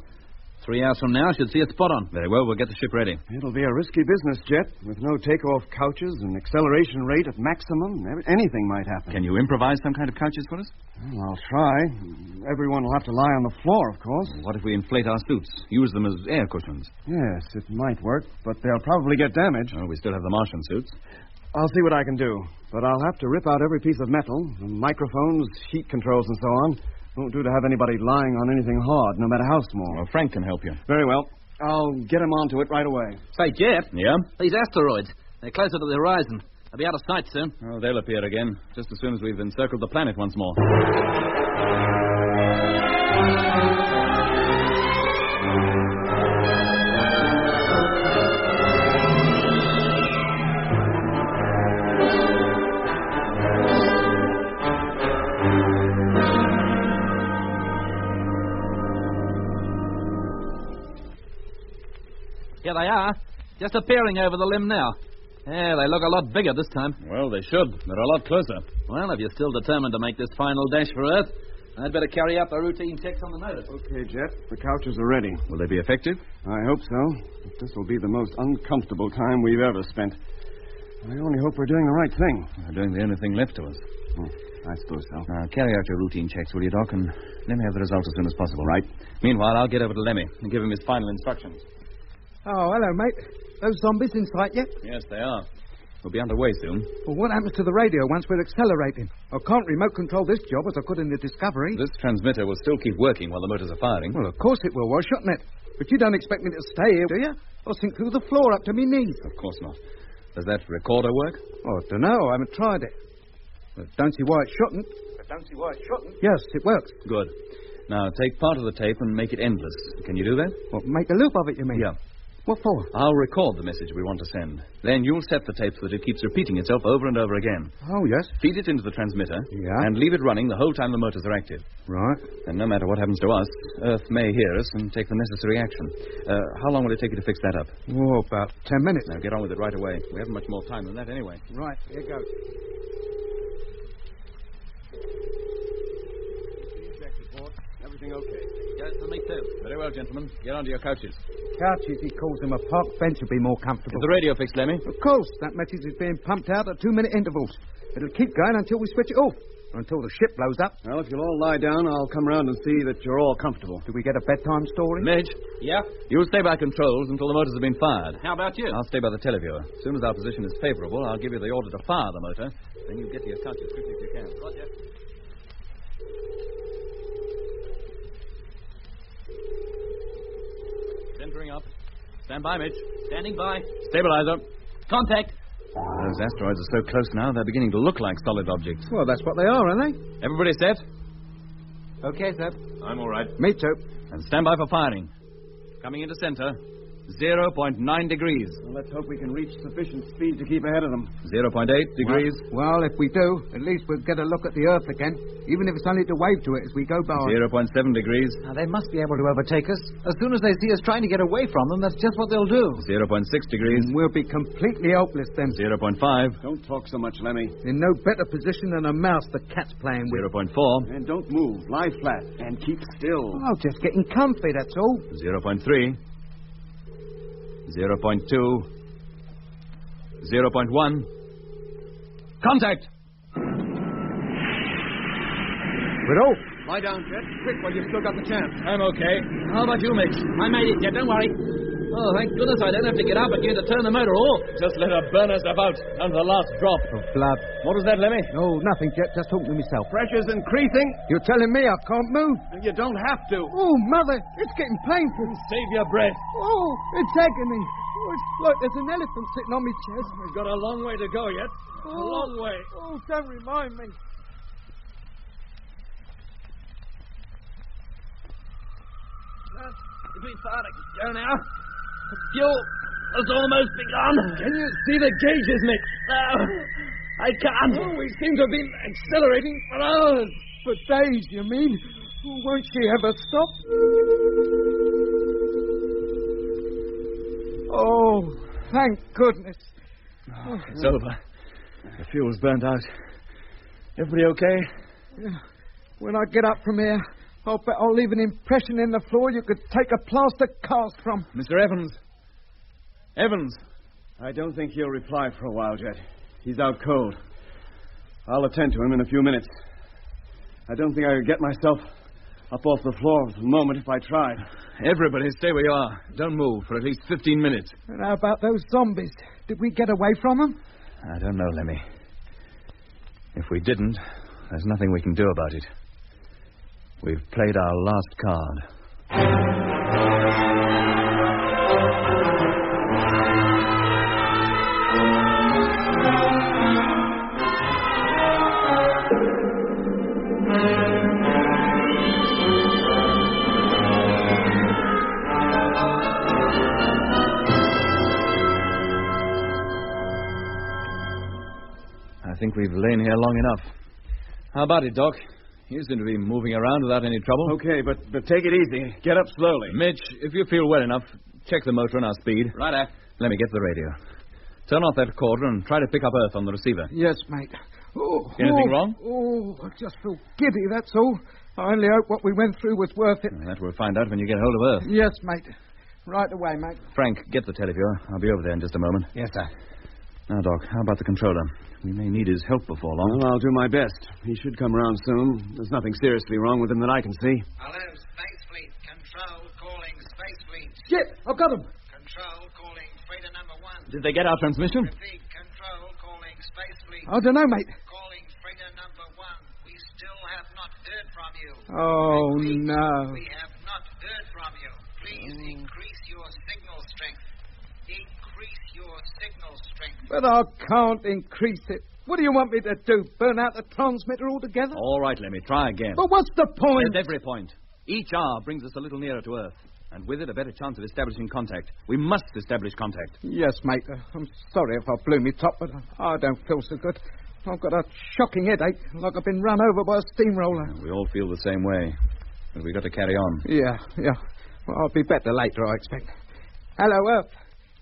3 hours from now, should see it spot on. Very well, we'll get the ship ready. It'll be a risky business, Jet. With no takeoff couches and acceleration rate at maximum, anything might happen. Can you improvise some kind of couches for us? Well, I'll try. Everyone will have to lie on the floor, of course. What if we inflate our suits? Use them as air cushions? Yes, it might work, but they'll probably get damaged. Oh, we still have the Martian suits. I'll see what I can do, but I'll have to rip out every piece of metal, the microphones, heat controls, and so on. Won't do to have anybody lying on anything hard, no matter how small. Well, Frank can help you. Very well. I'll get him onto it right away. Say, Jeff. Yeah? These asteroids, they're closer to the horizon. They'll be out of sight soon. Oh, they'll appear again, just as soon as we've encircled the planet once more. Here they are, just appearing over the limb now. Yeah, they look a lot bigger this time. Well, they should. They're a lot closer. Well, if you're still determined to make this final dash for Earth, I'd better carry out the routine checks on the motors. Okay, Jet. The couches are ready. Will they be effective? I hope so. But this will be the most uncomfortable time we've ever spent. I only hope we're doing the right thing. We're doing the only thing left to us. I suppose so. Now, carry out your routine checks, will you, Doc? And let me have the results as soon as possible. Right. Meanwhile, I'll get over to Lemmy and give him his final instructions. Oh, hello, mate. Those zombies in sight yet? Yes, they are. We'll be underway soon. Well, what happens to the radio once we're accelerating? I can't remote control this job as I could in the Discovery. This transmitter will still keep working while the motors are firing. Well, of course it will, shouldn't it? But you don't expect me to stay here, do you? I'll sink through the floor up to my knees. Of course not. Does that recorder work? Oh, I don't know. I haven't tried it. But don't see why it shouldn't. Yes, it works. Good. Now, take part of the tape and make it endless. Can you do that? Well, make a loop of it, you mean? Yeah. What for? I'll record the message we want to send. Then you'll set the tape so that it keeps repeating itself over and over again. Oh, yes. Feed it into the transmitter. Yeah. And leave it running the whole time the motors are active. Right. And no matter what happens to us, Earth may hear us and take the necessary action. How long will it take you to fix that up? Oh, about 10 minutes. Now, get on with it right away. We haven't much more time than that anyway. Right, here goes. Everything okay? Yes, for me too. Very well, gentlemen. Get onto your couches. Couches, he calls them. A park bench will be more comfortable. Is the radio fixed, Lemmy? Of course. That message is being pumped out at 2-minute intervals. It'll keep going until we switch it off. Or until the ship blows up. Well, if you'll all lie down, I'll come round and see that you're all comfortable. Do we get a bedtime story? Midge? Yeah? You'll stay by controls until the motors have been fired. How about you? I'll stay by the televiewer. As soon as our position is favorable, I'll give you the order to fire the motor. Then you get to your couch as quickly as you can. Roger. Centering up. Stand by, Mitch. Standing by. Stabilizer. Contact. Those asteroids are so close now, they're beginning to look like solid objects. Well, that's what they are, aren't they? Everybody set? Okay, sir. I'm all right. Me too. And stand by for firing. Coming into center. 0.9 degrees. Well, let's hope we can reach sufficient speed to keep ahead of them. 0.8 degrees. Well, if we do, at least we'll get a look at the Earth again, even if it's only to wave to it as we go by. 0.7 degrees. Now, they must be able to overtake us. As soon as they see us trying to get away from them, that's just what they'll do. 0.6 degrees. And we'll be completely helpless then. 0.5. Don't talk so much, Lemmy. In no better position than a mouse the cat's playing with. 0.4. And don't move. Lie flat. And keep still. Oh, just getting comfy, that's all. 0.3. 0.2. 0.1. Contact! We're off. Lie down, Jet. Quick, while you've still got the chance. I'm okay. How about you, Mitch? I made it, Jet. Don't worry. Oh, thank goodness I don't have to get up again to turn the motor off. Just let her burn herself out down to the last drop. Of blood. What was that, Lemmy? Oh, nothing, Jet. Just talking to myself. Pressure's increasing. You're telling me I can't move? You don't have to. Oh, Mother, it's getting painful. Save your breath. Oh, it's agony. Oh, it's like there's an elephant sitting on my chest. We've got a long way to go yet. A long way. Oh, don't remind me. Between fire to go now. The fuel has almost begun. Can you see the gauges, Mitch? No, I can't. Oh, we seem to have been accelerating for hours. For days, you mean? Oh, won't she ever stop? Oh, thank goodness. Oh, it's over. The fuel's burnt out. Everybody okay? Yeah. When I get up from here, I'll bet I'll leave an impression in the floor you could take a plaster cast from. Mr. Evans. Evans. I don't think he'll reply for a while, Jet. He's out cold. I'll attend to him in a few minutes. I don't think I could get myself up off the floor at the moment if I tried. Everybody stay where you are. Don't move for at least 15 minutes. And how about those zombies? Did we get away from them? I don't know, Lemmy. If we didn't, there's nothing we can do about it. We've played our last card. I think we've lain here long enough. How about it, Doc? You seem to be moving around without any trouble. Okay, but take it easy. Get up slowly. Mitch, if you feel well enough, check the motor and our speed. Righto. Let me get the radio. Turn off that recorder and try to pick up Earth on the receiver. Yes, mate. Oh, Anything wrong? Oh, I just feel giddy, that's all. I only hope what we went through was worth it. That we'll find out when you get hold of Earth. Yes, mate. Right away, mate. Frank, get the televiewer. I'll be over there in just a moment. Yes, sir. Now, Doc, how about the controller? We may need his help before long. Well, I'll do my best. He should come around soon. There's nothing seriously wrong with him that I can see. Hello, Space Fleet. Control calling Space Fleet. Shit, I've got him. Control calling freighter number 1. Did they get our transmission? Repeat, control calling Space Fleet. I don't know, mate. Calling freighter number 1. We still have not heard from you. Oh, Repeat, no. We have not heard from you. Please increase your signal strength. Increase your signal strength. But I can't increase it. What do you want me to do? Burn out the transmitter altogether? All right, Lemmy, try again. But what's the point? There's every point. Each hour brings us a little nearer to Earth. And with it, a better chance of establishing contact. We must establish contact. Yes, mate. I'm sorry if I blew me top, but I don't feel so good. I've got a shocking headache, like I've been run over by a steamroller. We all feel the same way. But we've got to carry on. Yeah. Well, I'll be better later, I expect. Hello, Earth.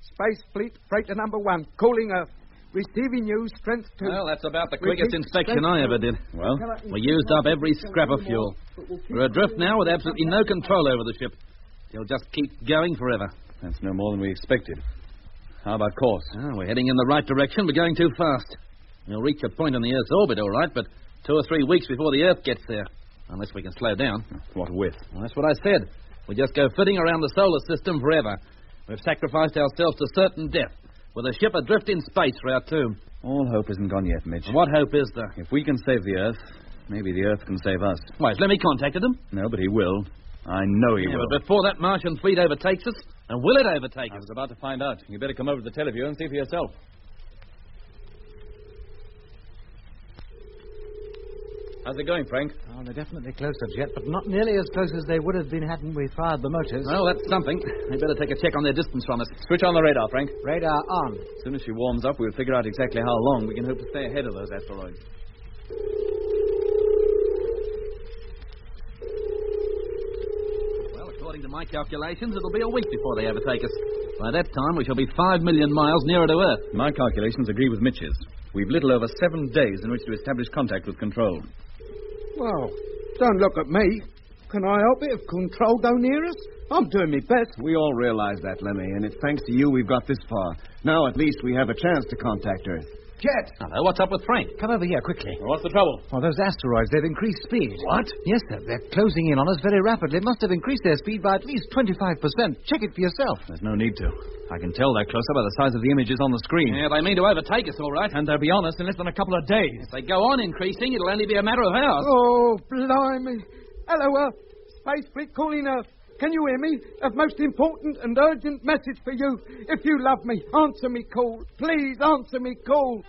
Space Fleet, Freighter number 1, calling Earth. Receiving you, strength 2. Well, that's about the quickest inspection I ever did. Well, we used up every scrap of fuel. We're adrift now with absolutely no control over the ship. It'll just keep going forever. That's no more than we expected. How about course? Oh, we're heading in the right direction, but going too fast. We'll reach a point on the Earth's orbit, all right, but 2 or 3 weeks before the Earth gets there. Unless we can slow down. What with? Well, that's what I said. We just go flitting around the solar system forever. We've sacrificed ourselves to certain death, with a ship adrift in space for our tomb. All hope isn't gone yet, Mitch. What hope is there? If we can save the Earth, maybe the Earth can save us. Why, has Lemmy contacted him? No, but he will. I know he will. But before that Martian fleet overtakes us, and will it overtake us? I was about to find out. You better come over to the teleview and see for yourself. How's it going, Frank? Oh, they're definitely closer, Jet, but not nearly as close as they would have been hadn't we fired the motors. Well, that's something. They better take a check on their distance from us. Switch on the radar, Frank. Radar on. As soon as she warms up, we'll figure out exactly how long we can hope to stay ahead of those asteroids. Well, according to my calculations, it'll be a week before they overtake us. By that time, we shall be 5 million miles nearer to Earth. My calculations agree with Mitch's. We've little over 7 days in which to establish contact with Control. Well, don't look at me. Can I help it if Control go near us? I'm doing my best. We all realize that, Lemmy, and it's thanks to you we've got this far. Now, at least, we have a chance to contact Earth. Jet! Hello, what's up with Frank? Come over here, quickly. Well, what's the trouble? Well, those asteroids, they've increased speed. What? Yes, sir. They're closing in on us very rapidly. Must have increased their speed by at least 25%. Check it for yourself. There's no need to. I can tell they're closer by the size of the images on the screen. Yeah, they mean to overtake us, all right. And they'll be on us in less than a couple of days. If they go on increasing, it'll only be a matter of hours. Oh, blimey. Hello, Earth. Space Fleet calling Earth. Can you hear me? A most important and urgent message for you. If you love me, answer me call. Please answer me call.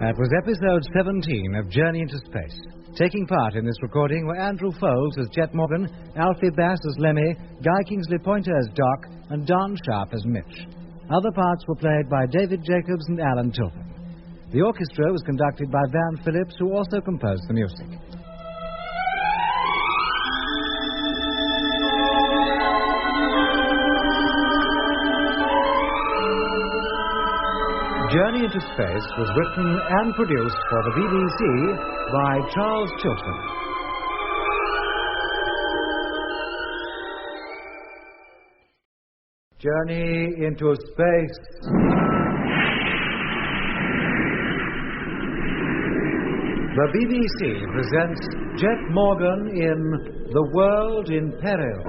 That was episode 17 of Journey into Space. Taking part in this recording were Andrew Foles as Jet Morgan, Alfie Bass as Lemmy, Guy Kingsley Pointer as Doc, and Don Sharp as Mitch. Other parts were played by David Jacobs and Alan Tilton. The orchestra was conducted by Van Phillips, who also composed the music. Journey into Space was written and produced for the BBC by Charles Chilton. Journey into Space. The BBC presents Jet Morgan in The World in Peril.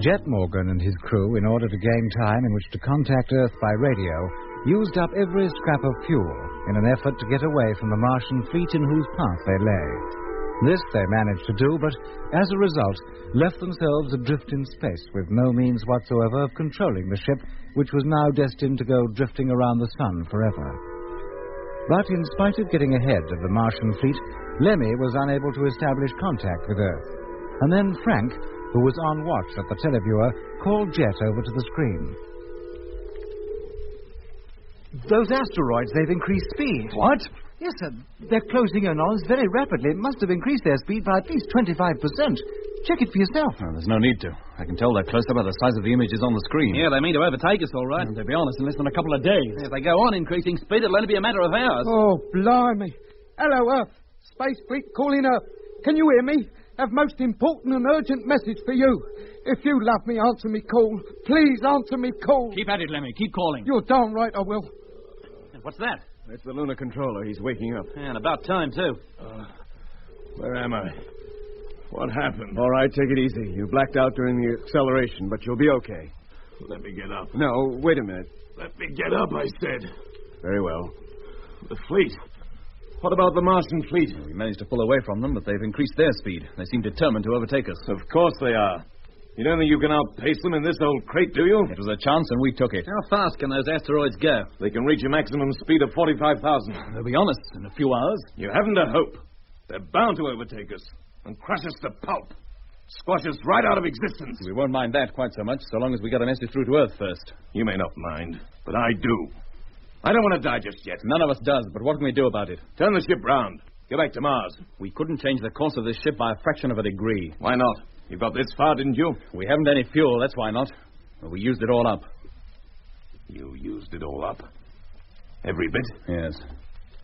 Jet Morgan and his crew, in order to gain time in which to contact Earth by radio, used up every scrap of fuel in an effort to get away from the Martian fleet in whose path they lay. This they managed to do, but as a result, left themselves adrift in space with no means whatsoever of controlling the ship, which was now destined to go drifting around the sun forever. But in spite of getting ahead of the Martian fleet, Lemmy was unable to establish contact with Earth. And then Frank, who was on watch at the televiewer, called Jet over to the screen. Those asteroids, they've increased speed. What? Yes, sir. They're closing in on us very rapidly. It must have increased their speed by at least 25%. Check it for yourself. Oh, there's no need to. I can tell they're closer by the size of the images on the screen. Yeah, they mean to overtake us, all right. And to be honest, in less than a couple of days. If they go on increasing speed, it'll only be a matter of hours. Oh, blimey. Hello, Earth. Space Fleet calling Earth. Can you hear me? Have most important and urgent message for you. If you love me, answer me call. Please answer me call. Keep at it, Lemmy. Keep calling. You're darn right I will. What's that? It's the lunar controller. He's waking up. And about time, too. Where am I? What happened? All right, take it easy. You blacked out during the acceleration, but you'll be okay. Let me get up. No, wait a minute. Let me get up, I said. Very well. The fleet. What about the Martian fleet? We managed to pull away from them, but they've increased their speed. They seem determined to overtake us. Of course they are. You don't think you can outpace them in this old crate, do you? It was a chance, and we took it. How fast can those asteroids go? They can reach a maximum speed of 45,000. To be honest, in a few hours. You haven't a hope. They're bound to overtake us and crush us to pulp. Squash us right out of existence. We won't mind that quite so much, so long as we get a message through to Earth first. You may not mind, but I do. I don't want to die just yet. None of us does, but what can we do about it? Turn the ship round. Get back to Mars. We couldn't change the course of this ship by a fraction of a degree. Why not? You got this far, didn't you? We haven't any fuel, that's why not. But we used it all up. You used it all up? Every bit? Yes.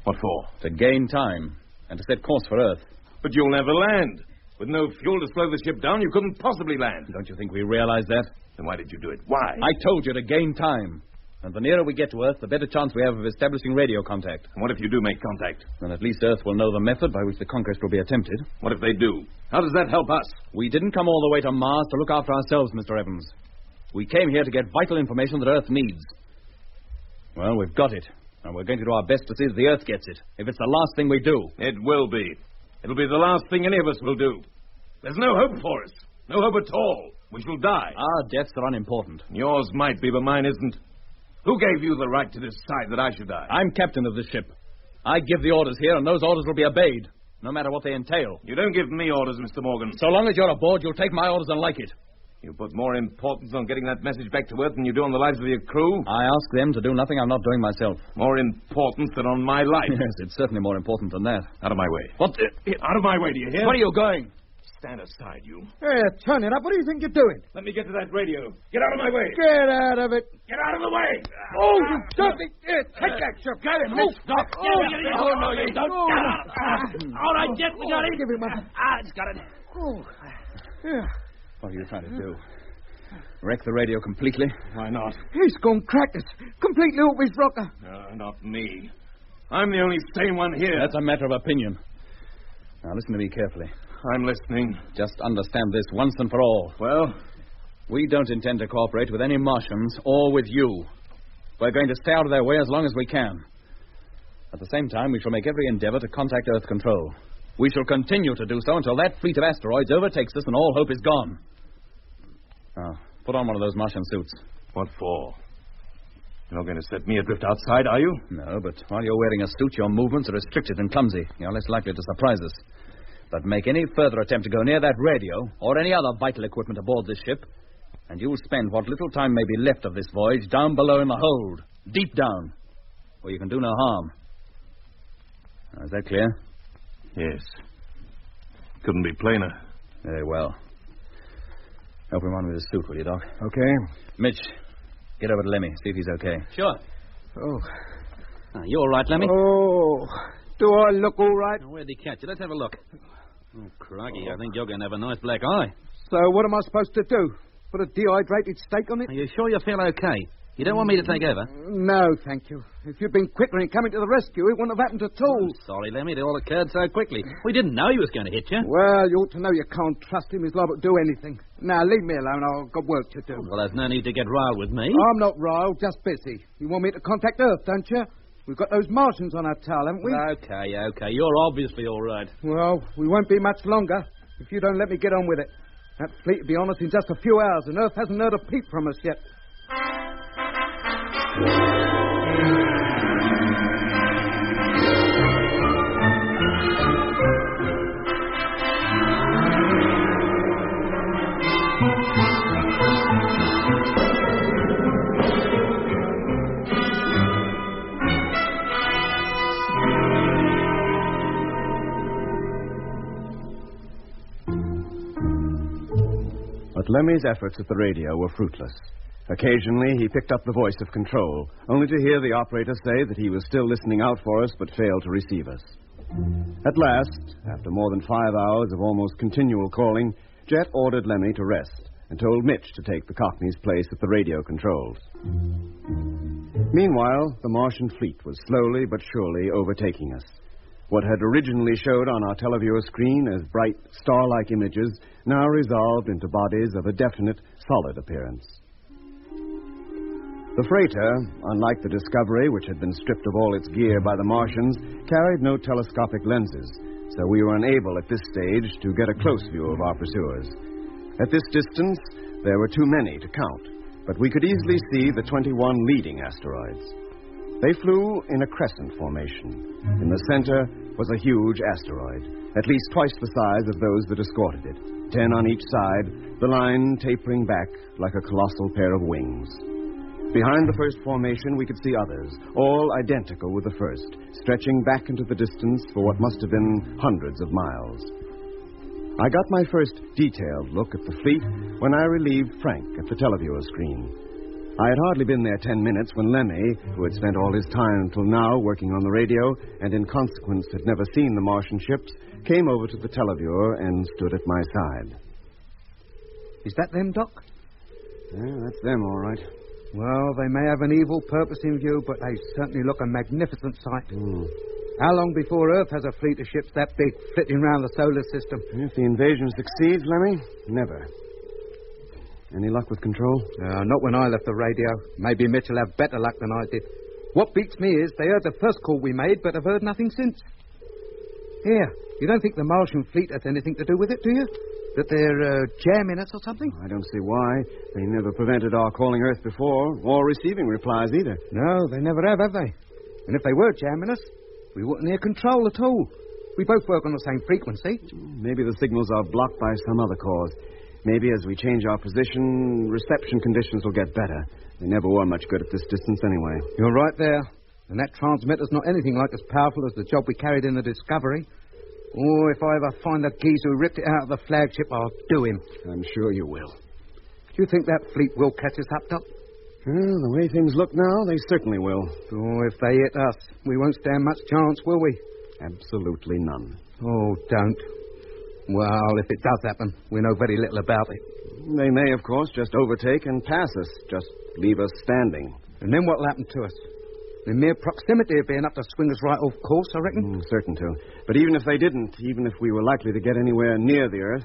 What for? To gain time and to set course for Earth. But you'll never land. With no fuel to slow the ship down, you couldn't possibly land. Don't you think we realize that? Then why did you do it? Why? I told you to gain time. And the nearer we get to Earth, the better chance we have of establishing radio contact. And what if you do make contact? Then at least Earth will know the method by which the conquest will be attempted. What if they do? How does that help us? We didn't come all the way to Mars to look after ourselves, Mr. Evans. We came here to get vital information that Earth needs. Well, we've got it. And we're going to do our best to see that the Earth gets it. If it's the last thing we do. It will be. It'll be the last thing any of us will do. There's no hope for us. No hope at all. We shall die. Our deaths are unimportant. Yours might be, but mine isn't. Who gave you the right to decide that I should die? I'm captain of this ship. I give the orders here, and those orders will be obeyed, no matter what they entail. You don't give me orders, Mr. Morgan. So long as you're aboard, you'll take my orders and like it. You put more importance on getting that message back to Earth than you do on the lives of your crew? I ask them to do nothing I'm not doing myself. More importance than on my life? Yes, it's certainly more important than that. Out of my way. What? Out of my way, do you hear? Where are you going? Stand aside, you. Hey, turn it up. What do you think you're doing? Let me get to that radio. Get out of my way. Get out of it. Get out of the way. Oh, you dirty... take that, sir. Got him. Stop. Oh, no, you don't. All right, Jet, we got it. Give him a... It's got it. Oh. Yeah. What are you trying to do? Wreck the radio completely? Why not? He's gone crack us. Completely off his rocker. No, not me. I'm the only sane one here. That's a matter of opinion. Now, listen to me carefully. I'm listening. Just understand this once and for all. Well? We don't intend to cooperate with any Martians or with you. We're going to stay out of their way as long as we can. At the same time, we shall make every endeavor to contact Earth Control. We shall continue to do so until that fleet of asteroids overtakes us and all hope is gone. Now, put on one of those Martian suits. What for? You're not going to set me adrift outside, are you? No, but while you're wearing a suit, your movements are restricted and clumsy. You're less likely to surprise us. But make any further attempt to go near that radio or any other vital equipment aboard this ship, and you'll spend what little time may be left of this voyage down below in the hold, deep down, where you can do no harm. Now, is that clear? Yes. Couldn't be plainer. Very well. Help him on with his suit, will you, Doc? Okay. Mitch, get over to Lemmy, see if he's okay. Sure. Oh. You all right, Lemmy? Oh. Do I look all right? Where'd he catch you? Let's have a look. Oh, crikey, I think you're going to have a nice black eye. So what am I supposed to do? Put a dehydrated steak on it? Are you sure you feel okay? You don't want me to take over? No, thank you. If you'd been quicker in coming to the rescue, it wouldn't have happened at all. Sorry, Lemmy, it all occurred so quickly. We didn't know he was going to hit you. Well, you ought to know you can't trust him. He's liable to do anything. Now, leave me alone. I've got work to do. Well, there's no need to get riled with me. I'm not riled, just busy. You want me to contact Earth, don't you? We've got those Martians on our tail, haven't we? Okay. You're obviously all right. Well, we won't be much longer if you don't let me get on with it. That fleet will be on us in just a few hours, and Earth hasn't heard a peep from us yet. But Lemmy's efforts at the radio were fruitless. Occasionally, he picked up the voice of control, only to hear the operator say that he was still listening out for us but failed to receive us. At last, after more than 5 hours of almost continual calling, Jet ordered Lemmy to rest and told Mitch to take the Cockney's place at the radio controls. Meanwhile, the Martian fleet was slowly but surely overtaking us. What had originally showed on our televiewer screen as bright, star-like images now resolved into bodies of a definite, solid appearance. The freighter, unlike the Discovery, which had been stripped of all its gear by the Martians, carried no telescopic lenses, so we were unable at this stage to get a close view of our pursuers. At this distance, there were too many to count, but we could easily see the 21 leading asteroids. They flew in a crescent formation. In the center was a huge asteroid, at least twice the size of those that escorted it, 10 on each side, the line tapering back like a colossal pair of wings. Behind the first formation, we could see others, all identical with the first, stretching back into the distance for what must have been hundreds of miles. I got my first detailed look at the fleet when I relieved Frank at the televiewer screen. I had hardly been there 10 minutes when Lemmy, who had spent all his time until now working on the radio and in consequence had never seen the Martian ships, came over to the televiewer and stood at my side. Is that them, Doc? Yeah, that's them, all right. Well, they may have an evil purpose in view, but they certainly look a magnificent sight. How long before Earth has a fleet of ships that big flitting around the solar system? If the invasion succeeds, Lemmy, never. Any luck with control? Not when I left the radio. Maybe Mitch'll have better luck than I did. What beats me is they heard the first call we made, but have heard nothing since. Here, you don't think the Martian fleet has anything to do with it, do you? That they're jamming us or something? I don't see why. They never prevented our calling Earth before, or receiving replies either. No, they never have they? And if they were jamming us, we wouldn't hear control at all. We both work on the same frequency. Maybe the signals are blocked by some other cause. Maybe as we change our position, reception conditions will get better. They never were much good at this distance anyway. You're right there. And that transmitter's not anything like as powerful as the job we carried in the Discovery. Oh, if I ever find the geezer who ripped it out of the flagship, I'll do him. I'm sure you will. Do you think that fleet will catch us up, Doc? Well, the way things look now, they certainly will. Oh, if they hit us, we won't stand much chance, will we? Absolutely none. Oh, don't. Well, if it does happen, we know very little about it. They may, of course, just overtake and pass us, just leave us standing. And then what'll happen to us? The mere proximity of being up to swing us right off course, I reckon. Certain to. But even if they didn't, even if we were likely to get anywhere near the Earth,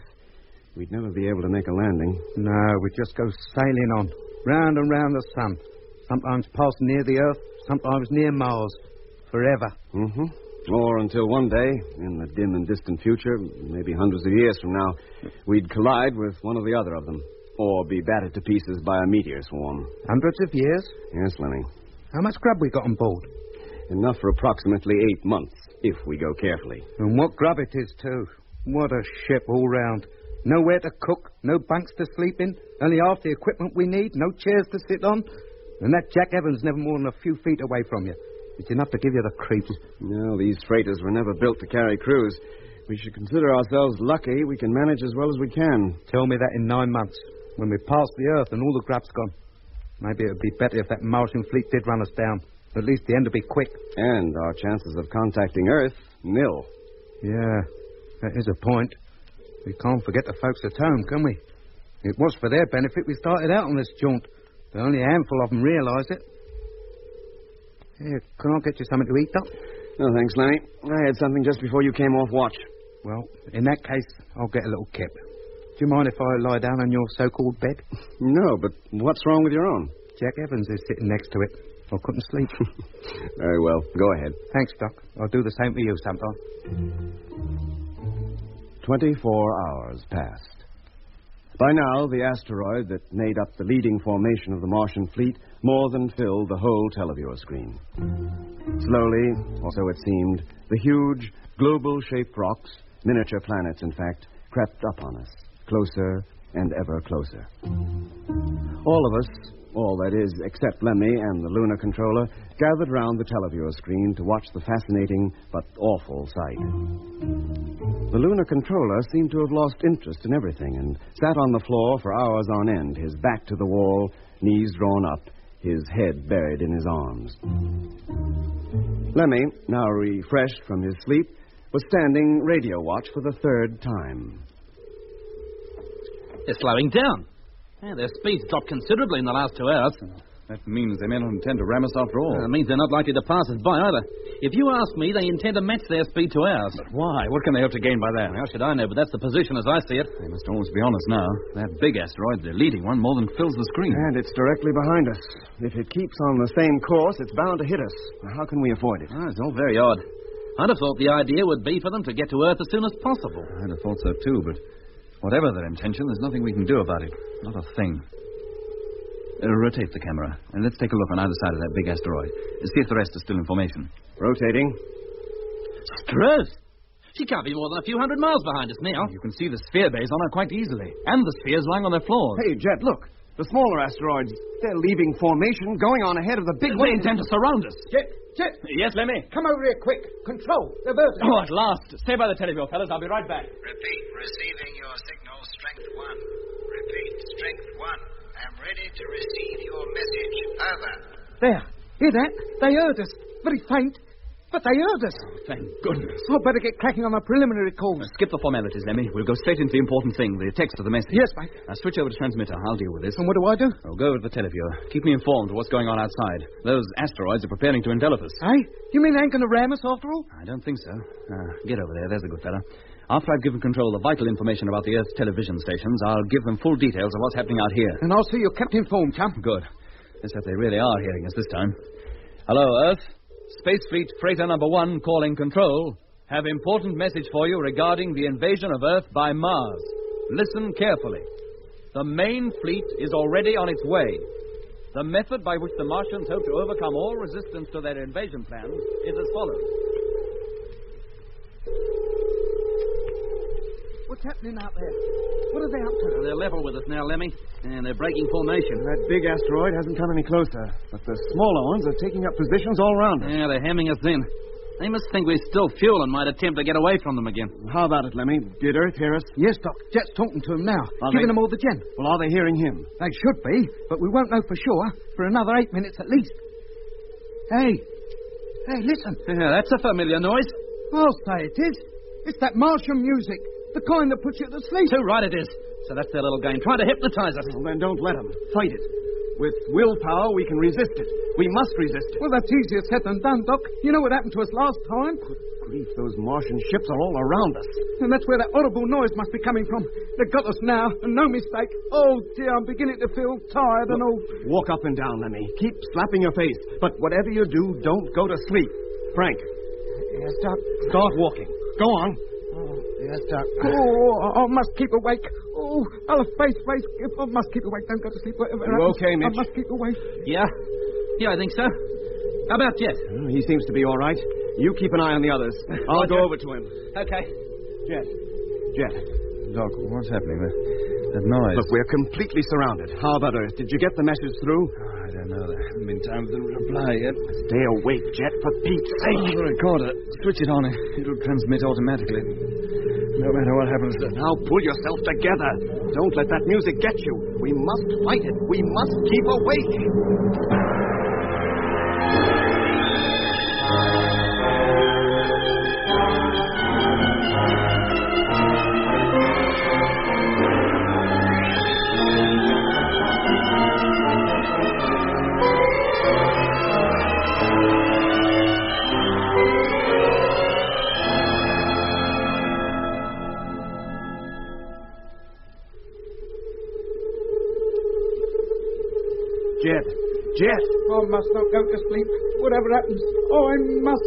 we'd never be able to make a landing. No, we'd just go sailing on, round and round the sun. Sometimes past near the Earth, sometimes near Mars. Forever. Or until one day, in the dim and distant future, maybe hundreds of years from now, we'd collide with one or the other of them, or be battered to pieces by a meteor swarm. Hundreds of years? Yes, Lenny. How much grub we got on board? Enough for approximately 8 months, if we go carefully. And what grub it is, too. What a ship all round. Nowhere to cook, no bunks to sleep in, only half the equipment we need, no chairs to sit on. And that Jack Evans never more than a few feet away from you. It's enough to give you the creeps. No, these freighters were never built to carry crews. We should consider ourselves lucky we can manage as well as we can. Tell me that in 9 months, when we're past the Earth and all the grub's gone. Maybe it would be better if that Martian fleet did run us down. At least the end would be quick. And our chances of contacting Earth, nil. Yeah, that is a point. We can't forget the folks at home, can we? It was for their benefit we started out on this jaunt. But only a handful of them realise it. Here, can I get you something to eat, Doc? No, thanks, Lenny. I had something just before you came off watch. Well, in that case, I'll get a little kip. Do you mind if I lie down on your so-called bed? No, but what's wrong with your own? Jack Evans is sitting next to it. I couldn't sleep. Very well. Go ahead. Thanks, Doc. I'll do the same for you sometime. 24 hours passed. By now, the asteroid that made up the leading formation of the Martian fleet more than filled the whole televiewer screen. Slowly, or so it seemed, the huge, global-shaped rocks, miniature planets, in fact, crept up on us, closer and ever closer. All of us, all that is, except Lemmy and the lunar controller, gathered round the televiewer screen to watch the fascinating but awful sight. The lunar controller seemed to have lost interest in everything and sat on the floor for hours on end, his back to the wall, knees drawn up, his head buried in his arms. Lemmy, now refreshed from his sleep, was standing radio watch for the third time. They're slowing down. Yeah, their speed's dropped considerably in the last 2 hours. That means they may not intend to ram us after all. That means they're not likely to pass us by either. If you ask me, they intend to match their speed to ours. But why? What can they hope to gain by that? How should I know? But that's the position as I see it. They must almost be on us now. That big asteroid, the leading one, more than fills the screen. And it's directly behind us. If it keeps on the same course, it's bound to hit us. How can we avoid it? It's all very odd. I'd have thought the idea would be for them to get to Earth as soon as possible. I'd have thought so too, but whatever their intention, there's nothing we can do about it. Not a thing. Rotate the camera, and let's take a look on either side of that big asteroid. See if the rest is still in formation. Rotating. Struth! She can't be more than a few hundred miles behind us now. You can see the sphere bays on her quite easily, and the spheres lying on their floors. Hey, Jet, look. The smaller asteroids, they're leaving formation, going on ahead of the big one. They intend to surround us. Jet! Yes, Lemmy? Come over here quick. Control. They're burning. Oh, at last. Stay by the telephone, fellas. I'll be right back. Repeat, receiving your signal, strength 1. Repeat, strength 1. I'm ready to receive your message. Over. There. Hear that? They heard us. Very faint, but they heard us. Oh, thank goodness. I'd better get cracking on the preliminary calls. Skip the formalities, Lemmy. We'll go straight into the important thing, the text of the message. Yes, mate. Now, switch over to transmitter. I'll deal with this. And what do I do? I'll go over to the televiewer. Keep me informed of what's going on outside. Those asteroids are preparing to envelop us. Eh? You mean they ain't going to ram us after all? I don't think so. Get over there. There's a good fella. After I've given control of vital information about the Earth's television stations, I'll give them full details of what's happening out here. And I'll see you're kept informed, chum. Good. Let's hope they really are hearing us this time. Hello, Earth. Space Fleet Freighter number 1 calling control. Have important message for you regarding the invasion of Earth by Mars. Listen carefully. The main fleet is already on its way. The method by which the Martians hope to overcome all resistance to their invasion plans is as follows. What's happening out there? What are they up to? They're level with us now, Lemmy, and they're breaking formation. That big asteroid hasn't come any closer, but the smaller ones are taking up positions all around us. Yeah, they're hemming us in. They must think we're still fuel and might attempt to get away from them again. How about it, Lemmy? Did Earth hear us? Yes, Doc. Jet's talking to them now, giving them all the gen. Well, are they hearing him? They should be, but we won't know for sure for another 8 minutes at least. Hey, listen. Yeah, that's a familiar noise. I'll say it is. It's that Martian music. The kind that puts you to sleep. Too right it is. So that's their little game, trying to hypnotize us. Well, then don't let them. Fight it. With willpower, we can resist it. We must resist it. Well, that's easier said than done, Doc. You know what happened to us last time? Good grief, those Martian ships are all around us. And that's where that audible noise must be coming from. They've got us now, and no mistake. Oh, dear, I'm beginning to feel tired and all. Walk up and down, Lemmy. Keep slapping your face. But whatever you do, don't go to sleep. Frank. Yes, Doc. Start walking. Go on. Yes, Doc. Oh, I must keep awake. Oh, I'll face. I must keep awake. Don't go to sleep. Whatever you happens, okay, Mitch? I must keep awake. Yeah, I think so. How about Jet? He seems to be all right. You keep an eye on the others. I'll go over to him. Okay. Jet. Doc, what's happening? That noise. Look, we're completely surrounded. How about Earth? Did you get the message through? I don't know. There haven't been time for them to reply yet. Stay awake, Jet, for Pete's sake. The recorder. Switch it on. It'll transmit automatically. No matter what happens. Now pull yourself together. Don't let that music get you. We must fight it. We must keep awake. Jet! I must not go to sleep. Whatever happens, I must.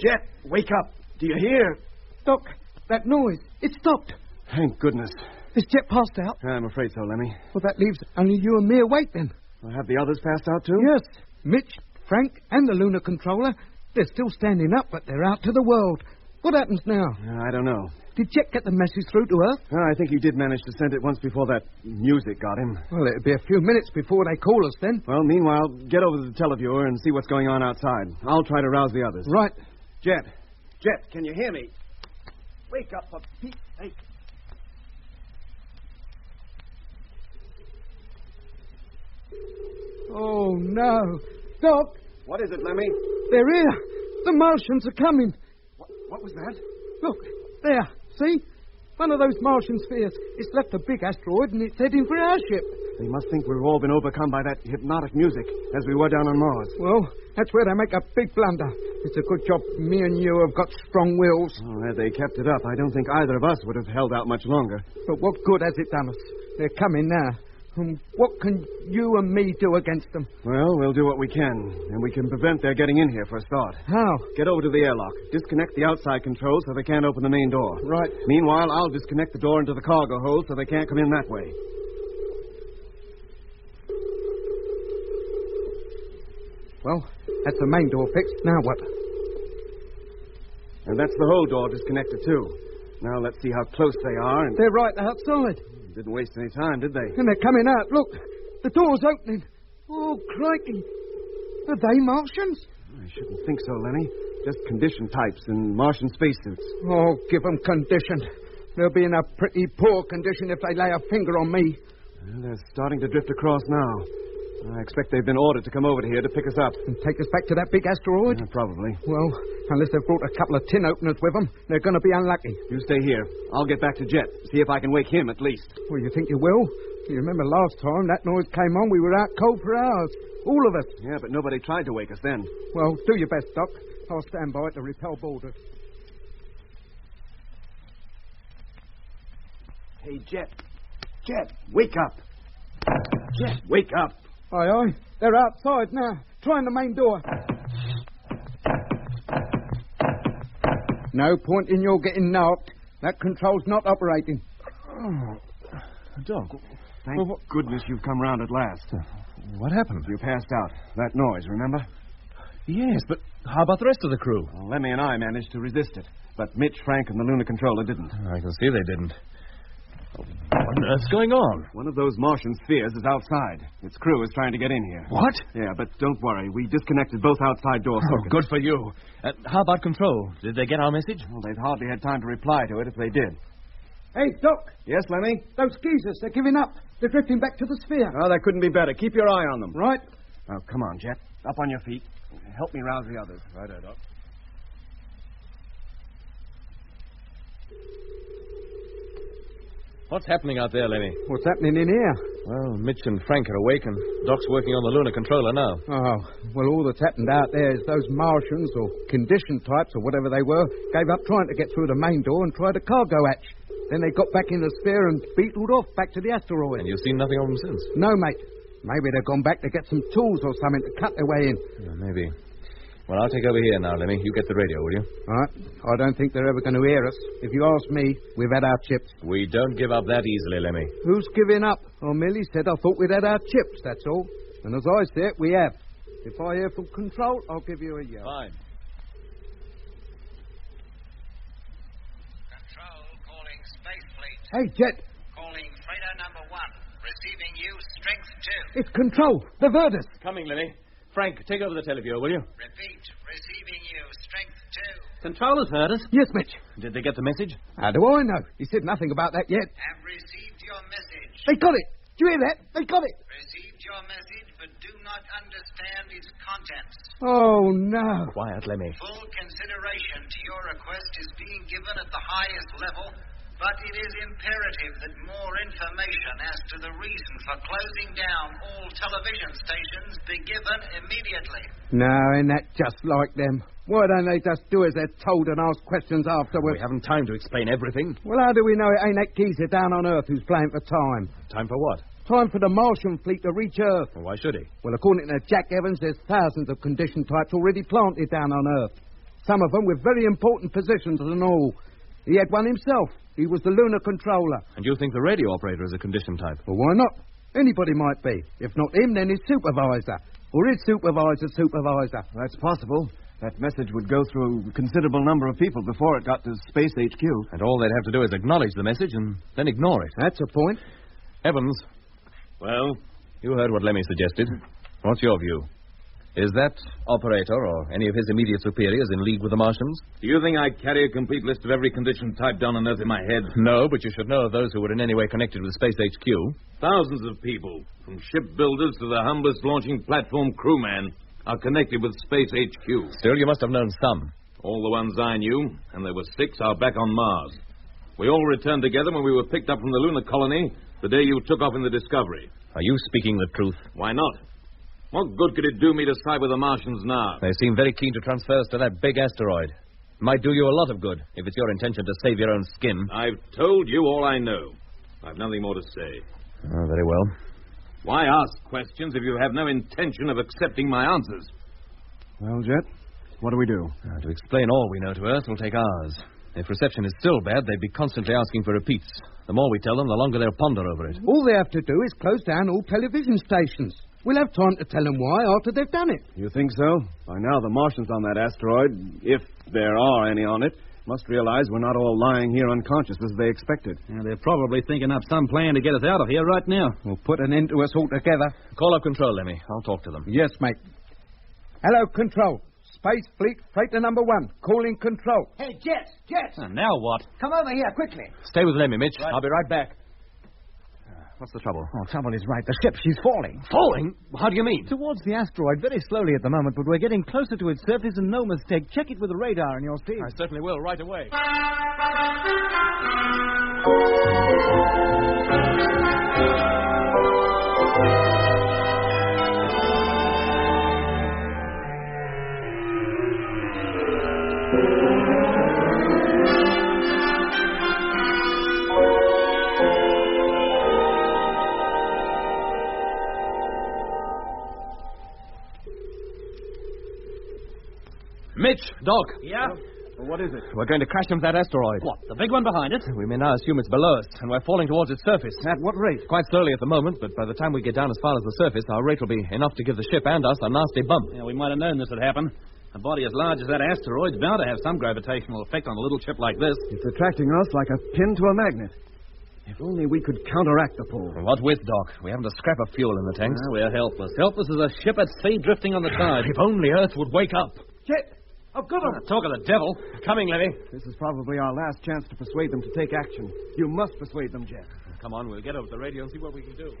Jet, wake up. Do you hear? Doc, that noise. It stopped. Thank goodness. Is Jet passed out? I'm afraid so, Lemmy. Well, that leaves only you and me awake then. Well, have the others passed out too? Yes. Mitch, Frank, and the lunar controller. They're still standing up, but they're out to the world. What happens now? I don't know. Did Jet get the message through to Earth? I think he did manage to send it once before that music got him. Well, it'll be a few minutes before they call us then. Well, meanwhile, get over to the televiewer and see what's going on outside. I'll try to rouse the others. Right. Jet, can you hear me? Wake up for Pete's sake. Oh, no. Doc! What is it, Lemmy? They're here. The Martians are coming. What was that? Look, there. See? One of those Martian spheres. It's left a big asteroid and it's heading for our ship. They must think we've all been overcome by that hypnotic music, as we were down on Mars. Well, that's where they make a big blunder. It's a good job me and you have got strong wills. Oh, had they kept it up, I don't think either of us would have held out much longer. But what good has it done us? They're coming now. And what can you and me do against them? Well, we'll do what we can, and we can prevent their getting in here for a start. How? Get over to the airlock. Disconnect the outside controls so they can't open the main door. Right. Meanwhile, I'll disconnect the door into the cargo hold so they can't come in that way. Well, that's the main door fixed. Now what? And that's the hold door disconnected, too. Now let's see how close they are. And they're right outside. Didn't waste any time, did they? And they're coming out. Look, the door's opening. Oh, crikey. Are they Martians? I shouldn't think so, Lenny. Just condition types in Martian spacesuits. Oh, give them condition. They'll be in a pretty poor condition if they lay a finger on me. Well, they're starting to drift across now. I expect they've been ordered to come over here to pick us up. And take us back to that big asteroid? Yeah, probably. Well, unless they've brought a couple of tin openers with them, they're going to be unlucky. You stay here. I'll get back to Jet, see if I can wake him at least. Well, you think you will? You remember last time that noise came on, we were out cold for hours. All of us. Yeah, but nobody tried to wake us then. Well, do your best, Doc. I'll stand by it to repel boarders. Hey, Jet. Jet, wake up. Jet, wake up. Aye, aye. They're outside now, trying the main door. No point in your getting knocked. That control's not operating. Oh, Doc. Thank goodness you've come round at last. What happened? You passed out. That noise, remember? Yes, but how about the rest of the crew? Well, Lemmy and I managed to resist it, but Mitch, Frank, and the lunar controller didn't. I can see they didn't. What on earth's going on? One of those Martian spheres is outside. Its crew is trying to get in here. What? Yeah, but don't worry. We disconnected both outside door sockets. Good for you. How about control? Did they get our message? Well, they've hardly had time to reply to it if they did. Hey, Doc. Yes, Lemmy? Those geezers, they're giving up. They're drifting back to the sphere. Oh, that couldn't be better. Keep your eye on them. Right. Oh, come on, Jet. Up on your feet. Help me rouse the others. Righto, Doc. What's happening out there, Lenny? What's happening in here? Well, Mitch and Frank are awake, and Doc's working on the lunar controller now. Oh, well, all that's happened out there is those Martians, or condition types, or whatever they were, gave up trying to get through the main door and tried a cargo hatch. Then they got back in the sphere and beetled off back to the asteroid. And you've seen nothing of them since? No, mate. Maybe they've gone back to get some tools or something to cut their way in. Yeah, maybe. Well, I'll take over here now, Lemmy. You get the radio, will you? All right. I don't think they're ever going to hear us. If you ask me, we've had our chips. We don't give up that easily, Lemmy. Who's giving up? I merely said I thought we'd had our chips, that's all. And as I say it, we have. If I hear from control, I'll give you a yell. Fine. Control calling Space Fleet. Hey, Jet. Calling freighter number 1. Receiving you, strength 2. It's control. They've heard us. Coming, Lemmy. Frank, take over the teleview, will you? Repeat, receiving you, strength 2. Control has heard us. Yes, Mitch. Did they get the message? How do I know? He said nothing about that yet. Have received your message. They got it. Do you hear that? They got it. Received your message, but do not understand its contents. Oh, no. Quiet, Lemmy. Full consideration to your request is being given at the highest level, but it is imperative that more information as to the reason for closing down all television stations be given immediately. No, ain't that just like them? Why don't they just do as they're told and ask questions afterwards? We haven't time to explain everything. Well, how do we know it ain't that geezer down on Earth who's playing for time? Time for what? Time for the Martian fleet to reach Earth. Well, why should he? Well, according to Jack Evans, there's thousands of condition types already planted down on Earth. Some of them with very important positions and all. He had one himself. He was the lunar controller. And you think the radio operator is a condition type? Well, why not? Anybody might be. If not him, then his supervisor. Or his supervisor's supervisor. That's possible. That message would go through a considerable number of people before it got to Space HQ. And all they'd have to do is acknowledge the message and then ignore it. That's a point. Evans. Well? You heard what Lemmy suggested. What's your view? Is that operator or any of his immediate superiors in league with the Martians? Do you think I carry a complete list of every condition type down on Earth in my head? No, but you should know of those who were in any way connected with Space HQ. Thousands of people, from shipbuilders to the humblest launching platform crewman, are connected with Space HQ. Still, you must have known some. All the ones I knew, and there were 6, are back on Mars. We all returned together when we were picked up from the lunar colony the day you took off in the Discovery. Are you speaking the truth? Why not? What good could it do me to side with the Martians now? They seem very keen to transfer us to that big asteroid. It might do you a lot of good if it's your intention to save your own skin. I've told you all I know. I've nothing more to say. Oh, very well. Why ask questions if you have no intention of accepting my answers? Well, Jet, what do we do? To explain all we know to Earth will take hours. If reception is still bad, they'd be constantly asking for repeats. The more we tell them, the longer they'll ponder over it. All they have to do is close down all television stations. We'll have time to tell them why after they've done it. You think so? By now, the Martians on that asteroid, if there are any on it, must realize we're not all lying here unconscious as they expected. Yeah, they're probably thinking up some plan to get us out of here right now. We'll put an end to us altogether. Call up Control, Lemmy. I'll talk to them. Yes, mate. Hello, Control. Space Fleet Freighter number 1. Calling Control. Hey, Jets! Now what? Come over here, quickly. Stay with Lemmy, Mitch. Right. I'll be right back. What's the trouble? Oh, trouble is right. The ship, she's falling. Falling? How do you mean? Towards the asteroid, very slowly at the moment, but we're getting closer to its surface and no mistake. Check it with the radar and you'll see. I certainly will, right away. Mitch, Doc. Yeah? Well, what is it? We're going to crash into that asteroid. What, the big one behind it? We may now assume it's below us, and we're falling towards its surface. At what rate? Quite slowly at the moment, but by the time we get down as far as the surface, our rate will be enough to give the ship and us a nasty bump. Yeah, we might have known this would happen. A body as large as that asteroid's bound to have some gravitational effect on a little ship like this. It's attracting us like a pin to a magnet. If only we could counteract the pull. What with, Doc? We haven't a scrap of fuel in the tanks. We're helpless. Helpless as a ship at sea drifting on the tide. If only Earth would wake up. Jet! I've got him! Talk of the devil. Coming, Levy. This is probably our last chance to persuade them to take action. You must persuade them, Jet. Come on, we'll get over the radio and see what we can do.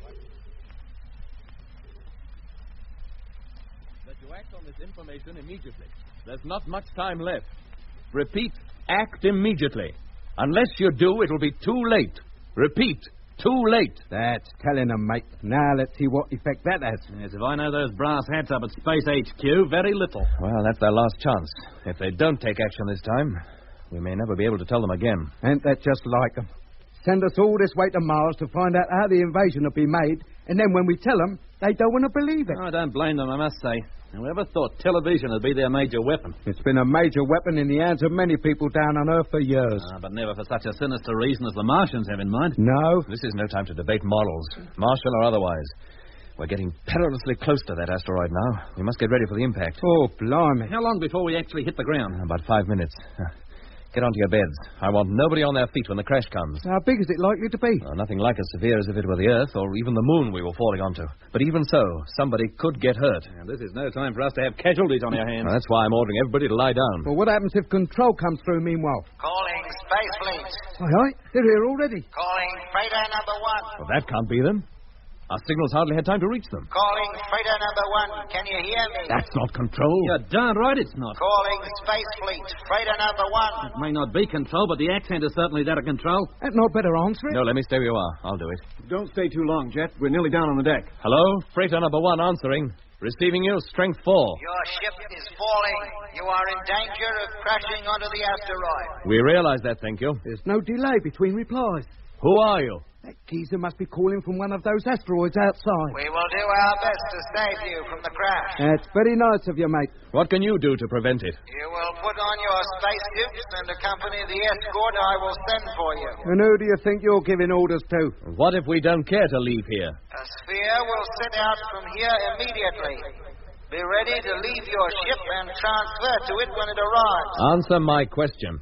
That you act on this information immediately. There's not much time left. Repeat, act immediately. Unless you do, it'll be too late. Repeat, too late. That's telling them, mate. Now let's see what effect that has. Yes, if I know those brass hats up at Space HQ, very little. Well, that's their last chance. If they don't take action this time, we may never be able to tell them again. Ain't that just like them? Send us all this way to Mars to find out how the invasion will be made, and then when we tell them, they don't want to believe it. I don't blame them, I must say. Whoever thought television would be their major weapon? It's been a major weapon in the hands of many people down on Earth for years. But never for such a sinister reason as the Martians have in mind. No. This is no time to debate morals, martial or otherwise. We're getting perilously close to that asteroid now. We must get ready for the impact. Oh, blimey. How long before we actually hit the ground? About 5 minutes. Get onto your beds. I want nobody on their feet when the crash comes. How big is it likely to be? Nothing like as severe as if it were the Earth or even the Moon we were falling onto. But even so, somebody could get hurt. This is no time for us to have casualties on our hands. That's why I'm ordering everybody to lie down. Well, what happens if Control comes through meanwhile? Calling Space Fleet. Aye, they're here already. Calling Freighter number 1. Well, that can't be them. Our signals hardly had time to reach them. Calling Freighter number 1. Can you hear me? That's not Control. You're darn right it's not. Calling Space Fleet. Freighter number 1. It may not be Control, but the accent is certainly that of Control. That's not better answer it. No, let me stay where you are. I'll do it. Don't stay too long, Jet. We're nearly down on the deck. Hello? Freighter number 1 answering. Receiving you, strength 4. Your ship is falling. You are in danger of crashing onto the asteroid. We realize that, thank you. There's no delay between replies. Who are you? That geezer must be calling from one of those asteroids outside. We will do our best to save you from the crash. That's very nice of you, mate. What can you do to prevent it? You will put on your spacesuits and accompany the escort I will send for you. And who do you think you're giving orders to? What if we don't care to leave here? A sphere will set out from here immediately. Be ready to leave your ship and transfer to it when it arrives. Answer my question.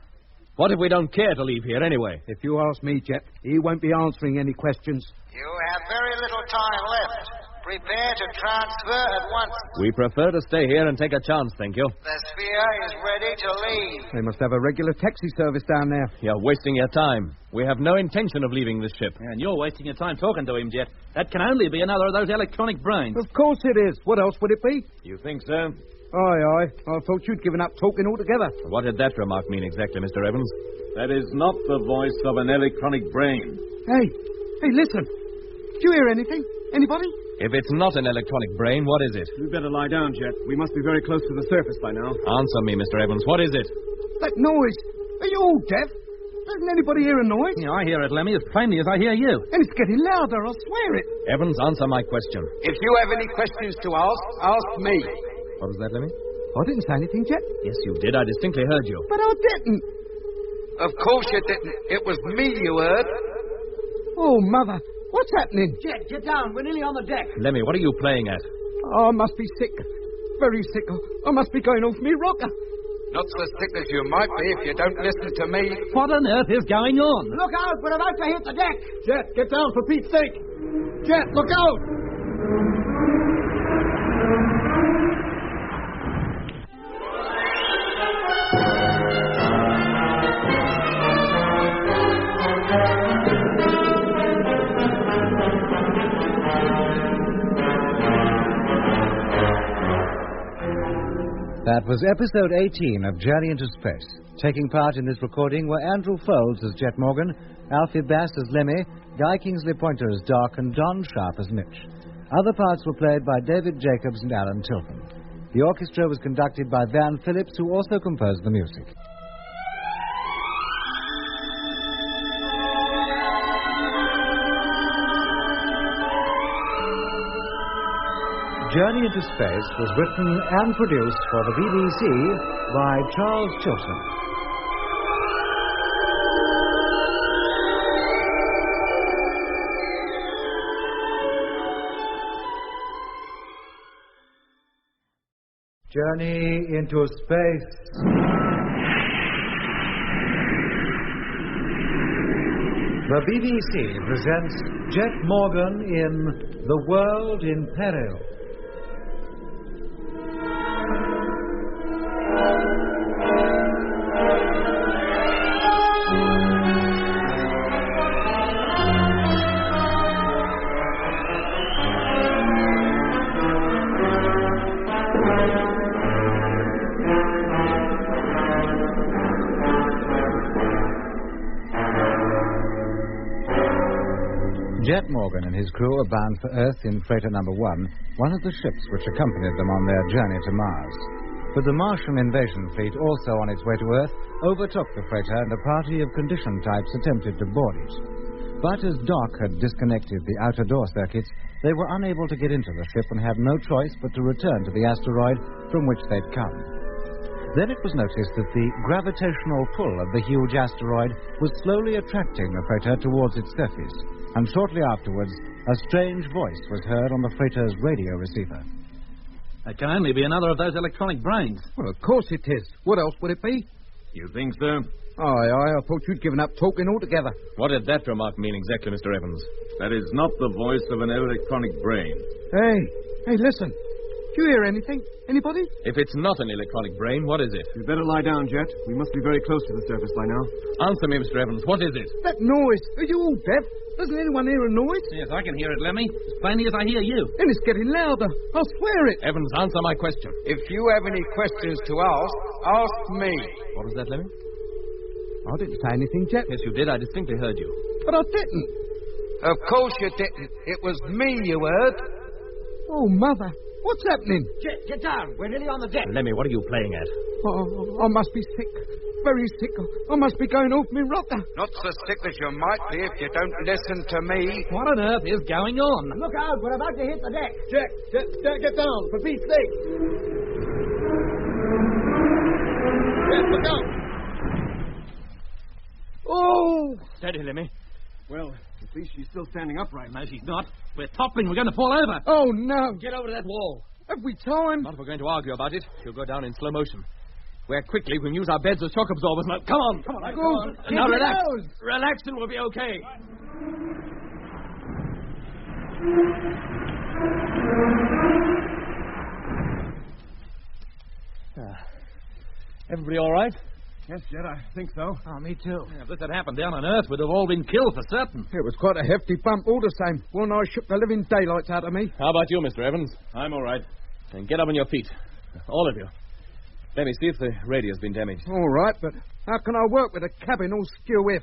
What if we don't care to leave here anyway? If you ask me, Jet, he won't be answering any questions. You have very little time left. Prepare to transfer at once. We prefer to stay here and take a chance, thank you. The sphere is ready to leave. They must have a regular taxi service down there. You're wasting your time. We have no intention of leaving this ship. And you're wasting your time talking to him, Jet. That can only be another of those electronic brains. Of course it is. What else would it be? You think so? Aye. I thought you'd given up talking altogether. What did that remark mean exactly, Mr. Evans? That is not the voice of an electronic brain. Hey, listen. Do you hear anything? Anybody? If it's not an electronic brain, what is it? We'd better lie down, Jet. We must be very close to the surface by now. Answer me, Mr. Evans. What is it? That noise. Are you all deaf? Doesn't anybody hear a noise? Yeah, I hear it, Lemmy, as plainly as I hear you. And it's getting louder, I swear it. Evans, answer my question. If you have any questions to ask me. What was that, Lemmy? I didn't say anything, Jet. Yes, you did. I distinctly heard you. But I didn't. Of course you didn't. It was me you heard. Oh, Mother. What's happening? Jet, get down. We're nearly on the deck. Lemmy, what are you playing at? Oh, I must be sick. Very sick. I must be going off me rocker. Not so sick as you might be if you don't listen to me. What on earth is going on? Look out. We're about to hit the deck. Jet, get down for Pete's sake. Jet, look out. That was episode 18 of Journey into Space. Taking part in this recording were Andrew Folds as Jet Morgan, Alfie Bass as Lemmy, Guy Kingsley Pointer as Doc, and Don Sharp as Mitch. Other parts were played by David Jacobs and Alan Tilton. The orchestra was conducted by Van Phillips, who also composed the music. Journey into Space was written and produced for the BBC by Charles Chilton. Journey into Space. The BBC presents Jet Morgan in The World in Peril. Jet Morgan and his crew are bound for Earth in freighter number 1, one of the ships which accompanied them on their journey to Mars. But the Martian invasion fleet, also on its way to Earth, overtook the freighter and a party of condition types attempted to board it. But as Doc had disconnected the outer door circuits, they were unable to get into the ship and had no choice but to return to the asteroid from which they'd come. Then it was noticed that the gravitational pull of the huge asteroid was slowly attracting the freighter towards its surface, and shortly afterwards, a strange voice was heard on the freighter's radio receiver. That can only be another of those electronic brains. Well, of course it is. What else would it be? You think so? Aye. I thought you'd given up talking altogether. What did that remark mean exactly, Mr. Evans? That is not the voice of an electronic brain. Hey, listen. Do you hear anything? Anybody? If it's not an electronic brain, what is it? You'd better lie down, Jet. We must be very close to the surface by now. Answer me, Mr. Evans. What is it? That noise. Are you all deaf? Doesn't anyone hear a noise? Yes, I can hear it, Lemmy. As plainly as I hear you. And it's getting louder. I'll swear it. Evans, answer my question. If you have any questions to ask me. What was that, Lemmy? I didn't say anything, Jet. Yes, you did. I distinctly heard you. But I didn't. Of course you didn't. It was me you heard. Oh, Mother. What's happening? Jet, get down. We're nearly on the deck. Lemmy, what are you playing at? Oh, I must be sick. Very sick. I must be going off me rocker. Not so sick as you might be if you don't listen to me. What on earth is going on? Look out. We're about to hit the deck. Jet, get down, for Pete's sake. Jet, look out. Oh! Steady, Lemmy. Well, at least she's still standing upright. No, she's not. We're toppling. We're going to fall over. Oh, no. Get over to that wall. Have we time? Not if we're going to argue about it. She'll go down in slow motion. Where quickly we can use our beds as shock absorbers. Now, come on. Come on. Go. Now, relax. Relax and we'll be okay. Everybody all right? Yes, Jet, I think so. Oh, me too. Yeah, if this had happened down on Earth, we'd have all been killed for certain. It was quite a hefty bump all the same. One eye shook the living daylights out of me. How about you, Mr. Evans? I'm all right. Then get up on your feet. All of you. Let me see if the radio's been damaged. All right, but how can I work with a cabin all skew if?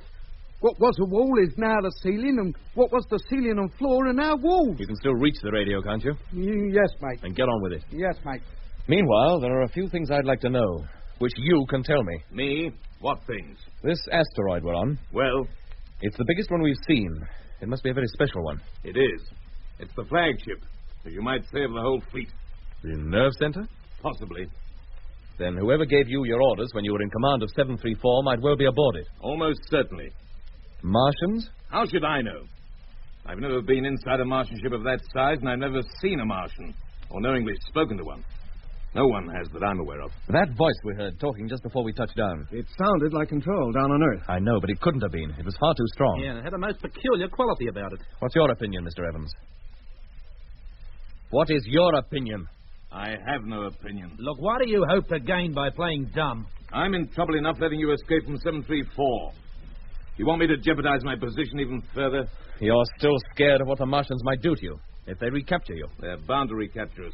What was a wall is now the ceiling, and what was the ceiling and floor are now walls. You can still reach the radio, can't you? Yes, mate. Then get on with it. Yes, mate. Meanwhile, there are a few things I'd like to know, which you can tell me. Me? What things? This asteroid we're on. Well? It's the biggest one we've seen. It must be a very special one. It is. It's the flagship, as you might say, of the whole fleet. The nerve center? Possibly. Then whoever gave you your orders when you were in command of 734 might well be aboard it. Almost certainly. Martians? How should I know? I've never been inside a Martian ship of that size, and I've never seen a Martian, or knowingly spoken to one. No one has that I'm aware of. That voice we heard talking just before we touched down. It sounded like control down on Earth. I know, but it couldn't have been. It was far too strong. Yeah, and it had a most peculiar quality about it. What's your opinion, Mr. Evans? What is your opinion? I have no opinion. Look, what do you hope to gain by playing dumb? I'm in trouble enough letting you escape from 734. You want me to jeopardize my position even further? You're still scared of what the Martians might do to you if they recapture you. They're bound to recapture us.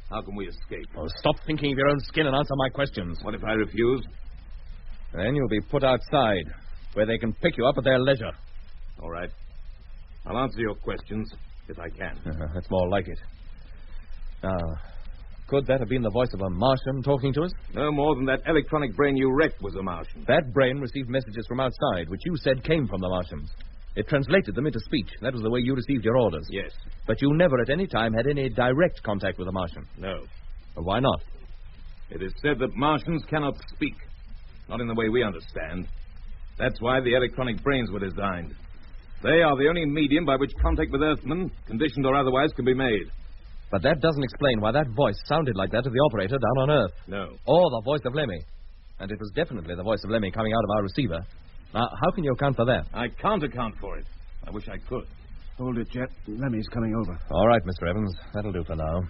How can we escape? Oh, stop thinking of your own skin and answer my questions. What if I refuse? Then you'll be put outside, where they can pick you up at their leisure. All right. I'll answer your questions, if I can. That's more like it. Now, could that have been the voice of a Martian talking to us? No more than that electronic brain you wrecked was a Martian. That brain received messages from outside, which you said came from the Martians. It translated them into speech. That was the way you received your orders. Yes. But you never at any time had any direct contact with a Martian. No. Well, why not? It is said that Martians cannot speak. Not in the way we understand. That's why the electronic brains were designed. They are the only medium by which contact with Earthmen, conditioned or otherwise, can be made. But that doesn't explain why that voice sounded like that to the operator down on Earth. No. Or the voice of Lemmy. And it was definitely the voice of Lemmy coming out of our receiver. Now, how can you account for that? I can't account for it. I wish I could. Hold it, Jet. Lemmy's coming over. All right, Mr. Evans. That'll do for now.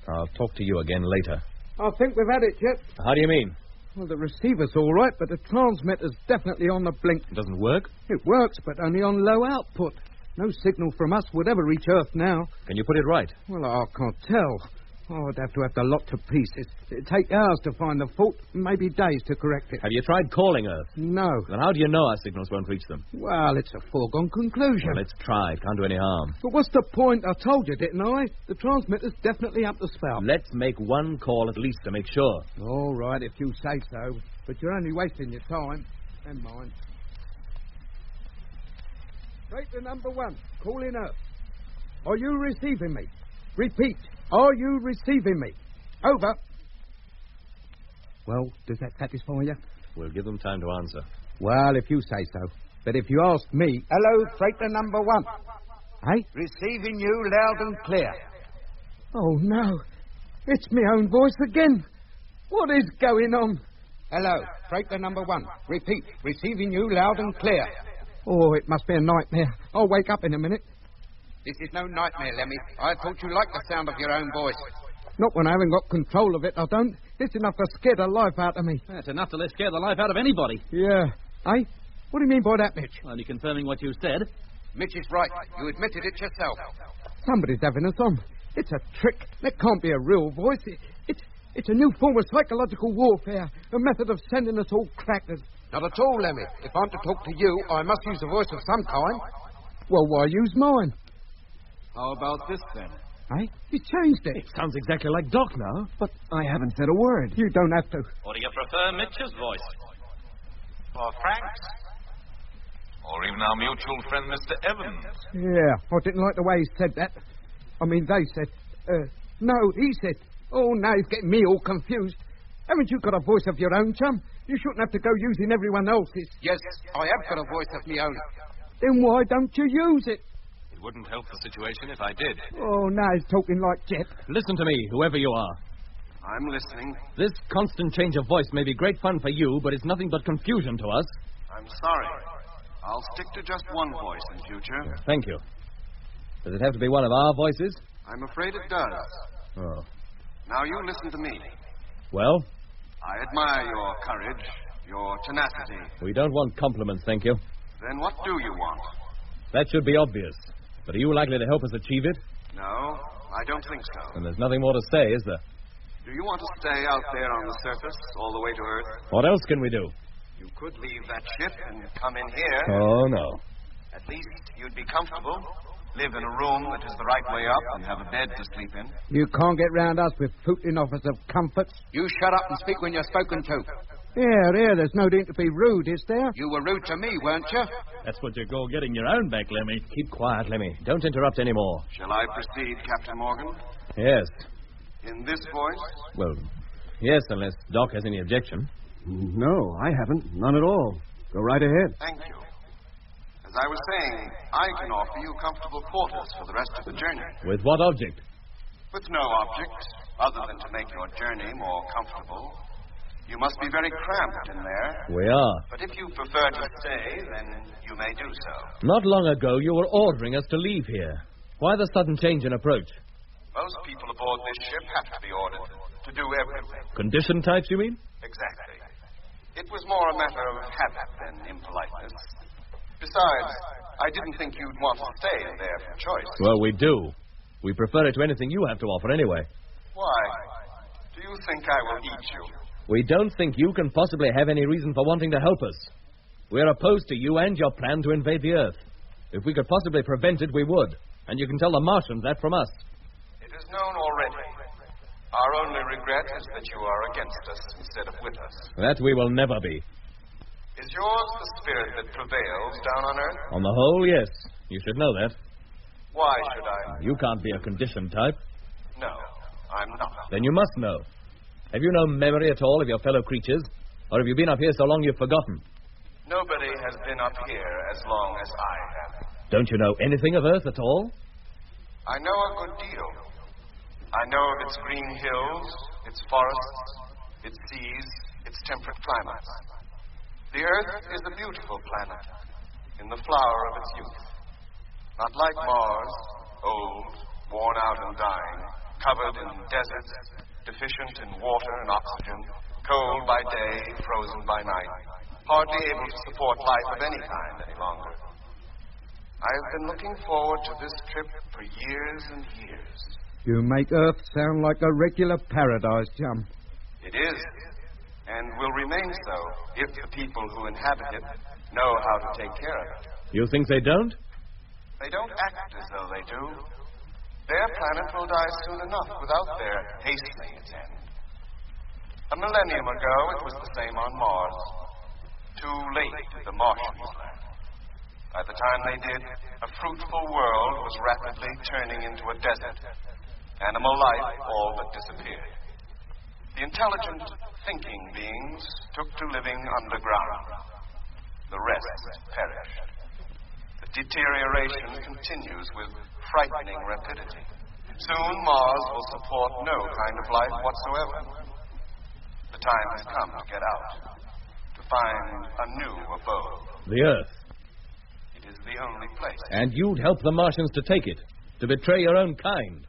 I'll talk to you again later. I think we've had it, Jet. How do you mean? Well, the receiver's all right, but the transmitter's definitely on the blink. It doesn't work? It works, but only on low output. No signal from us would ever reach Earth now. Can you put it right? Well, I can't tell. Oh, I'd have to the lot to pieces. It'd take hours to find the fault, maybe days to correct it. Have you tried calling Earth? No. Then how do you know our signals won't reach them? Well, it's a foregone conclusion. Well, let's try. It can't do any harm. But what's the point? I told you, didn't I? The transmitter's definitely up the spout. Let's make one call at least to make sure. All right, if you say so. But you're only wasting your time. And mine. Straight to number 1. Calling Earth. Are you receiving me? Repeat. Are you receiving me? Over. Well, does that satisfy you? We'll give them time to answer. Well, if you say so. But if you ask me... Hello, freighter number 1. Hey? Receiving you loud and clear. Oh, no. It's my own voice again. What is going on? Hello, freighter number 1. Repeat, receiving you loud and clear. Oh, it must be a nightmare. I'll wake up in a minute. This is no nightmare, Lemmy. I thought you liked the sound of your own voice. Not when I haven't got control of it, I don't. It's enough to scare the life out of me. That's enough to scare the life out of anybody. Yeah. Eh? What do you mean by that, Mitch? Only confirming what you said. Mitch is right. You admitted it yourself. Somebody's having us on. It's a trick. That can't be a real voice. It's a new form of psychological warfare. A method of sending us all crackers. Not at all, Lemmy. If I'm to talk to you, I must use a voice of some kind. Well, why use mine? How about this, then? Eh? You changed it. It sounds exactly like Doc now. But I haven't said a word. You don't have to. Or do you prefer Mitch's voice? Or Frank's? Or even our mutual friend, Mr. Evans. Yeah, I didn't like the way he said that. I mean, they said... no, he said... Oh, now he's getting me all confused. Haven't you got a voice of your own, chum? You shouldn't have to go using everyone else's. Yes, I have got a voice of my own. Then why don't you use it? It wouldn't help the situation if I did. Oh, now he's talking like Jet. Listen to me, whoever you are. I'm listening. This constant change of voice may be great fun for you, but it's nothing but confusion to us. I'm sorry. I'll stick to just one voice in future. Thank you. Does it have to be one of our voices? I'm afraid it does. Oh. Now you listen to me. Well? I admire your courage, your tenacity. We don't want compliments, thank you. Then what do you want? That should be obvious. But are you likely to help us achieve it? No, I don't think so. And there's nothing more to say, is there? Do you want to stay out there on the surface all the way to Earth? What else can we do? You could leave that ship and come in here. Oh, no. At least you'd be comfortable. Live in a room that is the right way up and have a bed to sleep in. You can't get round us with footing offers of comforts. You shut up and speak when you're spoken to. Here, there's no need to be rude, is there? You were rude to me, weren't you? That's what you call getting your own back, Lemmy. Keep quiet, Lemmy. Don't interrupt any more. Shall I proceed, Captain Morgan? Yes. In this voice? Well, yes, unless Doc has any objection. No, I haven't. None at all. Go right ahead. Thank you. As I was saying, I can offer you comfortable quarters for the rest of the journey. With what object? With no object, other than to make your journey more comfortable. You must be very cramped in there. We are. But if you prefer to stay, then you may do so. Not long ago, you were ordering us to leave here. Why the sudden change in approach? Most people aboard this ship have to be ordered to do everything. Condition types, you mean? Exactly. It was more a matter of habit than impoliteness. Besides, I didn't think you'd want to stay in there for choice. Well, we do. We prefer it to anything you have to offer anyway. Why? Do you think I will eat you? We don't think you can possibly have any reason for wanting to help us. We're opposed to you and your plan to invade the Earth. If we could possibly prevent it, we would. And you can tell the Martians that from us. It is known already. Our only regret is that you are against us instead of with us. That we will never be. Is yours the spirit that prevails down on Earth? On the whole, yes. You should know that. Why should I? You can't be a conditioned type. No, I'm not. Then you must know. Have you no memory at all of your fellow creatures? Or have you been up here so long you've forgotten? Nobody has been up here as long as I have. Don't you know anything of Earth at all? I know a good deal. I know of its green hills, its forests, its seas, its temperate climates. The Earth is a beautiful planet, in the flower of its youth. Not like Mars, old, worn out and dying, covered in deserts, deficient in water and oxygen, cold by day, frozen by night, hardly able to support life of any kind any longer. I have been looking forward to this trip for years and years. You make Earth sound like a regular paradise, chum. It is, and will remain so, if the people who inhabit it know how to take care of it. You think they don't? They don't act as though they do. Their planet will die soon enough without their hastening its end. A millennium ago, it was the same on Mars. Too late did the Martians learn. By the time they did, a fruitful world was rapidly turning into a desert. Animal life all but disappeared. The intelligent, thinking beings took to living underground. The rest perished. The deterioration continues with frightening rapidity. Soon Mars will support no kind of life whatsoever. The time has come to get out, to find a new abode. The Earth. It is the only place. And you'd help the Martians to take it, to betray your own kind.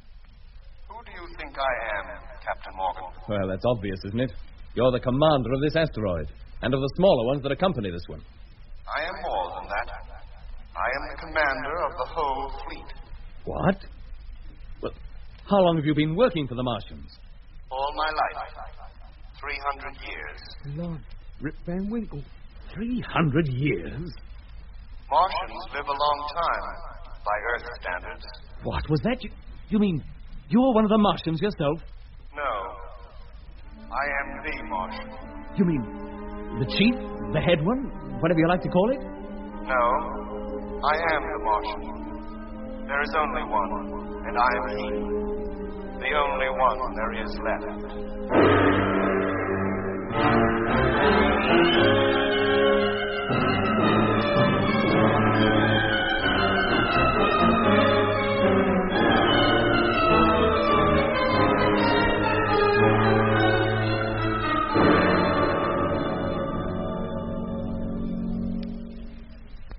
Who do you think I am, Captain Morgan? Well, that's obvious, isn't it? You're the commander of this asteroid, and of the smaller ones that accompany this one. I am more than that. I am the commander of the whole fleet. What? Well, how long have you been working for the Martians? All my life. 300 years. Lord, Rip Van Winkle. 300 years? Martians live a long time, by Earth standards. What was that? You mean you're one of the Martians yourself? No. I am the Martian. You mean the chief? The head one? Whatever you like to call it? No. I am the Martian. There is only one, and I am he. The only one there is left.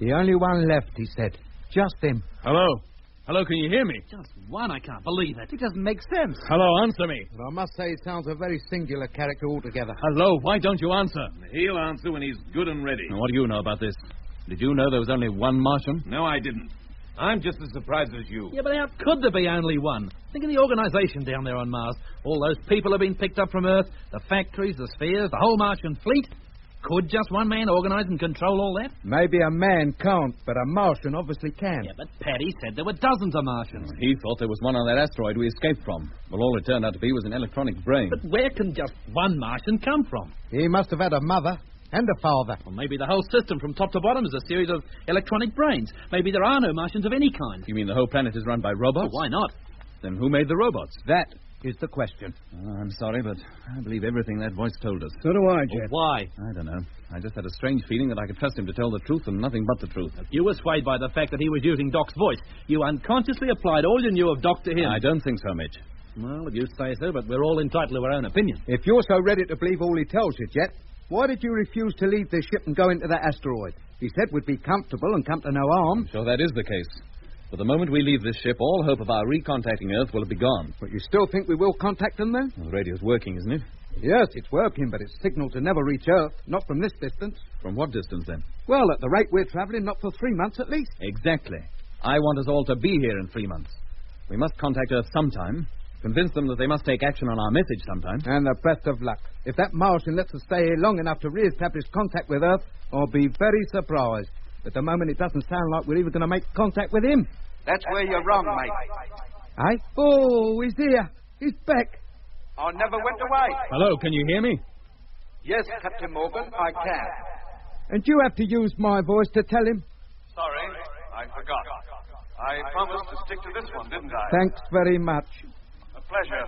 The only one left, he said. Just him. Hello. Hello, can you hear me? Just one, I can't believe it. It doesn't make sense. Hello, answer me. But I must say, it sounds a very singular character altogether. Hello, why don't you answer? He'll answer when he's good and ready. Now, what do you know about this? Did you know there was only one Martian? No, I didn't. I'm just as surprised as you. Yeah, but how could there be only one? Think of the organisation down there on Mars. All those people have been picked up from Earth, the factories, the spheres, the whole Martian fleet. Could just one man organise and control all that? Maybe a man can't, but a Martian obviously can. Yeah, but Paddy said there were dozens of Martians. He thought there was one on that asteroid we escaped from. Well, all it turned out to be was an electronic brain. But where can just one Martian come from? He must have had a mother and a father. Well, maybe the whole system from top to bottom is a series of electronic brains. Maybe there are no Martians of any kind. You mean the whole planet is run by robots? Well, why not? Then who made the robots? That is the question. Oh, I'm sorry, but I believe everything that voice told us. So do I, Jet. Why? I don't know. I just had a strange feeling that I could trust him to tell the truth and nothing but the truth. If you were swayed by the fact that he was using Doc's voice, you unconsciously applied all you knew of Doc to him. I don't think so, Mitch. Well, if you say so, but we're all entitled to our own opinion. If you're so ready to believe all he tells you, Jet, why did you refuse to leave this ship and go into that asteroid? He said we'd be comfortable and come to no harm. So that is the case. But the moment we leave this ship, all hope of our recontacting Earth will be gone. But you still think we will contact them, then? Well, the radio's working, isn't it? Yes, it's working, but it's signalled to never reach Earth. Not from this distance. From what distance, then? Well, at the rate we're travelling, not for 3 months at least. Exactly. I want us all to be here in 3 months. We must contact Earth sometime. Convince them that they must take action on our message sometime. And the best of luck. If that Martian lets us stay here long enough to re-establish contact with Earth, I'll be very surprised. At the moment, it doesn't sound like we're even going to make contact with him. That's where you're wrong, mate. Eh? Oh, he's here. He's back. I never went away. Hello, can you hear me? Yes, Captain Morgan, I can. And you have to use my voice to tell him? Sorry, I forgot. I promised to stick to this one, didn't I? Thanks very much. A pleasure.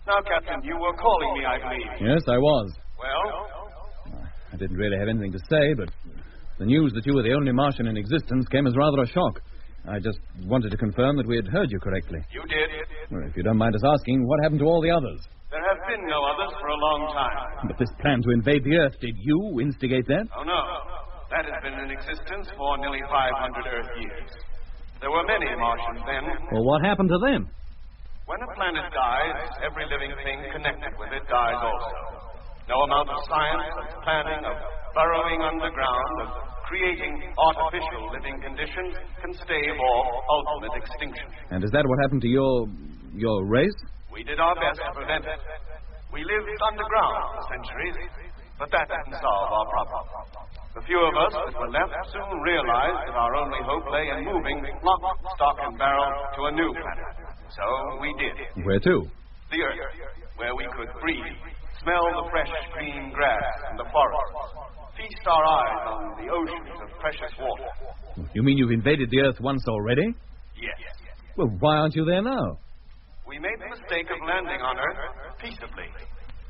Now, Captain, you were calling me, I believe. Yes, I was. Well? I didn't really have anything to say, but the news that you were the only Martian in existence came as rather a shock. I just wanted to confirm that we had heard you correctly. You did. Well, if you don't mind us asking, what happened to all the others? There have been no others for a long time. But this plan to invade the Earth, did you instigate that? Oh, no. That has been in existence for nearly 500 Earth years. There were many Martians then. Well, what happened to them? When a planet dies, every living thing connected with it dies also. No amount of science, of planning, of burrowing underground, of creating artificial living conditions can stave off ultimate extinction. And is that what happened to your race? We did our best to prevent it. We lived underground for centuries, but that didn't solve our problem. The few of us that were left soon realized that our only hope lay in moving lock, stock, and barrel to a new planet. So we did. Where to? The Earth, where we could breathe, smell the fresh green grass and the forests, feast our eyes on the oceans of precious water. You mean you've invaded the Earth once already? Yes. Well, why aren't you there now? We made the mistake of landing on Earth peaceably.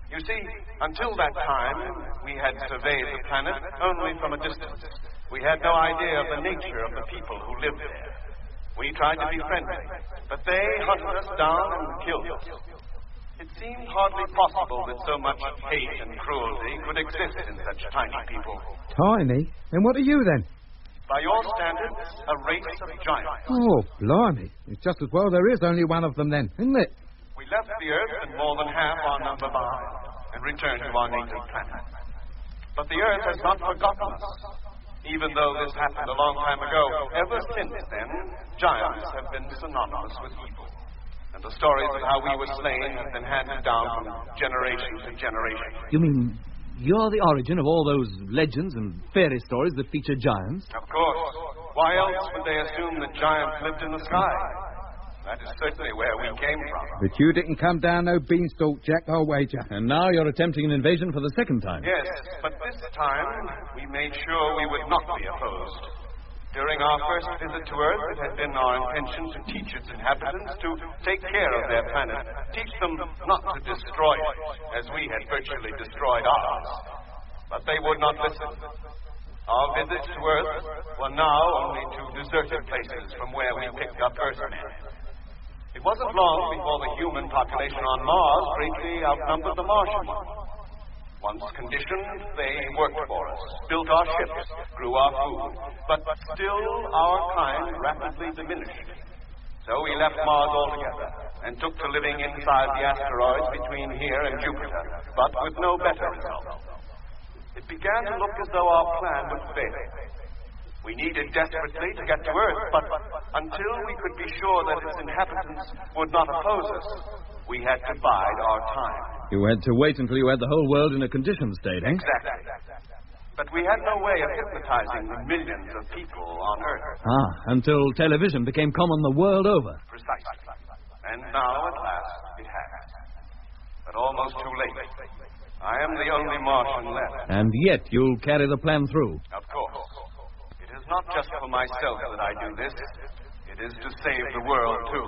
You see, until that time, we had surveyed the planet only from a distance. We had no idea of the nature of the people who lived there. We tried to be friendly, but they hunted us down and killed us. It seemed hardly possible that so much hate and cruelty could exist in such tiny people. Tiny? And what are you then? By your standards, a race of giants. Oh, blimey. It's just as well there is only one of them then, isn't it? We left the Earth and more than half our number behind and returned to our native planet. But the Earth has not forgotten us. Even though this happened a long time ago, ever since then, giants have been synonymous with evil. And the stories of how we were slain have been handed down from generation to generation. You mean you're the origin of all those legends and fairy stories that feature giants? Of course. Why else would they assume that giants lived in the sky? That is certainly where we came from. But you didn't come down no beanstalk, Jack, I'll wager. And now you're attempting an invasion for the second time. Yes, but this time we made sure we would not be opposed. During our first visit to Earth, it had been our intention to teach its inhabitants to take care of their planet, teach them not to destroy it, as we had virtually destroyed ours. But they would not listen. Our visits to Earth were now only to deserted places from where we picked up Earthmen. It wasn't long before the human population on Mars greatly outnumbered the Martian one. Once conditioned, they worked for us, built our ships, grew our food, but still our kind rapidly diminished. So we left Mars altogether and took to living inside the asteroids between here and Jupiter, but with no better result. It began to look as though our plan would fail. We needed desperately to get to Earth, but until we could be sure that its inhabitants would not oppose us, we had to bide our time. You had to wait until you had the whole world in a conditioned state, eh? Exactly. But we had no way of hypnotizing the millions of people on Earth. Until television became common the world over. Precisely. And now, at last, it has. But almost too late. I am the only Martian left. And yet you'll carry the plan through. Of course. It is not just for myself that I do this. It is to save the world, too.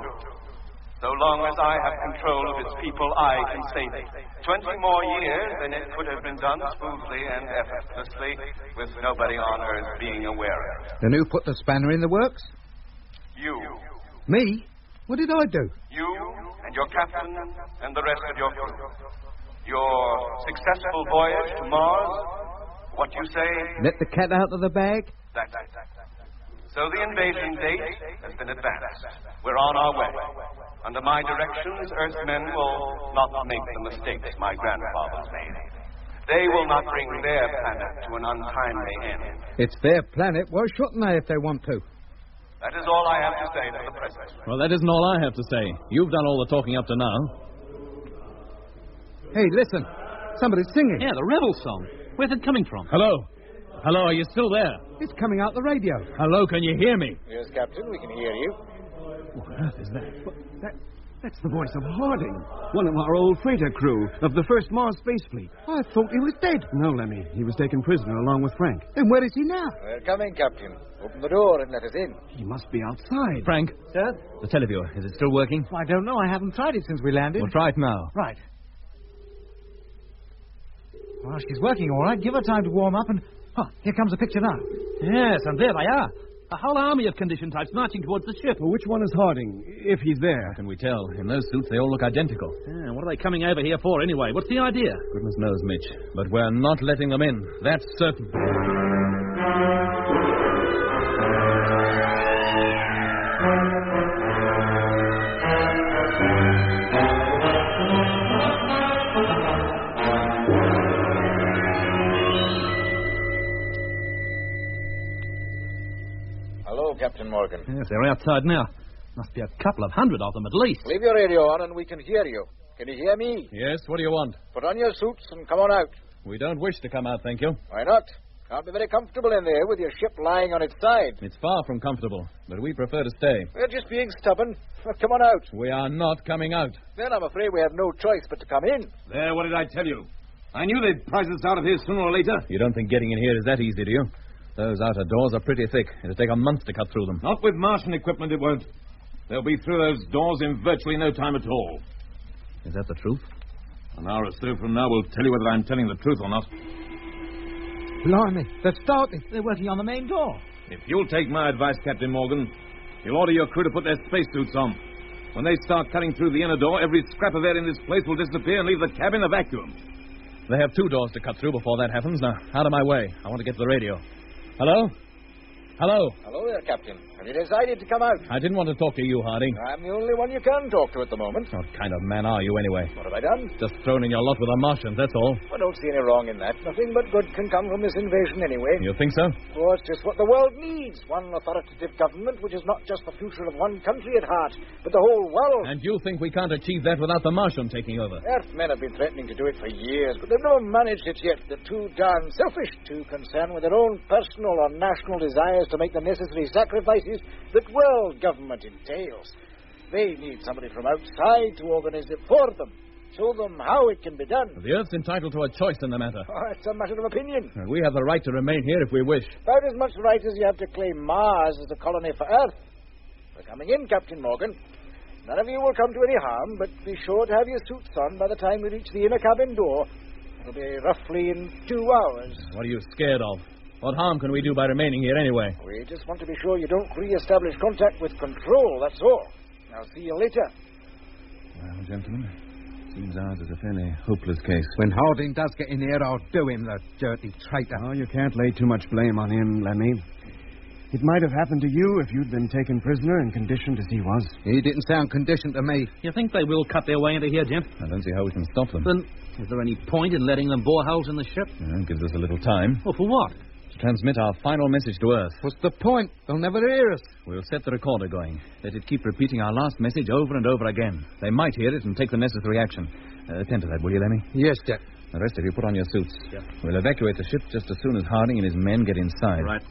So long as I have control of its people, I can save it. 20 more years, and it could have been done smoothly and effortlessly, with nobody on Earth being aware of it. Then who put the spanner in the works? You. Me? What did I do? You and your captain and the rest of your crew. Your successful voyage to Mars, what you say? Let the cat out of the bag? That's it. So the invasion date has been advanced. We're on our way. Under my directions, Earthmen will not make the mistakes my grandfathers made. They will not bring their planet to an untimely end. It's their planet. Why shouldn't they if they want to? That is all I have to say for the present. Well, that isn't all I have to say. You've done all the talking up to now. Hey, listen. Somebody's singing. Yeah, the rebel song. Where's it coming from? Hello? Hello, are you still there? It's coming out the radio. Hello, can you hear me? Yes, Captain, we can hear you. What on earth is that? That's the voice of Harding, one of our old freighter crew of the first Mars space fleet. I thought he was dead. No, Lemmy. He was taken prisoner along with Frank. Then where is he now? We're coming, Captain. Open the door and let us in. He must be outside. Frank? Sir? The televiewer, is it still working? I don't know. I haven't tried it since we landed. Well, try it now. Right. Well, she's working all right. Give her time to warm up and... Oh, here comes the picture now. Yes, and there they are. A whole army of condition types marching towards the ship. Well, which one is Harding, if he's there? How can we tell? In those suits, they all look identical. Yeah, what are they coming over here for anyway? What's the idea? Goodness knows, Mitch. But we're not letting them in. That's certain. Captain Morgan. Yes, they're outside now. Must be a couple of hundred of them at least. Leave your radio on and we can hear you. Can you hear me? Yes, what do you want? Put on your suits and come on out. We don't wish to come out, thank you. Why not? Can't be very comfortable in there with your ship lying on its side. It's far from comfortable, but we prefer to stay. We're just being stubborn. Come on out. We are not coming out. Then I'm afraid we have no choice but to come in. There, what did I tell you? I knew they'd prize us out of here sooner or later. You don't think getting in here is that easy, do you? Those outer doors are pretty thick. It'll take a month to cut through them. Not with Martian equipment, it won't. They'll be through those doors in virtually no time at all. Is that the truth? An hour or so from now, we'll tell you whether I'm telling the truth or not. Blimey, they're starting. They're working on the main door. If you'll take my advice, Captain Morgan, you'll order your crew to put their spacesuits on. When they start cutting through the inner door, every scrap of air in this place will disappear and leave the cabin a vacuum. They have 2 doors to cut through before that happens. Now, out of my way. I want to get to the radio. Hello? Hello? Hello there, Captain. Have you decided to come out? I didn't want to talk to you, Harding. I'm the only one you can talk to at the moment. What kind of man are you, anyway? What have I done? Just thrown in your lot with the Martians, that's all. I don't see any wrong in that. Nothing but good can come from this invasion anyway. You think so? Oh, it's just what the world needs. One authoritative government which is not just the future of one country at heart, but the whole world. And you think we can't achieve that without the Martian taking over? Earthmen have been threatening to do it for years, but they've not managed it yet. They're too darn selfish, too concerned with their own personal or national desires to make the necessary sacrifices that world government entails. They need somebody from outside to organize it for them, show them how it can be done. The Earth's entitled to a choice in the matter. Oh, it's a matter of opinion. And we have the right to remain here if we wish. About as much right as you have to claim Mars as a colony for Earth. We're coming in, Captain Morgan. None of you will come to any harm, but be sure to have your suits on by the time we reach the inner cabin door. It'll be roughly in 2 hours. What are you scared of? What harm can we do by remaining here anyway? We just want to be sure you don't re-establish contact with control, that's all. I'll see you later. Well, gentlemen, seems ours is a fairly hopeless case. When Harding does get in here, I'll do him, the dirty traitor. Oh, you can't lay too much blame on him, Lemmy. It might have happened to you if you'd been taken prisoner and conditioned as he was. He didn't sound conditioned to me. You think they will cut their way into here, Jim? I don't see how we can stop them. Then, is there any point in letting them bore holes in the ship? It gives us a little time. Well, for what? To transmit our final message to Earth. What's the point? They'll never hear us. We'll set the recorder going. Let it keep repeating our last message over and over again. They might hear it and take the necessary action. Attend to that, will you, Lemmy? Yes, Jack. The rest of you put on your suits. Yeah. We'll evacuate the ship just as soon as Harding and his men get inside. Right.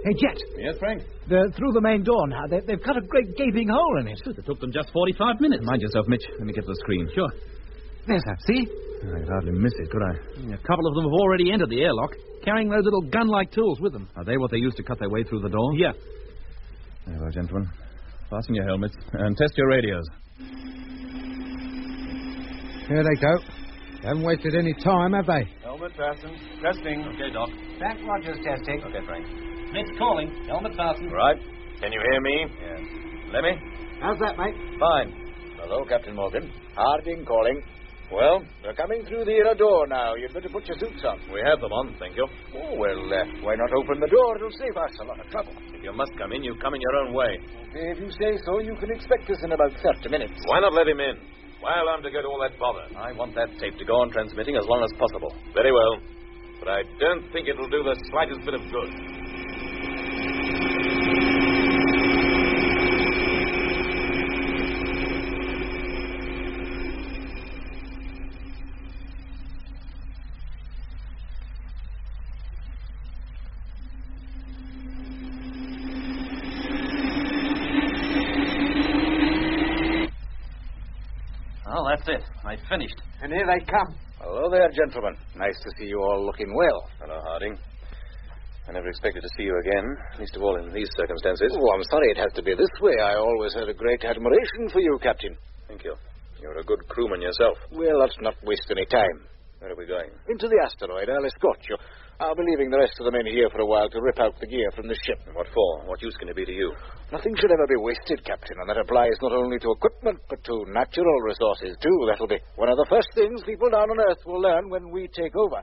Hey, Jet. Yes, Frank? They're through the main door now. They've cut a great gaping hole in it. It took them just 45 minutes. Mind yourself, Mitch. Let me get to the screen. Sure. There's that. See? I could hardly miss it, could I? A couple of them have already entered the airlock, carrying those little gun-like tools with them. Are they what they used to cut their way through the door? Yeah. Very well, gentlemen. Fasten your helmets and test your radios. Here they go. They haven't wasted any time, have they? Helmet fastened. Testing. Okay, Doc. Frank Rogers testing. Okay, Frank. Mitch calling. Helmet fastened. Right. Can you hear me? Yes. Lemmy? How's that, mate? Fine. Hello, Captain Morgan. Harding calling. Well, they're coming through the inner door now. You'd better put your suits on. We have them on, thank you. Oh, well, why not open the door? It'll save us a lot of trouble. If you must come in, you come in your own way. Okay, if you say so, you can expect us in about 30 minutes. Why not let him in? While I'm to go to all that bother. I want that tape to go on transmitting as long as possible. Very well. But I don't think it'll do the slightest bit of good. Well, that's it. I finished. And here they come. Hello there, gentlemen. Nice to see you all looking well. Hello, Harding. I never expected to see you again, least of all in these circumstances. Oh, I'm sorry it has to be this way. I always had a great admiration for you, Captain. Thank you. You're a good crewman yourself. Well, let's not waste any time. Where are we going? Into the asteroid. I'll escort you. I'll be leaving the rest of the men here for a while to rip out the gear from the ship. What for? What use can it be to you? Nothing should ever be wasted, Captain, and that applies not only to equipment, but to natural resources, too. That'll be one of the first things people down on Earth will learn when we take over.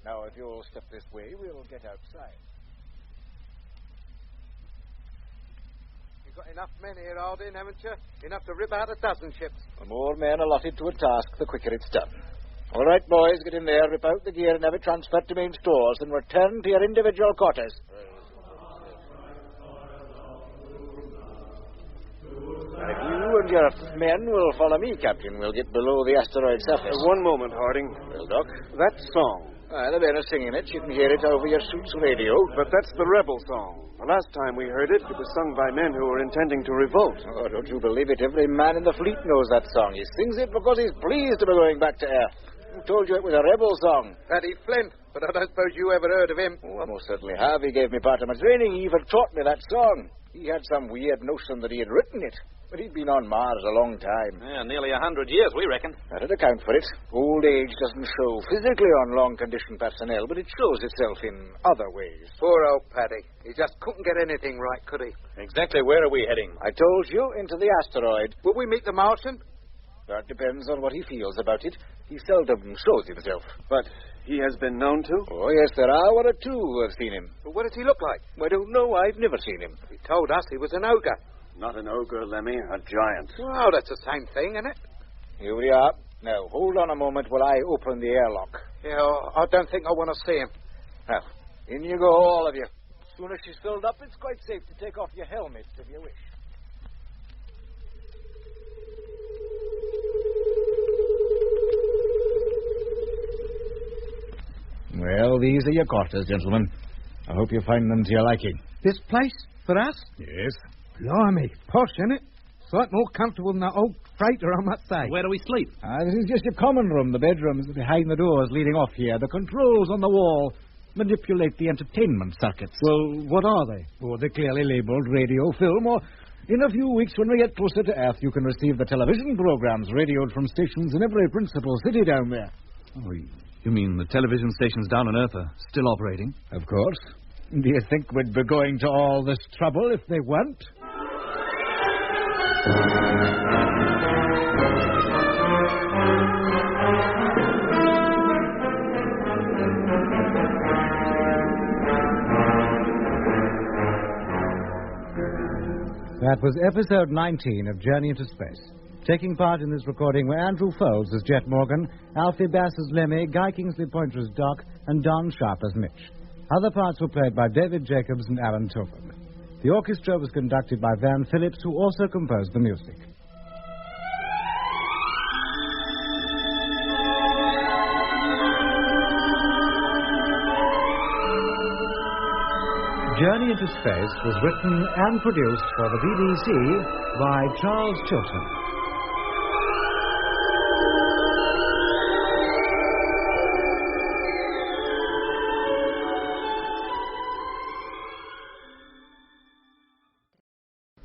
Now, if you'll step this way, we'll get outside. You've got enough men here, Harding, haven't you? Enough to rip out a dozen ships. The more men allotted to a task, the quicker it's done. All right, boys, get in there, rip out the gear and have it transferred to main stores, and return to your individual quarters. And if you and your men will follow me, Captain, we'll get below the asteroid surface. One moment, Harding. Well, Doc? That song. The men are singing it. You can hear it over your suit's radio. But that's the rebel song. The last time we heard it, it was sung by men who were intending to revolt. Oh, don't you believe it? Every man in the fleet knows that song. He sings it because he's pleased to be going back to Earth. Who told you it was a rebel song? Paddy Flint, but I don't suppose you ever heard of him. Oh, I most certainly have. He gave me part of my training. He even taught me that song. He had some weird notion that he had written it. But he'd been on Mars a long time. Yeah, nearly 100 years, we reckon. That'd account for it. Old age doesn't show physically on long-conditioned personnel, but it shows itself in other ways. Poor old Paddy. He just couldn't get anything right, could he? Exactly where are we heading? I told you, into the asteroid. Will we meet the Martian? That depends on what he feels about it. He seldom shows himself. But he has been known to? Oh, yes, there are one or two who have seen him. But what does he look like? I don't know. I've never seen him. He told us he was an ogre. Not an ogre, Lemmy, a giant. Well, that's the same thing, isn't it? Here we are. Now, hold on a moment while I open the airlock. Yeah, I don't think I want to see him. Now, in you go, all of you. As soon as she's filled up, it's quite safe to take off your helmets if you wish. Well, these are your quarters, gentlemen. I hope you find them to your liking. This place? For us? Yes. Blimey, posh, isn't it? Sight more comfortable than that old freighter, I must say. Where do we sleep? This is just your common room. The bedrooms are behind the doors leading off here. The controls on the wall manipulate the entertainment circuits. Well, what are they? Oh, they're clearly labelled radio, film, or In a few weeks, when we get closer to Earth, you can receive the television programs radioed from stations in every principal city down there. Oh, you mean the television stations down on Earth are still operating? Of course. Do you think we'd be going to all this trouble if they weren't? That was episode 19 of Journey into Space. Taking part in this recording were Andrew Foulds as Jet Morgan, Alfie Bass as Lemmy, Guy Kingsley Pointer as Doc, and Don Sharp as Mitch. Other parts were played by David Jacobs and Alan Tilford. The orchestra was conducted by Van Phillips, who also composed the music. Journey into Space was written and produced for the BBC by Charles Chilton.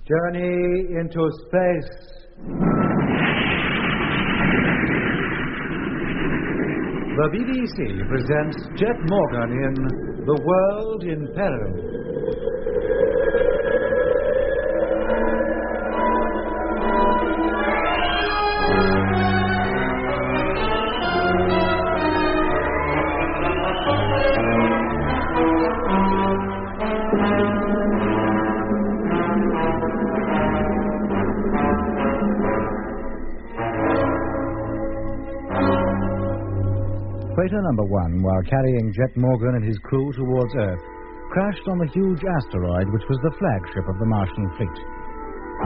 Journey into Space. The BBC presents Jet Morgan in The World in Peril. Freighter number 1, while carrying Jet Morgan and his crew towards Earth, crashed on the huge asteroid which was the flagship of the Martian fleet.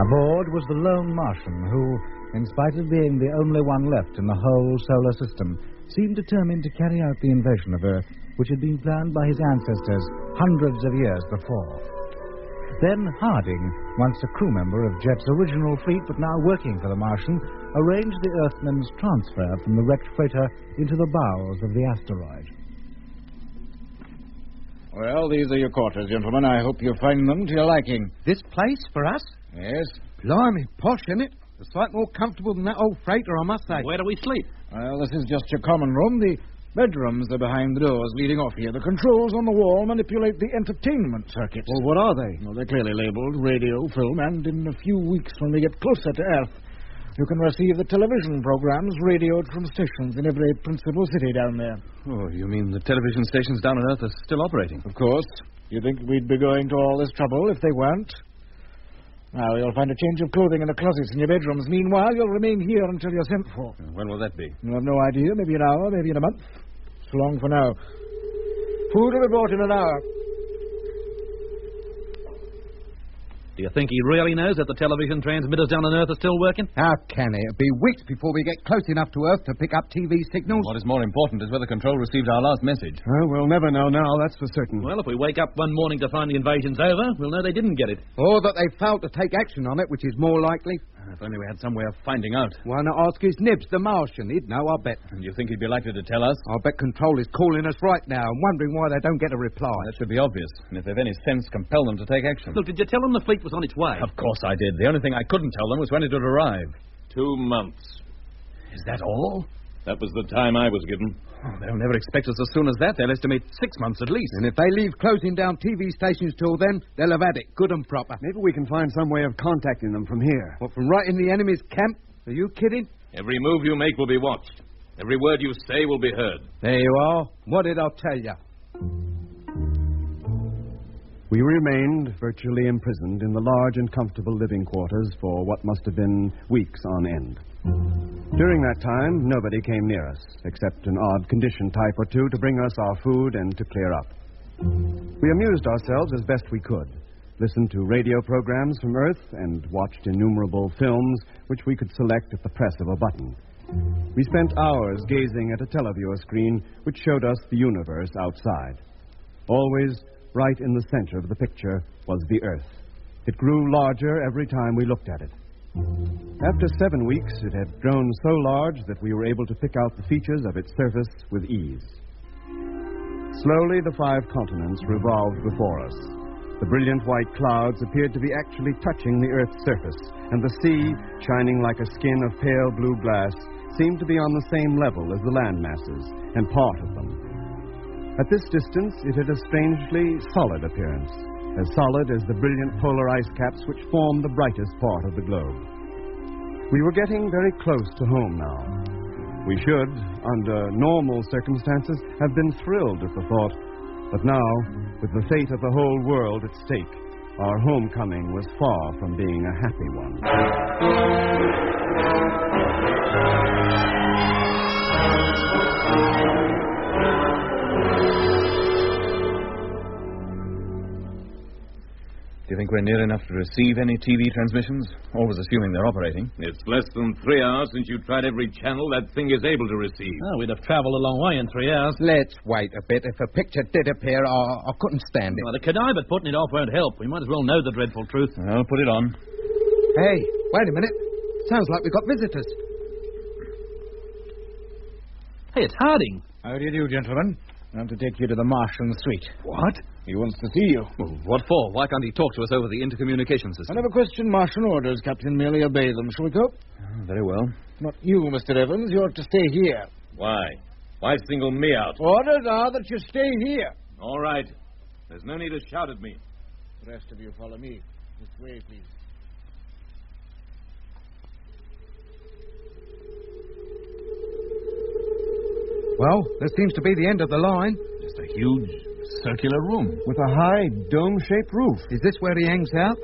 Aboard was the lone Martian who, in spite of being the only one left in the whole solar system, seemed determined to carry out the invasion of Earth, which had been planned by his ancestors hundreds of years before. Then Harding, once a crew member of Jet's original fleet but now working for the Martian, arranged the Earthman's transfer from the wrecked freighter into the bowels of the asteroid. Well, these are your quarters, gentlemen. I hope you find them to your liking. This place for us? Yes. Blimey, posh, isn't it? A sight more comfortable than that old freighter, I must say. Where do we sleep? Well, this is just your common room. The bedrooms are behind the doors leading off here. The controls on the wall manipulate the entertainment circuits. Well, what are they? Well, they're clearly labeled radio, film, and in a few weeks when we get closer to Earth, you can receive the television programs radioed from stations in every principal city down there. Oh, you mean the television stations down on Earth are still operating? Of course. You think we'd be going to all this trouble if they weren't? Now, you'll find a change of clothing in the closets in your bedrooms. Meanwhile, you'll remain here until you're sent for. When will that be? You have no idea. Maybe an hour, maybe in a month. So long for now. Food will be brought in an hour. Do you think he really knows that the television transmitters down on Earth are still working? How can it? It'll be weeks before we get close enough to Earth to pick up TV signals. What is more important is whether Control received our last message. Well, we'll never know now, that's for certain. Well, if we wake up one morning to find the invasion's over, we'll know they didn't get it. Or that they failed to take action on it, which is more likely. If only we had some way of finding out. Why not ask his nibs, the Martian? He'd know, I bet. And you think he'd be likely to tell us? I bet Control is calling us right now and wondering why they don't get a reply. That should be obvious. And if they've any sense, compel them to take action. Look, did you tell them the fleet was on its way? Of course I did. The only thing I couldn't tell them was when it would arrive. 2 months. Is that all? That was the time I was given. Oh, they'll never expect us as soon as that. They'll estimate 6 months at least. And if they leave closing down TV stations till then, they'll have had it good and proper. Maybe we can find some way of contacting them from here. What, from right in the enemy's camp? Are you kidding? Every move you make will be watched. Every word you say will be heard. There you are. What did I tell you? We remained virtually imprisoned in the large and comfortable living quarters for what must have been weeks on end. During that time, nobody came near us, except an odd condition type or two to bring us our food and to clear up. We amused ourselves as best we could, listened to radio programs from Earth, and watched innumerable films which we could select at the press of a button. We spent hours gazing at a televiewer screen which showed us the universe outside. Always, right in the center of the picture was the Earth. It grew larger every time we looked at it. After 7 weeks, it had grown so large that we were able to pick out the features of its surface with ease. Slowly, the 5 continents revolved before us. The brilliant white clouds appeared to be actually touching the Earth's surface, and the sea, shining like a skin of pale blue glass, seemed to be on the same level as the land masses, and part of them. At this distance, it had a strangely solid appearance, as solid as the brilliant polar ice caps which form the brightest part of the globe. We were getting very close to home now. We should, under normal circumstances, have been thrilled at the thought. But now, with the fate of the whole world at stake, our homecoming was far from being a happy one. Do you think we're near enough to receive any TV transmissions? Always assuming they're operating. It's less than 3 hours since you tried every channel that thing is able to receive. Oh, we'd have travelled a long way in 3 hours. Let's wait a bit. If a picture did appear, I couldn't stand it. Well, the cadaver putting it off won't help. We might as well know the dreadful truth. I'll put it on. Hey, wait a minute. Sounds like we've got visitors. Hey, it's Harding. How do you do, gentlemen? I want to take you to the Martian suite. What? He wants to see you. Well, what for? Why can't he talk to us over the intercommunication system? I never question Martian orders, Captain. Merely obey them. Shall we go? Oh, very well. Not you, Mr. Evans. You're to stay here. Why? Why single me out? Orders are that you stay here. All right. There's no need to shout at me. The rest of you follow me. This way, please. Well, this seems to be the end of the line. Just a huge circular room. With a high, dome-shaped roof. Is this where he hangs out?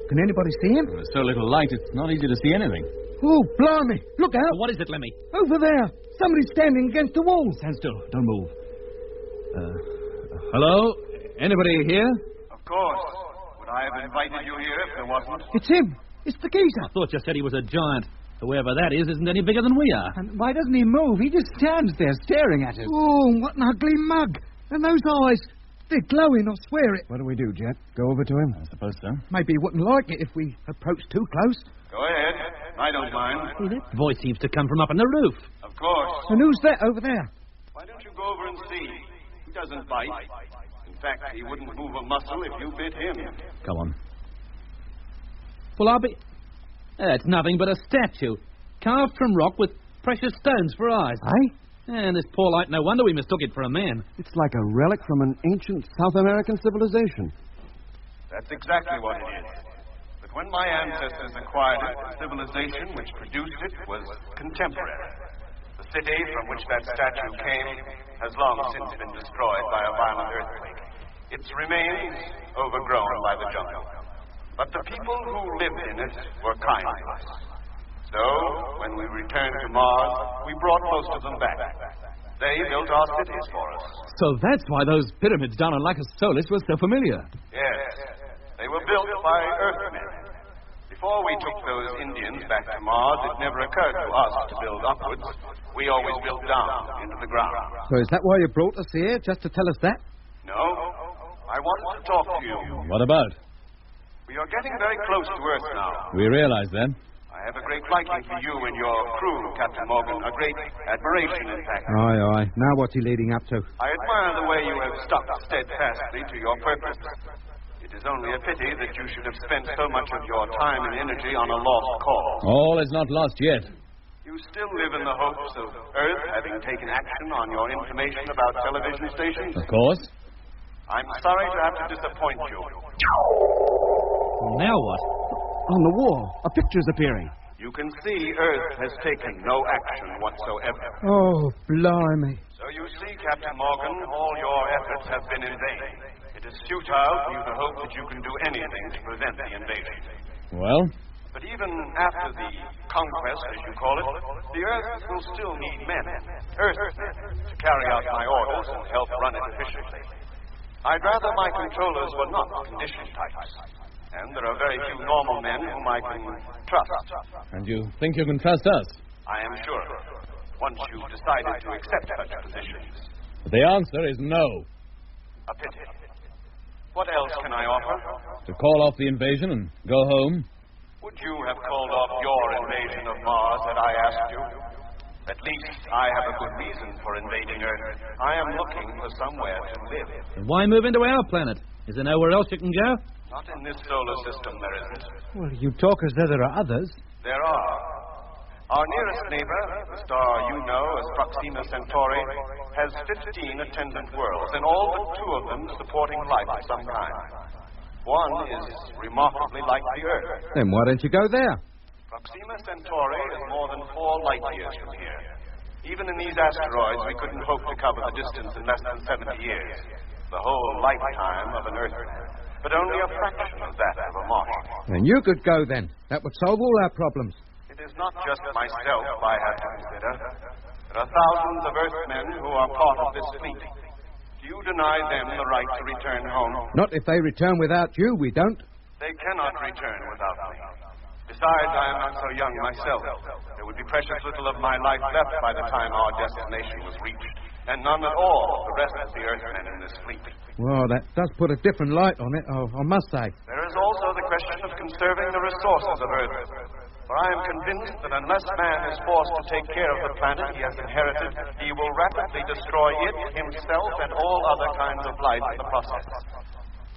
Can anybody see him? There's so little light, it's not easy to see anything. Oh, blimey. Look out. What is it, Lemmy? Over there. Somebody's standing against the wall. Stand still. Don't move. Hello? Anybody here? Of course. Would I have invited you here if there wasn't? It's him. It's the geezer. I thought you said he was a giant. Whoever that is isn't any bigger than we are. And why doesn't he move? He just stands there staring at us. Oh, what an ugly mug. And those eyes. They're glowing, I swear it. What do we do, Jet? Go over to him? I suppose so. Maybe he wouldn't like it if we approached too close. Go ahead. I don't mind. Hey, that voice seems to come from up on the roof. Of course. And who's that over there? Why don't you go over and see? He doesn't bite. In fact, he wouldn't move a muscle if you bit him. Come on. Well, I'll be... It's nothing but a statue. Carved from rock with precious stones for eyes. Aye? And this poor light, no wonder we mistook it for a man. It's like a relic from an ancient South American civilization. That's exactly what it is. But when my ancestors acquired it, the civilization which produced it was contemporary. The city from which that statue came has long since been destroyed by a violent earthquake. Its remains overgrown by the jungle. But the people who lived in it were kind to us. So, when we returned to Mars, we brought most of them back. They built our cities for us. So that's why those pyramids down on Lacus Solis were so familiar. Yes. They were built by Earthmen. Before we took those Indians back to Mars, it never occurred to us to build upwards. We always built down into the ground. So is that why you brought us here, just to tell us that? No. I wanted to talk to you. What about? We are getting very close to Earth now. We realize that. I have a great liking for you and your crew, Captain Morgan. A great admiration, in fact. Aye, aye. Now what's he leading up to? I admire the way you have stuck steadfastly to your purpose. It is only a pity that you should have spent so much of your time and energy on a lost cause. All is not lost yet. You still live in the hopes of Earth having taken action on your information about television stations? Of course. I'm sorry to have to disappoint you. Now what? On the wall, a picture's appearing. You can see Earth has taken no action whatsoever. Oh, blimey. So you see, Captain Morgan, all your efforts have been in vain. It is futile for you to hope that you can do anything to prevent the invasion. Well? But even after the conquest, as you call it, the Earth will still need men, Earthmen, to carry out my orders and help run it efficiently. I'd rather my controllers were not condition types. And there are very few normal men whom I can trust. And you think you can trust us? I am sure. Once you've decided to accept such positions. But the answer is no. A pity. What else can I offer? To call off the invasion and go home? Would you have called off your invasion of Mars had I asked you? At least I have a good reason for invading Earth. I am looking for somewhere to live. And why move into our planet? Is there nowhere else you can go? Not in this solar system, there isn't. Well, you talk as though there are others. There are. Our nearest neighbor, the star you know as Proxima Centauri, has 15 attendant worlds, and all but 2 of them supporting life of some kind. One is remarkably like the Earth. Then why don't you go there? Proxima Centauri is more than 4 light years from here. Even in these asteroids, we couldn't hope to cover the distance in less than 70 years. The whole lifetime of an Earthman. But only a fraction of that of a Martian. Then you could go then. That would solve all our problems. It is not just myself I have to consider. There are thousands of Earthmen who are part of this fleet. Do you deny them the right to return home? Not if they return without you, we don't. They cannot return without me. Besides, I am not so young myself. There would be precious little of my life left by the time our destination was reached, and none at all of the rest of the Earthmen in this fleet. Well, that does put a different light on it, I must say. There is also the question of conserving the resources of Earth. For I am convinced that unless man is forced to take care of the planet he has inherited, he will rapidly destroy it, himself, and all other kinds of life in the process.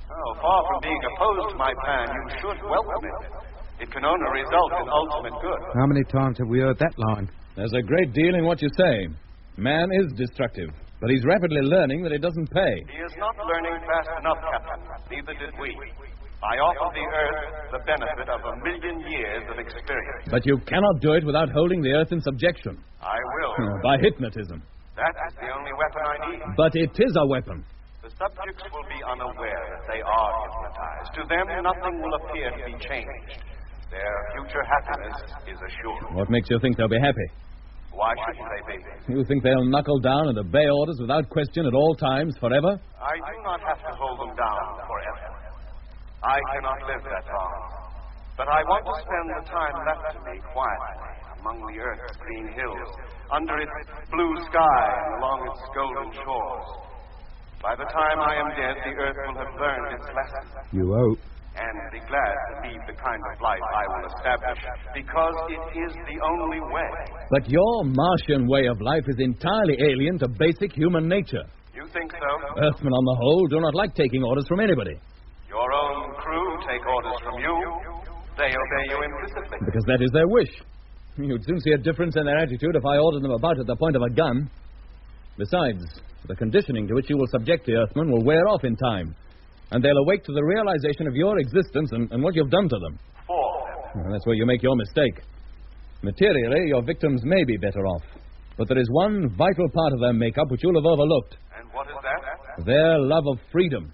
Oh, far from being opposed to my plan, you should welcome it. It can only result in ultimate good. How many times have we heard that line? There's a great deal in what you say. Man is destructive, but he's rapidly learning that it doesn't pay. He is not learning fast enough, Captain. Neither did we. I offer the Earth the benefit of 1,000,000 years of experience. But you cannot do it without holding the Earth in subjection. I will. By hypnotism. That is the only weapon I need. But it is a weapon. The subjects will be unaware that they are hypnotized. To them, nothing will appear to be changed. Their future happiness is assured. What makes you think they'll be happy? Why shouldn't they be? You think they'll knuckle down and obey orders without question at all times, forever? I do not have to hold them down forever. I cannot live that long. But I want to spend the time left to me quietly among the Earth's green hills, under its blue sky and along its golden shores. By the time I am dead, the Earth will have learned its lesson. You hope. And be glad to lead the kind of life I will establish, because it is the only way. But your Martian way of life is entirely alien to basic human nature. You think so? Earthmen, on the whole, do not like taking orders from anybody. Your own crew take orders from you. They obey you implicitly. Because that is their wish. You'd soon see a difference in their attitude if I ordered them about at the point of a gun. Besides, the conditioning to which you will subject the Earthmen will wear off in time. And they'll awake to the realization of your existence and what you've done to them. Well, that's where you make your mistake. Materially, your victims may be better off. But there is one vital part of their makeup which you'll have overlooked. And what is that? Their love of freedom.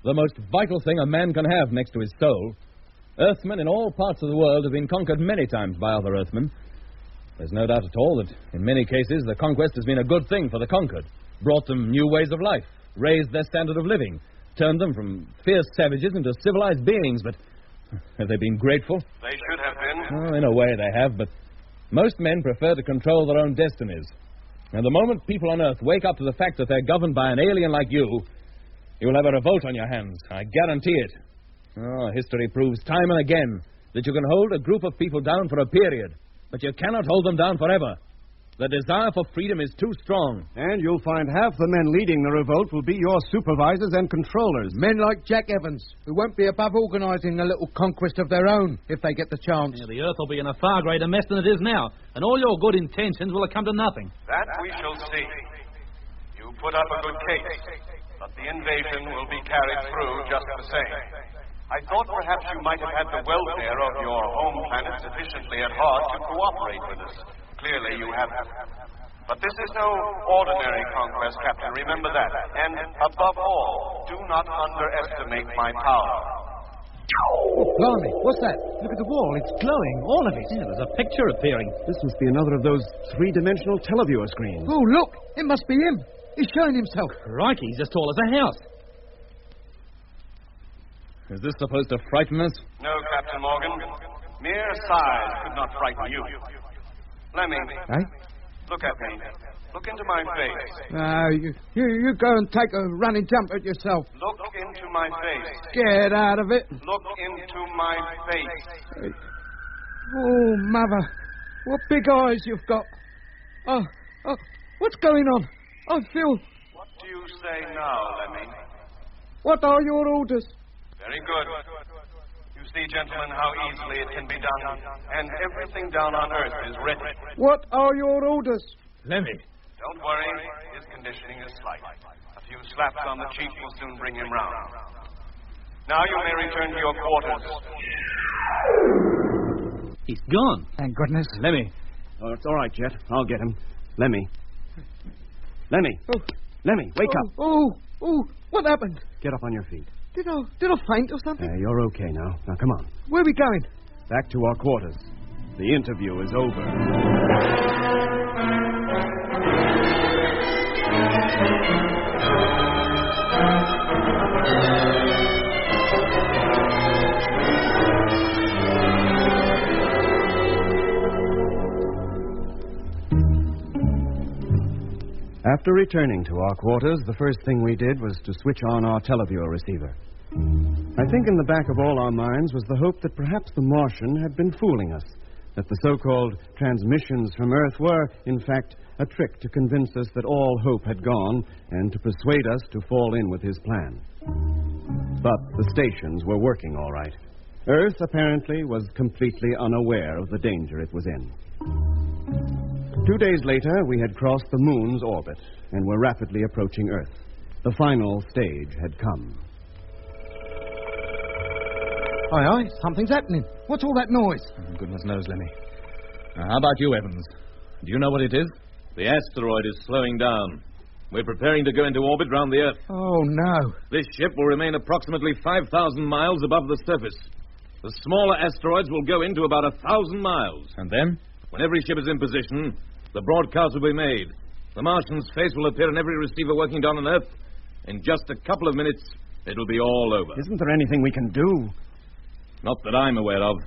The most vital thing a man can have next to his soul. Earthmen in all parts of the world have been conquered many times by other Earthmen. There's no doubt at all that, in many cases, the conquest has been a good thing for the conquered. Brought them new ways of life. Raised their standard of living. Turned them from fierce savages into civilized beings, but have they been grateful? They should have been. Oh, in a way they have, but most men prefer to control their own destinies. And the moment people on Earth wake up to the fact that they're governed by an alien like you'll have a revolt on your hands. I guarantee it. Oh, history proves time and again that you can hold a group of people down for a period, but you cannot hold them down forever. The desire for freedom is too strong. And you'll find half the men leading the revolt will be your supervisors and controllers. Men like Jack Evans, who won't be above organising a little conquest of their own if they get the chance. Yeah, the Earth will be in a far greater mess than it is now, and all your good intentions will have come to nothing. That we shall see. You put up a good case, but the invasion will be carried through just the same. I thought perhaps you might have had the welfare of your home planet sufficiently at heart to cooperate with us. Clearly you haven't. But this is no ordinary conquest, Captain. Remember that. And above all, do not underestimate my power. Oh, blimey, what's that? Look at the wall. It's glowing, all of it. Yeah, there's a picture appearing. This must be another of those three-dimensional televiewer screens. Oh, look. It must be him. He's showing himself. Crikey, he's as tall as a house. Is this supposed to frighten us? No, Captain Morgan. Mere size could not frighten you. Lemmy, look at me. Look into my face. You go and take a running jump at yourself. Look into my face. Get out of it. Look into my face. Oh, Mother. What big eyes you've got. Oh, what's going on? I feel... What do you say now, Lemmy? What are your orders? Very good. You see, gentlemen, how easily it can be done. And everything down on Earth is ready. What are your orders? Lemmy. Don't worry. His conditioning is slight. A few slaps on the cheek will soon bring him round. Now you may return to your quarters. He's gone. Thank goodness. Lemmy. Oh, it's all right, Jet. I'll get him. Lemmy. Lemmy. Oh. Lemmy, wake up. Oh, what happened? Get up on your feet. Did I faint or something? You're okay now. Now, come on. Where are we going? Back to our quarters. The interview is over. After returning to our quarters, the first thing we did was to switch on our televiewer receiver. I think in the back of all our minds was the hope that perhaps the Martian had been fooling us, that the so-called transmissions from Earth were, in fact, a trick to convince us that all hope had gone and to persuade us to fall in with his plan. But the stations were working all right. Earth, apparently, was completely unaware of the danger it was in. 2 days later, we had crossed the Moon's orbit and were rapidly approaching Earth. The final stage had come. Aye, something's happening. What's all that noise? Goodness knows, Lemmy. Now, how about you, Evans? Do you know what it is? The asteroid is slowing down. We're preparing to go into orbit round the Earth. Oh, no. This ship will remain approximately 5,000 miles above the surface. The smaller asteroids will go into about 1,000 miles. And then? When every ship is in position, the broadcast will be made. The Martian's face will appear in every receiver working down on Earth. In just a couple of minutes, it'll be all over. Isn't there anything we can do? Not that I'm aware of.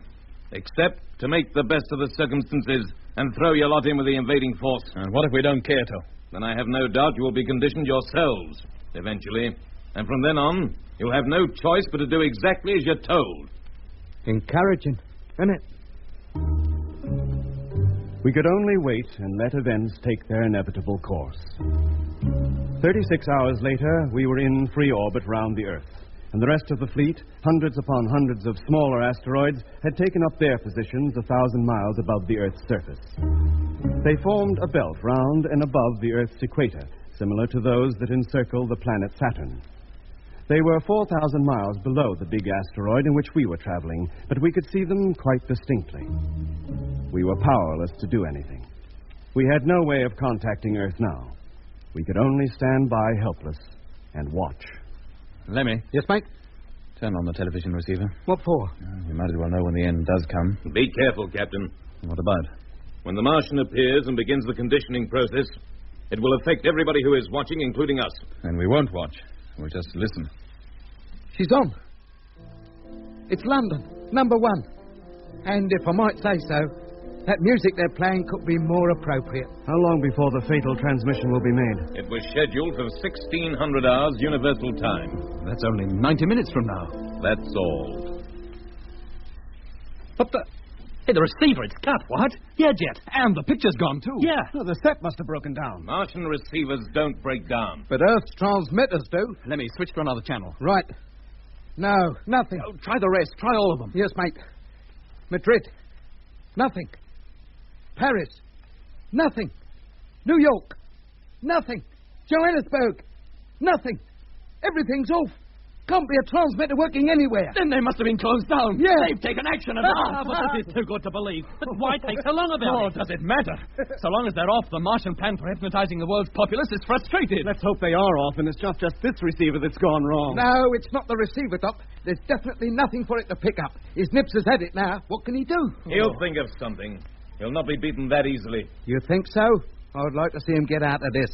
Except to make the best of the circumstances and throw your lot in with the invading force. And what if we don't care to? Then I have no doubt you will be conditioned yourselves, eventually. And from then on, you'll have no choice but to do exactly as you're told. Encouraging, isn't it? We could only wait and let events take their inevitable course. 36 hours later, we were in free orbit round the Earth, and the rest of the fleet, hundreds upon hundreds of smaller asteroids, had taken up their positions 1,000 miles above the Earth's surface. They formed a belt round and above the Earth's equator, similar to those that encircle the planet Saturn. They were 4,000 miles below the big asteroid in which we were traveling, but we could see them quite distinctly. We were powerless to do anything. We had no way of contacting Earth now. We could only stand by helpless and watch. Lemmy. Yes, mate? Turn on the television receiver. What for? You might as well know when the end does come. Be careful, Captain. What about? When the Martian appears and begins the conditioning process, it will affect everybody who is watching, including us. And we won't watch. We'll just listen. She's on. It's London, number 1. And if I might say so, that music they're playing could be more appropriate. How long before the fatal transmission will be made? It was scheduled for 1600 hours Universal Time. That's only 90 minutes from now. That's all. But the... Hey, the receiver, it's cut. What? Yeah, Jet. And the picture's gone, too. Yeah. Oh, the set must have broken down. Martian receivers don't break down. But Earth's transmitters do. Let me switch to another channel. Right. No, nothing. Oh, try the rest. Try all of them. Yes, mate. Madrid. Nothing. Paris. Nothing. New York. Nothing. Johannesburg. Nothing. Everything's off. Can't be a transmitter working anywhere. Then they must have been closed down. Yeah. They've taken action at last. But this is too good to believe. But why take so long about it? Does it matter? So long as they're off, the Martian plan for hypnotizing the world's populace is frustrated. Let's hope they are off, and it's not just this receiver that's gone wrong. No, it's not the receiver, Doc. There's definitely nothing for it to pick up. His Nips has had it now. What can he do? He'll think of something. He'll not be beaten that easily. You think so? I would like to see him get out of this.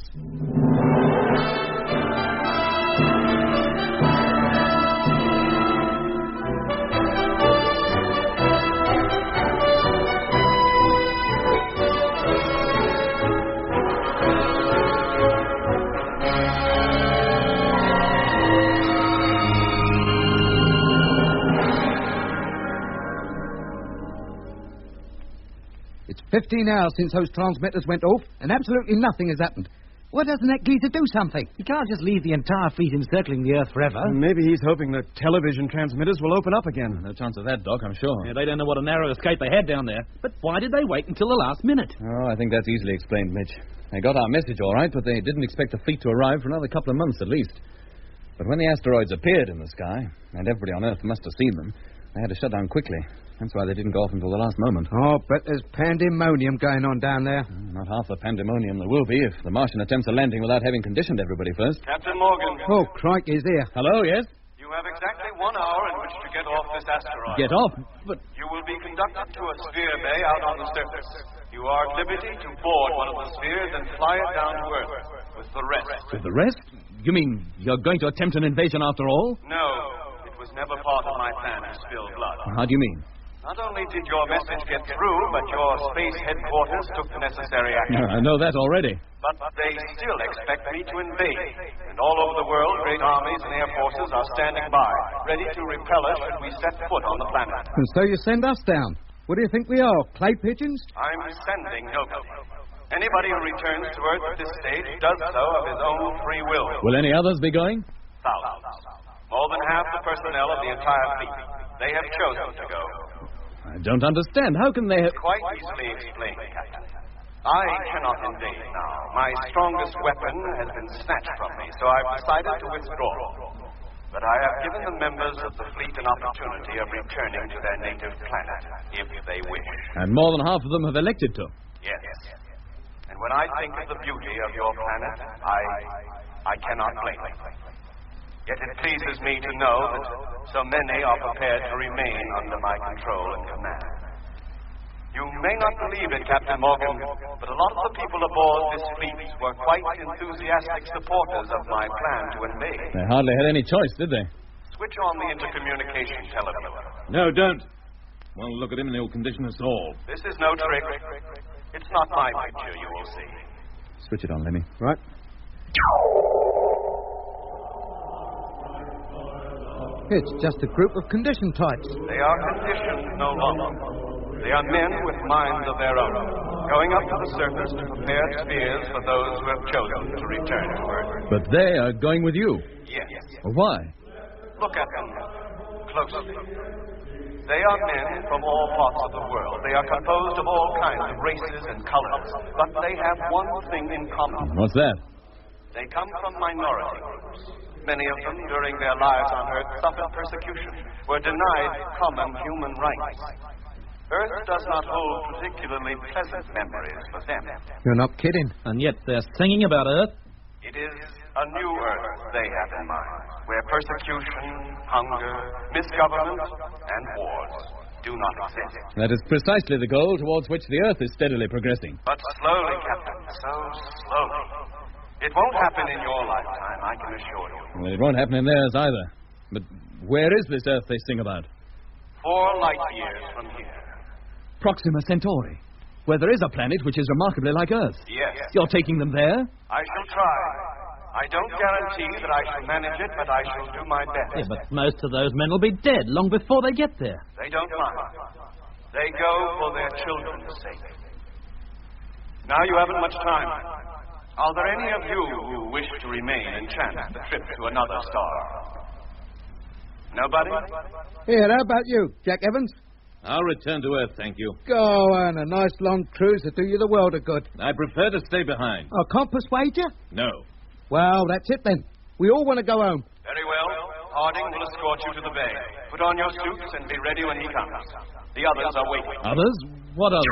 It's 15 hours since those transmitters went off, and absolutely nothing has happened. Why doesn't that geezer do something? He can't just leave the entire fleet encircling the Earth forever. Maybe he's hoping the television transmitters will open up again. No chance of that, Doc, I'm sure. Yeah, they don't know what a narrow escape they had down there. But why did they wait until the last minute? Oh, I think that's easily explained, Mitch. They got our message all right, but they didn't expect the fleet to arrive for another couple of months at least. But when the asteroids appeared in the sky, and everybody on Earth must have seen them, they had to shut down quickly. That's why they didn't go off until the last moment. Oh, but there's pandemonium going on down there. Not half the pandemonium there will be if the Martian attempts a landing without having conditioned everybody first. Captain Morgan. Oh, crikey, he's here. Hello, yes? You have exactly 1 hour in which to get off this asteroid. Get off? But... You will be conducted to a sphere bay out on the surface. You are at liberty to board one of the spheres and fly it down to Earth with the rest. With the rest? You mean you're going to attempt an invasion after all? No. It was never part of my plan to spill blood. How do you mean? Not only did your message get through, but your space headquarters took the necessary action. I know that already. But they still expect me to invade. And all over the world, great armies and air forces are standing by, ready to repel us should we set foot on the planet. And so you send us down. What do you think we are, clay pigeons? I'm sending nobody. Anybody who returns to Earth at this stage does so of his own free will. Will any others be going? Thousands. More than half the personnel of the entire fleet. They have chosen to go. I don't understand. How can they have... Quite easily explained, Captain. I cannot invade now. My strongest weapon has been snatched from me, so I've decided to withdraw. But I have given the members of the fleet an opportunity of returning to their native planet, if they wish. And more than half of them have elected to. Yes. And when I think of the beauty of your planet, I cannot blame them. Yet it pleases me to know that so many are prepared to remain under my control and command. You may not believe it, Captain Morgan, but a lot of the people aboard this fleet were quite enthusiastic supporters of my plan to invade. They hardly had any choice, did they? Switch on the intercommunication television. No, don't. Won't look at him and he'll condition us all. This is no trick. It's not my picture, you will see. Switch it on, Lemmy. Right. It's just a group of condition types. They are conditioned no longer. They are men with minds of their own, going up to the surface to prepare spheres for those who have chosen to return to Earth. But they are going with you? Yes. Why? Look at them closely. They are men from all parts of the world. They are composed of all kinds of races and colors. But they have one thing in common. What's that? They come from minority groups. Many of them, during their lives on Earth, suffered persecution, were denied common human rights. Earth does not hold particularly pleasant memories for them. You're not kidding. And yet they're singing about Earth? It is a new Earth they have in mind, where persecution, hunger, misgovernment, and wars do not exist. That is precisely the goal towards which the Earth is steadily progressing. But slowly, Captain, so slowly. It won't happen in your lifetime, I can assure you. Well, it won't happen in theirs either. But where is this Earth they sing about? 4 light years from here. Proxima Centauri, where there is a planet which is remarkably like Earth. Yes. You're taking them there? I shall try. I don't guarantee that I shall manage it, but I shall do my best. Yeah, but most of those men will be dead long before they get there. They don't mind. They go for their children's sake. Now you haven't much time. Are there any of you who wish to remain and chance the trip to another star? Nobody? Here, how about you, Jack Evans? I'll return to Earth, thank you. Go on, a nice long cruise to do you the world of good. I prefer to stay behind. I can't persuade you? No. Well, that's it then. We all want to go home. Very well. Harding will escort you to the bay. Put on your suits and be ready when he comes. The others are waiting. Others? What others?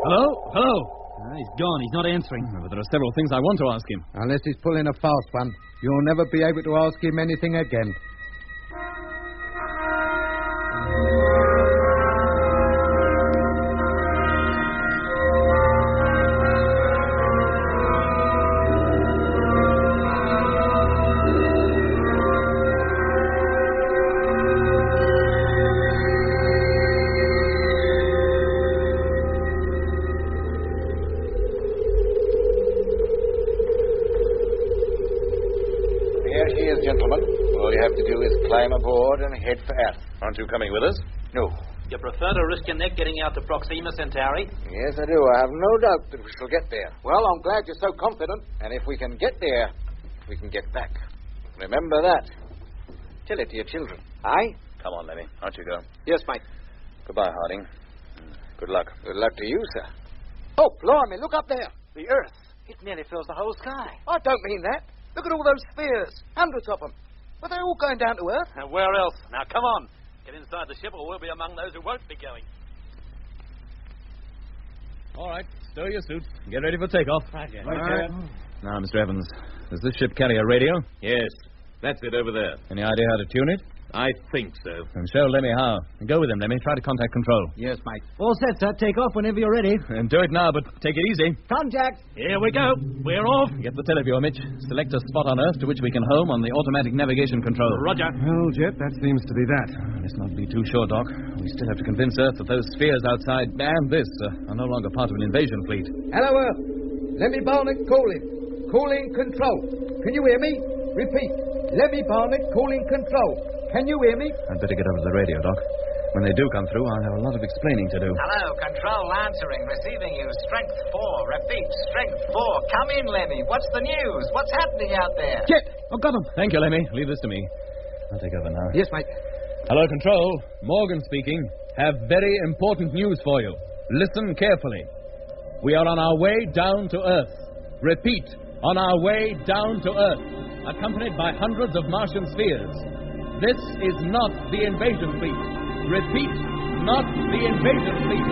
Hello? Hello? He's gone. He's not answering. But there are several things I want to ask him. Unless he's pulling a fast one, you'll never be able to ask him anything again. Gentlemen, all you have to do is climb aboard and head for Earth. Aren't you coming with us? No. You prefer to risk your neck getting out to Proxima Centauri? Yes, I do. I have no doubt that we shall get there. Well, I'm glad you're so confident. And if we can get there, we can get back. Remember that. Tell it to your children. Aye? Come on, Lemmy. Out you go. Yes, mate. Goodbye, Harding. Good luck. Good luck to you, sir. Oh, blimey, look up there. The Earth. It nearly fills the whole sky. I don't mean that. Look at all those spheres. Hundreds of them. But they're all going down to Earth. And where else? Now, come on. Get inside the ship or we'll be among those who won't be going. All right. Stow your suits. Get ready for takeoff. Right. Now, Mr. Evans, does this ship carry a radio? Yes. That's it over there. Any idea how to tune it? I think so. And show Lemmy how. Go with him, Lemmy. Try to contact control. Yes, mate. All set, sir. Take off whenever you're ready. And do it now, but take it easy. Contact. Here we go. We're off. Get the televiewer, Mitch. Select a spot on Earth to which we can home on the automatic navigation control. Roger. Well, Jet, that seems to be that. Let's not be too sure, Doc. We still have to convince Earth that those spheres outside and this are no longer part of an invasion fleet. Hello, Earth. Lemmy Barnett calling. Calling control. Can you hear me? Repeat. Lemmy Barnett calling control. Can you hear me? I'd better get over to the radio, Doc. When they do come through, I'll have a lot of explaining to do. Hello, control answering, receiving you. Strength 4. Repeat, strength 4. Come in, Lemmy. What's the news? What's happening out there? Jet, I've got him. Thank you, Lemmy. Leave this to me. I'll take over now. Yes, mate. Hello, Control. Morgan speaking. Have very important news for you. Listen carefully. We are on our way down to Earth. Repeat, on our way down to Earth, accompanied by hundreds of Martian spheres. This is not the invasion fleet. Repeat, not the invasion fleet.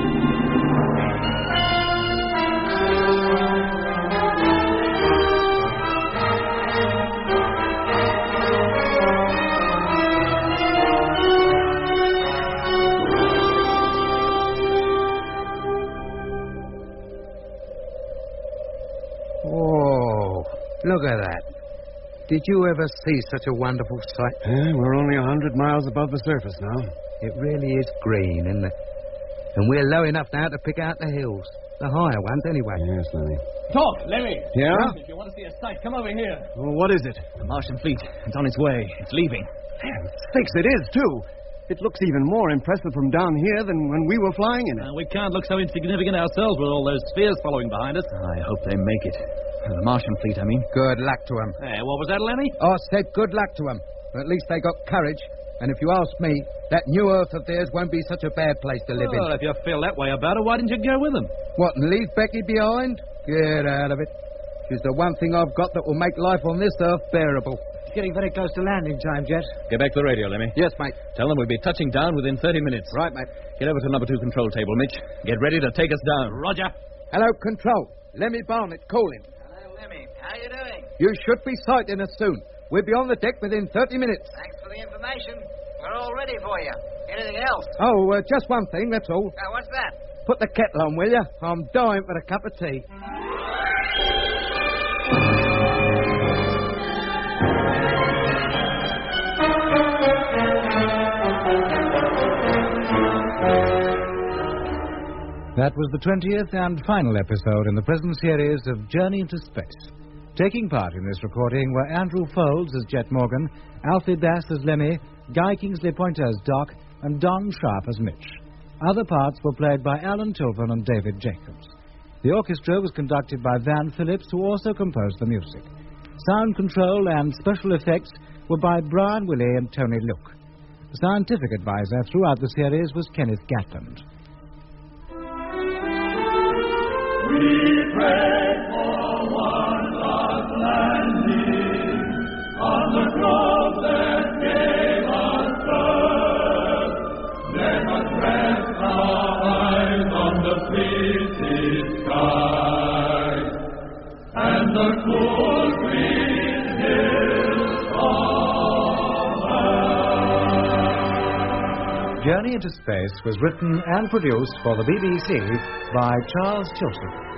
Oh, look at that. Did you ever see such a wonderful sight? We're only 100 miles above the surface now. It really is green, isn't it? And we're low enough now to pick out the hills. The higher ones, anyway. Yes, Lemmy. Doc, Lemmy. Yeah? If you want to see a sight, come over here. Well, what is it? The Martian fleet. It's on its way. It's leaving. Sakes, it is, too. It looks even more impressive from down here than when we were flying in it. We can't look so insignificant ourselves with all those spheres following behind us. I hope they make it. The Martian fleet, I mean. Good luck to them. Hey, what was that, Lemmy? I said good luck to them. At least they got courage. And if you ask me, that new Earth of theirs won't be such a bad place to live in. Well, if you feel that way about it, why didn't you go with them? What, and leave Becky behind? Get out of it. She's the one thing I've got that will make life on this Earth bearable. It's getting very close to landing time, Jet. Get back to the radio, Lemmy. Yes, mate. Tell them we'll be touching down within 30 minutes. Right, mate. Get over to number 2 control table, Mitch. Get ready to take us down. Roger. Hello, Control. Lemmy Barnett calling. Hello, Lemmy. How you doing? You should be sighting us soon. We'll be on the deck within 30 minutes. Thanks for the information. We're all ready for you. Anything else? Oh, just one thing, that's all. What's that? Put the kettle on, will you? I'm dying for a cup of tea. That was the 20th and final episode in the present series of Journey into Space. Taking part in this recording were Andrew Folds as Jet Morgan, Alfie Bass as Lemmy, Guy Kingsley Pointer as Doc, and Don Sharp as Mitch. Other parts were played by Alan Tilton and David Jacobs. The orchestra was conducted by Van Phillips, who also composed the music. Sound control and special effects were by Brian Willey and Tony Luke. The scientific advisor throughout the series was Kenneth Gatland. We pray for one last landing on the globe that gave us birth. Let us rest our eyes on the fleeting skies and the cool green hills of earth. Journey into Space was written and produced for the BBC by Charles Chilton.